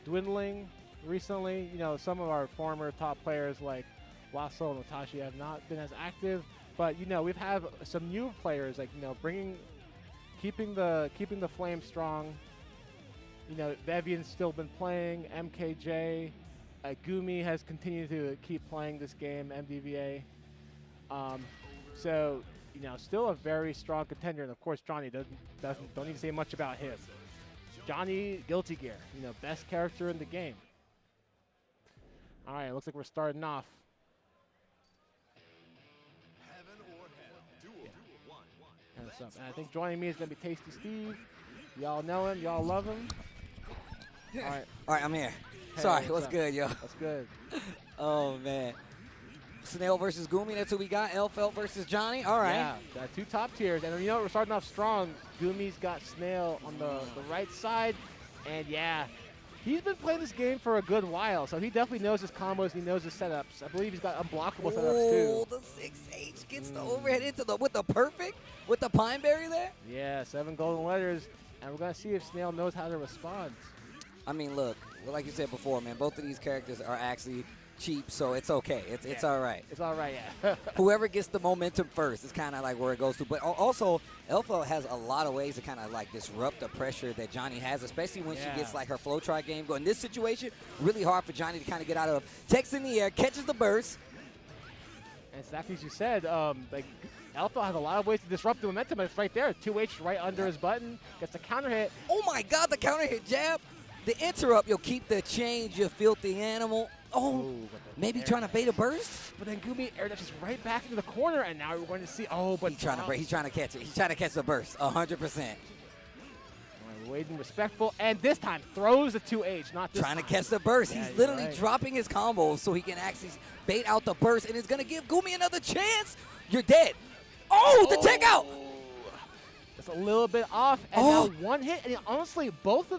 dwindling recently. Some of our former top players like Wasso and Watashi have not been as active. But we've had some new players like keeping the flame strong. Vevian's still been playing. MKJ, Gumi has continued to keep playing this game. MDVA. So still a very strong contender, and of course Johnny don't need to say much about him. Johnny Guilty Gear, best character in the game. All right, looks like we're starting off. And I think joining me is going to be Tasty Steve. Y'all know him. Y'all love him. All right, I'm here. Hey, Sorry, what's good, yo? What's good? Oh, man. Snail versus Gumi, that's who we got. Elfelt versus Johnny. All right. Yeah, two top tiers. And we're starting off strong. Gumi's got Snail on the right side. And yeah, he's been playing this game for a good while, so he definitely knows his combos. He knows his setups. I believe he's got unblockable setups too. Oh, the 6H gets the overhead into with the Pine Berry there. Yeah, 7 golden letters, and we're gonna see if Snail knows how to respond. I mean, look, like you said before, man, both of these characters are actually cheap, so it's okay. It's all right. It's all right, yeah. Whoever gets the momentum first is kind of like where it goes to. But also, Elfelt has a lot of ways to kind of like disrupt the pressure that Johnny has, especially when she gets like her flow try game going. In this situation, really hard for Johnny to kind of get out of. Takes in the air, catches the burst. And exactly as you said, like Elfelt has a lot of ways to disrupt the momentum, and it's right there. 2H right under his button, gets a counter hit. Oh my God, the counter hit jab. The interrupt, you'll keep the change, you filthy animal. Oh, maybe trying to bait a burst? But then Gumi air dashes right back into the corner, and now we're going to see, but he's trying to catch it. He's trying to catch the burst, 100%. Waiting respectful, and this time throws the 2H, not this Trying time. to catch the burst. Yeah, he's literally right. dropping his combos so he can actually bait out the burst, and it's going to give Gumi another chance. You're dead. Oh, the tech out. It's a little bit off, and now one hit, and honestly, both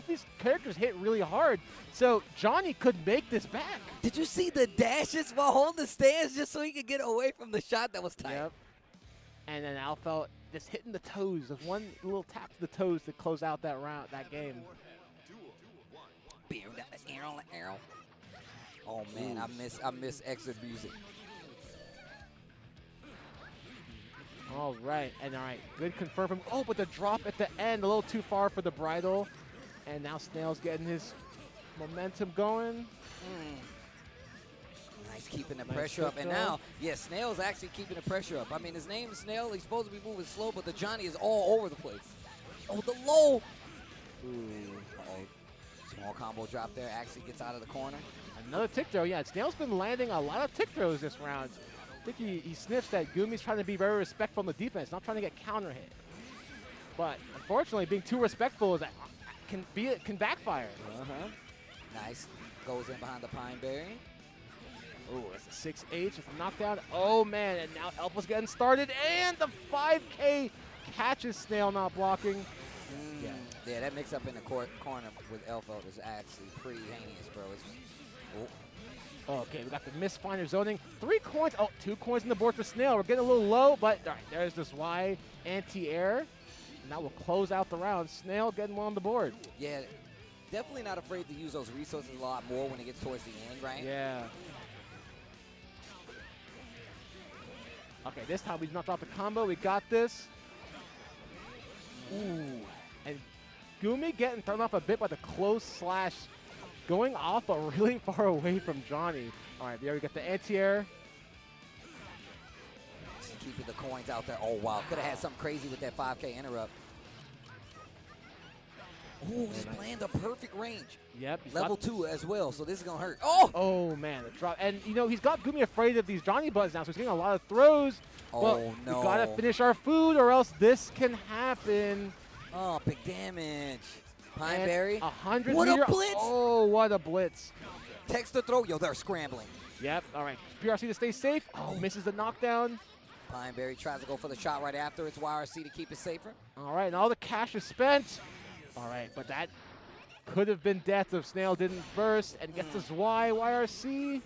these characters hit really hard, so Johnny could make this back. Did you see the dashes while holding the stance just so he could get away from the shot that was tight? Yep. And then Elfelt just hitting the toes. There's one little tap to the toes to close out that round, that game. Arrow. Oh man, I miss Xrd music. All right, good confirm from. Oh, but the drop at the end a little too far for the bridle, And now Snail's getting his momentum going. Nice keeping the pressure up. And now, yeah, Snail's actually keeping the pressure up. I mean, his name is Snail. He's supposed to be moving slow, but the Johnny is all over the place. Oh, the low. Small combo drop there. Actually gets out of the corner. Another tick throw. Yeah, Snail's been landing a lot of tick throws this round. I think he sniffs that Gumi's trying to be very respectful on the defense, not trying to get counter hit. But unfortunately, being too respectful is can backfire. Nice. Goes in behind the Pine Berry. Oh, that's a 6H with a knockdown. Oh, man, and now Alpha's getting started, and the 5K catches Snail not blocking. Yeah, that mix-up in the corner with Alpha is actually pretty heinous, bro. Okay, we got the misfinder zoning. 3 coins. Oh, 2 coins on the board for Snail. We're getting a little low, but all right, there's this Y anti-air. And that will close out the round. Snail getting one on the board. Yeah, definitely not afraid to use those resources a lot more when it gets towards the end, right? Yeah. Okay, this time we've not dropped the combo. We got this. Ooh. And Gumi getting thrown off a bit by the close slash. Going off, but really far away from Johnny. All right, there we get the anti-air. Keeping the coins out there. Oh, wow. Could have had something crazy with that 5K interrupt. Ooh, just playing the perfect range. Yep. Level 2 as well, so this is going to hurt. Oh, man. The drop. And, you know, he's got Gumi afraid of these Johnny buttons now, so he's getting a lot of throws. Oh, no. We got to finish our food or else this can happen. Oh, big damage. Pine Berry. 100 What meter. a blitz. Oh, what a blitz. Text to throw. Yo, they're scrambling. Yep. All right. PRC to stay safe. Oh, misses the knockdown. Pine Berry tries to go for the shot right after. It's YRC to keep it safer. All right, and all the cash is spent. All right, but that could have been death if Snail didn't burst and gets this YRC.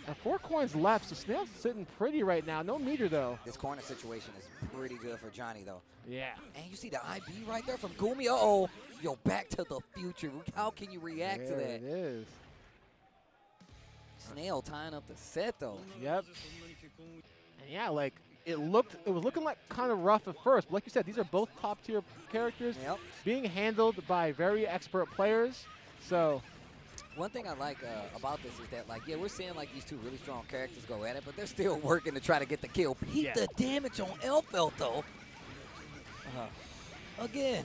And 4 coins left, so Snail's sitting pretty right now. No meter, though. This corner situation is pretty good for Johnny, though. Yeah. And you see the IB right there from Gumi. Uh-oh. Yo, Back to the Future. How can you react to that? There it is. Snail tying up the set, though. Yep. And yeah, like, it was looking like kind of rough at first. But like you said, these are both top-tier characters being handled by very expert players. So one thing I like about this is that, like, yeah, we're seeing, like, these 2 really strong characters go at it, but they're still working to try to get the kill. Peep the damage on Elfelt, though. Again.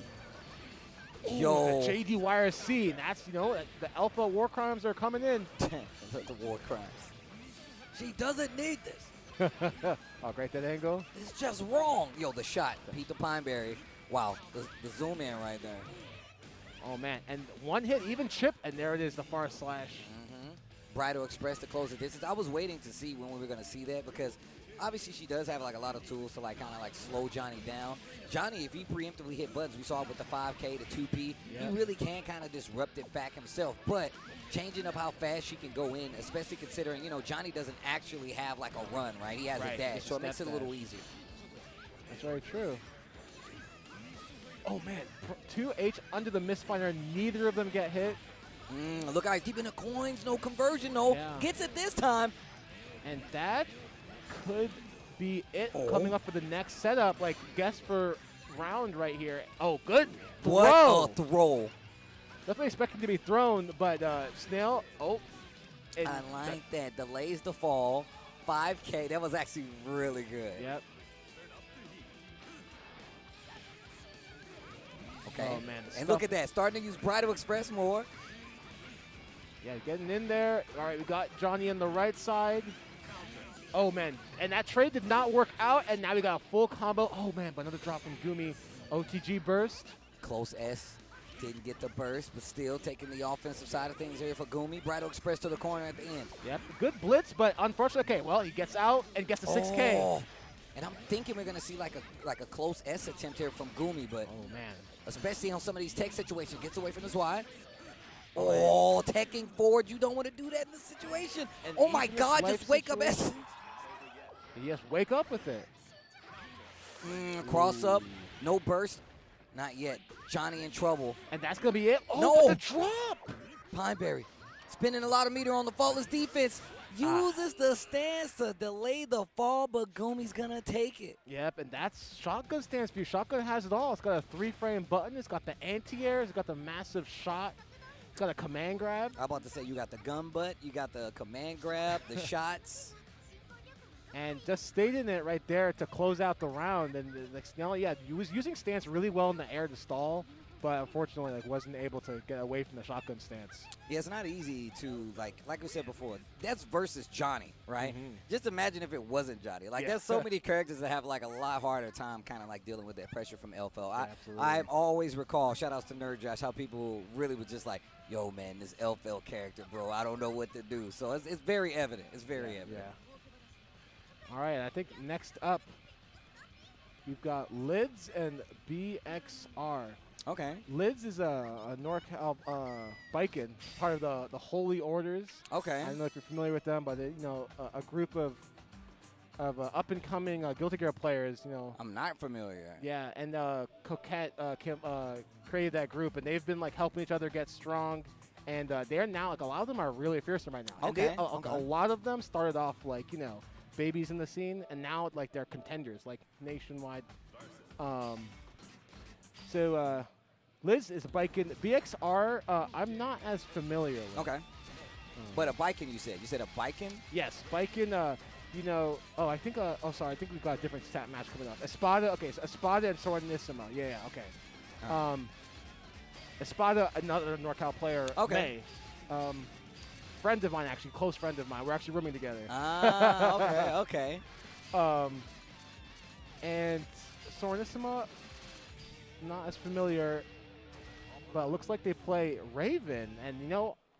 Ooh, Yo. the JDYRC, and that's, you know, the Alpha war crimes are coming in. the war crimes. She doesn't need this. Oh, great that angle. It's just wrong. Yo, the shot. Pete the Pineberry. Wow, the zoom in right there. Oh, man. And 1 hit, even chip, and there it is, the far slash. Bridal Express to close the distance. I was waiting to see when we were going to see that because obviously she does have like a lot of tools to like kind of like slow Johnny down. Johnny, if he preemptively hit buttons, we saw it with the 5K, the 2P, he really can kind of disrupt it back himself. But changing up how fast she can go in, especially considering, you know, Johnny doesn't actually have like a run, right? He has a dash, so it makes it a little easier. That's very true. Oh, man. 2H under the misfinder. Neither of them get hit. Look, guys, keeping the coins. No conversion, though. Yeah. Gets it this time. And that could be it coming up for the next setup. Like, guess for round right here. Oh, good throw. What a throw. Definitely expecting to be thrown, but Snail, I like that. Delays the fall. 5K. That was actually really good. Yep. Okay. Oh, man. And look at that. Starting to use Bridal Express more. Yeah, getting in there. All right, we got Johnny on the right side. Oh, man. And that trade did not work out, and now we got a full combo. Oh, man, but another drop from Gumi. OTG burst. Close S. Didn't get the burst, but still taking the offensive side of things here for Gumi. Bridal Express to the corner at the end. Yep, good blitz, but unfortunately, okay, well, he gets out and gets the 6K. Oh. And I'm thinking we're going to see like a close S attempt here from Gumi, but man, especially on some of these tech situations, gets away from his Y. Oh, teching forward. You don't want to do that in this situation. And oh, my God. Just wake up. Yes, wake up with it. Cross up. No burst. Not yet. Johnny in trouble. And that's going to be it. Oh, no. The drop. Pineberry spending a lot of meter on the faultless defense. Uses the stance to delay the fall, but Gumi's going to take it. Yep, and that's Shotgun stance view. Shotgun has it all. It's got a 3-frame button. It's got the anti-air. It's got the massive shot. It's got a command grab. I'm about to say you got the gun butt. You got the command grab, the shots. And just stayed in it right there to close out the round. And yeah, he was using stance really well in the air to stall, but unfortunately wasn't able to get away from the shotgun stance. Yeah, it's not easy to, like we said before, that's versus Johnny, right? Just imagine if it wasn't Johnny. Like, there's so many characters that have, like, a lot harder time kind of, like, dealing with that pressure from LFL. I always recall, shout-outs to Nerd Josh, how people really was just like, yo, man, this LFL character, bro, I don't know what to do. So it's very evident. It's very evident. Yeah. All right, I think next up, we've got Lids and BXR. Okay. Lids is a NorCal biking, part of the Holy Orders. Okay. I don't know if you're familiar with them, but a group of up-and-coming Guilty Gear players. I'm not familiar. Yeah, and Coquette created that group, and they've been helping each other get strong. And they're now a lot of them are really fearsome right now. Okay. And a lot of them started off babies in the scene, and now they're contenders nationwide. So Liz is biking. BXR, I'm not as familiar with. Okay. But a biking, you said? You said a biking? Yes, biking, I think we've got a different stat match coming up. Espada, okay, so Espada and Sornissima. Yeah, okay. Espada, another NorCal player. Okay. May. Friend of mine, actually, close friend of mine. We're actually rooming together. Okay. And Sornissima, not as familiar, but it looks like they play Raven. And,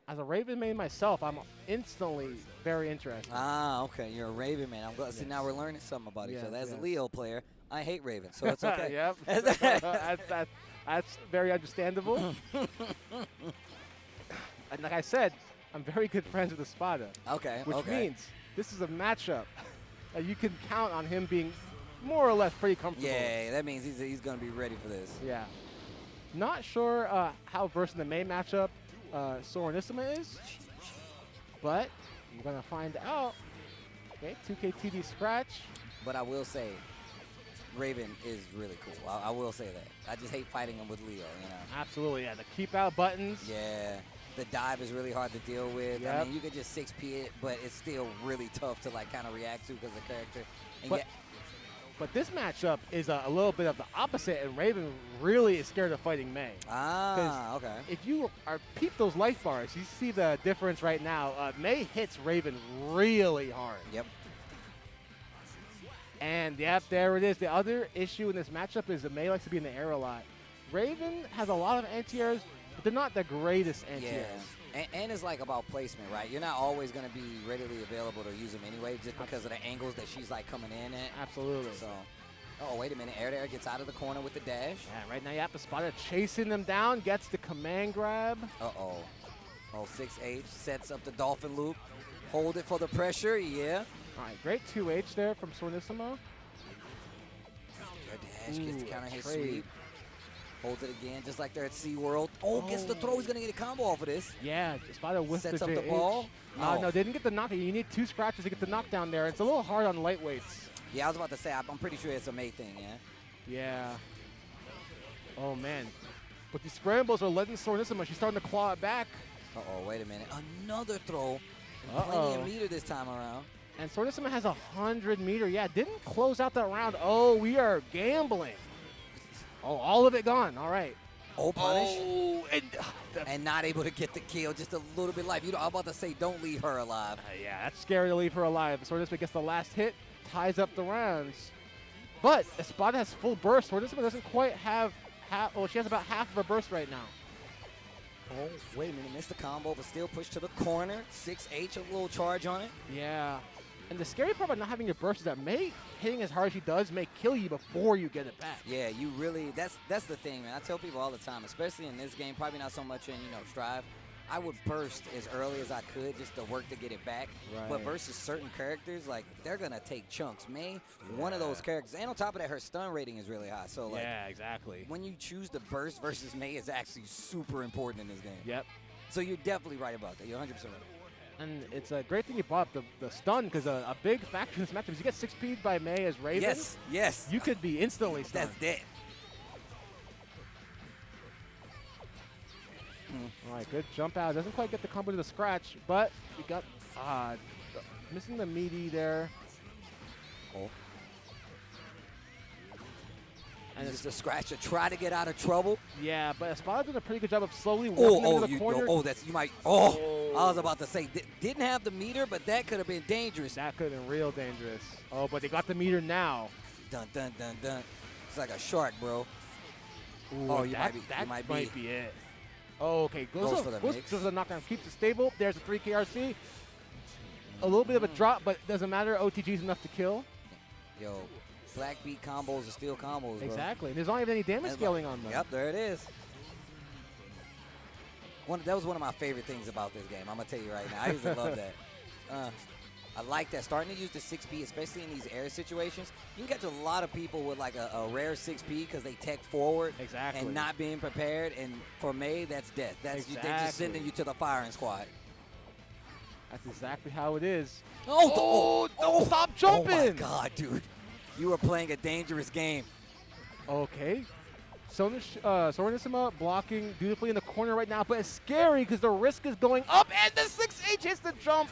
as a Raven main myself, I'm instantly very interested. Okay. You're a Raven man. I'm glad. See, now we're learning something about each other. As a Leo player, I hate Raven, so it's okay. Yep. That's very understandable. And like I said, I'm very good friends with Espada. Okay. Which means this is a matchup that you can count on him being more or less pretty comfortable. Yeah, that means he's going to be ready for this. Yeah. Not sure how versed in the main matchup Sornissima is, but we're going to find out. Okay, 2K scratch. But I will say, Raven is really cool. I will say that. I just hate fighting him with Leo, Absolutely, yeah. The keep out buttons. Yeah. The dive is really hard to deal with. Yep. I mean, you could just 6P it, but it's still really tough to kind of react to because of the character. And but this matchup is a little bit of the opposite, and Raven really is scared of fighting May. Okay. If you peep those life bars, you see the difference right now. May hits Raven really hard. Yep. And, yep, there it is. The other issue in this matchup is that May likes to be in the air a lot. Raven has a lot of anti-airs, but they're not the greatest anti-airs. Yeah. And it's about placement, right? You're not always going to be readily available to use them anyway, just because of the angles that she's coming in at. Absolutely. So, oh, wait a minute. Air gets out of the corner with the dash. Yeah, right now Yap Espada chasing them down, gets the command grab. Uh-oh. Oh, 6H sets up the dolphin loop. Hold it for the pressure, yeah. All right, great 2H there from Sornissima. Your dash gets the counter hit sweep. Holds it again, just like they're at SeaWorld. Oh, gets the throw. He's going to get a combo off of this. Yeah, Espada with Sets the up the ball. No, didn't get the knockdown. You need 2 scratches to get the knockdown there. It's a little hard on lightweights. Yeah, I was about to say, I'm pretty sure it's a May thing, yeah? Yeah. Oh, man. But these scrambles are letting Sornissima. She's starting to claw it back. Uh-oh, wait a minute. Another throw. Plenty of meter this time around. And Sornissima has 100 meter. Yeah, didn't close out that round. Oh, we are gambling. Oh, all of it gone. All right. Oh, punish. Oh, and not able to get the kill. Just a little bit life. I'm about to say, don't leave her alive. Yeah, that's scary to leave her alive. Sornissima gets the last hit, ties up the rounds. But Espada has full burst. Sornissima doesn't quite have half. Well, she has about half of her burst right now. Oh, wait a minute. Missed the combo, but still pushed to the corner. 6H, a little charge on it. Yeah. And the scary part about not having your burst is that May hitting as hard as she does may kill you before you get it back. Yeah, you really, that's the thing, man. I tell people all the time, especially in this game, probably not so much in, Strive. I would burst as early as I could just to work to get it back. Right. But versus certain characters, they're going to take chunks. May, one of those characters. And on top of that, her stun rating is really high. So, yeah, exactly. When you choose to burst versus May is actually super important in this game. Yep. So you're definitely right about that. You're 100% right. And it's a great thing you brought up the stun, because a big factor in this matchup is you get 6P'd by May as Raven. Yes, yes. You could be instantly stunned. That's dead. All right, good jump out. Doesn't quite get the combo to the scratch, but we got missing the meaty there. Oh. And it's a scratch to try to get out of trouble. Yeah, but Espada did a pretty good job of slowly working into the corner. I was about to say, didn't have the meter, but that could have been dangerous. That could have been real dangerous. Oh, but they got the meter now. Dun, dun, dun, dun. It's like a shark, bro. Ooh, Oh, you that might be it. Oh, okay. Goes for the mix. Goes for the knockdown. Keeps it stable. There's a 3 KRC. A little bit of a drop, but doesn't matter. OTG's enough to kill. Yo, black beat combos are still combos, bro. Exactly. And there's not even any damage scaling on them. Yep, there it is. That was one of my favorite things about this game. I'm going to tell you right now. I used to love that. I like that. Starting to use the 6P, especially in these air situations. You can catch a lot of people with like a rare 6P because they tech forward and not being prepared. And for May, that's death. They're just sending you to the firing squad. That's exactly how it is. Oh, stop jumping. Oh, my God, dude. You are playing a dangerous game. Okay. Sorenissima blocking beautifully in the corner right now, but it's scary because the risk is going up, and the 6H hits the jump.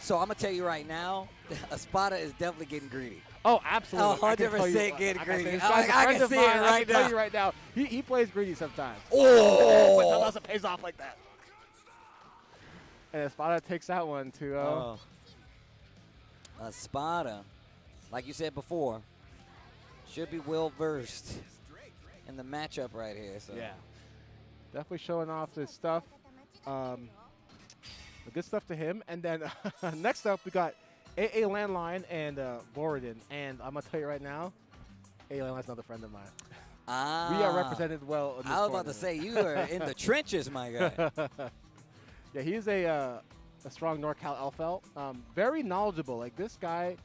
So I'm going to tell you right now, Espada is definitely getting greedy. Oh, absolutely. 100% getting greedy. I can see it right now. I can tell you right now. He plays greedy sometimes. Oh! But sometimes it pays off like that. And Espada takes that one, 2-0. Espada, like you said before, should be well-versed in the matchup right here. So. Yeah. Definitely showing off his stuff. Good stuff to him. And then next up, we got AA Landline and Borodin. And I'm going to tell you right now, AA Landline's another friend of mine. We are represented well in this I was about to say, you are in the trenches, my guy. Yeah, he's a strong NorCal Elfelt. Very knowledgeable. Like, this guy,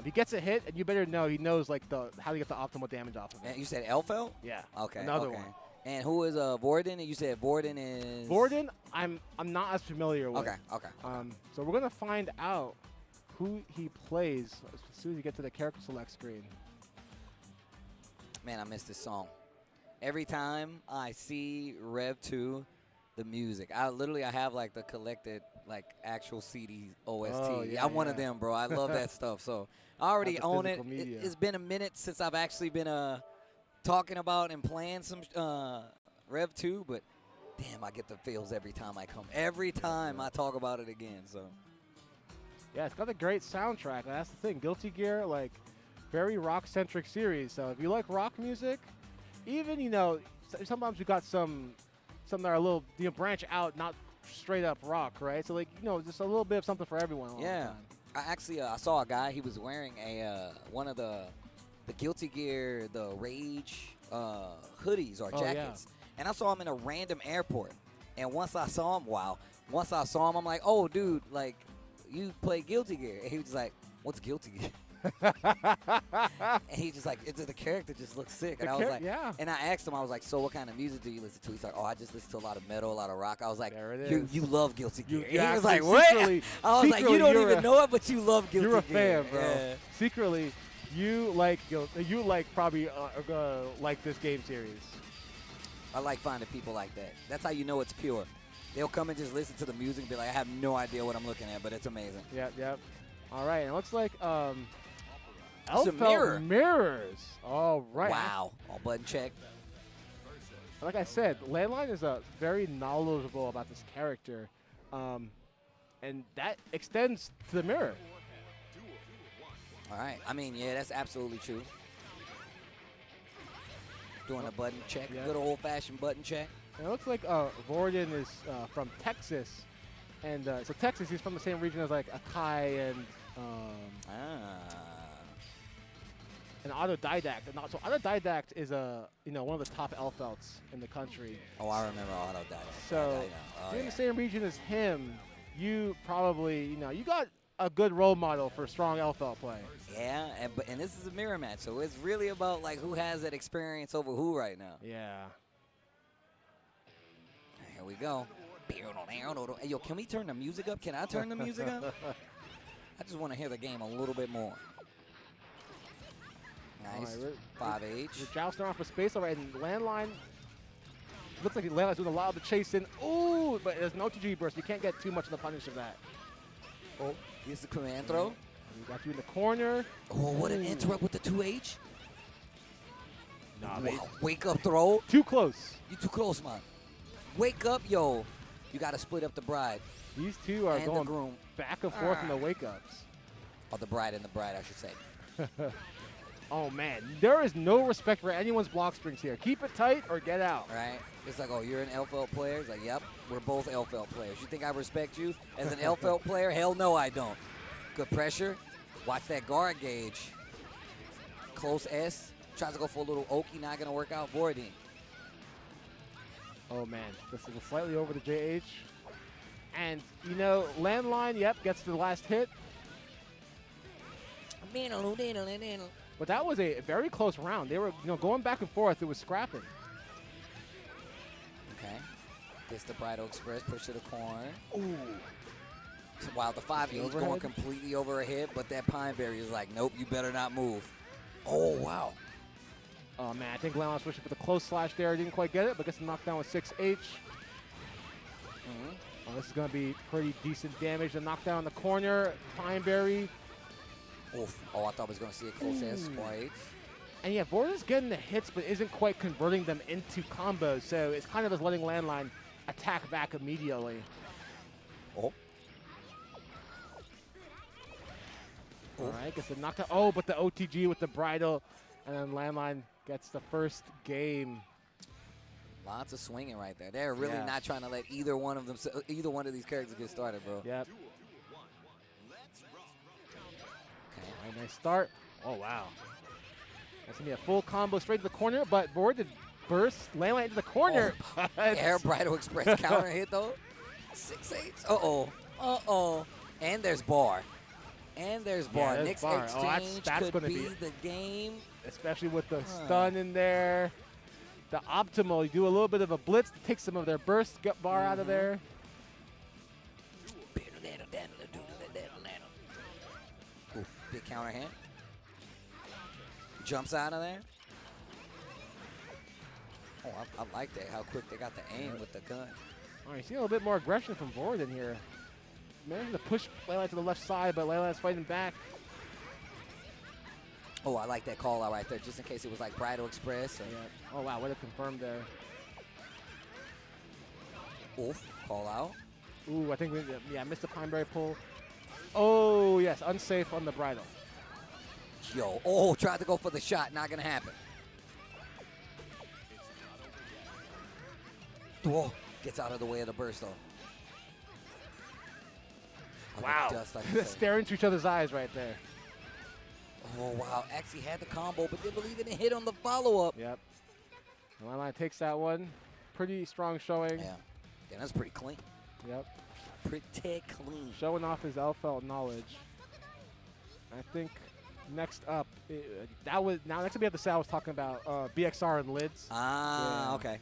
he gets a hit, and you better know he knows like how to get the optimal damage off of it. And you said Elfelt? Yeah. Okay. Another one. And who is Vorden? And you said Vorden is? Vorden, I'm not as familiar with. Okay. So we're gonna find out who he plays as soon as you get to the character select screen. Man, I miss this song. Every time I see Rev 2, the music. I have like the collected like actual CD OST. Oh, yeah, I'm one of them, bro. I love that stuff. So I already own it. It's been a minute since I've actually been talking about and playing some Rev 2, but damn, I get the feels every time I talk about it again. So yeah, it's got a great soundtrack. That's the thing. Guilty Gear, like, very rock-centric series. So if you like rock music, even sometimes we got some that are a little branch out, not straight up rock, right? So like just a little bit of something for everyone. Yeah, I saw a guy. He was wearing one of the Guilty Gear, the Rage hoodies or jackets. And I saw him in a random airport. And once I saw him, I'm like, oh, dude, like, you play Guilty Gear. And he was just like, what's Guilty Gear? And he just like, the character just looks sick. And I was like, and I asked him, I was like, so what kind of music do you listen to? He's like, oh, I just listen to a lot of metal, a lot of rock. I was like, you love Guilty Gear. He was like, what? I was like, you don't even know it, but you love Guilty Gear. You're a fan, bro. Yeah. Secretly, you like probably like this game series. I like finding people like that. That's how you know it's pure. They'll come and just listen to the music and be like, I have no idea what I'm looking at, but it's amazing. Yep. All right, and it looks like it's a mirror. Mirrors. All right. Wow. All button check. Like I said, Landline is very knowledgeable about this character, and that extends to the mirror. All right. I mean, yeah, that's absolutely true. Doing a button check, good old-fashioned button check. And it looks like Vorden is from Texas, and so Texas, he's from the same region as like Akai and Autodidact. And so Autodidact is one of the top Elfelts in the country. Oh, I remember Autodidact. So in the same region as him, you probably you got a good role model for strong Elfelt play. Yeah, and this is a mirror match, so it's really about like who has that experience over who right now. Yeah. Here we go. Hey, yo, can we turn the music up? Can I turn the music up? I just want to hear the game a little bit more. Nice. Right, 5H. We're jousting off of space already. And Landline looks like Landline's doing a lot of the chasing. Ooh, but there's no TG burst. You can't get too much of the punish of that. Oh, here's the command throw. We got you in the corner. Oh, what an interrupt with the 2H. Nah, wow. Wake up throw. Too close. You too close, man. Wake up, yo. You got to split up the bride. These two are going back and forth in the wake-ups. Oh, the bride and the bride, I should say. Oh, man. There is no respect for anyone's block strings here. Keep it tight or get out. Right? It's like, oh, you're an LFL player? It's like, yep, we're both LFL players. You think I respect you as an LFL player? Hell no, I don't. Good pressure. Watch that guard gauge. Close S. Tries to go for a little Oki. Not going to work out. Voiding. Oh, man. This is slightly over the JH. And, you know, Landline, yep, gets the last hit. But that was a very close round. They were, you know, going back and forth. It was scrapping. Okay. Gets the Bridal Express, push to the corner. Ooh. So while the 5H going completely over her head, but that Pine Berry is like, nope, you better not move. Oh, wow. Oh, man, I think Landline's pushing for the close slash there. Didn't quite get it, but gets the knockdown with 6H. Oh, this is going to be pretty decent damage. The knockdown in the corner. Pine Berry. Oof. Oh, I thought I was going to see a close ass spike. And yeah, Vorda's getting the hits, but isn't quite converting them into combos. So it's kind of just letting Landline attack back immediately. Oh. All right, gets the knockdown. Oh, but the OTG with the bridle. And then Landline gets the first game. Lots of swinging right there. They're really not trying to let either one of these characters get started, bro. Yep. Okay, all right, nice start. Oh, wow. That's going to be a full combo straight to the corner, but Vorda burst Landline into the corner. Oh, Air Bridal Express counter hit, though. 6H. Uh-oh. Uh-oh. And there's bar. And there's bar. Yeah, Next bar. exchange that's could gonna be the game. Especially with the stun in there. The optimal, you do a little bit of a blitz to take some of their burst bar out of there. Ooh, big counter hand. Jumps out of there. Oh, I like that, how quick they got the aim with the gun. All right, see a little bit more aggression from Vorda here. Managing to push Layla to the left side, but Layla's fighting back. Oh, I like that call out right there, just in case it was like Bridal Express. Or Oh, wow, what a confirm there. Oof, call out. Ooh, I think missed the Pineberry pull. Oh, yes, unsafe on the bridle. Yo, oh, tried to go for the shot, not gonna happen. Whoa, gets out of the way of the burst, though. Wow, staring into each other's eyes right there. Oh, wow, actually had the combo, but didn't believe it and hit on the follow-up. Yep. Landline takes that one. Pretty strong showing. Yeah, that's pretty clean. Yep. Pretty clean. Showing off his LFL knowledge. I think next up, next up we have the set I was talking about, BXR and lids. Ah, okay.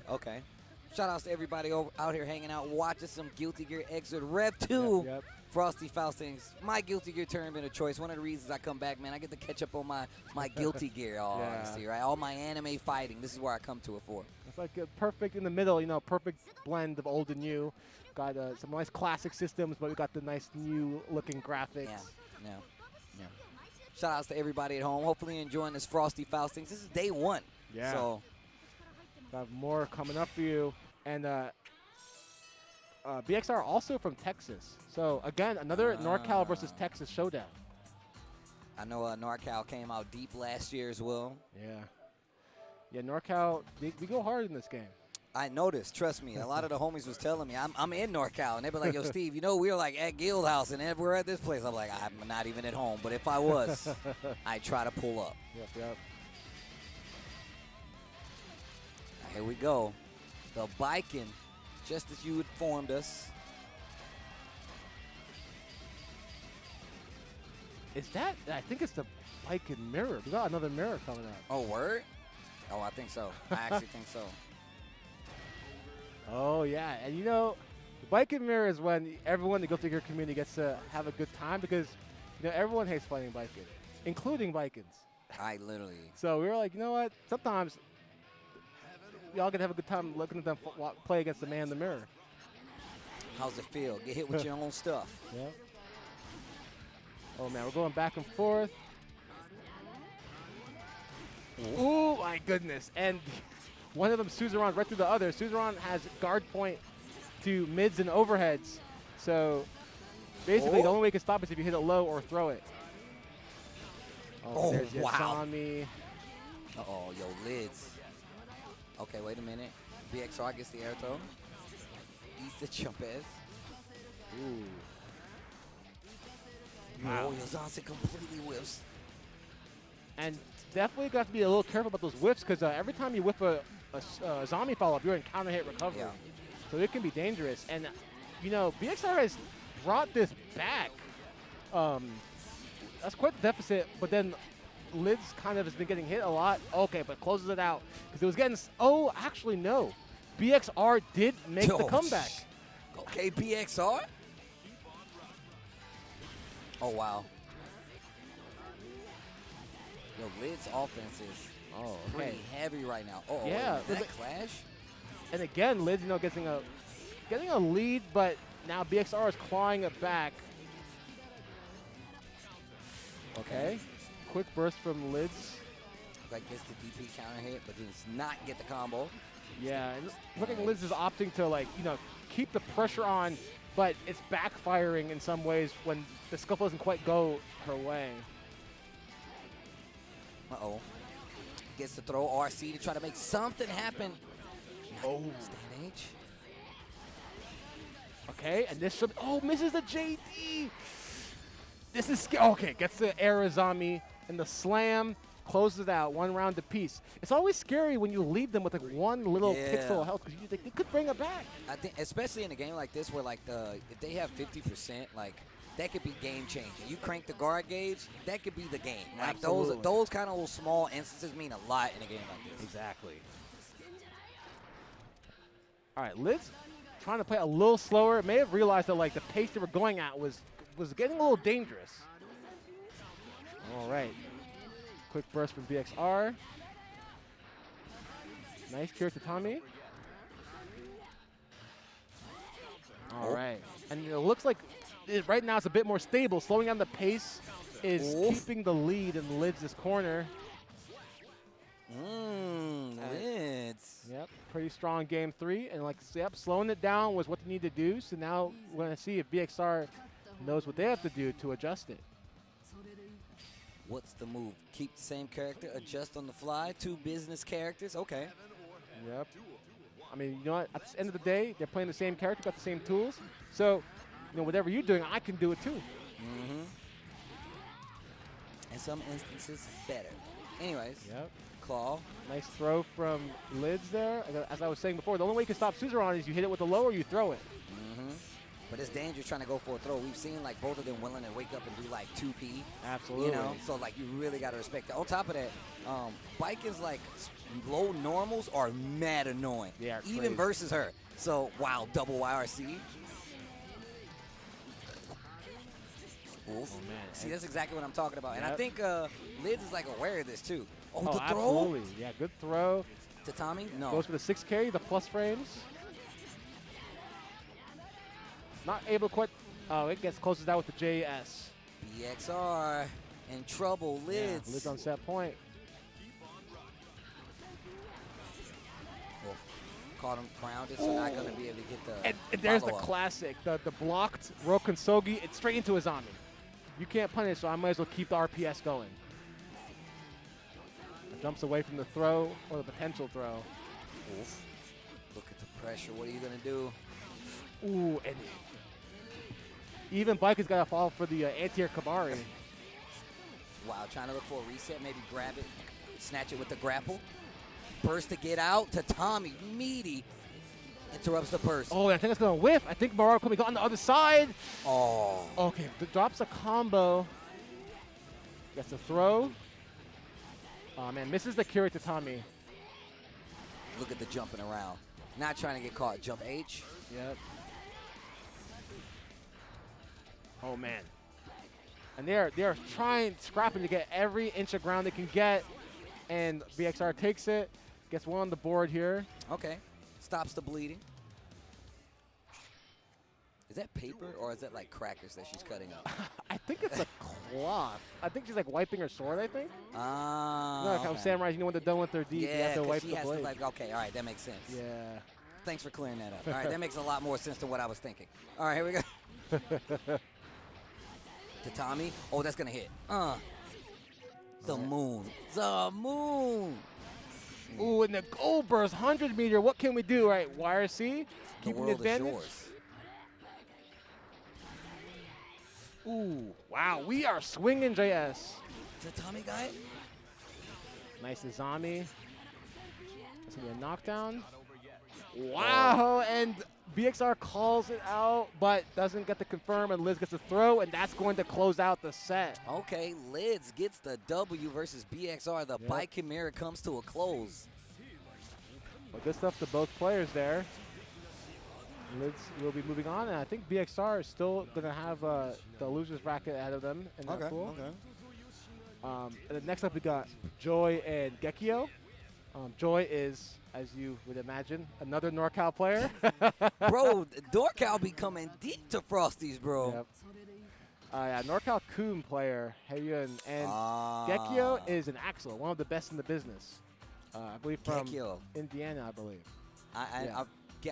Shout outs to everybody out here hanging out, watching some Guilty Gear Xrd Rev 2. Yep. Frosty Faustings, my Guilty Gear tournament of choice. One of the reasons I come back, man, I get to catch up on my Guilty Gear, all honesty, right? All my anime fighting. This is where I come to it for. It's like a perfect in the middle, you know, perfect blend of old and new. Got some nice classic systems, but we got the nice new looking graphics. Yeah. Shout outs to everybody at home. Hopefully you're enjoying this Frosty Faustings. This is day one. Yeah. So got more coming up for you. And BXR also from Texas. So, again, another NorCal versus Texas showdown. I know NorCal came out deep last year as well. Yeah, NorCal, we go hard in this game. I noticed, trust me. A lot of the homies was telling me, I'm in NorCal. And they be like, yo, Steve, you know, we were like at Guild House and then we're at this place. I'm like, I'm not even at home. But if I was, I'd try to pull up. Yep. Here we go. The biking, just as you informed us. Is that? I think it's the bike and mirror. We got another mirror coming up. Oh, word? Oh, I think so. I actually think so. Oh, yeah. And, you know, Viking Mirror is when everyone in the Guilty Gear community gets to have a good time because, everyone hates fighting Viking, including Vikings. I literally. So we were like, you know what? Sometimes y'all can have a good time looking at them play against the man in the mirror. How's it feel? Get hit with your own stuff. Yep. Oh, man, we're going back and forth. Ooh, my goodness. And one of them Suzerain's right through the other. Suzerain has guard point to mids and overheads. So basically, the only way you can stop is if you hit it low or throw it. Oh, there's wow. Yasami. Uh-oh, yo, lids. Okay, wait a minute. BXR gets the air throw. Eats the jump S. Ooh. Wow. Oh, Yazanse completely whiffs. And definitely got to be a little careful about those whiffs because every time you whiff a zombie follow-up, you're in counter hit recovery. Yeah. So it can be dangerous. And, BXR has brought this back. That's quite the deficit, but then Lids kind of has been getting hit a lot. Okay, but closes it out because it was getting. Oh, actually, no. BXR did make the comeback. Okay, BXR. Oh, wow. Yo, Lid's offense is pretty heavy right now. Oh, yeah. That clash? And again, Lids, getting a lead, but now BXR is clawing it back. Okay. Quick burst from Lids. Like gets the DP counter hit, but does not get the combo. Yeah, and looking Lids is opting to keep the pressure on, but it's backfiring in some ways when the scuffle doesn't quite go her way. Uh-oh. Gets to throw RC to try to make something happen. Oh. Stand H. Okay, and this should, misses the JD. This is, okay, gets the Arizami and the slam, closes it out, 1 round apiece. It's always scary when you leave them with one little pixel of health because they could bring it back. I think, especially in a game like this where if they have 50%, that could be game changing. You crank the guard gauge, that could be the game. Like those kind of little small instances mean a lot in a game like this. Exactly. All right, Lids trying to play a little slower. May have realized that the pace they were going at was getting a little dangerous. All right. Quick burst from BXR. Nice cure to Tommy. All right. And it looks like right now it's a bit more stable. Slowing down the pace is keeping the lead in Lids' corner. Lids. Yep, pretty strong game 3. And slowing it down was what they need to do. So now we're going to see if BXR knows what they have to do to adjust it. What's the move? Keep the same character, adjust on the fly, 2 business characters. Okay. Yep. I mean, you know what? At the end of the day, they're playing the same character, got the same tools. So, whatever you're doing, I can do it too. Mm-hmm. In some instances, better. Anyways. Yep. Claw. Nice throw from Lids there. As I was saying before, the only way you can stop Suzerain is you hit it with the low or you throw it. Mm-hmm. But it's dangerous trying to go for a throw. We've seen both of them willing to wake up and do 2P. Absolutely. So you really got to respect that. On top of that, Vikings low normals are mad annoying. Yeah, even crazy. versus her. So wow, double YRC. Oof. Oh man. See, that's exactly what I'm talking about. And I Yep. think Lids is aware of this too. Oh, the throw. Absolutely. Yeah, good throw. To Tommy? No. Goes for the 6 carry, the plus frames. Not able to quite. Oh, it gets closes out with the JS. BXR in trouble. Lids. Yeah, Lids on set point. Oh, caught him grounded, so not going to be able to get the. And there's the follow-up. classic, the blocked Rokensogi. It's straight into Azami. You can't punish, so I might as well keep the RPS going. Jumps away from the throw or the potential throw. Oof. Look at the pressure. What are you going to do? Ooh, and even Bike has got to fall for the anti-air Kabari. Wow, trying to look for a reset, maybe grab it, snatch it with the grapple. Burst to get out to Tommy. Meaty interrupts the burst. Oh, I think it's going to whiff. I think Moraro coming on the other side. Oh. Okay, drops a combo. Gets a throw. Oh, man, misses the Kiri to Tommy. Look at the jumping around. Not trying to get caught. Jump H. Yep. Oh, man. And they're scrapping to get every inch of ground they can get. And BXR takes it, gets one on the board here. Okay. Stops the bleeding. Is that paper or is that like crackers that she's cutting up? I think it's a cloth. I think she's like wiping her sword, I think. Ah. You know, like how samurais, you know, when they're done with their deed, they have to wipe the blade. Like, okay, all right, that makes sense. Yeah. Thanks for clearing that up. All right, that makes a lot more sense than what I was thinking. All right, here we go. Tatami. Oh, that's going to hit. The moon. The moon. Ooh, and the gold burst, 100 meter. What can we do? All right, YRC, keeping the advantage. Ooh, wow, we are swinging, JS. Tatami guy. Nice Izami. That's going to be a knockdown. Wow, and BXR calls it out, but doesn't get to confirm, and Liz gets a throw, and that's going to close out the set. Okay, Liz gets the W versus BXR. The bike chimera comes to a close. But good stuff to both players there. Liz will be moving on, and I think BXR is still going to have the loser's bracket ahead of them in that pool. And then next up, we got Joy and Gekio. Joy is, as you would imagine, another NorCal player. Bro, NorCal be coming deep to Frosties, bro. Yep. Yeah, NorCal Coon player, Heiyun, and Gekio is an Axel, one of the best in the business. I believe from Indiana, I believe.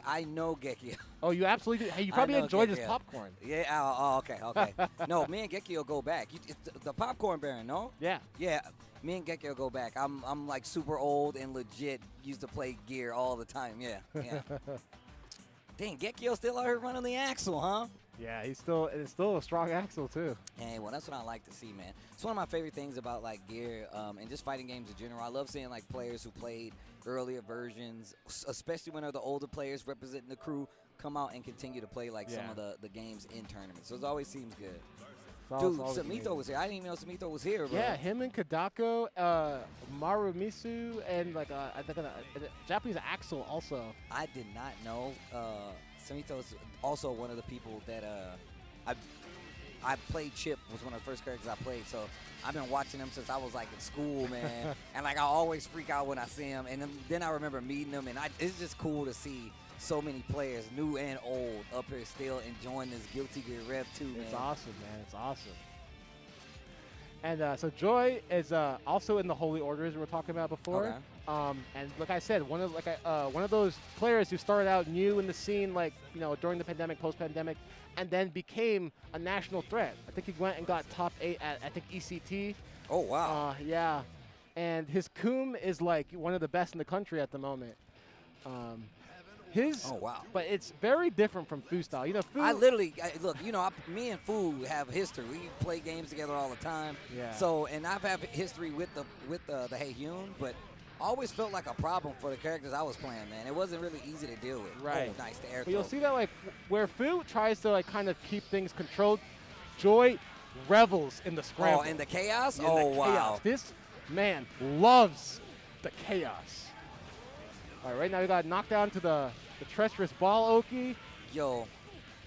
I know Gekio. Oh, you absolutely do? Hey, you probably enjoyed his popcorn. Yeah, okay. No, me and Gekio go back. It's the popcorn baron, no? Yeah. Yeah, me and Gekio go back. I'm like super old and legit used to play gear all the time. Yeah. Dang, Gekio still out here running the Axel, huh? Yeah, it's still a strong Axel too. Hey, well, that's what I like to see, man. It's one of my favorite things about like gear and just fighting games in general. I love seeing like players who played earlier versions, especially when they're the older players representing the crew, come out and continue to play like some of the games in tournaments. So it always seems good. Dude, Samito was here. I didn't even know Samito was here, bro. Yeah, him and Kadako, Marumisu, and like I think a Japanese Axel also. I did not know. Samito's also one of the people that I played. Chip was one of the first characters I played, so I've been watching him since I was like in school, man. And like I always freak out when I see him, and then I remember meeting him, and it's just cool to see so many players, new and old, up here still enjoying this Guilty Gear Rev 2, man. It's awesome, man. It's awesome. And so Joy is also in the Holy Orders we were talking about before. Okay. And like I said, one of those players who started out new in the scene, like during the pandemic, post-pandemic, and then became a national threat. I think he went and got top 8 at ECT. Oh wow. Yeah, and his Koom is like one of the best in the country at the moment. Oh wow! But it's very different from Fu style. Fu. I literally look. Me and Fu have history. We play games together all the time. Yeah. So, and I've had history with the Heiyun, but always felt like a problem for the characters I was playing. Man, it wasn't really easy to deal with. Right. Oh, nice. The air But you'll throw. see that like where Fu tries to like kind of keep things controlled, Joy revels in the scramble. Oh, in the chaos. In oh the wow! Chaos. This man loves the chaos. All right, right now we got knocked down to the treacherous ball, Oki. Yo,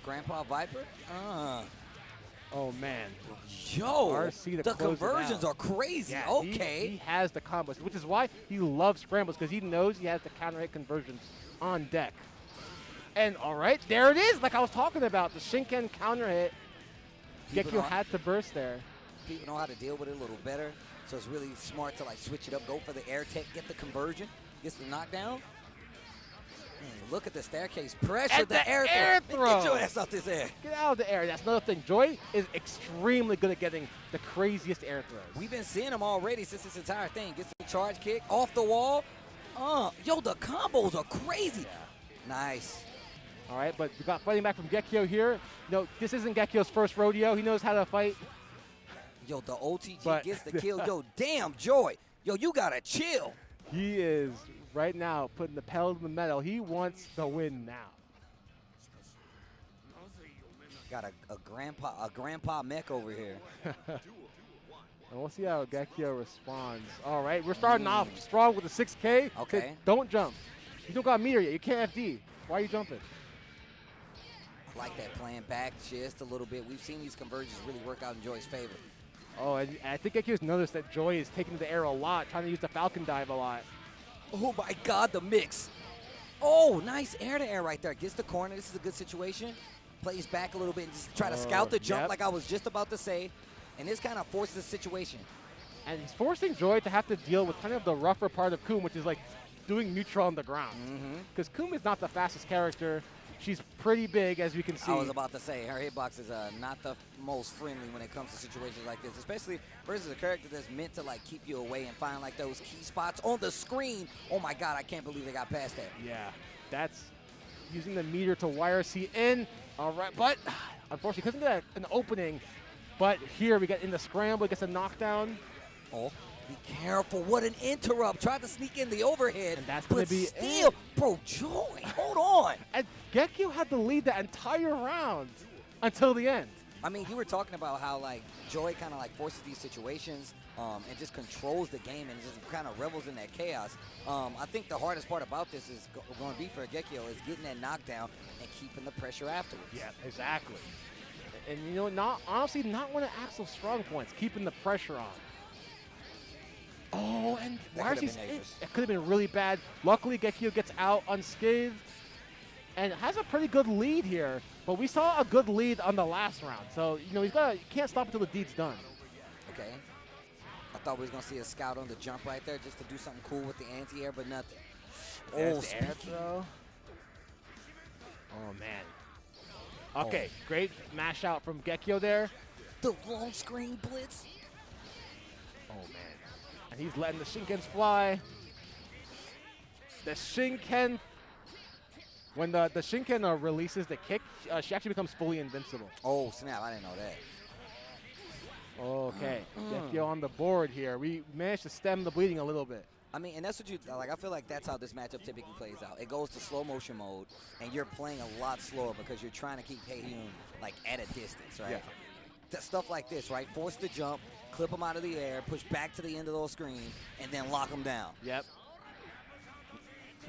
Grandpa Viper? Oh, man. Yo, RC the conversions are crazy. Yeah, okay. He has the combos, which is why he loves scrambles, because he knows he has the counter hit conversions on deck. And, all right, there it is, like I was talking about, the Shinken counter hit. Gekio had to burst there. People know how to deal with it a little better, so it's really smart to, like, switch it up, go for the air tech, get the conversion, gets the knockdown. Look at the staircase pressure, and the air throw. Get your ass out this air. Get out of the air. That's another thing. Joy is extremely good at getting the craziest air throws. We've been seeing him already since this entire thing. Gets the charge kick off the wall. Yo, the combos are crazy. Yeah. Nice. All right, but we got fighting back from Gekio here. No, this isn't Gekio's first rodeo. He knows how to fight. Yo, the OTG gets the kill. Yo, damn, Joy. Yo, you got to chill. He is right now putting the pedal to the metal. He wants the win now. Got a grandpa mech over here. And we'll see how Gekio responds. All right, we're starting off strong with the 6K. Okay. Don't jump. You don't got meter yet. You can't FD. Why are you jumping? like that, playing back just a little bit. We've seen these conversions really work out in Joy's favor. Oh, and I think Gekio's noticed that Joy is taking the air a lot, trying to use the Falcon dive a lot. Oh my God, the mix. Oh, nice air-to-air right there. Gets the corner. This is a good situation. Plays back a little bit and just try to scout the jump like I was just about to say. And this kind of forces the situation. And he's forcing Joy to have to deal with kind of the rougher part of Koom, which is like doing neutral on the ground. Because Koom is not the fastest character. She's pretty big, as we can see. I was about to say, her hitbox is not the most friendly when it comes to situations like this, especially versus a character that's meant to like keep you away and find like those key spots on the screen. Oh my God, I can't believe they got past that. Yeah, that's using the meter to YRC in. All right, but unfortunately couldn't get an opening. But here we get in the scramble, gets a knockdown. Oh, be careful. What an interrupt. Tried to sneak in the overhead. And that's going to be still, bro, Joy, hold on. And Gekio had to lead that entire round until the end. I mean, you were talking about how, like, Joy kind of, like, forces these situations and just controls the game and just kind of revels in that chaos. I think the hardest part about this is going to be for Gekio is getting that knockdown and keeping the pressure afterwards. Yeah, exactly. And, you know, honestly, not one of Axel's strong points, keeping the pressure on. Oh, and YRC's it could have been really bad. Luckily, Gekio gets out unscathed and has a pretty good lead here. But we saw a good lead on the last round. So, you know, you can't stop until the deed's done. Okay. I thought we was going to see a scout on the jump right there just to do something cool with the anti-air, but nothing. There's the air throw. Oh, man. Okay, great mash out from Gekio there. The long screen blitz. Oh, man. And he's letting the Shinkens fly. The Shinken, when the Shinken releases the kick, she actually becomes fully invincible. Oh, snap. I didn't know that. Okay. Gekio on the board here. We managed to stem the bleeding a little bit. I mean, and that's what you, like, I feel like that's how this matchup typically plays out. It goes to slow motion mode, and you're playing a lot slower because you're trying to keep Haehyun, like, at a distance, right? Yeah. Stuff like this, right? Force the jump, clip them out of the air, push back to the end of the screen, and then lock them down. Yep.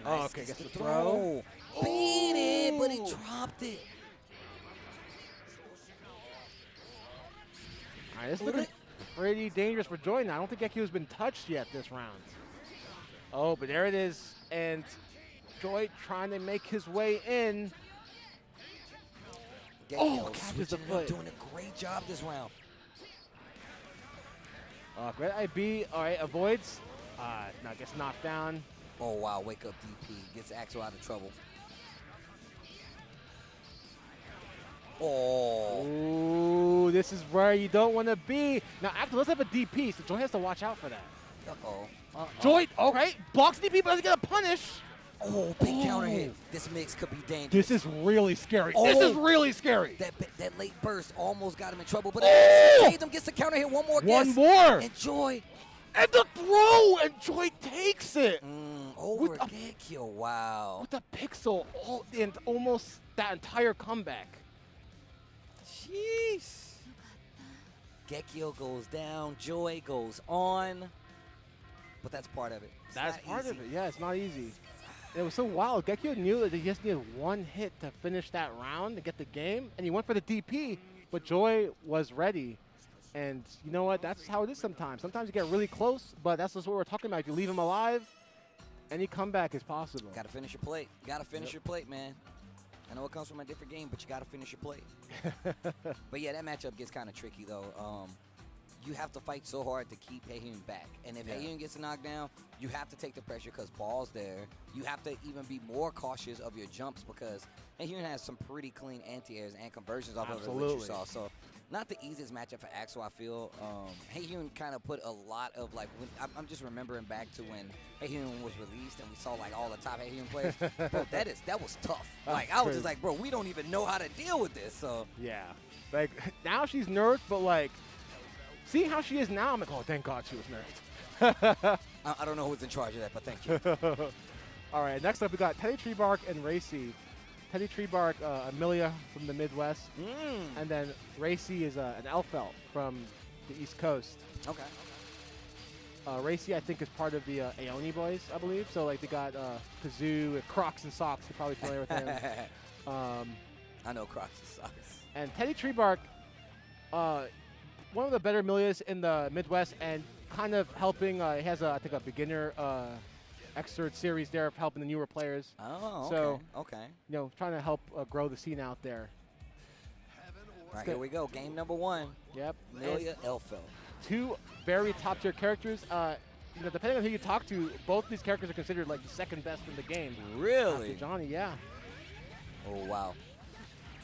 Nice. Okay, gets the throw. Beat it, but he dropped it. All right, this is looking pretty dangerous for Joy now. I don't think Gekio's been touched yet this round. Oh, but there it is. And Joy trying to make his way in. Gekio catches the foot. Doing a great job this round. Great IB. All right, avoids. Now gets knocked down. Oh, wow. Wake up DP. Gets Axel out of trouble. Oh. Ooh, this is where you don't want to be. Now, Axel does have a DP, so Joy has to watch out for that. Uh-oh. Joy, all right, blocks DP, but doesn't get a punish. Oh, big counter hit. This mix could be dangerous. This is really scary. Oh, this is really scary. That late burst almost got him in trouble, but saved him, gets the counter hit. One more. And Joy. And the throw, and Joy takes it. Over Gekio, wow. With the pixel, and almost that entire comeback. Jeez. Gekio goes down, Joy goes on. But that's part of it. That's part of it. Yeah, it's not easy. It was so wild. Gekio knew that he just needed one hit to finish that round to get the game, and he went for the DP, but Joy was ready. And you know what? That's how it is sometimes. Sometimes you get really close, but that's just what we're talking about. If you leave him alive, any comeback is possible. Got to finish your plate. Got to finish your plate, man. I know it comes from a different game, but you got to finish your plate. But yeah, that matchup gets kind of tricky, though. You have to fight so hard to keep Haehyun back. And if Haehyun gets knocked down, you have to take the pressure because Ball's there. You have to even be more cautious of your jumps because Haehyun has some pretty clean anti-airs and conversions off of it, which you saw. So not the easiest matchup for Axel, I feel. Haehyun kind of put a lot of, like, I'm just remembering back to when Haehyun was released and we saw, like, all the top Haehyun players. Bro, that was tough. Like, I was just like, bro, we don't even know how to deal with this. So yeah. Like, now she's nerfed, but, like, seeing how she is now, I'm like, oh, thank God she was nerfed. I don't know who's in charge of that, but thank you. All right, next up we got Teddy Treebark and Racy. Teddy Treebark, Amelia from the Midwest. And then Racy is an Elfelt from the East Coast. Okay. Racy, I think, is part of the Aoni boys, I believe. So, like, they got Kazoo, Crocs and Socks. You're probably familiar with them. I know Crocs sucks. And Teddy Treebark, one of the better Milias in the Midwest, and kind of helping. He has, I think, a beginner Xrd series there of helping the newer players. Oh, okay. So, okay. You know, trying to help grow the scene out there. All right, here we go. Game number 1. Yep. Milia, Elfo. Two very top-tier characters. You know, depending on who you talk to, both these characters are considered like the second best in the game. Really? After Johnny, yeah. Oh, wow.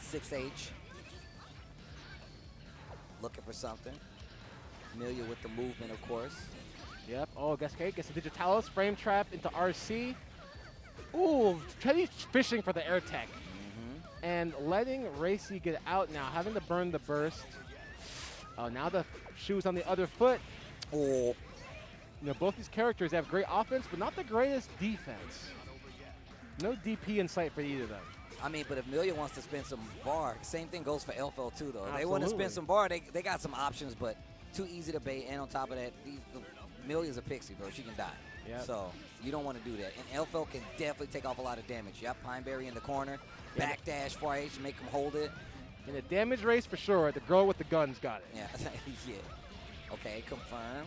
6H. Looking for something. Milia with the movement, of course. Yep. Oh, gets the Digitalis. Frame trap into RC. Ooh, Teddy's fishing for the air tech. And letting Racy get out now, having to burn the burst. Oh, now the shoe's on the other foot. Oh. You know, both these characters have great offense, but not the greatest defense. No DP in sight for either of them. I mean, but if Milia wants to spend some bar, same thing goes for Elfo too, though. Absolutely. They want to spend some bar, they got some options, but too easy to bait. And on top of that, Milia's a pixie, bro. She can die. Yep. So you don't want to do that. And Elfo can definitely take off a lot of damage. Yep, Pineberry in the corner. Backdash 4H, make him hold it. In a damage race for sure, the girl with the guns got it. Yeah, yeah. Okay, confirm.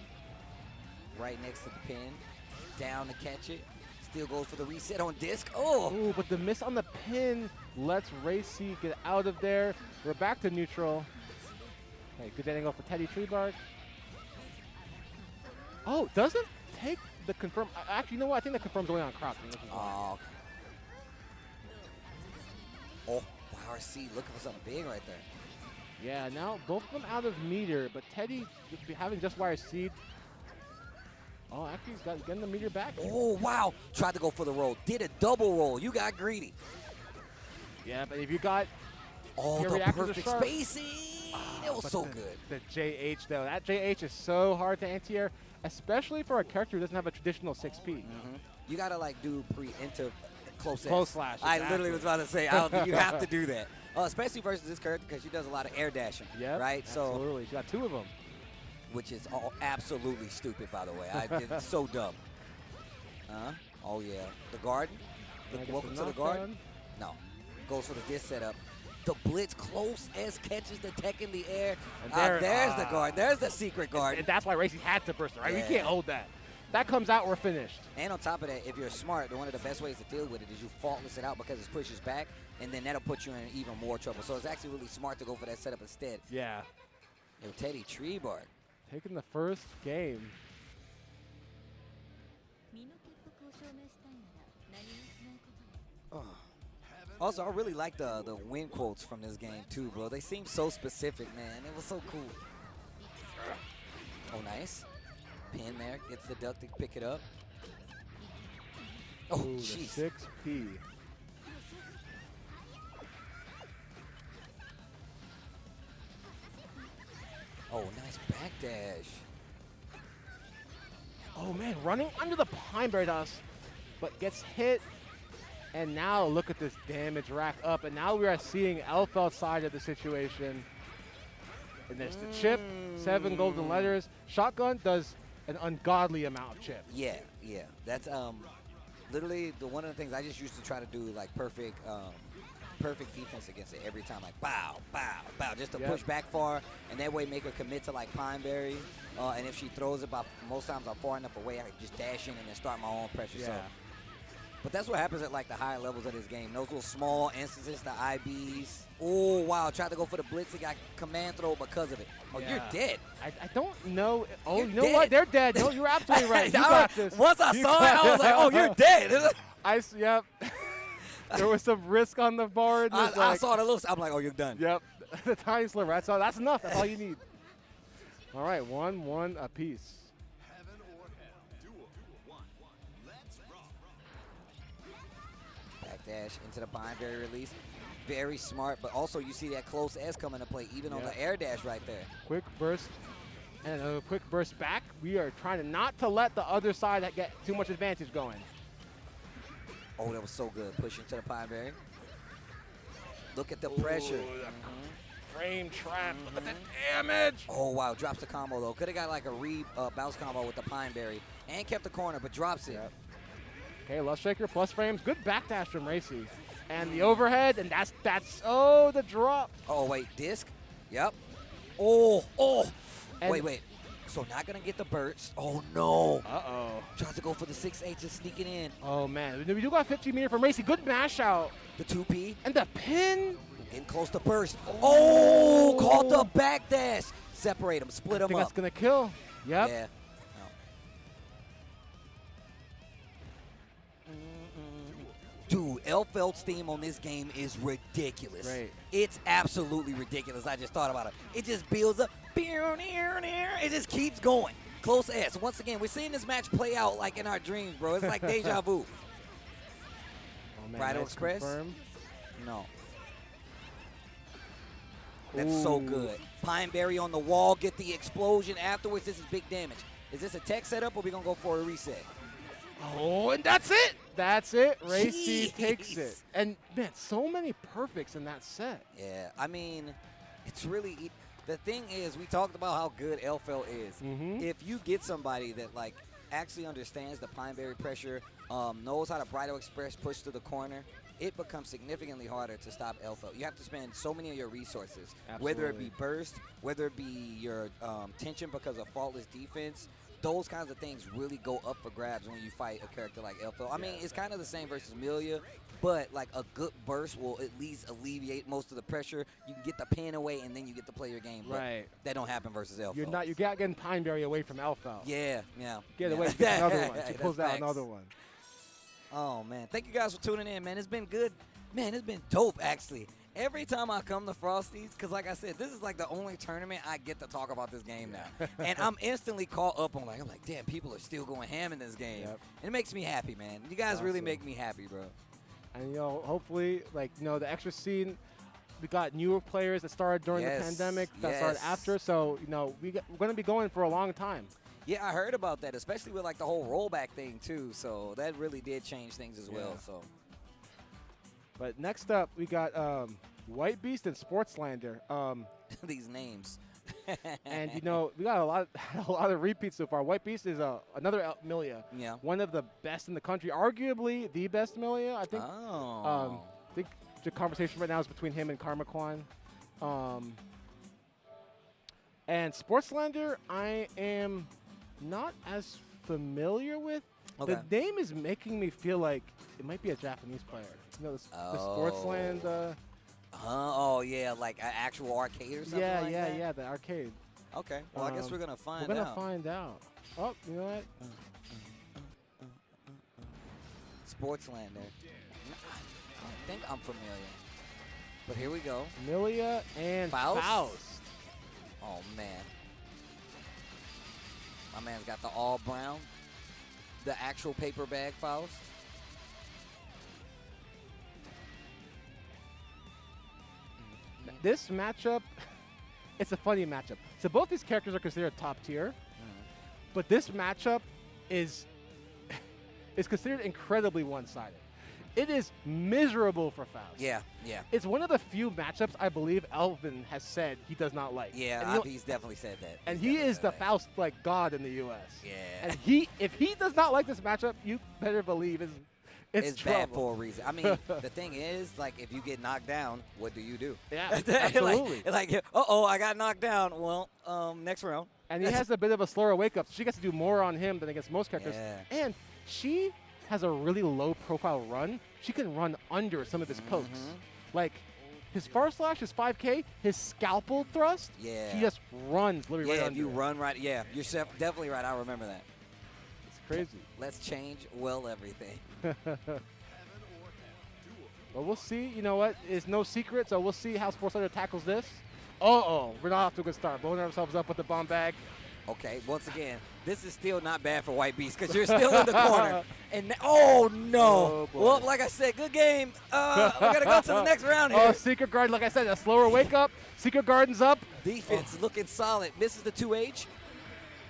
Right next to the pin. Down to catch it. Still goes for the reset on disc. Oh! Ooh, but the miss on the pin lets Racy get out of there. We're back to neutral. Okay, good angle for Teddy Treebark. Oh, doesn't take the confirm. Actually, you know what? I think the confirm's going on Crocs. Oh, okay. Oh, wow, RC looking for something big right there. Yeah, now both of them out of meter, but Teddy having just wire seed. Oh, actually, he's getting the meter back. Oh, wow. Tried to go for the roll. Did a double roll. You got greedy. Yeah, but if you got the perfect spacing. It was so good. The JH, though. That JH is so hard to anti-air, especially for a character who doesn't have a traditional 6P. You got to, like, do pre-enter close slash. Exactly. I literally was about to say, you have to do that. Especially versus this character because she does a lot of air dashing. Yeah, right? Absolutely. She got 2 of them. Which is absolutely stupid, by the way. It's so dumb. Oh, yeah. The garden. Welcome to the garden. No. Goes for the disc setup. The blitz close as catches the tech in the air. There's the guard. There's the secret guard. And that's why Racy had to burst, right? Yeah. We can't hold that. That comes out, we're finished. And on top of that, if you're smart, one of the best ways to deal with it is you faultless it out because it pushes back, and then that'll put you in even more trouble. So it's actually really smart to go for that setup instead. Yeah. Yo, Teddy Treebark. Taking the first game. Oh. Also, I really like the win quotes from this game too, bro. They seem so specific, man. It was so cool. Oh, nice. Pin there. Gets the duck to pick it up. Oh, jeez. 6P. Oh, nice backdash. Oh, man, running under the Pineberry dust, but gets hit. And now look at this damage rack up. And now we are seeing Elfel's side of the situation. And there's the chip, 7 golden letters. Shotgun does an ungodly amount of chip. Yeah, yeah. That's literally one of the things I just used to try to do, like perfect defense against it every time, like bow, bow, bow, just to push back far, and that way make her commit to like Pineberry. And if she throws it, most times I'm far enough away, I can just dash in and then start my own pressure. Yeah. So, but that's what happens at like the higher levels of this game. Those little small instances, the IBs. Oh wow, tried to go for the blitz, he got command throw because of it. Oh, you're dead. I don't know. Oh, You're you know dead. what? They're dead. No, you're absolutely right. You got this. Once I saw it, I was like, oh, you're dead. Yep. There was some risk on the board. I saw the little. I'm like, oh, you're done. Yep. The tiny sliver. That's enough. That's all you need. All right, 1-1 apiece. Backdash into the Pineberry release. Very smart, but also you see that close S coming to play, even on the air dash right there. Quick burst and a quick burst back. We are trying not to let the other side get too much advantage going. Oh, that was so good. Pushing to the Pineberry. Look at the pressure. Frame trap. Look at the damage. Oh, wow. Drops the combo, though. Could have got like a bounce combo with the Pineberry and kept the corner, but drops it. Yep. Okay, Lust Shaker plus frames. Good backdash from Racy. And the overhead, and that's the drop. Oh, wait, disc? Yep. Oh. And Wait. So not going to get the burst. Oh, no. Uh-oh. Tries to go for the 6H, just sneaking in. Oh, man. We do got 15 meter from Racy. Good mash out. The 2P. And the pin. In close to burst. Oh, caught the back dash. Separate them, split them I think up. that's going to kill. Yep. Yeah. Dude, Elfeld's theme on this game is ridiculous. Right. It's absolutely ridiculous. I just thought about it. It just builds up. It just keeps going. Close S. Once again, we're seeing this match play out like in our dreams, bro. It's like deja vu. Oh, man, Bridal nice Express? confirm. No. That's so good. Pineberry on the wall. Get the explosion afterwards. This is big damage. Is this a tech setup or are we going to go for a reset? Oh, and that's it. That's it. Racy takes it. And, man, so many perfects in that set. Yeah, I mean, it's really the thing is we talked about how good Elfeld is. If you get somebody that like actually understands the Pineberry pressure, knows how to Bridal Express push to the corner, it becomes significantly harder to stop Elfeld. You have to spend so many of your resources, whether it be burst, whether it be your tension because of faultless defense. Those kinds of things really go up for grabs when you fight a character like Elfeld. I mean, it's kind of the same versus Milia, but like a good burst will at least alleviate most of the pressure. You can get the pin away, and then you get to play your game. But that don't happen versus Elfeld. You're getting Pineberry away from Elfeld. Yeah. Get away. Get another one. She pulls out another one. Oh, man. Thank you guys for tuning in, man. It's been good. Man, it's been dope, actually. Every time I come to Frosties, because like I said, this is like the only tournament I get to talk about this game now. And I'm instantly caught up on I'm like, damn, people are still going ham in this game. And it makes me happy, man. You guys really make me happy, bro. And, hopefully, the extra scene, we got newer players that started during the pandemic, that started after. So, we're going to be going for a long time. Yeah, I heard about that, especially with like the whole rollback thing too. So that really did change things as well. So, but next up we got White Beast and Sportslander. These names. And we got a lot of repeats so far. White Beast is another Milia. Yeah. One of the best in the country, arguably the best Milia. I think. I think the conversation right now is between him and Karmaquan. And Sportslander, I am not as familiar with. Okay. The name is making me feel like it might be a Japanese player. The Sportsland. Oh, yeah, like an actual arcade or something like that? Yeah, the arcade. Okay, well, I guess we're going to find out. We're going to find out. Oh, you know what? Sportslander. I don't think I'm familiar. But here we go. Milia and Faust. Oh, man. My man's got the all brown. The actual paper bag Faust. This matchup, it's a funny matchup. So both these characters are considered top tier, but this matchup is considered incredibly one-sided. It is miserable for Faust. Yeah. It's one of the few matchups I believe Elvin has said he does not like. Yeah, he's definitely said that. And he is the Faust god in the U.S. Yeah. And if he does not like this matchup, you better believe it's bad for a reason. I mean, the thing is, like, if you get knocked down, what do you do? Yeah, absolutely. I got knocked down. Well, next round. And he has a bit of a slower wake-up. So she gets to do more on him than against most characters. Yeah. And she has a really low-profile run. She can run under some of his pokes. Like, his far slash is 5K. His scalpel thrust, he just runs literally right under. Yeah, if you run right, you're definitely right. I remember that. It's crazy. Let's change everything. Well, we'll see. You know what? It's no secret, so we'll see how Sportslander tackles this. We're not off to a good start. Blowing ourselves up with the bomb bag. Okay, once again, this is still not bad for White Beast because you're still in the corner. And oh, no. Well, like I said, good game. We're going to go to the next round here. Secret Guard, like I said, a slower wake-up. Secret Garden's up. Defense looking solid. Misses the 2H.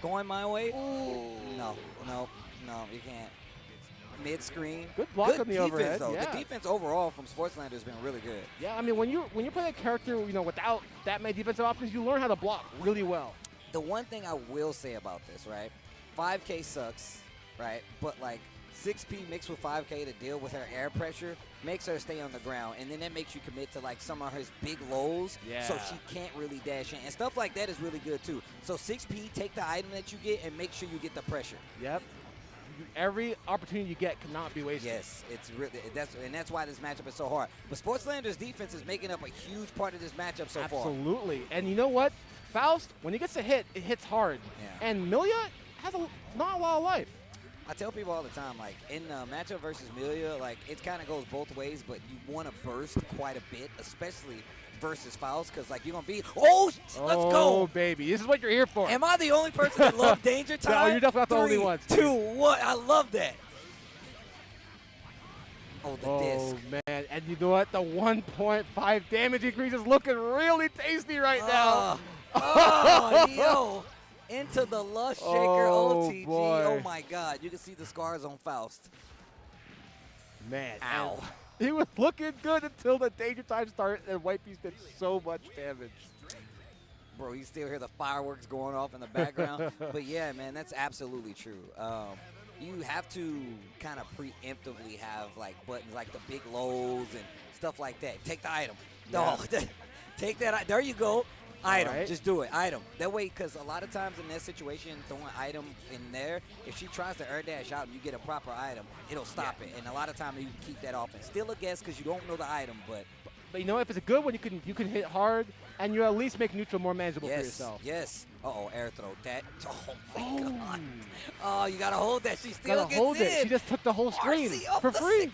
Going my way. Ooh. No, you can't. Mid-screen. Good block on the defense, overhead. though. Yeah. The defense overall from Sportslander has been really good. Yeah, I mean, when you play a character, without that many defensive options, you learn how to block really well. The one thing I will say about this, right? 5K sucks, right? But, like, 6P mixed with 5K to deal with her air pressure makes her stay on the ground, and then that makes you commit to like some of his big lows, so she can't really dash in. And stuff like that is really good too. So 6P, take the item that you get and make sure you get the pressure. Yep. Every opportunity you get cannot be wasted. Yes, it's really that's why this matchup is so hard. But Sportslander's defense is making up a huge part of this matchup so far. Absolutely. And you know what? Faust, when he gets a hit, it hits hard. Yeah. And Milia has not a lot of life. I tell people all the time, like, in the matchup versus Milia, like, it kind of goes both ways, but you want to burst quite a bit, especially versus Faust, because, like, you're going to be, let's go. Oh, baby. This is what you're here for. Am I the only person that loves Danger Time? No, you're definitely not the only one. 3, 2, 1. I love that. Oh, the disc. Man. And you know what? The 1.5 damage increase is looking really tasty right now. Yo. Into the Lush Shaker OTG. Boy. Oh, my God. You can see the scars on Faust. Man. Ow. He was looking good until the Danger Time started, and White Beast did so much damage. Bro, you still hear the fireworks going off in the background. But, yeah, man, that's absolutely true. You have to kind of preemptively have, like, buttons like the big lows and stuff like that. Take the item. Yeah. No, take that. There you go. Item. Right. Just do it. Item. That way, because a lot of times in that situation, throwing item in there, if she tries to air dash out and you get a proper item, it'll stop it. And a lot of times you can keep that off. And still a guess because you don't know the item, but you know, if it's a good one, you can hit hard, and you at least make neutral more manageable for yourself. Yes. Uh-oh, air throw. That. Oh, my God. Oh, you got to hold that. She still Gotta gets hold in. it. She just took the whole screen RC for free.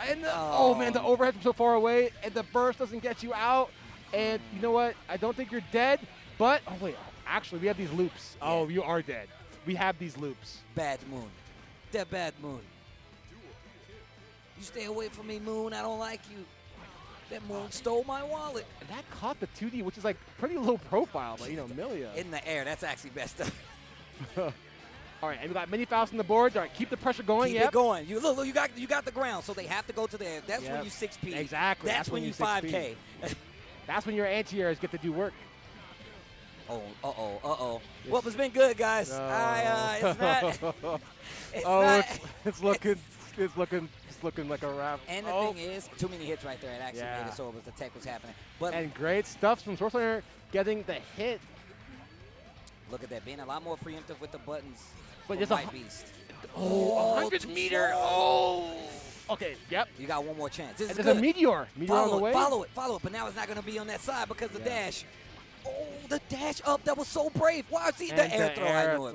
And oh, man, the overhead from so far away, and the burst doesn't get you out. And you know what? I don't think you're dead, but oh wait, actually we have these loops. Yeah. Oh, you are dead. We have these loops. Bad Moon. That Bad Moon. You stay away from me, Moon. I don't like you. That Moon stole my wallet. And that caught the 2D, which is like pretty low profile, but you know, Milia. In the air, that's actually best up. All right, and we got mini Faust on the board. All right, keep the pressure going. Keep it going. You look, you got the ground, so they have to go to the air. That's when you 6P. Exactly. That's when you 5K. That's when your anti-airs get to do work. Well, it's been good, guys. It's not. It's looking like a wrap. And the thing is, too many hits right there. It actually made it so it was the tech was happening. And great stuff from Sportslander getting the hit. Look at that, being a lot more preemptive with the buttons. But it's White Beast. 100 meter. Okay, yep. You got one more chance. This is there's good. a meteor. Meteor on the way. Follow it. But now it's not going to be on that side because the dash. Oh, the dash up. That was so brave. Wow, see the air throw. I knew it.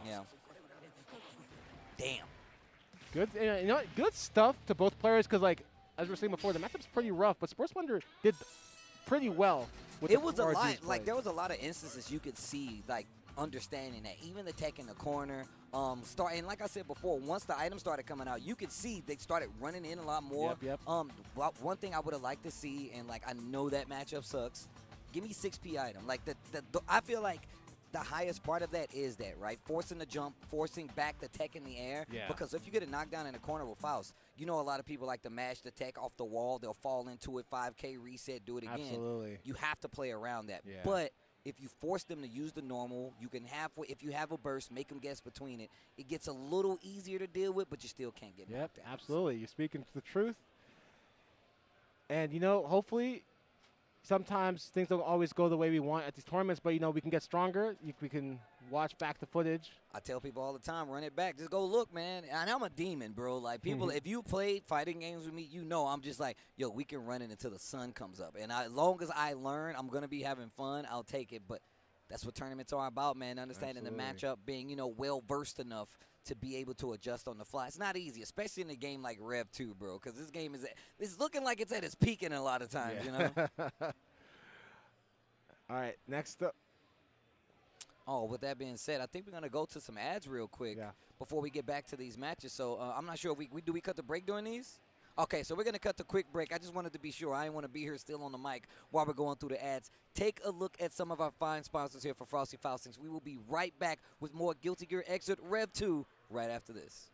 Yeah. Damn. Good. You know what? Good stuff to both players because, like, as we were saying before, the matchup's pretty rough, but Sportswonder did pretty well. It was a lot. Like, there was a lot of instances you could see, like, understanding that even the tech in the corner and like I said before, once the items started coming out, you could see they started running in a lot more. Yep. One thing I would have liked to see, and like I know that matchup sucks, give me 6P item. Like I feel like the highest part of that is that, right? Forcing the jump, forcing back the tech in the air. Yeah. Because if you get a knockdown in the corner with Faust, you know a lot of people like to mash the tech off the wall. They'll fall into it, 5K, reset, do it again. Absolutely. You have to play around that. Yeah. But if you force them to use the normal, you can if you have a burst, make them guess between it. It gets a little easier to deal with, but you still can't get knocked out. Absolutely. You're speaking the truth. And, you know, hopefully sometimes things don't always go the way we want at these tournaments, but, you know, we can get stronger. We can watch back the footage. I tell people all the time, run it back. Just go look, man. And I'm a demon, bro. Like, people, if you played fighting games with me, you know I'm just like, yo, we can run it until the sun comes up. And as long as I learn, I'm going to be having fun, I'll take it. But that's what tournaments are about, man. Understanding the matchup, being, you know, well-versed enough to be able to adjust on the fly. It's not easy, especially in a game like Rev 2, bro, because this game is looking like it's at its peak in a lot of times, you know? All right, next up. Oh, with that being said, I think we're going to go to some ads real quick before we get back to these matches. So I'm not sure if do we cut the break during these? Okay, so we're going to cut the quick break. I just wanted to be sure. I didn't want to be here still on the mic while we're going through the ads. Take a look at some of our fine sponsors here for Frosty Faustings. We will be right back with more Guilty Gear Xrd Rev 2 right after this.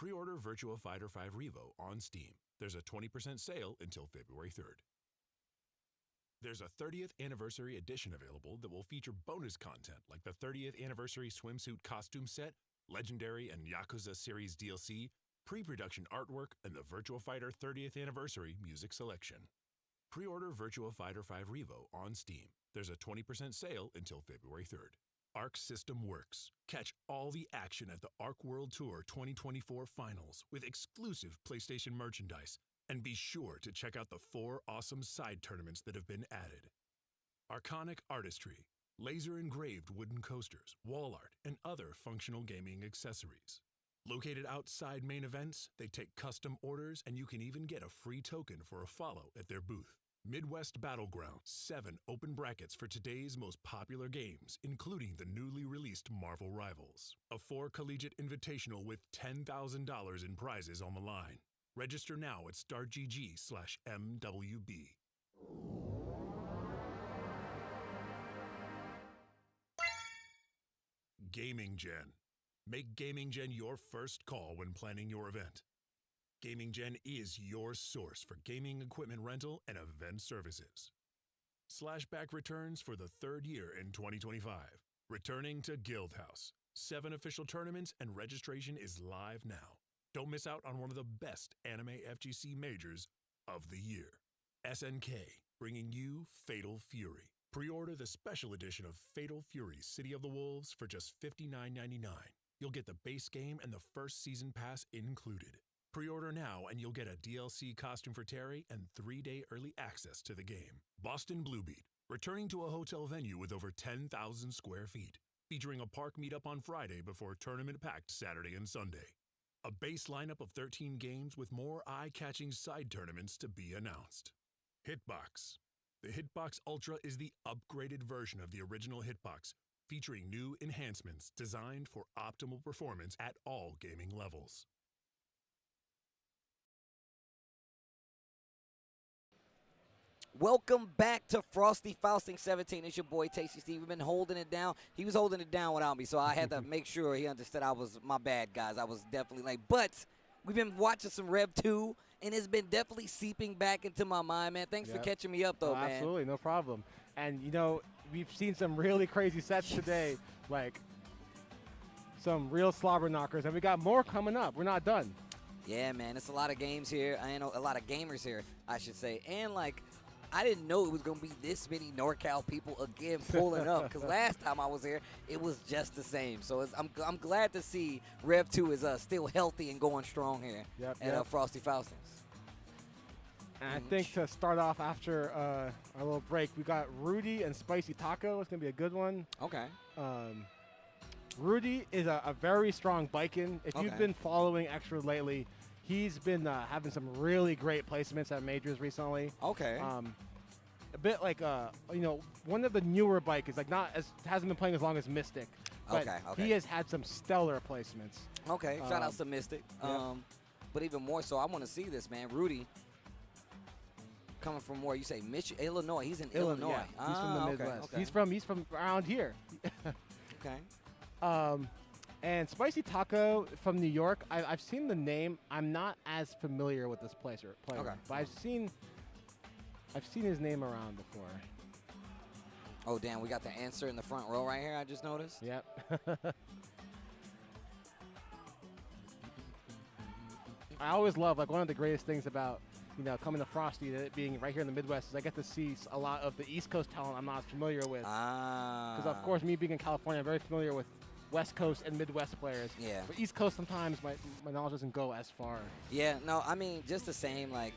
Pre-order Virtua Fighter 5 Revo on Steam. There's a 20% sale until February 3rd. There's a 30th anniversary edition available that will feature bonus content like the 30th anniversary swimsuit costume set, Legendary and Yakuza series DLC, pre-production artwork, and the Virtua Fighter 30th anniversary music selection. Pre-order Virtua Fighter 5 Revo on Steam. There's a 20% sale until February 3rd. Arc System Works. Catch all the action at the Arc World Tour 2024 Finals with exclusive PlayStation merchandise. And be sure to check out the 4 awesome side tournaments that have been added. Arconic Artistry. Laser-engraved wooden coasters, wall art, and other functional gaming accessories. Located outside main events, they take custom orders, and you can even get a free token for a follow at their booth. Midwest Battleground, 7 open brackets for today's most popular games, including the newly released Marvel Rivals. A 4 collegiate invitational with $10,000 in prizes on the line. Register now at StarGG/MWB. Gaming Gen. Make Gaming Gen your first call when planning your event. Gaming Gen is your source for gaming equipment rental and event services. Slashback returns for the 3rd year in 2025. Returning to Guildhouse. 7 official tournaments and registration is live now. Don't miss out on one of the best anime FGC majors of the year. SNK, bringing you Fatal Fury. Pre-order the special edition of Fatal Fury City of the Wolves for just $59.99. You'll get the base game and the first season pass included. Pre-order now and you'll get a DLC costume for Terry and 3-day early access to the game. Boston Bluebeat, returning to a hotel venue with over 10,000 square feet, featuring a park meetup on Friday before tournament-packed Saturday and Sunday. A base lineup of 13 games with more eye-catching side tournaments to be announced. Hitbox. The Hitbox Ultra is the upgraded version of the original Hitbox, featuring new enhancements designed for optimal performance at all gaming levels. Welcome back to Frosty Faustings XVII. It's your boy Tasty Steve. We've been holding it down. He was holding it down without me, so I had to make sure he understood I was my bad, guys. I was definitely late. But we've been watching some Rev 2, and it's been definitely seeping back into my mind, man. Thanks for catching me up, though, man. Absolutely, no problem. And, you know, we've seen some really crazy sets today, like some real slobber knockers, and we got more coming up. We're not done. Yeah, man. It's a lot of games here. I know a lot of gamers here, I should say. And, like, I didn't know it was going to be this many NorCal people again pulling up, because last time I was here, it was just the same. So I'm glad to see Rev 2 is still healthy and going strong here at Frosty Faustings. And I think to start off after our little break, we got Rudy and Spicy Taco. It's going to be a good one. Okay. Rudy is a very strong bikin. If you've been following Xrd lately, he's been having some really great placements at majors recently. Okay. A bit like you know, one of the newer bikers, like hasn't been playing as long as Mystic. But he has had some stellar placements. Okay. Shout out to Mystic. But even more so, I want to see this, man. Rudy coming from where you say Michigan, Illinois. He's in Illinois. Yeah. He's from the Midwest. Okay. He's from around here. Okay. And Spicy Taco from New York, I've seen the name. I'm not as familiar with this player. Okay. But I've seen his name around before. Oh, damn. We got the answer in the front row right here, I just noticed. Yep. I always love, like, one of the greatest things about, you know, coming to Frosty, it being right here in the Midwest, is I get to see a lot of the East Coast talent I'm not familiar with. Because, of course, me being in California, I'm very familiar with West Coast and Midwest players. Yeah. But East Coast, sometimes my knowledge doesn't go as far. Yeah, no, I mean, just the same, like,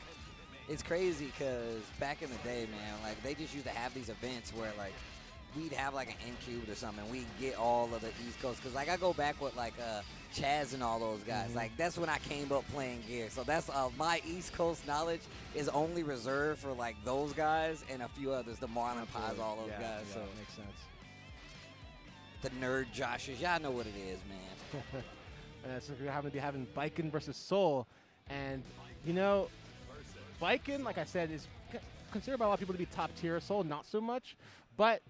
it's crazy because back in the day, man, like, they just used to have these events where, like, we'd have, like, an N-Cube or something, and we'd get all of the East Coast. Because, like, I go back with, like, Chaz and all those guys. Like, that's when I came up playing gear. So that's my East Coast knowledge is only reserved for, like, those guys and a few others, the Marlon Pies, all those guys. Yeah, so makes sense. The nerd Joshes, y'all know what it is, man. So we're having Bikin versus Soul. And, you know, Bikin, like I said, is considered by a lot of people to be top tier. Soul, not so much. But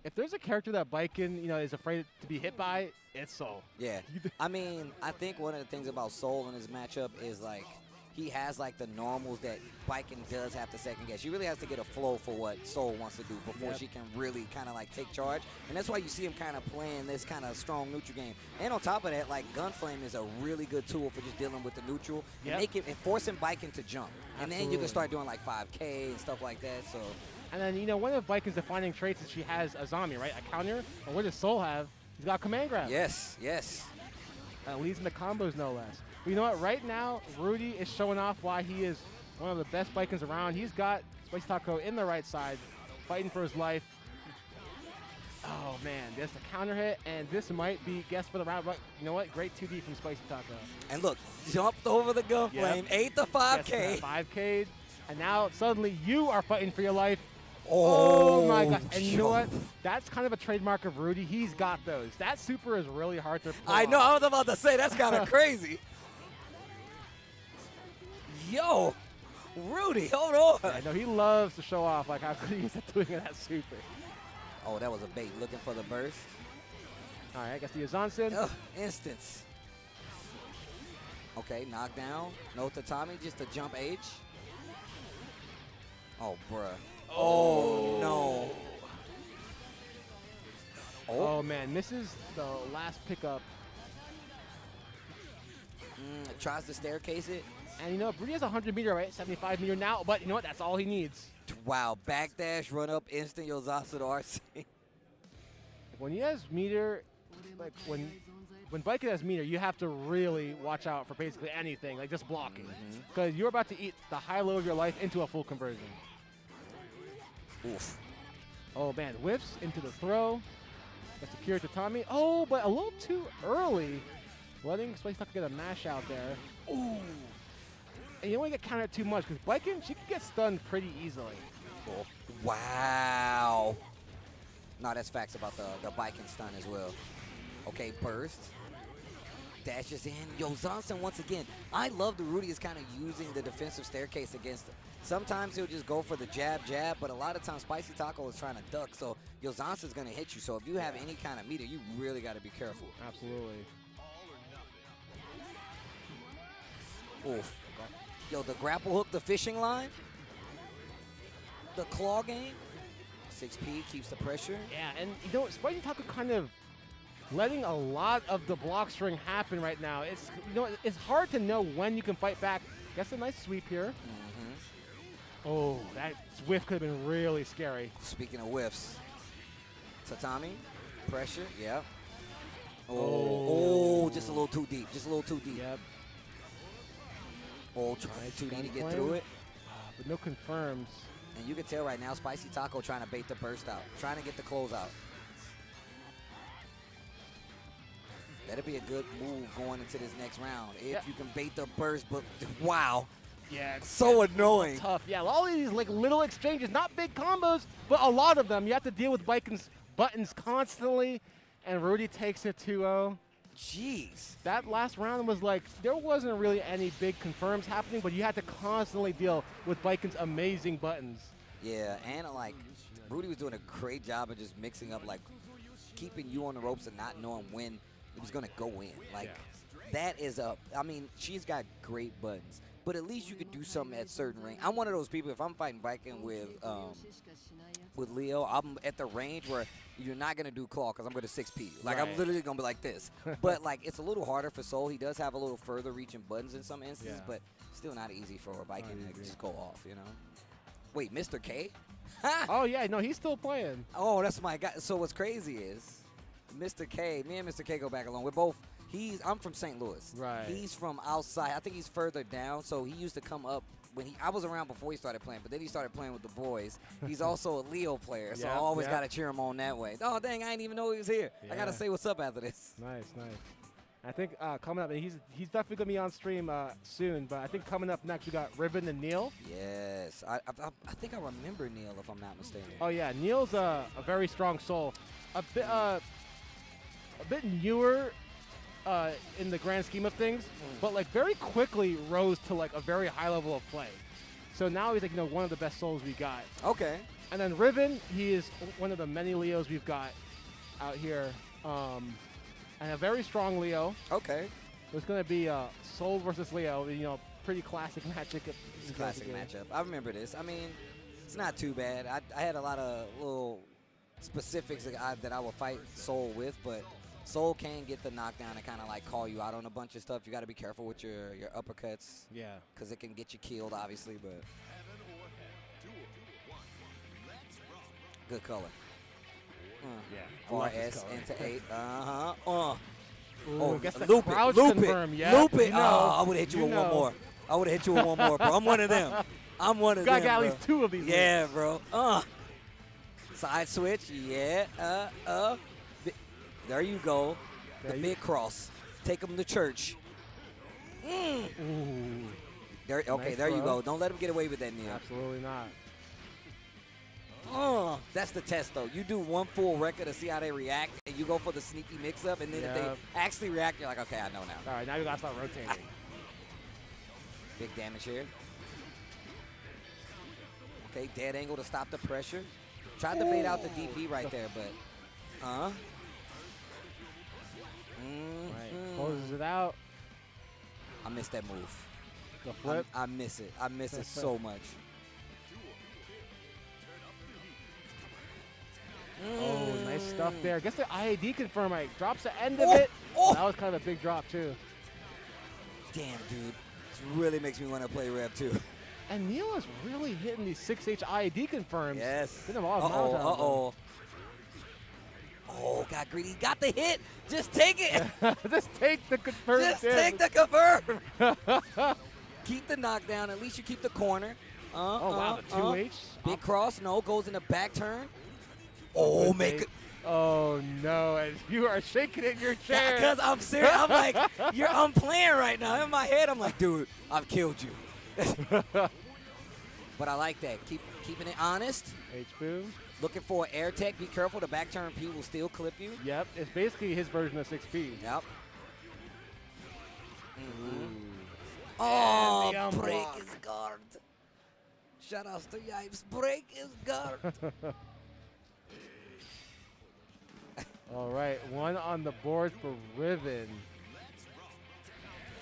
if there's a character that Baiken, is afraid to be hit by, it's Soul. Yeah. I mean, I think one of the things about Soul in this matchup is, like, he has, like, the normals that Baiken does have to second guess. She really has to get a flow for what Soul wants to do before she can really kind of, like, take charge. And that's why you see him kind of playing this kind of strong neutral game. And on top of that, like, Gunflame is a really good tool for just dealing with the neutral and forcing Baiken to jump. And then you can start doing, like, 5K and stuff like that. So. And then, one of Baiken's defining traits is she has a zombie, right? A counter. And what does Soul have? He's got command grab. Yes, yes. Leads into combos, no less. But you know what? Right now, Rudy is showing off why he is one of the best Baikens around. He's got Spicy Taco in the right side, fighting for his life. Oh, man. There's a counter hit, and this might be guess for the round. But you know what? Great 2D from Spicy Taco. And look, jumped over the Gunflame, ate the 5K. 5K'd, and now suddenly you are fighting for your life. Oh, my gosh. And you know what? That's kind of a trademark of Rudy. He's got those. That super is really hard to pull I know. off. I was about to say, that's kind of crazy. Yo, Rudy, hold on. I know he loves to show off like how good he is at doing that super. Oh, that was a bait. Looking for the burst. All right, I guess the Azansen. Ugh, instance. Okay, knockdown. No tatami, just a jump H. Oh, bruh. Oh, no. Oh, man, misses the last pickup. Tries to staircase it. And, Rudy has a 100-meter, right? 75-meter now. But you know what? That's all he needs. Wow, backdash, run up, instant Yozasu RC. When he has meter, like when Baiken has meter, you have to really watch out for basically anything, like just blocking. Because you're about to eat the high-low of your life into a full conversion. Oof. Oh, man, whiffs into the throw. That's a Kira Tatami. Oh, but a little too early. Letting Spicy Taco get a mash out there. Ooh. And you don't want to get countered too much because Baiken, she can get stunned pretty easily. Oh. Wow. No, that's facts about the Baiken stun as well. Okay, burst. Dashes in. Yozasu once again. I love the Rudy is kind of using the defensive staircase against him. Sometimes he'll just go for the jab, but a lot of times Spicy Taco is trying to duck, so Yozasu is going to hit you. So if you have any kind of meter, you really got to be careful. Absolutely. Oof. Yo, the grapple hook, the fishing line, the claw game. 6P keeps the pressure. Yeah, and Spicy Taco kind of letting a lot of the block string happen right now. It's it's hard to know when you can fight back. Gets a nice sweep here. Oh, that whiff could have been really scary. Speaking of whiffs, tatami, pressure, yeah. Oh, just a little too deep. Just a little too deep. Yep. Oh, trying 2D to get through it. But no confirms. And you can tell right now, Spicy Taco trying to bait the burst out. Trying to get the close out. That'll be a good move going into this next round. If you can bait the burst, but wow. Yeah, it's so annoying. Tough. Yeah, all of these like little exchanges, not big combos, but a lot of them. You have to deal with Baiken's buttons constantly, and Rudy takes it 2-0. Jeez. That last round was like, there wasn't really any big confirms happening, but you had to constantly deal with Baiken's amazing buttons. Yeah, and like, Rudy was doing a great job of just mixing up, like, keeping you on the ropes and not knowing when it was going to go in. Like, that is I mean, she's got great buttons. But at least you could do something at certain range. I'm one of those people, if I'm fighting Baiken with Leo, I'm at the range where you're not going to do claw because I'm going to 6P. Like, I'm literally going to be like this. But, like, it's a little harder for Soul. He does have a little further reaching buttons in some instances, but still not easy for Baiken to just go off, Wait, Mr. K? Oh, yeah, no, he's still playing. Oh, that's my guy. So what's crazy is Mr. K, me and Mr. K go back along. We're both. I'm from St. Louis. Right. He's from outside. I think he's further down. So he used to come up when I was around before he started playing, but then he started playing with the boys. He's also a Leo player, so I always got to cheer him on that way. Oh, dang, I didn't even know he was here. I got to say what's up after this. Nice. I think coming up, and he's definitely going to be on stream soon, but I think coming up next we got Ribbon and Neil. Yes. I think I remember Neil, if I'm not mistaken. Oh, yeah. Neil's a very strong Soul. A bit newer in the grand scheme of things, but like very quickly rose to like a very high level of play. So now he's like, one of the best souls we got. Okay. And then Riven, he is one of the many Leos we've got out here. And a very strong Leo. Okay. It's going to be Soul versus Leo, pretty classic matchup. It's a classic matchup. I remember this. I mean, it's not too bad. I had a lot of little specifics that I will fight Soul with, but Soul can get the knockdown and kind of like call you out on a bunch of stuff. You got to be careful with your uppercuts. Yeah. Because it can get you killed, obviously, but good color. Yeah. RS into 8. Ooh, gets the loop crouch it. confirm. Yeah. Loop it. Oh, I would have hit you with one more. I would have hit you with one more, bro. I'm one of them. I'm one of them, Got at least 2 of these. Yeah, bro. Side switch. Yeah. There you go. The big cross. Take him to church. Ooh. There you go. Don't let him get away with that, Neil. Absolutely not. That's the test, though. You do one full record to see how they react, and you go for the sneaky mix-up, and then if they actually react, you're like, okay, I know now. All right, now you got to start rotating. Big damage here. Okay, dead angle to stop the pressure. Tried to bait out the DP right there, but Right, closes it out. I missed that move. The flip. I miss it. I miss it so much. Oh, nice stuff there. Gets the IAD confirm. Right, drops the end of it. That was kind of a big drop too. Damn, dude. This really makes me want to play Rev too. And Neil is really hitting these 6H IAD confirms. Yes. Getting them all Oh, got greedy. Got the hit. Just take it. Just take the confirm. Just take the confirm. Keep the knockdown. At least you keep the corner. Wow, the 2H. Big cross. No, goes in the back turn. Oh, make it. Oh, no. And you are shaking in your chair. Because I'm serious. I'm like, I'm playing right now. In my head, I'm like, dude, I've killed you. But I like that. Keeping it honest. H-boom. Looking for an air tech. Be careful. The back turn P will still clip you. Yep. It's basically his version of 6P. Yep. Oh, break his guard. Shout outs to Yipes. Break his guard. All right. One on the board for Riven.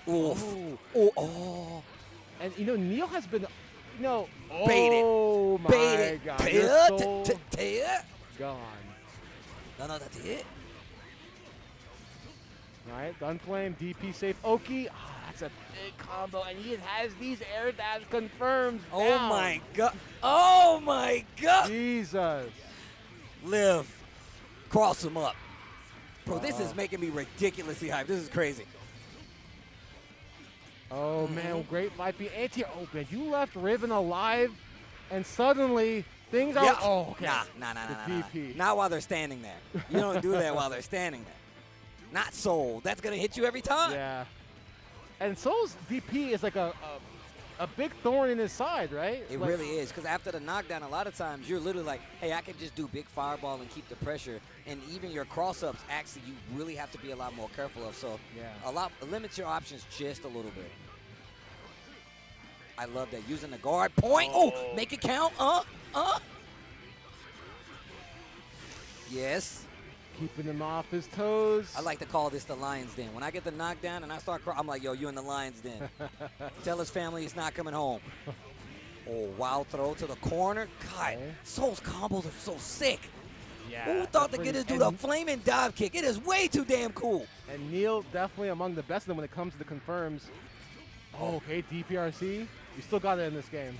Oof. Oh. And, Neil has been, Bait it. Oh, my Bait it. God. Your soul gone. No, that's it. All right. Gunflame, DP safe. Oki. That's a big combo. And he has these air dash confirmed. Oh, my God. Oh, my God. Jesus. Live. Cross him up. Bro, this is making me ridiculously hyped. This is crazy. Oh, man, great fight. Anti. Oh, man, you left Riven alive, and suddenly things are. Yeah. Oh, okay. Nah. DP. Not while they're standing there. You don't do that while they're standing there. Not Soul. That's going to hit you every time. Yeah. And Soul's DP is like a big thorn in his side, right? It really is, because after the knockdown, a lot of times you're literally like, hey, I can just do big fireball and keep the pressure. And even your cross-ups, actually, you really have to be a lot more careful of. So limits your options just a little bit. I love that. Using the guard point. Oh, make it count. Yes. Keeping him off his toes. I like to call this the Lion's Den. When I get the knockdown and I start crying, I'm like, yo, you in the Lion's Den. Tell his family he's not coming home. Oh, wild throw to the corner. God, Soul's combos are so sick. Yeah. Who thought to get this dude a flaming dive kick? It is way too damn cool. And Neil definitely among the best of them when it comes to the confirms. Oh, okay, DPRC. You still got it in this game.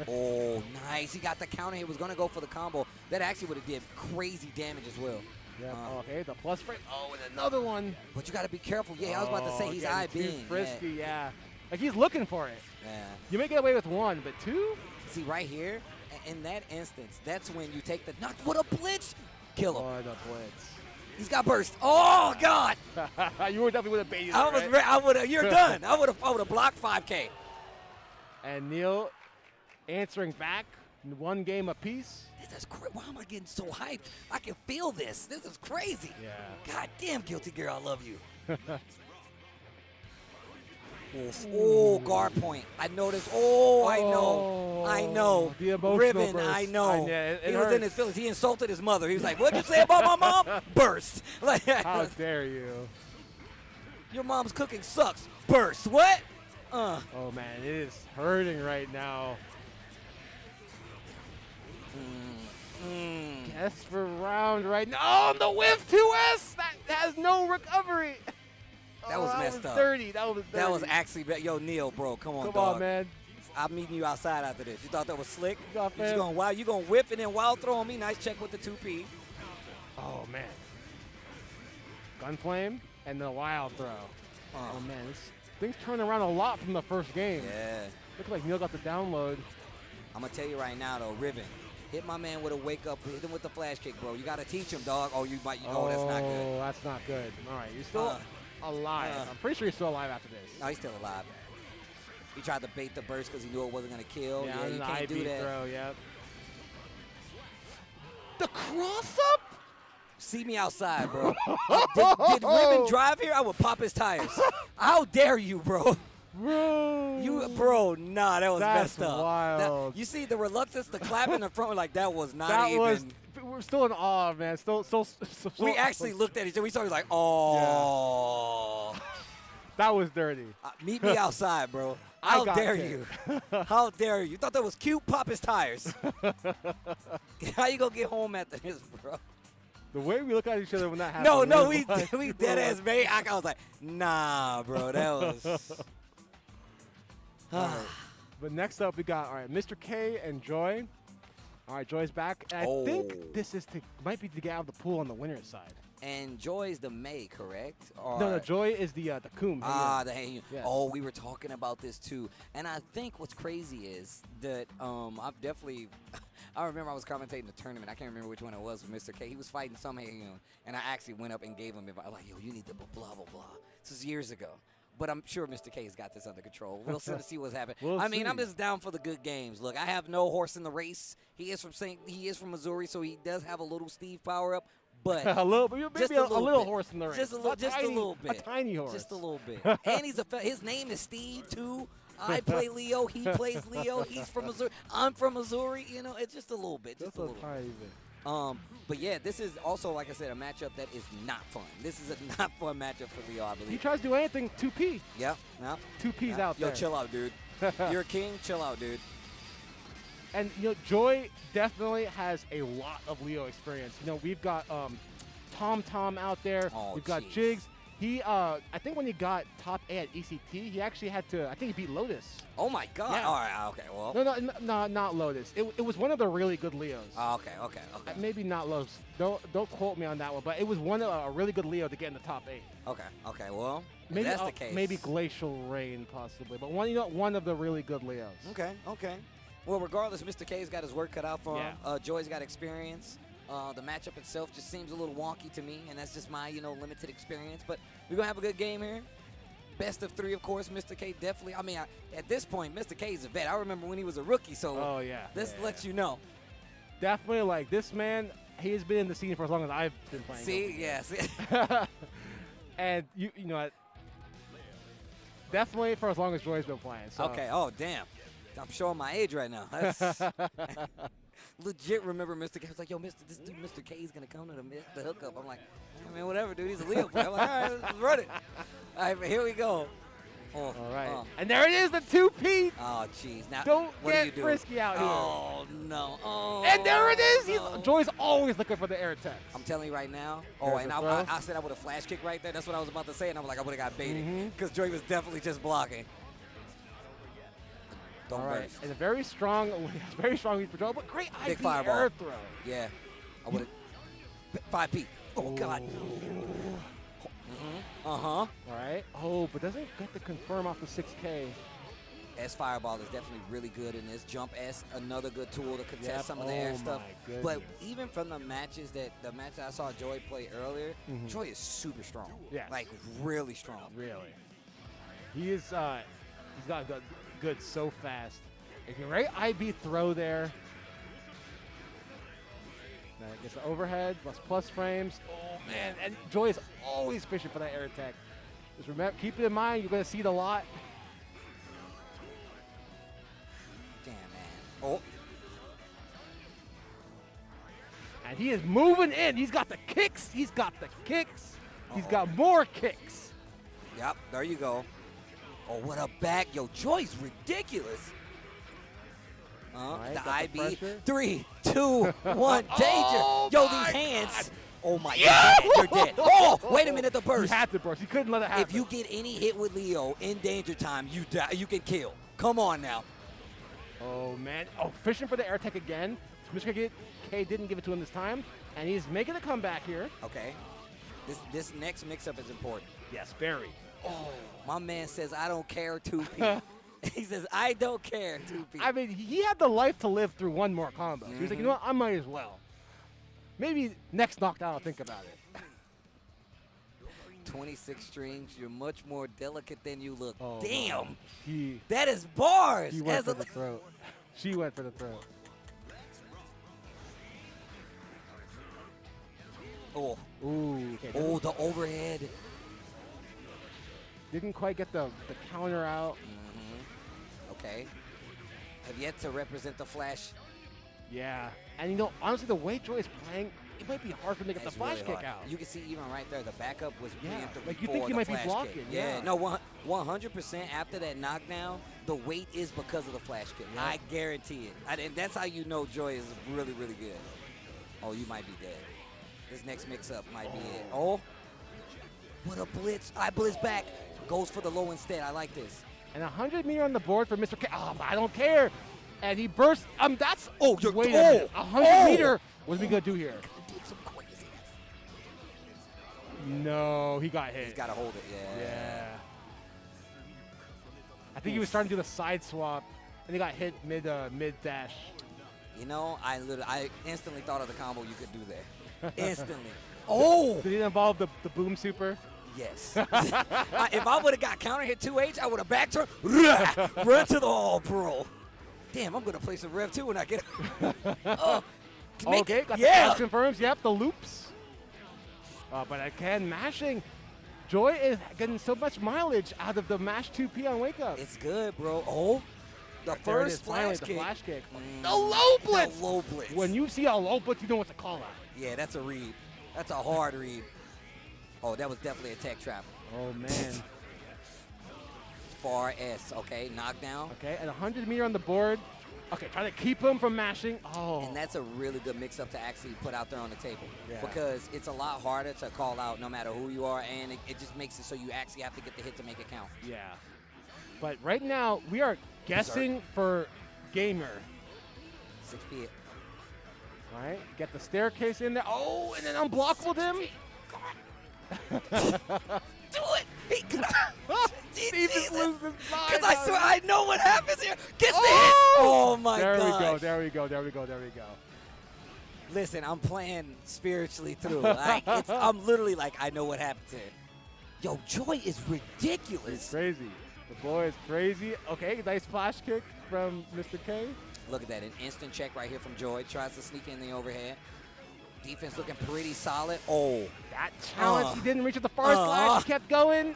Oh, nice. He got the counter. He was going to go for the combo. That actually would have did crazy damage as well. Yeah. Okay, the plus frame. Oh, and another one. But you got to be careful. Yeah, I was about to say he's IBing. Frisky, yeah. Like he's looking for it. Yeah. You may get away with one, but two? See, right here, in that instance, that's when you take the knock. What a blitz. Kill him. What a blitz. He's got burst. Oh, God. You would definitely would have baited I would have. You're done. I would have blocked 5K. And Neil answering back, one game apiece. This is crazy. Why am I getting so hyped? I can feel this. This is crazy. Yeah. God damn, Guilty Gear, I love you. Oof. Oh, guard point. I noticed. Oh, I know. The emotional Riven, burst. I know. It He was in hurts. his feelings. He insulted his mother. He was like, "What'd you say about my mom?" Burst. Like, How dare you? your mom's cooking sucks. Burst. What? Oh, man, it is hurting right now. Guess for round right now. Oh, the whiff 2S! That has no recovery. That was messed up. Dirty. That was dirty. That was actually bad. Yo, Neil, bro, come on, Come dog. on, man. I'm meeting you outside after this. You thought that was slick? You gonna whip and then wild throw on me. Nice check with the 2P. Oh, man. Gunflame and the wild throw. Oh, man. Things turned around a lot from the first game. Yeah. Looks like Neil got the download. I'm going to tell you right now, though, Riven, hit my man with a wake-up. Hit him with the flash kick, bro. You got to teach him, dog. Oh, that's not good. Oh, that's not good. All right, you're still alive. I'm pretty sure you're still alive after this. No, he's still alive. He tried to bait the burst because he knew it wasn't going to kill. Yeah, you can't do that. Throw, yep. The cross-up? See me outside, bro. did Riven drive here? I would pop his tires. How dare you, bro? Bro. Nah, that was messed up. Wild. You see the reluctance to clap in the front, like that was not even. We're still in awe, man. We actually looked at each other. We saw, like, oh. Yeah. That was dirty. Meet me outside, bro. How dare you? How dare you? You thought that was cute? Pop his tires. How you gonna get home after this, bro? The way we look at each other when that happened. No, we dead ass mate. I was like, nah, bro, that was. Right. But next up, we got Mr. K and Joy. All right, Joy's back. And I think this might be to get out of the pool on the winner's side. And Joy is the May, correct? Or no, Joy is the Coom. The Hey. Yes. Oh, we were talking about this too. And I think what's crazy is that I've definitely. I remember I was commentating the tournament. I can't remember which one it was with Mr. K. He was fighting some and I actually went up and gave him advice. Like, yo, you need to blah, blah, blah. This was years ago. But I'm sure Mr. K's got this under control. We'll see what's happening. I'm just down for the good games. Look, I have no horse in the race. He is from Missouri, so he does have a little Steve power up. But a little horse in the race. Just a little bit. A tiny horse. Just a little bit. And his name is Steve too. I play Leo. He plays Leo. He's from Missouri. I'm from Missouri. It's just a little bit. Just a little tiny bit. But yeah, this is also, like I said, a matchup that is not fun. This is a not fun matchup for Leo, I believe. He tries to do anything 2P. Yep. 2P's out there. Yo, chill out, dude. You're a king. Chill out, dude. And Joy definitely has a lot of Leo experience. We've got Tom out there. We've got Jigs. He, I think when he got top A at ECT, he actually had to. I think he beat Lotus. Oh my God! Yeah. All right, okay, well. No, not Lotus. It was one of the really good Leos. Oh, okay. Maybe not Lotus. Don't quote me on that one, but it was a really good Leo to get in the top 8. Okay, well. Maybe that's the case. Maybe Glacial Rain possibly, but one of the really good Leos. Okay. Well, regardless, Mr. K's got his work cut out for him. Joy's got experience. The matchup itself just seems a little wonky to me, and that's just my, limited experience. But we're going to have a good game here. Best of 3, of course. Mr. K definitely. I mean, at this point, Mr. K is a vet. I remember when he was a rookie, so this lets you know. Definitely, like, this man, he has been in the scene for as long as I've been playing. See? And, you know, definitely for as long as Joy's been playing. So. Okay, oh, damn. I'm showing my age right now. That's legit. Remember, Mr. K was like, "Yo, Mr. K is gonna come to the hookup." I'm like, "I mean, whatever, dude. He's a Leo player." I'm like, "All right, let's run it." All right, but here we go. All right, and there it is, the 2P. Oh, jeez. Now, don't get frisky out here. Oh no. Oh. And there it is. Joy's always looking for the air text. I'm telling you right now. Oh, and I said I would have flash kick right there. That's what I was about to say, and I was like, I would have got baited because Joy was definitely just blocking. All right, and a very strong lead for Joe, but great big IP fireball. air throw. Yeah, I would have 5P. Oh God. All right. Oh, but doesn't get to confirm off the 6K. S fireball is definitely really good in this. Jump S, another good tool to contest some of the air stuff. But even from the match that I saw Joy play earlier, Joy is super strong. Yeah, like really strong. Really. He is. He's got good so fast. A great IB throw there. Now gets the overhead, plus frames. Oh man, and Joy is always fishing for that air attack. Just remember, keep it in mind, you're going to see it a lot. Oh. And he is moving in. He's got the kicks. He's got the kicks. He's got more kicks. Yep, there you go. Oh, what a back. Yo, Joy's ridiculous. Right, the got the IB. pressure. 3, 2, 1, danger. Oh Yo, my these hands. God. Oh, my Yeah! God. You're dead. Oh, wait a minute, the burst. He had to burst. He couldn't let it happen. If you get any hit with Leo in danger time, you die. You can kill. Come on now. Oh, man. Oh, fishing for the air tech again. Mr. K didn't give it to him this time, and he's making a comeback here. Okay. This next mix-up is important. Yes, very. Oh, my man says, I don't care, 2P. He says, I don't care, 2P. I mean, he had the life to live through one more combo. He was like, you know what, I might as well. Maybe next knockdown I'll think about it. 26 strings, you're much more delicate than you look. Oh, damn. He, that is bars. He went for the throat. She went for the throat. Oh. Ooh. Okay, oh, the overhead. Didn't quite get the counter out. Okay. Have yet to represent the flash. Yeah. And, you know, honestly, the way Joy is playing, it might be hard for him to get the flash kick out. You can see even right there, the backup was preemptive like you before think he the might be flash blocking. kick. Yeah. No, 100% after that knockdown, the weight is because of the flash kick. Yeah. I guarantee it. And that's how you know Joy is really, really good. Oh, you might be dead. This next mix-up might be it. Oh, what a blitz. I blitz back. Goes for the low instead. I like this. And 100 meter on the board for Mr. K. Oh, I don't care. And he burst. That's. Oh, you're. Wait a minute. 100 meter. What are we going to do here? No, he got hit. He's got to hold it. Yeah. I think he was starting to do the side swap, and he got hit mid dash. You know, I instantly thought of the combo you could do there. Instantly. Oh! Did it involve the boom super? Yes. If I would have got counter hit 2H, I would have back turn, run to the bro. Damn, I'm going to play some Rev 2 when I get okay, got the pass confirms. Yep, the loops. But again, mashing. Joy is getting so much mileage out of the mash 2P on Wake Up. It's good, bro. Oh, the first flash kick. The flash kick. The low blitz. The low blitz. When you see a low blitz, you know what to call out. Yeah, that's a read. That's a hard read. Oh, that was definitely a tech trap. Oh, man. Far S. Okay, knockdown. Okay, and 100 meter on the board. Okay, trying to keep him from mashing. Oh. And that's a really good mix-up to actually put out there on the table. Yeah. Because it's a lot harder to call out no matter who you are, and it just makes it so you actually have to get the hit to make it count. Yeah. But right now, we are guessing for Gamer. 6P. All right, get the staircase in there. Oh, and then unblockable him. Do it! Because Because I swear I know what happens here. Gets the hit. Oh my god. There we go. Listen, I'm playing spiritually through. Like, I'm literally like, I know what happens here. Yo, Joy is ridiculous. He's crazy. The boy is crazy. Okay, nice flash kick from Mr. K. Look at that, an instant check right here from Joy. Tries to sneak in the overhead. Defense looking pretty solid. Oh. That challenge, he didn't reach at the far slash. He kept going.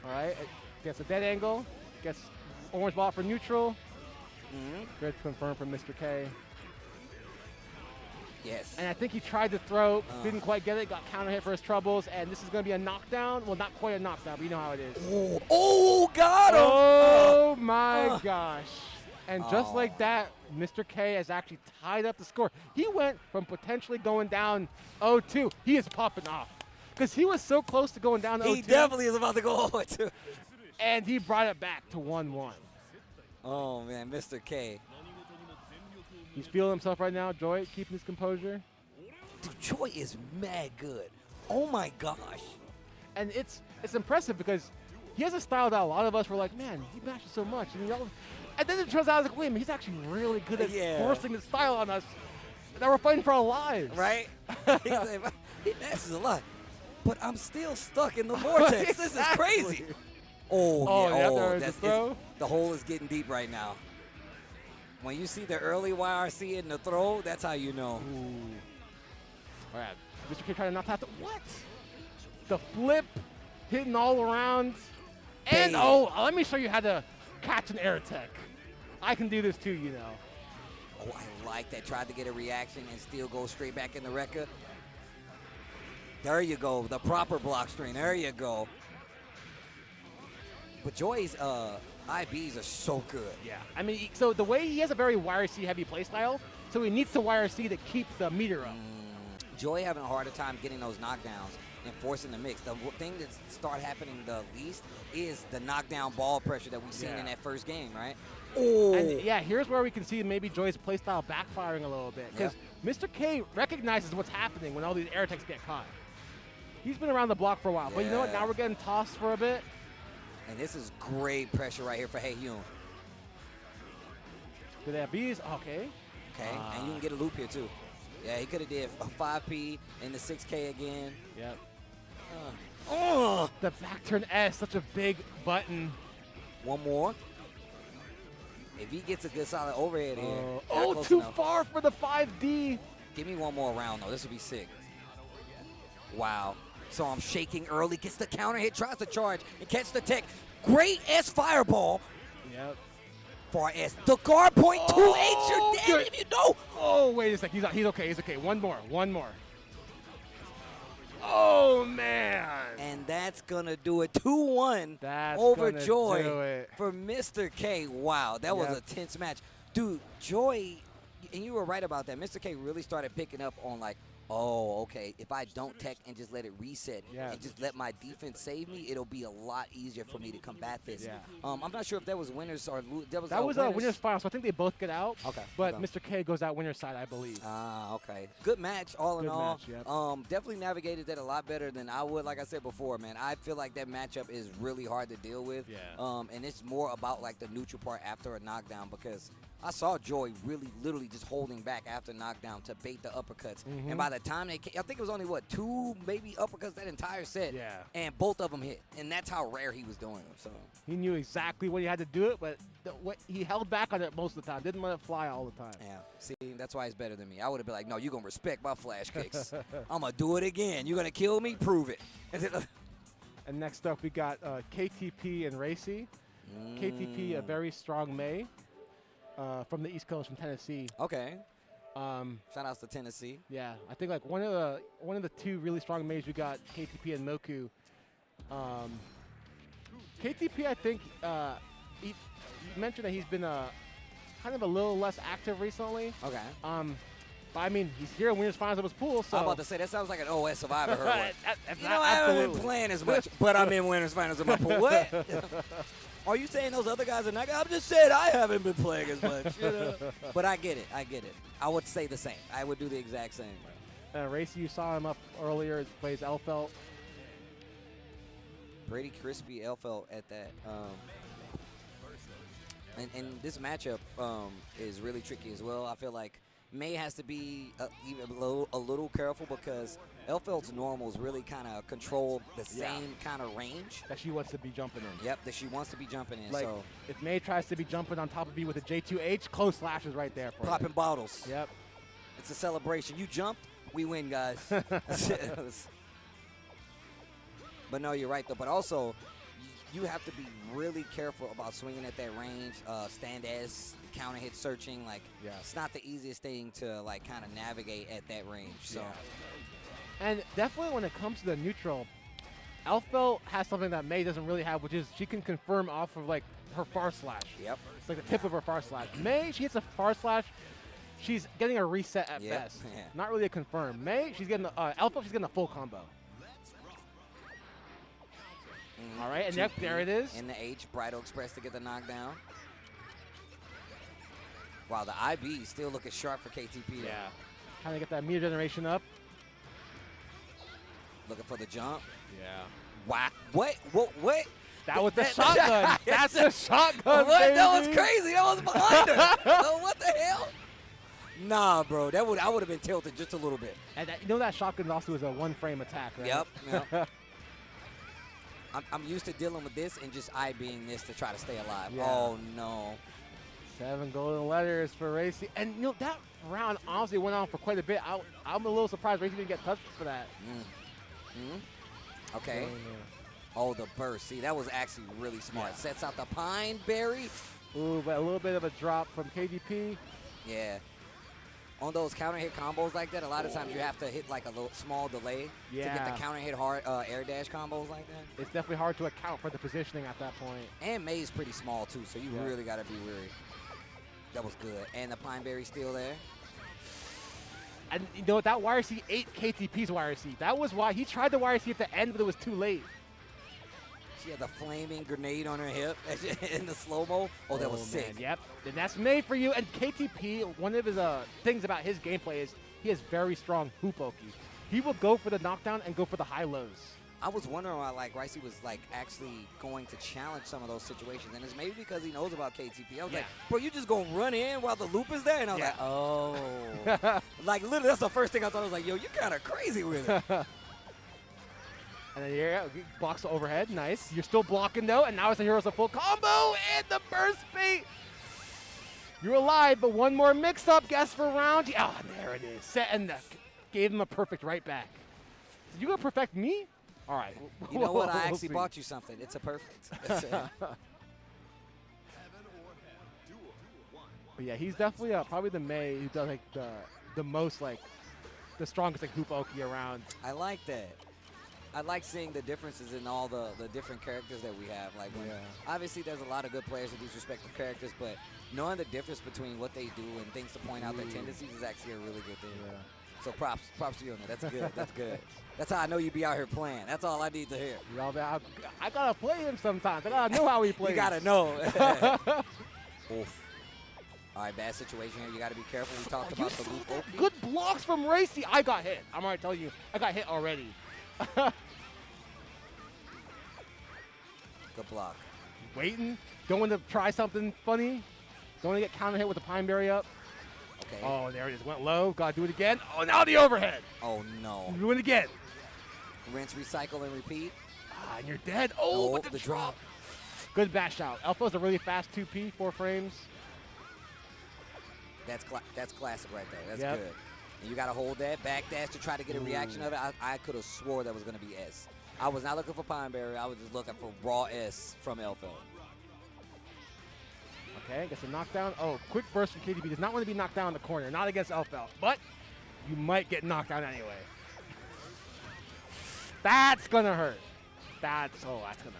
All right, gets a dead angle. Gets orange ball for neutral. Good confirm from Mr. K. Yes. And I think he tried to throw, didn't quite get it, got counter hit for his troubles, and this is going to be a knockdown. Well, not quite a knockdown, but you know how it is. Oh, got him! Oh, my gosh. And just like that, Mr. K has actually tied up the score. He went from potentially going down 0-2. He is popping off. Because he was so close to going down 0-2. He definitely is about to go 0-2. And he brought it back to 1-1. Oh, man, Mr. K. He's feeling himself right now. Joy keeping his composure. Dude, Joy is mad good. Oh, my gosh. And it's impressive because he has a style that a lot of us were like, man, he mashes so much. And then it turns out, I was like, wait a minute, he's actually really good at forcing his style on us. That we're fighting for our lives. Right? He mashes a lot. But I'm still stuck in the vortex. This is crazy. The hole is getting deep right now. When you see the early YRC in the throw, that's how you know. All right, Mr. K trying to knock out what? The flip, hitting all around. And, let me show you how to catch an air tech. I can do this too, you know. Oh, I like that. Tried to get a reaction and still go straight back in the Rekka. There you go. The proper block string. There you go. But Joy's IBs are so good. Yeah. I mean, so the way he has a very YRC heavy playstyle, so he needs to YRC to keep the meter up. Joy having a harder time getting those knockdowns and forcing the mix. The thing that started happening the least is the knockdown ball pressure that we've seen in that first game, right? Oh. And yeah, here's where we can see maybe Joy's playstyle backfiring a little bit. Because Mr. K recognizes what's happening when all these air attacks get caught. He's been around the block for a while. But you know what? Now we're getting tossed for a bit. And this is great pressure right here for Haehyun. Do they have Bs? Okay. Okay, and you can get a loop here too. Yeah, he could have did a 5P in the 6K again. Yep. Oh! The back turn S, such a big button. One more. If he gets a good solid overhead here. Oh, too far for the 5D. Give me one more round though. This would be sick. Wow. So I'm shaking early, gets the counter hit, tries to charge, and catch the tech. Great S fireball. Yep. For S. The guard point 2H, you're dead if you know. Oh, wait a sec. He's okay. He's okay. One more. Oh, man. And that's going to do it. 2-1 That's over gonna Joy do it. for Mr. K. Wow, that was a tense match. Dude, Joy, and you were right about that. Mr. K really started picking up on like, oh, okay, if I don't tech and just let it reset and just let my defense save me, it'll be a lot easier for me to combat this. Yeah. I'm not sure if that was winners or that was a winner's final, so I think they both get out. Okay. But Mr. K goes out winner's side, I believe. Ah, okay. Good match, all in all. Good match, definitely navigated that a lot better than I would. Like I said before, man, I feel like that matchup is really hard to deal with. Yeah. And it's more about like the neutral part after a knockdown because I saw Joy really literally just holding back after knockdown to bait the uppercuts. And by the time they came, I think it was only, 2 maybe uppercuts that entire set. Yeah. And both of them hit. And that's how rare he was doing them. So he knew exactly when he had to do it, but he held back on it most of the time. Didn't let it fly all the time. Yeah. See, that's why he's better than me. I would have been like, no, you're going to respect my flash kicks. I'm going to do it again. You're going to kill me? Prove it. And next up, we got KTP and Racy. KTP, a very strong Mei. From the East Coast, from Tennessee. Okay. Shout outs to Tennessee. Yeah, I think like one of the 2 really strong Meis we got, KTP and Moku. KTP, I think he mentioned that he's been kind of a little less active recently. Okay. But I mean, he's here in winners finals of his pool. So I'm about to say that sounds like an OS Survivor. You know, I haven't been playing as much, but I'm in winners finals of my pool. What? Are you saying those other guys are not? I'm just saying I haven't been playing as much. You know? But I get it. I would say the same. I would do the exact same. Racy, you saw him up earlier. Plays Elfelt. Pretty crispy Elfelt at that. And this matchup is really tricky as well. I feel like Mei has to be even a little careful because Elfelt's normals really kind of control the same kind of range that she wants to be jumping in. Yep, that she wants to be jumping in. Like, so if Mei tries to be jumping on top of you with a J2H, close slash is right there for popping bottles. Yep. It's a celebration. You jumped, we win, guys. But no, you're right, though. But also, you have to be really careful about swinging at that range, stand as, counter hit searching. Like, it's not the easiest thing to, like, kind of navigate at that range. So. And definitely when it comes to the neutral, Elfelt has something that Mei doesn't really have, which is she can confirm off of, like, her far slash. Yep. It's like the tip of her far slash. Mei, she hits a far slash, she's getting a reset at best. Yeah. Not really a confirm. Mei, she's getting Elfelt, she's getting a full combo. All right, and there it is. In the H, Bridal Express to get the knockdown. Wow, the IB still looking sharp for KTP. Yeah. Trying to get that meter generation up. Looking for the jump. Yeah. Wow. What? That was the shotgun. That's a shotgun, what? baby. That was crazy. That was behind her. Oh, what the hell? Nah, bro. I would have been tilted just a little bit. And you know that shotgun also is a one-frame attack, right? Yep. I'm used to dealing with this and just IBing this to try to stay alive. Yeah. Oh, no. 7 golden letters for Racy. And, you know, that round honestly went on for quite a bit. I'm a little surprised Racy didn't get touched for that. Okay. Oh, the burst. See, that was actually really smart. Sets out the Pine Berry. Ooh, but a little bit of a drop from KDP. Yeah. On those counter hit combos like that, a lot of times you have to hit like a little small delay to get the counter hit hard air dash combos like that. It's definitely hard to account for the positioning at that point. And May's pretty small too, so you really got to be wary. That was good. And the Pine Berry still there. And you know what? That YRC ate KTP's YRC. That was why he tried the YRC at the end, but it was too late. She had the flaming grenade on her hip in the slow-mo. Oh, that was sick. Man, yep. And that's made for you. And KTP, one of his things about his gameplay is he has very strong hoop oki. He will go for the knockdown and go for the high lows. I was wondering why like Ricey was like actually going to challenge some of those situations, and it's maybe because he knows about KTP. I was like, bro, you just gonna run in while the loop is there? And I was like, oh. Like literally, that's the first thing I thought. I was like, yo, you're kind of crazy with it. And then blocks the overhead. Nice. You're still blocking though, and now it's a Heroes of Full combo and the burst bait. You're alive, but one more mix-up. Guess for round. Oh, there it is. Set and gave him a perfect right back. You gonna perfect me? All right. You know what? I actually bought you something. It's a perfect. But yeah, he's definitely probably the May who does like the most like the strongest like hoop oki around. I like that. I like seeing the differences in all the different characters that we have. Like, when, obviously, there's a lot of good players with these respective characters, but knowing the difference between what they do and things to point out their tendencies is actually a really good thing. Yeah. So props to you on that. That's good. That's good. That's how I know you be out here playing. That's all I need to hear. I gotta play him sometimes. I gotta know how he plays. You gotta know. Oof. All right, bad situation here. You gotta be careful. We talked about the loop oki. Good blocks from Racy. I got hit. I'm already telling you, I got hit already. Good block. Waiting. Don't want to try something funny. Don't want to get counter hit with the Pine Berry up. Okay. Oh, there it is. Went low. Gotta do it again. Oh, now the overhead. Oh, no. Do it again. Rinse, recycle, and repeat. Ah, and you're dead. Oh, with the drop. Good bash out. Alpha's a really fast 2P, 4 frames. That's classic right there. That's good. And you got to hold that back dash to try to get a reaction of it. I could have swore that was going to be S. I was not looking for Pine Berry. I was just looking for raw S from Elfo. Okay, gets a knockdown. Oh, quick burst from KDB. Does not want to be knocked down in the corner. Not against Elfo. But you might get knocked down anyway. That's going to hurt. That's going to hurt.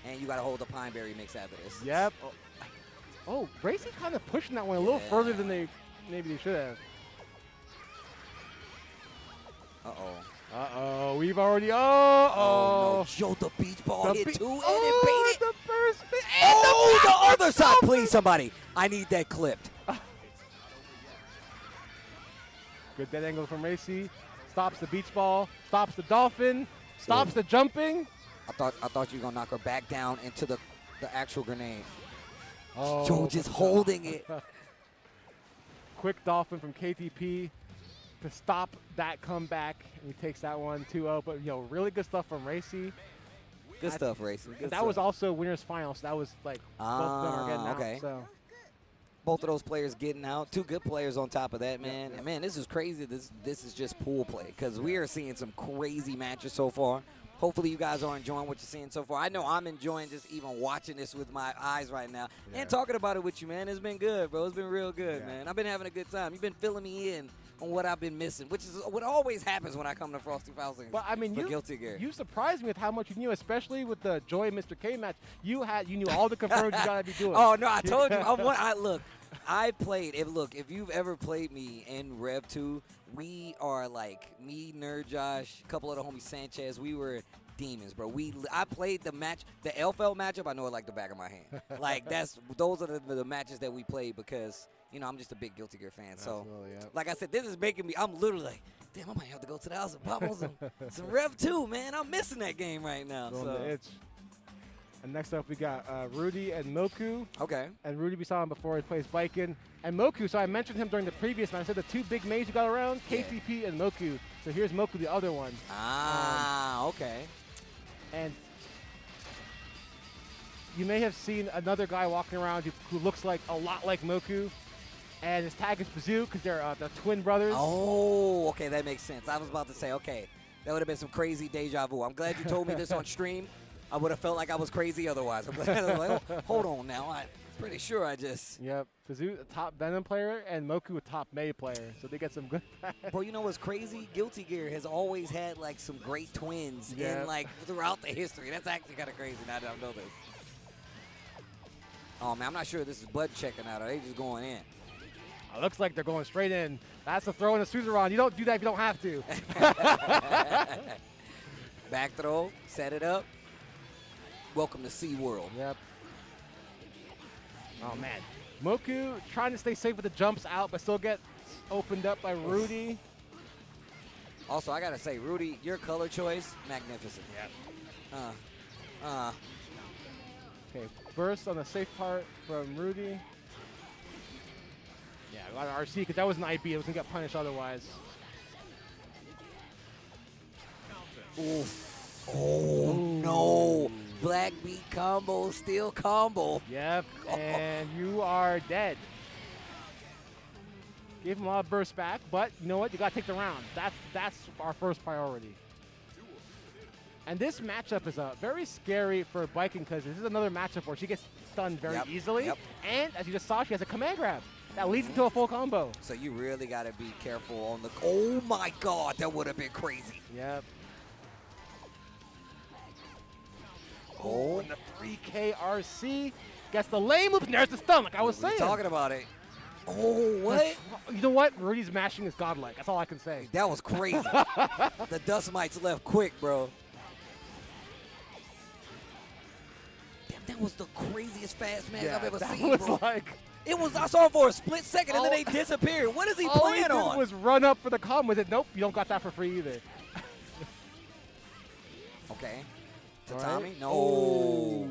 And you got to hold the Pine Berry mix after this. Yep. Oh, Racy's kind of pushing that one a little further than maybe they should have. Uh-oh. Uh-oh. We've already... Oh, no. Yo, the beach ball hit too, and it baited. The first bit. Oh, the other side. Please, somebody. I need that clipped. Good dead angle from Racy. Stops the beach ball. Stops the dolphin. Stops the jumping. I thought you were going to knock her back down into the actual grenade. Oh, Joe just holding it. Quick dolphin from KTP to stop that comeback. And he takes that one 2-0. But, really good stuff from Racy. Good stuff, Racy. That was also winner's final, so that was like both of them are getting out. So. Both of those players getting out. Two good players on top of that, man. And, man, this is crazy. This is just pool play because we are seeing some crazy matches so far. Hopefully you guys are enjoying what you're seeing so far. I know I'm enjoying just even watching this with my eyes right now and talking about it with you, man. It's been good, bro. It's been real good, man. I've been having a good time. You've been filling me in on what I've been missing, which is what always happens when I come to Frosty Faustings. But I mean, Guilty Gear. You surprised me with how much you knew, especially with the Joy and Mr. K match. You knew all the confirmed you gotta be doing. Oh no, I told you. Look, I played. If you've ever played me in Rev 2, we are like me, Nerd Josh, a couple of the homies Sanchez. We were demons, bro. I played the match, the LFL matchup. I know it like the back of my hand. Like those are the matches that we played because I'm just a big Guilty Gear fan. So, like I said, this is making me. I'm literally like, damn, I might have to go to the house and pop on some Rev 2, man. I'm missing that game right now. And next up, we got Rudy and Moku. Okay. And Rudy, we saw him before. He plays Biken. And Moku, so I mentioned him during the previous match. I said the two big mains you got around, KTP and Moku. So here's Moku, the other one. Okay. And you may have seen another guy walking around who looks like a lot like Moku. And his tag is Bazoo because they're the twin brothers. Oh, okay, that makes sense. I was about to say, okay, that would have been some crazy deja vu. I'm glad you told me this on stream. I would have felt like I was crazy otherwise. I'm glad. I was like, hold on now. Pretty sure I just. Yep. Fazoo, a top Venom player, and Moku, a top Mei player. So they get some good. Bro, you know what's crazy? Guilty Gear has always had like some great twins in like throughout the history. That's actually kind of crazy now that I know this. Oh man, I'm not sure this is Bud checking out. Are they just going in? It looks like they're going straight in. That's a throw in a Suzerain. You don't do that if you don't have to. Back throw, set it up. Welcome to SeaWorld. Yep. Oh, man. Moku trying to stay safe with the jumps out, but still get opened up by Rudy. Also, I got to say, Rudy, your color choice, magnificent. Yep. Okay, burst on the safe part from Rudy. Yeah, a lot of RC, because that was an IB. It was going to get punished otherwise. Oof. Oh, no. Black beat combo, steel combo. Yep, and you are dead. Gave him a lot of burst back, but you know what? You got to take the round. That's our first priority. And this matchup is very scary for Viking because this is another matchup where she gets stunned very easily. Yep. And as you just saw, she has a command grab. That leads into a full combo. So you really got to be careful on the... Oh, my God. That would have been crazy. Yep. Oh, and the 3K RC gets the lane loop, and there's the stun, like I was saying. Talking about it. Oh, what? You know what? Rudy's mashing is godlike. That's all I can say. That was crazy. The dust mites left quick, bro. Damn, that was the craziest fast match I've ever seen, was bro. Like, it was, I saw it for a split second, and then they disappeared. What is he playing on? All he did was run up for the combo with it. Nope, you don't got that for free either. Okay. Tatami? Right. No. Oh.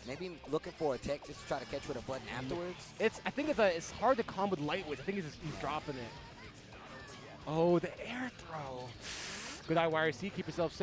Maybe looking for a tech just to try to catch with a button afterwards. I think it's hard to combo with lightweight. I think he's dropping it. Oh, the air throw. Good IYRC. Keep yourself safe.